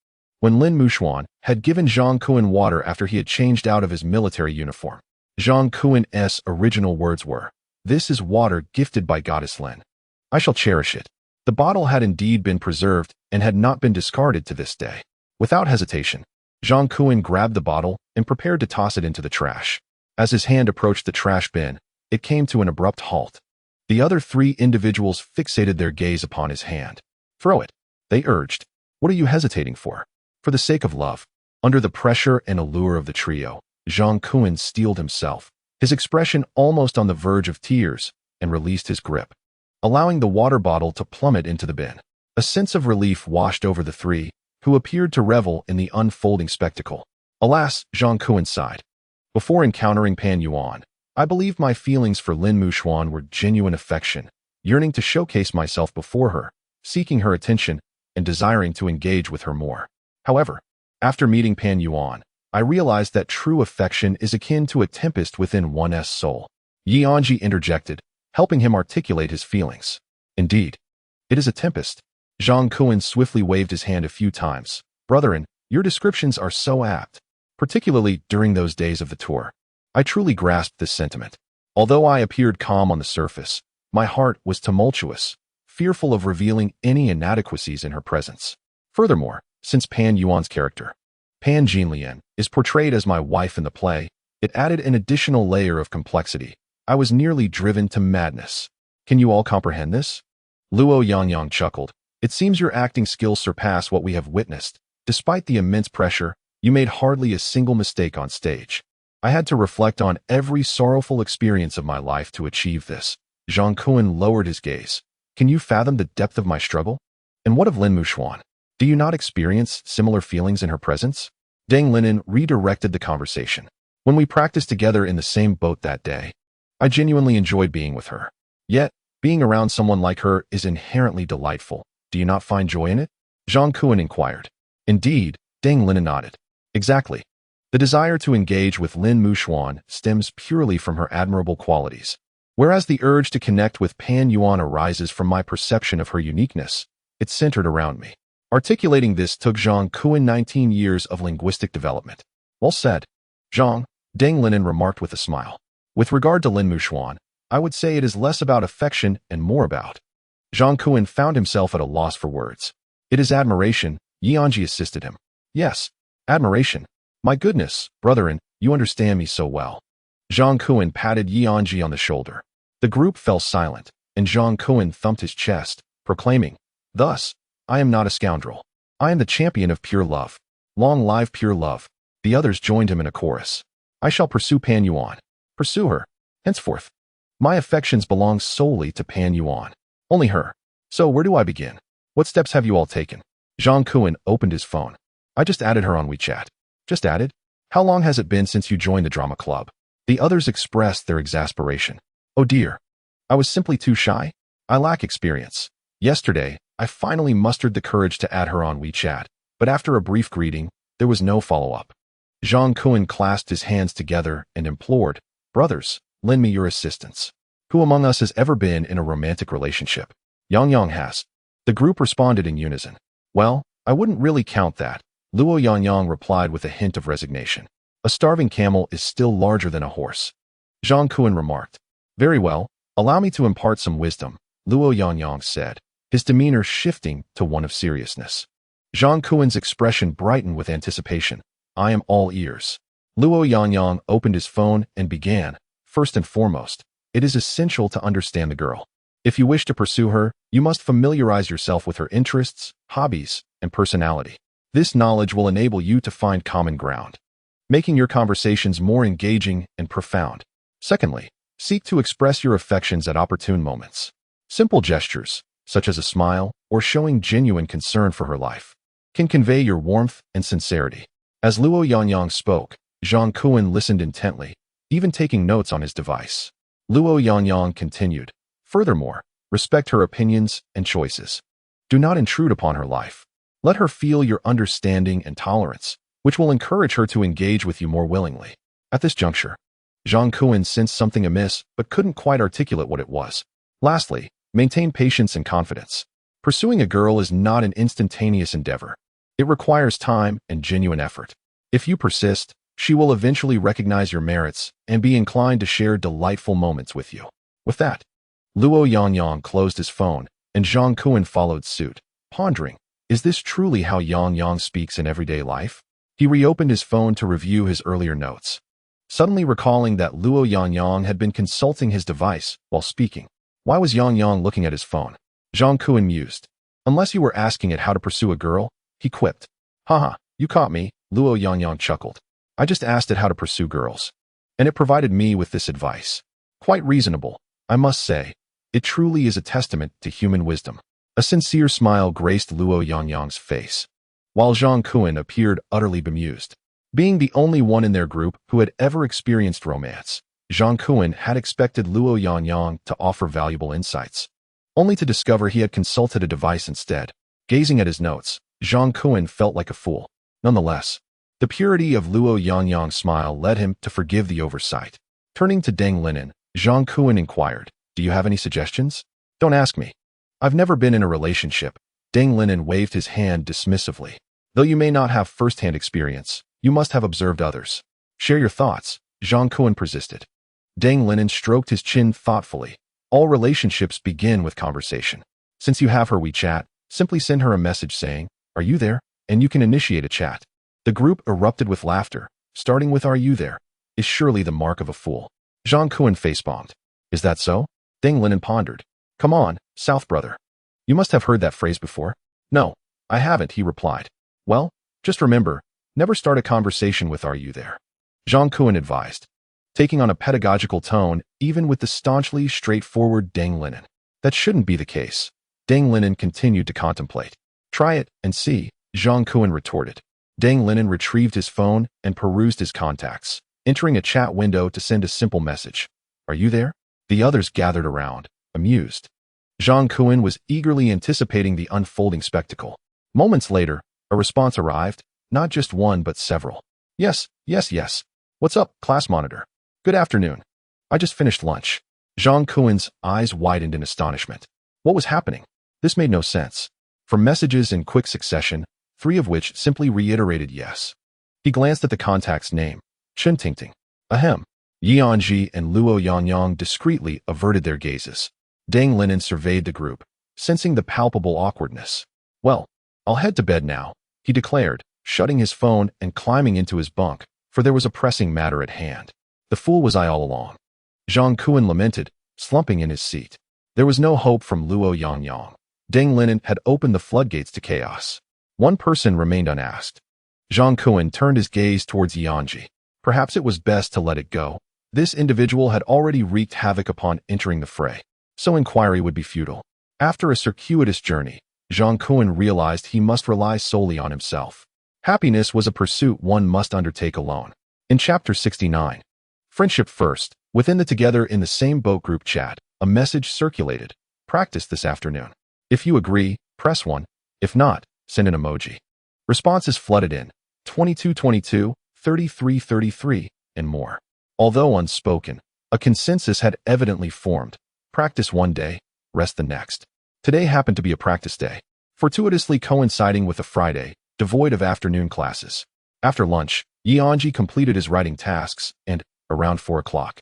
when Lin Mushuan had given Jiang Mengye water after he had changed out of his military uniform. Jiang Mengye's original words were, "This is water gifted by Goddess Lin. I shall cherish it." The bottle had indeed been preserved and had not been discarded to this day. Without hesitation, Jiang Mengye grabbed the bottle and prepared to toss it into the trash. As his hand approached the trash bin, it came to an abrupt halt. The other three individuals fixated their gaze upon his hand. "Throw it," they urged. "What are you hesitating for?" For the sake of love. Under the pressure and allure of the trio, Jiang Mengye steeled himself, his expression almost on the verge of tears, and released his grip, allowing the water bottle to plummet into the bin. A sense of relief washed over the three, who appeared to revel in the unfolding spectacle. Alas, Jiang Mengye sighed. Before encountering Pan Yuan, I believed my feelings for Lin Mushuan were genuine affection, yearning to showcase myself before her, seeking her attention, and desiring to engage with her more. However, after meeting Pan Yuan, I realized that true affection is akin to a tempest within one's soul. Anzhi interjected, helping him articulate his feelings. Indeed, it is a tempest. Jiang Mengye swiftly waved his hand a few times. Brethren, your descriptions are so apt, particularly during those days of the tour. I truly grasped this sentiment. Although I appeared calm on the surface, my heart was tumultuous, fearful of revealing any inadequacies in her presence. Furthermore, since Pan Yuan's character, Pan Jinlian, is portrayed as my wife in the play, it added an additional layer of complexity. I was nearly driven to madness. Can you all comprehend this? Luo Yangyang chuckled. It seems your acting skills surpass what we have witnessed. Despite the immense pressure, you made hardly a single mistake on stage. I had to reflect on every sorrowful experience of my life to achieve this. Jiang Mengye lowered his gaze. Can you fathom the depth of my struggle? And what of Lin Mushuan? Do you not experience similar feelings in her presence? Deng Linen redirected the conversation. When we practiced together in the same boat that day, I genuinely enjoyed being with her. Yet, being around someone like her is inherently delightful. Do you not find joy in it? Jiang Mengye inquired. Indeed, Deng Linen nodded. Exactly. The desire to engage with Lin Mushuan stems purely from her admirable qualities, whereas the urge to connect with Pan Yuan arises from my perception of her uniqueness. It's centered around me. Articulating this took Jiang Mengye 19 years of linguistic development. Well said, Jiang, Deng Linen remarked with a smile. With regard to Lin Mushuan, I would say it is less about affection and more about. Jiang Mengye found himself at a loss for words. It is admiration. Anzhi assisted him. Yes, admiration. My goodness, brethren, you understand me so well. Jiang Mengye patted Anzhi on the shoulder. The group fell silent, and Jiang Mengye thumped his chest, proclaiming, "Thus, I am not a scoundrel. I am the champion of pure love. Long live pure love." The others joined him in a chorus. I shall pursue Pan Yuan. Pursue her. Henceforth, my affections belong solely to Pan Yuan. Only her. So where do I begin? What steps have you all taken? Jiang Mengye opened his phone. I just added her on WeChat. Just added? How long has it been since you joined the drama club? The others expressed their exasperation. Oh dear. I was simply too shy. I lack experience. Yesterday, I finally mustered the courage to add her on WeChat, but after a brief greeting, there was no follow-up. Jiang Mengye clasped his hands together and implored, "Brothers, lend me your assistance. Who among us has ever been in a romantic relationship?" Yang has. The group responded in unison. Well, I wouldn't really count that. Luo Yangyang replied with a hint of resignation. A starving camel is still larger than a horse. Jiang Mengye remarked. Very well, allow me to impart some wisdom, Luo Yangyang said, his demeanor shifting to one of seriousness. Jiang Mengye's expression brightened with anticipation. I am all ears. Luo Yangyang opened his phone and began. First and foremost, it is essential to understand the girl. If you wish to pursue her, you must familiarize yourself with her interests, hobbies, and personality. This knowledge will enable you to find common ground, making your conversations more engaging and profound. Secondly, seek to express your affections at opportune moments. Simple gestures, such as a smile or showing genuine concern for her life, can convey your warmth and sincerity. As Luo Yangyang spoke, Zhang Kuan listened intently, even taking notes on his device. Luo Yangyang continued, "Furthermore, respect her opinions and choices. Do not intrude upon her life. Let her feel your understanding and tolerance, which will encourage her to engage with you more willingly." At this juncture, Zhang Kuan sensed something amiss but couldn't quite articulate what it was. Lastly, maintain patience and confidence. Pursuing a girl is not an instantaneous endeavor. It requires time and genuine effort. If you persist, she will eventually recognize your merits and be inclined to share delightful moments with you. With that, Luo Yangyang closed his phone, and Zhang Kuan followed suit, pondering, is this truly how Yangyang speaks in everyday life? He reopened his phone to review his earlier notes, suddenly recalling that Luo Yangyang had been consulting his device while speaking. Why was Yangyang looking at his phone? Zhang Kuan mused. Unless you were asking it how to pursue a girl, he quipped. Haha, you caught me, Luo Yangyang chuckled. I just asked it how to pursue girls, and it provided me with this advice. Quite reasonable, I must say. It truly is a testament to human wisdom. A sincere smile graced Luo Yangyang's face, while Zhang Kuan appeared utterly bemused. Being the only one in their group who had ever experienced romance, Zhang Kuan had expected Luo Yangyang to offer valuable insights, only to discover he had consulted a device instead. Gazing at his notes, Zhang Kuan felt like a fool. Nonetheless, the purity of Luo Yangyang's smile led him to forgive the oversight. Turning to Deng Linen, Zhang Kuan inquired, "Do you have any suggestions?" "Don't ask me. I've never been in a relationship." Deng Linen waved his hand dismissively. "Though you may not have first-hand experience, you must have observed others. Share your thoughts," Zhang Kuan persisted. Deng Linen stroked his chin thoughtfully. "All relationships begin with conversation. Since you have her WeChat, simply send her a message saying, 'Are you there?' and you can initiate a chat." The group erupted with laughter. Starting with "Are you there?" is surely the mark of a fool. Zhang Kuan facepalmed. "Is that so?" Deng Linen pondered. "Come on, South brother. You must have heard that phrase before." "No, I haven't," he replied. "Well, just remember, never start a conversation with 'Are you there?'" Zhang Kuan advised, taking on a pedagogical tone even with the staunchly straightforward Deng Linen. "That shouldn't be the case." Deng Linen continued to contemplate. "Try it and see," Zhang Kuan retorted. Deng Linen retrieved his phone and perused his contacts, entering a chat window to send a simple message. "Are you there?" The others gathered around, amused. Zhang Kuan was eagerly anticipating the unfolding spectacle. Moments later, a response arrived, not just one but several. Yes. What's up, class monitor?" "Good afternoon. I just finished lunch." Zhang Kuan's eyes widened in astonishment. What was happening? This made no sense. From messages in quick succession, 3 of which simply reiterated yes. He glanced at the contact's name, Chen Tingting. Ahem. Anzhi and Luo Yangyang discreetly averted their gazes. Deng Linen surveyed the group, sensing the palpable awkwardness. "Well, I'll head to bed now," he declared, shutting his phone and climbing into his bunk, for there was a pressing matter at hand. The fool was I all along. Zhang Kuan lamented, slumping in his seat. There was no hope from Luo Yangyang. Deng Linen had opened the floodgates to chaos. One person remained unasked. Zhang Kuan turned his gaze towards Anzhi. Perhaps it was best to let it go. This individual had already wreaked havoc upon entering the fray, so inquiry would be futile. After a circuitous journey, Zhang Kuan realized he must rely solely on himself. Happiness was a pursuit one must undertake alone. In Chapter 69, Friendship First, within the Together in the Same Boat group chat, a message circulated. "Practice this afternoon. If you agree, press 1. If not, send an emoji." Responses flooded in, 2222, 3333, and more. Although unspoken, a consensus had evidently formed. Practice one day, rest the next. Today happened to be a practice day, fortuitously coinciding with a Friday, devoid of afternoon classes. After lunch, Anzhi completed his writing tasks, and, around 4 o'clock,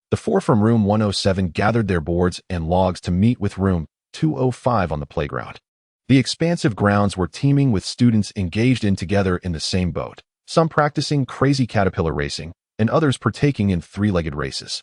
the 4 from room 107 gathered their boards and logs to meet with room 205 on the playground. The expansive grounds were teeming with students engaged in Together in the Same Boat, some practicing crazy caterpillar racing, and others partaking in three-legged races.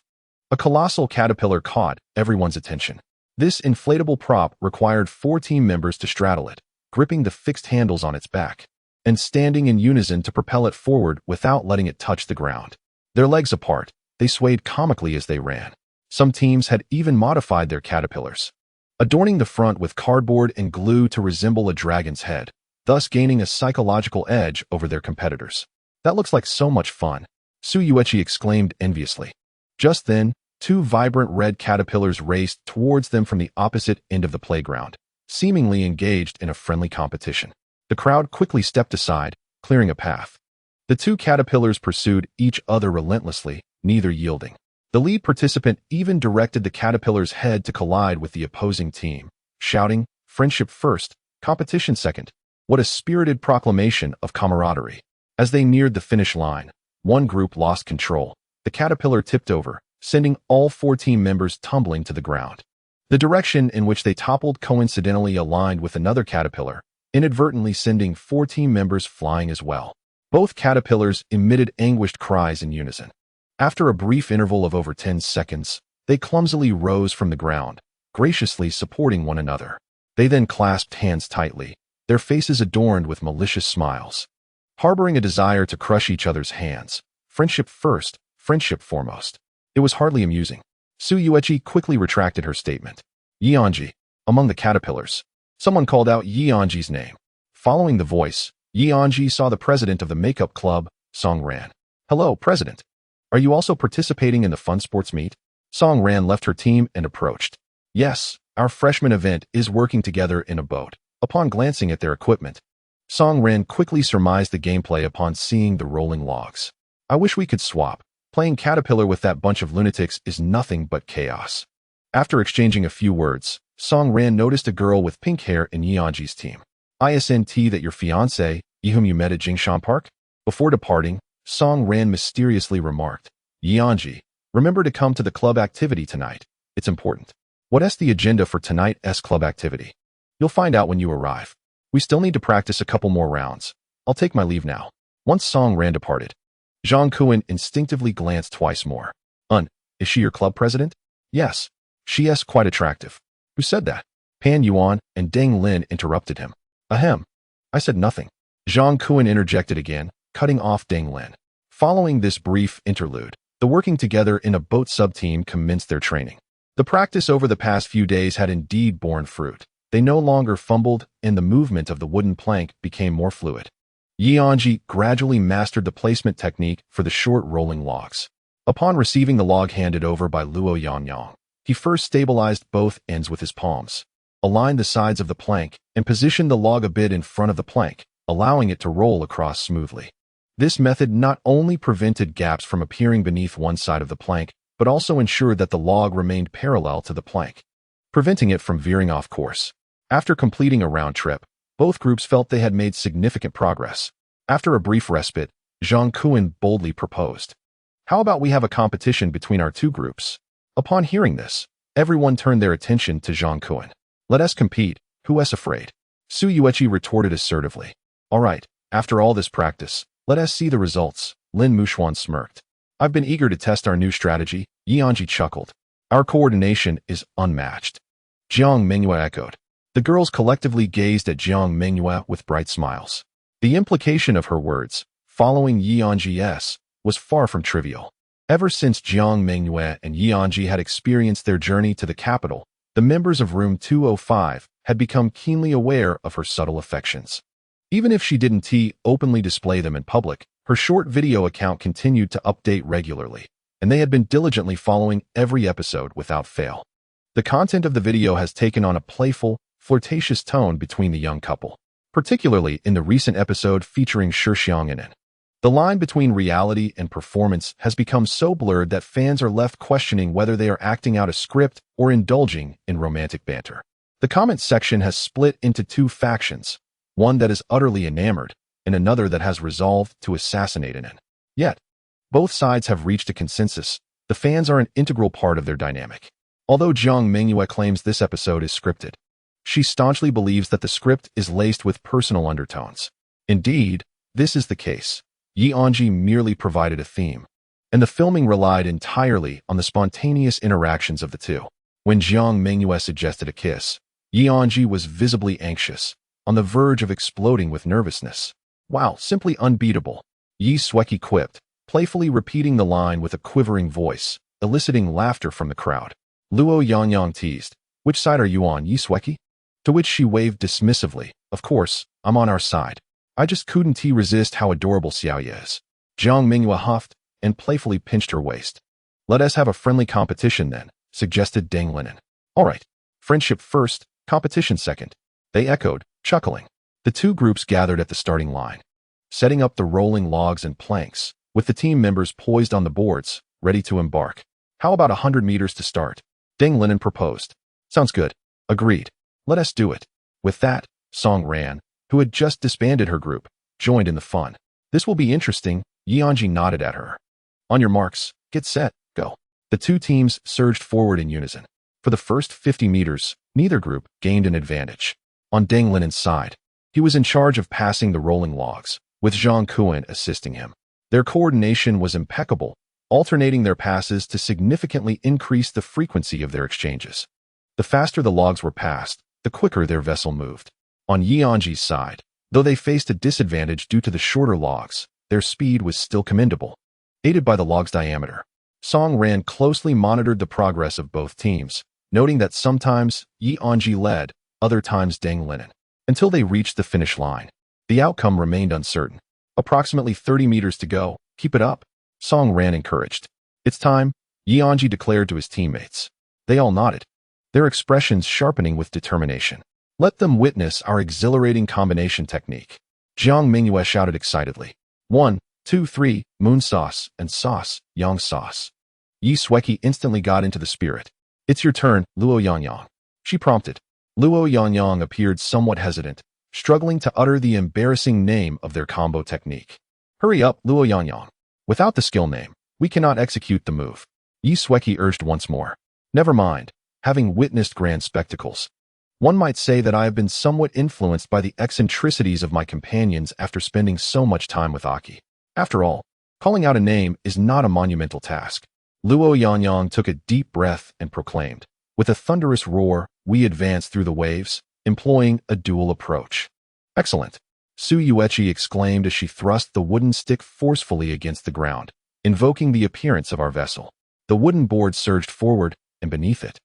A colossal caterpillar caught everyone's attention. This inflatable prop required 4 team members to straddle it, gripping the fixed handles on its back, and standing in unison to propel it forward without letting it touch the ground. Their legs apart, they swayed comically as they ran. Some teams had even modified their caterpillars, adorning the front with cardboard and glue to resemble a dragon's head, thus gaining a psychological edge over their competitors. "That looks like so much fun," Suyuechi exclaimed enviously. Just then, 2 vibrant red caterpillars raced towards them from the opposite end of the playground, seemingly engaged in a friendly competition. The crowd quickly stepped aside, clearing a path. The 2 caterpillars pursued each other relentlessly, neither yielding. The lead participant even directed the caterpillar's head to collide with the opposing team, shouting, "Friendship first, competition second." What a spirited proclamation of camaraderie. As they neared the finish line, one group lost control. The caterpillar tipped over, sending all 4 team members tumbling to the ground. The direction in which they toppled coincidentally aligned with another caterpillar, inadvertently sending 4 team members flying as well. Both caterpillars emitted anguished cries in unison. After a brief interval of over 10 seconds, they clumsily rose from the ground, graciously supporting one another. They then clasped hands tightly, their faces adorned with malicious smiles. Harboring a desire to crush each other's hands. Friendship first, friendship foremost. It was hardly amusing. Suyuechi quickly retracted her statement. "Anzhi," among the caterpillars. Someone called out Anzhi's name. Following the voice, Anzhi saw the president of the makeup club, Song Ran. "Hello, President. Are you also participating in the fun sports meet?" Song Ran left her team and approached. "Yes, our freshman event is working together in a boat." Upon glancing at their equipment, Song Ran quickly surmised the gameplay upon seeing the rolling logs. "I wish we could swap. Playing caterpillar with that bunch of lunatics is nothing but chaos." After exchanging a few words, Song Ran noticed a girl with pink hair in Anzhi's team. "Isn't that your fiancé, whom you met at Jingshan Park?" Before departing, Song Ran mysteriously remarked, "Anzhi, remember to come to the club activity tonight. It's important." "What's the agenda for tonight's club activity?" "You'll find out when you arrive. We still need to practice a couple more rounds. I'll take my leave now." Once Song Ran departed, Zhang Kuan instinctively glanced twice more. Is she your club president?" "Yes. She is quite attractive." "Who said that?" Pan Yuan and Deng Lin interrupted him. "Ahem. I said nothing." Zhang Kuan interjected again, cutting off Deng Lin. Following this brief interlude, the working together in a boat sub-team commenced their training. The practice over the past few days had indeed borne fruit. They no longer fumbled, and the movement of the wooden plank became more fluid. Anzhi gradually mastered the placement technique for the short rolling logs. Upon receiving the log handed over by Luo Yangyang, he first stabilized both ends with his palms, aligned the sides of the plank, and positioned the log a bit in front of the plank, allowing it to roll across smoothly. This method not only prevented gaps from appearing beneath one side of the plank, but also ensured that the log remained parallel to the plank, preventing it from veering off course. After completing a round trip, both groups felt they had made significant progress. After a brief respite, Zhang Kuan boldly proposed, "How about we have a competition between our 2 groups?" Upon hearing this, everyone turned their attention to Zhang Kuan. "Let us compete. Who is afraid?" Suyuechi retorted assertively. "All right, after all this practice, let us see the results." Lin Mushuan smirked. "I've been eager to test our new strategy." Anzhi chuckled. "Our coordination is unmatched." Jiang Mengyue echoed. The girls collectively gazed at Jiang Mengyue with bright smiles. The implication of her words, following Anzhi's, was far from trivial. Ever since Jiang Mengyue and Anzhi had experienced their journey to the capital, the members of Room 205 had become keenly aware of her subtle affections. Even if she didn't openly display them in public, her short video account continued to update regularly, and they had been diligently following every episode without fail. The content of the video has taken on a playful, flirtatious tone between the young couple, particularly in the recent episode featuring Shixiang. The line between reality and performance has become so blurred that fans are left questioning whether they are acting out a script or indulging in romantic banter. The comment section has split into 2 factions, one that is utterly enamored and another that has resolved to assassinate Inen. Yet, both sides have reached a consensus. The fans are an integral part of their dynamic. Although Jiang Mengyue claims this episode is scripted, she staunchly believes that the script is laced with personal undertones. Indeed, this is the case. Anzhi merely provided a theme, and the filming relied entirely on the spontaneous interactions of the two. When Jiang Mengyue suggested a kiss, Anzhi was visibly anxious, on the verge of exploding with nervousness. Wow, simply unbeatable, Sueki quipped, playfully repeating the line with a quivering voice, eliciting laughter from the crowd. Luo Yangyang teased, "Which side are you on, Sueki?" To which she waved dismissively, "Of course, I'm on our side. I just couldn't resist how adorable Xiaoye is." Jiang Mengyue huffed and playfully pinched her waist. "Let us have a friendly competition then," suggested Deng Linen. "All right, friendship first, competition second," they echoed, chuckling. The two groups gathered at the starting line, setting up the rolling logs and planks, with the team members poised on the boards, ready to embark. "How about 100 meters to start?" Deng Linen proposed. "Sounds good." Agreed. "Let us do it." With that, Song Ran, who had just disbanded her group, joined in the fun. "This will be interesting," Anzhi nodded at her. "On your marks, get set, go." The two teams surged forward in unison. For the first 50 meters, neither group gained an advantage. On Deng Linen's side, he was in charge of passing the rolling logs, with Zhang Kuan assisting him. Their coordination was impeccable, alternating their passes to significantly increase the frequency of their exchanges. The faster the logs were passed, the quicker their vessel moved. On Anzhi's side, though they faced a disadvantage due to the shorter logs, their speed was still commendable. Aided by the log's diameter, Song Ran closely monitored the progress of both teams, noting that sometimes Anzhi led, other times Deng Linen, until they reached the finish line. The outcome remained uncertain. "Approximately 30 meters to go. Keep it up," Song Ran encouraged. "It's time," Anzhi declared to his teammates. They all nodded, their expressions sharpening with determination. "Let them witness our exhilarating combination technique," Jiang Mengyue shouted excitedly. 1, 2, 3, moon sauce and sauce, yang sauce. Sueki instantly got into the spirit. "It's your turn, Luo Yangyang," she prompted. Luo Yangyang appeared somewhat hesitant, struggling to utter the embarrassing name of their combo technique. "Hurry up, Luo Yangyang. Without the skill name, we cannot execute the move," Sueki urged once more. "Never mind, having witnessed grand spectacles. One might say that I have been somewhat influenced by the eccentricities of my companions after spending so much time with Aki. After all, calling out a name is not a monumental task." Luo Yangyang took a deep breath and proclaimed, "With a thunderous roar, we advance through the waves, employing a dual approach." "Excellent," Su Yuechi exclaimed as she thrust the wooden stick forcefully against the ground, invoking the appearance of our vessel. The wooden board surged forward, and beneath it,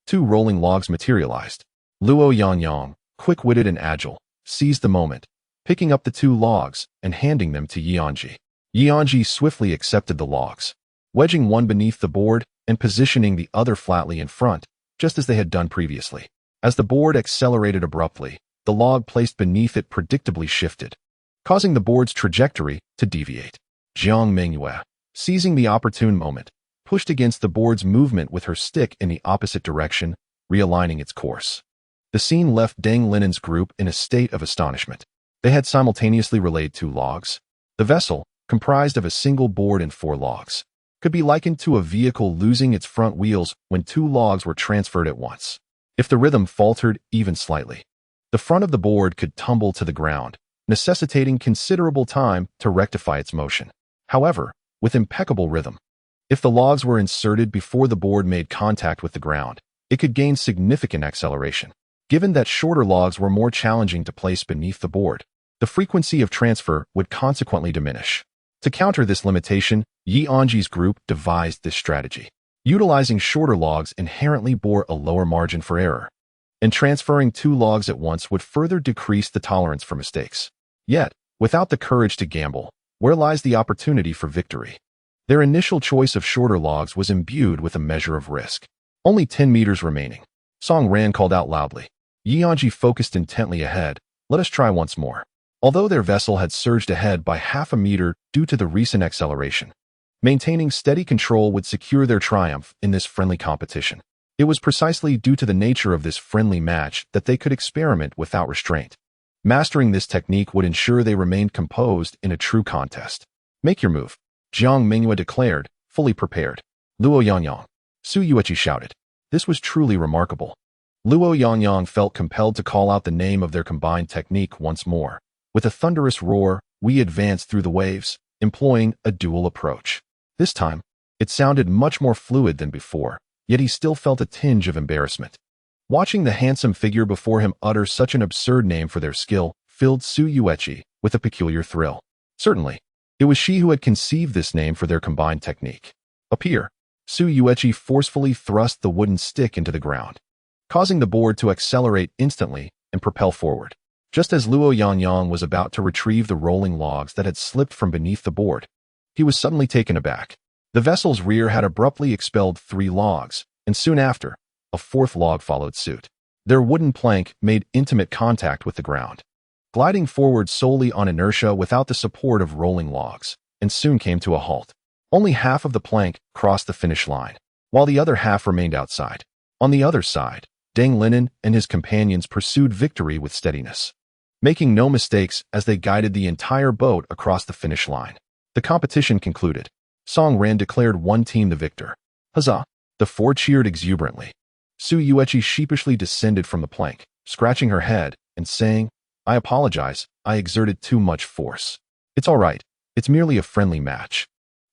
two rolling logs materialized. Luo Yangyang, quick-witted and agile, seized the moment, picking up the two logs and handing them to Anzhi. Anzhi swiftly accepted the logs, wedging one beneath the board and positioning the other flatly in front, just as they had done previously. As the board accelerated abruptly, the log placed beneath it predictably shifted, causing the board's trajectory to deviate. Jiang Mengyue, seizing the opportune moment, pushed against the board's movement with her stick in the opposite direction, realigning its course. The scene left Deng Linen's group in a state of astonishment. They had simultaneously relayed two logs. The vessel, comprised of a single board and 4 logs, could be likened to a vehicle losing its front wheels when 2 logs were transferred at once. If the rhythm faltered even slightly, the front of the board could tumble to the ground, necessitating considerable time to rectify its motion. However, with impeccable rhythm, if the logs were inserted before the board made contact with the ground, it could gain significant acceleration. Given that shorter logs were more challenging to place beneath the board, the frequency of transfer would consequently diminish. To counter this limitation, Anzhi's group devised this strategy. Utilizing shorter logs inherently bore a lower margin for error, and transferring 2 logs at once would further decrease the tolerance for mistakes. Yet, without the courage to gamble, where lies the opportunity for victory? Their initial choice of shorter logs was imbued with a measure of risk. Only 10 meters remaining. Song Ran called out loudly. Anzhi focused intently ahead. "Let us try once more." Although their vessel had surged ahead by half a meter due to the recent acceleration, maintaining steady control would secure their triumph in this friendly competition. It was precisely due to the nature of this friendly match that they could experiment without restraint. Mastering this technique would ensure they remained composed in a true contest. "Make your move," Jiang Mengyue declared, fully prepared. "Luo Yangyang," Su Yuechi shouted. This was truly remarkable. Luo Yangyang felt compelled to call out the name of their combined technique once more. With a thunderous roar, we advanced through the waves, employing a dual approach. This time, it sounded much more fluid than before, yet he still felt a tinge of embarrassment. Watching the handsome figure before him utter such an absurd name for their skill filled Su Yuechi with a peculiar thrill. Certainly, it was she who had conceived this name for their combined technique. Appear. Su Yuechi forcefully thrust the wooden stick into the ground, causing the board to accelerate instantly and propel forward. Just as Luo Yangyang was about to retrieve the rolling logs that had slipped from beneath the board, he was suddenly taken aback. The vessel's rear had abruptly expelled 3 logs, and soon after, a 4th log followed suit. Their wooden plank made intimate contact with the ground, gliding forward solely on inertia without the support of rolling logs, and soon came to a halt. Only half of the plank crossed the finish line, while the other half remained outside. On the other side, Deng Linen and his companions pursued victory with steadiness, making no mistakes as they guided the entire boat across the finish line. The competition concluded. Song Ran declared one team the victor. Huzzah! The 4 cheered exuberantly. Su Yuechi sheepishly descended from the plank, scratching her head and saying, "I apologize, I exerted too much force. It's all right, it's merely a friendly match."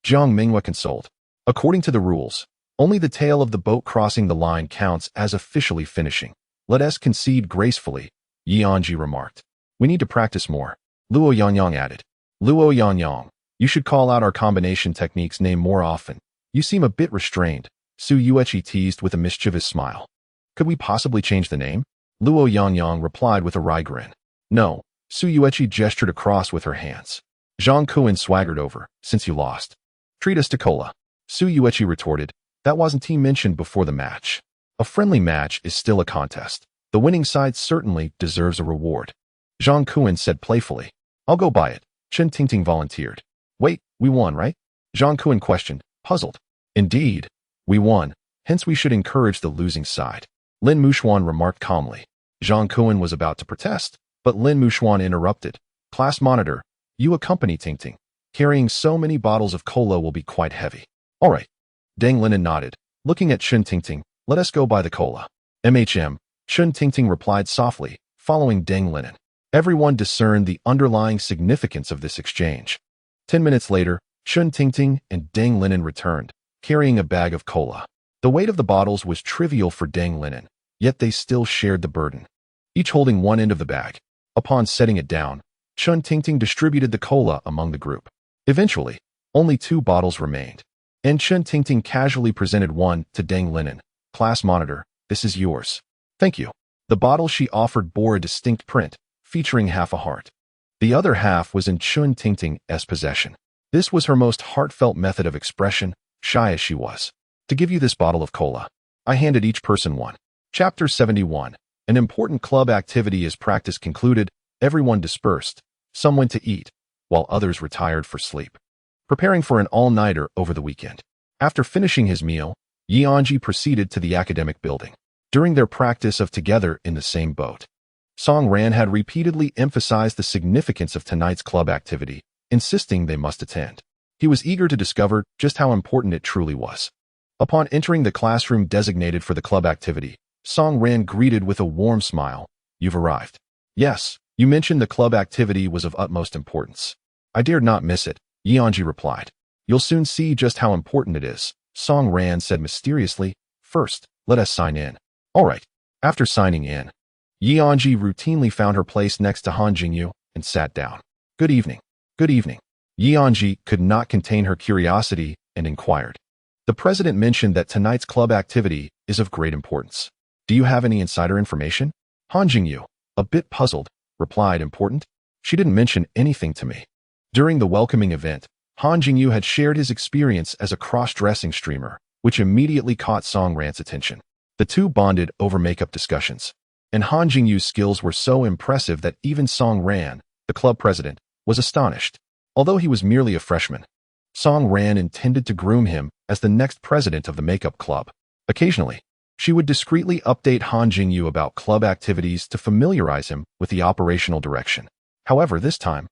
Jiang Mengyue consoled. According to the rules, only the tail of the boat crossing the line counts as officially finishing. Let us concede gracefully, Anzhi remarked. We need to practice more, Luo Yangyang added. Luo Yangyang, you should call out our combination technique's name more often. You seem a bit restrained, Su Yuechi teased with a mischievous smile. Could we possibly change the name? Luo Yangyang replied with a wry grin. No, Su Yuechi gestured across with her hands. Zhang Kuan swaggered over, since you lost. Treat us to cola. Su Yuechi retorted. That wasn't team mentioned before the match. A friendly match is still a contest. The winning side certainly deserves a reward. Zhang Kuan said playfully. I'll go buy it, Chen Tingting volunteered. Wait, we won, right? Zhang Kuan questioned, puzzled. Indeed, we won, hence we should encourage the losing side. Lin Muxuan remarked calmly. Zhang Kuan was about to protest, but Lin Muxuan interrupted. Class monitor, you accompany Tingting. Carrying so many bottles of cola will be quite heavy. All right. Deng Linen nodded. Looking at Chen Tingting, let us go buy the cola. MHM, Chen Tingting replied softly, following Deng Linen. Everyone discerned the underlying significance of this exchange. 10 minutes later, Chen Tingting and Deng Linen returned, carrying a bag of cola. The weight of the bottles was trivial for Deng Linen, yet they still shared the burden, each holding one end of the bag. Upon setting it down, Chen Tingting distributed the cola among the group. Eventually, only 2 bottles remained, and Chen Tingting casually presented one to Deng Linen. Class monitor, this is yours. Thank you. The bottle she offered bore a distinct print, featuring half a heart. The other half was in Chen Tingting's possession. This was her most heartfelt method of expression, shy as she was. To give you this bottle of cola, I handed each person one. Chapter 71. An important club activity as practice concluded, everyone dispersed. Some went to eat, while others retired for sleep, preparing for an all-nighter over the weekend. After finishing his meal, Anzhi proceeded to the academic building. During their practice of together in the same boat, Song Ran had repeatedly emphasized the significance of tonight's club activity, insisting they must attend. He was eager to discover just how important it truly was. Upon entering the classroom designated for the club activity, Song Ran greeted with a warm smile. You've arrived. Yes, you mentioned the club activity was of utmost importance. I dared not miss it, Anzhi replied. You'll soon see just how important it is, Song Ran said mysteriously. First, let us sign in. All right. After signing in, Anzhi routinely found her place next to Han Jingyue and sat down. Good evening. Good evening. Anzhi could not contain her curiosity and inquired. The president mentioned that tonight's club activity is of great importance. Do you have any insider information? Han Jingyue, a bit puzzled, replied. Important? She didn't mention anything to me. During the welcoming event, Han Jingyue had shared his experience as a cross-dressing streamer, which immediately caught Song Ran's attention. The two bonded over makeup discussions, and Han Jingyue's skills were so impressive that even Song Ran, the club president, was astonished. Although he was merely a freshman, Song Ran intended to groom him as the next president of the makeup club. Occasionally, she would discreetly update Han Jingyue about club activities to familiarize him with the operational direction. However, this time,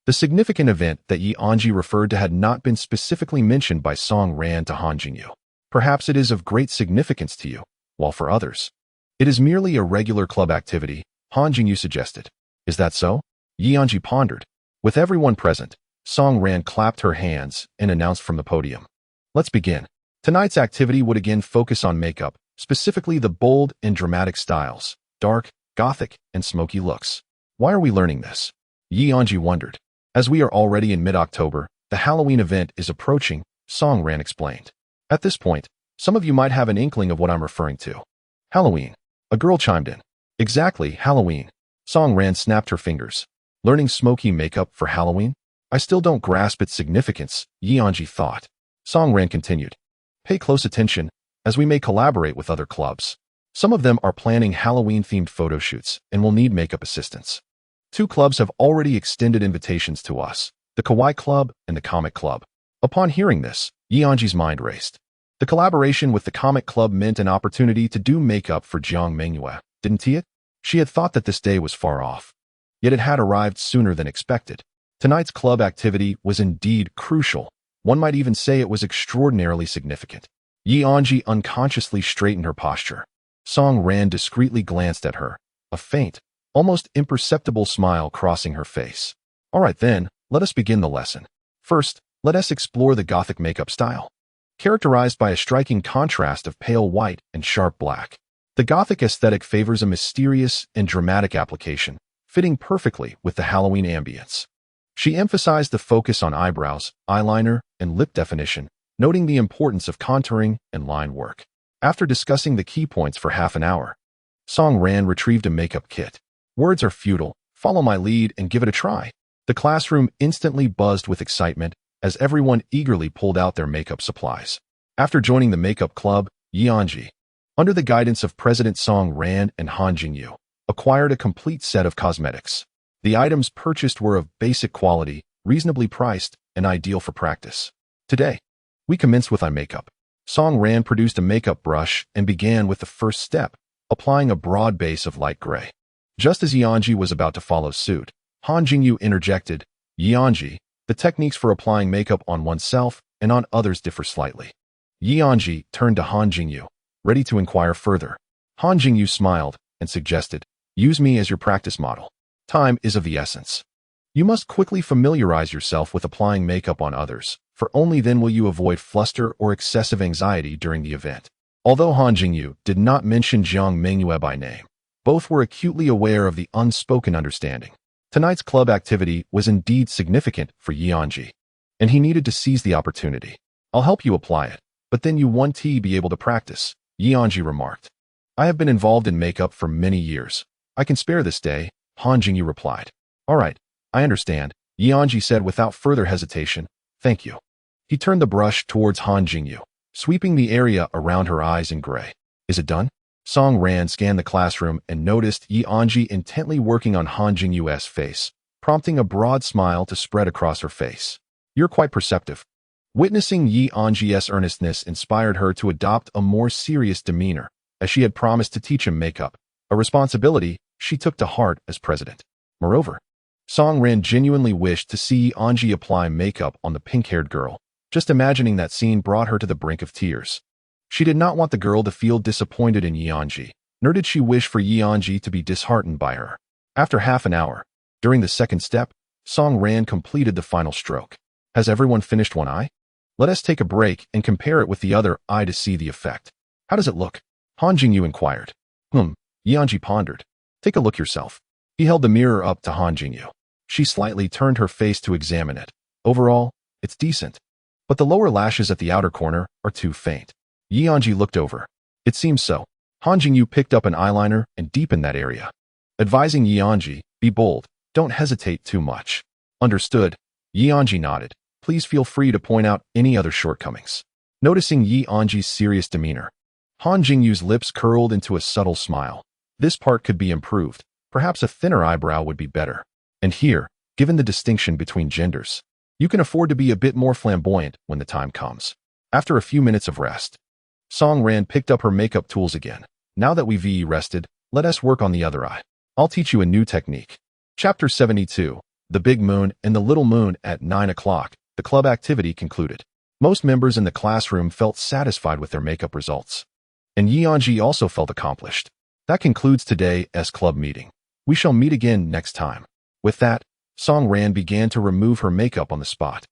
the significant event that Anzhi referred to had not been specifically mentioned by Song Ran to Han Jingyue. Perhaps it is of great significance to you, while for others, it is merely a regular club activity, Han Jingyue suggested. Is that so? Anzhi pondered. With everyone present, Song Ran clapped her hands and announced from the podium. Let's begin. Tonight's activity would again focus on makeup, specifically the bold and dramatic styles, dark, gothic, and smoky looks. Why are we learning this? Anzhi wondered. As we are already in mid-October, the Halloween event is approaching, Song Ran explained. At this point, some of you might have an inkling of what I'm referring to. Halloween. A girl chimed in. Exactly, Halloween. Song Ran snapped her fingers. Learning smoky makeup for Halloween? I still don't grasp its significance, Anzhi thought. Song Ran continued. Pay close attention, as we may collaborate with other clubs. Some of them are planning Halloween-themed photo shoots and will need makeup assistance. 2 clubs have already extended invitations to us, the Kawaii Club and the Comic Club. Upon hearing this, Anzhi's mind raced. The collaboration with the Comic Club meant an opportunity to do makeup for Jiang Mengyue, didn't it? She had thought that this day was far off. Yet it had arrived sooner than expected. Tonight's club activity was indeed crucial. One might even say it was extraordinarily significant. Anzhi unconsciously straightened her posture. Song Ran discreetly glanced at her, a faint, almost imperceptible smile crossing her face. All right then, let us begin the lesson. First, let us explore the Gothic makeup style. Characterized by a striking contrast of pale white and sharp black, the Gothic aesthetic favors a mysterious and dramatic application, fitting perfectly with the Halloween ambience. She emphasized the focus on eyebrows, eyeliner, and lip definition, noting the importance of contouring and line work. After discussing the key points for half an hour, Song Ran retrieved a makeup kit. Words are futile. Follow my lead and give it a try. The classroom instantly buzzed with excitement as everyone eagerly pulled out their makeup supplies. After joining the makeup club, Anzhi, under the guidance of President Song Ran and Han Jingyu, acquired a complete set of cosmetics. The items purchased were of basic quality, reasonably priced, and ideal for practice. Today, we commenced with eye makeup. Song Ran produced a makeup brush and began with the first step, applying a broad base of light gray. Just as Anzhi was about to follow suit, Han Jingyu interjected, Anzhi, the techniques for applying makeup on oneself and on others differ slightly. Anzhi turned to Han Jingyu, ready to inquire further. Han Jingyu smiled and suggested, use me as your practice model. Time is of the essence. You must quickly familiarize yourself with applying makeup on others, for only then will you avoid fluster or excessive anxiety during the event. Although Han Jingyu did not mention Jiang Mengyue by name, both were acutely aware of the unspoken understanding. Tonight's club activity was indeed significant for Anzhi, and he needed to seize the opportunity. I'll help you apply it, but then you won't be able to practice, Anzhi remarked. I have been involved in makeup for many years. I can spare this day, Han Jingyu replied. All right, I understand, Anzhi said without further hesitation. Thank you. He turned the brush towards Han Jingyu, sweeping the area around her eyes in gray. Is it done? Song Ran scanned the classroom and noticed Anzhi intently working on Han Jingyue's face, prompting a broad smile to spread across her face. You're quite perceptive. Witnessing Anzhi's earnestness inspired her to adopt a more serious demeanor, as she had promised to teach him makeup, a responsibility she took to heart as president. Moreover, Song Ran genuinely wished to see Anzhi apply makeup on the pink-haired girl. Just imagining that scene brought her to the brink of tears. She did not want the girl to feel disappointed in Anzhi, nor did she wish for Anzhi to be disheartened by her. After half an hour, during the second step, Song Ran completed the final stroke. Has everyone finished one eye? Let us take a break and compare it with the other eye to see the effect. How does it look? Han Jingyu inquired. Anzhi pondered. Take a look yourself. He held the mirror up to Han Jingyu. She slightly turned her face to examine it. Overall, it's decent. But the lower lashes at the outer corner are too faint. Anzhi looked over. It seems so. Han Jingyu picked up an eyeliner and deepened that area. Advising Anzhi, be bold, don't hesitate too much. Understood. Anzhi nodded. Please feel free to point out any other shortcomings. Noticing Anzhi's serious demeanor, Han Jingyu's lips curled into a subtle smile. This part could be improved. Perhaps a thinner eyebrow would be better. And here, given the distinction between genders, you can afford to be a bit more flamboyant when the time comes. After a few minutes of rest, Song Ran picked up her makeup tools again. Now that we've rested, let us work on the other eye. I'll teach you a new technique. Chapter 72, The Big Moon and the Little Moon at 9 o'clock, the club activity concluded. Most members in the classroom felt satisfied with their makeup results. And Anzhi also felt accomplished. That concludes today's club meeting. We shall meet again next time. With that, Song Ran began to remove her makeup on the spot.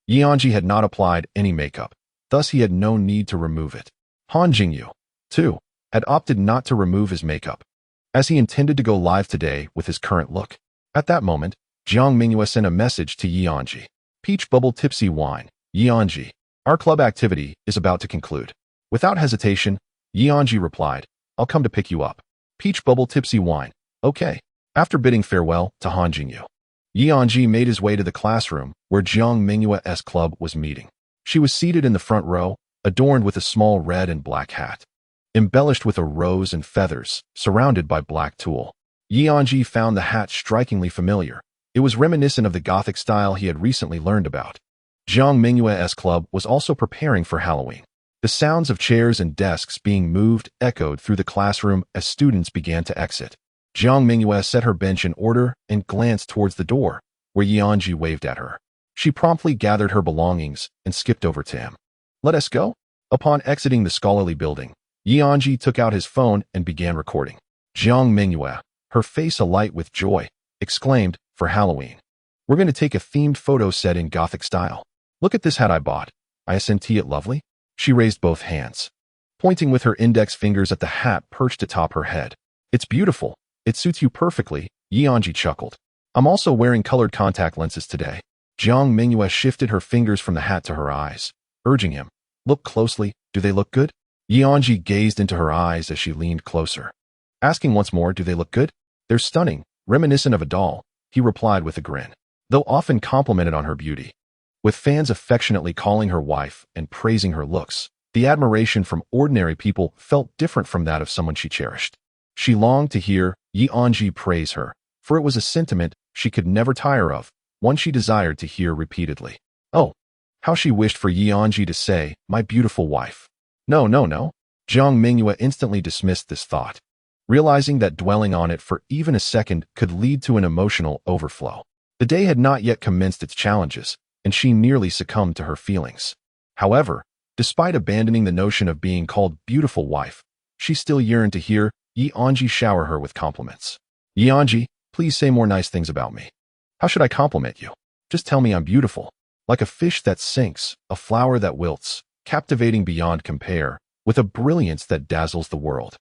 Anzhi had not applied any makeup, thus he had no need to remove it. Han Jingyu, too, had opted not to remove his makeup, as he intended to go live today with his current look. At that moment, Jiang Mengyue sent a message to Anzhi. Peach Bubble Tipsy Wine, Anzhi. Our club activity is about to conclude. Without hesitation, Anzhi replied, I'll come to pick you up. Peach Bubble Tipsy Wine, okay. After bidding farewell to Han Jingyu, Anzhi made his way to the classroom where Jiang Mengyue's club was meeting. She was seated in the front row, adorned with a small red and black hat, embellished with a rose and feathers, surrounded by black tulle. Anzhi found the hat strikingly familiar. It was reminiscent of the Gothic style he had recently learned about. Jiang Mengyue's club was also preparing for Halloween. The sounds of chairs and desks being moved echoed through the classroom as students began to exit. Jiang Mengyue set her bench in order and glanced towards the door, where Anzhi waved at her. She promptly gathered her belongings and skipped over to him. Let us go? Upon exiting the scholarly building, Anzhi took out his phone and began recording. Jiang Mengyue, her face alight with joy, exclaimed, for Halloween, we're going to take a themed photo set in Gothic style. Look at this hat I bought. Isn't it lovely? She raised both hands, pointing with her index fingers at the hat perched atop her head. It's beautiful. It suits you perfectly, Anzhi chuckled. I'm also wearing colored contact lenses today. Jiang Mengyue shifted her fingers from the hat to her eyes, urging him, look closely, do they look good? Anzhi gazed into her eyes as she leaned closer. Asking once more, do they look good? They're stunning, reminiscent of a doll, he replied with a grin, though often complimented on her beauty. With fans affectionately calling her wife and praising her looks, the admiration from ordinary people felt different from that of someone she cherished. She longed to hear Anzhi praise her, for it was a sentiment she could never tire of, one she desired to hear repeatedly. Oh, how she wished for Anzhi to say, my beautiful wife. No. Jiang Mengyue instantly dismissed this thought, realizing that dwelling on it for even a second could lead to an emotional overflow. The day had not yet commenced its challenges, and she nearly succumbed to her feelings. However, despite abandoning the notion of being called beautiful wife, she still yearned to hear Anzhi shower her with compliments. Anzhi, please say more nice things about me. How should I compliment you? Just tell me I'm beautiful. Like a fish that sinks, a flower that wilts, captivating beyond compare, with a brilliance that dazzles the world.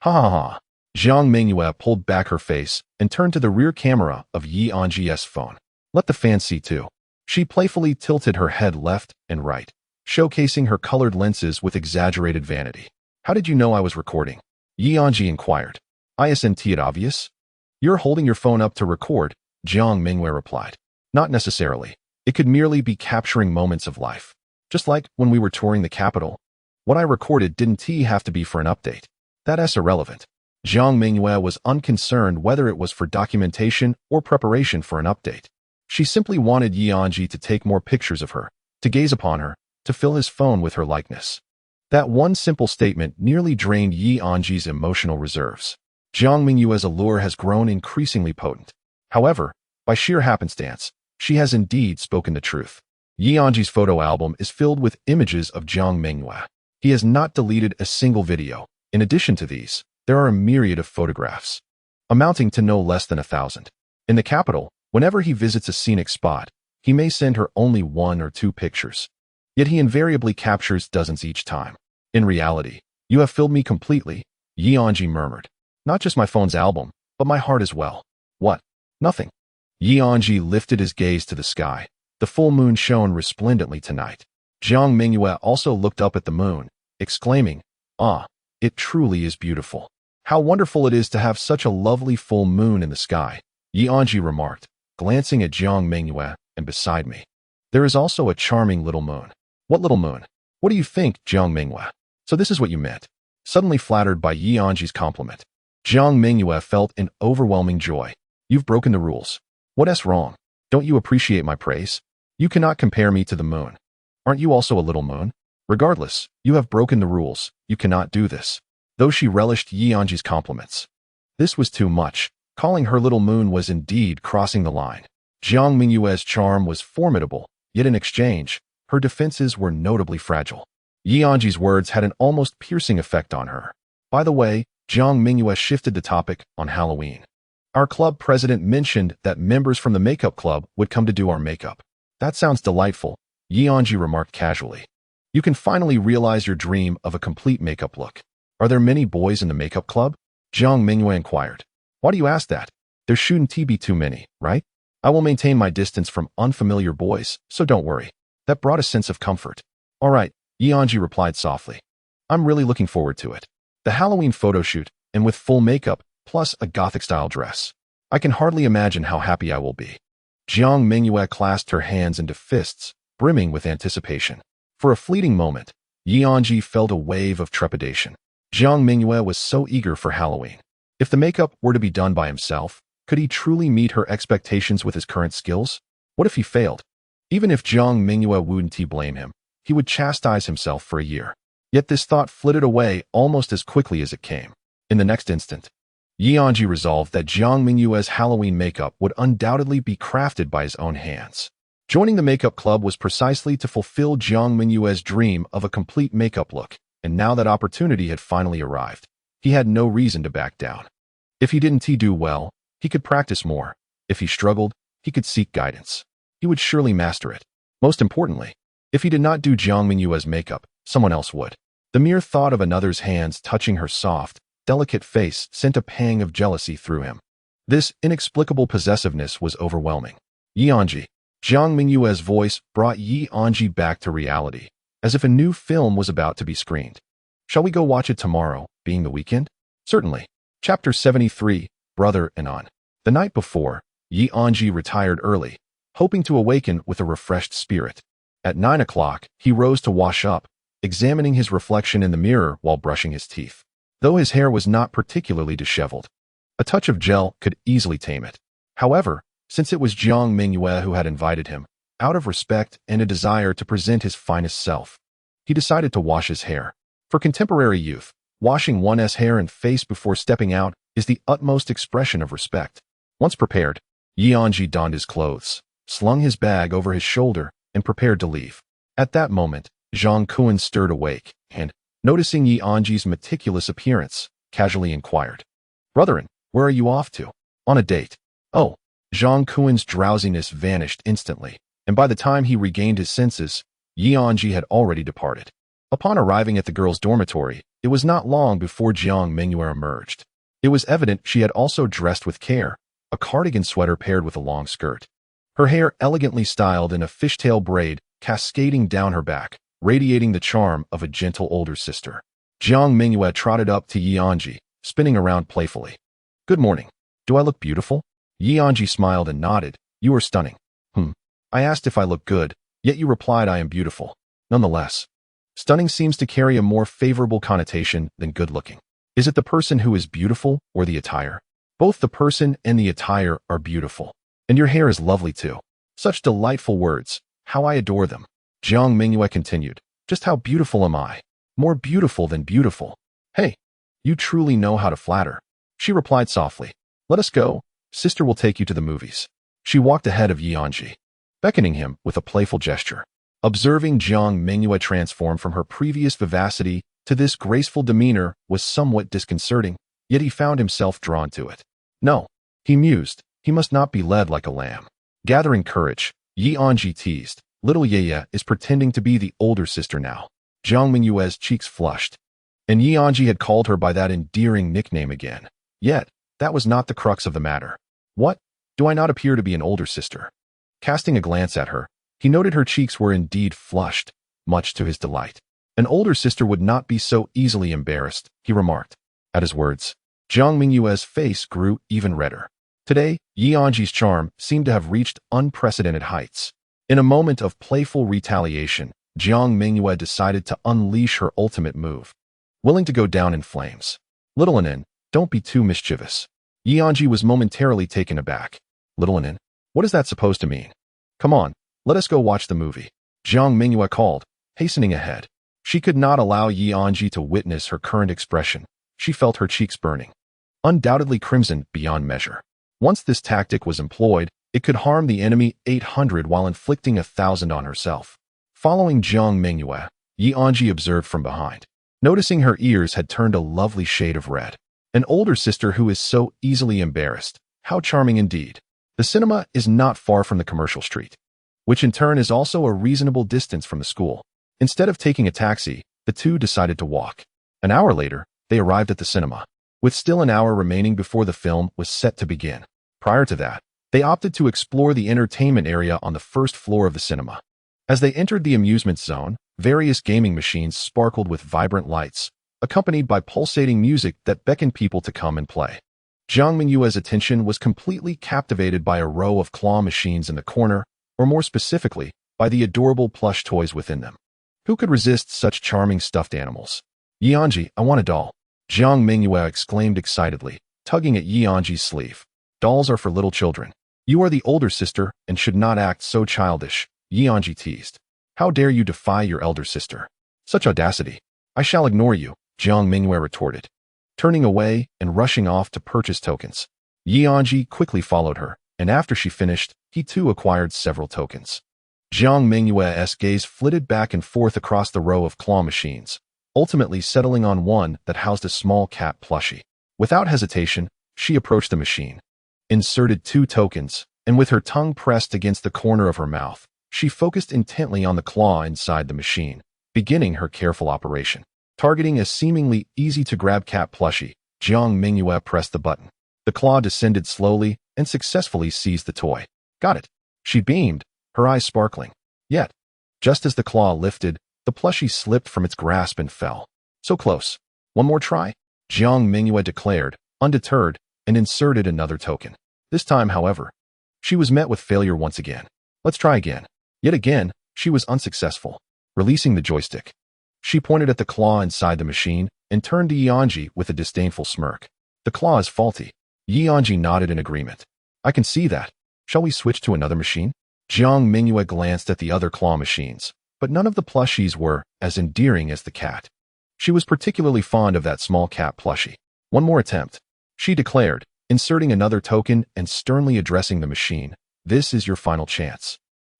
Ha ha ha. Jiang Mengyue pulled back her face and turned to the rear camera of Anzhi's phone. Let the fans see too. She playfully tilted her head left and right, showcasing her colored lenses with exaggerated vanity. How did you know I was recording? Anzhi inquired. Isn't it obvious? You're holding your phone up to record, Jiang Mengyue replied. Not necessarily. It could merely be capturing moments of life. Just like when we were touring the capital. What I recorded didn't have to be for an update. That's irrelevant. Jiang Mengyue was unconcerned whether it was for documentation or preparation for an update. She simply wanted Anzhi to take more pictures of her, to gaze upon her, to fill his phone with her likeness. That one simple statement nearly drained Anzhi's emotional reserves. Jiang Mengyue's allure has grown increasingly potent. However, by sheer happenstance, she has indeed spoken the truth. Anzhi's photo album is filled with images of Jiang Mengyue. He has not deleted a single video. In addition to these, there are a myriad of photographs, amounting to no less than 1,000. In the capital, whenever he visits a scenic spot, he may send her only 1 or 2 pictures. Yet he invariably captures dozens each time. In reality, you have filled me completely, Anzhi murmured. Not just my phone's album, but my heart as well. What? Nothing. Anzhi lifted his gaze to the sky. The full moon shone resplendently tonight. Jiang Mengyue also looked up at the moon, exclaiming, ah, it truly is beautiful. How wonderful it is to have such a lovely full moon in the sky, Anzhi remarked, glancing at Jiang Mengyue and beside me. There is also a charming little moon. What little moon? What do you think, Jiang Mengyue? So this is what you meant. Suddenly flattered by Anzhi's compliment, Jiang Mengyue felt an overwhelming joy. You've broken the rules. What's wrong? Don't you appreciate my praise? You cannot compare me to the moon. Aren't you also a little moon? Regardless, you have broken the rules. You cannot do this. Though she relished Anzhi's compliments, this was too much. Calling her little moon was indeed crossing the line. Jiang Mengyue's charm was formidable, yet in exchange, her defenses were notably fragile. Anzhi's words had an almost piercing effect on her. By the way, Jiang Mengyue shifted the topic on Halloween. Our club president mentioned that members from the makeup club would come to do our makeup. That sounds delightful, Anzhi remarked casually. You can finally realize your dream of a complete makeup look. Are there many boys in the makeup club? Jiang Mengyue inquired. Why do you ask that? There shouldn't be too many, right? I will maintain my distance from unfamiliar boys, so don't worry. That brought a sense of comfort. All right, Anzhi replied softly. I'm really looking forward to it. The Halloween photo shoot, and with full makeup, plus a Gothic-style dress. I can hardly imagine how happy I will be. Jiang Mengyue clasped her hands into fists, brimming with anticipation. For a fleeting moment, Anzhi felt a wave of trepidation. Jiang Mengyue was so eager for Halloween. If the makeup were to be done by himself, could he truly meet her expectations with his current skills? What if he failed? Even if Jiang Mengyue wouldn't blame him, he would chastise himself for a year. Yet this thought flitted away almost as quickly as it came. In the next instant, Anzhi resolved that Jiang Mengyue's Halloween makeup would undoubtedly be crafted by his own hands. Joining the makeup club was precisely to fulfill Jiang Mengyue's dream of a complete makeup look, and now that opportunity had finally arrived, he had no reason to back down. If he didn't do well, he could practice more. If he struggled, he could seek guidance. He would surely master it. Most importantly, if he did not do Jiang Mengyue's makeup, someone else would. The mere thought of another's hands touching her soft, delicate face sent a pang of jealousy through him. This inexplicable possessiveness was overwhelming. Anzhi. Jiang Mengyue's voice brought Anzhi back to reality, as if a new film was about to be screened. Shall we go watch it tomorrow, being the weekend? Certainly. Chapter 73, Brother and On. The night before, Anzhi retired early, hoping to awaken with a refreshed spirit. At 9 o'clock, he rose to wash up, examining his reflection in the mirror while brushing his teeth. Though his hair was not particularly disheveled, a touch of gel could easily tame it. However, since it was Jiang Mengyue who had invited him, out of respect and a desire to present his finest self, he decided to wash his hair. For contemporary youth, washing one's hair and face before stepping out is the utmost expression of respect. Once prepared, Anzhi donned his clothes, slung his bag over his shoulder, and prepared to leave. At that moment, Zhang Kuan stirred awake, and, noticing Anzhi's meticulous appearance, casually inquired, Brethren, where are you off to? On a date. Oh, Zhang Kuan's drowsiness vanished instantly, and by the time he regained his senses, Anzhi had already departed. Upon arriving at the girls' dormitory, it was not long before Jiang Mengyue emerged. It was evident she had also dressed with care, a cardigan sweater paired with a long skirt. Her hair elegantly styled in a fishtail braid cascading down her back, radiating the charm of a gentle older sister. Jiang Mengyue trotted up to Anzhi, spinning around playfully. Good morning. Do I look beautiful? Anzhi smiled and nodded. You are stunning. I asked if I look good, yet you replied I am beautiful. Nonetheless, stunning seems to carry a more favorable connotation than good-looking. Is it the person who is beautiful or the attire? Both the person and the attire are beautiful. And your hair is lovely too. Such delightful words. How I adore them. Jiang Mengyue continued. Just how beautiful am I? More beautiful than beautiful. Hey, you truly know how to flatter. She replied softly. Let us go. Sister will take you to the movies. She walked ahead of Anzhi, beckoning him with a playful gesture. Observing Jiang Mengyue transform from her previous vivacity to this graceful demeanor was somewhat disconcerting, yet he found himself drawn to it. No, he mused, he must not be led like a lamb. Gathering courage, Anzhi teased, little Yaya is pretending to be the older sister now. Jiang Mengyue's cheeks flushed, and Anzhi had called her by that endearing nickname again. Yet, that was not the crux of the matter. What? Do I not appear to be an older sister? Casting a glance at her, he noted her cheeks were indeed flushed, much to his delight. An older sister would not be so easily embarrassed, he remarked. At his words, Jiang Mengyue's face grew even redder. Today, Anzhi's charm seemed to have reached unprecedented heights. In a moment of playful retaliation, Jiang Mengyue decided to unleash her ultimate move. Willing to go down in flames. Little Anin, don't be too mischievous. Anzhi was momentarily taken aback. Little Anin, what is that supposed to mean? Come on, let us go watch the movie. Jiang Mengyue called, hastening ahead. She could not allow Anzhi to witness her current expression. She felt her cheeks burning, undoubtedly crimson beyond measure. Once this tactic was employed, it could harm the enemy 800 while inflicting 1,000 on herself. Following Jiang Mengyue, Anzhi observed from behind. Noticing her ears had turned a lovely shade of red. An older sister who is so easily embarrassed. How charming indeed. The cinema is not far from the commercial street, which in turn is also a reasonable distance from the school. Instead of taking a taxi, the two decided to walk. An hour later, they arrived at the cinema, with still an hour remaining before the film was set to begin. Prior to that, they opted to explore the entertainment area on the first floor of the cinema. As they entered the amusement zone, various gaming machines sparkled with vibrant lights, accompanied by pulsating music that beckoned people to come and play. Jiang Mengyue's attention was completely captivated by a row of claw machines in the corner, or more specifically, by the adorable plush toys within them. Who could resist such charming stuffed animals? Anzhi, I want a doll. Jiang Mengyue exclaimed excitedly, tugging at Anzhi's sleeve. Dolls are for little children. You are the older sister and should not act so childish, Anzhi teased. How dare you defy your elder sister? Such audacity. I shall ignore you, Jiang Mengyue retorted, turning away and rushing off to purchase tokens. Anzhi quickly followed her, and after she finished, he too acquired several tokens. Jiang Mengyue's gaze flitted back and forth across the row of claw machines, ultimately settling on one that housed a small cat plushie. Without hesitation, she approached the machine, inserted 2 tokens, and with her tongue pressed against the corner of her mouth, she focused intently on the claw inside the machine, beginning her careful operation. Targeting a seemingly easy-to-grab cat plushie, Jiang Mengyue pressed the button. The claw descended slowly and successfully seized the toy. Got it. She beamed, her eyes sparkling. Yet, just as the claw lifted, the plushie slipped from its grasp and fell. So close. One more try? Jiang Mengyue declared, undeterred, and inserted another token. This time, however, she was met with failure once again. Let's try again. Yet again, she was unsuccessful. Releasing the joystick, she pointed at the claw inside the machine and turned to Anzhi with a disdainful smirk. The claw is faulty. Anzhi nodded in agreement. I can see that. Shall we switch to another machine? Jiang Mengyue glanced at the other claw machines, but none of the plushies were as endearing as the cat. She was particularly fond of that small cat plushie. One more attempt, she declared, inserting another token and sternly addressing the machine. This is your final chance.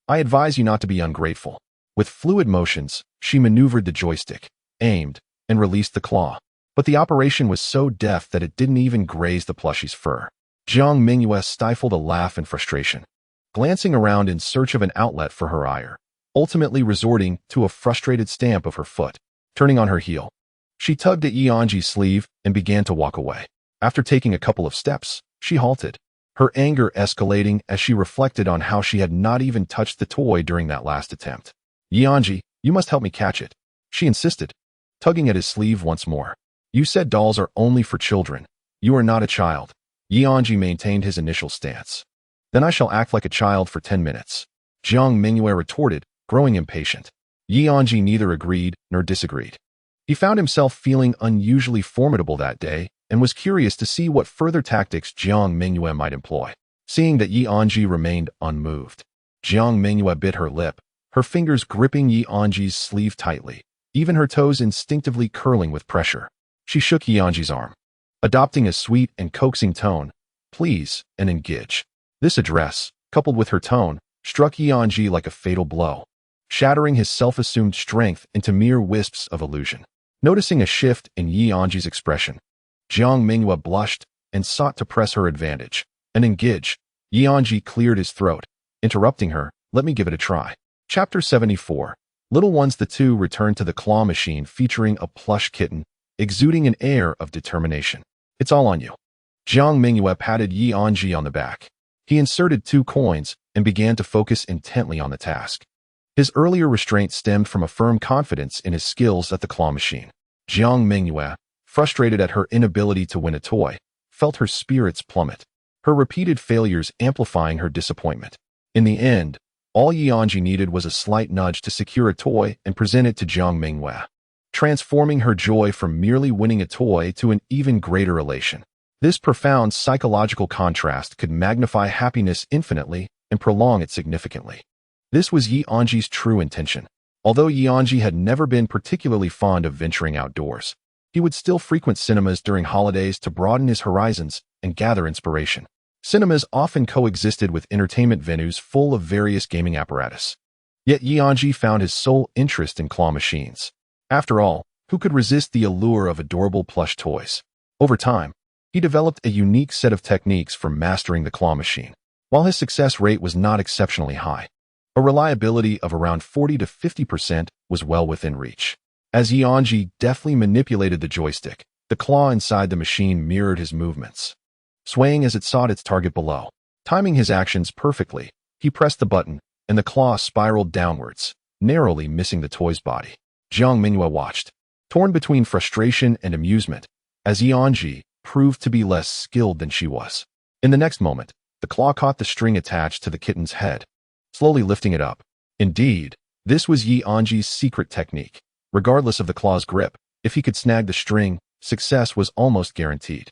I advise you not to be ungrateful. With fluid motions, she maneuvered the joystick, aimed, and released the claw. But the operation was so deft that it didn't even graze the plushie's fur. Jiang Mengyue stifled a laugh in frustration, glancing around in search of an outlet for her ire, ultimately resorting to a frustrated stamp of her foot. Turning on her heel, she tugged at Anzhi's sleeve and began to walk away. After taking a couple of steps, she halted, her anger escalating as she reflected on how she had not even touched the toy during that last attempt. Anzhi, you must help me catch it, she insisted, tugging at his sleeve once more. You said dolls are only for children. You are not a child. Anzhi maintained his initial stance. Then I shall act like a child for 10 minutes. Jiang Mengyue retorted, growing impatient. Anzhi neither agreed nor disagreed. He found himself feeling unusually formidable that day and was curious to see what further tactics Jiang Mengyue might employ. Seeing that Anzhi remained unmoved, Jiang Mengyue bit her lip, her fingers gripping Anzhi's sleeve tightly, even her toes instinctively curling with pressure. She shook Anzhi's arm, adopting a sweet and coaxing tone. Please, and engage. This address, coupled with her tone, struck Anzhi like a fatal blow, shattering his self-assumed strength into mere wisps of illusion. Noticing a shift in Anzhi's expression, Jiang Mengyue blushed and sought to press her advantage. An engage. Anzhi cleared his throat, interrupting her. Let me give it a try. Chapter 74. Little ones. The two returned to the claw machine featuring a plush kitten, exuding an air of determination. It's all on you. Jiang Mengyue patted Anzhi on the back. He inserted 2 coins and began to focus intently on the task. His earlier restraint stemmed from a firm confidence in his skills at the claw machine. Jiang Mengyue, frustrated at her inability to win a toy, felt her spirits plummet, her repeated failures amplifying her disappointment. In the end, all Anzhi needed was a slight nudge to secure a toy and present it to Jiang Mengyue, transforming her joy from merely winning a toy to an even greater elation. This profound psychological contrast could magnify happiness infinitely and prolong it significantly. This was Anzhi's true intention. Although Anzhi had never been particularly fond of venturing outdoors, he would still frequent cinemas during holidays to broaden his horizons and gather inspiration. Cinemas often coexisted with entertainment venues full of various gaming apparatus. Yet Anzhi found his sole interest in claw machines. After all, who could resist the allure of adorable plush toys? Over time, He developed a unique set of techniques for mastering the claw machine. While his success rate was not exceptionally high, a reliability of around 40 to 50% was well within reach. As Anzhi deftly manipulated the joystick, the claw inside the machine mirrored his movements, swaying as it sought its target below. Timing his actions perfectly, he pressed the button, and the claw spiraled downwards, narrowly missing the toy's body. Jiang Mengyue watched, torn between frustration and amusement, as Anzhi proved to be less skilled than she was. In the next moment, the claw caught the string attached to the kitten's head, slowly lifting it up. Indeed, this was Anzhi's secret technique. Regardless of the claw's grip, if he could snag the string, success was almost guaranteed.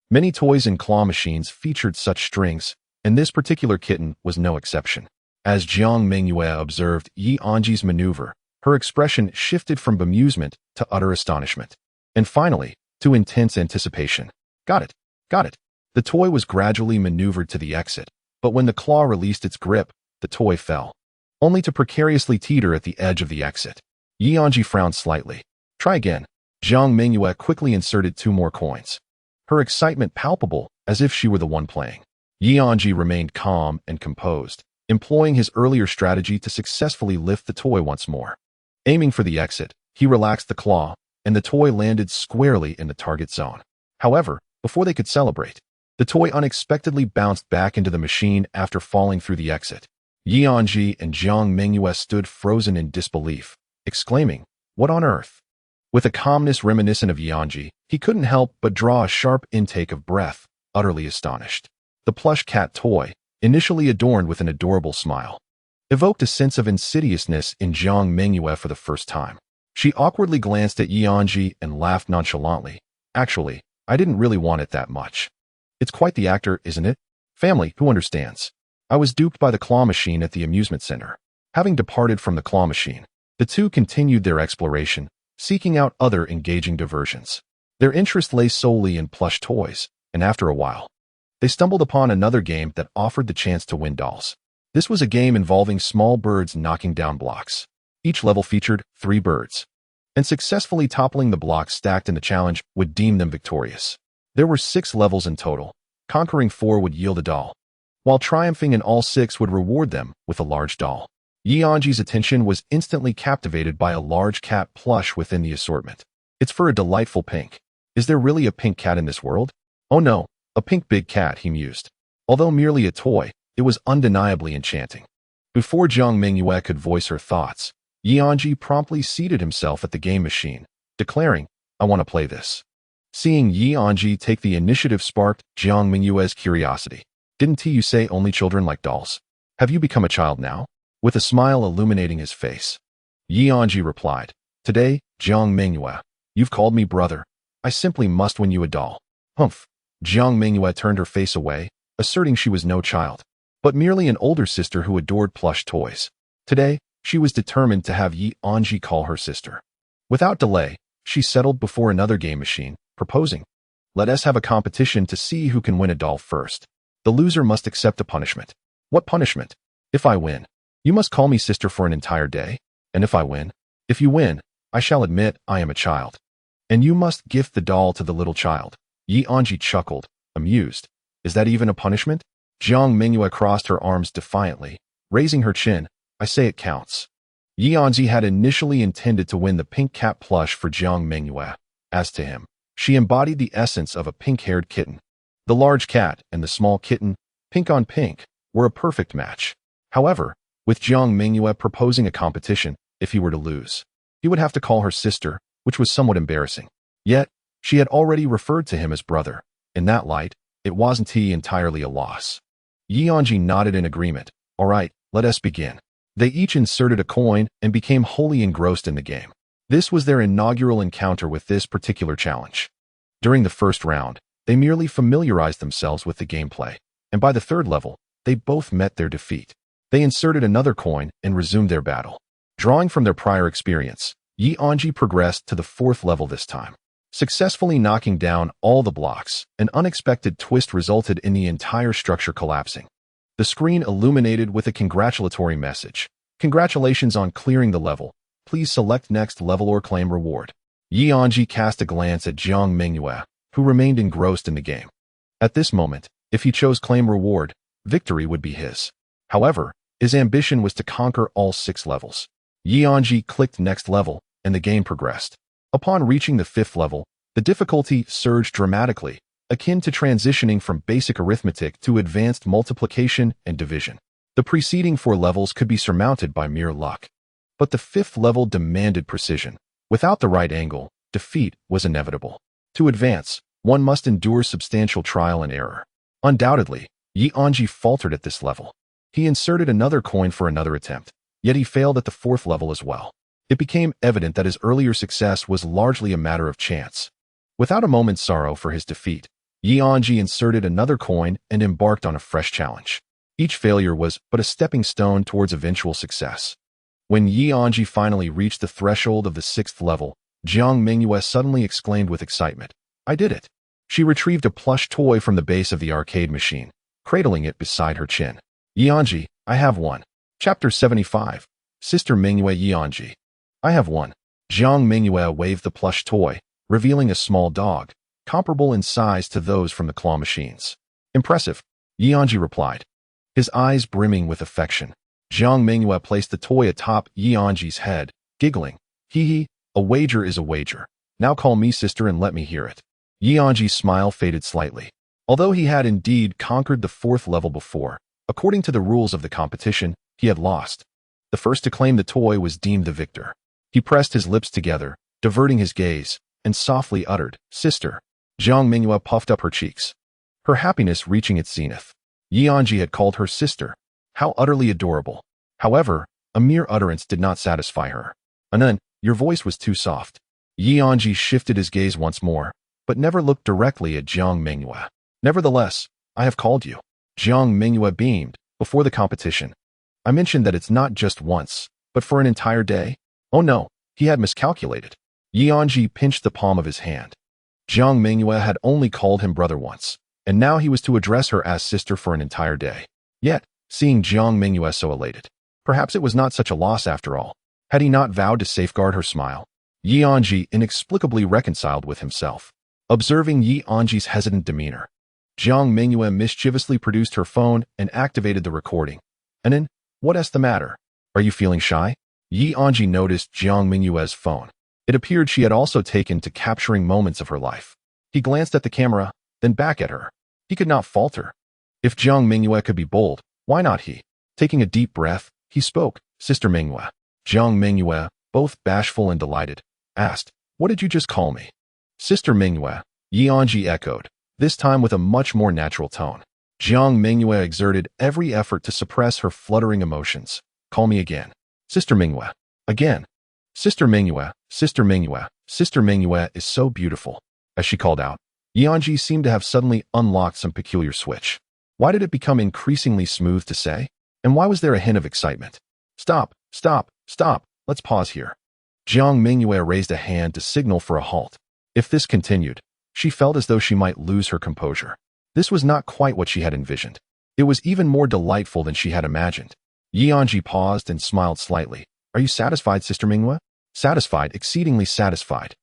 Many toys and claw machines featured such strings, and this particular kitten was no exception. As Jiang Mengyue observed Anzhi's maneuver, her expression shifted from bemusement to utter astonishment, and finally, to intense anticipation. Got it, got it. The toy was gradually maneuvered to the exit, but when the claw released its grip, the toy fell, only to precariously teeter at the edge of the exit. Anzhi frowned slightly. Try again. Jiang Mengyue quickly inserted 2 more coins, her excitement palpable as if she were the one playing. Anzhi remained calm and composed, employing his earlier strategy to successfully lift the toy once more. Aiming for the exit, he relaxed the claw, and the toy landed squarely in the target zone. However, before they could celebrate, the toy unexpectedly bounced back into the machine after falling through the exit. Anzhi and Jiang Mengyue stood frozen in disbelief, exclaiming, "What on earth?" With a calmness reminiscent of Anzhi, he couldn't help but draw a sharp intake of breath, utterly astonished. The plush cat toy, initially adorned with an adorable smile, evoked a sense of insidiousness in Jiang Mengyue for the first time. She awkwardly glanced at Anzhi and laughed nonchalantly. "Actually, I didn't really want it that much. It's quite the actor, isn't it? Family, who understands? I was duped by the claw machine at the amusement center." Having departed from the claw machine, the two continued their exploration, seeking out other engaging diversions. Their interest lay solely in plush toys, and after a while, they stumbled upon another game that offered the chance to win dolls. This was a game involving small birds knocking down blocks. Each level featured 3 birds, and successfully toppling the blocks stacked in the challenge would deem them victorious. There were 6 levels in total. Conquering 4 would yield a doll, while triumphing in all 6 would reward them with a large doll. Anzhi's attention was instantly captivated by a large cat plush within the assortment. "It's for a delightful pink. Is there really a pink cat in this world? Oh no, a pink big cat," he mused. Although merely a toy, it was undeniably enchanting. Before Jiang Mengyue could voice her thoughts, Anzhi promptly seated himself at the game machine, declaring, "I want to play this." Seeing Anzhi take the initiative sparked Jiang Mengyue's curiosity. "Didn't you say only children like dolls? Have you become a child now?" With a smile illuminating his face, Anzhi replied, "Today, Jiang Mengyue, you've called me brother. I simply must win you a doll." "Humph." Jiang Mengyue turned her face away, asserting she was no child, but merely an older sister who adored plush toys. Today, she was determined to have Anzhi call her sister. Without delay, she settled before another game machine, proposing, "Let us have a competition to see who can win a doll first. The loser must accept a punishment." "What punishment?" "If I win, you must call me sister for an entire day. And if you win, I shall admit I am a child. And you must gift the doll to the little child." Anzhi chuckled, amused. "Is that even a punishment?" Jiang Mengyue crossed her arms defiantly, raising her chin. "I say it counts." Anzhi had initially intended to win the pink cat plush for Jiang Mengyue. As to him, she embodied the essence of a pink-haired kitten. The large cat and the small kitten, pink on pink, were a perfect match. However, with Jiang Mengyue proposing a competition, if he were to lose, he would have to call her sister, which was somewhat embarrassing. Yet, she had already referred to him as brother. In that light, it wasn't entirely a loss. Anzhi nodded in agreement. "All right, let us begin." They each inserted a coin and became wholly engrossed in the game. This was their inaugural encounter with this particular challenge. During the first round, they merely familiarized themselves with the gameplay, and by the 3rd level, they both met their defeat. They inserted another coin and resumed their battle. Drawing from their prior experience, Anzhi progressed to the 4th level this time. Successfully knocking down all the blocks, an unexpected twist resulted in the entire structure collapsing. The screen illuminated with a congratulatory message. "Congratulations on clearing the level. Please select next level or claim reward." Anzhi cast a glance at Jiang Mengyue, who remained engrossed in the game. At this moment, if he chose claim reward, victory would be his. However, his ambition was to conquer all 6 levels. Anzhi clicked next level, and the game progressed. Upon reaching the 5th level, the difficulty surged dramatically, akin to transitioning from basic arithmetic to advanced multiplication and division. The preceding 4 levels could be surmounted by mere luck. But the 5th level demanded precision. Without the right angle, defeat was inevitable. To advance, one must endure substantial trial and error. Undoubtedly, Anzhi faltered at this level. He inserted another coin for another attempt, yet he failed at the 4th level as well. It became evident that his earlier success was largely a matter of chance. Without a moment's sorrow for his defeat, Anzhi inserted another coin and embarked on a fresh challenge. Each failure was but a stepping stone towards eventual success. When Anzhi finally reached the threshold of the 6th level, Jiang Mengyue suddenly exclaimed with excitement, "I did it!" She retrieved a plush toy from the base of the arcade machine, cradling it beside her chin. "Anzhi, I have one." Chapter 75. Sister Mengyue Anzhi. "I have one." Jiang Mengyue waved the plush toy, revealing a small dog, comparable in size to those from the claw machines. "Impressive," Anzhi replied, his eyes brimming with affection. Jiang Mengyue placed the toy atop Anzhi's head, giggling, "Hee hee, a wager is a wager. Now call me sister and let me hear it." Anzhi's smile faded slightly. Although he had indeed conquered the 4th level before, according to the rules of the competition, he had lost. The first to claim the toy was deemed the victor. He pressed his lips together, diverting his gaze, and softly uttered, "Sister." Jiang Mengyue puffed up her cheeks, her happiness reaching its zenith. Anzhi had called her sister. How utterly adorable. However, a mere utterance did not satisfy her. "Anan, your voice was too soft." Anzhi shifted his gaze once more, but never looked directly at Jiang Mengyue. "Nevertheless, I have called you." Jiang Mengyue beamed. "Before the competition, I mentioned that it's not just once, but for an entire day." Oh no, he had miscalculated. Anzhi pinched the palm of his hand. Jiang Mengyue had only called him brother once, and now he was to address her as sister for an entire day. Yet, seeing Jiang Mengyue so elated, perhaps it was not such a loss after all. Had he not vowed to safeguard her smile? Anzhi inexplicably reconciled with himself. Observing Anzhi's hesitant demeanor, Jiang Mengyue mischievously produced her phone and activated the recording. "Anan, what's the matter? Are you feeling shy?" Anzhi noticed Jiang Mengyue's phone. It appeared she had also taken to capturing moments of her life. He glanced at the camera, then back at her. He could not falter. If Jiang Mengyue could be bold, why not he? Taking a deep breath, he spoke, "Sister Mengyue." Jiang Mengyue, both bashful and delighted, asked, "What did you just call me?" "Sister Mengyue," Anzhi echoed, this time with a much more natural tone. Jiang Mengyue exerted every effort to suppress her fluttering emotions. "Call me again." "Sister Mengyue." "Again." "Sister Mengyue, Sister Mengyue, Sister Mengyue is so beautiful." As she called out, Anzhi seemed to have suddenly unlocked some peculiar switch. Why did it become increasingly smooth to say? And why was there a hint of excitement? "Stop, stop, stop, let's pause here." Jiang Mengyue raised a hand to signal for a halt. If this continued, she felt as though she might lose her composure. This was not quite what she had envisioned. It was even more delightful than she had imagined. Anzhi paused and smiled slightly. "Are you satisfied, Sister Mengyue?" "Satisfied, exceedingly satisfied."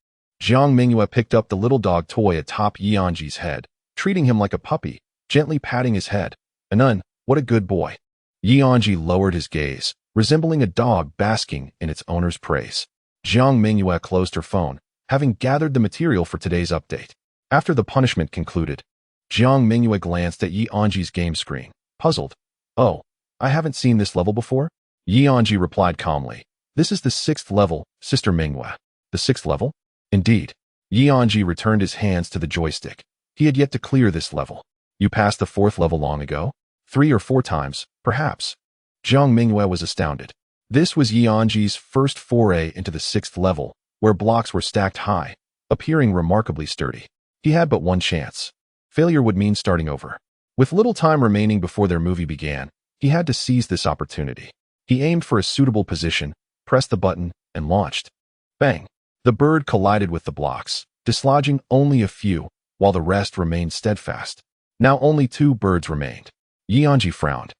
Jiang Mengyue picked up the little dog toy atop Anzhi's head, treating him like a puppy, gently patting his head. "Anan, what a good boy." Anzhi lowered his gaze, resembling a dog basking in its owner's praise. Jiang Mengyue closed her phone, having gathered the material for today's update. After the punishment concluded, Jiang Mengyue glanced at Anzhi's game screen, puzzled. "Oh, I haven't seen this level before?" Anzhi replied calmly. "This is the 6th level, Sister Mengyue." "The 6th level?" "Indeed." Anzhi returned his hands to the joystick. He had yet to clear this level. "You passed the 4th level long ago?" 3 or 4 times, perhaps." Jiang Mengyue was astounded. This was Anzhi's first foray into the 6th level, where blocks were stacked high, appearing remarkably sturdy. He had but one chance. Failure would mean starting over. With little time remaining before their movie began, he had to seize this opportunity. He aimed for a suitable position, pressed the button, and launched. Bang! The bird collided with the blocks, dislodging only a few, while the rest remained steadfast. Now only 2 birds remained. Anzhi frowned.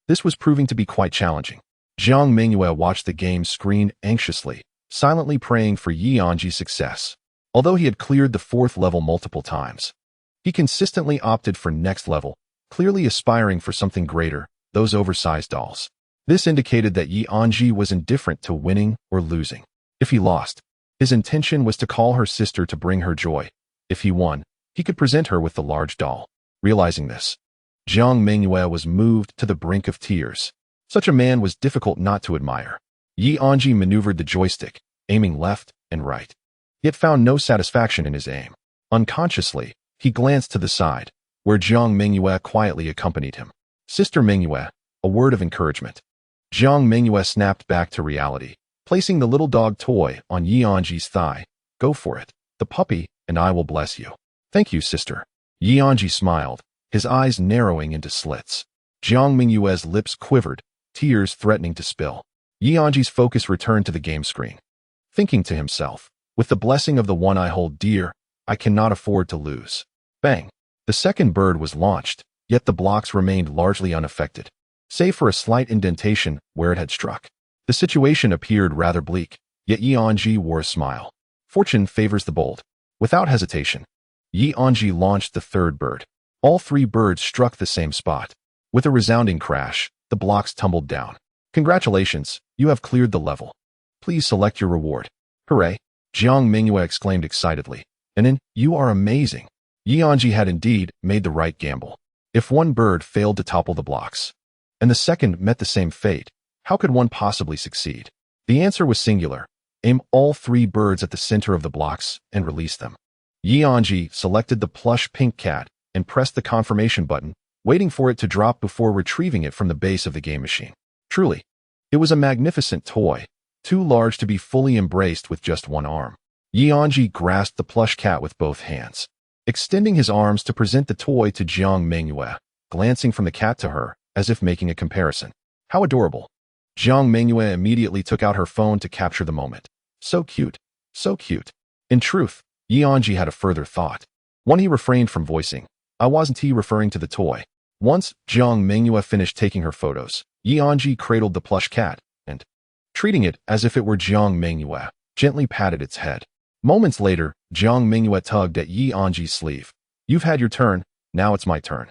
This was proving to be quite challenging. Jiang Mengyue watched the game screen anxiously, silently praying for Anzhi's success. Although he had cleared the 4th level multiple times, he consistently opted for next level, clearly aspiring for something greater, those oversized dolls. This indicated that Anzhi was indifferent to winning or losing. If he lost, his intention was to call her sister to bring her joy. If he won, he could present her with the large doll. Realizing this, Jiang Mengyue was moved to the brink of tears. Such a man was difficult not to admire. Anzhi maneuvered the joystick, aiming left and right, yet found no satisfaction in his aim. Unconsciously, he glanced to the side, where Jiang Mengyue quietly accompanied him. Sister Mengyue, a word of encouragement. Jiang Mengyue snapped back to reality, placing the little dog toy on Anzhi's thigh. Go for it, the puppy, and I will bless you. Thank you, sister. Anzhi smiled, his eyes narrowing into slits. Jiang Mengyue's lips quivered, tears threatening to spill. Anzhi's focus returned to the game screen. Thinking to himself, with the blessing of the one I hold dear, I cannot afford to lose. Bang! The second bird was launched, yet the blocks remained largely unaffected, save for a slight indentation where it had struck. The situation appeared rather bleak, yet Anzhi wore a smile. Fortune favors the bold. Without hesitation, Anzhi launched the third bird. All 3 birds struck the same spot. With a resounding crash, the blocks tumbled down. Congratulations, you have cleared the level. Please select your reward. Hooray! Jiang Mengyue exclaimed excitedly. And then, you are amazing. Anzhi had indeed made the right gamble. If one bird failed to topple the blocks, and the second met the same fate, how could one possibly succeed? The answer was singular. Aim all 3 birds at the center of the blocks and release them. Anzhi selected the plush pink cat and pressed the confirmation button, waiting for it to drop before retrieving it from the base of the game machine. Truly, it was a magnificent toy, too large to be fully embraced with just one arm. Anzhi grasped the plush cat with both hands, extending his arms to present the toy to Jiang Mengyue, glancing from the cat to her, as if making a comparison. How adorable. Jiang Mengyue immediately took out her phone to capture the moment. So cute. So cute. In truth, Anzhi had a further thought, one he refrained from voicing. I wasn't referring to the toy. Once Jiang Mengyue finished taking her photos, Anzhi cradled the plush cat, and, treating it as if it were Jiang Mengyue, gently patted its head. Moments later, Jiang Mengyue tugged at Anzhi's sleeve. You've had your turn, now it's my turn.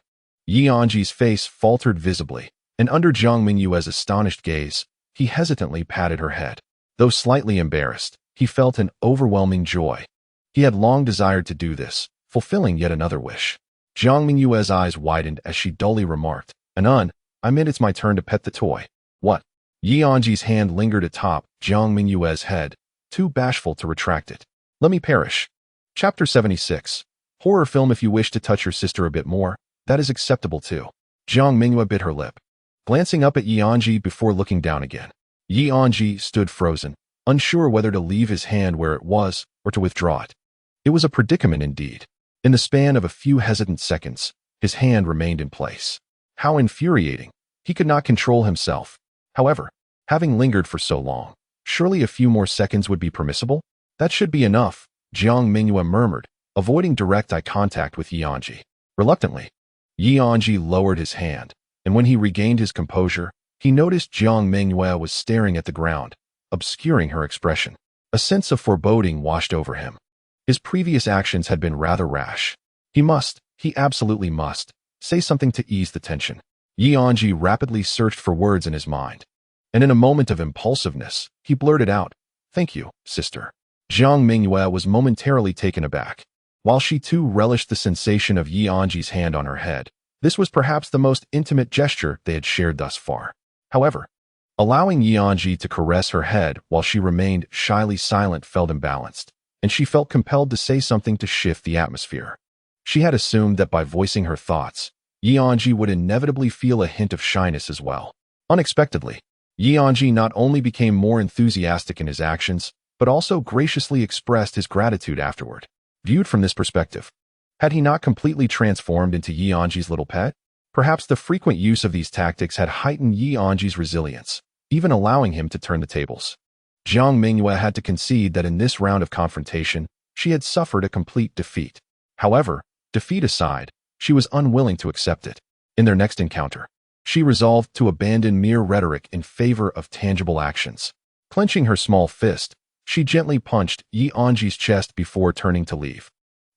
Anzhi's face faltered visibly, and under Jiang Mengyue's astonished gaze, he hesitantly patted her head. Though slightly embarrassed, he felt an overwhelming joy. He had long desired to do this, fulfilling yet another wish. Jiang Mengyue's eyes widened as she dully remarked, I meant it's my turn to pet the toy. What? Anzhi's hand lingered atop Jiang Mengyue's head, too bashful to retract it. Let me perish. Chapter 76. Horror film. If you wish to touch your sister a bit more, that is acceptable too. Jiang Mengyue bit her lip, glancing up at Anzhi before looking down again. Anzhi stood frozen, unsure whether to leave his hand where it was or to withdraw it. It was a predicament indeed. In the span of a few hesitant seconds, his hand remained in place. How infuriating. He could not control himself. However, having lingered for so long, surely a few more seconds would be permissible? That should be enough, Jiang Mengyue murmured, avoiding direct eye contact with Anzhi. Reluctantly, Anzhi lowered his hand, and when he regained his composure, he noticed Jiang Mengyue was staring at the ground, obscuring her expression. A sense of foreboding washed over him. His previous actions had been rather rash. He absolutely must, say something to ease the tension. Anzhi rapidly searched for words in his mind, and in a moment of impulsiveness, he blurted out, Thank you, sister. Jiang Mengyue was momentarily taken aback. While she too relished the sensation of Anzhi's hand on her head, this was perhaps the most intimate gesture they had shared thus far. However, allowing Anzhi to caress her head while she remained shyly silent felt imbalanced, and she felt compelled to say something to shift the atmosphere. She had assumed that by voicing her thoughts, Anzhi would inevitably feel a hint of shyness as well. Unexpectedly, Anzhi not only became more enthusiastic in his actions, but also graciously expressed his gratitude afterward. Viewed from this perspective, had he not completely transformed into Anzhi's little pet? Perhaps the frequent use of these tactics had heightened Anzhi's resilience, even allowing him to turn the tables. Jiang Mengyue had to concede that in this round of confrontation, she had suffered a complete defeat. However, defeat aside, she was unwilling to accept it. In their next encounter, she resolved to abandon mere rhetoric in favor of tangible actions. Clenching her small fist, She gently punched Anzhi's chest before turning to leave.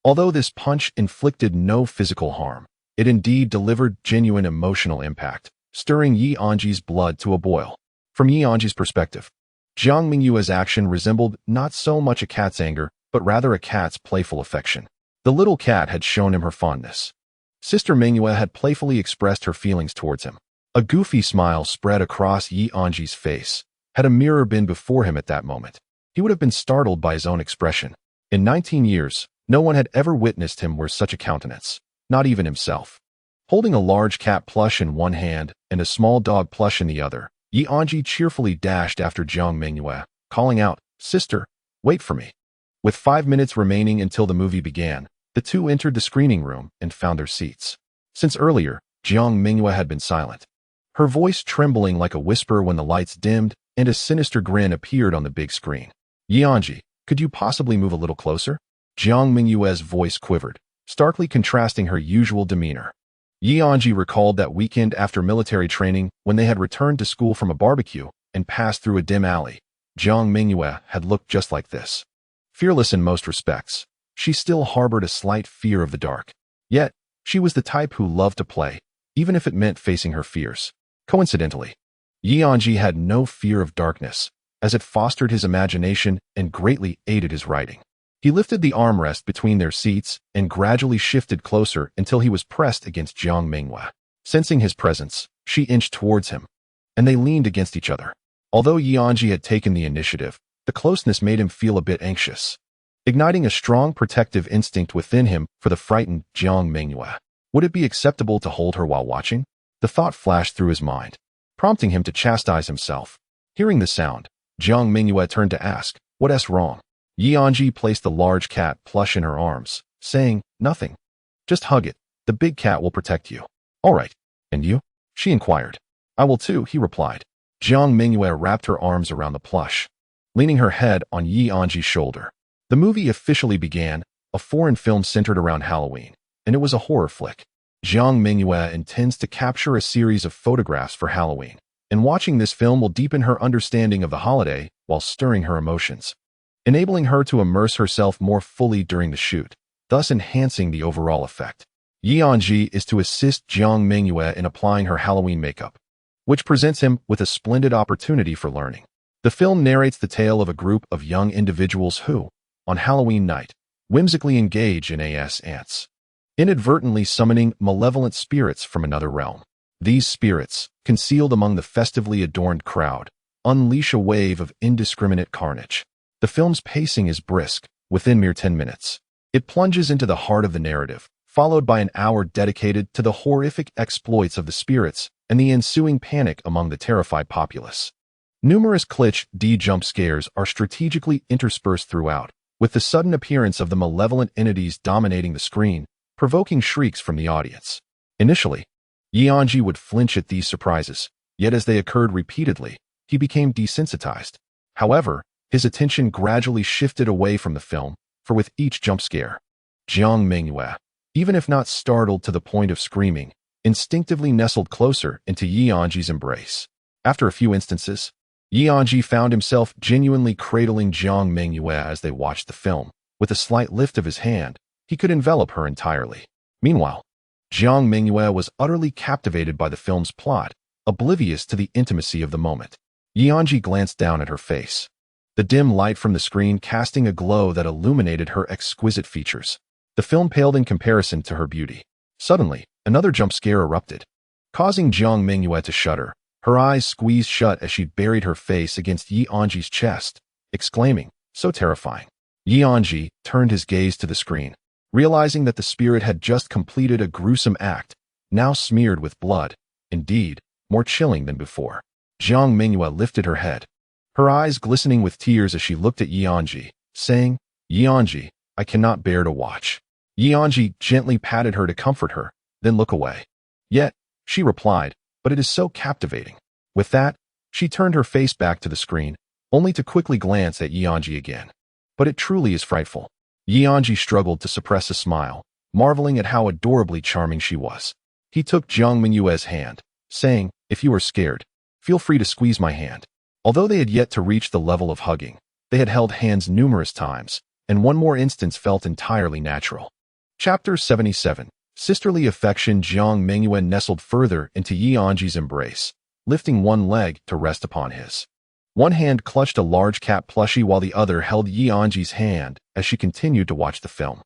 Although this punch inflicted no physical harm, it indeed delivered genuine emotional impact, stirring Anzhi's blood to a boil. From Anzhi's perspective, Jiang Mengyue's action resembled not so much a cat's anger, but rather a cat's playful affection. The little cat had shown him her fondness. Sister Mengyue had playfully expressed her feelings towards him. A goofy smile spread across Anzhi's face. Had a mirror been before him at that moment, he would have been startled by his own expression. In 19 years, no one had ever witnessed him wear such a countenance, not even himself. Holding a large cat plush in one hand and a small dog plush in the other, Anzhi cheerfully dashed after Jiang Mengyue, calling out, "Sister, wait for me." With 5 minutes remaining until the movie began, the two entered the screening room and found their seats. Since earlier, Jiang Mengyue had been silent, her voice trembling like a whisper when the lights dimmed and a sinister grin appeared on the big screen. "Anzhi, could you possibly move a little closer?" Jiang Mengyue's voice quivered, starkly contrasting her usual demeanor. Anzhi recalled that weekend after military training when they had returned to school from a barbecue and passed through a dim alley. Jiang Mengyue had looked just like this. Fearless in most respects, she still harbored a slight fear of the dark. Yet, she was the type who loved to play, even if it meant facing her fears. Coincidentally, Anzhi had no fear of darkness, as it fostered his imagination and greatly aided his writing. He lifted the armrest between their seats and gradually shifted closer until he was pressed against Jiang Mengyue. Sensing his presence, she inched towards him, and they leaned against each other. Although Anzhi had taken the initiative, the closeness made him feel a bit anxious, igniting a strong protective instinct within him for the frightened Jiang Mengyue. Would it be acceptable to hold her while watching? The thought flashed through his mind, prompting him to chastise himself. Hearing the sound, Jiang Mengyue turned to ask, "What's wrong?" Anzhi placed the large cat plush in her arms, saying, "Nothing. Just hug it. The big cat will protect you." "All right. And you?" she inquired. "I will too," he replied. Jiang Mengyue wrapped her arms around the plush, leaning her head on Anzhi's shoulder. The movie officially began, a foreign film centered around Halloween, and it was a horror flick. Jiang Mengyue intends to capture a series of photographs for Halloween, and watching this film will deepen her understanding of the holiday while stirring her emotions, enabling her to immerse herself more fully during the shoot, thus enhancing the overall effect. Anzhi is to assist Jiang Mengyue in applying her Halloween makeup, which presents him with a splendid opportunity for learning. The film narrates the tale of a group of young individuals who, on Halloween night, whimsically engage in ants, inadvertently summoning malevolent spirits from another realm. These spirits, concealed among the festively adorned crowd, unleash a wave of indiscriminate carnage. The film's pacing is brisk, within mere 10 minutes. It plunges into the heart of the narrative, followed by an hour dedicated to the horrific exploits of the spirits and the ensuing panic among the terrified populace. Numerous cliché jump scares are strategically interspersed throughout, with the sudden appearance of the malevolent entities dominating the screen, provoking shrieks from the audience. Initially, Anzhi would flinch at these surprises, yet as they occurred repeatedly, he became desensitized. However, his attention gradually shifted away from the film, for with each jump scare, Jiang Mengyue, even if not startled to the point of screaming, instinctively nestled closer into Anzhi's embrace. After a few instances, Anzhi found himself genuinely cradling Jiang Mengyue as they watched the film. With a slight lift of his hand, he could envelop her entirely. Meanwhile, Jiang Mengyue was utterly captivated by the film's plot, oblivious to the intimacy of the moment. Anzhi glanced down at her face, the dim light from the screen casting a glow that illuminated her exquisite features. The film paled in comparison to her beauty. Suddenly, another jump scare erupted, causing Jiang Mengyue to shudder. Her eyes squeezed shut as she buried her face against Anzhi's chest, exclaiming, "So terrifying." Anzhi turned his gaze to the screen, realizing that the spirit had just completed a gruesome act, now smeared with blood, indeed, more chilling than before. Jiang Mengyue lifted her head, her eyes glistening with tears as she looked at Anzhi, saying, "Anzhi, I cannot bear to watch." Anzhi gently patted her to comfort her, then look away. "Yet," she replied, "but it is so captivating." With that, she turned her face back to the screen, only to quickly glance at Anzhi again. "But it truly is frightful." Anzhi struggled to suppress a smile, marveling at how adorably charming she was. He took Jiang Mengyue's hand, saying, "If you are scared, feel free to squeeze my hand." Although they had yet to reach the level of hugging, They had held hands numerous times, and one more instance felt entirely natural. Chapter 77. Sisterly affection. Jiang Mengyue nestled further into Anzhi's embrace, lifting one leg to rest upon his. One hand clutched a large cat plushie while the other held Anzhi's hand as she continued to watch the film.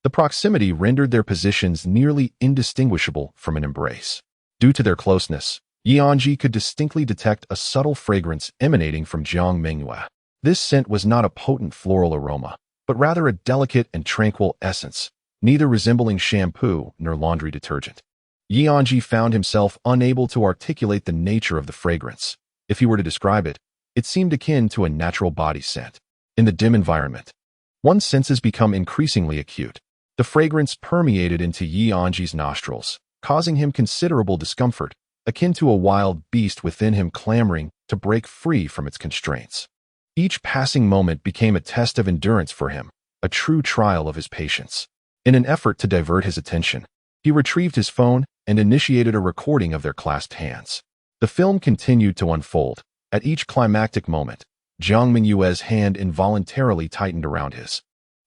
The proximity rendered their positions nearly indistinguishable from an embrace. Due to their closeness, Anzhi could distinctly detect a subtle fragrance emanating from Jiang Mengyue. This scent was not a potent floral aroma, but rather a delicate and tranquil essence, neither resembling shampoo nor laundry detergent. Anzhi found himself unable to articulate the nature of the fragrance. If he were to describe it, it seemed akin to a natural body scent. In the dim environment, one's senses become increasingly acute. The fragrance permeated into Anzhi's nostrils, causing him considerable discomfort, akin to a wild beast within him clamoring to break free from its constraints. Each passing moment became a test of endurance for him, a true trial of his patience. In an effort to divert his attention, he retrieved his phone and initiated a recording of their clasped hands. The film continued to unfold. At each climactic moment, Jiang Mengyue's hand involuntarily tightened around his,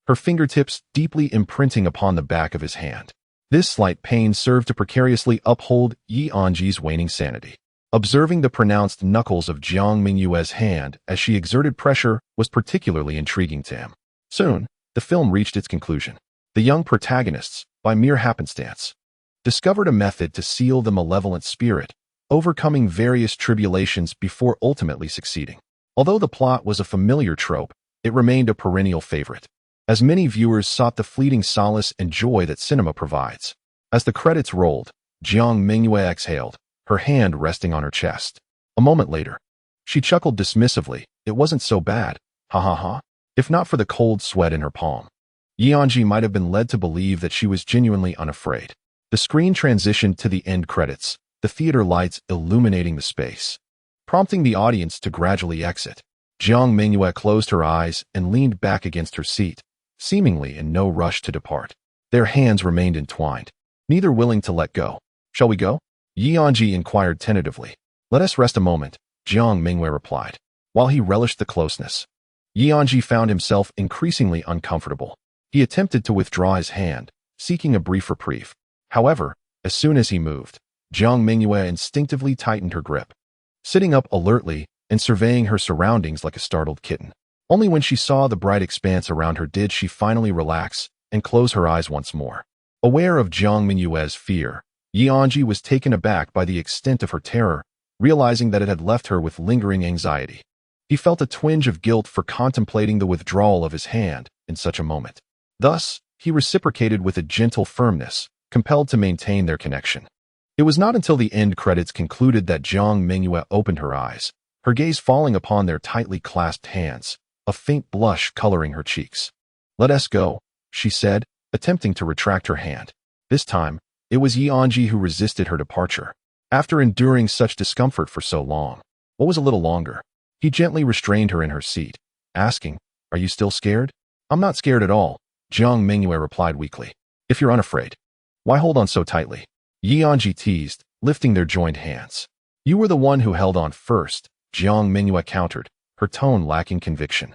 her fingertips deeply imprinting upon the back of his hand. This slight pain served to precariously uphold Anzhi's waning sanity. Observing the pronounced knuckles of Jiang Mengyue's hand as she exerted pressure was particularly intriguing to him. Soon, the film reached its conclusion. The young protagonists, by mere happenstance, discovered a method to seal the malevolent spirit, overcoming various tribulations before ultimately succeeding. Although the plot was a familiar trope, it remained a perennial favorite, as many viewers sought the fleeting solace and joy that cinema provides. As the credits rolled, Jiang Mengyue exhaled, her hand resting on her chest. A moment later, she chuckled dismissively. It wasn't so bad, ha ha ha. If not for the cold sweat in her palm, Anzhi might have been led to believe that she was genuinely unafraid. The screen transitioned to the end credits, the theater lights illuminating the space, prompting the audience to gradually exit. Jiang Mengyue closed her eyes and leaned back against her seat, seemingly in no rush to depart. Their hands remained entwined, neither willing to let go. Shall we go? Anzhi inquired tentatively. Let us rest a moment, Jiang Mengyue replied. While he relished the closeness, Anzhi found himself increasingly uncomfortable. He attempted to withdraw his hand, seeking a brief reprieve. However, as soon as he moved, Jiang Mengyue instinctively tightened her grip, sitting up alertly and surveying her surroundings like a startled kitten. Only when she saw the bright expanse around her did she finally relax and close her eyes once more. Aware of Jiang Mengyue's fear, Anzhi was taken aback by the extent of her terror, realizing that it had left her with lingering anxiety. He felt a twinge of guilt for contemplating the withdrawal of his hand in such a moment. Thus, he reciprocated with a gentle firmness, compelled to maintain their connection. It was not until the end credits concluded that Jiang Mengyue opened her eyes, her gaze falling upon their tightly clasped hands, a faint blush coloring her cheeks. Let us go, she said, attempting to retract her hand. This time, it was Anzhi who resisted her departure. After enduring such discomfort for so long, what was a little longer? He gently restrained her in her seat, asking, Are you still scared? I'm not scared at all, Jiang Mengyue replied weakly. If you're unafraid, why hold on so tightly? Anzhi teased, lifting their joined hands. You were the one who held on first, Jiang Mengyue countered, her tone lacking conviction.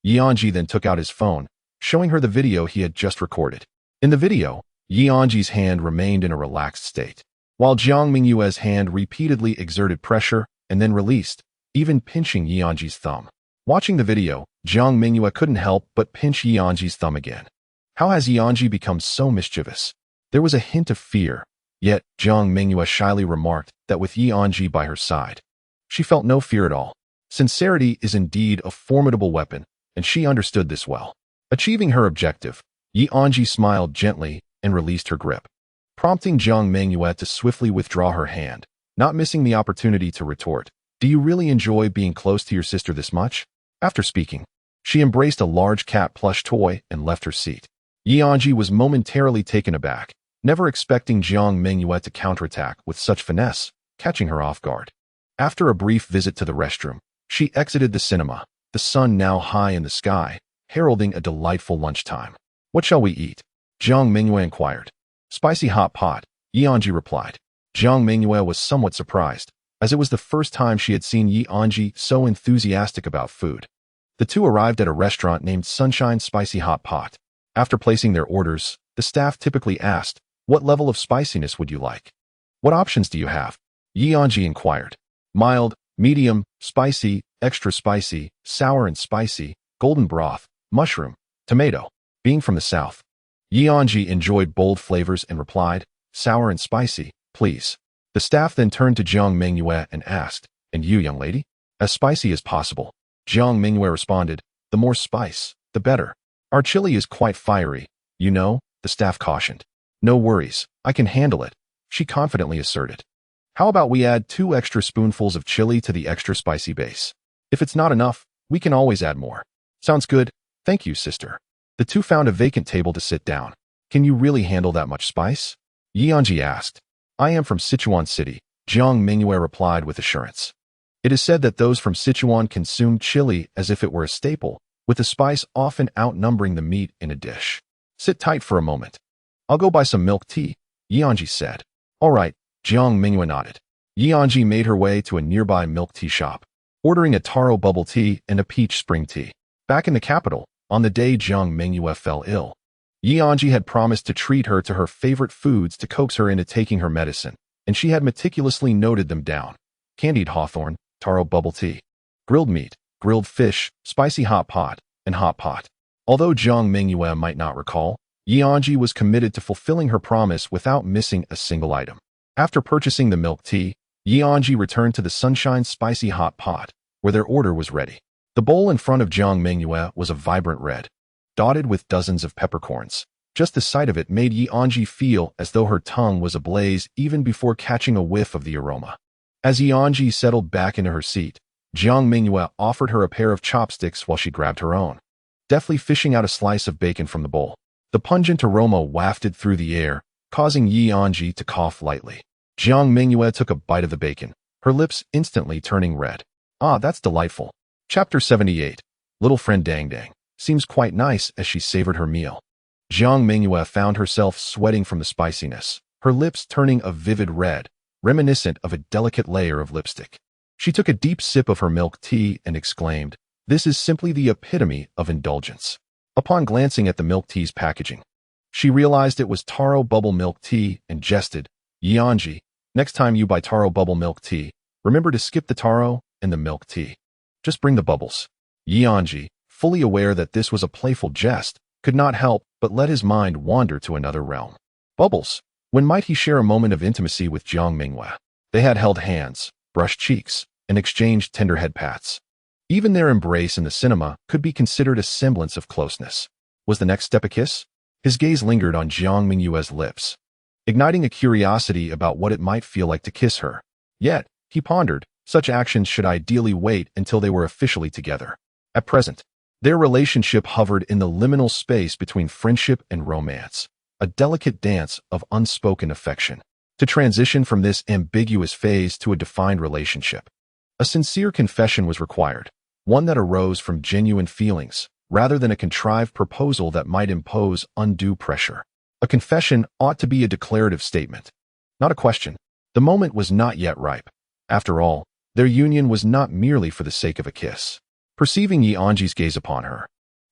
Anzhi then took out his phone, showing her the video he had just recorded. In the video, Anzhi's hand remained in a relaxed state, while Jiang Mengyue's hand repeatedly exerted pressure and then released, even pinching Anzhi's thumb. Watching the video, Jiang Mengyue couldn't help but pinch Anzhi's thumb again. How has Anzhi become so mischievous? There was a hint of fear, yet Jiang Mengyue shyly remarked that with Anzhi by her side, she felt no fear at all. Sincerity is indeed a formidable weapon, and she understood this well. Achieving her objective, Anzhi smiled gently and released her grip, prompting Jiang Mengyue to swiftly withdraw her hand, not missing the opportunity to retort. Do you really enjoy being close to your sister this much? After speaking, she embraced a large cat plush toy and left her seat. Anzhi was momentarily taken aback, never expecting Jiang Mengyue to counterattack with such finesse, catching her off guard. After a brief visit to the restroom, she exited the cinema, the sun now high in the sky, heralding a delightful lunchtime. What shall we eat? Jiang Mengyue inquired. Spicy hot pot, Anzhi replied. Jiang Mengyue was somewhat surprised, as it was the first time she had seen Anzhi so enthusiastic about food. The two arrived at a restaurant named Sunshine Spicy Hot Pot. After placing their orders, the staff typically asked, "What level of spiciness would you like? What options do you have?" Anzhi inquired. "Mild, medium, spicy, extra spicy, sour and spicy, golden broth, mushroom, tomato." Being from the south, Anzhi enjoyed bold flavors and replied, "Sour and spicy, please." The staff then turned to Jiang Mengyue and asked, "And you, young lady?" "As spicy as possible." Jiang Mengyue responded, "The more spice, the better. Our chili is quite fiery, you know," the staff cautioned. "No worries, I can handle it," she confidently asserted. "How about we add 2 extra spoonfuls of chili to the extra spicy base? If it's not enough, we can always add more." "Sounds good. Thank you, sister." The two found a vacant table to sit down. "Can you really handle that much spice?" Anzhi asked. "I am from Sichuan City," Jiang Mengyue replied with assurance. "It is said that those from Sichuan consume chili as if it were a staple, with the spice often outnumbering the meat in a dish." "Sit tight for a moment. I'll go buy some milk tea," Anzhi said. "All right," Jiang Mengyue nodded. Anzhi made her way to a nearby milk tea shop, ordering a taro bubble tea and a peach spring tea. Back in the capital, on the day Jiang Mengyue fell ill, Anzhi had promised to treat her to her favorite foods to coax her into taking her medicine, and she had meticulously noted them down: candied hawthorn, taro bubble tea, grilled meat, grilled fish, spicy hot pot, and hot pot. Although Jiang Mengyue might not recall, Anzhi was committed to fulfilling her promise without missing a single item. After purchasing the milk tea, Anzhi returned to the Sunshine Spicy Hot Pot, where their order was ready. The bowl in front of Jiang Mengyue was a vibrant red, dotted with dozens of peppercorns. Just the sight of it made Anzhi feel as though her tongue was ablaze even before catching a whiff of the aroma. As Anzhi settled back into her seat, Jiang Mengyue offered her a pair of chopsticks while she grabbed her own, deftly fishing out a slice of bacon from the bowl. The pungent aroma wafted through the air, causing Anzhi to cough lightly. Jiang Mengyue took a bite of the bacon, her lips instantly turning red. "Ah, that's delightful." Chapter 78. Little friend Dang Dang seems quite nice as she savored her meal. Jiang Mengyue found herself sweating from the spiciness, her lips turning a vivid red, reminiscent of a delicate layer of lipstick. She took a deep sip of her milk tea and exclaimed, "This is simply the epitome of indulgence." Upon glancing at the milk tea's packaging, she realized it was taro bubble milk tea and jested, "Anzhi, next time you buy taro bubble milk tea, remember to skip the taro and the milk tea. Just bring the bubbles." Anzhi, fully aware that this was a playful jest, could not help but let his mind wander to another realm. Bubbles. When might he share a moment of intimacy with Jiang Mengyue? They had held hands, brushed cheeks, and exchanged tender head pats. Even their embrace in the cinema could be considered a semblance of closeness. Was the next step a kiss? His gaze lingered on Jiang Mengyue's lips, igniting a curiosity about what it might feel like to kiss her. Yet, he pondered, such actions should ideally wait until they were officially together. At present, their relationship hovered in the liminal space between friendship and romance, a delicate dance of unspoken affection. To transition from this ambiguous phase to a defined relationship, a sincere confession was required, one that arose from genuine feelings, rather than a contrived proposal that might impose undue pressure. A confession ought to be a declarative statement, not a question. The moment was not yet ripe. After all, their union was not merely for the sake of a kiss. Perceiving Anzhi's gaze upon her,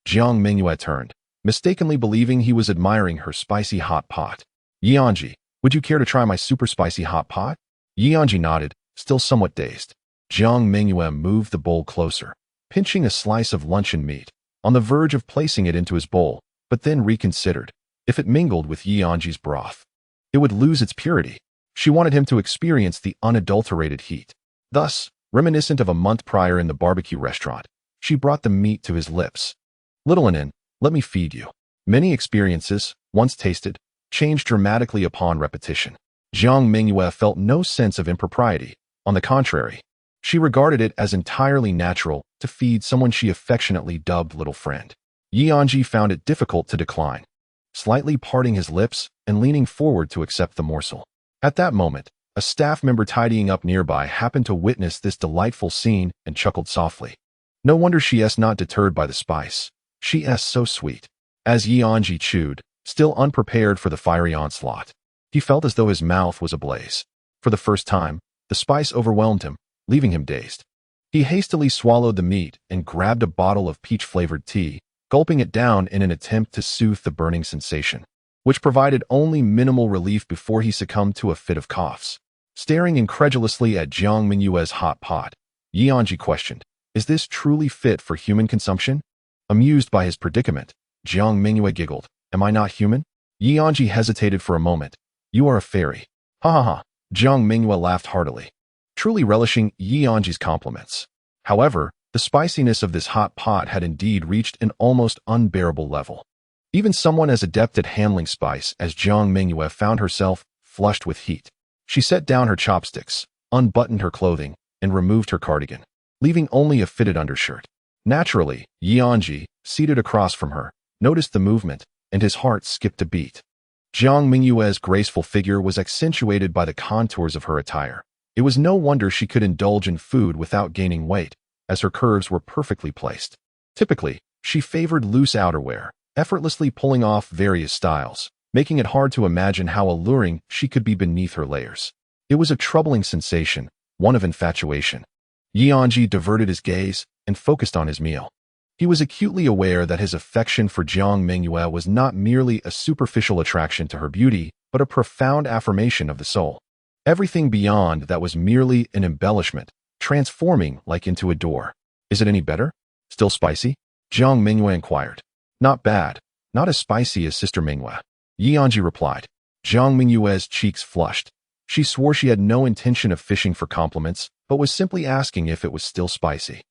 Jiang Mengyue turned, mistakenly believing he was admiring her spicy hot pot. "Anzhi, would you care to try my super spicy hot pot?" Anzhi nodded, still somewhat dazed. Jiang Mengyue moved the bowl closer, pinching a slice of luncheon meat, on the verge of placing it into his bowl, but then reconsidered. If it mingled with Anzhi's broth, it would lose its purity. She wanted him to experience the unadulterated heat. Thus, reminiscent of a month prior in the barbecue restaurant, she brought the meat to his lips. "Little Anin, let me feed you." Many experiences, once tasted, change dramatically upon repetition. Jiang Mengyue felt no sense of impropriety. On the contrary, she regarded it as entirely natural to feed someone she affectionately dubbed little friend. Anzhi found it difficult to decline, slightly parting his lips and leaning forward to accept the morsel. At that moment, a staff member tidying up nearby happened to witness this delightful scene and chuckled softly. No wonder she is not deterred by the spice. She is so sweet. As Anzhi chewed, still unprepared for the fiery onslaught, he felt as though his mouth was ablaze. For the first time, the spice overwhelmed him, leaving him dazed. He hastily swallowed the meat and grabbed a bottle of peach-flavored tea, gulping it down in an attempt to soothe the burning sensation, which provided only minimal relief before he succumbed to a fit of coughs. Staring incredulously at Jiang Mengyue's hot pot, Anzhi questioned, "Is this truly fit for human consumption?" Amused by his predicament, Jiang Mengyue giggled, "Am I not human?" Anzhi hesitated for a moment. "You are a fairy." "Ha ha ha." Jiang Mengyue laughed heartily, truly relishing Anzhi's compliments. However, the spiciness of this hot pot had indeed reached an almost unbearable level. Even someone as adept at handling spice as Jiang Mengyue found herself flushed with heat. She set down her chopsticks, unbuttoned her clothing, and removed her cardigan, leaving only a fitted undershirt. Naturally, Anzhi, seated across from her, noticed the movement, and his heart skipped a beat. Jiang Mengyue's graceful figure was accentuated by the contours of her attire. It was no wonder she could indulge in food without gaining weight, as her curves were perfectly placed. Typically, she favored loose outerwear, effortlessly pulling off various styles, making it hard to imagine how alluring she could be beneath her layers. It was a troubling sensation, one of infatuation. Anzhi diverted his gaze and focused on his meal. He was acutely aware that his affection for Jiang Mengyue was not merely a superficial attraction to her beauty, but a profound affirmation of the soul. Everything beyond that was merely an embellishment, transforming like into a door. "Is it any better? Still spicy?" Jiang Mengyue inquired. "Not bad. Not as spicy as Sister Mengyue," Anzhi replied. Jiang Mengyue's cheeks flushed. She swore she had no intention of fishing for compliments, but was simply asking if it was still spicy.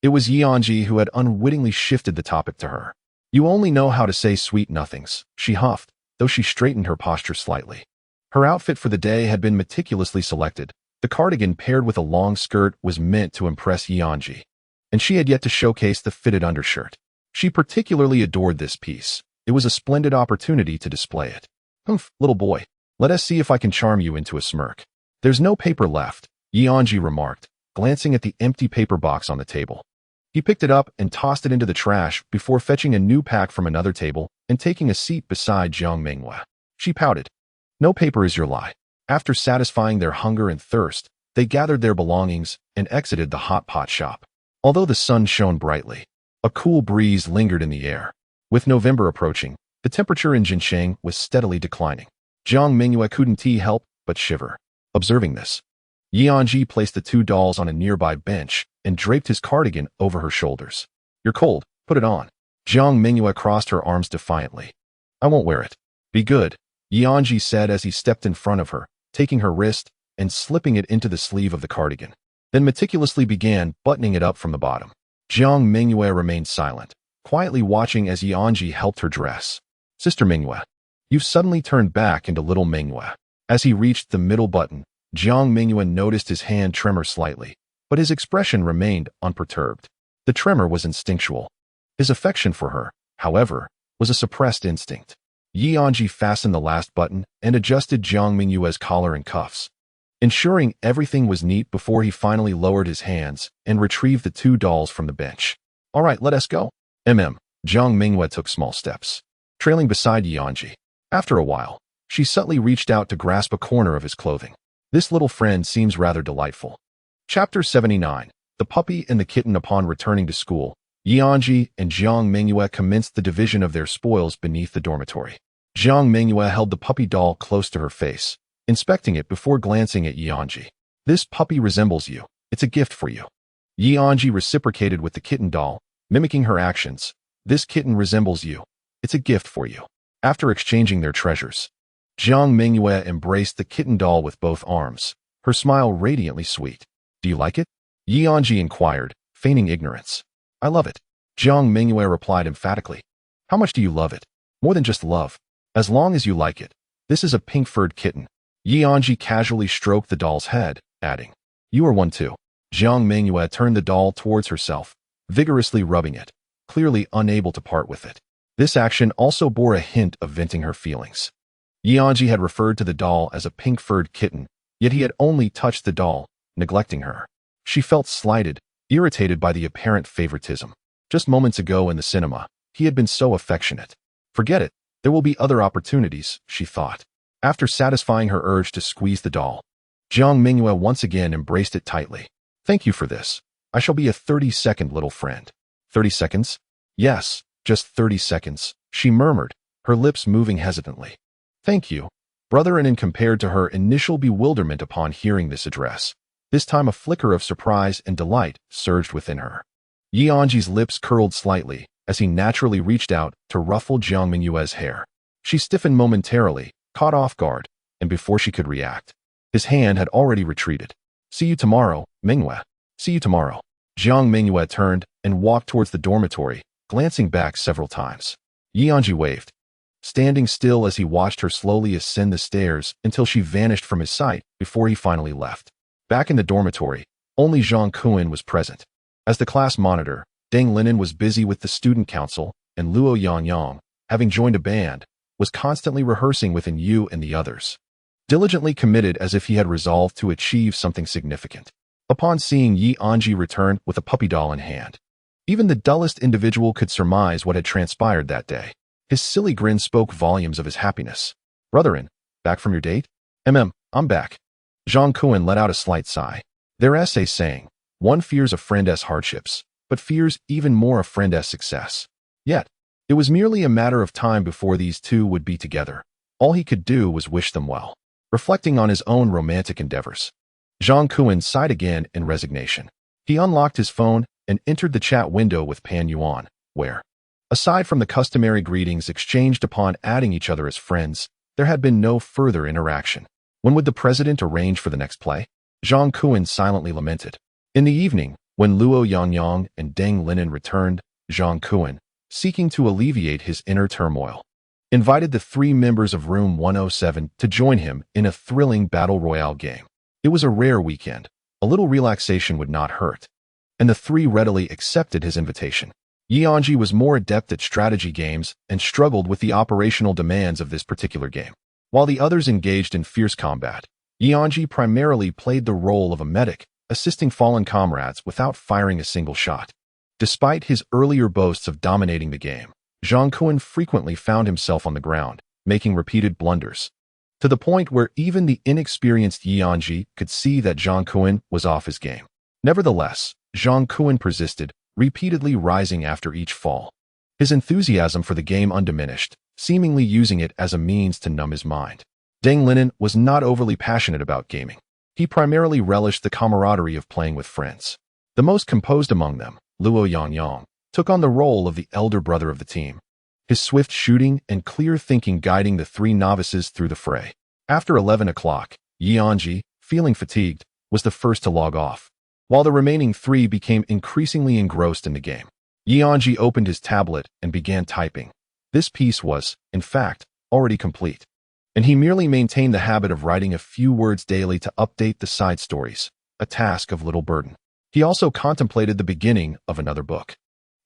It was Anzhi who had unwittingly shifted the topic to her. "You only know how to say sweet nothings," she huffed, though she straightened her posture slightly. Her outfit for the day had been meticulously selected. The cardigan paired with a long skirt was meant to impress Anzhi, and she had yet to showcase the fitted undershirt. She particularly adored this piece. It was a splendid opportunity to display it. "Humph, little boy. Let us see if I can charm you into a smirk." "There's no paper left," Anzhi remarked, glancing at the empty paper box on the table. He picked it up and tossed it into the trash before fetching a new pack from another table and taking a seat beside Jiang Mengyue. She pouted. "No paper is your lie." After satisfying their hunger and thirst, they gathered their belongings and exited the hot pot shop. Although the sun shone brightly, a cool breeze lingered in the air. With November approaching, the temperature in Jinsheng was steadily declining. Jiang Mengyue couldn't help but shiver. Observing this, Anzhi placed the two dolls on a nearby bench and draped his cardigan over her shoulders. "You're cold, put it on." Jiang Mengyue crossed her arms defiantly. "I won't wear it." "Be good," Anzhi said as he stepped in front of her, taking her wrist and slipping it into the sleeve of the cardigan, then meticulously began buttoning it up from the bottom. Jiang Mengyue remained silent, quietly watching as Anzhi helped her dress. "Sister Mengyue, you've suddenly turned back into little Mengyue." As he reached the middle button, Jiang Mengyue noticed his hand tremor slightly, but his expression remained unperturbed. The tremor was instinctual. His affection for her, however, was a suppressed instinct. Anzhi fastened the last button and adjusted Jiang Mengyue's collar and cuffs, ensuring everything was neat before he finally lowered his hands and retrieved the two dolls from the bench. "All right, let us go." Jiang Mengyue took small steps, trailing beside Anzhi. After a while, she subtly reached out to grasp a corner of his clothing. "This little friend seems rather delightful." Chapter 79. The Puppy and the Kitten. Upon returning to school, Anzhi and Jiang Mengyue commenced the division of their spoils beneath the dormitory. Jiang Mengyue held the puppy doll close to her face, inspecting it before glancing at Anzhi. "This puppy resembles you. It's a gift for you." Anzhi reciprocated with the kitten doll, mimicking her actions. "This kitten resembles you. It's a gift for you." After exchanging their treasures, Jiang Mengyue embraced the kitten doll with both arms, her smile radiantly sweet. "Do you like it?" Anzhi inquired, feigning ignorance. "I love it," Jiang Mengyue replied emphatically. "How much do you love it?" "More than just love. As long as you like it. This is a pink-furred kitten." Anzhi casually stroked the doll's head, adding, "You are one too." Jiang Mengyue turned the doll towards herself, vigorously rubbing it, clearly unable to part with it. This action also bore a hint of venting her feelings. Anzhi had referred to the doll as a pink-furred kitten, yet he had only touched the doll, neglecting her. She felt slighted, irritated by the apparent favoritism. Just moments ago in the cinema, he had been so affectionate. Forget it, there will be other opportunities, she thought. After satisfying her urge to squeeze the doll, Jiang Mengyue once again embraced it tightly. "Thank you for this." I shall be a 30-second little friend. 30 seconds? Yes, just 30 seconds, she murmured, her lips moving hesitantly. Thank you, brother. And compared to her initial bewilderment upon hearing this address, this time a flicker of surprise and delight surged within her. Anzhi's lips curled slightly as he naturally reached out to ruffle Jiang Mengyue's hair. She stiffened momentarily, caught off guard, and before she could react, his hand had already retreated. See you tomorrow, Mengyue. See you tomorrow. Jiang Mengyue turned and walked towards the dormitory, glancing back several times. Anzhi waved, standing still as he watched her slowly ascend the stairs until she vanished from his sight before he finally left. Back in the dormitory, only Zhang Kuan was present. As the class monitor, Deng Linen was busy with the student council, and Luo Yangyang, having joined a band, was constantly rehearsing with Yu and the others, diligently committed as if he had resolved to achieve something significant. Upon seeing Anzhi return with a puppy doll in hand, even the dullest individual could surmise what had transpired that day. His silly grin spoke volumes of his happiness. Brotherin, back from your date? I'm back. Zhang Kuan let out a slight sigh. Their essay saying, one fears a friend's hardships, but fears even more a friend's success. Yet, it was merely a matter of time before these two would be together. All he could do was wish them well. Reflecting on his own romantic endeavors, Zhang Kuan sighed again in resignation. He unlocked his phone and entered the chat window with Pan Yuan, where, aside from the customary greetings exchanged upon adding each other as friends, there had been no further interaction. When would the president arrange for the next play? Zhang Kuan silently lamented. In the evening, when Luo Yangyang and Deng Linen returned, Zhang Kuan, seeking to alleviate his inner turmoil, invited the 3 members of Room 107 to join him in a thrilling battle royale game. It was a rare weekend. A little relaxation would not hurt, and the 3 readily accepted his invitation. Anzhi was more adept at strategy games and struggled with the operational demands of this particular game. While the others engaged in fierce combat, Anzhi primarily played the role of a medic, assisting fallen comrades without firing a single shot. Despite his earlier boasts of dominating the game, Zhang Kuan frequently found himself on the ground, making repeated blunders, to the point where even the inexperienced Anzhi could see that Zhang Kuan was off his game. Nevertheless, Zhang Kuan persisted, repeatedly rising after each fall, his enthusiasm for the game undiminished, seemingly using it as a means to numb his mind. Deng Linen was not overly passionate about gaming. He primarily relished the camaraderie of playing with friends. The most composed among them, Luo Yangyang, took on the role of the elder brother of the team, his swift shooting and clear thinking guiding the 3 novices through the fray. After 11 o'clock, Anzhi, feeling fatigued, was the first to log off, while the remaining 3 became increasingly engrossed in the game. Anzhi opened his tablet and began typing. This piece was, in fact, already complete, and he merely maintained the habit of writing a few words daily to update the side stories, a task of little burden. He also contemplated the beginning of another book.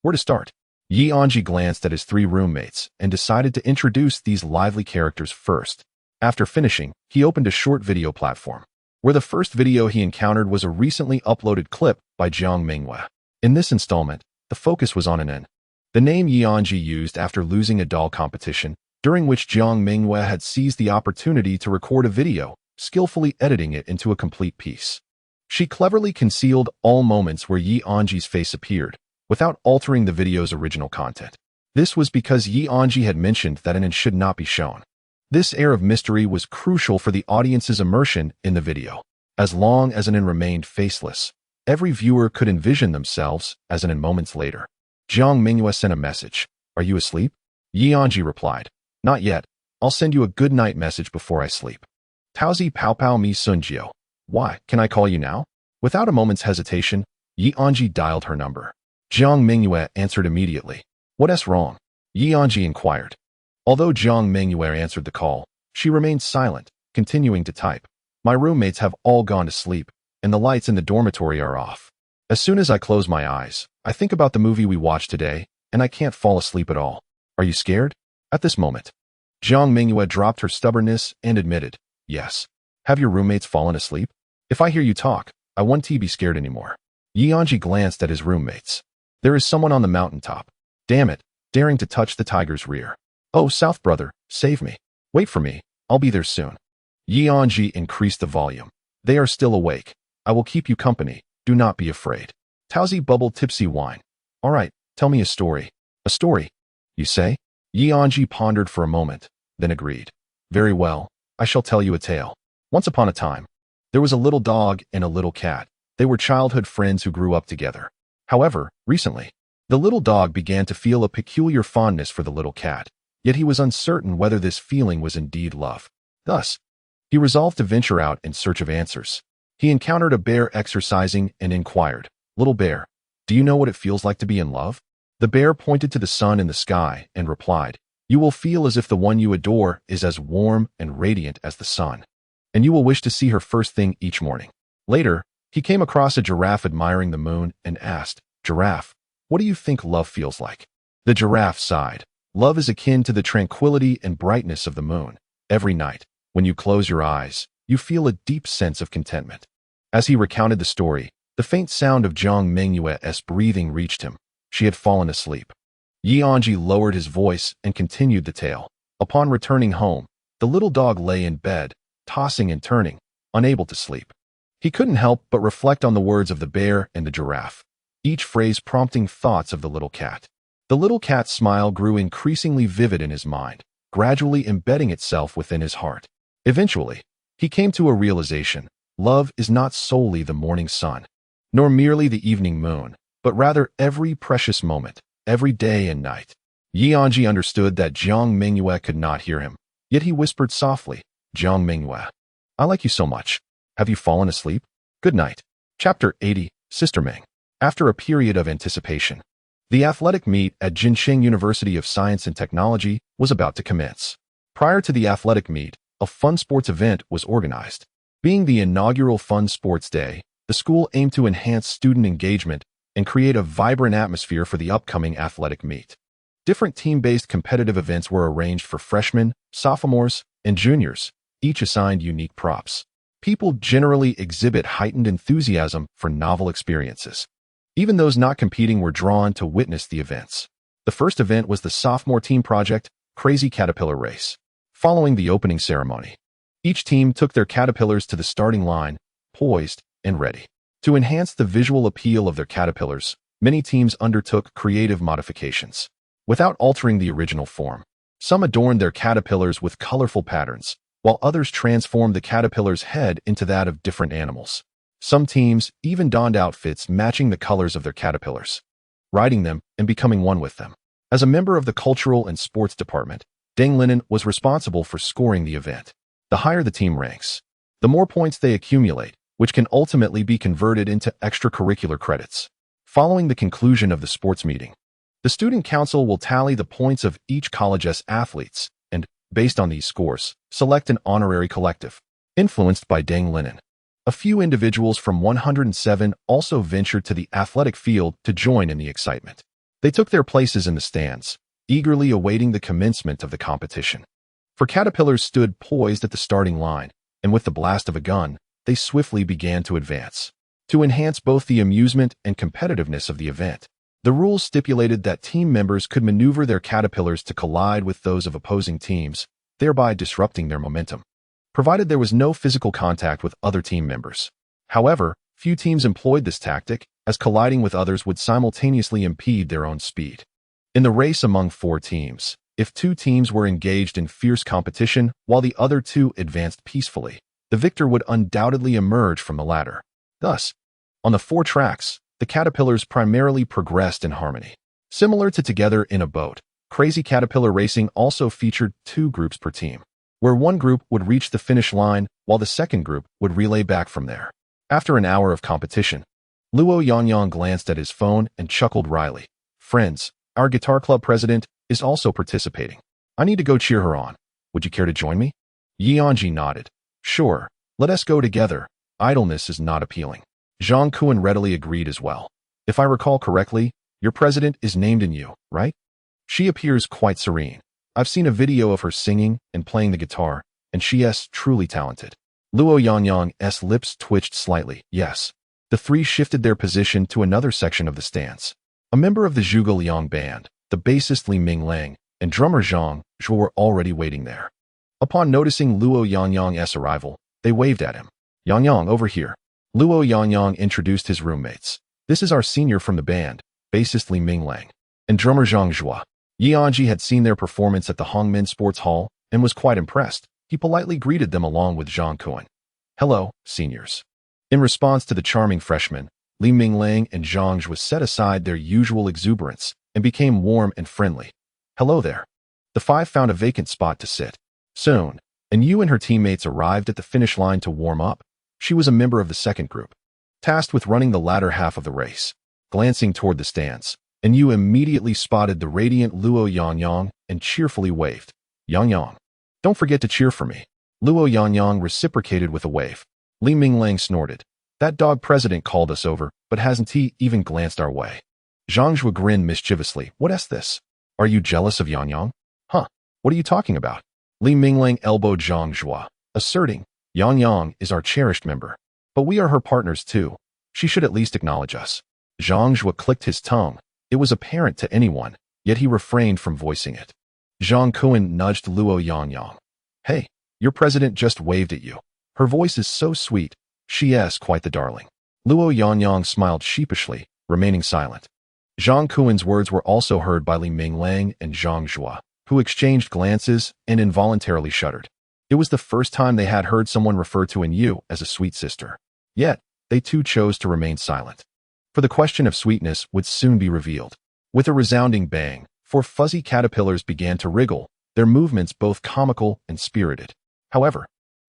Where to start? Anzhi glanced at his 3 roommates and decided to introduce these lively characters first. After finishing, he opened a short video platform, where the first video he encountered was a recently uploaded clip by Jiang Mengyue. In this installment, the focus was on an N, the name Anzhi used after losing a doll competition, during which Jiang Mengyue had seized the opportunity to record a video, skillfully editing it into a complete piece. She cleverly concealed all moments where Anzhi's face appeared, without altering the video's original content. This was because Anzhi had mentioned that an N should not be shown. This air of mystery was crucial for the audience's immersion in the video. As long as an N remained faceless, every viewer could envision themselves as an N moments later. Jiang Mengyue sent a message. Are you asleep? Anzhi replied. Not yet. I'll send you a good night message before I sleep. Taozi Pao Pao Mi Sunjiu. Why, can I call you now? Without a moment's hesitation, Anzhi dialed her number. Jiang Mengyue answered immediately. What's wrong? Anzhi inquired. Although Jiang Mengyue answered the call, she remained silent, continuing to type. My roommates have all gone to sleep, and the lights in the dormitory are off. As soon as I close my eyes, I think about the movie we watched today, and I can't fall asleep at all. Are you scared? At this moment, Jiang Mengyue dropped her stubbornness and admitted, yes. Have your roommates fallen asleep? If I hear you talk, I won't be scared anymore. Anzhi glanced at his roommates. There is someone on the mountaintop. Damn it, daring to touch the tiger's rear. Oh, South brother, save me. Wait for me, I'll be there soon. Anzhi increased the volume. They are still awake. I will keep you company, do not be afraid. Taozi bubbled tipsy wine. All right, tell me a story. A story, you say? Anzhi pondered for a moment, then agreed. Very well, I shall tell you a tale. Once upon a time, there was a little dog and a little cat. They were childhood friends who grew up together. However, recently, the little dog began to feel a peculiar fondness for the little cat, yet he was uncertain whether this feeling was indeed love. Thus, he resolved to venture out in search of answers. He encountered a bear exercising and inquired, "Little bear, do you know what it feels like to be in love?" The bear pointed to the sun in the sky and replied, "You will feel as if the one you adore is as warm and radiant as the sun, and you will wish to see her first thing each morning." Later, he came across a giraffe admiring the moon and asked, "Giraffe, what do you think love feels like?" The giraffe sighed. "Love is akin to the tranquility and brightness of the moon. Every night, when you close your eyes, you feel a deep sense of contentment." As he recounted the story, the faint sound of Jiang Mengyue's breathing reached him. She had fallen asleep. Anzhi lowered his voice and continued the tale. Upon returning home, the little dog lay in bed, tossing and turning, unable to sleep. He couldn't help but reflect on the words of the bear and the giraffe, each phrase prompting thoughts of the little cat. The little cat's smile grew increasingly vivid in his mind, gradually embedding itself within his heart. Eventually, he came to a realization: love is not solely the morning sun, nor merely the evening moon, but rather every precious moment, every day and night. Anzhi understood that Jiang Mengyue could not hear him, yet he whispered softly, "Jiang Mengyue, I like you so much. Have you fallen asleep? Good night." Chapter 80, Sister Meng. After a period of anticipation, the athletic meet at Jinseng University of Science and Technology was about to commence. Prior to the athletic meet, a fun sports event was organized. Being the inaugural Fun Sports Day, the school aimed to enhance student engagement and create a vibrant atmosphere for the upcoming athletic meet. Different team-based competitive events were arranged for freshmen, sophomores, and juniors, each assigned unique props. People generally exhibit heightened enthusiasm for novel experiences. Even those not competing were drawn to witness the events. The first event was the sophomore team project, Crazy Caterpillar Race. Following the opening ceremony, each team took their caterpillars to the starting line, poised and ready. To enhance the visual appeal of their caterpillars, many teams undertook creative modifications. Without altering the original form, some adorned their caterpillars with colorful patterns, while others transformed the caterpillar's head into that of different animals. Some teams even donned outfits matching the colors of their caterpillars, riding them and becoming one with them. As a member of the cultural and sports department, Deng Linen was responsible for scoring the event. The higher the team ranks, the more points they accumulate, which can ultimately be converted into extracurricular credits. Following the conclusion of the sports meeting, the student council will tally the points of each college's athletes and, based on these scores, select an honorary collective. Influenced by Deng Linen, a few individuals from 107 also ventured to the athletic field to join in the excitement. They took their places in the stands, eagerly awaiting the commencement of the competition. For caterpillars stood poised at the starting line, and with the blast of a gun, they swiftly began to advance. To enhance both the amusement and competitiveness of the event, the rules stipulated that team members could maneuver their caterpillars to collide with those of opposing teams, thereby disrupting their momentum, provided there was no physical contact with other team members. However, few teams employed this tactic, as colliding with others would simultaneously impede their own speed. In the race among 4 teams, if 2 teams were engaged in fierce competition while the other 2 advanced peacefully, the victor would undoubtedly emerge from the latter. Thus, on the 4 tracks, the caterpillars primarily progressed in harmony. Similar to Together in a Boat, Crazy Caterpillar Racing also featured 2 groups per team, where one group would reach the finish line while the second group would relay back from there. After an hour of competition, Luo Yangyang glanced at his phone and chuckled wryly. "Friends, our guitar club president is also participating. I need to go cheer her on. Would you care to join me?" Anzhi nodded. "Sure, let us go together. Idleness is not appealing." Zhang Kuan readily agreed as well. "If I recall correctly, your president is named in you, right? She appears quite serene. I've seen a video of her singing and playing the guitar, and she is truly talented." Luo Yangyang's lips twitched slightly. "Yes." The 3 shifted their position to another section of the stands. A member of the Zhuge Liang band, the bassist Li Minglang, and drummer Zhang Zhuo were already waiting there. Upon noticing Luo Yangyang's arrival, they waved at him. "Yangyang, over here." Luo Yangyang introduced his roommates. This is our senior from the band, bassist Li Minglang, and drummer Zhang Zhua. Anzhi had seen their performance at the Hongmen Sports Hall and was quite impressed. He politely greeted them along with Zhang Kuan. Hello, seniors. In response to the charming freshmen, Li Minglang and Zhang Zhua set aside their usual exuberance and became warm and friendly. Hello there. The five found a vacant spot to sit. Soon, Anyu and her teammates arrived at the finish line to warm up. She was a member of the second group, tasked with running the latter half of the race. Glancing toward the stands, Anyu immediately spotted the radiant Luo Yangyang and cheerfully waved. Yangyang, don't forget to cheer for me. Luo Yangyang reciprocated with a wave. Li Minglang snorted. That dog president called us over, but hasn't he even glanced our way? Zhang Zhua grinned mischievously. What's this? Are you jealous of Yangyang? Huh, what are you talking about? Li Minglang elbowed Zhang Zhua, asserting, Yangyang is our cherished member. But we are her partners too. She should at least acknowledge us. Zhang Zhua clicked his tongue. It was apparent to anyone, yet he refrained from voicing it. Zhang Kuan nudged Luo Yangyang. Hey, your president just waved at you. Her voice is so sweet. She is quite the darling. Luo Yangyang smiled sheepishly, remaining silent. Zhang Kuan's words were also heard by Li Minglang and Zhang Zhua, who exchanged glances and involuntarily shuddered. It was the first time they had heard someone refer to Anyu as a sweet sister. Yet, they too chose to remain silent. For the question of sweetness would soon be revealed. With a resounding bang, four fuzzy caterpillars began to wriggle, their movements both comical and spirited. However,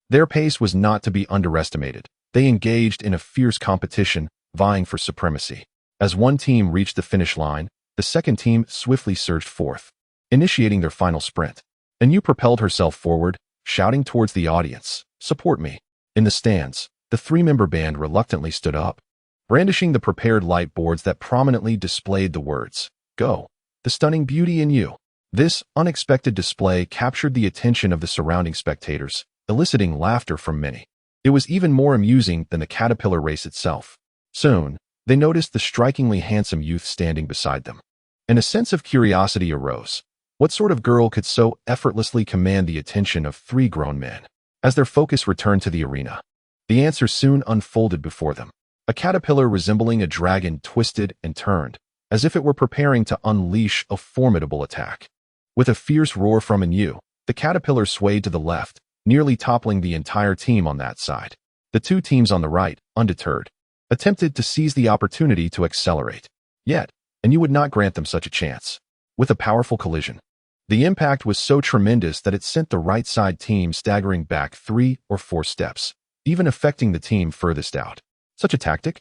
their pace was not to be underestimated. They engaged in a fierce competition, vying for supremacy. As one team reached the finish line, the second team swiftly surged forth, initiating their final sprint. Anyu propelled herself forward, shouting towards the audience, "Support me." In the stands, the three-member band reluctantly stood up, brandishing the prepared light boards that prominently displayed the words, "Go, the stunning beauty in you." This unexpected display captured the attention of the surrounding spectators, eliciting laughter from many. It was even more amusing than the caterpillar race itself. Soon, they noticed the strikingly handsome youth standing beside them, and a sense of curiosity arose. What sort of girl could so effortlessly command the attention of three grown men? As their focus returned to the arena, the answer soon unfolded before them. A caterpillar resembling a dragon twisted and turned, as if it were preparing to unleash a formidable attack. With a fierce roar from Anyu, the caterpillar swayed to the left, nearly toppling the entire team on that side. The two teams on the right, undeterred, attempted to seize the opportunity to accelerate. Yet, Anyu would not grant them such a chance. With a powerful collision, the impact was so tremendous that it sent the right side team staggering back 3 or 4 steps, even affecting the team furthest out. Such a tactic?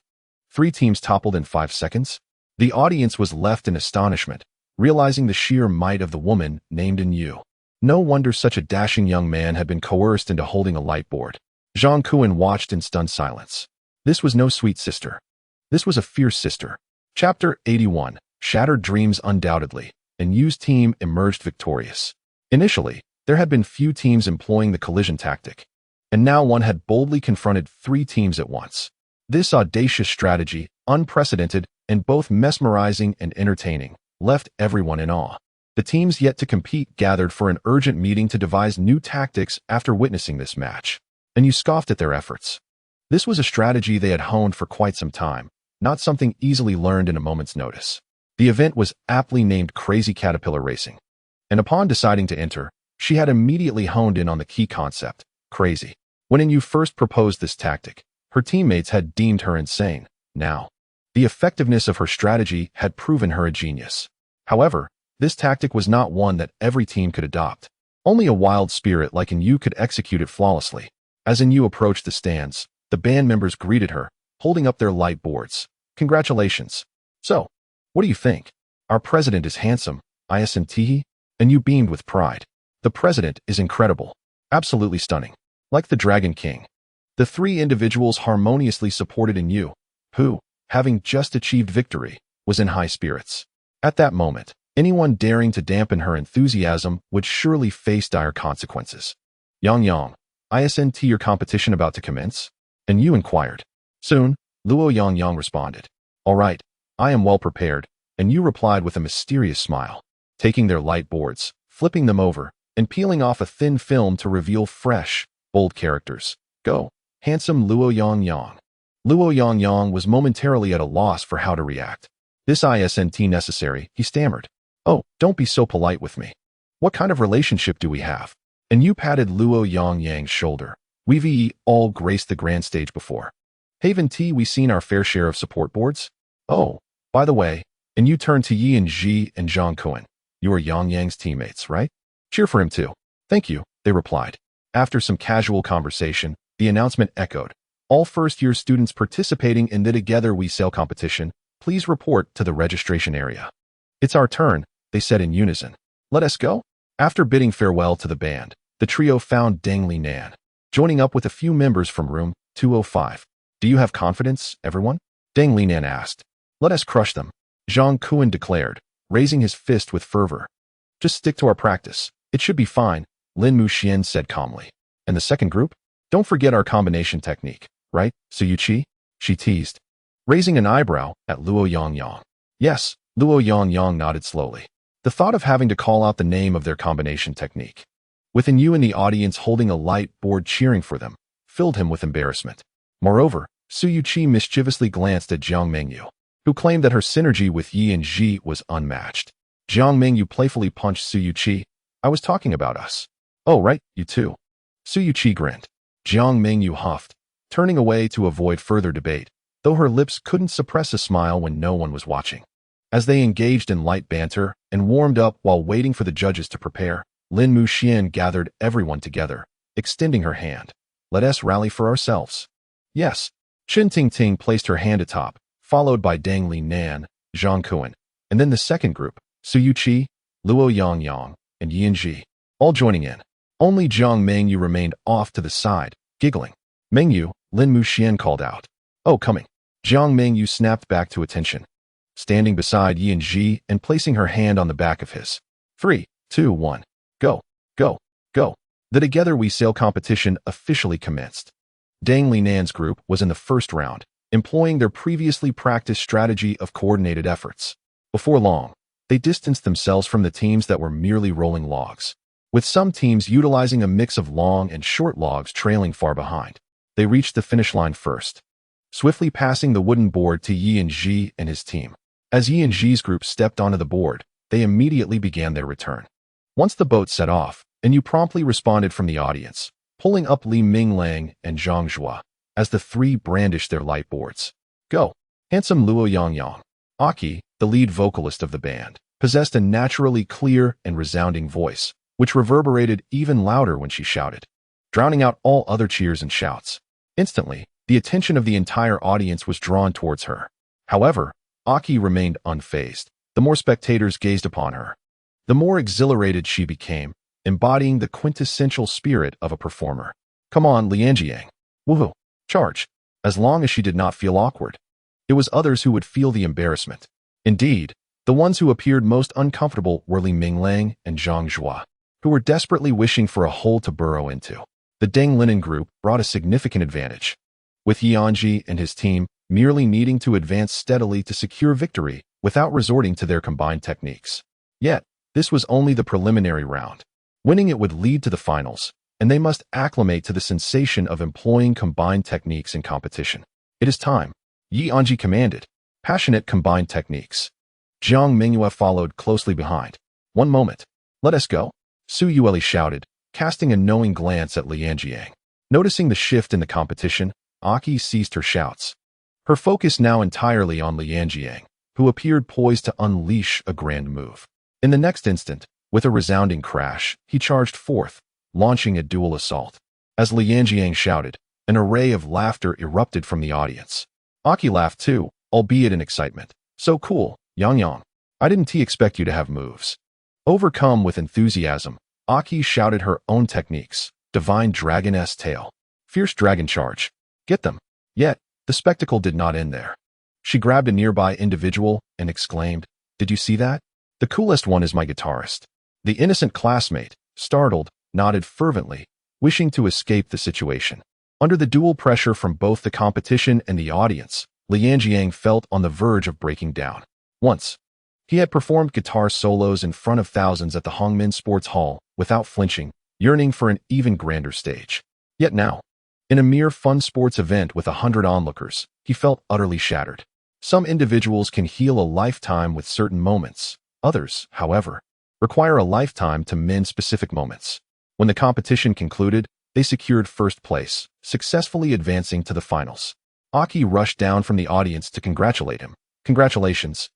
3 teams toppled in 5 seconds? The audience was left in astonishment, realizing the sheer might of the woman named Anyu. No wonder such a dashing young man had been coerced into holding a light board. Zhang Kuan watched in stunned silence. This was no sweet sister. This was a fierce sister. Chapter 81. Shattered Dreams. Undoubtedly, Anyu's team emerged victorious. Initially, there had been few teams employing the collision tactic, and now one had boldly confronted 3 teams at once. This audacious strategy, unprecedented and both mesmerizing and entertaining, left everyone in awe. The teams yet to compete gathered for an urgent meeting to devise new tactics after witnessing this match. Anyu scoffed at their efforts. This was a strategy they had honed for quite some time, not something easily learned in a moment's notice. The event was aptly named Crazy Caterpillar Racing, and upon deciding to enter, she had immediately honed in on the key concept, crazy. When Anyu first proposed this tactic, her teammates had deemed her insane. Now, the effectiveness of her strategy had proven her a genius. However, this tactic was not one that every team could adopt. Only a wild spirit like Anyu could execute it flawlessly. As Anyu approached the stands, the band members greeted her, holding up their light boards. Congratulations. So, what do you think? Our president is handsome, isn't he? Anyu beamed with pride. The president is incredible. Absolutely stunning. Like the Dragon King. The 3 individuals harmoniously supported Anyu, who, having just achieved victory, was in high spirits. At that moment, anyone daring to dampen her enthusiasm would surely face dire consequences. Yang, isn't your competition about to commence? Anyu inquired. Soon, Luo Yang responded. All right, I am well prepared, Anyu replied with a mysterious smile, taking their light boards, flipping them over, and peeling off a thin film to reveal fresh, bold characters. Go, handsome Luo Yang. Luo Yangyang was momentarily at a loss for how to react. This isn't necessary, he stammered. Oh, don't be so polite with me. What kind of relationship do we have? And you patted Luo Yangyang's shoulder. We've all graced the grand stage before. Haven't we seen our fair share of support boards? Oh, by the way, and you turned to Yi and Ji and Zhang Kuan. You are Yang Yang's teammates, right? Cheer for him too. Thank you, they replied. After some casual conversation, the announcement echoed. All first-year students participating in the Together We Sail competition, please report to the registration area. It's our turn, they said in unison. Let us go? After bidding farewell to the band, the trio found Deng Li Nan, joining up with a few members from room 205. Do you have confidence, everyone? Deng Li Nan asked. Let us crush them, Zhang Kuan declared, raising his fist with fervor. Just stick to our practice. It should be fine, Lin Muxian said calmly. And the second group? Don't forget our combination technique, right, Suyuchi? She teased, raising an eyebrow at Luo Yangyang. Yes, Luo Yangyang nodded slowly. The thought of having to call out the name of their combination technique, with you in the audience holding a light board cheering for them, filled him with embarrassment. Moreover, Suyuchi mischievously glanced at Jiang Mengyue, who claimed that her synergy with Yi and Ji was unmatched. Jiang Mengyue playfully punched Suyuchi. I was talking about us. Oh, right, you too. Suyuchi grinned. Jiang Mengyue huffed, turning away to avoid further debate, though her lips couldn't suppress a smile when no one was watching. As they engaged in light banter and warmed up while waiting for the judges to prepare, Lin Muxian gathered everyone together, extending her hand. Let us rally for ourselves. Yes. Chen Tingting placed her hand atop, followed by Deng Li Nan, Zhang Kuan, and then the second group, Suyuchi, Luo Yangyang, and Yi Ji, all joining in. Only Jiang Mengyue remained off to the side, giggling. Mengyue, Lin Muxian called out. Oh, coming. Jiang Mengyue snapped back to attention, standing beside Yi Ji and placing her hand on the back of his. 3, 2, 1. Go, go, go. The Together We Sail competition officially commenced. Deng Li Nan's group was in the first round, employing their previously practiced strategy of coordinated efforts. Before long, they distanced themselves from the teams that were merely rolling logs, with some teams utilizing a mix of long and short logs trailing far behind. They reached the finish line first, swiftly passing the wooden board to Yi and Ji and his team. As Yi and Ji's group stepped onto the board, they immediately began their return. Once the boat set off, and you promptly responded from the audience, pulling up Li Minglang and Zhang Zhua, as the three brandished their light boards. Go! Handsome Luo Yangyang, Aki, the lead vocalist of the band, possessed a naturally clear and resounding voice, which reverberated even louder when she shouted, drowning out all other cheers and shouts. Instantly, the attention of the entire audience was drawn towards her. However, Aki remained unfazed. The more spectators gazed upon her, the more exhilarated she became, embodying the quintessential spirit of a performer. Come on, Lianjiang. Woohoo. Charge. As long as she did not feel awkward. It was others who would feel the embarrassment. Indeed, the ones who appeared most uncomfortable were Li Minglang and Zhang Zhua, who were desperately wishing for a hole to burrow into. The Deng Linen group brought a significant advantage, with Anzhi and his team merely needing to advance steadily to secure victory without resorting to their combined techniques. Yet, this was only the preliminary round. Winning it would lead to the finals, and they must acclimate to the sensation of employing combined techniques in competition. It is time, Yi Anzhi commanded. Passionate combined techniques. Jiang Mengyue followed closely behind. One moment. Let us go, Su Yueli shouted, casting a knowing glance at Lianjiang. Noticing the shift in the competition, Aki ceased her shouts, her focus now entirely on Lianjiang, who appeared poised to unleash a grand move. In the next instant, with a resounding crash, he charged forth, launching a dual assault. As Lianjiang shouted, an array of laughter erupted from the audience. Aki laughed too, albeit in excitement. So cool, Yang. I didn't expect you to have moves. Overcome with enthusiasm, Aki shouted her own techniques. Divine Dragon-S Tail. Fierce Dragon Charge. Get them. Yet, the spectacle did not end there. She grabbed a nearby individual and exclaimed, Did you see that? The coolest one is my guitarist. The innocent classmate, startled, nodded fervently, wishing to escape the situation. Under the dual pressure from both the competition and the audience, Lianjiang felt on the verge of breaking down. Once, he had performed guitar solos in front of thousands at the Hongmen Sports Hall without flinching, yearning for an even grander stage. Yet now, In a mere fun sports event with 100 onlookers, he felt utterly shattered. Some individuals can heal a lifetime with certain moments. Others, however, require a lifetime to mend specific moments. When the competition concluded, they secured first place, successfully advancing to the finals. Aki rushed down from the audience to congratulate him. Congratulations.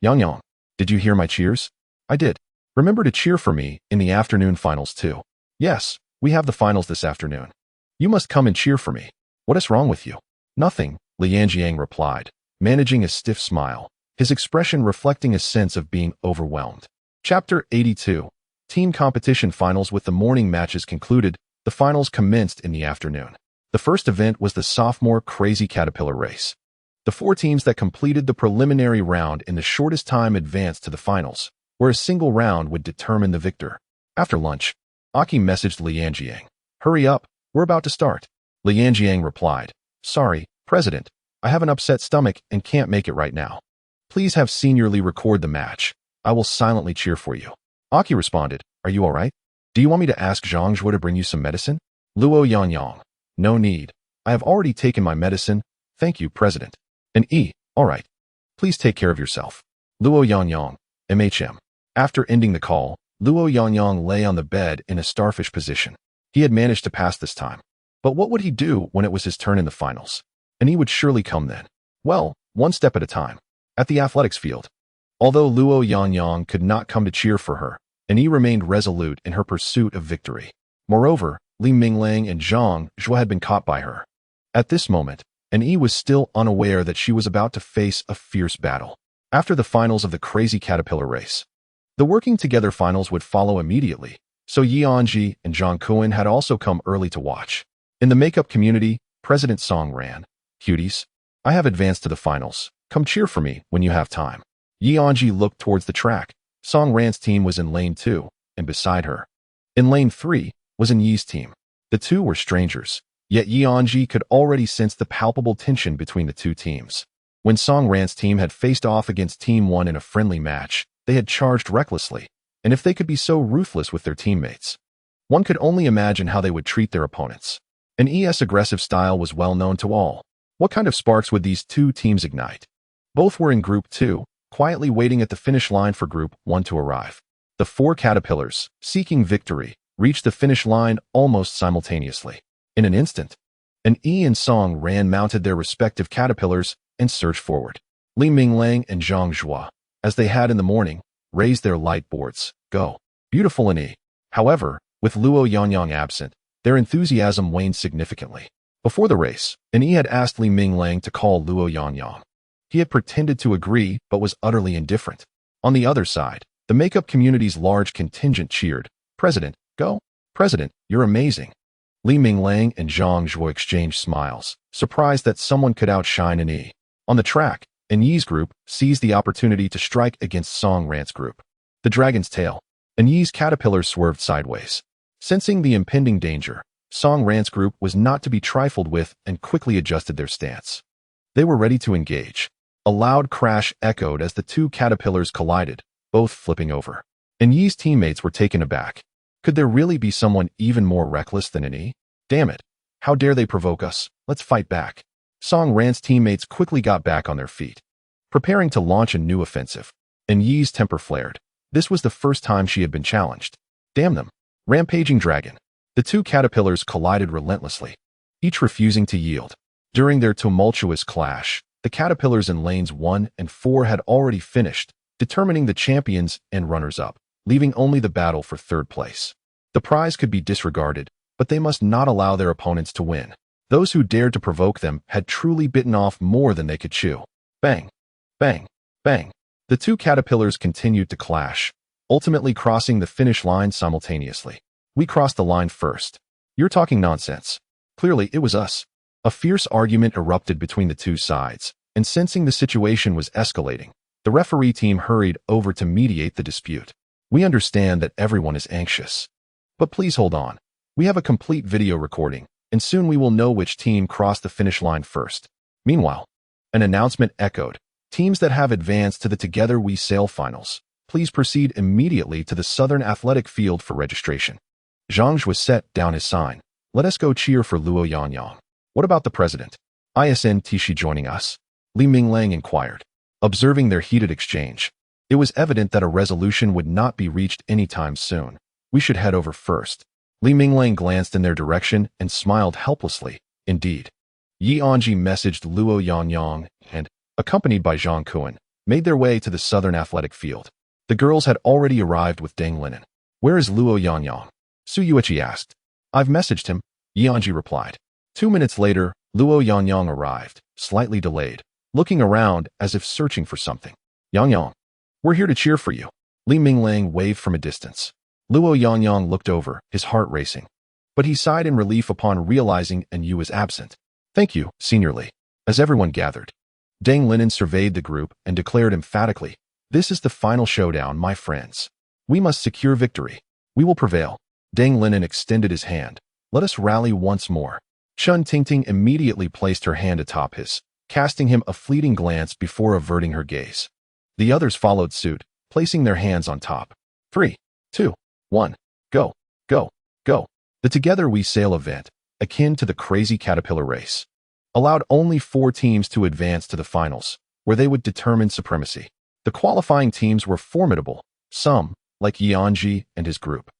Yang. Did you hear my cheers? I did. Remember to cheer for me in the afternoon finals too. Yes, we have the finals this afternoon. You must come and cheer for me. What is wrong with you? Nothing, Lianjiang replied, managing a stiff smile, his expression reflecting a sense of being overwhelmed. Chapter 82. Team competition finals. With the morning matches concluded, the finals commenced in the afternoon. The first event was the sophomore crazy caterpillar race. The 4 teams that completed the preliminary round in the shortest time advanced to the finals, where a single round would determine the victor. After lunch, Aki messaged Lianjiang. Hurry up, we're about to start. Lianjiang replied, Sorry, President, I have an upset stomach and can't make it right now. Please have seniorly record the match. I will silently cheer for you. Aki responded, Are you alright? Do you want me to ask Zhang Zhuo to bring you some medicine? Luo Yangyang. No need. I have already taken my medicine. Thank you, President. And alright. Please take care of yourself. Luo Yangyang, MHM. After ending the call, Luo Yangyang lay on the bed in a starfish position. He had managed to pass this time. But what would he do when it was his turn in the finals? And he would surely come then. Well, one step at a time. At the athletics field. Although Luo Yangyang could not come to cheer for her, Anzhi remained resolute in her pursuit of victory. Moreover, Li Minglang and Zhang Zhuo had been caught by her. At this moment, Anzhi was still unaware that she was about to face a fierce battle. After the finals of the crazy caterpillar race, the working together finals would follow immediately, so Anzhi and Zhang Kuan had also come early to watch. In the makeup community, President Song ran, Cuties, I have advanced to the finals. Come cheer for me when you have time. Anzhi looked towards the track. Song Ran's team was in lane 2, and beside her, in lane 3, was Anzhi's team. The two were strangers, yet Anzhi could already sense the palpable tension between the two teams. When Song Ran's team had faced off against Team 1 in a friendly match, they had charged recklessly, and if they could be so ruthless with their teammates, one could only imagine how they would treat their opponents. Anzhi's aggressive style was well known to all. What kind of sparks would these two teams ignite? Both were in Group 2, quietly waiting at the finish line for Group 1 to arrive. The 4 caterpillars, seeking victory, reached the finish line almost simultaneously. In an instant, Anzhi and Song Ran mounted their respective caterpillars and surged forward. Li Minglang and Zhang Zhuo, as they had in the morning, raised their light boards. Go. Beautiful Anzhi. However, with Luo Yangyang absent, their enthusiasm waned significantly. Before the race, Anzhi had asked Li Minglang to call Luo Yangyang. He had pretended to agree but was utterly indifferent. On the other side, the makeup community's large contingent cheered, President, go. President, you're amazing. Li Minglang and Zhang Zhuo exchanged smiles, surprised that someone could outshine Anzhi. On the track, Anzhi's group seized the opportunity to strike against Song Ran's group. The dragon's tail. Anzhi's caterpillar swerved sideways. Sensing the impending danger, Song Ran's group was not to be trifled with and quickly adjusted their stance. They were ready to engage. A loud crash echoed as the two caterpillars collided, both flipping over. Anzhi's teammates were taken aback. Could there really be someone even more reckless than Anzhi? Damn it. How dare they provoke us? Let's fight back. Song Ran's teammates quickly got back on their feet, preparing to launch a new offensive. Anzhi's temper flared. This was the first time she had been challenged. Damn them. Rampaging dragon. The two caterpillars collided relentlessly, each refusing to yield. During their tumultuous clash, the caterpillars in lanes 1 and 4 had already finished, determining the champions and runners-up, leaving only the battle for third place. The prize could be disregarded, but they must not allow their opponents to win. Those who dared to provoke them had truly bitten off more than they could chew. Bang! Bang! Bang! The two caterpillars continued to clash, ultimately crossing the finish line simultaneously. We crossed the line first. You're talking nonsense. Clearly, it was us. A fierce argument erupted between the two sides, and sensing the situation was escalating, the referee team hurried over to mediate the dispute. We understand that everyone is anxious. But please hold on. We have a complete video recording, and soon we will know which team crossed the finish line first. Meanwhile, an announcement echoed. Teams that have advanced to the Together We Sail finals, please proceed immediately to the Southern Athletic Field for registration. Zhang Zhuo set down his sign, Let us go cheer for Luo Yangyang. What about the president? Isn't she joining us? Li Minglang inquired. Observing their heated exchange, it was evident that a resolution would not be reached anytime soon. We should head over first. Li Minglang glanced in their direction and smiled helplessly. Indeed. Anzhi messaged Luo Yangyang and, accompanied by Zhang Kuan, made their way to the southern athletic field. The girls had already arrived with Deng Linen. Where is Luo Yangyang? Su Yueqi asked. I've messaged him, Anzhi replied. 2 minutes later, Luo Yangyang arrived, slightly delayed, looking around as if searching for something. Yangyang, we're here to cheer for you. Li Minglang waved from a distance. Luo Yangyang looked over, his heart racing. But he sighed in relief upon realizing Yu was absent. Thank you, Senior Li. As everyone gathered, Deng Linen surveyed the group and declared emphatically, this is the final showdown, my friends. We must secure victory. We will prevail. Deng Linen extended his hand. Let us rally once more. Chun Tingting immediately placed her hand atop his, casting him a fleeting glance before averting her gaze. The others followed suit, placing their hands on top. 3, 2, 1, go, go, go. The Together We Sail event, akin to the Crazy Caterpillar race, allowed only 4 teams to advance to the finals, where they would determine supremacy. The qualifying teams were formidable. Some, like Anzhi and his group,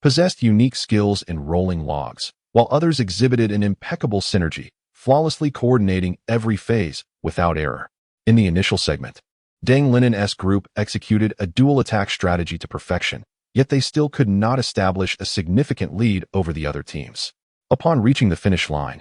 possessed unique skills in rolling logs, while others exhibited an impeccable synergy, flawlessly coordinating every phase without error. In the initial segment, Deng Linen's group executed a dual attack strategy to perfection, yet they still could not establish a significant lead over the other teams. Upon reaching the finish line,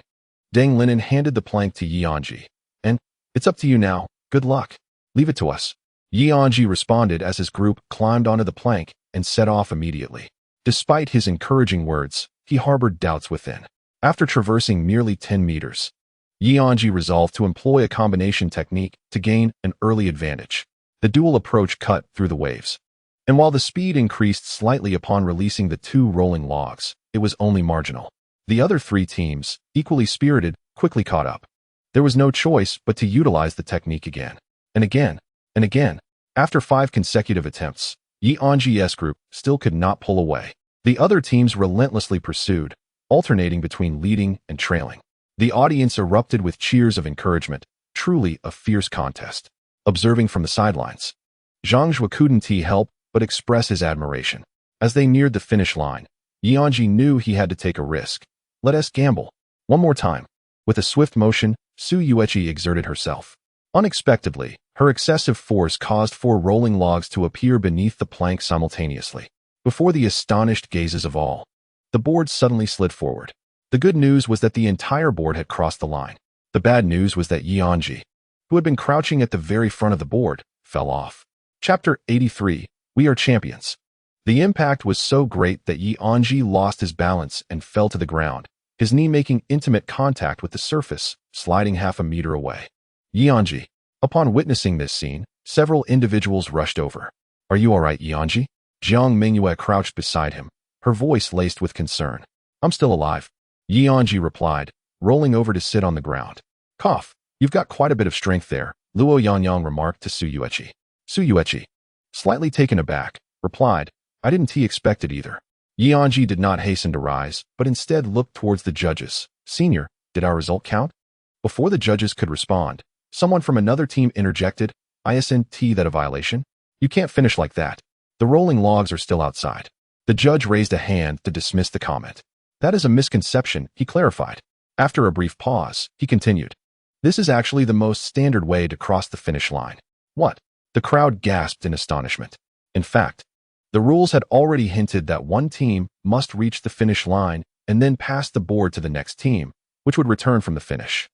Deng Linen handed the plank to Anzhi, and, it's up to you now, good luck. Leave it to us. Anzhi responded as his group climbed onto the plank and set off immediately. Despite his encouraging words, he harbored doubts within. After traversing merely 10 meters, Anzhi resolved to employ a combination technique to gain an early advantage. The dual approach cut through the waves, and while the speed increased slightly upon releasing the 2 rolling logs, it was only marginal. The other 3 teams, equally spirited, quickly caught up. There was no choice but to utilize the technique again, and again, and again. After 5 consecutive attempts, Anzhi's group still could not pull away. The other teams relentlessly pursued, alternating between leading and trailing. The audience erupted with cheers of encouragement, truly a fierce contest. Observing from the sidelines, Zhang Zhuo couldn't help but express his admiration. As they neared the finish line, Anzhi knew he had to take a risk. Let us gamble. One more time. With a swift motion, Su Yueqi exerted herself. Unexpectedly, her excessive force caused 4 rolling logs to appear beneath the plank simultaneously. Before the astonished gazes of all, the board suddenly slid forward. The good news was that the entire board had crossed the line. The bad news was that Anzhi, who had been crouching at the very front of the board, fell off. Chapter 83, We Are Champions. The impact was so great that Anzhi lost his balance and fell to the ground, his knee making intimate contact with the surface, sliding half a meter away. Anzhi. Upon witnessing this scene, several individuals rushed over. Are you all right, Anzhi? Jiang Mengyue crouched beside him, her voice laced with concern. I'm still alive. Anzhi replied, rolling over to sit on the ground. Cough. You've got quite a bit of strength there, Luo Yangyang remarked to Su Yueqi. Su Yueqi, slightly taken aback, replied, I didn't expect it either. Anzhi did not hasten to rise, but instead looked towards the judges. Senior, did our result count? Before the judges could respond, someone from another team interjected, Isn't that a violation? You can't finish like that. The rolling logs are still outside. The judge raised a hand to dismiss the comment. That is a misconception, he clarified. After a brief pause, he continued. This is actually the most standard way to cross the finish line. What? The crowd gasped in astonishment. In fact, the rules had already hinted that one team must reach the finish line and then pass the board to the next team, which would return from the finish.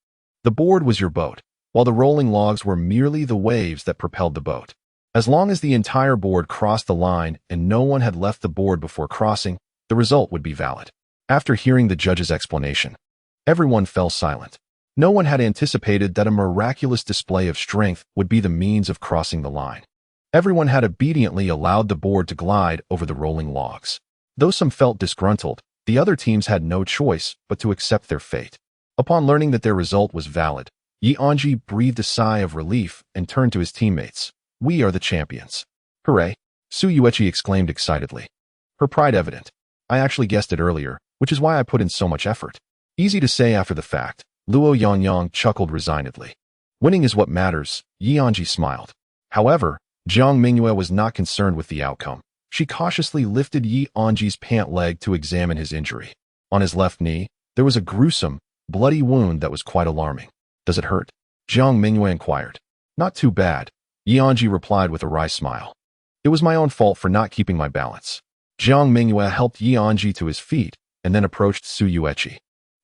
The board was your boat, while the rolling logs were merely the waves that propelled the boat. As long as the entire board crossed the line and no one had left the board before crossing, the result would be valid. After hearing the judge's explanation, everyone fell silent. No one had anticipated that a miraculous display of strength would be the means of crossing the line. Everyone had obediently allowed the board to glide over the rolling logs. Though some felt disgruntled, the other teams had no choice but to accept their fate. Upon learning that their result was valid, Anzhi breathed a sigh of relief and turned to his teammates. We are the champions. Hooray! Su Yueqi exclaimed excitedly, her pride evident. I actually guessed it earlier, which is why I put in so much effort. Easy to say after the fact, Luo Yangyang chuckled resignedly. Winning is what matters, Anzhi smiled. However, Jiang Mengyue was not concerned with the outcome. She cautiously lifted Anzhi's pant leg to examine his injury. On his left knee, there was a gruesome, bloody wound that was quite alarming. Does it hurt? Jiang Mengyue inquired. Not too bad, Anzhi replied with a wry smile. It was my own fault for not keeping my balance. Jiang Mengyue helped Anzhi to his feet and then approached Su Yueqi,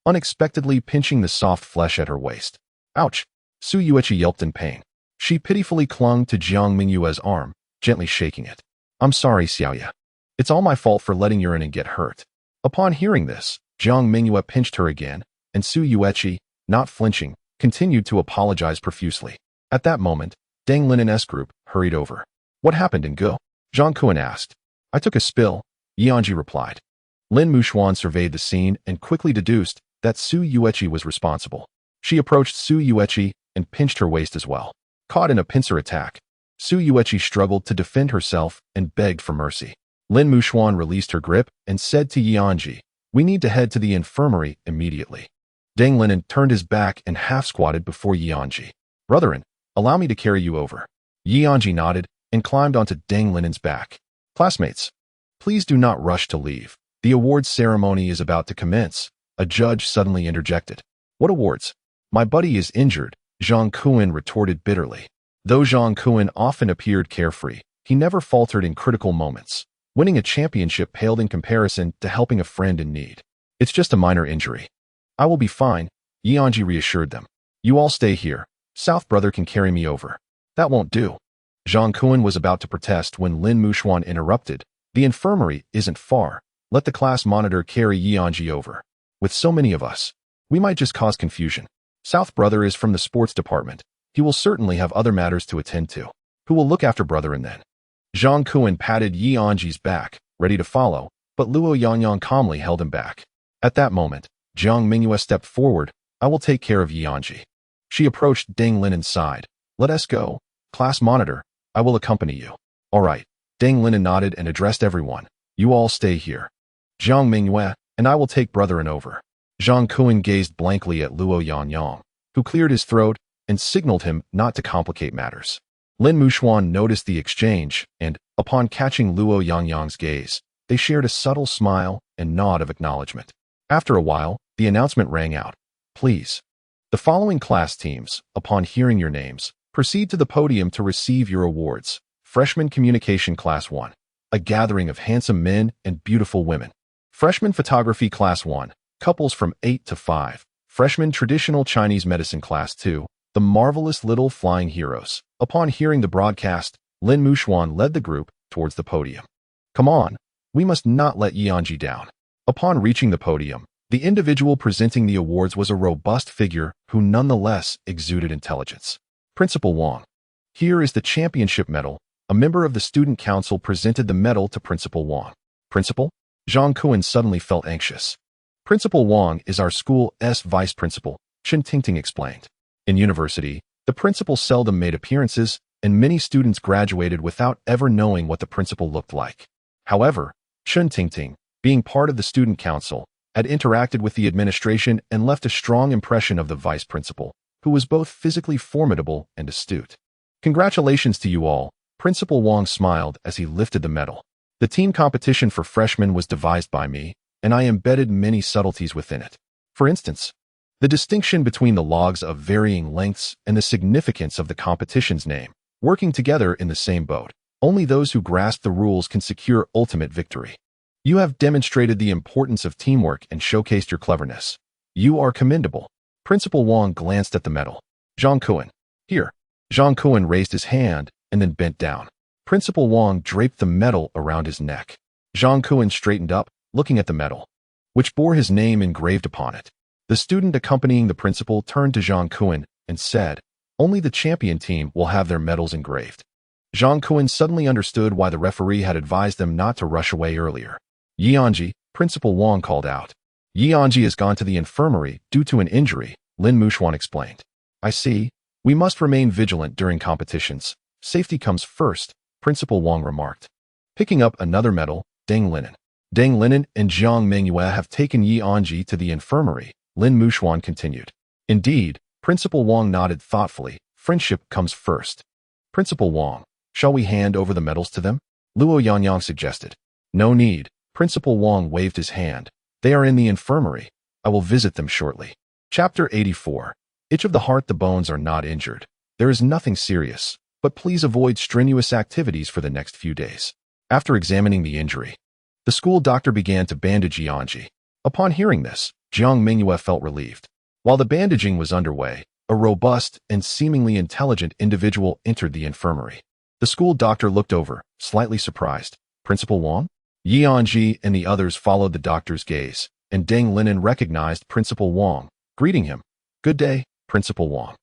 unexpectedly pinching the soft flesh at her waist. Ouch! Su Yueqi yelped in pain. She pitifully clung to Jiang Mengyue's arm, gently shaking it. I'm sorry, Xiaoya. It's all my fault for letting Urinen get hurt. Upon hearing this, Jiang Mengyue pinched her again, and Su Yueqi, not flinching, continued to apologize profusely. At that moment, Deng Linen's group hurried over. What happened in Go? Zhang Kuan asked. I took a spill, Anzhi replied. Lin Muxuan surveyed the scene and quickly deduced that Su Yueqi was responsible. She approached Su Yueqi and pinched her waist as well. Caught in a pincer attack, Su Yueqi struggled to defend herself and begged for mercy. Lin Muxuan released her grip and said to Anzhi, we need to head to the infirmary immediately. Deng Linen turned his back and half-squatted before Anzhi. Brotherin, allow me to carry you over. Anzhi nodded and climbed onto Deng Linen's back. Classmates, please do not rush to leave. The awards ceremony is about to commence, a judge suddenly interjected. What awards? My buddy is injured, Zhang Kuan retorted bitterly. Though Zhang Kuan often appeared carefree, he never faltered in critical moments. Winning a championship paled in comparison to helping a friend in need. It's just a minor injury. I will be fine, Anzhi reassured them. You all stay here. South brother can carry me over. That won't do. Zhang Kuan was about to protest when Lin Muxuan interrupted. The infirmary isn't far. Let the class monitor carry Anzhi over. With so many of us, we might just cause confusion. South brother is from the sports department. He will certainly have other matters to attend to. Who will look after Brotherin then? Zhang Kuan patted Anzhi's back, ready to follow, but Luo Yangyang calmly held him back. At that moment, Jiang Mengyue stepped forward. I will take care of Anzhi. She approached Deng Linen's side. Let us go. Class monitor, I will accompany you. All right. Deng Linen nodded and addressed everyone. You all stay here. Jiang Mengyue, and I will take Brotherin over. Zhang Kuan gazed blankly at Luo Yangyang, who cleared his throat and signaled him not to complicate matters. Lin Muxuan noticed the exchange, and, upon catching Luo Yangyang's gaze, they shared a subtle smile and nod of acknowledgement. After a while, the announcement rang out. Please. The following class teams, upon hearing your names, proceed to the podium to receive your awards. Freshman Communication Class 1, a gathering of handsome men and beautiful women. Freshman Photography Class 1, couples from 8 to 5. Freshman Traditional Chinese Medicine Class 2, the marvelous little flying heroes. Upon hearing the broadcast, Lin Muxuan led the group towards the podium. Come on, we must not let Anzhi down. Upon reaching the podium, the individual presenting the awards was a robust figure who nonetheless exuded intelligence. Principal Wang. Here is the championship medal. A member of the student council presented the medal to Principal Wang. Principal? Zhang Kuan suddenly felt anxious. Principal Wang is our school's vice principal, Chen Tingting explained. In university, the principal seldom made appearances, and many students graduated without ever knowing what the principal looked like. However, Chen Tingting, being part of the student council, had interacted with the administration and left a strong impression of the vice principal, who was both physically formidable and astute. Congratulations to you all, Principal Wang smiled as he lifted the medal. The team competition for freshmen was devised by me, and I embedded many subtleties within it. For instance, the distinction between the logs of varying lengths and the significance of the competition's name, working together in the same boat. Only those who grasp the rules can secure ultimate victory. You have demonstrated the importance of teamwork and showcased your cleverness. You are commendable. Principal Wang glanced at the medal. Zhang Kuan. Here. Zhang Kuan raised his hand and then bent down. Principal Wang draped the medal around his neck. Zhang Kuan straightened up, looking at the medal, which bore his name engraved upon it. The student accompanying the principal turned to Zhang Kuan and said, only the champion team will have their medals engraved. Zhang Kuan suddenly understood why the referee had advised them not to rush away earlier. Anzhi, Principal Wang called out. Anzhi has gone to the infirmary due to an injury, Lin Muxuan explained. I see. We must remain vigilant during competitions. Safety comes first, Principal Wang remarked. Picking up another medal, Deng Linen. Deng Linen and Jiang Mengyue have taken Yi Anzhi to the infirmary, Lin Muxuan continued. Indeed, Principal Wang nodded thoughtfully. Friendship comes first. Principal Wang, shall we hand over the medals to them? Luo Yangyang suggested. No need. Principal Wang waved his hand. They are in the infirmary. I will visit them shortly. Chapter 84. Itch of the heart. The bones are not injured. There is nothing serious, but please avoid strenuous activities for the next few days. After examining the injury, the school doctor began to bandage Yi Anzhi. Upon hearing this, Jiang Mengyue felt relieved. While the bandaging was underway, a robust and seemingly intelligent individual entered the infirmary. The school doctor looked over, slightly surprised. Principal Wang? Yi Anzhi and the others followed the doctor's gaze, and Deng Linen recognized Principal Wang, greeting him. Good day, Principal Wang.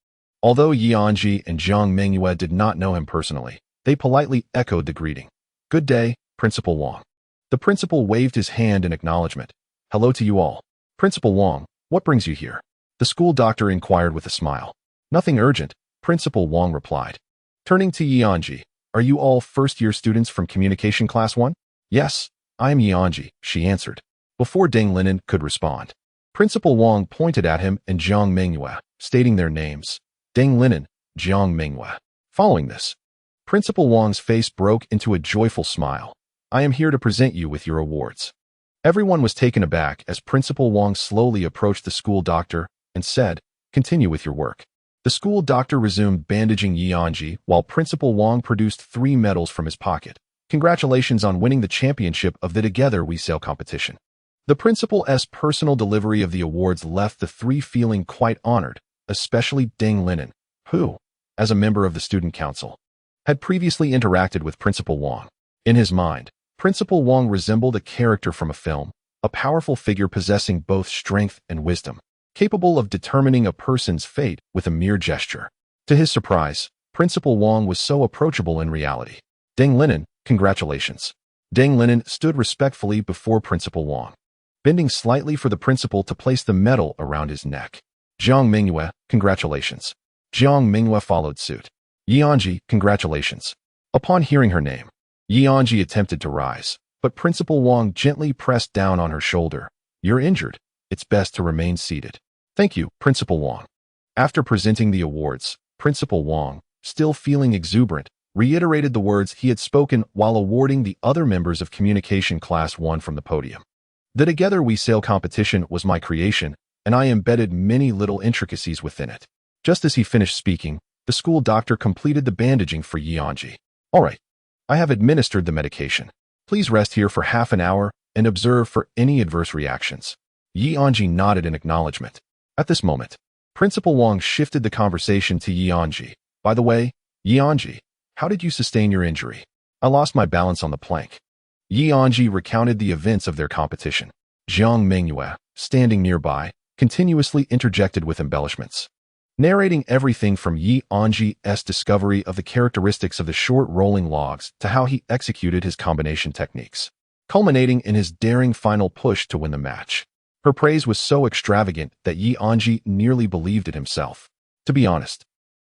Although Yi Anzhi and Jiang Mengyue did not know him personally, they politely echoed the greeting. Good day, Principal Wang. The principal waved his hand in acknowledgement. Hello to you all. Principal Wang, what brings you here? The school doctor inquired with a smile. Nothing urgent, Principal Wang replied. Turning to Yi Anzhi, are you all first-year students from Communication Class 1? Yes, I am Yi Anzhi, she answered. Before Deng Linen could respond, Principal Wang pointed at him and Jiang Mengyue, stating their names. Deng Linen, Jiang Mengyue. Following this, Principal Wang's face broke into a joyful smile. I am here to present you with your awards. Everyone was taken aback as Principal Wang slowly approached the school doctor and said, continue with your work. The school doctor resumed bandaging Yi Anzhi while Principal Wang produced 3 medals from his pocket. Congratulations on winning the championship of the Together We Sail competition. The principal's personal delivery of the awards left the 3 feeling quite honored, especially Deng Linen, who, as a member of the student council, had previously interacted with Principal Wang. In his mind, Principal Wang resembled a character from a film, a powerful figure possessing both strength and wisdom, capable of determining a person's fate with a mere gesture. To his surprise, Principal Wang was so approachable in reality. Deng Linen, congratulations. Deng Linen stood respectfully before Principal Wang, bending slightly for the principal to place the medal around his neck. Jiang Mengyue, congratulations. Jiang Mengyue followed suit. Yi Anzhi, congratulations. Upon hearing her name, Yi Anzhi attempted to rise, but Principal Wang gently pressed down on her shoulder. You're injured. It's best to remain seated. Thank you, Principal Wang. After presenting the awards, Principal Wang, still feeling exuberant, reiterated the words he had spoken while awarding the other members of Communication Class 1 from the podium. The Together We Sail competition was my creation, and I embedded many little intricacies within it. Just as he finished speaking, the school doctor completed the bandaging for Yi Anzhi. All right. I have administered the medication. Please rest here for half an hour and observe for any adverse reactions. Yi Anzhi nodded in acknowledgement. At this moment, Principal Wang shifted the conversation to Yi Anzhi. By the way, Yi Anzhi, how did you sustain your injury? I lost my balance on the plank. Yi Anzhi recounted the events of their competition. Jiang Mengyue, standing nearby, continuously interjected with embellishments, narrating everything from Yi Anzhi's discovery of the characteristics of the short rolling logs to how he executed his combination techniques, culminating in his daring final push to win the match. Her praise was so extravagant that Yi Anzhi nearly believed it himself. To be honest,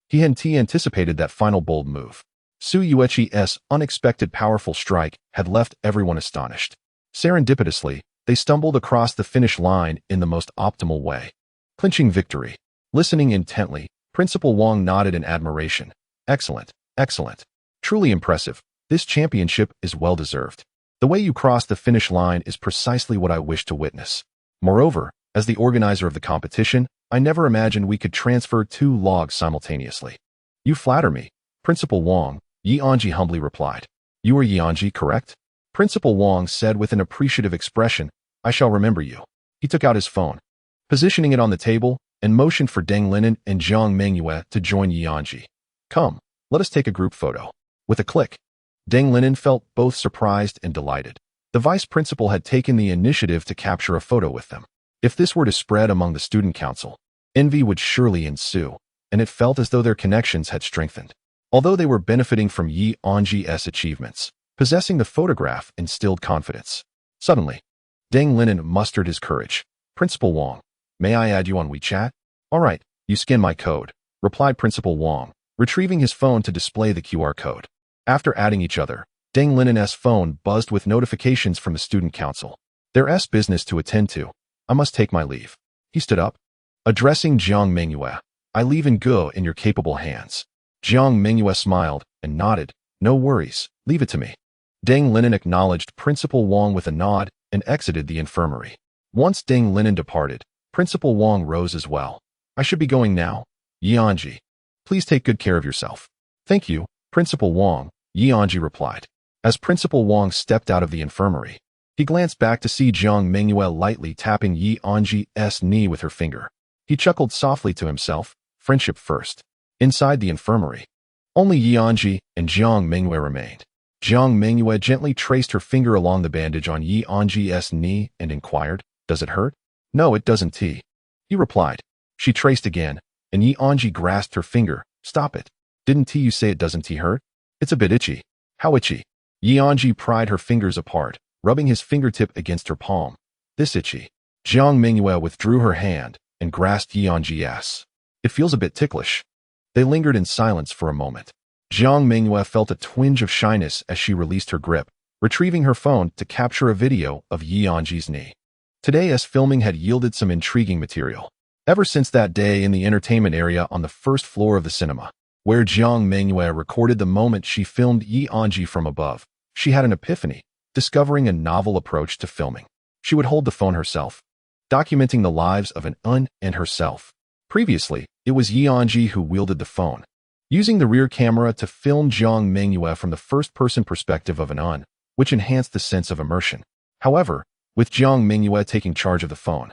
he hadn't anticipated that final bold move. Su Yueqi's unexpected powerful strike had left everyone astonished. Serendipitously, they stumbled across the finish line in the most optimal way, clinching victory. Listening intently, Principal Wang nodded in admiration. Excellent, excellent. Truly impressive. This championship is well-deserved. The way you crossed the finish line is precisely what I wish to witness. Moreover, as the organizer of the competition, I never imagined we could transfer 2 logs simultaneously. You flatter me. Principal Wang, Yi Anzhi humbly replied. You are Yi Anzhi, correct? Principal Wang said with an appreciative expression. I shall remember you. He took out his phone, positioning it on the table, and motioned for Deng Linen and Jiang Mengyue to join Yi Anzhi. Come, let us take a group photo. With a click, Deng Linen felt both surprised and delighted. The vice principal had taken the initiative to capture a photo with them. If this were to spread among the student council, envy would surely ensue, and it felt as though their connections had strengthened. Although they were benefiting from Yi Anzhi's achievements, possessing the photograph instilled confidence. Suddenly, Deng Linen mustered his courage. Principal Wang, may I add you on WeChat? All right, you scan my code, replied Principal Wang, retrieving his phone to display the QR code. After adding each other, Deng Linen's phone buzzed with notifications from the student council. There's business to attend to. I must take my leave. He stood up. Addressing Jiang Mengyue, I leave in your capable hands. Jiang Mengyue smiled and nodded. No worries, leave it to me. Deng Linen acknowledged Principal Wang with a nod and exited the infirmary. Once Deng Linen departed, Principal Wang rose as well. I should be going now. Anzhi, please take good care of yourself. Thank you, Principal Wang, Anzhi replied. As Principal Wang stepped out of the infirmary, he glanced back to see Jiang Mengyue lightly tapping Anzhi's knee with her finger. He chuckled softly to himself, friendship first. Inside the infirmary, only Anzhi and Jiang Mengyue remained. Jiang Mengyue gently traced her finger along the bandage on Anzhi's knee and inquired, "Does it hurt?" "No, it doesn't, T," he replied. She traced again, and Anzhi grasped her finger. "Stop it. Didn't you say it doesn't hurt? It's a bit itchy." "How itchy?" Anzhi pried her fingers apart, rubbing his fingertip against her palm. "This itchy." Jiang Mengyue withdrew her hand and grasped Anzhi's. "It feels a bit ticklish." They lingered in silence for a moment. Jiang Mengyue felt a twinge of shyness as she released her grip, retrieving her phone to capture a video of Anzhi's knee. Today's filming had yielded some intriguing material. Ever since that day in the entertainment area on the first floor of the cinema, where Jiang Mengyue recorded the moment she filmed Anzhi from above, she had an epiphany, discovering a novel approach to filming. She would hold the phone herself, documenting the lives of an and herself. Previously, it was Anzhi who wielded the phone, using the rear camera to film Jiang Mengyue from the first-person perspective of an which enhanced the sense of immersion. However, with Jiang Mengyue taking charge of the phone,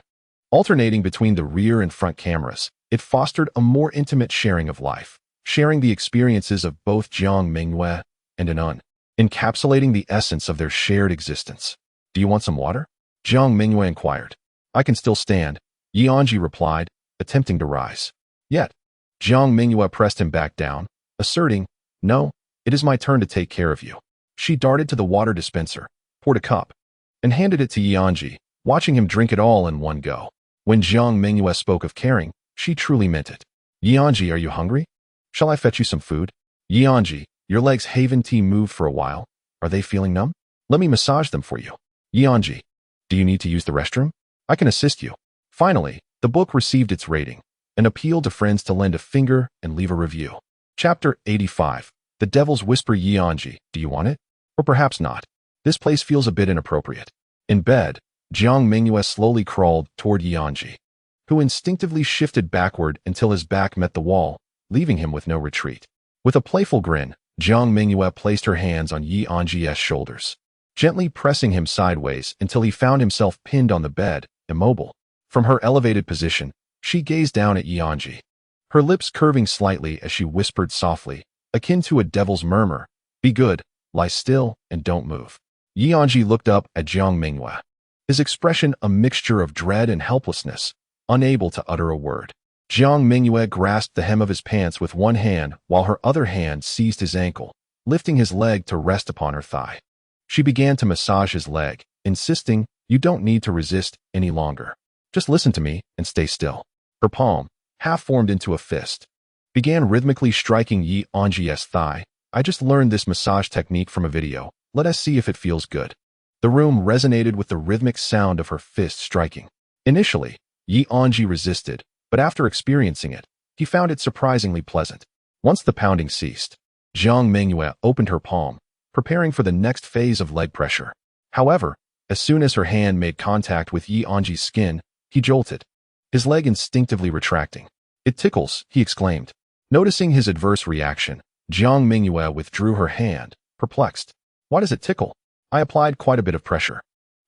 alternating between the rear and front cameras, it fostered a more intimate sharing of life, sharing the experiences of both Jiang Mengyue and an encapsulating the essence of their shared existence. "Do you want some water?" Jiang Mengyue inquired. "I can still stand," Anzhi replied, attempting to rise. Yet, Jiang Mengyue pressed him back down, asserting, "No, it is my turn to take care of you." She darted to the water dispenser, poured a cup, and handed it to Anzhi, watching him drink it all in one go. When Jiang Mengyue spoke of caring, she truly meant it. "Anzhi, are you hungry? Shall I fetch you some food?" "Anzhi, your legs haven't moved for a while. Are they feeling numb? Let me massage them for you." "Anzhi, do you need to use the restroom? I can assist you." Finally, the book received its rating, an appeal to friends to lend a finger and leave a review. Chapter 85. The Devil's Whisper. Anzhi, do you want it? Or perhaps not. This place feels a bit inappropriate. In bed, Jiang Mengyue slowly crawled toward Anzhi, who instinctively shifted backward until his back met the wall, leaving him with no retreat. With a playful grin, Jiang Mengyue placed her hands on Anzhi's shoulders, gently pressing him sideways until he found himself pinned on the bed, immobile. From her elevated position, she gazed down at Anzhi, her lips curving slightly as she whispered softly, akin to a devil's murmur, "Be good, lie still, and don't move." Anzhi looked up at Jiang Mengyue, his expression a mixture of dread and helplessness, unable to utter a word. Jiang Mengyue grasped the hem of his pants with one hand while her other hand seized his ankle, lifting his leg to rest upon her thigh. She began to massage his leg, insisting, "You don't need to resist any longer. Just listen to me and stay still." Her palm, half formed into a fist, began rhythmically striking Anzhi's thigh. "I just learned this massage technique from a video. Let us see if it feels good." The room resonated with the rhythmic sound of her fist striking. Initially, Anzhi resisted, but after experiencing it, he found it surprisingly pleasant. Once the pounding ceased, Jiang Mengyue opened her palm, preparing for the next phase of leg pressure. However, as soon as her hand made contact with Anzhi's skin, he jolted, his leg instinctively retracting. "It tickles," he exclaimed. Noticing his adverse reaction, Jiang Mengyue withdrew her hand, perplexed. "Why does it tickle? I applied quite a bit of pressure."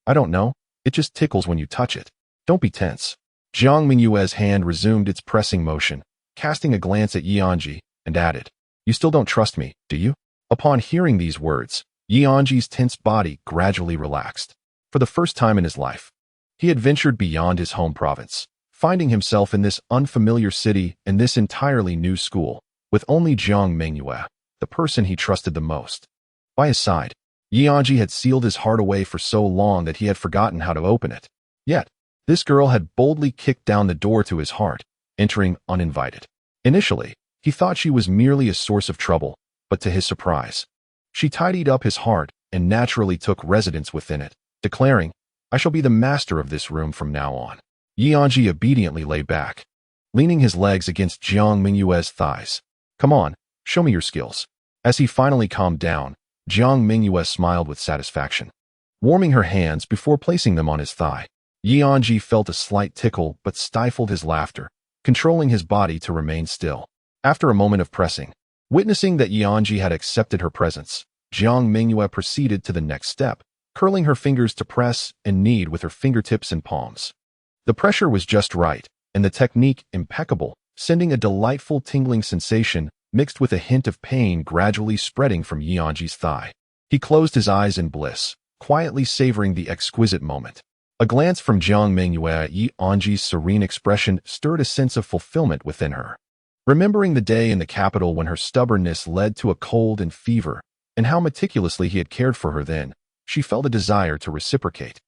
"I don't know. It just tickles when you touch it. Don't be tense." Jiang Mengyue's hand resumed its pressing motion, casting a glance at Anzhi, and added, "You still don't trust me, do you?" Upon hearing these words, Anzhi's tense body gradually relaxed. For the first time in his life, he had ventured beyond his home province, finding himself in this unfamiliar city and this entirely new school, with only Jiang Mengyue, the person he trusted the most, by his side. Anzhi had sealed his heart away for so long that he had forgotten how to open it. Yet, this girl had boldly kicked down the door to his heart, entering uninvited. Initially, he thought she was merely a source of trouble, but to his surprise, She tidied up his heart and naturally took residence within it, declaring, "I shall be the master of this room from now on." Anzhi obediently lay back, leaning his legs against Jiang Mengyue's thighs. "Come on, show me your skills." As he finally calmed down, Jiang Mengyue smiled with satisfaction, warming her hands before placing them on his thigh. Anzhi felt a slight tickle but stifled his laughter, controlling his body to remain still. After a moment of pressing, witnessing that Anzhi had accepted her presence, Jiang Mengyue proceeded to the next step, curling her fingers to press and knead with her fingertips and palms. The pressure was just right, and the technique impeccable, sending a delightful tingling sensation mixed with a hint of pain gradually spreading from Anzhi's thigh. He closed his eyes in bliss, quietly savoring the exquisite moment. A glance from Jiang Mengyue at Anzhi's serene expression stirred a sense of fulfillment within her. Remembering the day in the capital when her stubbornness led to a cold and fever, and how meticulously he had cared for her then, she felt a desire to reciprocate,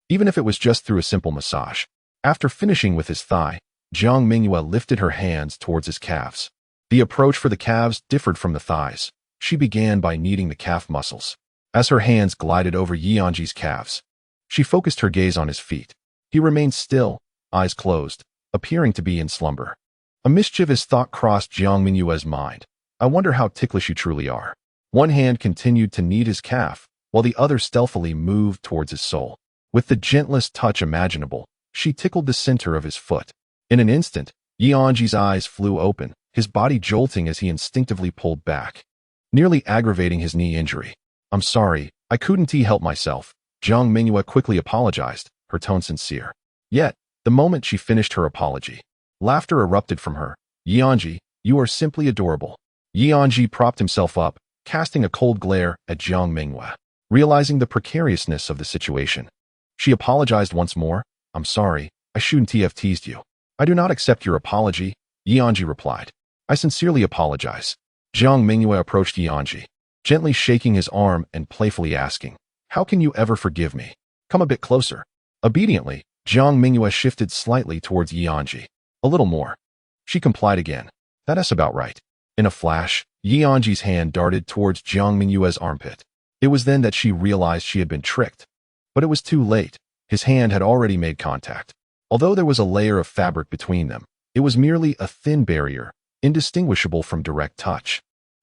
even if it was just through a simple massage. After finishing with his thigh, Jiang Mengyue lifted her hands towards his calves. The approach for the calves differed from the thighs. She began by kneading the calf muscles. As her hands glided over Anzhi's calves, she focused her gaze on his feet. He remained still, eyes closed, appearing to be in slumber. A mischievous thought crossed Jiang Mengyue's mind. "I wonder how ticklish you truly are." One hand continued to knead his calf, while the other stealthily moved towards his sole. With the gentlest touch imaginable, she tickled the center of his foot. In an instant, Anzhi's eyes flew open, his body jolting as he instinctively pulled back, nearly aggravating his knee injury. "I'm sorry, I couldn't help myself." Jiang Mengyue quickly apologized, her tone sincere. Yet, the moment she finished her apology, laughter erupted from her. "Anzhi, you are simply adorable." Anzhi propped himself up, casting a cold glare at Jiang Mengyue. Realizing the precariousness of the situation, she apologized once more. "I'm sorry, I shouldn't have teased you." "I do not accept your apology," Anzhi replied. "I sincerely apologize." Jiang Mengyue approached Anzhi, gently shaking his arm and playfully asking, "How can you ever forgive me? Come a bit closer." Obediently, Jiang Mengyue shifted slightly towards Anzhi. "A little more." She complied again. "That's about right." In a flash, Anzhi's hand darted towards Jiang Mengyue's armpit. It was then that she realized she had been tricked. But it was too late. His hand had already made contact. Although there was a layer of fabric between them, it was merely a thin barrier, indistinguishable from direct touch.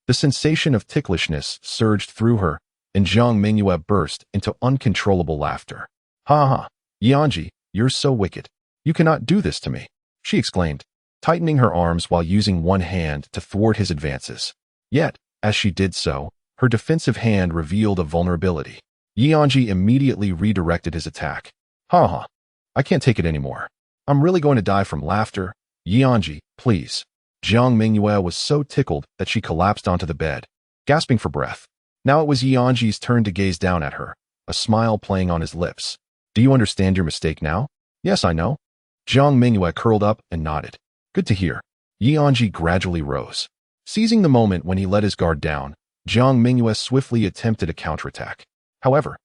The sensation of ticklishness surged through her, and Jiang Mengyue burst into uncontrollable laughter. "Ha ha, Anzhi, you're so wicked. You cannot do this to me," she exclaimed, tightening her arms while using one hand to thwart his advances. Yet, as she did so, her defensive hand revealed a vulnerability. Anzhi immediately redirected his attack. "Ha ha, I can't take it anymore. I'm really going to die from laughter. Anzhi, please." Jiang Mengyue was so tickled that she collapsed onto the bed, gasping for breath. Now it was Anzhi's turn to gaze down at her, a smile playing on his lips. "Do you understand your mistake now?" "Yes, I know." Jiang Mengyue curled up and nodded. "Good to hear." Anzhi gradually rose. Seizing the moment when he let his guard down, Jiang Mengyue swiftly attempted a counterattack. However,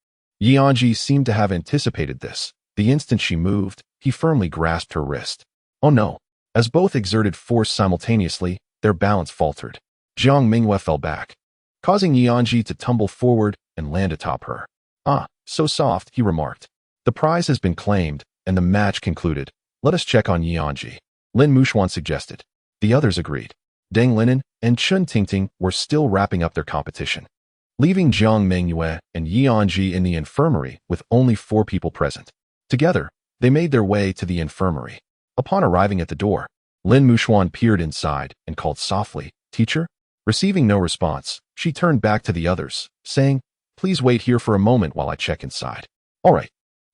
Anzhi seemed to have anticipated this. The instant she moved, he firmly grasped her wrist. Oh no! As both exerted force simultaneously, their balance faltered. Jiang Mengyue fell back, causing Anzhi to tumble forward and land atop her. "Ah, so soft," he remarked. "The prize has been claimed, and the match concluded. Let us check on Anzhi," Lin Muxuan suggested. The others agreed. Deng Linen and Chun Tingting were still wrapping up their competition, leaving Jiang Mengyue and Anzhi in the infirmary with only 4 people present. Together, they made their way to the infirmary. Upon arriving at the door, Lin Muxuan peered inside and called softly, "Teacher?" Receiving no response, she turned back to the others, saying, "Please wait here for a moment while I check inside." "All right,"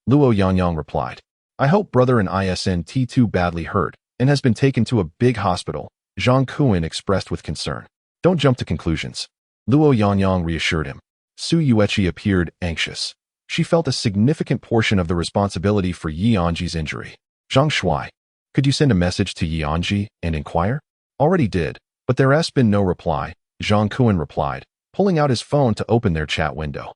Luo Yangyang replied. "I hope brother in ISNT too badly hurt and has been taken to a big hospital," Zhang Kuan expressed with concern. "Don't jump to conclusions," Luo Yangyang reassured him. Su Yueqi appeared anxious. She felt a significant portion of the responsibility for Anzhi's injury. "Zhang Shuai, could you send a message to Anzhi and inquire?" "Already did, but there has been no reply," Zhang Kuan replied, pulling out his phone to open their chat window.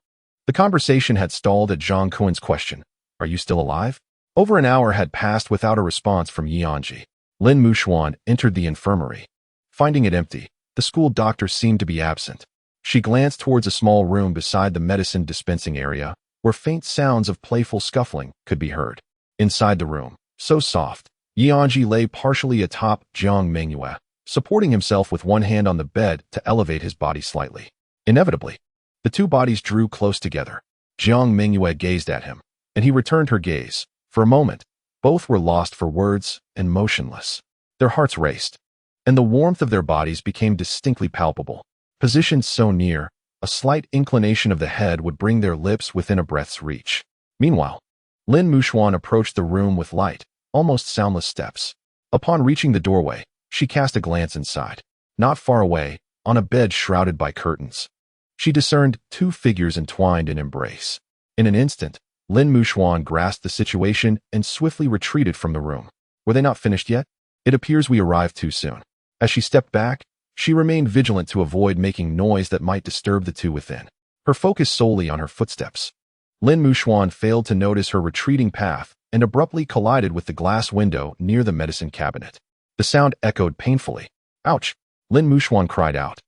The conversation had stalled at Zhang Kuan's question, "Are you still alive?" Over an hour had passed without a response from Anzhi. Lin Muxuan entered the infirmary. Finding it empty, the school doctor seemed to be absent. She glanced towards a small room beside the medicine dispensing area, where faint sounds of playful scuffling could be heard. Inside the room, so soft, Anzhi lay partially atop Jiang Mengyue, supporting himself with one hand on the bed to elevate his body slightly. Inevitably, the two bodies drew close together. Jiang Mengyue gazed at him, and he returned her gaze. For a moment, both were lost for words and motionless. Their hearts raced, and the warmth of their bodies became distinctly palpable. Positioned so near, a slight inclination of the head would bring their lips within a breath's reach. Meanwhile, Lin Muxuan approached the room with light, almost soundless steps. Upon reaching the doorway, she cast a glance inside. Not far away, on a bed shrouded by curtains, she discerned two figures entwined in embrace. In an instant, Lin Muxuan grasped the situation and swiftly retreated from the room. Were they not finished yet? It appears we arrived too soon. As she stepped back, she remained vigilant to avoid making noise that might disturb the two within. Her focus solely on her footsteps. Lin Muxuan failed to notice her retreating path and abruptly collided with the glass window near the medicine cabinet. The sound echoed painfully. Ouch! Lin Muxuan cried out,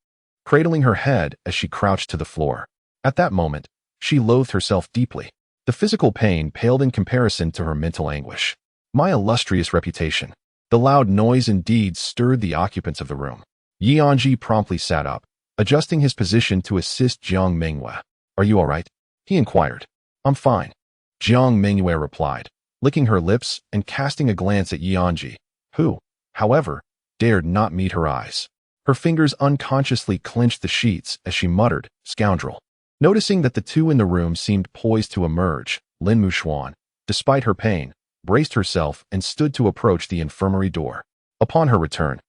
cradling her head as she crouched to the floor. At that moment, she loathed herself deeply. The physical pain paled in comparison to her mental anguish. My illustrious reputation. The loud noise indeed stirred the occupants of the room. Anzhi promptly sat up, adjusting his position to assist Jiang Mengyue. Are you all right? He inquired. I'm fine, Jiang Mengyue replied, licking her lips and casting a glance at Anzhi, who, however, dared not meet her eyes. Her fingers unconsciously clenched the sheets as she muttered, scoundrel. Noticing that the two in the room seemed poised to emerge, Lin Muxuan, despite her pain, braced herself and stood to approach the infirmary door. Upon her return,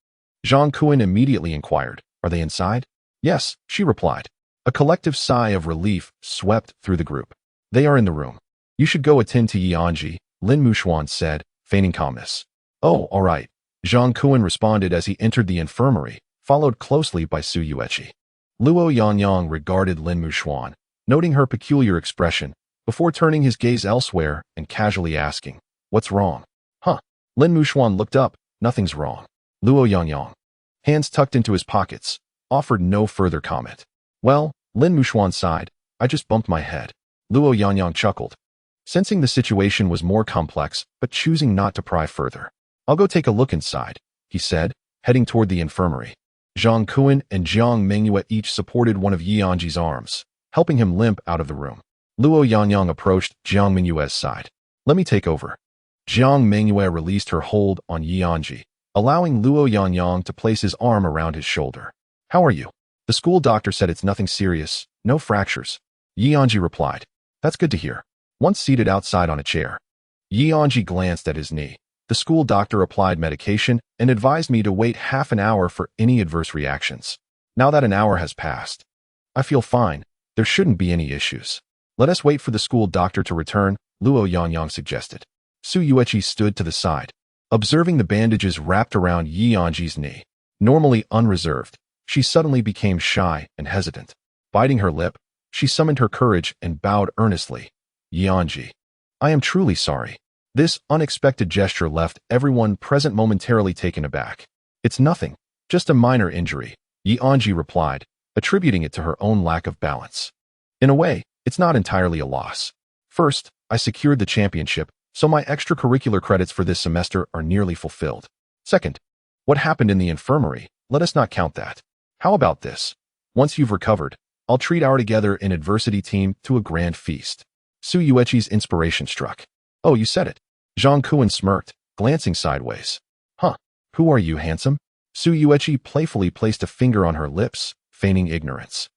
Zhang Kuan immediately inquired, are they inside? Yes, she replied. A collective sigh of relief swept through the group. They are in the room. You should go attend to Anzhi, Lin Muxuan said, feigning calmness. Oh, all right, Zhang Kuan responded as he entered the infirmary, followed closely by Su Yueqi. Luo Yangyang regarded Lin Muxuan, noting her peculiar expression, before turning his gaze elsewhere and casually asking, what's wrong? Huh? Lin Muxuan looked up, nothing's wrong. Luo Yangyang, hands tucked into his pockets, offered no further comment. Well, Lin Muxuan sighed, I just bumped my head. Luo Yangyang chuckled, sensing the situation was more complex, but choosing not to pry further. I'll go take a look inside, he said, heading toward the infirmary. Zhang Kuan and Jiang Mengyue each supported one of Anzhi's arms, helping him limp out of the room. Luo Yangyang approached Jiang Mengyue's side. Let me take over. Jiang Mengyue released her hold on Anzhi, allowing Luo Yangyang to place his arm around his shoulder. How are you? The school doctor said it's nothing serious, no fractures. Anzhi replied. That's good to hear. Once seated outside on a chair, Anzhi glanced at his knee. The school doctor applied medication and advised me to wait half an hour for any adverse reactions. Now that an hour has passed, I feel fine. There shouldn't be any issues. Let us wait for the school doctor to return, Luo Yangyang suggested. Su Yueqi stood to the side, observing the bandages wrapped around Anzhi's knee. Normally unreserved, she suddenly became shy and hesitant. Biting her lip, she summoned her courage and bowed earnestly. Anzhi, I am truly sorry. This unexpected gesture left everyone present momentarily taken aback. It's nothing, just a minor injury, Anzhi replied, attributing it to her own lack of balance. In a way, it's not entirely a loss. First, I secured the championship, so my extracurricular credits for this semester are nearly fulfilled. Second, what happened in the infirmary, let us not count that. How about this? Once you've recovered, I'll treat our Together in Adversity team to a grand feast. Su Yueqi's inspiration struck. Oh, you said it. Zhang Kuan smirked, glancing sideways. Huh, who are you, handsome? Su Yueqi playfully placed a finger on her lips, feigning ignorance.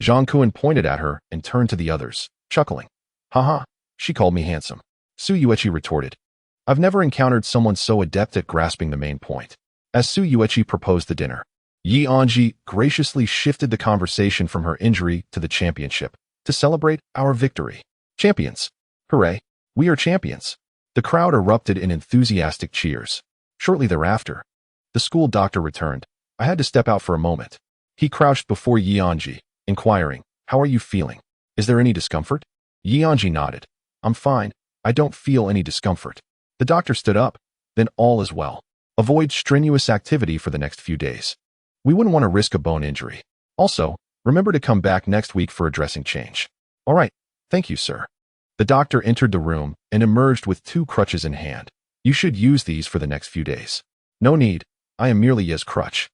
Zhang Kuan pointed at her and turned to the others, chuckling. Haha, she called me handsome. Su Yueqi retorted. I've never encountered someone so adept at grasping the main point. As Su Yueqi proposed the dinner, Anzhi graciously shifted the conversation from her injury to the championship, to celebrate our victory. Champions! Hooray! We are champions! The crowd erupted in enthusiastic cheers. Shortly thereafter, the school doctor returned. I had to step out for a moment. He crouched before Anzhi, inquiring, how are you feeling? Is there any discomfort? Anzhi nodded. I'm fine. I don't feel any discomfort. The doctor stood up. Then all is well. Avoid strenuous activity for the next few days. We wouldn't want to risk a bone injury. Also, Remember to come back next week for a dressing change. All right. Thank you, sir. The doctor entered the room and emerged with 2 crutches in hand. You should use these for the next few days. No need. I am merely Ye's crutch,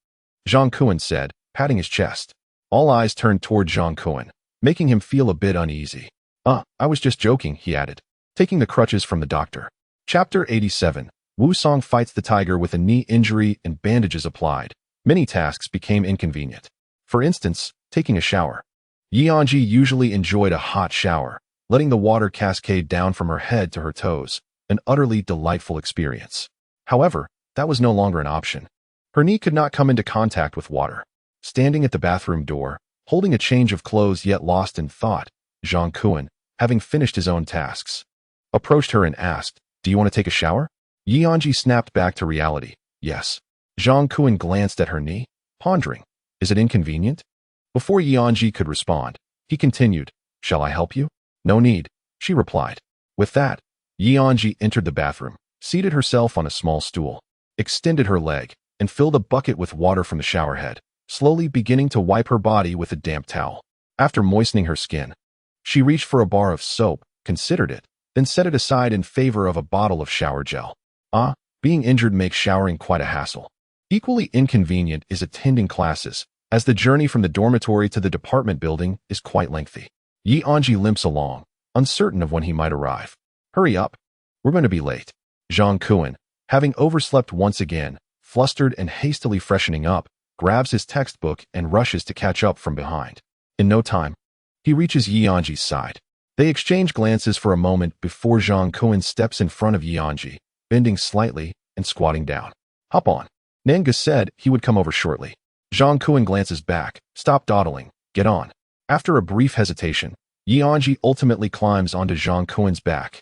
Jiang Mengyue said, patting his chest. All eyes turned toward Jiang Mengyue, making him feel a bit uneasy. I was just joking, he added, taking the crutches from the doctor. Chapter 87. Wu Song fights the tiger with a knee injury and bandages applied. Many tasks became inconvenient. For instance, taking a shower. Anzhi usually enjoyed a hot shower, letting the water cascade down from her head to her toes, an utterly delightful experience. However, that was no longer an option. Her knee could not come into contact with water. Standing at the bathroom door, holding a change of clothes yet lost in thought, Jiang Mengyue, having finished his own tasks, approached her and asked, "Do you want to take a shower?" Anzhi snapped back to reality. Yes. Jiang Mengyue glanced at her knee, pondering, is it inconvenient? Before Anzhi could respond, he continued, "Shall I help you?" "No need," she replied. With that, Anzhi entered the bathroom, seated herself on a small stool, extended her leg, and filled a bucket with water from the shower head, slowly beginning to wipe her body with a damp towel. After moistening her skin, she reached for a bar of soap, considered it, then set it aside in favor of a bottle of shower gel. Being injured makes showering quite a hassle. Equally inconvenient is attending classes, as the journey from the dormitory to the department building is quite lengthy. Anzhi limps along, uncertain of when he might arrive. "Hurry up. We're going to be late." Jiang Mengyue, having overslept once again, flustered and hastily freshening up, grabs his textbook and rushes to catch up from behind. In no time, he reaches Anzhi's side. They exchange glances for a moment before Jiang Mengyue steps in front of Anzhi, bending slightly and squatting down. "Hop on." Nanga said he would come over shortly. Jiang Mengyue glances back, "Stop dawdling, get on." After a brief hesitation, Anzhi ultimately climbs onto Jiang Mengyue's back.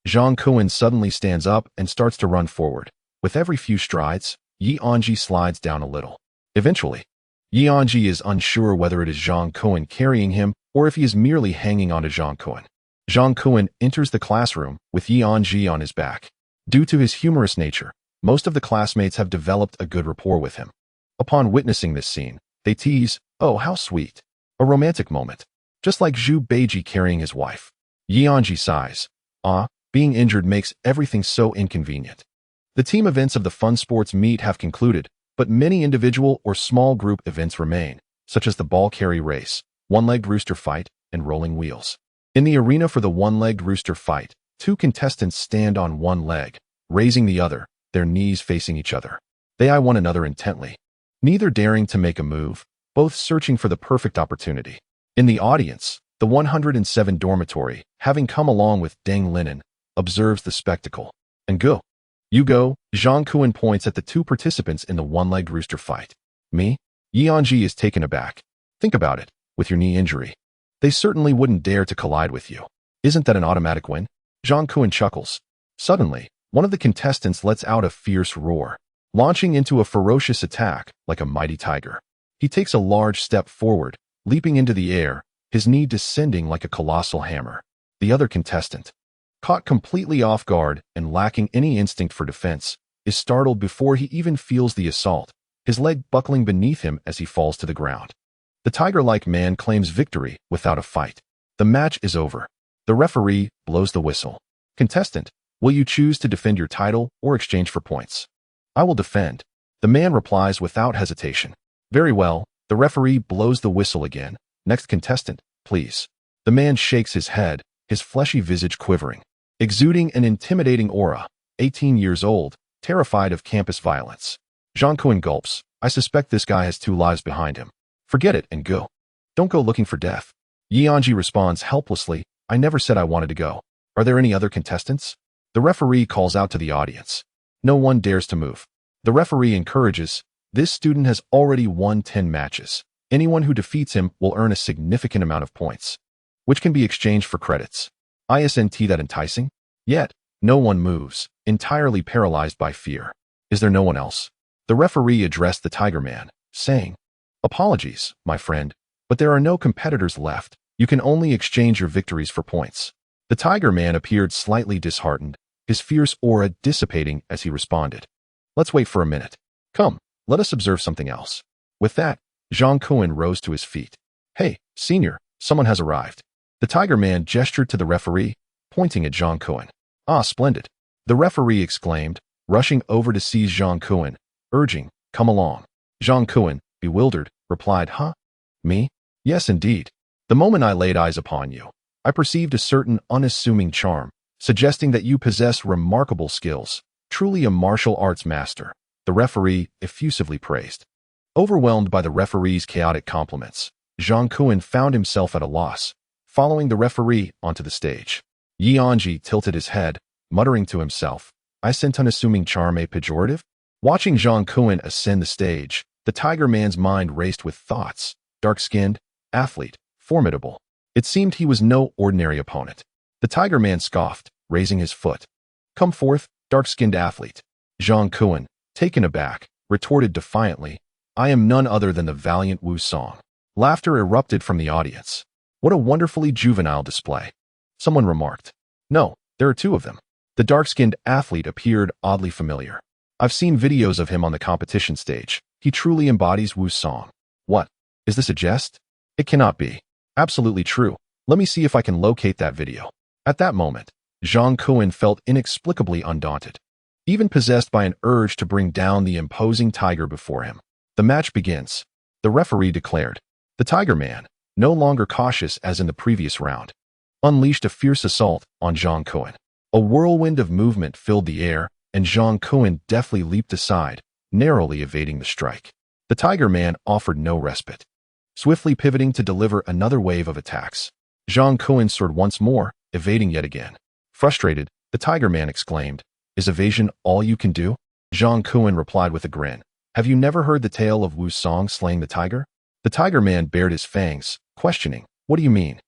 Jiang Mengyue suddenly stands up and starts to run forward. With every few strides, Anzhi slides down a little. Eventually, Anzhi is unsure whether it is Jiang Mengyue carrying him or if he is merely hanging onto Jiang Mengyue. Jiang Mengyue enters the classroom with Anzhi on his back. Due to his humorous nature, most of the classmates have developed a good rapport with him. Upon witnessing this scene, they tease, "Oh, how sweet. A romantic moment. Just like Zhu Beiji carrying his wife." Anzhi sighs. Being injured makes everything so inconvenient. The team events of the fun sports meet have concluded, but many individual or small group events remain, such as the ball carry race, one-legged rooster fight, and rolling wheels. In the arena for the one-legged rooster fight, 2 contestants stand on one leg, raising the other, their knees facing each other. They eye one another intently, neither daring to make a move, both searching for the perfect opportunity. In the audience, the 107 dormitory, having come along with Deng Linen, observes the spectacle. "And go. You go," Jiang Mengyue points at the 2 participants in the one-legged rooster fight. "Me?" Anzhi is taken aback. "Think about it, with your knee injury. They certainly wouldn't dare to collide with you. Isn't that an automatic win?" Jiang Mengyue chuckles. Suddenly, one of the contestants lets out a fierce roar, launching into a ferocious attack like a mighty tiger. He takes a large step forward, leaping into the air, his knee descending like a colossal hammer. The other contestant, caught completely off guard and lacking any instinct for defense, is startled before he even feels the assault, his leg buckling beneath him as he falls to the ground. The tiger-like man claims victory without a fight. The match is over. The referee blows the whistle. "Contestant, will you choose to defend your title or exchange for points?" "I will defend," the man replies without hesitation. "Very well." The referee blows the whistle again. "Next contestant, please." The man shakes his head, his fleshy visage quivering, exuding an intimidating aura. 18 years old, terrified of campus violence. Jiang Mengyue gulps. "I suspect this guy has 2 lives behind him. Forget it and go. Don't go looking for death." Anzhi responds helplessly, "I never said I wanted to go. Are there any other contestants?" The referee calls out to the audience. No one dares to move. The referee encourages, "This student has already won 10 matches. Anyone who defeats him will earn a significant amount of points, which can be exchanged for credits. Isn't that enticing?" Yet, no one moves, entirely paralyzed by fear. "Is there no one else?" The referee addressed the Tiger Man, saying, "Apologies, my friend, but there are no competitors left. You can only exchange your victories for points." The Tiger Man appeared slightly disheartened, his fierce aura dissipating as he responded, "Let's wait for a minute. Come, let us observe something else." With that, Jiang Mengyue rose to his feet. Hey, senior, someone has arrived. The Tiger Man gestured to the referee, pointing at Jiang Mengyue. Ah, splendid. The referee exclaimed, rushing over to seize Jiang Mengyue, urging, come along. Jiang Mengyue, bewildered, replied, huh? Me? Yes, indeed. The moment I laid eyes upon you, I perceived a certain unassuming charm, suggesting that you possess remarkable skills, truly a martial arts master, the referee effusively praised. Overwhelmed by the referee's chaotic compliments, Jiang Mengyue found himself at a loss, following the referee onto the stage. Anzhi tilted his head, muttering to himself, I sent unassuming charm a pejorative? Watching Jiang Mengyue ascend the stage, the Tiger Man's mind raced with thoughts. Dark-skinned, athlete, formidable. It seemed he was no ordinary opponent. The Tiger Man scoffed, raising his foot. Come forth, dark-skinned athlete. Jiang Mengyue, taken aback, retorted defiantly, I am none other than the valiant Wu Song. Laughter erupted from the audience. What a wonderfully juvenile display. Someone remarked. No, there are two of them. The dark-skinned athlete appeared oddly familiar. I've seen videos of him on the competition stage. He truly embodies Wu Song. What? Is this a jest? It cannot be. Absolutely true. Let me see if I can locate that video. At that moment, Jiang Mengyue felt inexplicably undaunted, even possessed by an urge to bring down the imposing tiger before him. The match begins. The referee declared. The Tiger Man, no longer cautious as in the previous round, unleashed a fierce assault on Jiang Mengyue. A whirlwind of movement filled the air, and Jiang Mengyue deftly leaped aside, narrowly evading the strike. The Tiger Man offered no respite, swiftly pivoting to deliver another wave of attacks. Jiang Mengyue soared once more, evading yet again. Frustrated, the Tiger Man exclaimed, Is evasion all you can do? Jiang Mengyue replied with a grin. Have you never heard the tale of Wu Song slaying the tiger? The Tiger Man bared his fangs, questioning, What do you mean?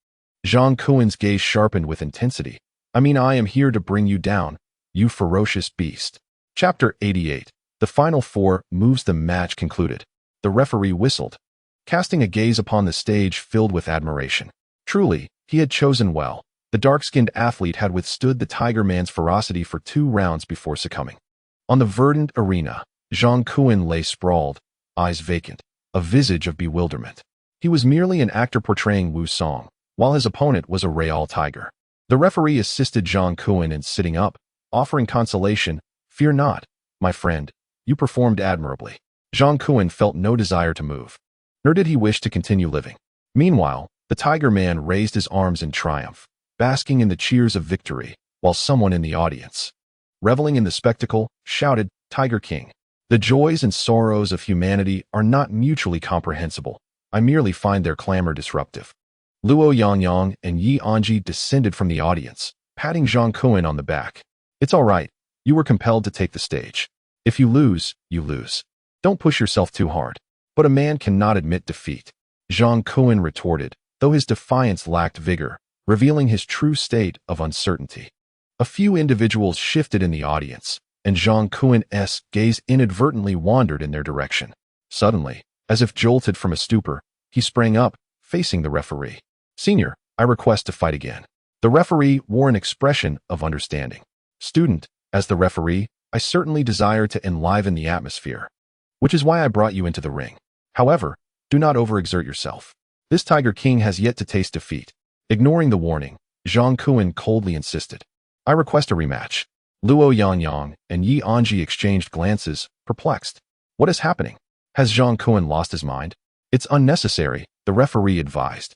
Jiang Mengyue's gaze sharpened with intensity. I mean, I am here to bring you down, you ferocious beast. Chapter 88. The final 4 moves. The match concluded. The referee whistled, casting a gaze upon the stage filled with admiration. Truly, he had chosen well. The dark-skinned athlete had withstood the Tiger Man's ferocity for 2 rounds before succumbing. On the verdant arena, Jiang Mengyue lay sprawled, eyes vacant, a visage of bewilderment. He was merely an actor portraying Wu Song, while his opponent was a real tiger. The referee assisted Jiang Mengyue in sitting up, offering consolation. Fear not, my friend, you performed admirably. Jiang Mengyue felt no desire to move, nor did he wish to continue living. Meanwhile, the Tiger Man raised his arms in triumph, basking in the cheers of victory, while someone in the audience, reveling in the spectacle, shouted, Tiger King. The joys and sorrows of humanity are not mutually comprehensible. I merely find their clamor disruptive. Luo Yangyang and Anzhi descended from the audience, patting Jiang Mengyue on the back. It's all right. You were compelled to take the stage. If you lose, you lose. Don't push yourself too hard. But a man cannot admit defeat. Jiang Mengyue retorted, though his defiance lacked vigor, revealing his true state of uncertainty. A few individuals shifted in the audience, and Jiang Mengyue's gaze inadvertently wandered in their direction. Suddenly, as if jolted from a stupor, he sprang up, facing the referee. Senior, I request to fight again. The referee wore an expression of understanding. Student, as the referee, I certainly desire to enliven the atmosphere, which is why I brought you into the ring. However, do not overexert yourself. This Tiger King has yet to taste defeat. Ignoring the warning, Jiang Mengyue coldly insisted. I request a rematch. Luo Yangyang and Anzhi exchanged glances, perplexed. What is happening? Has Jiang Mengyue lost his mind? It's unnecessary, the referee advised.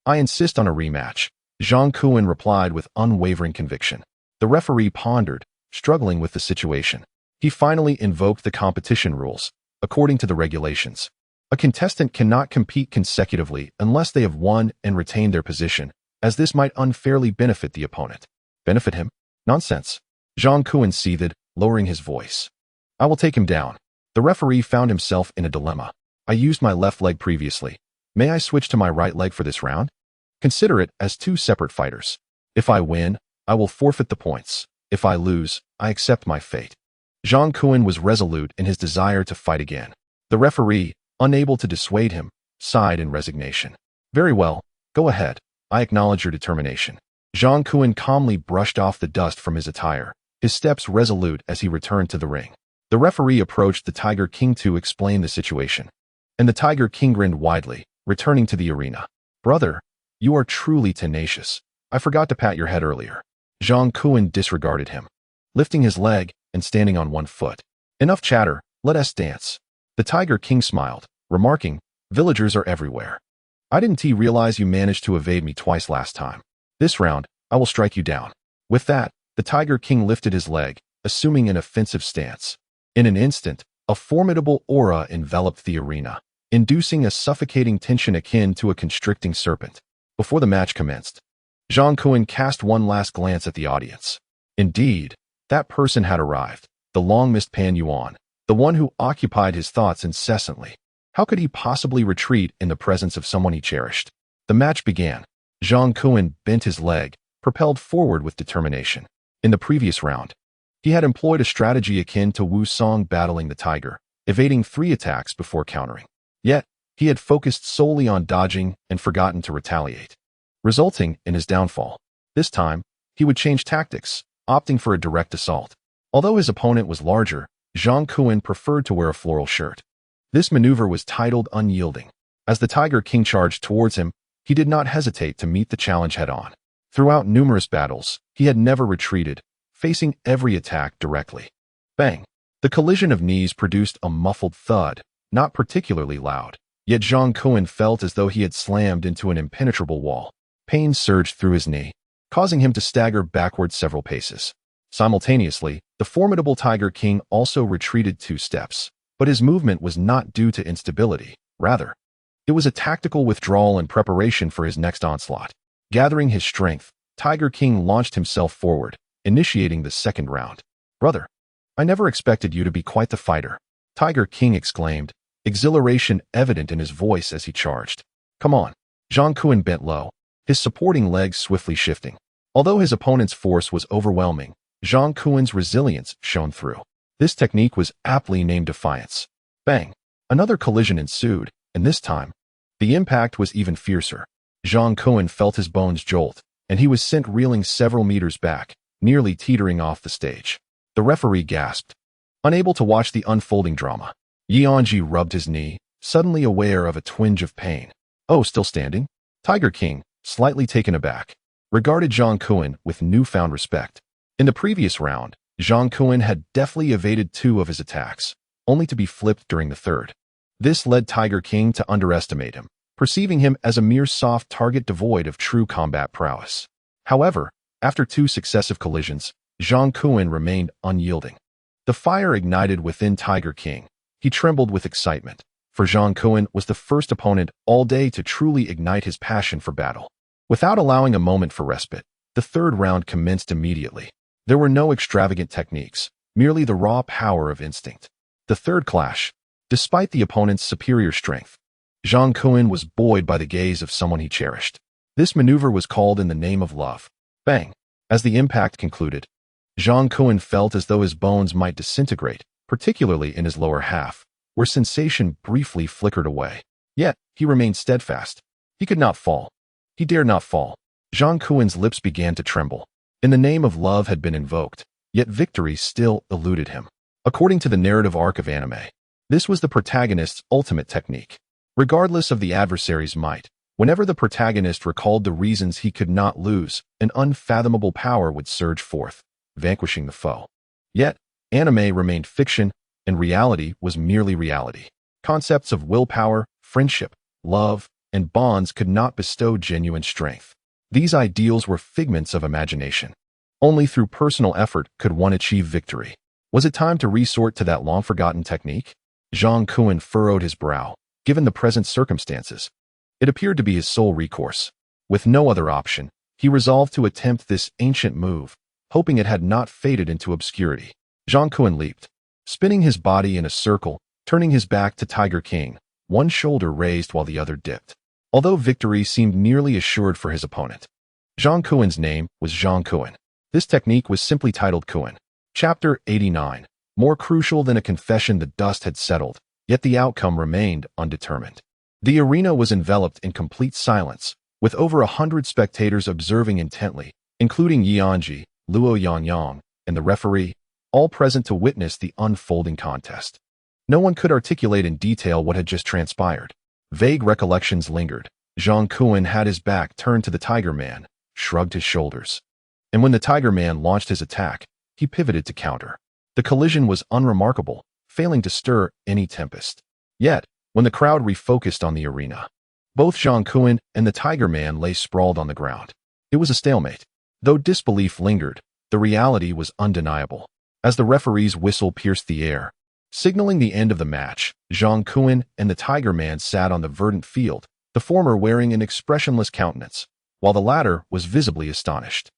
I insist on a rematch, Jiang Mengyue replied with unwavering conviction. The referee pondered, struggling with the situation. He finally invoked the competition rules. According to the regulations, a contestant cannot compete consecutively unless they have won and retained their position, as this might unfairly benefit the opponent. Benefit him? Nonsense. Jiang Mengyue seethed, lowering his voice. I will take him down. The referee found himself in a dilemma. I used my left leg previously. May I switch to my right leg for this round? Consider it as 2 separate fighters. If I win, I will forfeit the points. If I lose, I accept my fate. Jiang Mengyue was resolute in his desire to fight again. The referee, unable to dissuade him, sighed in resignation. Very well, go ahead. I acknowledge your determination. Jiang Mengyue calmly brushed off the dust from his attire, his steps resolute as he returned to the ring. The referee approached the Tiger King to explain the situation, and the Tiger King grinned widely, returning to the arena. Brother, you are truly tenacious. I forgot to pat your head earlier. Jiang Mengyue disregarded him, lifting his leg and standing on one foot. Enough chatter, let us dance. The Tiger King smiled, remarking, villagers are everywhere. I didn't realize you managed to evade me twice last time. This round, I will strike you down. With that, the Tiger King lifted his leg, assuming an offensive stance. In an instant, a formidable aura enveloped the arena, inducing a suffocating tension akin to a constricting serpent. Before the match commenced, Jiang Mengyue cast one last glance at the audience. Indeed, that person had arrived, the long-missed Pan Yuan, the one who occupied his thoughts incessantly. How could he possibly retreat in the presence of someone he cherished? The match began. Jiang Mengyue bent his leg, propelled forward with determination. In the previous round, he had employed a strategy akin to Wu Song battling the tiger, evading 3 attacks before countering. Yet, he had focused solely on dodging and forgotten to retaliate, resulting in his downfall. This time, he would change tactics, opting for a direct assault. Although his opponent was larger, Jiang Mengyue preferred to wear a floral shirt. This maneuver was titled Unyielding. As the Tiger King charged towards him, he did not hesitate to meet the challenge head-on. Throughout numerous battles, he had never retreated, facing every attack directly. Bang! The collision of knees produced a muffled thud, not particularly loud. Yet Jiang Mengyue felt as though he had slammed into an impenetrable wall. Pain surged through his knee, causing him to stagger backward several paces. Simultaneously, the formidable Tiger King also retreated 2 steps. But his movement was not due to instability. Rather, it was a tactical withdrawal in preparation for his next onslaught. Gathering his strength, Tiger King launched himself forward, initiating the second round. Brother, I never expected you to be quite the fighter, Tiger King exclaimed, exhilaration evident in his voice as he charged. Come on. Jiang Mengyue bent low, his supporting legs swiftly shifting. Although his opponent's force was overwhelming, Jiang Mengyue's resilience shone through. This technique was aptly named Defiance. Bang! Another collision ensued, and this time, the impact was even fiercer. Jiang Mengyue felt his bones jolt, and he was sent reeling several meters back, nearly teetering off the stage. The referee gasped, unable to watch the unfolding drama. Anzhi rubbed his knee, suddenly aware of a twinge of pain. Oh, still standing? Tiger King, slightly taken aback, regarded Jiang Mengyue with newfound respect. In the previous round, Jiang Mengyue had deftly evaded 2 of his attacks, only to be flipped during the third. This led Tiger King to underestimate him, perceiving him as a mere soft target devoid of true combat prowess. However, after 2 successive collisions, Jiang Mengyue remained unyielding. The fire ignited within Tiger King. He trembled with excitement, for Jiang Mengyue was the first opponent all day to truly ignite his passion for battle. Without allowing a moment for respite, the third round commenced immediately. There were no extravagant techniques, merely the raw power of instinct. The third clash, despite the opponent's superior strength, Jiang Mengyue was buoyed by the gaze of someone he cherished. This maneuver was called In the Name of Love. Bang! As the impact concluded, Jiang Mengyue felt as though his bones might disintegrate, particularly in his lower half, where sensation briefly flickered away. Yet, he remained steadfast. He could not fall. He dared not fall. Jiang Mengyue's lips began to tremble. In the name of love had been invoked, yet victory still eluded him. According to the narrative arc of anime, this was the protagonist's ultimate technique. Regardless of the adversary's might, whenever the protagonist recalled the reasons he could not lose, an unfathomable power would surge forth, vanquishing the foe. Yet, anime remained fiction, and reality was merely reality. Concepts of willpower, friendship, love, and bonds could not bestow genuine strength. These ideals were figments of imagination. Only through personal effort could one achieve victory. Was it time to resort to that long-forgotten technique? Jiang Mengyue furrowed his brow. Given the present circumstances, it appeared to be his sole recourse. With no other option, he resolved to attempt this ancient move, hoping it had not faded into obscurity. Jiang Mengyue leaped, spinning his body in a circle, turning his back to Tiger King, one shoulder raised while the other dipped. Although victory seemed nearly assured for his opponent, Jiang Mengyue's name was Jiang Mengyue. This technique was simply titled Mengyue. Chapter 89. More crucial than a confession, the dust had settled, yet the outcome remained undetermined. The arena was enveloped in complete silence, with over 100 spectators observing intently, including Anzhi, Luo Yangyang, and the referee, all present to witness the unfolding contest. No one could articulate in detail what had just transpired. Vague recollections lingered, Jiang Mengyue had his back turned to the Tiger Man, shrugged his shoulders. And when the Tiger Man launched his attack, he pivoted to counter. The collision was unremarkable, failing to stir any tempest. Yet, when the crowd refocused on the arena, both Jiang Mengyue and the Tiger Man lay sprawled on the ground. It was a stalemate. Though disbelief lingered, the reality was undeniable. As the referee's whistle pierced the air, signaling the end of the match, Jiang Mengyue and the Tiger Man sat on the verdant field, the former wearing an expressionless countenance, while the latter was visibly astonished.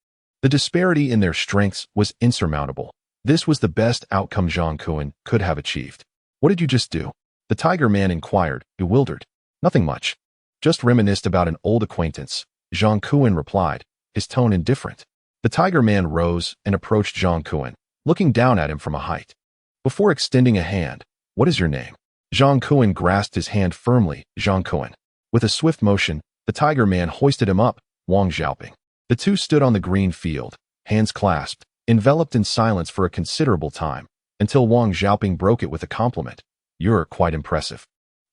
The disparity in their strengths was insurmountable. This was the best outcome Jiang Mengyue could have achieved. "What did you just do?" the Tiger Man inquired, bewildered. "Nothing much. Just reminisced about an old acquaintance," Jiang Mengyue replied, his tone indifferent. The Tiger Man rose and approached Jiang Mengyue, looking down at him from a height. Before extending a hand, "What is your name?" Jiang Mengyue grasped his hand firmly. "Jiang Mengyue." With a swift motion, the Tiger Man hoisted him up, Wang Xiaoping. The two stood on the green field, hands clasped, enveloped in silence for a considerable time, until Wang Xiaoping broke it with a compliment. "You're quite impressive."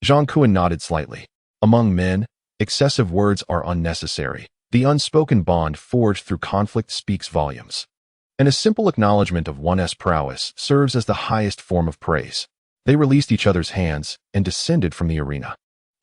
Jiang Mengyue nodded slightly. Among men, excessive words are unnecessary. The unspoken bond forged through conflict speaks volumes. And a simple acknowledgement of one's prowess serves as the highest form of praise. They released each other's hands and descended from the arena.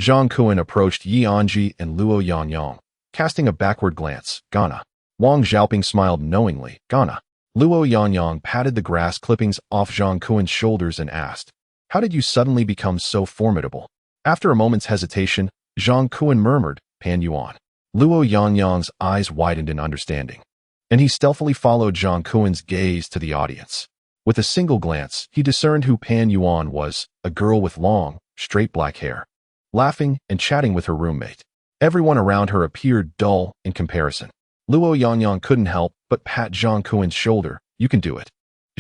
Jiang Mengyue approached Anzhi and Luo Yangyang, casting a backward glance. "Ghana." Wang Xiaoping smiled knowingly. "Ghana." Luo Yangyang patted the grass clippings off Jiang Mengyue's shoulders and asked, "How did you suddenly become so formidable?" After a moment's hesitation, Jiang Mengyue murmured, "Pan Yuan." Luo Yangyang's eyes widened in understanding, and he stealthily followed Jiang Mengyue's gaze to the audience. With a single glance, he discerned who Pan Yuan was, a girl with long, straight black hair, laughing and chatting with her roommate. Everyone around her appeared dull in comparison. Luo Yangyang couldn't help but pat Jiang Mengyue's shoulder. "You can do it."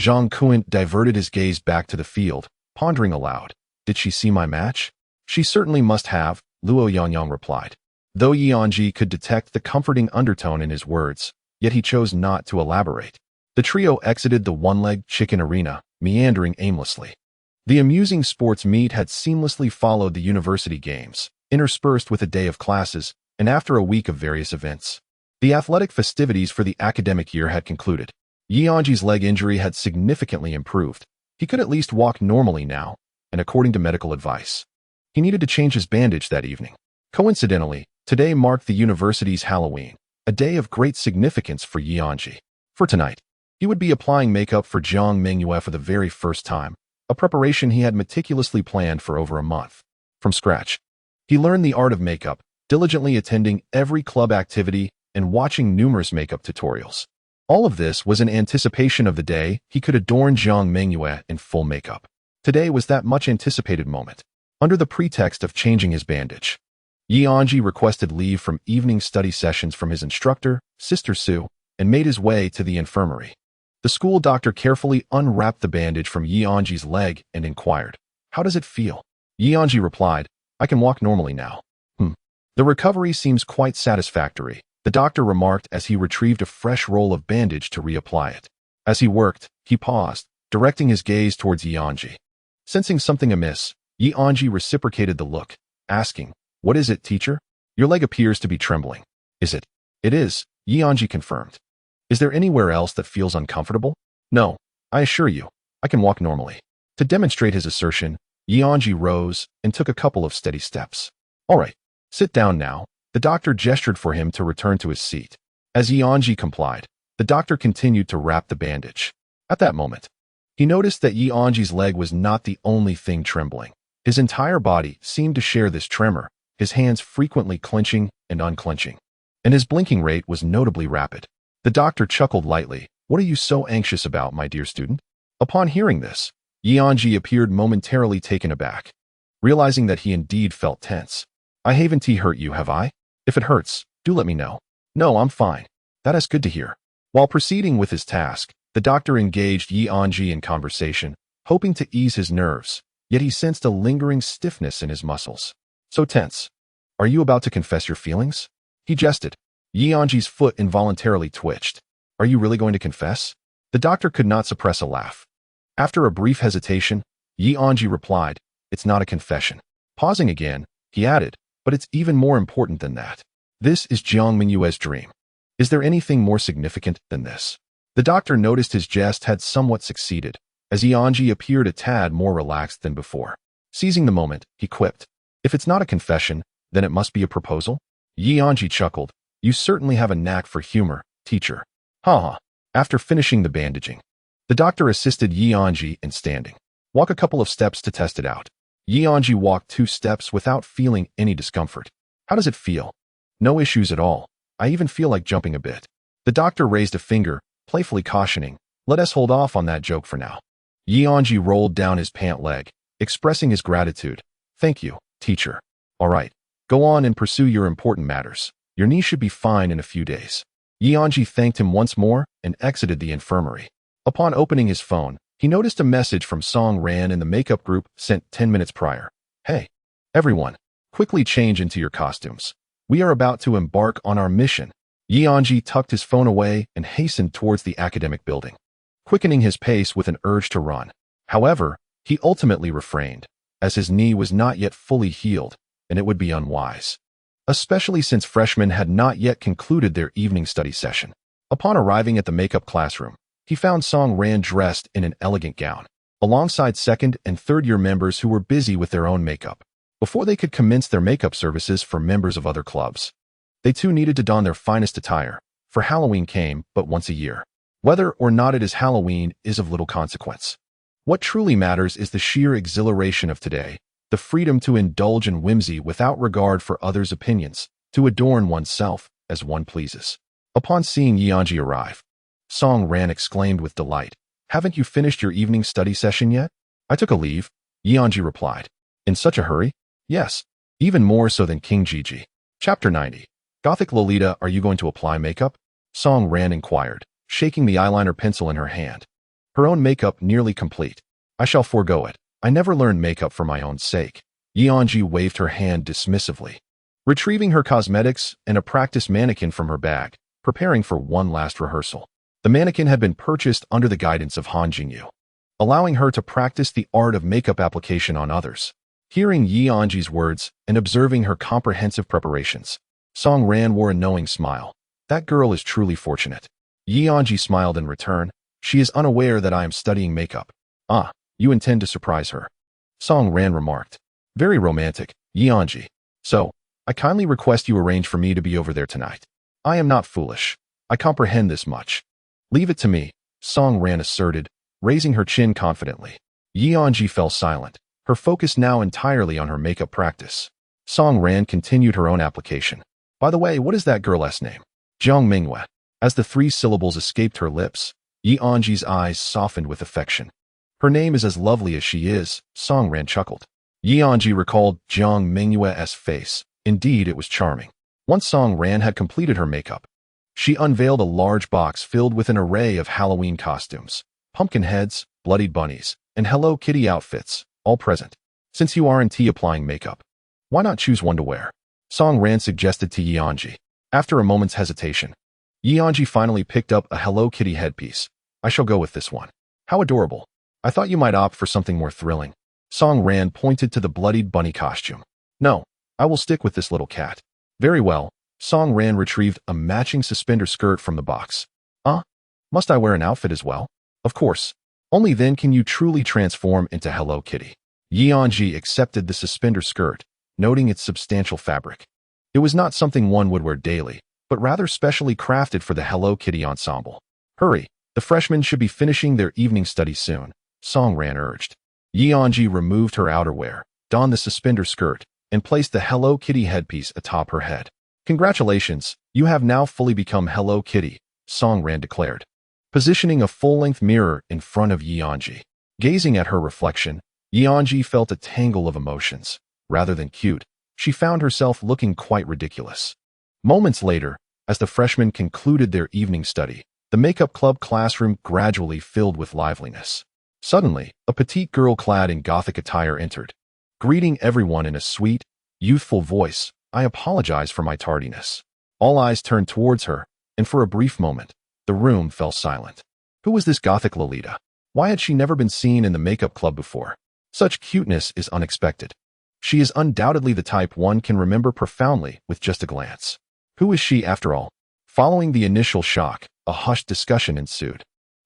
Jiang Mengyue diverted his gaze back to the field, pondering aloud. "Did she see my match?" "She certainly must have," Luo Yangyang replied. Though Anzhi could detect the comforting undertone in his words, yet he chose not to elaborate. The trio exited the one-legged chicken arena, meandering aimlessly. The amusing sports meet had seamlessly followed the university games, interspersed with a day of classes, and after a week of various events. The athletic festivities for the academic year had concluded. Anzhi's leg injury had significantly improved. He could at least walk normally now, and according to medical advice, he needed to change his bandage that evening. Coincidentally, today marked the university's Halloween, a day of great significance for Anzhi. For tonight, he would be applying makeup for Jiang Mengyue for the very first time, a preparation he had meticulously planned for over a month. From scratch, he learned the art of makeup, diligently attending every club activity and watching numerous makeup tutorials. All of this was in anticipation of the day he could adorn Jiang Mengyue in full makeup. Today was that much anticipated moment. Under the pretext of changing his bandage, Anzhi requested leave from evening study sessions from his instructor, Sister Sue, and made his way to the infirmary. The school doctor carefully unwrapped the bandage from Anzhi's leg and inquired, "How does it feel?" Anzhi replied, "I can walk normally now." The recovery seems quite satisfactory," the doctor remarked as he retrieved a fresh roll of bandage to reapply it. As he worked, he paused, directing his gaze towards Anzhi. Sensing something amiss, Anzhi reciprocated the look, asking, "What is it, teacher? Your leg appears to be trembling." "Is it?" "It is," Anzhi confirmed. "Is there anywhere else that feels uncomfortable?" "No, I assure you, I can walk normally." To demonstrate his assertion, Anzhi rose and took a couple of steady steps. "All right, sit down now." The doctor gestured for him to return to his seat. As Anzhi complied, the doctor continued to wrap the bandage. At that moment, he noticed that Anzhi's leg was not the only thing trembling. His entire body seemed to share this tremor, his hands frequently clenching and unclenching, and his blinking rate was notably rapid. The doctor chuckled lightly. "What are you so anxious about, my dear student?" Upon hearing this, Anzhi appeared momentarily taken aback, realizing that he indeed felt tense. "I haven't hurt you, have I? If it hurts, do let me know." "No, I'm fine." "That is good to hear." While proceeding with his task, the doctor engaged Anzhi in conversation, hoping to ease his nerves, yet he sensed a lingering stiffness in his muscles. "So tense. Are you about to confess your feelings?" He jested. Anzhi's foot involuntarily twitched. "Are you really going to confess?" The doctor could not suppress a laugh. After a brief hesitation, Anzhi replied, "It's not a confession." Pausing again, he added, But it's even more important than that. This is Jiang Mengyue's dream. Is there anything more significant than this? The doctor noticed his jest had somewhat succeeded, as Anzhi appeared a tad more relaxed than before. Seizing the moment, he quipped, "If it's not a confession, then it must be a proposal?" Anzhi chuckled. "You certainly have a knack for humor, teacher." Ha. After finishing the bandaging, the doctor assisted Anzhi in standing. "Walk a couple of steps to test it out." Anzhi walked 2 steps without feeling any discomfort. "How does it feel?" "No issues at all. I even feel like jumping a bit." The doctor raised a finger, playfully cautioning, "Let us hold off on that joke for now." Anzhi rolled down his pant leg, expressing his gratitude. "Thank you, teacher. All right, go on and pursue your important matters. Your knee should be fine in a few days." Anzhi thanked him once more and exited the infirmary. Upon opening his phone, he noticed a message from Song Ran in the makeup group sent 10 minutes prior. "Hey, everyone, quickly change into your costumes. We are about to embark on our mission." Anzhi tucked his phone away and hastened towards the academic building, quickening his pace with an urge to run. However, he ultimately refrained, as his knee was not yet fully healed, and it would be unwise, especially since freshmen had not yet concluded their evening study session. Upon arriving at the makeup classroom, he found Song Ran dressed in an elegant gown, alongside second and third year members who were busy with their own makeup. Before they could commence their makeup services for members of other clubs, they too needed to don their finest attire, for Halloween came but once a year. Whether or not it is Halloween is of little consequence. What truly matters is the sheer exhilaration of today, the freedom to indulge in whimsy without regard for others' opinions, to adorn oneself as one pleases. Upon seeing Anzhi arrive, Song Ran exclaimed with delight, "Haven't you finished your evening study session yet?" "I took a leave," Anzhi replied. "In such a hurry?" "Yes, even more so than King Gigi." Chapter 90. Gothic Lolita, are you going to apply makeup? Song Ran inquired, shaking the eyeliner pencil in her hand. Her own makeup nearly complete. "I shall forego it. I never learned makeup for my own sake." Anzhi waved her hand dismissively, retrieving her cosmetics and a practice mannequin from her bag, preparing for one last rehearsal. The mannequin had been purchased under the guidance of Han Jingyu, allowing her to practice the art of makeup application on others. Hearing Anzhi's words and observing her comprehensive preparations, Song Ran wore a knowing smile. "That girl is truly fortunate." Anzhi smiled in return. "She is unaware that I am studying makeup." "Ah, you intend to surprise her," Song Ran remarked. "Very romantic, Anzhi. So, I kindly request you arrange for me to be over there tonight." "I am not foolish. I comprehend this much." "Leave it to me," Song Ran asserted, raising her chin confidently. Anzhi fell silent, her focus now entirely on her makeup practice. Song Ran continued her own application. "By the way, what is that girl's name?" "Jiang Mengyue." As the 3 syllables escaped her lips, Anzhi's eyes softened with affection. "Her name is as lovely as she is," Song Ran chuckled. Anzhi recalled Jiang Mengyue's face. Indeed, it was charming. Once Song Ran had completed her makeup, she unveiled a large box filled with an array of Halloween costumes, pumpkin heads, bloodied bunnies, and Hello Kitty outfits, all present. "Since you aren't applying makeup, why not choose one to wear?" Song Ran suggested to Anzhi. After a moment's hesitation, Anzhi finally picked up a Hello Kitty headpiece. "I shall go with this one." "How adorable. I thought you might opt for something more thrilling." Song Ran pointed to the bloodied bunny costume. "No, I will stick with this little cat." "Very well." Song Ran retrieved a matching suspender skirt from the box. Must I wear an outfit as well?" "Of course. Only then can you truly transform into Hello Kitty." Anzhi accepted the suspender skirt, noting its substantial fabric. It was not something one would wear daily, but rather specially crafted for the Hello Kitty ensemble. "Hurry, the freshmen should be finishing their evening study soon," Song Ran urged. Anzhi removed her outerwear, donned the suspender skirt, and placed the Hello Kitty headpiece atop her head. "Congratulations, you have now fully become Hello Kitty," Song Ran declared, positioning a full-length mirror in front of Anzhi. Gazing at her reflection, Anzhi felt a tangle of emotions. Rather than cute, she found herself looking quite ridiculous. Moments later, as the freshmen concluded their evening study, the makeup club classroom gradually filled with liveliness. Suddenly, a petite girl clad in Gothic attire entered, greeting everyone in a sweet, youthful voice. "I apologize for my tardiness." All eyes turned towards her, and for a brief moment, the room fell silent. Who was this Gothic Lolita? Why had she never been seen in the makeup club before? Such cuteness is unexpected. She is undoubtedly the type one can remember profoundly with just a glance. Who is she after all? Following the initial shock, a hushed discussion ensued.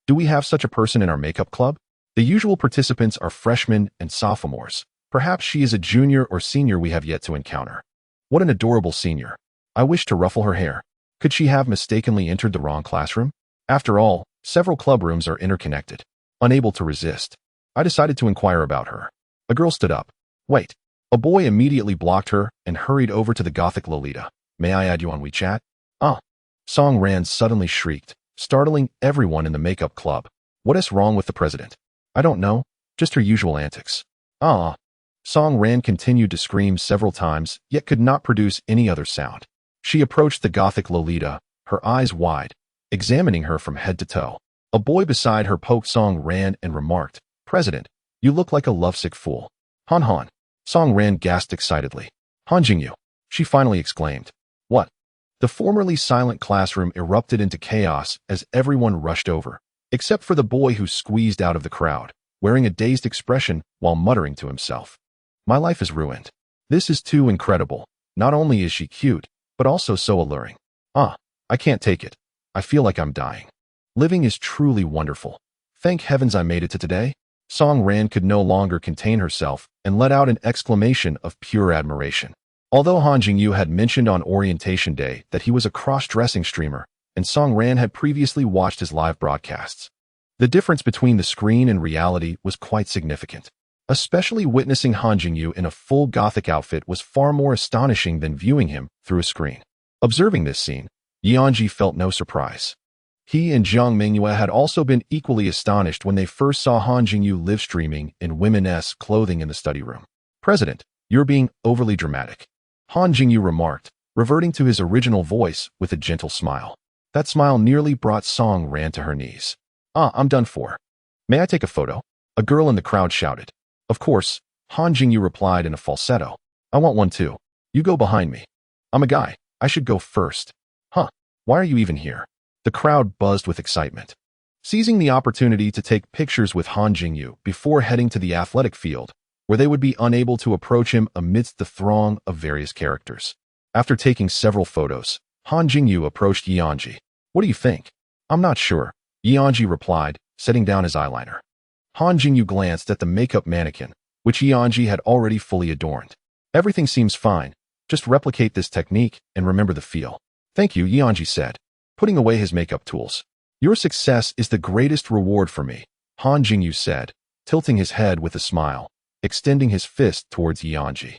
Do we have such a person in our makeup club? The usual participants are freshmen and sophomores. Perhaps she is a junior or senior we have yet to encounter. What an adorable senior. I wish to ruffle her hair. Could she have mistakenly entered the wrong classroom? After all, several club rooms are interconnected. Unable to resist, I decided to inquire about her. A girl stood up. Wait. A boy immediately blocked her and hurried over to the gothic Lolita. May I add you on WeChat? Ah. Song Ran suddenly shrieked, startling everyone in the makeup club. What is wrong with the president? I don't know, just her usual antics. Ah. Song Ran continued to scream several times, yet could not produce any other sound. She approached the gothic Lolita, her eyes wide, examining her from head to toe. A boy beside her poked Song Ran and remarked, President, you look like a lovesick fool. Han Han. Song Ran gasped excitedly. Han Jingyu. She finally exclaimed. What? The formerly silent classroom erupted into chaos as everyone rushed over, except for the boy who squeezed out of the crowd, wearing a dazed expression while muttering to himself. My life is ruined. This is too incredible. Not only is she cute, but also so alluring. Ah, I can't take it. I feel like I'm dying. Living is truly wonderful. Thank heavens I made it to today. Song Ran could no longer contain herself and let out an exclamation of pure admiration. Although Han Jingyu had mentioned on orientation day that he was a cross-dressing streamer, and Song Ran had previously watched his live broadcasts, the difference between the screen and reality was quite significant. Especially witnessing Han Jingyu in a full gothic outfit was far more astonishing than viewing him through a screen. Observing this scene, Anzhi felt no surprise. He and Jiang Mengyue had also been equally astonished when they first saw Han Jingyu live streaming in women's clothing in the study room. President, you're being overly dramatic. Han Jingyu remarked, reverting to his original voice with a gentle smile. That smile nearly brought Song Ran to her knees. Ah, I'm done for. May I take a photo? A girl in the crowd shouted. Of course, Han Jingyu replied in a falsetto. I want one too. You go behind me. I'm a guy. I should go first. Huh, why are you even here? The crowd buzzed with excitement. Seizing the opportunity to take pictures with Han Jingyu before heading to the athletic field, where they would be unable to approach him amidst the throng of various characters. After taking several photos, Han Jingyu approached Anzhi. What do you think? I'm not sure, Anzhi replied, setting down his eyeliner. Han Jingyu glanced at the makeup mannequin, which Anzhi had already fully adorned. Everything seems fine. Just replicate this technique and remember the feel. Thank you, Anzhi said, putting away his makeup tools. Your success is the greatest reward for me, Han Jingyu said, tilting his head with a smile, extending his fist towards Anzhi.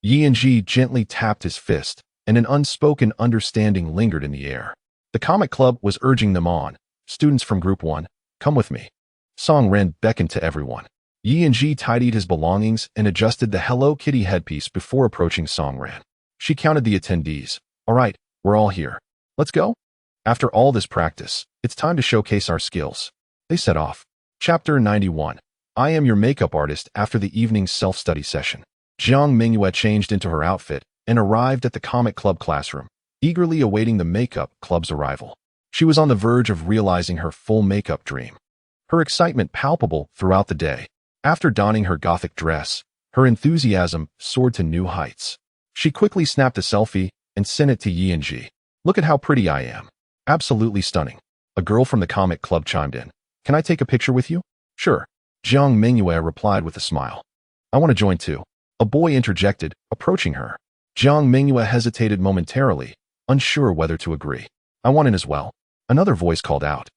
Anzhi gently tapped his fist, and an unspoken understanding lingered in the air. The comic club was urging them on. Students from Group 1, come with me. Song Ran beckoned to everyone. Anzhi tidied his belongings and adjusted the Hello Kitty headpiece before approaching Song Ran. She counted the attendees. All right, we're all here. Let's go? After all this practice, it's time to showcase our skills. They set off. Chapter 91. I am your makeup artist after the evening's self-study session. Jiang Mengyue changed into her outfit and arrived at the comic club classroom, eagerly awaiting the makeup club's arrival. She was on the verge of realizing her full makeup dream. Her excitement palpable throughout the day. After donning her gothic dress, her enthusiasm soared to new heights. She quickly snapped a selfie and sent it to Anzhi. Look at how pretty I am. Absolutely stunning. A girl from the comic club chimed in. Can I take a picture with you? Sure. Jiang Mengyue replied with a smile. I want to join too. A boy interjected, approaching her. Jiang Mengyue hesitated momentarily, unsure whether to agree. I want in as well. Another voice called out.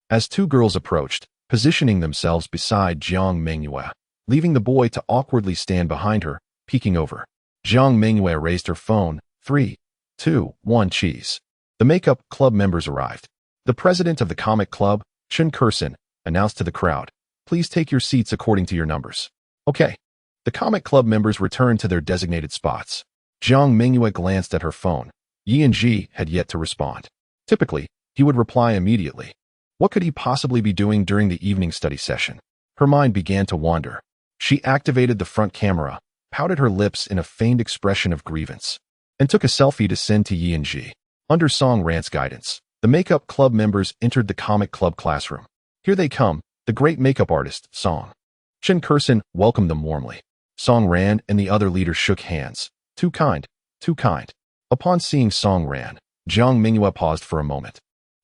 As two girls approached, positioning themselves beside Jiang Mengyue, leaving the boy to awkwardly stand behind her, peeking over. Jiang Mengyue raised her phone. 3, 2, 1, cheese. The makeup club members arrived. The president of the comic club, Chen Kursin, announced to the crowd, please take your seats according to your numbers. Okay. The comic club members returned to their designated spots. Jiang Mengyue glanced at her phone. Anzhi had yet to respond. Typically, he would reply immediately. What could he possibly be doing during the evening study session? Her mind began to wander. She activated the front camera, pouted her lips in a feigned expression of grievance, and took a selfie to send to Anzhi. Under Song Ran's guidance, the makeup club members entered the comic club classroom. Here they come, the great makeup artist, Song. Chen Kursin welcomed them warmly. Song Ran and the other leaders shook hands. Too kind, too kind. Upon seeing Song Ran, Jiang Mengyue paused for a moment.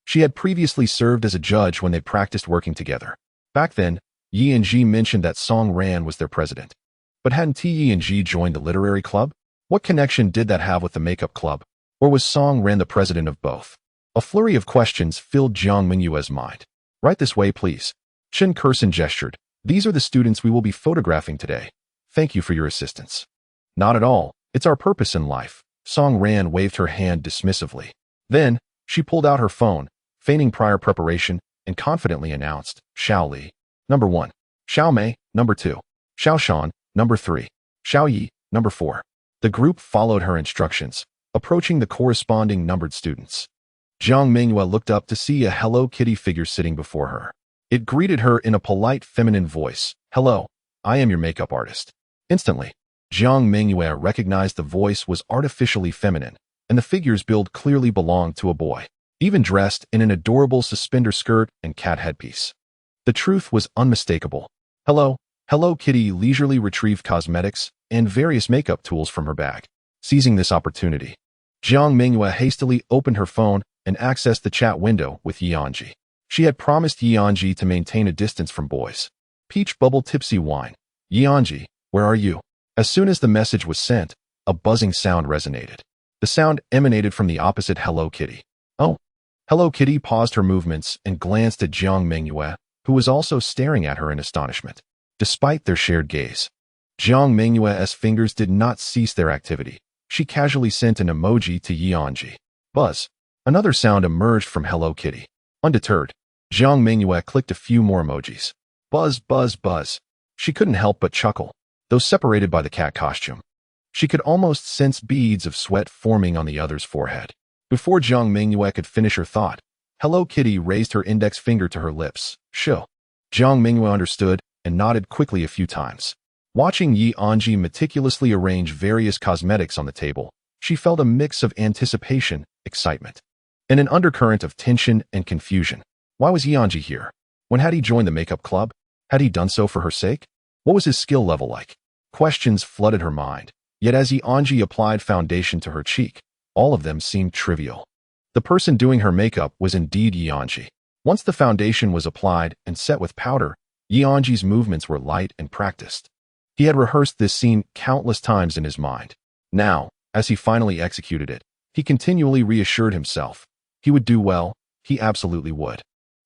She had previously served as a judge when they practiced working together. Back then, Yi and Ji mentioned that Song Ran was their president. But hadn't Yi and Ji joined the literary club? What connection did that have with the makeup club? Or was Song Ran the president of both? A flurry of questions filled Jiang Mengyue's mind. Right this way, please. Chen Kursen gestured. These are the students we will be photographing today. Thank you for your assistance. Not at all. It's our purpose in life. Song Ran waved her hand dismissively. Then, she pulled out her phone, feigning prior preparation, and confidently announced, Xiao Li, number 1. Xiao Mei, number 2. Xiao Shan, number 3. Xiao Yi, number 4. The group followed her instructions, approaching the corresponding numbered students. Jiang Mengyue looked up to see a Hello Kitty figure sitting before her. It greeted her in a polite feminine voice. Hello, I am your makeup artist. Instantly, Jiang Mengyue recognized the voice was artificially feminine, and the figure's build clearly belonged to a boy, even dressed in an adorable suspender skirt and cat headpiece. The truth was unmistakable. Hello Kitty leisurely retrieved cosmetics and various makeup tools from her bag. Seizing this opportunity, Jiang Mengyue hastily opened her phone and accessed the chat window with Yi Anzhi. She had promised Yi Anzhi to maintain a distance from boys. Peach bubble tipsy wine. Yi Anzhi, where are you? As soon as the message was sent, a buzzing sound resonated. The sound emanated from the opposite Hello Kitty. Oh. Hello Kitty paused her movements and glanced at Jiang Mengyue, who was also staring at her in astonishment. Despite their shared gaze, Jiang Mengyue's fingers did not cease their activity. She casually sent an emoji to Yi Anzhi. Buzz. Another sound emerged from Hello Kitty. Undeterred, Jiang Mengyue clicked a few more emojis. Buzz, buzz, buzz. She couldn't help but chuckle, though separated by the cat costume. She could almost sense beads of sweat forming on the other's forehead. Before Jiang Mengyue could finish her thought, Hello Kitty raised her index finger to her lips. Shoo. Jiang Mengyue understood and nodded quickly a few times. Watching Yi Anzhi meticulously arrange various cosmetics on the table, she felt a mix of anticipation, excitement, and an undercurrent of tension and confusion. Why was Yi Anzhi here? When had he joined the makeup club? Had he done so for her sake? What was his skill level like? Questions flooded her mind, yet as Yi Anzhi applied foundation to her cheek, all of them seemed trivial. The person doing her makeup was indeed Yi Anzhi. Once the foundation was applied and set with powder, Yi Anzhi's movements were light and practiced. He had rehearsed this scene countless times in his mind. Now, as he finally executed it, he continually reassured himself. He would do well, he absolutely would.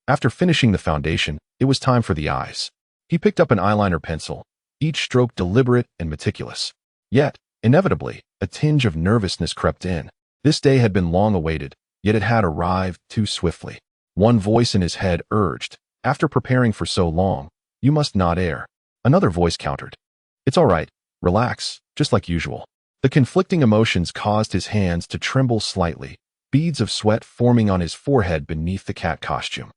After finishing the foundation, it was time for the eyes. He picked up an eyeliner pencil, each stroke deliberate and meticulous. Yet, inevitably, a tinge of nervousness crept in. This day had been long awaited, yet it had arrived too swiftly. One voice in his head urged, after preparing for so long, you must not err. Another voice countered. It's all right, relax, just like usual. The conflicting emotions caused his hands to tremble slightly, beads of sweat forming on his forehead beneath the cat costume.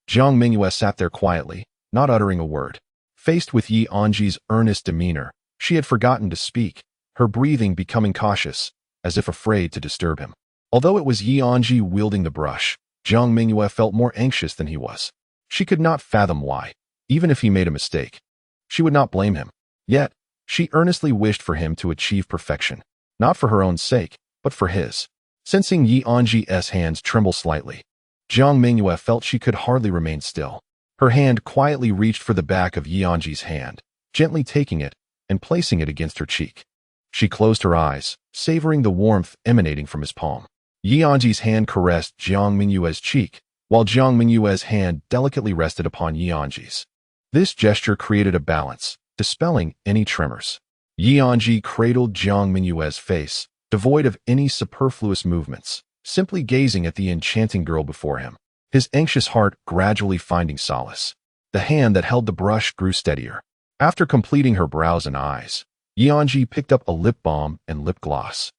Jiang Mengyue sat there quietly, not uttering a word. Faced with Yi Anzhi's earnest demeanor, she had forgotten to speak, her breathing becoming cautious, as if afraid to disturb him. Although it was Yi Anzhi wielding the brush, Jiang Mengyue felt more anxious than he was. She could not fathom why, even if he made a mistake. She would not blame him. Yet, she earnestly wished for him to achieve perfection, not for her own sake, but for his. Sensing Yi Anzhi's hands tremble slightly, Jiang Mengyue felt she could hardly remain still. Her hand quietly reached for the back of Yi Anzhi's hand, gently taking it and placing it against her cheek. She closed her eyes, savoring the warmth emanating from his palm. Yi Anzhi's hand caressed Jiang Mengyue's cheek, while Jiang Mengyue's hand delicately rested upon Yi Anzhi's. This gesture created a balance, dispelling any tremors. Yi Anzhi cradled Jiang Mengyue's face, devoid of any superfluous movements, simply gazing at the enchanting girl before him, his anxious heart gradually finding solace. The hand that held the brush grew steadier. After completing her brows and eyes, Yi Anzhi picked up a lip balm and lip gloss.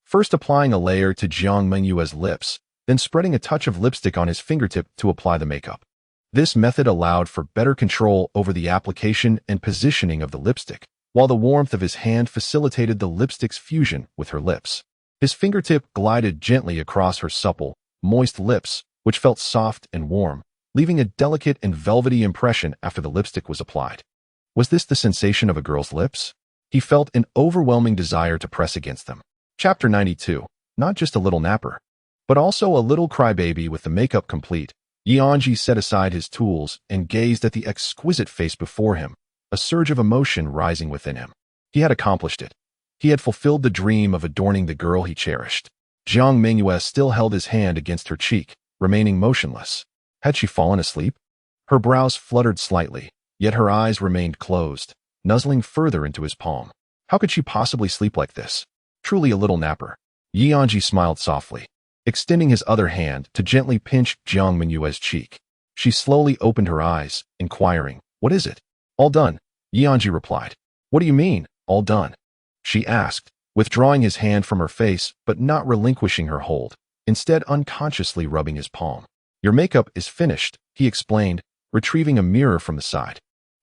First applying a layer to Jiang Mengyue's lips, then spreading a touch of lipstick on his fingertip to apply the makeup. This method allowed for better control over the application and positioning of the lipstick, while the warmth of his hand facilitated the lipstick's fusion with her lips. His fingertip glided gently across her supple, moist lips, which felt soft and warm, leaving a delicate and velvety impression after the lipstick was applied. Was this the sensation of a girl's lips? He felt an overwhelming desire to press against them. Chapter 92. Not just a little napper, but also a little crybaby. With the makeup complete, Anzhi set aside his tools and gazed at the exquisite face before him, a surge of emotion rising within him. He had accomplished it. He had fulfilled the dream of adorning the girl he cherished. Jiang Mengyue still held his hand against her cheek, remaining motionless. Had she fallen asleep? Her brows fluttered slightly, yet her eyes remained closed, nuzzling further into his palm. How could she possibly sleep like this? Truly a little napper. Anzhi smiled softly, extending his other hand to gently pinch Jiang Mengyue's cheek. She slowly opened her eyes, inquiring, "What is it?" "All done," Anzhi replied. "What do you mean, all done?" she asked, withdrawing his hand from her face but not relinquishing her hold, instead unconsciously rubbing his palm. "Your makeup is finished," he explained, retrieving a mirror from the side.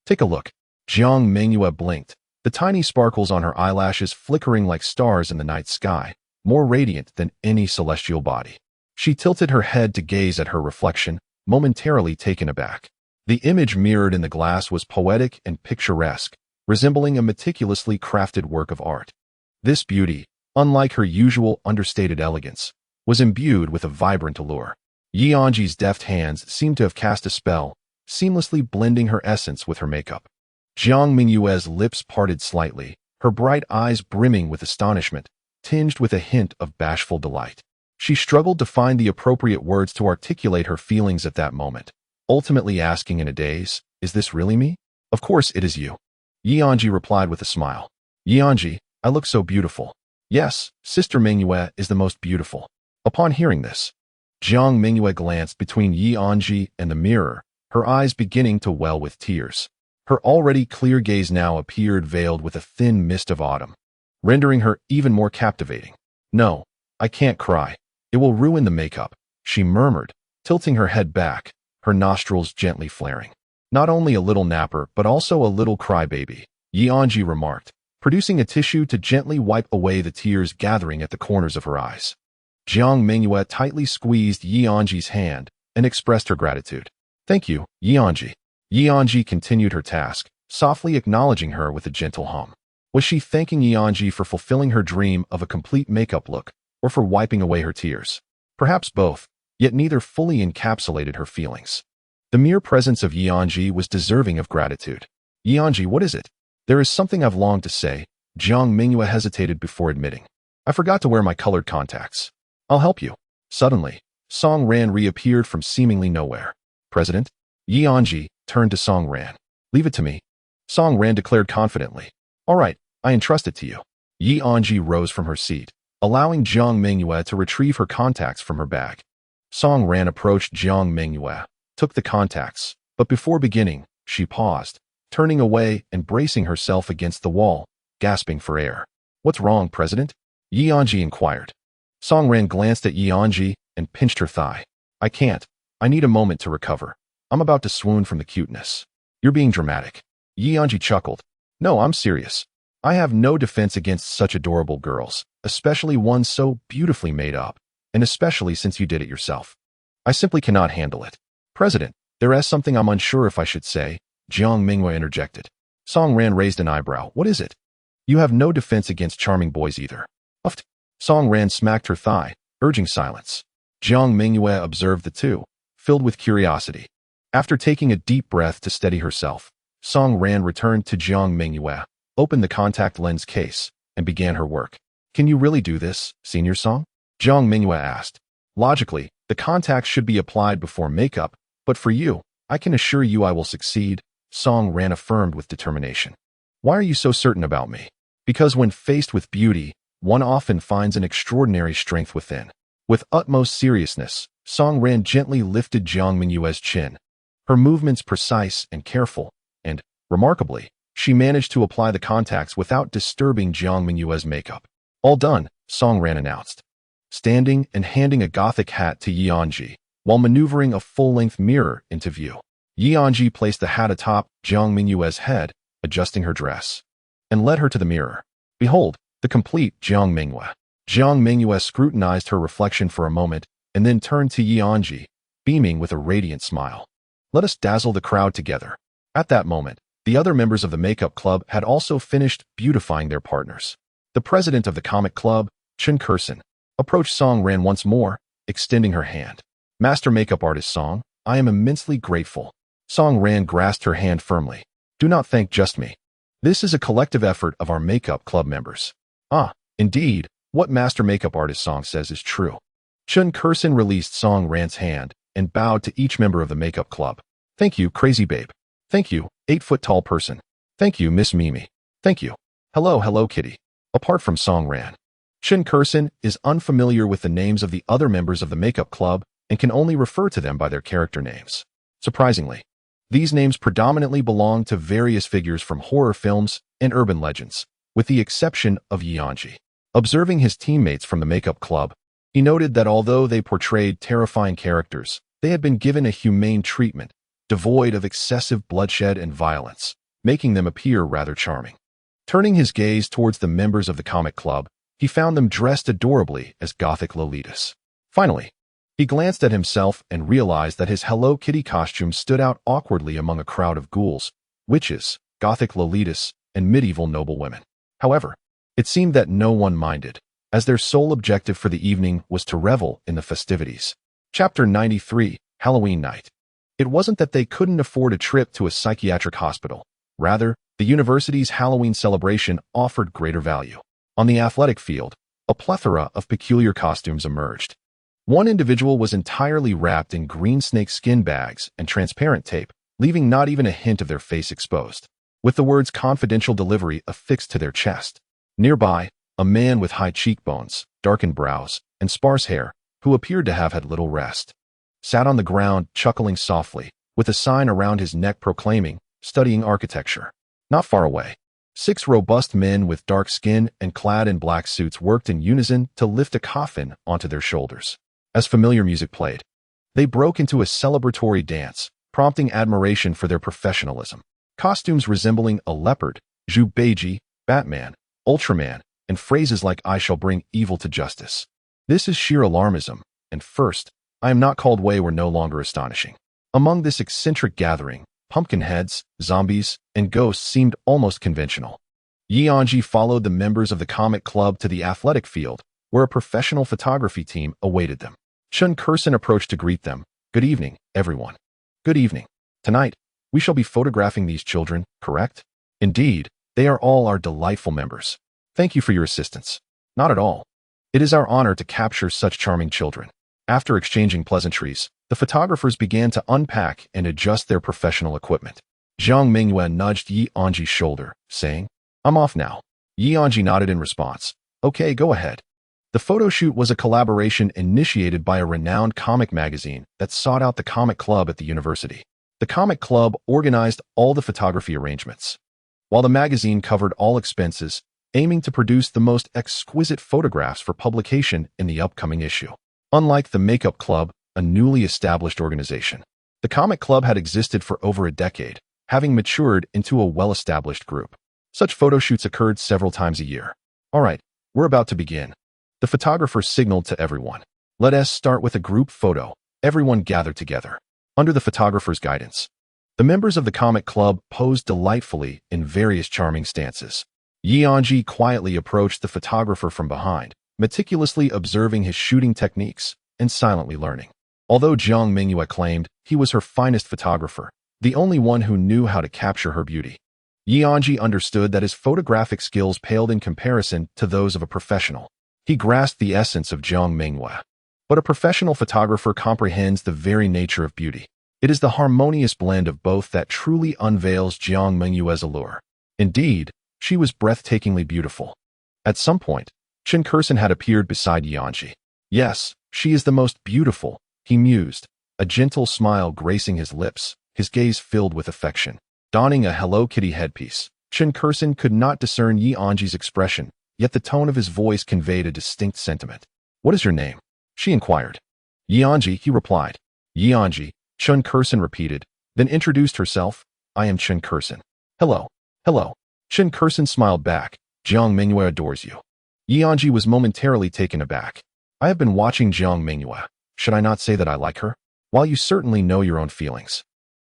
"Take a look." Jiang Mengyue blinked, the tiny sparkles on her eyelashes flickering like stars in the night sky, more radiant than any celestial body. She tilted her head to gaze at her reflection, momentarily taken aback. The image mirrored in the glass was poetic and picturesque, resembling a meticulously crafted work of art. This beauty, unlike her usual understated elegance, was imbued with a vibrant allure. Anzhi's deft hands seemed to have cast a spell, seamlessly blending her essence with her makeup. Jiang Mengyue's lips parted slightly, her bright eyes brimming with astonishment, tinged with a hint of bashful delight. She struggled to find the appropriate words to articulate her feelings at that moment, ultimately asking in a daze, "Is this really me?" "Of course it is you," Anzhi replied with a smile. "Anzhi, I look so beautiful." "Yes, Sister Mengyue is the most beautiful." Upon hearing this, Jiang Mengyue glanced between Anzhi and the mirror, her eyes beginning to well with tears. Her already clear gaze now appeared veiled with a thin mist of autumn, rendering her even more captivating. "No, I can't cry. It will ruin the makeup," she murmured, tilting her head back, her nostrils gently flaring. "Not only a little napper, but also a little crybaby," Anzhi remarked, producing a tissue to gently wipe away the tears gathering at the corners of her eyes. Jiang Mengyue tightly squeezed Anzhi's hand and expressed her gratitude. "Thank you, Anzhi." Anzhi continued her task, softly acknowledging her with a gentle hum. Was she thanking Anzhi for fulfilling her dream of a complete makeup look, or for wiping away her tears? Perhaps both, yet neither fully encapsulated her feelings. The mere presence of Anzhi was deserving of gratitude. "Anzhi, what is it?" "There is something I've longed to say," Jiang Mengyue hesitated before admitting. "I forgot to wear my colored contacts." "I'll help you." Suddenly, Song Ran reappeared from seemingly nowhere. "President?" Anzhi turned to Song Ran. "Leave it to me," Song Ran declared confidently. "All right, I entrust it to you." Anzhi rose from her seat, allowing Jiang Mengyue to retrieve her contacts from her bag. Song Ran approached Jiang Mengyue, took the contacts, but before beginning, she paused, turning away and bracing herself against the wall, gasping for air. "What's wrong, President?" Anzhi inquired. Song Ran glanced at Anzhi and pinched her thigh. "I can't. I need a moment to recover. I'm about to swoon from the cuteness." "You're being dramatic." Anzhi chuckled. "No, I'm serious. I have no defense against such adorable girls, especially one so beautifully made up, and especially since you did it yourself. I simply cannot handle it." "President, there is something I'm unsure if I should say," Jiang Mengyue interjected. Song Ran raised an eyebrow. "What is it?" "You have no defense against charming boys either." "Uft." Song Ran smacked her thigh, urging silence. Jiang Mengyue observed the two, filled with curiosity. After taking a deep breath to steady herself, Song Ran returned to Jiang Mengyue, opened the contact lens case, and began her work. "Can you really do this, Senior Song?" Jiang Mengyue asked. "Logically, the contacts should be applied before makeup, but for you, I can assure you I will succeed," Song Ran affirmed with determination. "Why are you so certain about me?" "Because when faced with beauty, one often finds an extraordinary strength within." With utmost seriousness, Song Ran gently lifted Jiang Mengyue's chin, her movements precise and careful, and, remarkably, she managed to apply the contacts without disturbing Jiang Mengyue's makeup. "All done," Song Ran announced, standing and handing a gothic hat to Anzhi, while maneuvering a full-length mirror into view. Anzhi placed the hat atop Jiang Mengyue's head, adjusting her dress, and led her to the mirror. "Behold, the complete Jiang Mengyue." Jiang Mengyue scrutinized her reflection for a moment and then turned to Anzhi, beaming with a radiant smile. "Let us dazzle the crowd together." At that moment, The other members of the makeup club had also finished beautifying their partners. The president of the comic club, Chen Kursen, approached Song Ran once more, extending her hand. Master makeup artist Song, I am immensely grateful. Song Ran grasped her hand firmly. Do not thank just me. This is a collective effort of our makeup club members. Ah, indeed, what master makeup artist Song says is true. Chen Kursen released Song Ran's hand and bowed to each member of the makeup club. Thank you, crazy babe. Thank you, 8-foot-tall person. Thank you, Miss Mimi. Thank you. Hello, kitty. Apart from Song Ran, Chen Kursen is unfamiliar with the names of the other members of the makeup club and can only refer to them by their character names. Surprisingly, these names predominantly belong to various figures from horror films and urban legends, with the exception of Anzhi. Observing his teammates from the makeup club, he noted that although they portrayed terrifying characters, they had been given a humane treatment, devoid of excessive bloodshed and violence, making them appear rather charming. Turning his gaze towards the members of the comic club, he found them dressed adorably as gothic Lolitas. Finally, he glanced at himself and realized that his Hello Kitty costume stood out awkwardly among a crowd of ghouls, witches, gothic Lolitas, and medieval noblewomen. However, it seemed that no one minded, as their sole objective for the evening was to revel in the festivities. Chapter 93, Halloween Night. It wasn't that they couldn't afford a trip to a psychiatric hospital. Rather, the university's Halloween celebration offered greater value. On the athletic field, a plethora of peculiar costumes emerged. One individual was entirely wrapped in green snake skin bags and transparent tape, leaving not even a hint of their face exposed, with the words confidential delivery affixed to their chest. Nearby, a man with high cheekbones, darkened brows, and sparse hair, who appeared to have had little rest, sat on the ground, chuckling softly, with a sign around his neck proclaiming, studying architecture. Not far away, 6 robust men with dark skin and clad in black suits worked in unison to lift a coffin onto their shoulders. As familiar music played, they broke into a celebratory dance, prompting admiration for their professionalism. Costumes resembling a leopard, Zhu Beiji, Batman, Ultraman, and phrases like I shall bring evil to justice. This is sheer alarmism, and first, I am not called Wei were no longer astonishing. Among this eccentric gathering, pumpkin heads, zombies, and ghosts seemed almost conventional. Anzhi followed the members of the comic club to the athletic field, where a professional photography team awaited them. Chen Kursen approached to greet them. Good evening, everyone. Good evening. Tonight, we shall be photographing these children, correct? Indeed, they are all our delightful members. Thank you for your assistance. Not at all. It is our honor to capture such charming children. After exchanging pleasantries, the photographers began to unpack and adjust their professional equipment. Jiang Mengyue nudged Anzhi's shoulder, saying, I'm off now. Anzhi nodded in response. Okay, go ahead. The photo shoot was a collaboration initiated by a renowned comic magazine that sought out the comic club at the university. The comic club organized all the photography arrangements, while the magazine covered all expenses, aiming to produce the most exquisite photographs for publication in the upcoming issue. Unlike the makeup club, a newly established organization, the comic club had existed for over a decade, having matured into a well-established group. Such photo shoots occurred several times a year. All right, we're about to begin. The photographer signaled to everyone. Let us start with a group photo. Everyone gathered together. Under the photographer's guidance, the members of the comic club posed delightfully in various charming stances. Anzhi quietly approached the photographer from behind, meticulously observing his shooting techniques and silently learning. Although Jiang Mengyue claimed he was her finest photographer, the only one who knew how to capture her beauty, Anzhi understood that his photographic skills paled in comparison to those of a professional. He grasped the essence of Jiang Mengyue. But a professional photographer comprehends the very nature of beauty. It is the harmonious blend of both that truly unveils Jiang Mengyue's allure. Indeed, she was breathtakingly beautiful. At some point, Chen Kursen had appeared beside Anzhi. Yes, she is the most beautiful, he mused, a gentle smile gracing his lips, his gaze filled with affection. Donning a Hello Kitty headpiece, Chen Kursen could not discern Anzhi's expression, yet the tone of his voice conveyed a distinct sentiment. What is your name? She inquired. Anzhi, he replied. Anzhi, Chen Kursen repeated, then introduced herself. I am Chen Kursen. Hello. Hello. Chen Kursen smiled back. Jiang Mengyue adores you. Anzhi was momentarily taken aback. I have been watching Jiang Mengyue. Should I not say that I like her? While you certainly know your own feelings,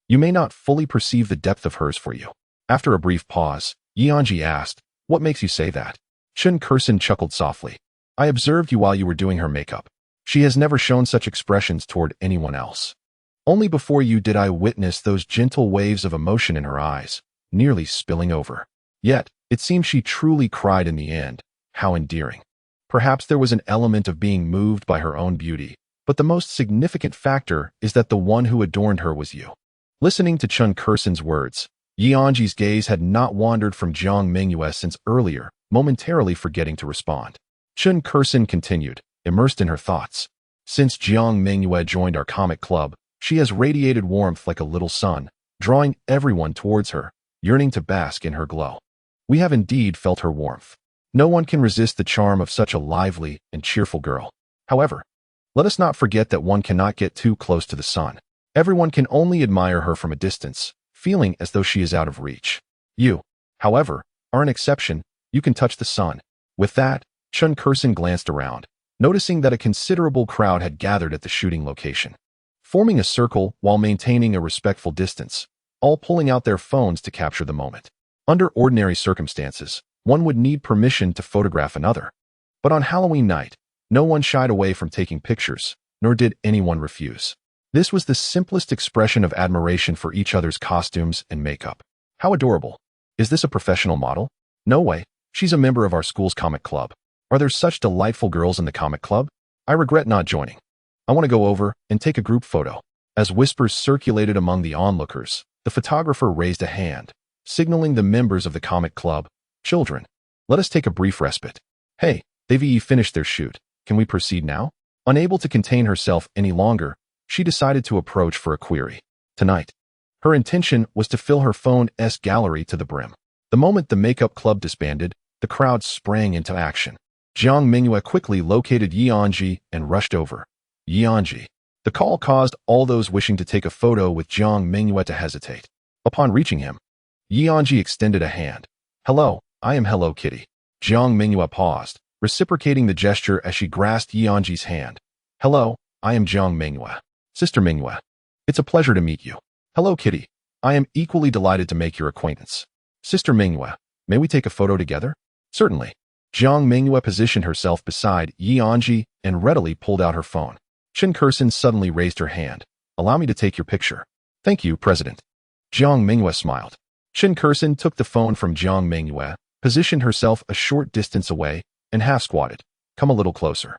you may not fully perceive the depth of hers for you. After a brief pause, Anzhi asked, "What makes you say that?" Chen Kursen chuckled softly. "I observed you while you were doing her makeup. She has never shown such expressions toward anyone else. Only before you did I witness those gentle waves of emotion in her eyes, nearly spilling over. Yet, it seems she truly cried in the end. How endearing." Perhaps there was an element of being moved by her own beauty, but the most significant factor is that the one who adorned her was you. Listening to Chen Kursen's words, Anzhi's gaze had not wandered from Jiang Mengyue since earlier, momentarily forgetting to respond. Chen Kursen continued, immersed in her thoughts. "Since Jiang Mengyue joined our comic club, she has radiated warmth like a little sun, drawing everyone towards her, yearning to bask in her glow. We have indeed felt her warmth. No one can resist the charm of such a lively and cheerful girl. However, let us not forget that one cannot get too close to the sun. Everyone can only admire her from a distance, feeling as though she is out of reach. You, however, are an exception. You can touch the sun." With that, Chen Kursen glanced around, noticing that a considerable crowd had gathered at the shooting location, forming a circle while maintaining a respectful distance, all pulling out their phones to capture the moment. Under ordinary circumstances, one would need permission to photograph another. But on Halloween night, no one shied away from taking pictures, nor did anyone refuse. This was the simplest expression of admiration for each other's costumes and makeup. "How adorable. Is this a professional model?" "No way. She's a member of our school's comic club. Are there such delightful girls in the comic club? I regret not joining. I want to go over and take a group photo." As whispers circulated among the onlookers, the photographer raised a hand, signaling the members of the comic club, "Children, let us take a brief respite." "Hey, they've finished their shoot. Can we proceed now?" Unable to contain herself any longer, she decided to approach for a query. Tonight, her intention was to fill her phone's gallery to the brim. The moment the makeup club disbanded, the crowd sprang into action. Jiang Mengyue quickly located Anzhi and rushed over. Anzhi. The call caused all those wishing to take a photo with Jiang Mengyue to hesitate. Upon reaching him, Anzhi extended a hand. "Hello, I am Hello Kitty." Jiang Mengyue paused, reciprocating the gesture as she grasped Anzhi's hand. "Hello, I am Jiang Mengyue. Sister Mengyue. It's a pleasure to meet you." "Hello Kitty. I am equally delighted to make your acquaintance." "Sister Mengyue, may we take a photo together?" "Certainly." Jiang Mengyue positioned herself beside Anzhi and readily pulled out her phone. Chen Kursen suddenly raised her hand. "Allow me to take your picture." "Thank you, President." Jiang Mengyue smiled. Chen Kursen took the phone from Jiang Mengyue, positioned herself a short distance away, and half-squatted. "Come a little closer."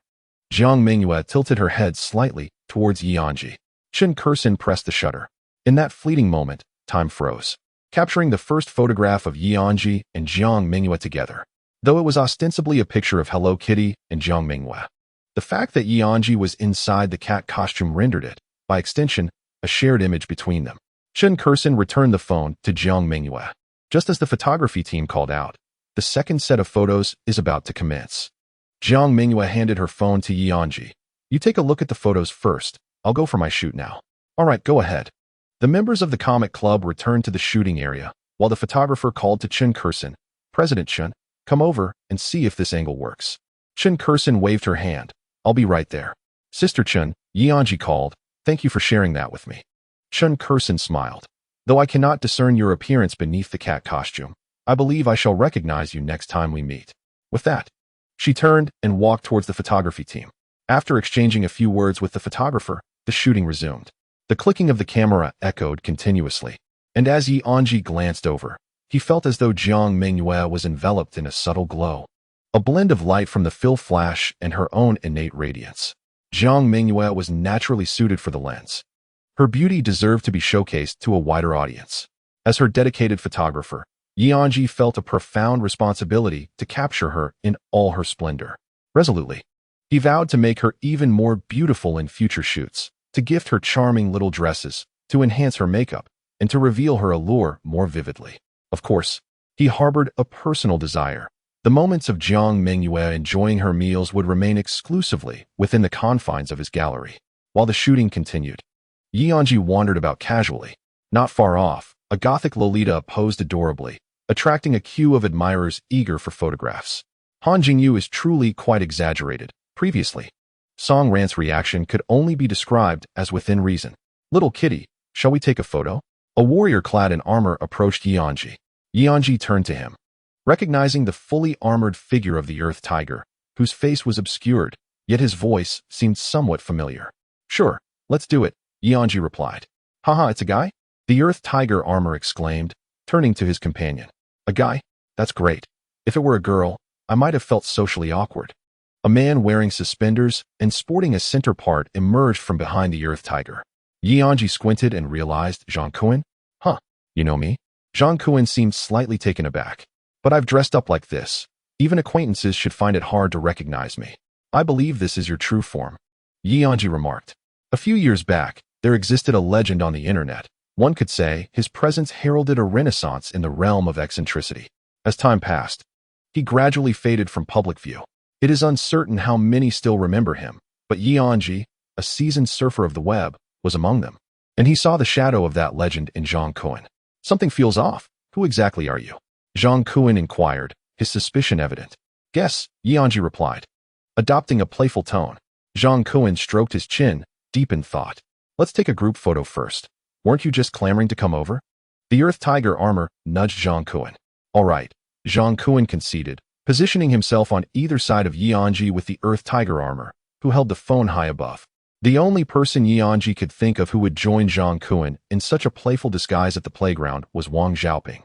Jiang Mengyue tilted her head slightly towards Anzhi. Chen Kursen pressed the shutter. In that fleeting moment, time froze, capturing the first photograph of Anzhi and Jiang Mengyue together. Though it was ostensibly a picture of Hello Kitty and Jiang Mengyue, the fact that Anzhi was inside the cat costume rendered it, by extension, a shared image between them. Chen Kursen returned the phone to Jiang Mengyue. Just as the photography team called out, the second set of photos is about to commence. Jiang Mengyue handed her phone to Anzhi. "You take a look at the photos first. I'll go for my shoot now." "All right, go ahead." The members of the comic club returned to the shooting area, while the photographer called to Chen Kursen. "President Chen, come over and see if this angle works." Chen Kursen waved her hand. "I'll be right there." "Sister Chen," Anzhi called, "thank you for sharing that with me." Chen Kursen smiled. "Though I cannot discern your appearance beneath the cat costume, I believe I shall recognize you next time we meet." With that, she turned and walked towards the photography team. After exchanging a few words with the photographer, the shooting resumed. The clicking of the camera echoed continuously, and as Anzhi glanced over, he felt as though Jiang Mengyue was enveloped in a subtle glow, a blend of light from the fill flash and her own innate radiance. Jiang Mengyue was naturally suited for the lens. Her beauty deserved to be showcased to a wider audience. As her dedicated photographer, Anzhi felt a profound responsibility to capture her in all her splendor. Resolutely, he vowed to make her even more beautiful in future shoots, to gift her charming little dresses, to enhance her makeup, and to reveal her allure more vividly. Of course, he harbored a personal desire. The moments of Jiang Mengyue enjoying her meals would remain exclusively within the confines of his gallery. While the shooting continued, Anzhi wandered about casually. Not far off, a gothic Lolita posed adorably, attracting a queue of admirers eager for photographs. Han Jingyu is truly quite exaggerated. Previously, Song Rant's reaction could only be described as within reason. "Little kitty, shall we take a photo?" A warrior clad in armor approached Anzhi. Anzhi turned to him, recognizing the fully armored figure of the Earth Tiger, whose face was obscured, yet his voice seemed somewhat familiar. Sure, let's do it, Anzhi replied. Haha, it's a guy? The Earth Tiger armor exclaimed, turning to his companion. A guy? That's great. If it were a girl, I might have felt socially awkward. A man wearing suspenders and sporting a center part emerged from behind the Earth Tiger. Anzhi squinted and realized Jiang Mengyue? Huh, you know me? Jiang Mengyue seemed slightly taken aback. But I've dressed up like this. Even acquaintances should find it hard to recognize me. I believe this is your true form. Anzhi remarked. A few years back, there existed a legend on the internet. One could say his presence heralded a renaissance in the realm of eccentricity. As time passed, he gradually faded from public view. It is uncertain how many still remember him, but Anzhi, a seasoned surfer of the web, was among them. And he saw the shadow of that legend in Jiang Mengyue. Something feels off. Who exactly are you? Jiang Mengyue inquired, his suspicion evident. Guess, Anzhi replied. Adopting a playful tone, Jiang Mengyue stroked his chin, deep in thought. Let's take a group photo first. Weren't you just clamoring to come over? The Earth Tiger armor nudged Jiang Mengyue. All right, Jiang Mengyue conceded, positioning himself on either side of Anzhi with the Earth Tiger armor, who held the phone high above. The only person Anzhi could think of who would join Jiang Mengyue in such a playful disguise at the playground was Wang Xiaoping,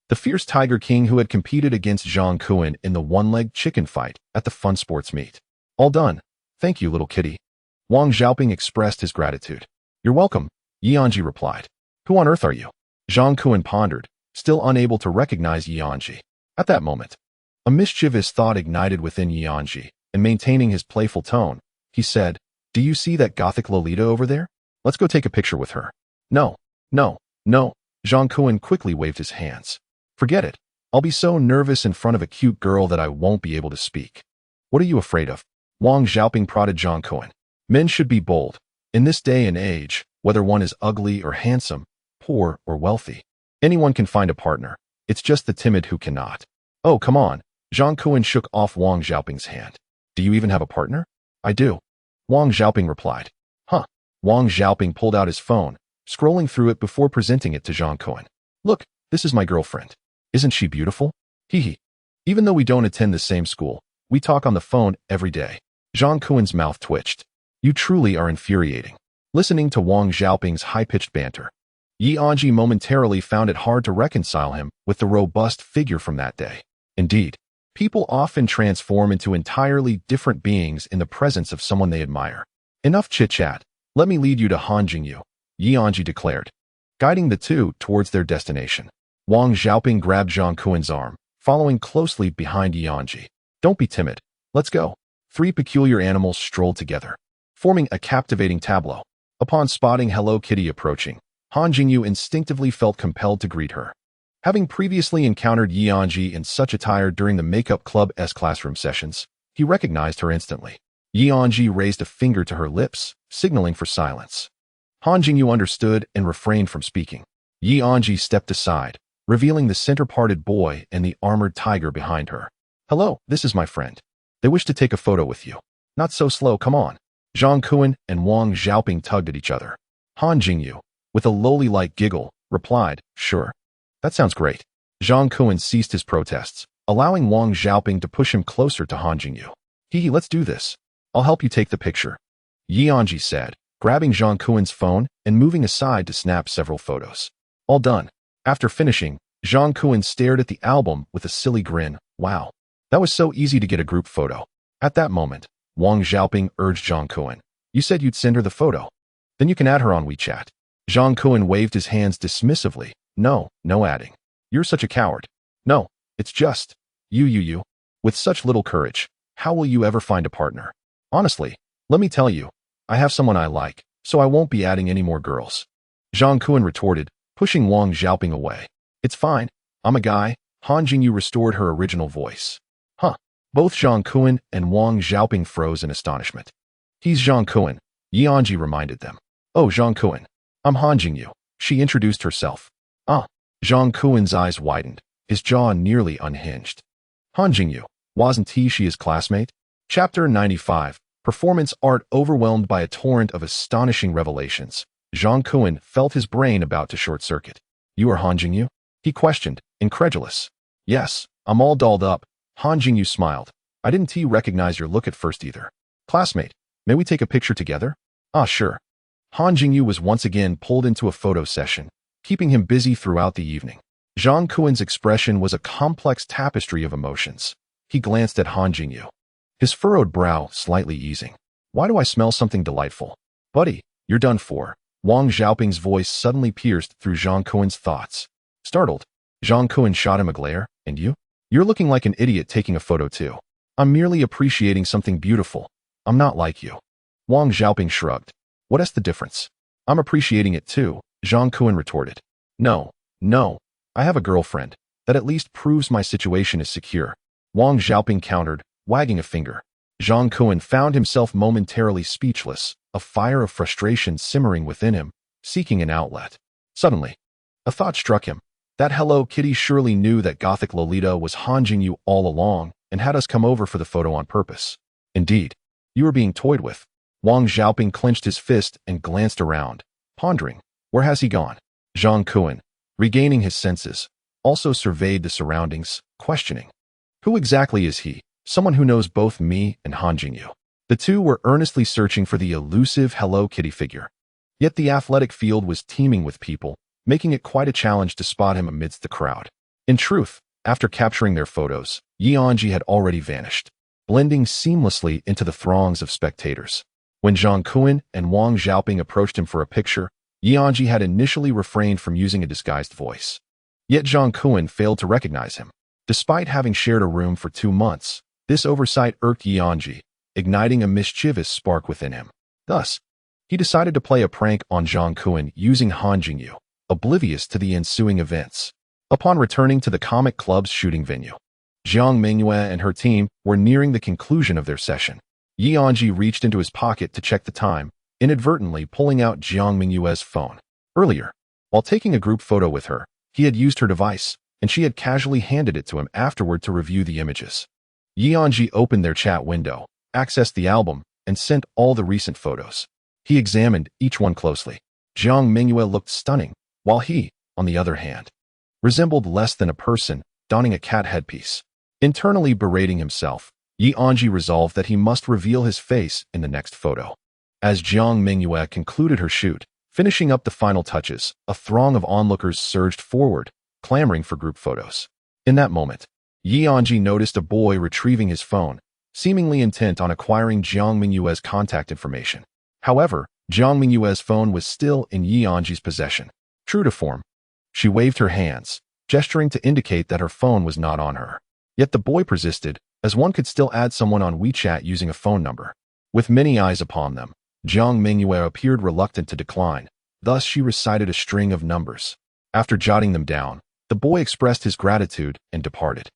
the fierce Tiger King who had competed against Jiang Mengyue in the one-legged chicken fight at the fun sports meet. All done. Thank you, little kitty. Wang Xiaoping expressed his gratitude. You're welcome, Anzhi replied. Who on earth are you? Jiang Mengyue pondered, still unable to recognize Anzhi. At that moment, a mischievous thought ignited within Anzhi, and maintaining his playful tone, he said, Do you see that gothic Lolita over there? Let's go take a picture with her. No, no, no. Jiang Mengyue quickly waved his hands. Forget it. I'll be so nervous in front of a cute girl that I won't be able to speak. What are you afraid of? Wang Xiaoping prodded Jiang Mengyue. Men should be bold. In this day and age, whether one is ugly or handsome, poor or wealthy, anyone can find a partner. It's just the timid who cannot. Oh, come on. Jiang Mengyue shook off Wang Xiaoping's hand. Do you even have a partner? I do. Wang Xiaoping replied. Huh. Wang Xiaoping pulled out his phone, scrolling through it before presenting it to Jiang Mengyue. Look, this is my girlfriend. Isn't she beautiful? Hee hee. Even though we don't attend the same school, we talk on the phone every day. Jiang Mengyue's mouth twitched. You truly are infuriating. Listening to Wang Xiaoping's high-pitched banter, Anzhi momentarily found it hard to reconcile him with the robust figure from that day. Indeed, people often transform into entirely different beings in the presence of someone they admire. Enough chit-chat. Let me lead you to Jingyue, Anzhi declared, guiding the two towards their destination. Wang Xiaoping grabbed Jiang Mengyue's arm, following closely behind Anzhi. Don't be timid. Let's go. Three peculiar animals strolled together, forming a captivating tableau. Upon spotting Hello Kitty approaching, Jingyue instinctively felt compelled to greet her. Having previously encountered Anzhi in such attire during the Makeup Club's classroom sessions, he recognized her instantly. Anzhi raised a finger to her lips, signaling for silence. Jingyue understood and refrained from speaking. Anzhi stepped aside, revealing the center-parted boy and the armored tiger behind her. Hello, this is my friend. They wish to take a photo with you. Not so slow, come on. Jiang Mengyue and Wang Xiaoping tugged at each other. Jingyue, with a lolly-like giggle, replied, Sure. That sounds great. Jiang Mengyue ceased his protests, allowing Wang Xiaoping to push him closer to Jingyue. Hee, let's do this. I'll help you take the picture. Anzhi said, grabbing Jiang Mengyue's phone and moving aside to snap several photos. All done. After finishing, Jiang Mengyue stared at the album with a silly grin. Wow. That was so easy to get a group photo. At that moment, Wang Xiaoping urged Jiang Mengyue. You said you'd send her the photo. Then you can add her on WeChat. Jiang Mengyue waved his hands dismissively. No adding. You're such a coward. No, it's just, you. With such little courage, how will you ever find a partner? Honestly, let me tell you, I have someone I like, so I won't be adding any more girls. Jiang Mengyue retorted, pushing Wang Xiaoping away. It's fine. I'm a guy. Jingyue restored her original voice. Huh. Both Jiang Mengyue and Wang Xiaoping froze in astonishment. He's Jiang Mengyue, Anzhi reminded them. Oh, Jiang Mengyue. I'm Jingyue. She introduced herself. Ah. Jiang Mengyue's eyes widened, his jaw nearly unhinged. Jingyue, wasn't he his classmate? Chapter 95. Performance art. Overwhelmed by a torrent of astonishing revelations, Jiang Mengyue felt his brain about to short-circuit. You are Jingyue? He questioned, incredulous. Yes, I'm all dolled up. Han Jingyu smiled. I didn't recognize your look at first either. Classmate, may we take a picture together? Ah, sure. Han Jingyu was once again pulled into a photo session, keeping him busy throughout the evening. Zhang Kuen's expression was a complex tapestry of emotions. He glanced at Han Jingyu, his furrowed brow slightly easing. Why do I smell something delightful? Buddy, you're done for. Wang Xiaoping's voice suddenly pierced through Zhang Kuen's thoughts. Startled, Zhang Kuen shot him a glare. And you? You're looking like an idiot taking a photo too. I'm merely appreciating something beautiful. I'm not like you. Wang Xiaoping shrugged. What's the difference? I'm appreciating it too, Zhang Kuen retorted. No. I have a girlfriend. That at least proves my situation is secure. Wang Xiaoping countered, wagging a finger. Zhang Kuen found himself momentarily speechless, a fire of frustration simmering within him, seeking an outlet. Suddenly, a thought struck him. That Hello Kitty surely knew that Gothic Lolita was Han Jingyu all along and had us come over for the photo on purpose. Indeed, you were being toyed with. Wang Xiaoping clenched his fist and glanced around, pondering. Where has he gone? Zhang Kuen, regaining his senses, also surveyed the surroundings, questioning. Who exactly is he? Someone who knows both me and Han Jingyu. The two were earnestly searching for the elusive Hello Kitty figure. Yet the athletic field was teeming with people, making it quite a challenge to spot him amidst the crowd. In truth, after capturing their photos, Anzhi had already vanished, blending seamlessly into the throngs of spectators. When Zhang Kuen and Wang Xiaoping approached him for a picture, Anzhi had initially refrained from using a disguised voice. Yet Zhang Kuen failed to recognize him. Despite having shared a room for 2 months, this oversight irked Anzhi, igniting a mischievous spark within him. Thus, he decided to play a prank on Zhang Kuen using Han Jingyu, oblivious to the ensuing events. Upon returning to the comic club's shooting venue, Jiang Mengyue and her team were nearing the conclusion of their session. Anzhi reached into his pocket to check the time, inadvertently pulling out Jiang Mengyue's phone. Earlier, while taking a group photo with her, he had used her device, and she had casually handed it to him afterward to review the images. Anzhi opened their chat window, accessed the album, and sent all the recent photos. He examined each one closely. Jiang Mengyue looked stunning, while he, on the other hand, resembled less than a person, donning a cat headpiece. Internally berating himself, Anzhi resolved that he must reveal his face in the next photo. As Jiang Mengyue concluded her shoot, finishing up the final touches, a throng of onlookers surged forward, clamoring for group photos. In that moment, Anzhi noticed a boy retrieving his phone, seemingly intent on acquiring Jiang Mengyue's contact information. However, Jiang Mengyue's phone was still in Anzhi's possession. True to form, she waved her hands, gesturing to indicate that her phone was not on her. Yet the boy persisted, as one could still add someone on WeChat using a phone number. With many eyes upon them, Jiang Mengyue appeared reluctant to decline. Thus she recited a string of numbers. After jotting them down, the boy expressed his gratitude and departed.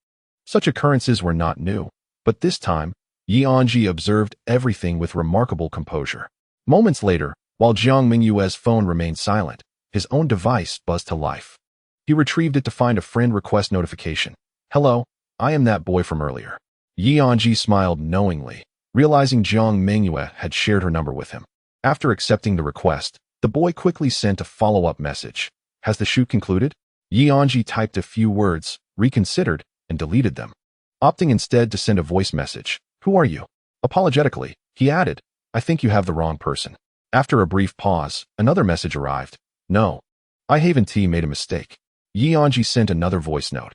Such occurrences were not new, but this time, Anzhi observed everything with remarkable composure. Moments later, while Jiang Mengyue's phone remained silent, his own device buzzed to life. He retrieved it to find a friend request notification. Hello, I am that boy from earlier. Anzhi smiled knowingly, realizing Jiang Mengyue had shared her number with him. After accepting the request, the boy quickly sent a follow-up message. Has the shoot concluded? Anzhi typed a few words, reconsidered, and deleted them, opting instead to send a voice message. Who are you? Apologetically, he added, I think you have the wrong person. After a brief pause, another message arrived. No, I Haven T made a mistake. Anzhi sent another voice note.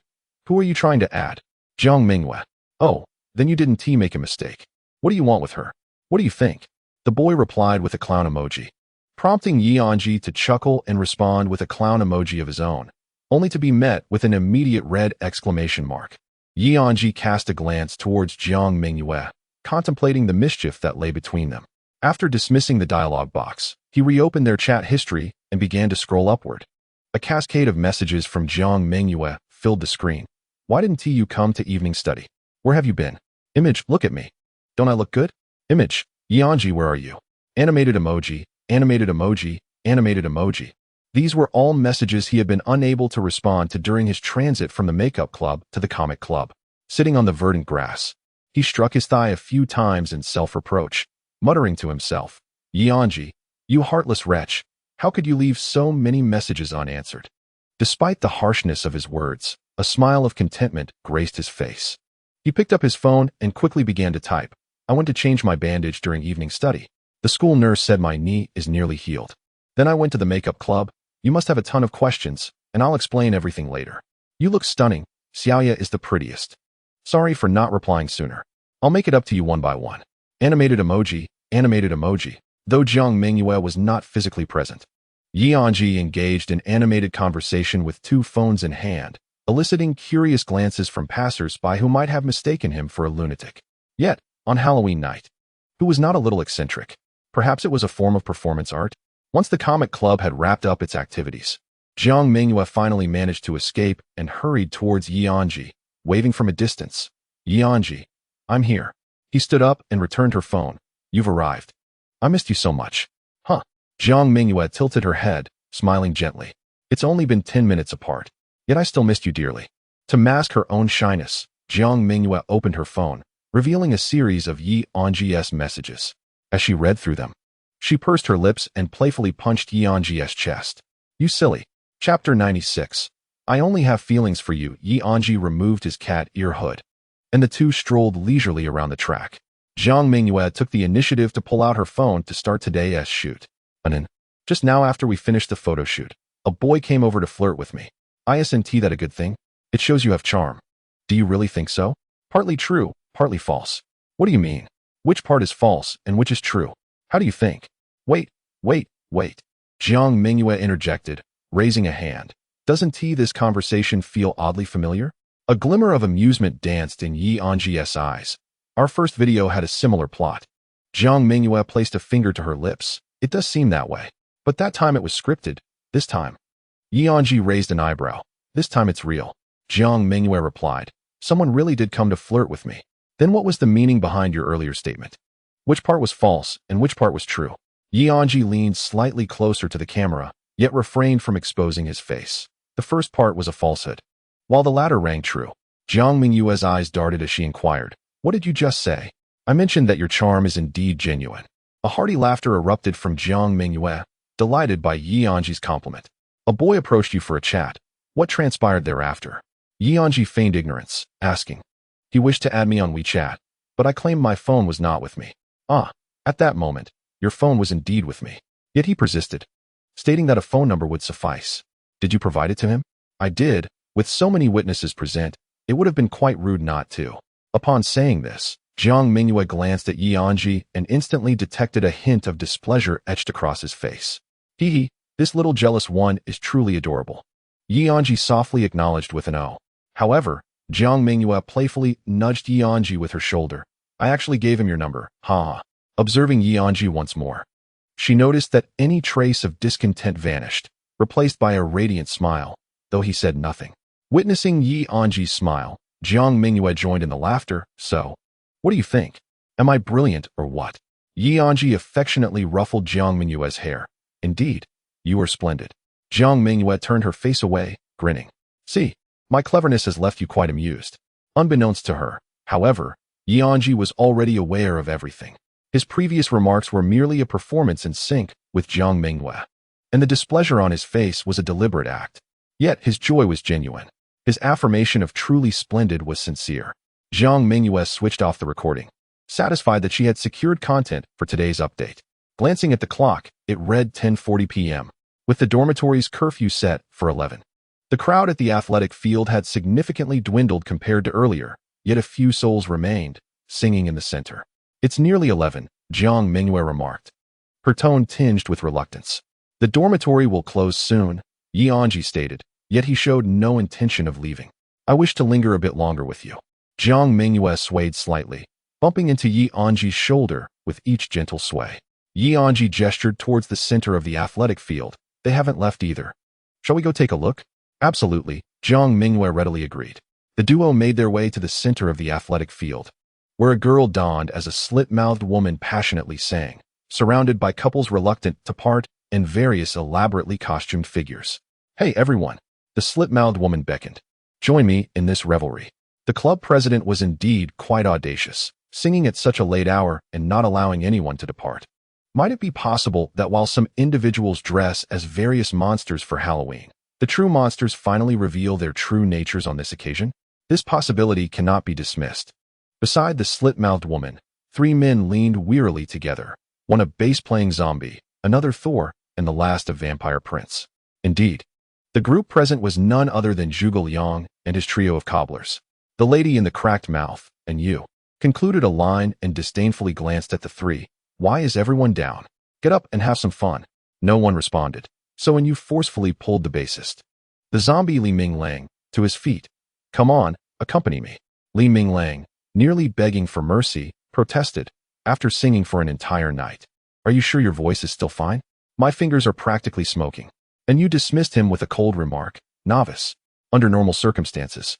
Who are you trying to add? Jiang Mengyue. Oh, then you didn't make a mistake. What do you want with her? What do you think? The boy replied with a clown emoji, prompting Anzhi to chuckle and respond with a clown emoji of his own, only to be met with an immediate red exclamation mark. Anzhi cast a glance towards Jiang Mengyue, contemplating the mischief that lay between them. After dismissing the dialog box, he reopened their chat history and began to scroll upward. A cascade of messages from Jiang Mengyue filled the screen. Why didn't you come to evening study? Where have you been? Image, look at me. Don't I look good? Image, Anzhi, where are you? Animated emoji, animated emoji, animated emoji. These were all messages he had been unable to respond to during his transit from the makeup club to the comic club. Sitting on the verdant grass, he struck his thigh a few times in self-reproach, muttering to himself, Anzhi, you heartless wretch, how could you leave so many messages unanswered? Despite the harshness of his words, a smile of contentment graced his face. He picked up his phone and quickly began to type. I went to change my bandage during evening study. The school nurse said my knee is nearly healed. Then I went to the makeup club. You must have a ton of questions, and I'll explain everything later. You look stunning. Xiaoya is the prettiest. Sorry for not replying sooner. I'll make it up to you one by one. Animated emoji, animated emoji. Though Jiang Mengyue was not physically present, Anzhi engaged in animated conversation with two phones in hand, eliciting curious glances from passers-by who might have mistaken him for a lunatic. Yet, on Halloween night, who was not a little eccentric? Perhaps it was a form of performance art? Once the comic club had wrapped up its activities, Jiang Mengyue finally managed to escape and hurried towards Anzhi, waving from a distance. Anzhi, I'm here. He stood up and returned her phone. You've arrived. I missed you so much. Huh. Jiang Mengyue tilted her head, smiling gently. It's only been 10 minutes apart. Yet I still missed you dearly. To mask her own shyness, Jiang Mengyue opened her phone, revealing a series of Anzhi's messages. As she read through them, she pursed her lips and playfully punched Anzhi's chest. You silly. Chapter 96. I only have feelings for you. Anzhi removed his cat ear hood, and the two strolled leisurely around the track. Jiang Mengyue took the initiative to pull out her phone to start today's shoot. Just now after we finished the photo shoot, a boy came over to flirt with me. Isn't that a good thing? It shows you have charm. Do you really think so? Partly true, partly false. What do you mean? Which part is false and which is true? How do you think? Wait. Jiang Mengyue interjected, raising a hand. Doesn't this conversation feel oddly familiar? A glimmer of amusement danced in Anzhi's eyes. Our first video had a similar plot. Jiang Mengyue placed a finger to her lips. It does seem that way. But that time it was scripted. This time. Anzhi raised an eyebrow. This time it's real. Jiang Mengyue replied. Someone really did come to flirt with me. Then what was the meaning behind your earlier statement? Which part was false and which part was true? Anzhi leaned slightly closer to the camera, yet refrained from exposing his face. The first part was a falsehood, while the latter rang true. Jiang Mengyue's eyes darted as she inquired. What did you just say? I mentioned that your charm is indeed genuine. A hearty laughter erupted from Jiang Mengyue, delighted by Anzhi's compliment. A boy approached you for a chat. What transpired thereafter? Anzhi feigned ignorance, asking. He wished to add me on WeChat, but I claimed my phone was not with me. At that moment, your phone was indeed with me. Yet he persisted, stating that a phone number would suffice. Did you provide it to him? I did. With so many witnesses present, it would have been quite rude not to. Upon saying this, Jiang Mengyue glanced at Anzhi and instantly detected a hint of displeasure etched across his face. Hee, this little jealous one is truly adorable. Anzhi softly acknowledged with an O. However, Jiang Mengyue playfully nudged Anzhi with her shoulder. I actually gave him your number, ha. Observing Anzhi once more, she noticed that any trace of discontent vanished, replaced by a radiant smile, though he said nothing. Witnessing Anzhi's smile, Jiang Mengyue joined in the laughter. So, what do you think? Am I brilliant or what? Anzhi affectionately ruffled Jiang Mengyue's hair. Indeed, you are splendid. Jiang Mengyue turned her face away, grinning. See, my cleverness has left you quite amused. Unbeknownst to her, however, Anzhi was already aware of everything. His previous remarks were merely a performance in sync with Jiang Mengyue, and the displeasure on his face was a deliberate act. Yet his joy was genuine. His affirmation of truly splendid was sincere. Jiang Mengyue switched off the recording, satisfied that she had secured content for today's update. Glancing at the clock, it read 10:40 p.m., with the dormitory's curfew set for 11. The crowd at the athletic field had significantly dwindled compared to earlier, yet a few souls remained, singing in the center. It's nearly 11, Jiang Mengyue remarked, her tone tinged with reluctance. The dormitory will close soon, Anzhi stated, yet he showed no intention of leaving. I wish to linger a bit longer with you. Jiang Mengyue swayed slightly, bumping into Anzhi's shoulder with each gentle sway. Anzhi gestured towards the center of the athletic field. They haven't left either. Shall we go take a look? Absolutely, Jiang Mengyue readily agreed. The duo made their way to the center of the athletic field, where a girl donned as a slit-mouthed woman passionately sang, surrounded by couples reluctant to part and various elaborately costumed figures. Hey everyone, the slit-mouthed woman beckoned. Join me in this revelry. The club president was indeed quite audacious, singing at such a late hour and not allowing anyone to depart. Might it be possible that while some individuals dress as various monsters for Halloween, The true monsters finally reveal their true natures on this occasion? This possibility cannot be dismissed. Beside the slit-mouthed woman, 3 men leaned wearily together, one a bass-playing zombie, another Thor, and the last a vampire prince. Indeed, the group present was none other than Zhuge Liang and his trio of cobblers. The lady in the cracked mouth, and you, concluded a line and disdainfully glanced at the 3. Why is everyone down? Get up and have some fun. No one responded, so and you forcefully pulled the bassist. The zombie Li Ming Lang, to his feet. Come on, accompany me. Li Ming Lang, nearly begging for mercy, protested, after singing for an entire night. Are you sure your voice is still fine? My fingers are practically smoking. And you dismissed him with a cold remark, novice. Under normal circumstances,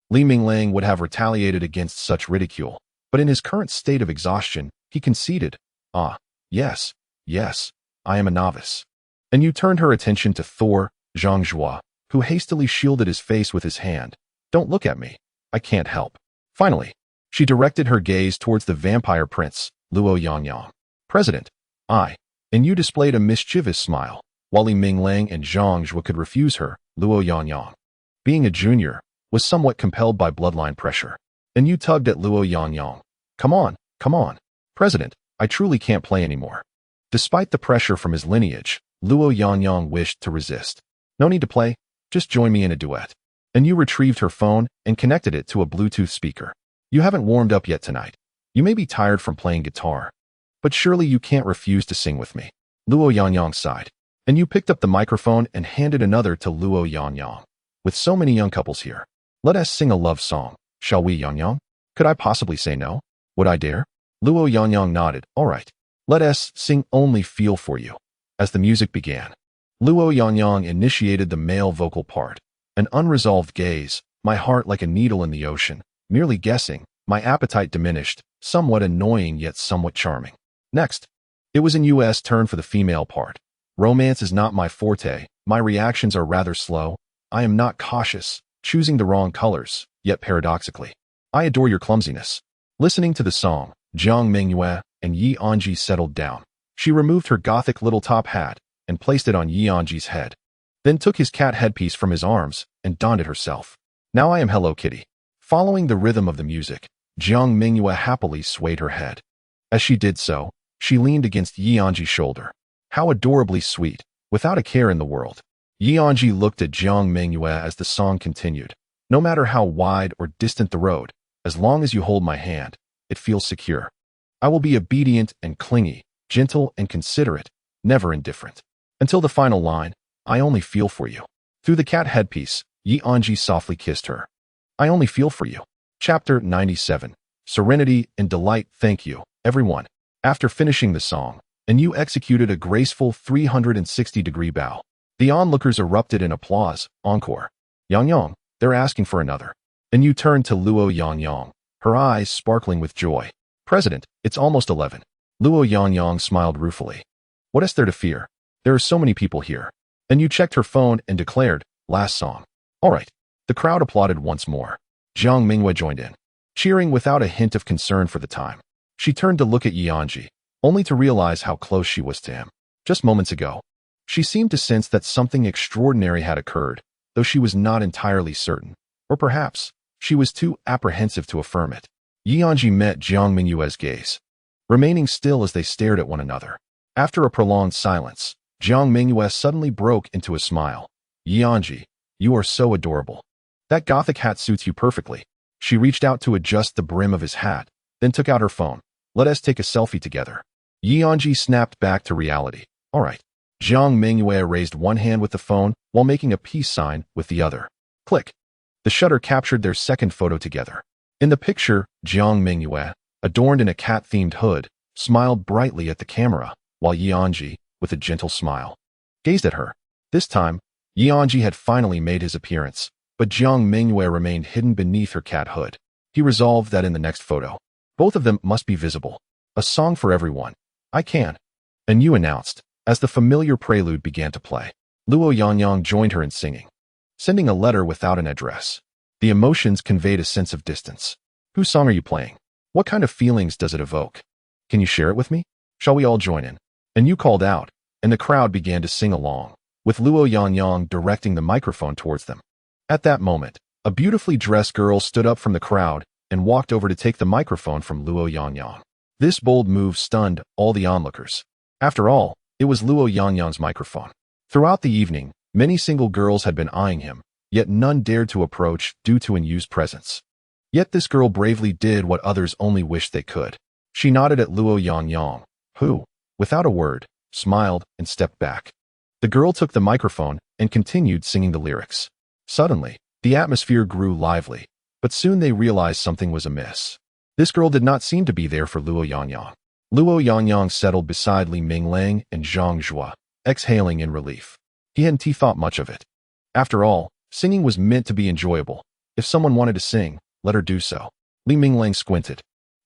Li Ming Lang would have retaliated against such ridicule, but in his current state of exhaustion, he conceded, yes, I am a novice. And you turned her attention to Thor, Zhang Zhua, who hastily shielded his face with his hand. Don't look at me. I can't help. Finally, she directed her gaze towards the vampire prince, Luo Yangyang. President, and you displayed a mischievous smile, while Li Ming Lang and Zhang Zhua could refuse her, Luo Yangyang, being a junior, was somewhat compelled by bloodline pressure. And you tugged at Luo Yangyang. Come on. President, I truly can't play anymore. Despite the pressure from his lineage, Luo Yangyang wished to resist. No need to play, just join me in a duet. And you retrieved her phone and connected it to a Bluetooth speaker. You haven't warmed up yet tonight. You may be tired from playing guitar, but surely you can't refuse to sing with me. Luo Yangyang sighed. And you picked up the microphone and handed another to Luo Yangyang. With so many young couples here, let us sing a love song, shall we, Yangyang? Could I possibly say no? Would I dare? Luo Yangyang nodded. All right. Let us sing Only Feel For You. As the music began, Luo Yangyang initiated the male vocal part. An unresolved gaze, my heart like a needle in the ocean, merely guessing, my appetite diminished, somewhat annoying yet somewhat charming. Next, it was in U.S. turn for the female part. Romance is not my forte, my reactions are rather slow, I am not cautious, choosing the wrong colors, yet paradoxically, I adore your clumsiness. Listening to the song, Jiang Mengyue and Anzhi settled down. She removed her gothic little top hat and placed it on Anzhi's head, then took his cat headpiece from his arms and donned it herself. Now I am Hello Kitty. Following the rhythm of the music, Jiang Mengyue happily swayed her head. As she did so, she leaned against Anzhi's shoulder. How adorably sweet, without a care in the world. Anzhi looked at Jiang Mengyue as the song continued. No matter how wide or distant the road, as long as you hold my hand, it feels secure. I will be obedient and clingy, gentle and considerate, never indifferent. Until the final line, I only feel for you. Through the cat headpiece, Anzhi softly kissed her. I only feel for you. Chapter 97. Serenity and Delight. Thank you, everyone. After finishing the song, and you executed a graceful 360-degree bow. The onlookers erupted in applause. Encore. Yangyang, they're asking for another. And you turned to Luo Yangyang, her eyes sparkling with joy. President, it's almost 11. Luo Yangyang smiled ruefully. What is there to fear? There are so many people here. And you checked her phone and declared, last song. All right. The crowd applauded once more. Jiang Mengyue joined in, cheering without a hint of concern for the time. She turned to look at Anzhi, only to realize how close she was to him. Just moments ago, she seemed to sense that something extraordinary had occurred, though she was not entirely certain. Or perhaps, she was too apprehensive to affirm it. Anzhi met Jiang Mengyue's gaze, remaining still as they stared at one another. After a prolonged silence, Jiang Mengyue suddenly broke into a smile. Anzhi, you are so adorable. That gothic hat suits you perfectly. She reached out to adjust the brim of his hat, then took out her phone. Let us take a selfie together. Anzhi snapped back to reality. All right. Jiang Mengyue raised one hand with the phone while making a peace sign with the other. Click. The shutter captured their second photo together. In the picture, Jiang Mengyue, adorned in a cat-themed hood, smiled brightly at the camera, while Anzhi, with a gentle smile, gazed at her. This time, Anzhi had finally made his appearance, but Jiang Mengyue remained hidden beneath her cat hood. He resolved that in the next photo, both of them must be visible. A song for everyone. I can. And you announced, as the familiar prelude began to play. Luo Yangyang joined her in singing, sending a letter without an address. The emotions conveyed a sense of distance. Whose song are you playing? What kind of feelings does it evoke? Can you share it with me? Shall we all join in? And you called out, and the crowd began to sing along. with Luo Yangyang directing the microphone towards them. At that moment, a beautifully dressed girl stood up from the crowd and walked over to take the microphone from Luo Yangyang. This bold move stunned all the onlookers. After all, it was Luo Yangyang's microphone. Throughout the evening, many single girls had been eyeing him, yet none dared to approach due to Mengyue's presence. Yet this girl bravely did what others only wished they could. She nodded at Luo Yangyang, who, without a word, smiled and stepped back. The girl took the microphone and continued singing the lyrics. Suddenly, the atmosphere grew lively, but soon they realized something was amiss. This girl did not seem to be there for Luo Yangyang. Luo Yangyang settled beside Li Minglang and Zhang Zhua, exhaling in relief. He hadn't thought much of it. After all, singing was meant to be enjoyable. If someone wanted to sing, let her do so. Li Minglang squinted,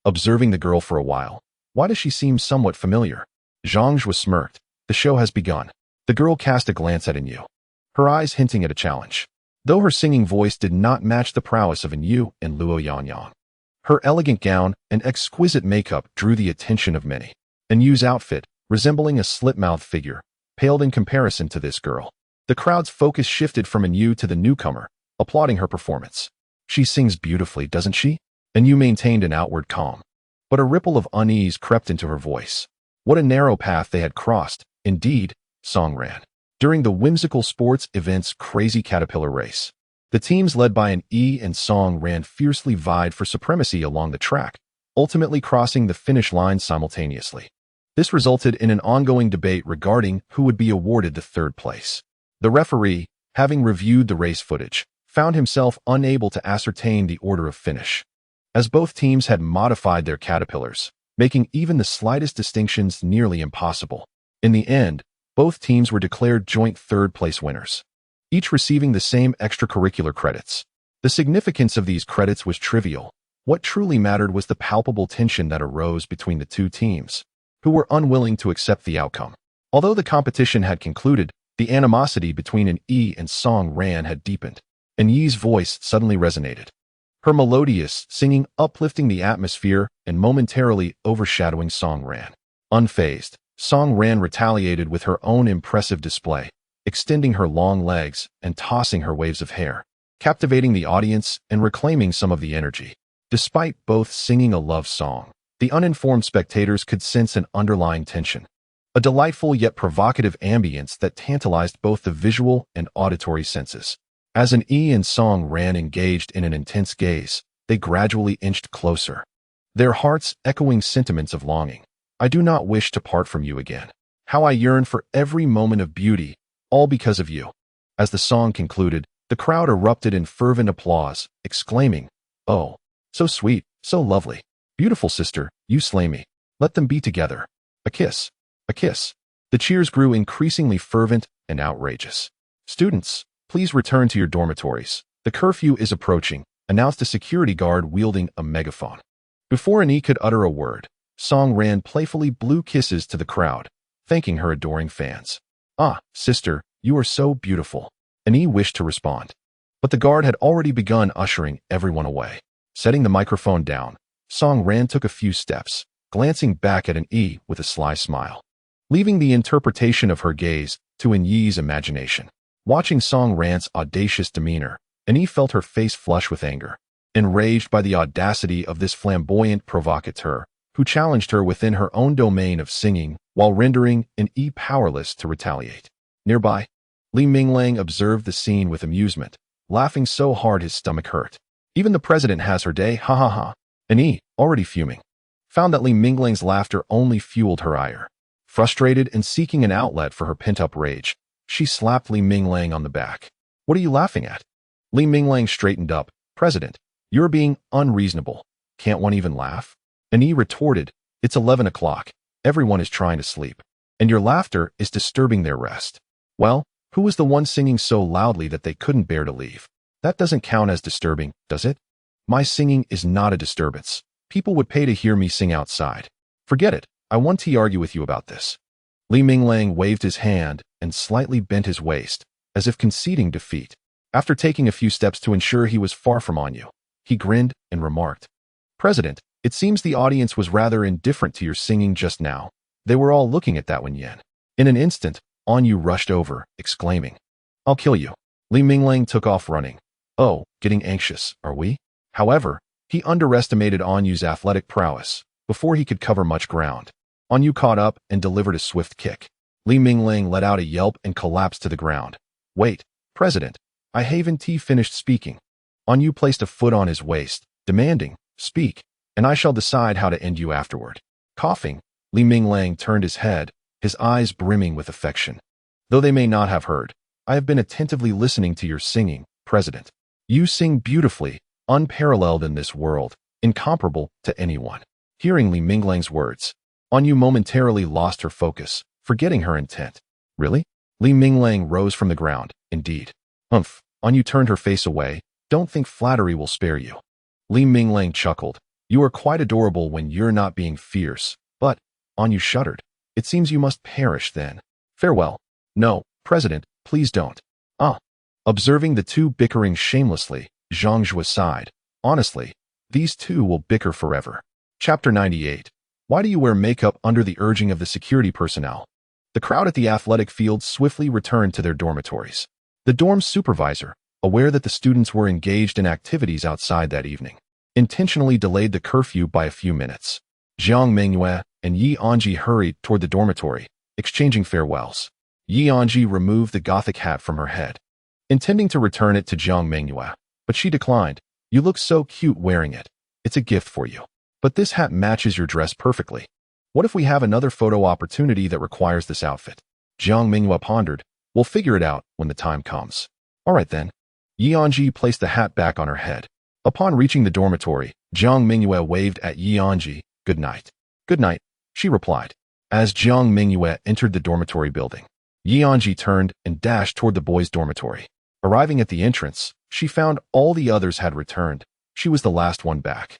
observing the girl for a while. Why does she seem somewhat familiar? Zhang Zhua smirked. The show has begun. The girl cast a glance at Mengyue, her eyes hinting at a challenge. Though her singing voice did not match the prowess of Mengyue and Luo Yangyang, her elegant gown and exquisite makeup drew the attention of many. Menyue's outfit, resembling a slit-mouthed figure, paled in comparison to this girl. The crowd's focus shifted from Mengyue to the newcomer, applauding her performance. She sings beautifully, doesn't she? Mengyue maintained an outward calm, but a ripple of unease crept into her voice. What a narrow path they had crossed. Indeed, Song ran. During the whimsical sports event's crazy caterpillar race, the teams led by an E and Song ran fiercely vied for supremacy along the track, ultimately crossing the finish line simultaneously. This resulted in an ongoing debate regarding who would be awarded the third place. The referee, having reviewed the race footage, found himself unable to ascertain the order of finish, as both teams had modified their caterpillars, making even the slightest distinctions nearly impossible. In the end, both teams were declared joint third-place winners, each receiving the same extracurricular credits. The significance of these credits was trivial. What truly mattered was the palpable tension that arose between the two teams, who were unwilling to accept the outcome. Although the competition had concluded, the animosity between an E and Song Ran had deepened. Anyi's voice suddenly resonated, her melodious singing uplifting the atmosphere and momentarily overshadowing Song Ran. Unfazed, Song Ran retaliated with her own impressive display, extending her long legs and tossing her waves of hair, captivating the audience and reclaiming some of the energy. Despite both singing a love song, the uninformed spectators could sense an underlying tension, a delightful yet provocative ambience that tantalized both the visual and auditory senses. As an E and Song Ran engaged in an intense gaze, they gradually inched closer, their hearts echoing sentiments of longing. I do not wish to part from you again. How I yearn for every moment of beauty, all because of you. As the song concluded, the crowd erupted in fervent applause, exclaiming, "Oh, so sweet, so lovely. Beautiful sister, you slay me. Let them be together. A kiss, a kiss." The cheers grew increasingly fervent and outrageous. "Students, please return to your dormitories. The curfew is approaching," announced a security guard wielding a megaphone. Before Annie could utter a word, Song Ran playfully blew kisses to the crowd, thanking her adoring fans. "Ah, sister, you are so beautiful." Annie wished to respond, but the guard had already begun ushering everyone away. Setting the microphone down, Song Ran took a few steps, glancing back at Annie with a sly smile, leaving the interpretation of her gaze to Annie's imagination. Watching Song Ran's audacious demeanor, Annie felt her face flush with anger, enraged by the audacity of this flamboyant provocateur, who challenged her within her own domain of singing while rendering an E powerless to retaliate. Nearby, Li Minglang observed the scene with amusement, laughing so hard his stomach hurt. Even the president has her day, ha ha ha. Annie, already fuming, found that Li Minglang's laughter only fueled her ire. Frustrated and seeking an outlet for her pent-up rage, she slapped Li Minglang on the back. "What are you laughing at?" Li Minglang straightened up. "President, you're being unreasonable. Can't one even laugh?" Annie retorted, "It's 11 o'clock. Everyone is trying to sleep, and your laughter is disturbing their rest." "Well, who was the one singing so loudly that they couldn't bear to leave? That doesn't count as disturbing, does it? My singing is not a disturbance. People would pay to hear me sing outside. Forget it. I want to argue with you about this." Li Minglang waved his hand and slightly bent his waist, as if conceding defeat. After taking a few steps to ensure he was far from on you, he grinned and remarked, "President, it seems the audience was rather indifferent to your singing just now. They were all looking at that Wen Yan." In an instant, Anyu rushed over, exclaiming, "I'll kill you." Li Minglang took off running. Oh, getting anxious, are we? However, he underestimated Anyu's athletic prowess. Before he could cover much ground, Anyu caught up and delivered a swift kick. Li Minglang let out a yelp and collapsed to the ground. "Wait, President." I haven't finished speaking. Anyu placed a foot on his waist, demanding, "Speak, and I shall decide how to end you afterward." Coughing, Li Minglang turned his head, his eyes brimming with affection. "Though they may not have heard, I have been attentively listening to your singing, President. You sing beautifully, unparalleled in this world, incomparable to anyone." Hearing Li Minglang's words, Anyu momentarily lost her focus, forgetting her intent. "Really?" Li Minglang rose from the ground. "Indeed." "Humph." Anyu turned her face away. "Don't think flattery will spare you." Li Minglang chuckled. "You are quite adorable when you're not being fierce, but..." Anyu shuddered. "It seems you must perish then. Farewell." "No, President, please don't." "Ah." Observing the two bickering shamelessly, Jiang Mengyue sighed. "Honestly, these two will bicker forever." Chapter 98. Why do you wear makeup under the urging of the security personnel? The crowd at the athletic field swiftly returned to their dormitories. The dorm supervisor, aware that the students were engaged in activities outside that evening, intentionally delayed the curfew by a few minutes. Jiang Mengyue and Anzhi hurried toward the dormitory, exchanging farewells. Anzhi removed the gothic hat from her head, intending to return it to Jiang Mengyue, but she declined. "You look so cute wearing it. It's a gift for you. But this hat matches your dress perfectly. What if we have another photo opportunity that requires this outfit?" Jiang Mengyue pondered. "We'll figure it out when the time comes." "All right then." Anzhi placed the hat back on her head. Upon reaching the dormitory, Jiang Mengyue waved at Anzhi. "Good night." "Good night," she replied. As Jiang Mengyue entered the dormitory building, Anzhi turned and dashed toward the boys' dormitory. Arriving at the entrance, she found all the others had returned. She was the last one back.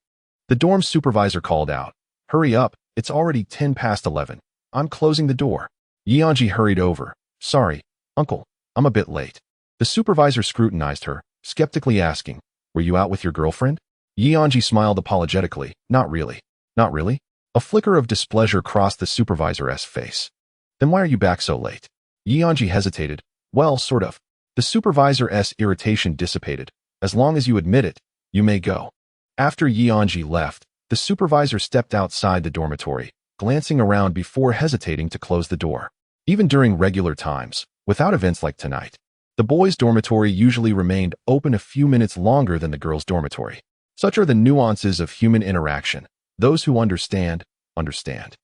The dorm supervisor called out, "Hurry up, it's already 10 past 11. I'm closing the door." Anzhi hurried over. "Sorry, Uncle, I'm a bit late." The supervisor scrutinized her, skeptically asking, "Were you out with your girlfriend?" Anzhi smiled apologetically. "Not really." "Not really?" A flicker of displeasure crossed the supervisor's face. "Then why are you back so late?" Anzhi hesitated. "Well, sort of." The supervisor's irritation dissipated. "As long as you admit it, you may go." After Anzhi left, the supervisor stepped outside the dormitory, glancing around before hesitating to close the door. Even during regular times, without events like tonight, the boys' dormitory usually remained open a few minutes longer than the girls' dormitory. Such are the nuances of human interaction. Those who understand, understand.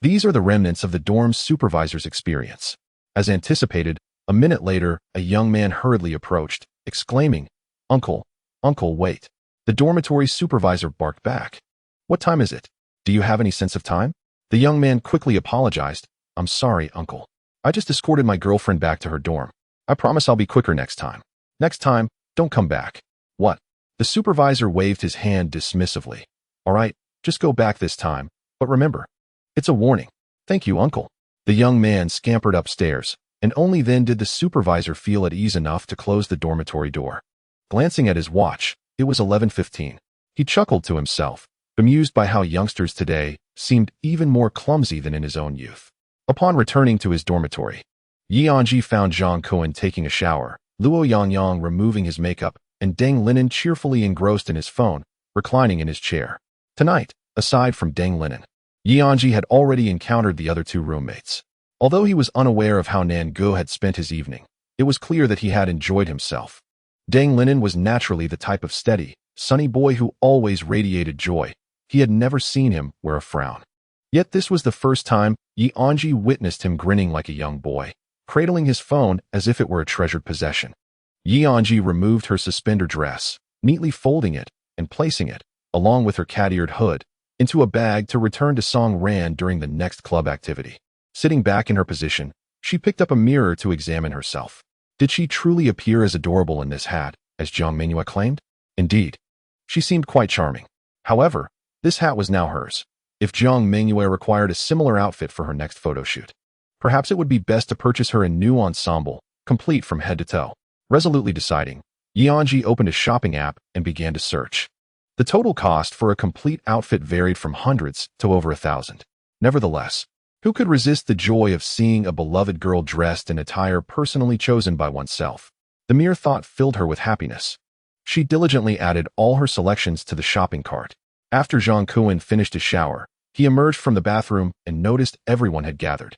These are the remnants of the dorm supervisor's experience. As anticipated, a minute later, a young man hurriedly approached, exclaiming, "Uncle, Uncle, wait." The dormitory supervisor barked back. "What time is it? Do you have any sense of time?" The young man quickly apologized. "I'm sorry, Uncle. I just escorted my girlfriend back to her dorm. I promise I'll be quicker next time." "Next time, don't come back." "What?" The supervisor waved his hand dismissively. "All right, just go back this time, but remember, it's a warning." "Thank you, Uncle." The young man scampered upstairs, and only then did the supervisor feel at ease enough to close the dormitory door. Glancing at his watch, it was 11:15. He chuckled to himself, bemused by how youngsters today seemed even more clumsy than in his own youth. Upon returning to his dormitory, Anzhi found Zhang Kuan taking a shower, Luo Yangyang removing his makeup, and Deng Linen cheerfully engrossed in his phone, reclining in his chair. Tonight, aside from Deng Linen, Anzhi had already encountered the other two roommates. Although he was unaware of how Nangu had spent his evening, it was clear that he had enjoyed himself. Deng Linen was naturally the type of steady, sunny boy who always radiated joy. He had never seen him wear a frown. Yet this was the first time Anzhi witnessed him grinning like a young boy, cradling his phone as if it were a treasured possession. Anzhi removed her suspender dress, neatly folding it and placing it, along with her cat-eared hood, into a bag to return to Song Ran during the next club activity. Sitting back in her position, she picked up a mirror to examine herself. Did she truly appear as adorable in this hat, as Jiang Mengyue claimed? Indeed, she seemed quite charming. However, this hat was now hers. If Jiang Mengyue required a similar outfit for her next photo shoot, perhaps it would be best to purchase her a new ensemble, complete from head to toe. Resolutely deciding, Anzhi opened a shopping app and began to search. The total cost for a complete outfit varied from hundreds to over 1,000. Nevertheless, Who could resist the joy of seeing a beloved girl dressed in attire personally chosen by oneself? The mere thought filled her with happiness. She diligently added all her selections to the shopping cart. After Jiang Mengyue finished his shower, he emerged from the bathroom and noticed everyone had gathered.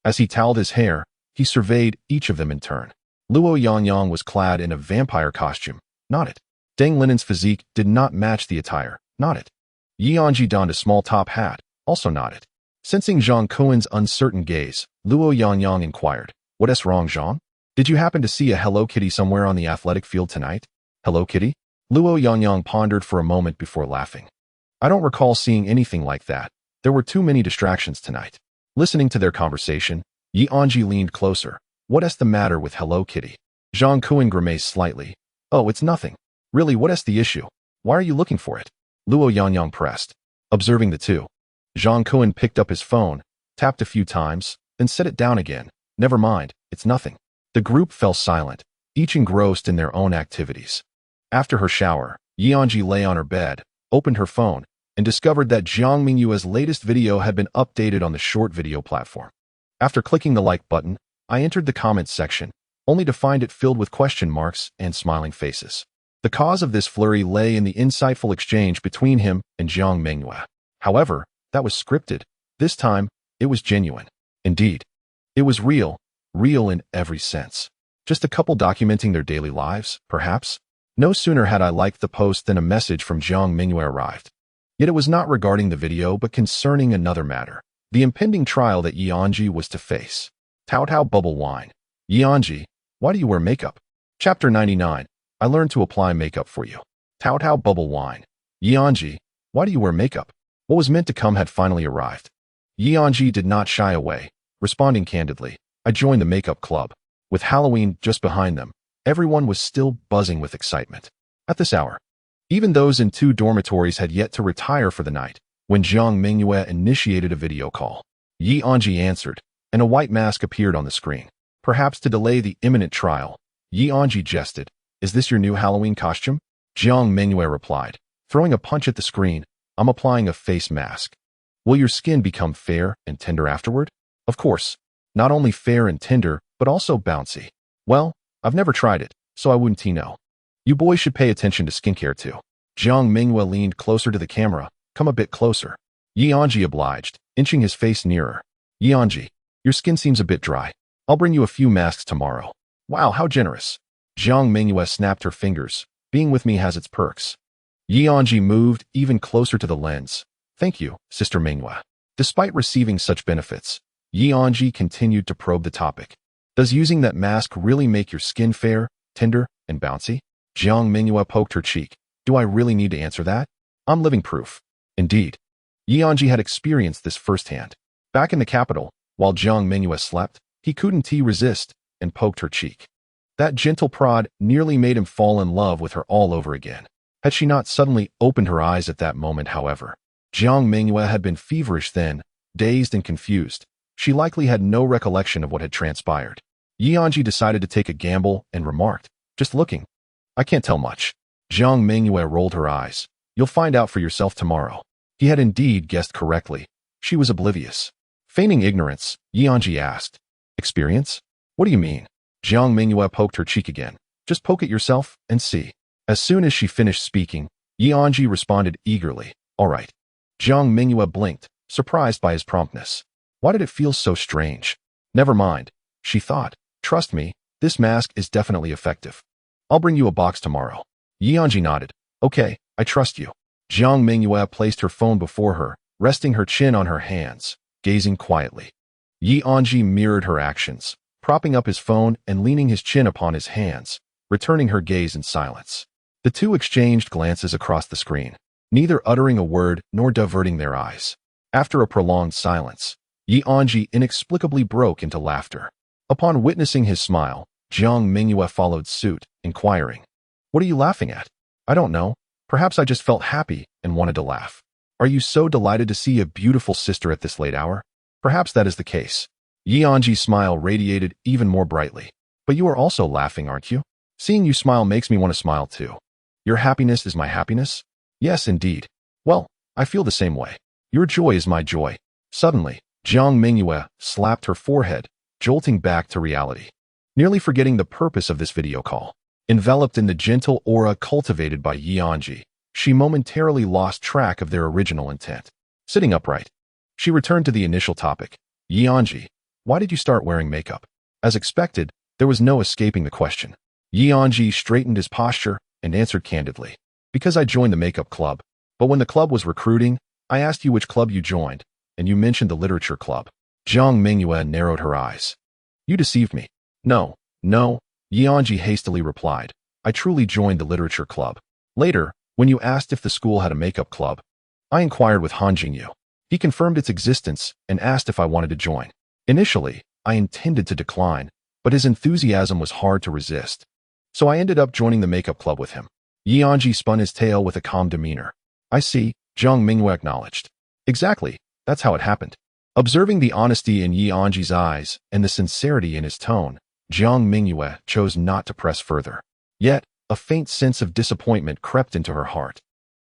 As he toweled his hair, he surveyed each of them in turn. Luo Yangyang was clad in a vampire costume. Not it. Deng Linen's physique did not match the attire. Not it. Anzhi donned a small top hat. Also not it. Sensing Jiang Mengyue's uncertain gaze, Luo Yangyang inquired, "What's wrong, Jiang? Did you happen to see a Hello Kitty somewhere on the athletic field tonight?" "Hello Kitty?" Luo Yangyang pondered for a moment before laughing. "I don't recall seeing anything like that. There were too many distractions tonight." Listening to their conversation, Anzhi leaned closer. "What's the matter with Hello Kitty?" Jiang Mengyue grimaced slightly. "Oh, it's nothing. Really, what's the issue? Why are you looking for it?" Luo Yangyang pressed. Observing the two, Jiang Mengyue picked up his phone, tapped a few times, then set it down again. "Never mind, it's nothing." The group fell silent, each engrossed in their own activities. After her shower, Anzhi lay on her bed, opened her phone, and discovered that Jiang Mengyue's latest video had been updated on the short video platform. After clicking the like button, I entered the comments section, only to find it filled with question marks and smiling faces. The cause of this flurry lay in the insightful exchange between him and Jiang Mengyue. However, that was scripted. This time, it was genuine. Indeed, it was real in every sense. Just a couple documenting their daily lives, perhaps. No sooner had I liked the post than a message from Jiang Mengyue arrived. Yet it was not regarding the video but concerning another matter, the impending trial that Anzhi was to face. Tao bubble wine. Anzhi, why do you wear makeup? Chapter 99. I learned to apply makeup for you. Tao bubble wine. Anzhi, why do you wear makeup? What was meant to come had finally arrived. Anzhi did not shy away, responding candidly. I joined the makeup club. With Halloween just behind them, everyone was still buzzing with excitement. At this hour, even those in 2 dormitories had yet to retire for the night, when Jiang Mengyue initiated a video call. Anzhi answered, and a white mask appeared on the screen. Perhaps to delay the imminent trial, Anzhi jested, "Is this your new Halloween costume?" Jiang Mengyue replied, throwing a punch at the screen, "I'm applying a face mask. Will your skin become fair and tender afterward?" "Of course. Not only fair and tender, but also bouncy." "Well, I've never tried it, so I wouldn't know. You boys should pay attention to skincare too." Jiang Mengyue leaned closer to the camera. "Come a bit closer." Anzhi obliged, inching his face nearer. "Anzhi, your skin seems a bit dry. I'll bring you a few masks tomorrow." "Wow, how generous." Jiang Mengyue snapped her fingers. "Being with me has its perks." Anzhi moved even closer to the lens. "Thank you, Sister Mengyue." Despite receiving such benefits, Anzhi continued to probe the topic. "Does using that mask really make your skin fair, tender, and bouncy?" Jiang Mengyue poked her cheek. "Do I really need to answer that? I'm living proof." Indeed, Anzhi had experienced this firsthand. Back in the capital, while Jiang Mengyue slept, he couldn't resist and poked her cheek. That gentle prod nearly made him fall in love with her all over again. Had she not suddenly opened her eyes at that moment, however, Jiang Mengyue had been feverish then, dazed and confused. She likely had no recollection of what had transpired. Anzhi decided to take a gamble and remarked, "Just looking. I can't tell much." Jiang Mengyue rolled her eyes. "You'll find out for yourself tomorrow." He had indeed guessed correctly. She was oblivious. Feigning ignorance, Anzhi asked, "Experience? What do you mean?" Jiang Mengyue poked her cheek again. "Just poke it yourself and see." As soon as she finished speaking, Anzhi responded eagerly, "All right." Jiang Mengyue blinked, surprised by his promptness. Why did it feel so strange? Never mind, she thought. Trust me, this mask is definitely effective. I'll bring you a box tomorrow. Anzhi nodded. Okay, I trust you. Jiang Mengyue placed her phone before her, resting her chin on her hands, gazing quietly. Anzhi mirrored her actions, propping up his phone and leaning his chin upon his hands, returning her gaze in silence. The two exchanged glances across the screen, neither uttering a word nor diverting their eyes. After a prolonged silence, Anzhi inexplicably broke into laughter. Upon witnessing his smile, Jiang Mengyue followed suit, inquiring, "What are you laughing at?" "I don't know. Perhaps I just felt happy and wanted to laugh." "Are you so delighted to see a beautiful sister at this late hour?" "Perhaps that is the case." Anzhi's smile radiated even more brightly. "But you are also laughing, aren't you? Seeing you smile makes me want to smile too." "Your happiness is my happiness?" "Yes, indeed." "Well, I feel the same way. Your joy is my joy." Suddenly, Jiang Mengyue slapped her forehead, jolting back to reality, nearly forgetting the purpose of this video call. Enveloped in the gentle aura cultivated by Anzhi, she momentarily lost track of their original intent. Sitting upright, she returned to the initial topic. Anzhi, why did you start wearing makeup? As expected, there was no escaping the question. Anzhi straightened his posture and answered candidly. Because I joined the makeup club, but when the club was recruiting, I asked you which club you joined, and you mentioned the literature club. Jiang Mengyue narrowed her eyes. You deceived me. No, Anzhi hastily replied. I truly joined the literature club. Later, when you asked if the school had a makeup club, I inquired with Han Jingyu. He confirmed its existence and asked if I wanted to join. Initially, I intended to decline, but his enthusiasm was hard to resist. So I ended up joining the makeup club with him. Anzhi spun his tail with a calm demeanor. I see, Jiang Mengyue acknowledged. Exactly, that's how it happened. Observing the honesty in Anzhi's eyes and the sincerity in his tone, Jiang Mengyue chose not to press further. Yet, a faint sense of disappointment crept into her heart.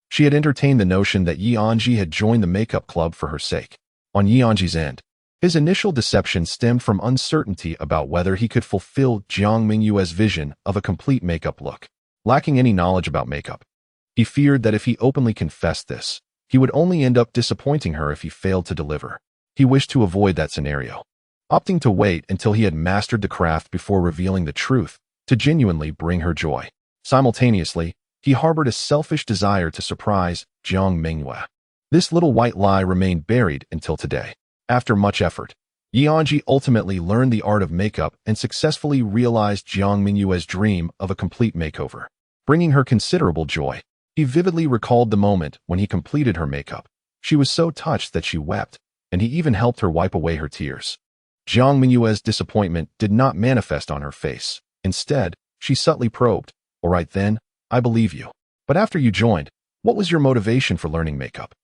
She had entertained the notion that Anzhi had joined the makeup club for her sake. On Anzhi's end, his initial deception stemmed from uncertainty about whether he could fulfill Jiang Mengyue's vision of a complete makeup look. Lacking any knowledge about makeup, he feared that if he openly confessed this, he would only end up disappointing her if he failed to deliver. He wished to avoid that scenario, opting to wait until he had mastered the craft before revealing the truth to genuinely bring her joy. Simultaneously, he harbored a selfish desire to surprise Jiang Mengyue. This little white lie remained buried until today. After much effort, Anzhi ultimately learned the art of makeup and successfully realized Jiang Mengyue's dream of a complete makeover, bringing her considerable joy. He vividly recalled the moment when he completed her makeup. She was so touched that she wept, and he even helped her wipe away her tears. Jiang Mengyue's disappointment did not manifest on her face. Instead, she subtly probed, "All right then, I believe you. But after you joined, what was your motivation for learning makeup?"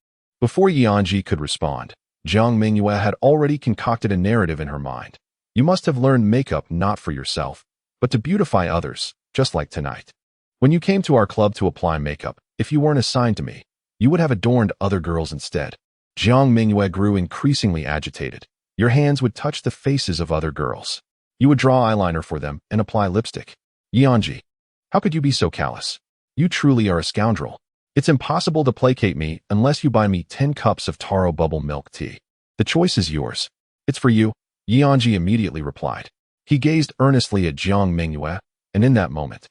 Before Anzhi could respond, Jiang Mengyue had already concocted a narrative in her mind. You must have learned makeup not for yourself, but to beautify others, just like tonight. When you came to our club to apply makeup, if you weren't assigned to me, you would have adorned other girls instead. Jiang Mengyue grew increasingly agitated. Your hands would touch the faces of other girls. You would draw eyeliner for them and apply lipstick. Anzhi, how could you be so callous? You truly are a scoundrel. It's impossible to placate me unless you buy me 10 cups of taro bubble milk tea. The choice is yours. It's for you, Anzhi immediately replied. He gazed earnestly at Jiang Mengyue, and in that moment,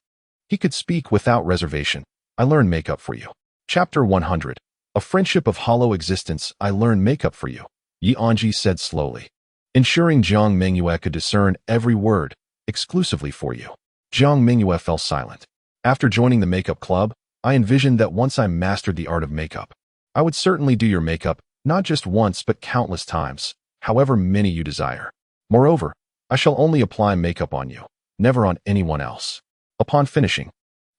he could speak without reservation. I learned makeup for you. Chapter 100. A friendship of hollow existence. I learned makeup for you, Anzhi said slowly, ensuring Jiang Mengyue could discern every word, exclusively for you. Jiang Mengyue fell silent. After joining the makeup club, I envisioned that once I mastered the art of makeup, I would certainly do your makeup, not just once but countless times, however many you desire. Moreover, I shall only apply makeup on you, never on anyone else. Upon finishing,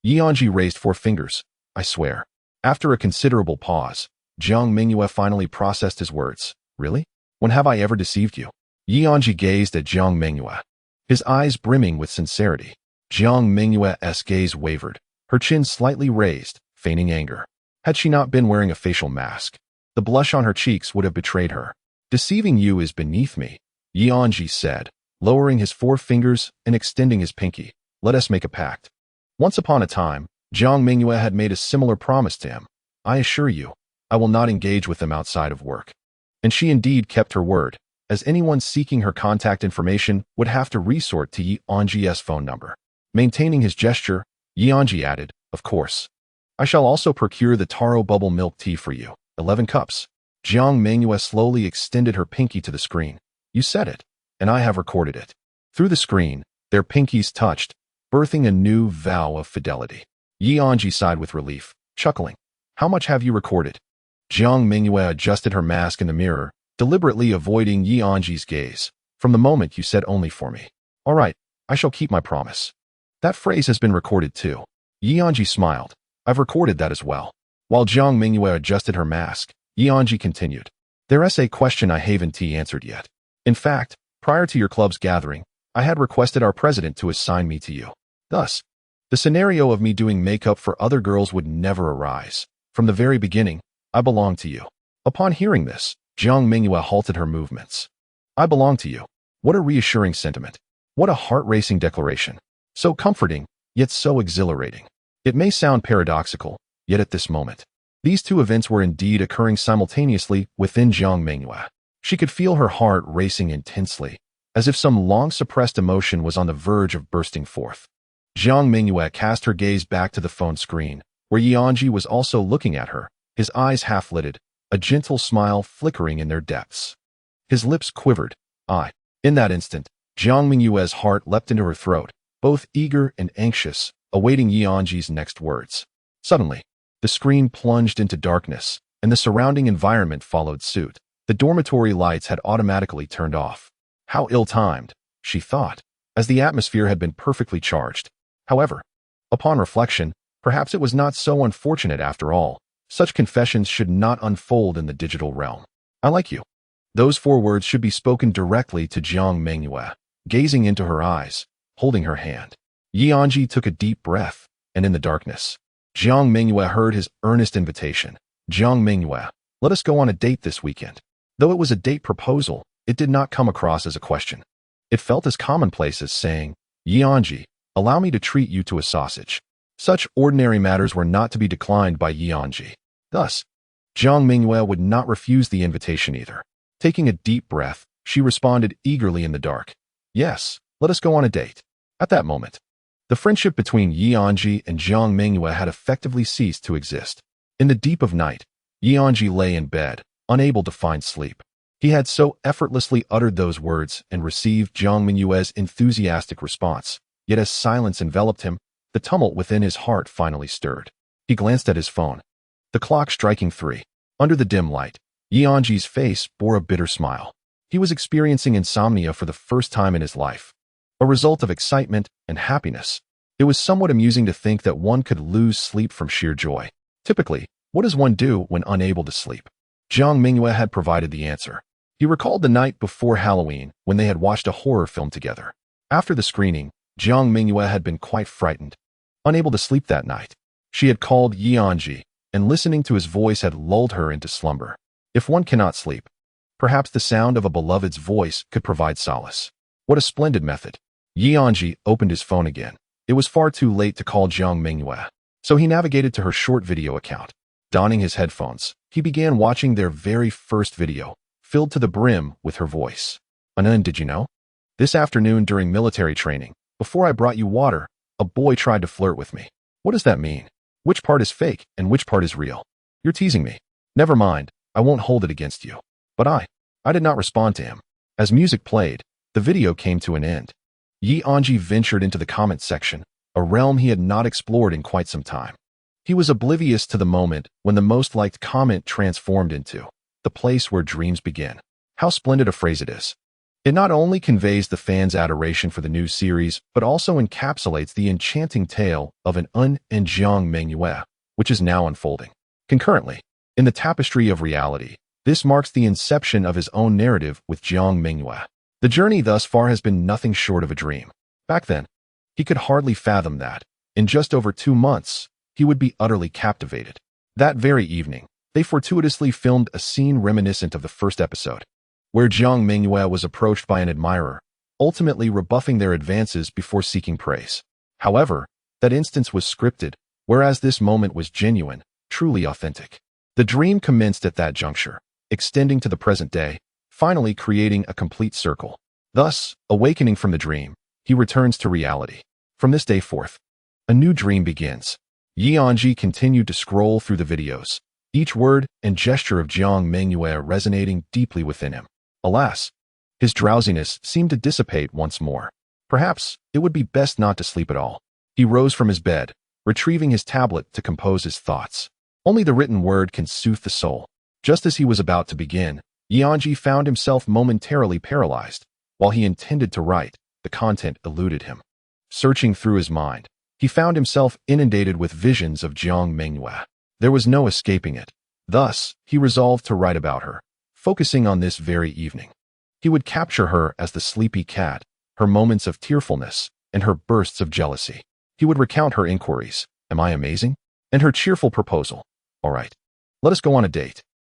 Anzhi raised 4 fingers. I swear. After a considerable pause, Jiang Mengyue finally processed his words. Really? When have I ever deceived you? Anzhi gazed at Jiang Mengyue, his eyes brimming with sincerity. Jiang Mengyue's gaze wavered, her chin slightly raised, feigning anger. Had she not been wearing a facial mask, the blush on her cheeks would have betrayed her. Deceiving you is beneath me, Anzhi said, lowering his 4 fingers and extending his pinky. Let us make a pact. Once upon a time, Jiang Mengyue had made a similar promise to him. I assure you, I will not engage with them outside of work. And she indeed kept her word, as anyone seeking her contact information would have to resort to Anzhi's phone number. Maintaining his gesture, Anzhi added, of course. I shall also procure the taro bubble milk tea for you, 11 cups. Jiang Mengyue slowly extended her pinky to the screen. You said it, and I have recorded it. Through the screen, their pinkies touched, birthing a new vow of fidelity. Anzhi sighed with relief, chuckling. How much have you recorded? Jiang Mengyue adjusted her mask in the mirror, deliberately avoiding Anzhi's gaze. From the moment you said only for me. All right, I shall keep my promise. That phrase has been recorded too. Anzhi smiled. I've recorded that as well. While Jiang Mengyue adjusted her mask, Anzhi continued. There's a question I haven't answered yet. In fact, prior to your club's gathering, I had requested our president to assign me to you. Thus, the scenario of me doing makeup for other girls would never arise. From the very beginning, I belonged to you. Upon hearing this, Jiang Mengyue halted her movements. I belong to you. What a reassuring sentiment. What a heart-racing declaration. So comforting, yet so exhilarating. It may sound paradoxical, yet at this moment, these two events were indeed occurring simultaneously within Jiang Mengyue. She could feel her heart racing intensely, as if some long-suppressed emotion was on the verge of bursting forth. Jiang Mengyue cast her gaze back to the phone screen, where Anzhi was also looking at her, his eyes half-lidded, a gentle smile flickering in their depths. His lips quivered. In that instant, Jiang Mengyue's heart leapt into her throat, both eager and anxious, awaiting Anzhi's next words. Suddenly, the screen plunged into darkness, and the surrounding environment followed suit. The dormitory lights had automatically turned off. How ill-timed, she thought, as the atmosphere had been perfectly charged. However, upon reflection, perhaps it was not so unfortunate after all. Such confessions should not unfold in the digital realm. I like you. Those 4 words should be spoken directly to Jiang Mengyue, gazing into her eyes, holding her hand. Anzhi took a deep breath, and in the darkness, Jiang Mengyue heard his earnest invitation. Jiang Mengyue, let us go on a date this weekend. Though it was a date proposal, it did not come across as a question. It felt as commonplace as saying, Anzhi, allow me to treat you to a sausage. Such ordinary matters were not to be declined by Anzhi. Thus, Jiang Mengyue would not refuse the invitation either. Taking a deep breath, she responded eagerly in the dark. Yes, let us go on a date. At that moment, the friendship between Anzhi and Jiang Mengyue had effectively ceased to exist. In the deep of night, Anzhi lay in bed, unable to find sleep. He had so effortlessly uttered those words and received Jiang Mengyue's enthusiastic response, yet as silence enveloped him, the tumult within his heart finally stirred. He glanced at his phone. The clock striking 3. Under the dim light, Anzhi's face bore a bitter smile. He was experiencing insomnia for the first time in his life, a result of excitement and happiness. It was somewhat amusing to think that one could lose sleep from sheer joy. Typically, what does one do when unable to sleep? Jiang Mengyue had provided the answer. He recalled the night before Halloween when they had watched a horror film together. After the screening, Jiang Mengyue had been quite frightened. Unable to sleep that night, she had called Anzhi, and listening to his voice had lulled her into slumber. If one cannot sleep, perhaps the sound of a beloved's voice could provide solace. What a splendid method. Anzhi opened his phone again. It was far too late to call Jiang Mengyue, so he navigated to her short video account. Donning his headphones, he began watching their very first video, filled to the brim with her voice. Anun, did you know? This afternoon during military training, before I brought you water, a boy tried to flirt with me. What does that mean? Which part is fake and which part is real? You're teasing me. Never mind, I won't hold it against you. But I did not respond to him. As music played, the video came to an end. Anzhi ventured into the comment section, a realm he had not explored in quite some time. He was oblivious to the moment when the most liked comment transformed into the place where dreams begin. How splendid a phrase it is. It not only conveys the fans' adoration for the new series, but also encapsulates the enchanting tale of an and Jiang Mengyue, which is now unfolding. Concurrently, in the tapestry of reality, this marks the inception of his own narrative with Jiang Mengyue. The journey thus far has been nothing short of a dream. Back then, he could hardly fathom that, in just over 2 months, he would be utterly captivated. That very evening, they fortuitously filmed a scene reminiscent of the first episode, where Jiang Mengyue was approached by an admirer, ultimately rebuffing their advances before seeking praise. However, that instance was scripted, whereas this moment was genuine, truly authentic. The dream commenced at that juncture, extending to the present day, finally creating a complete circle. Thus, awakening from the dream, he returns to reality. From this day forth, a new dream begins. Anzhi continued to scroll through the videos, each word and gesture of Jiang Mengyue resonating deeply within him. Alas, his drowsiness seemed to dissipate once more. Perhaps it would be best not to sleep at all. He rose from his bed, retrieving his tablet to compose his thoughts. Only the written word can soothe the soul. Just as he was about to begin, Anzhi found himself momentarily paralyzed. While he intended to write, the content eluded him. Searching through his mind, he found himself inundated with visions of Jiang Mengyue. There was no escaping it. Thus, he resolved to write about her, focusing on this very evening. He would capture her as the sleepy cat, her moments of tearfulness, and her bursts of jealousy. He would recount her inquiries, "Am I amazing?" and her cheerful proposal, "All right, let us go on a date."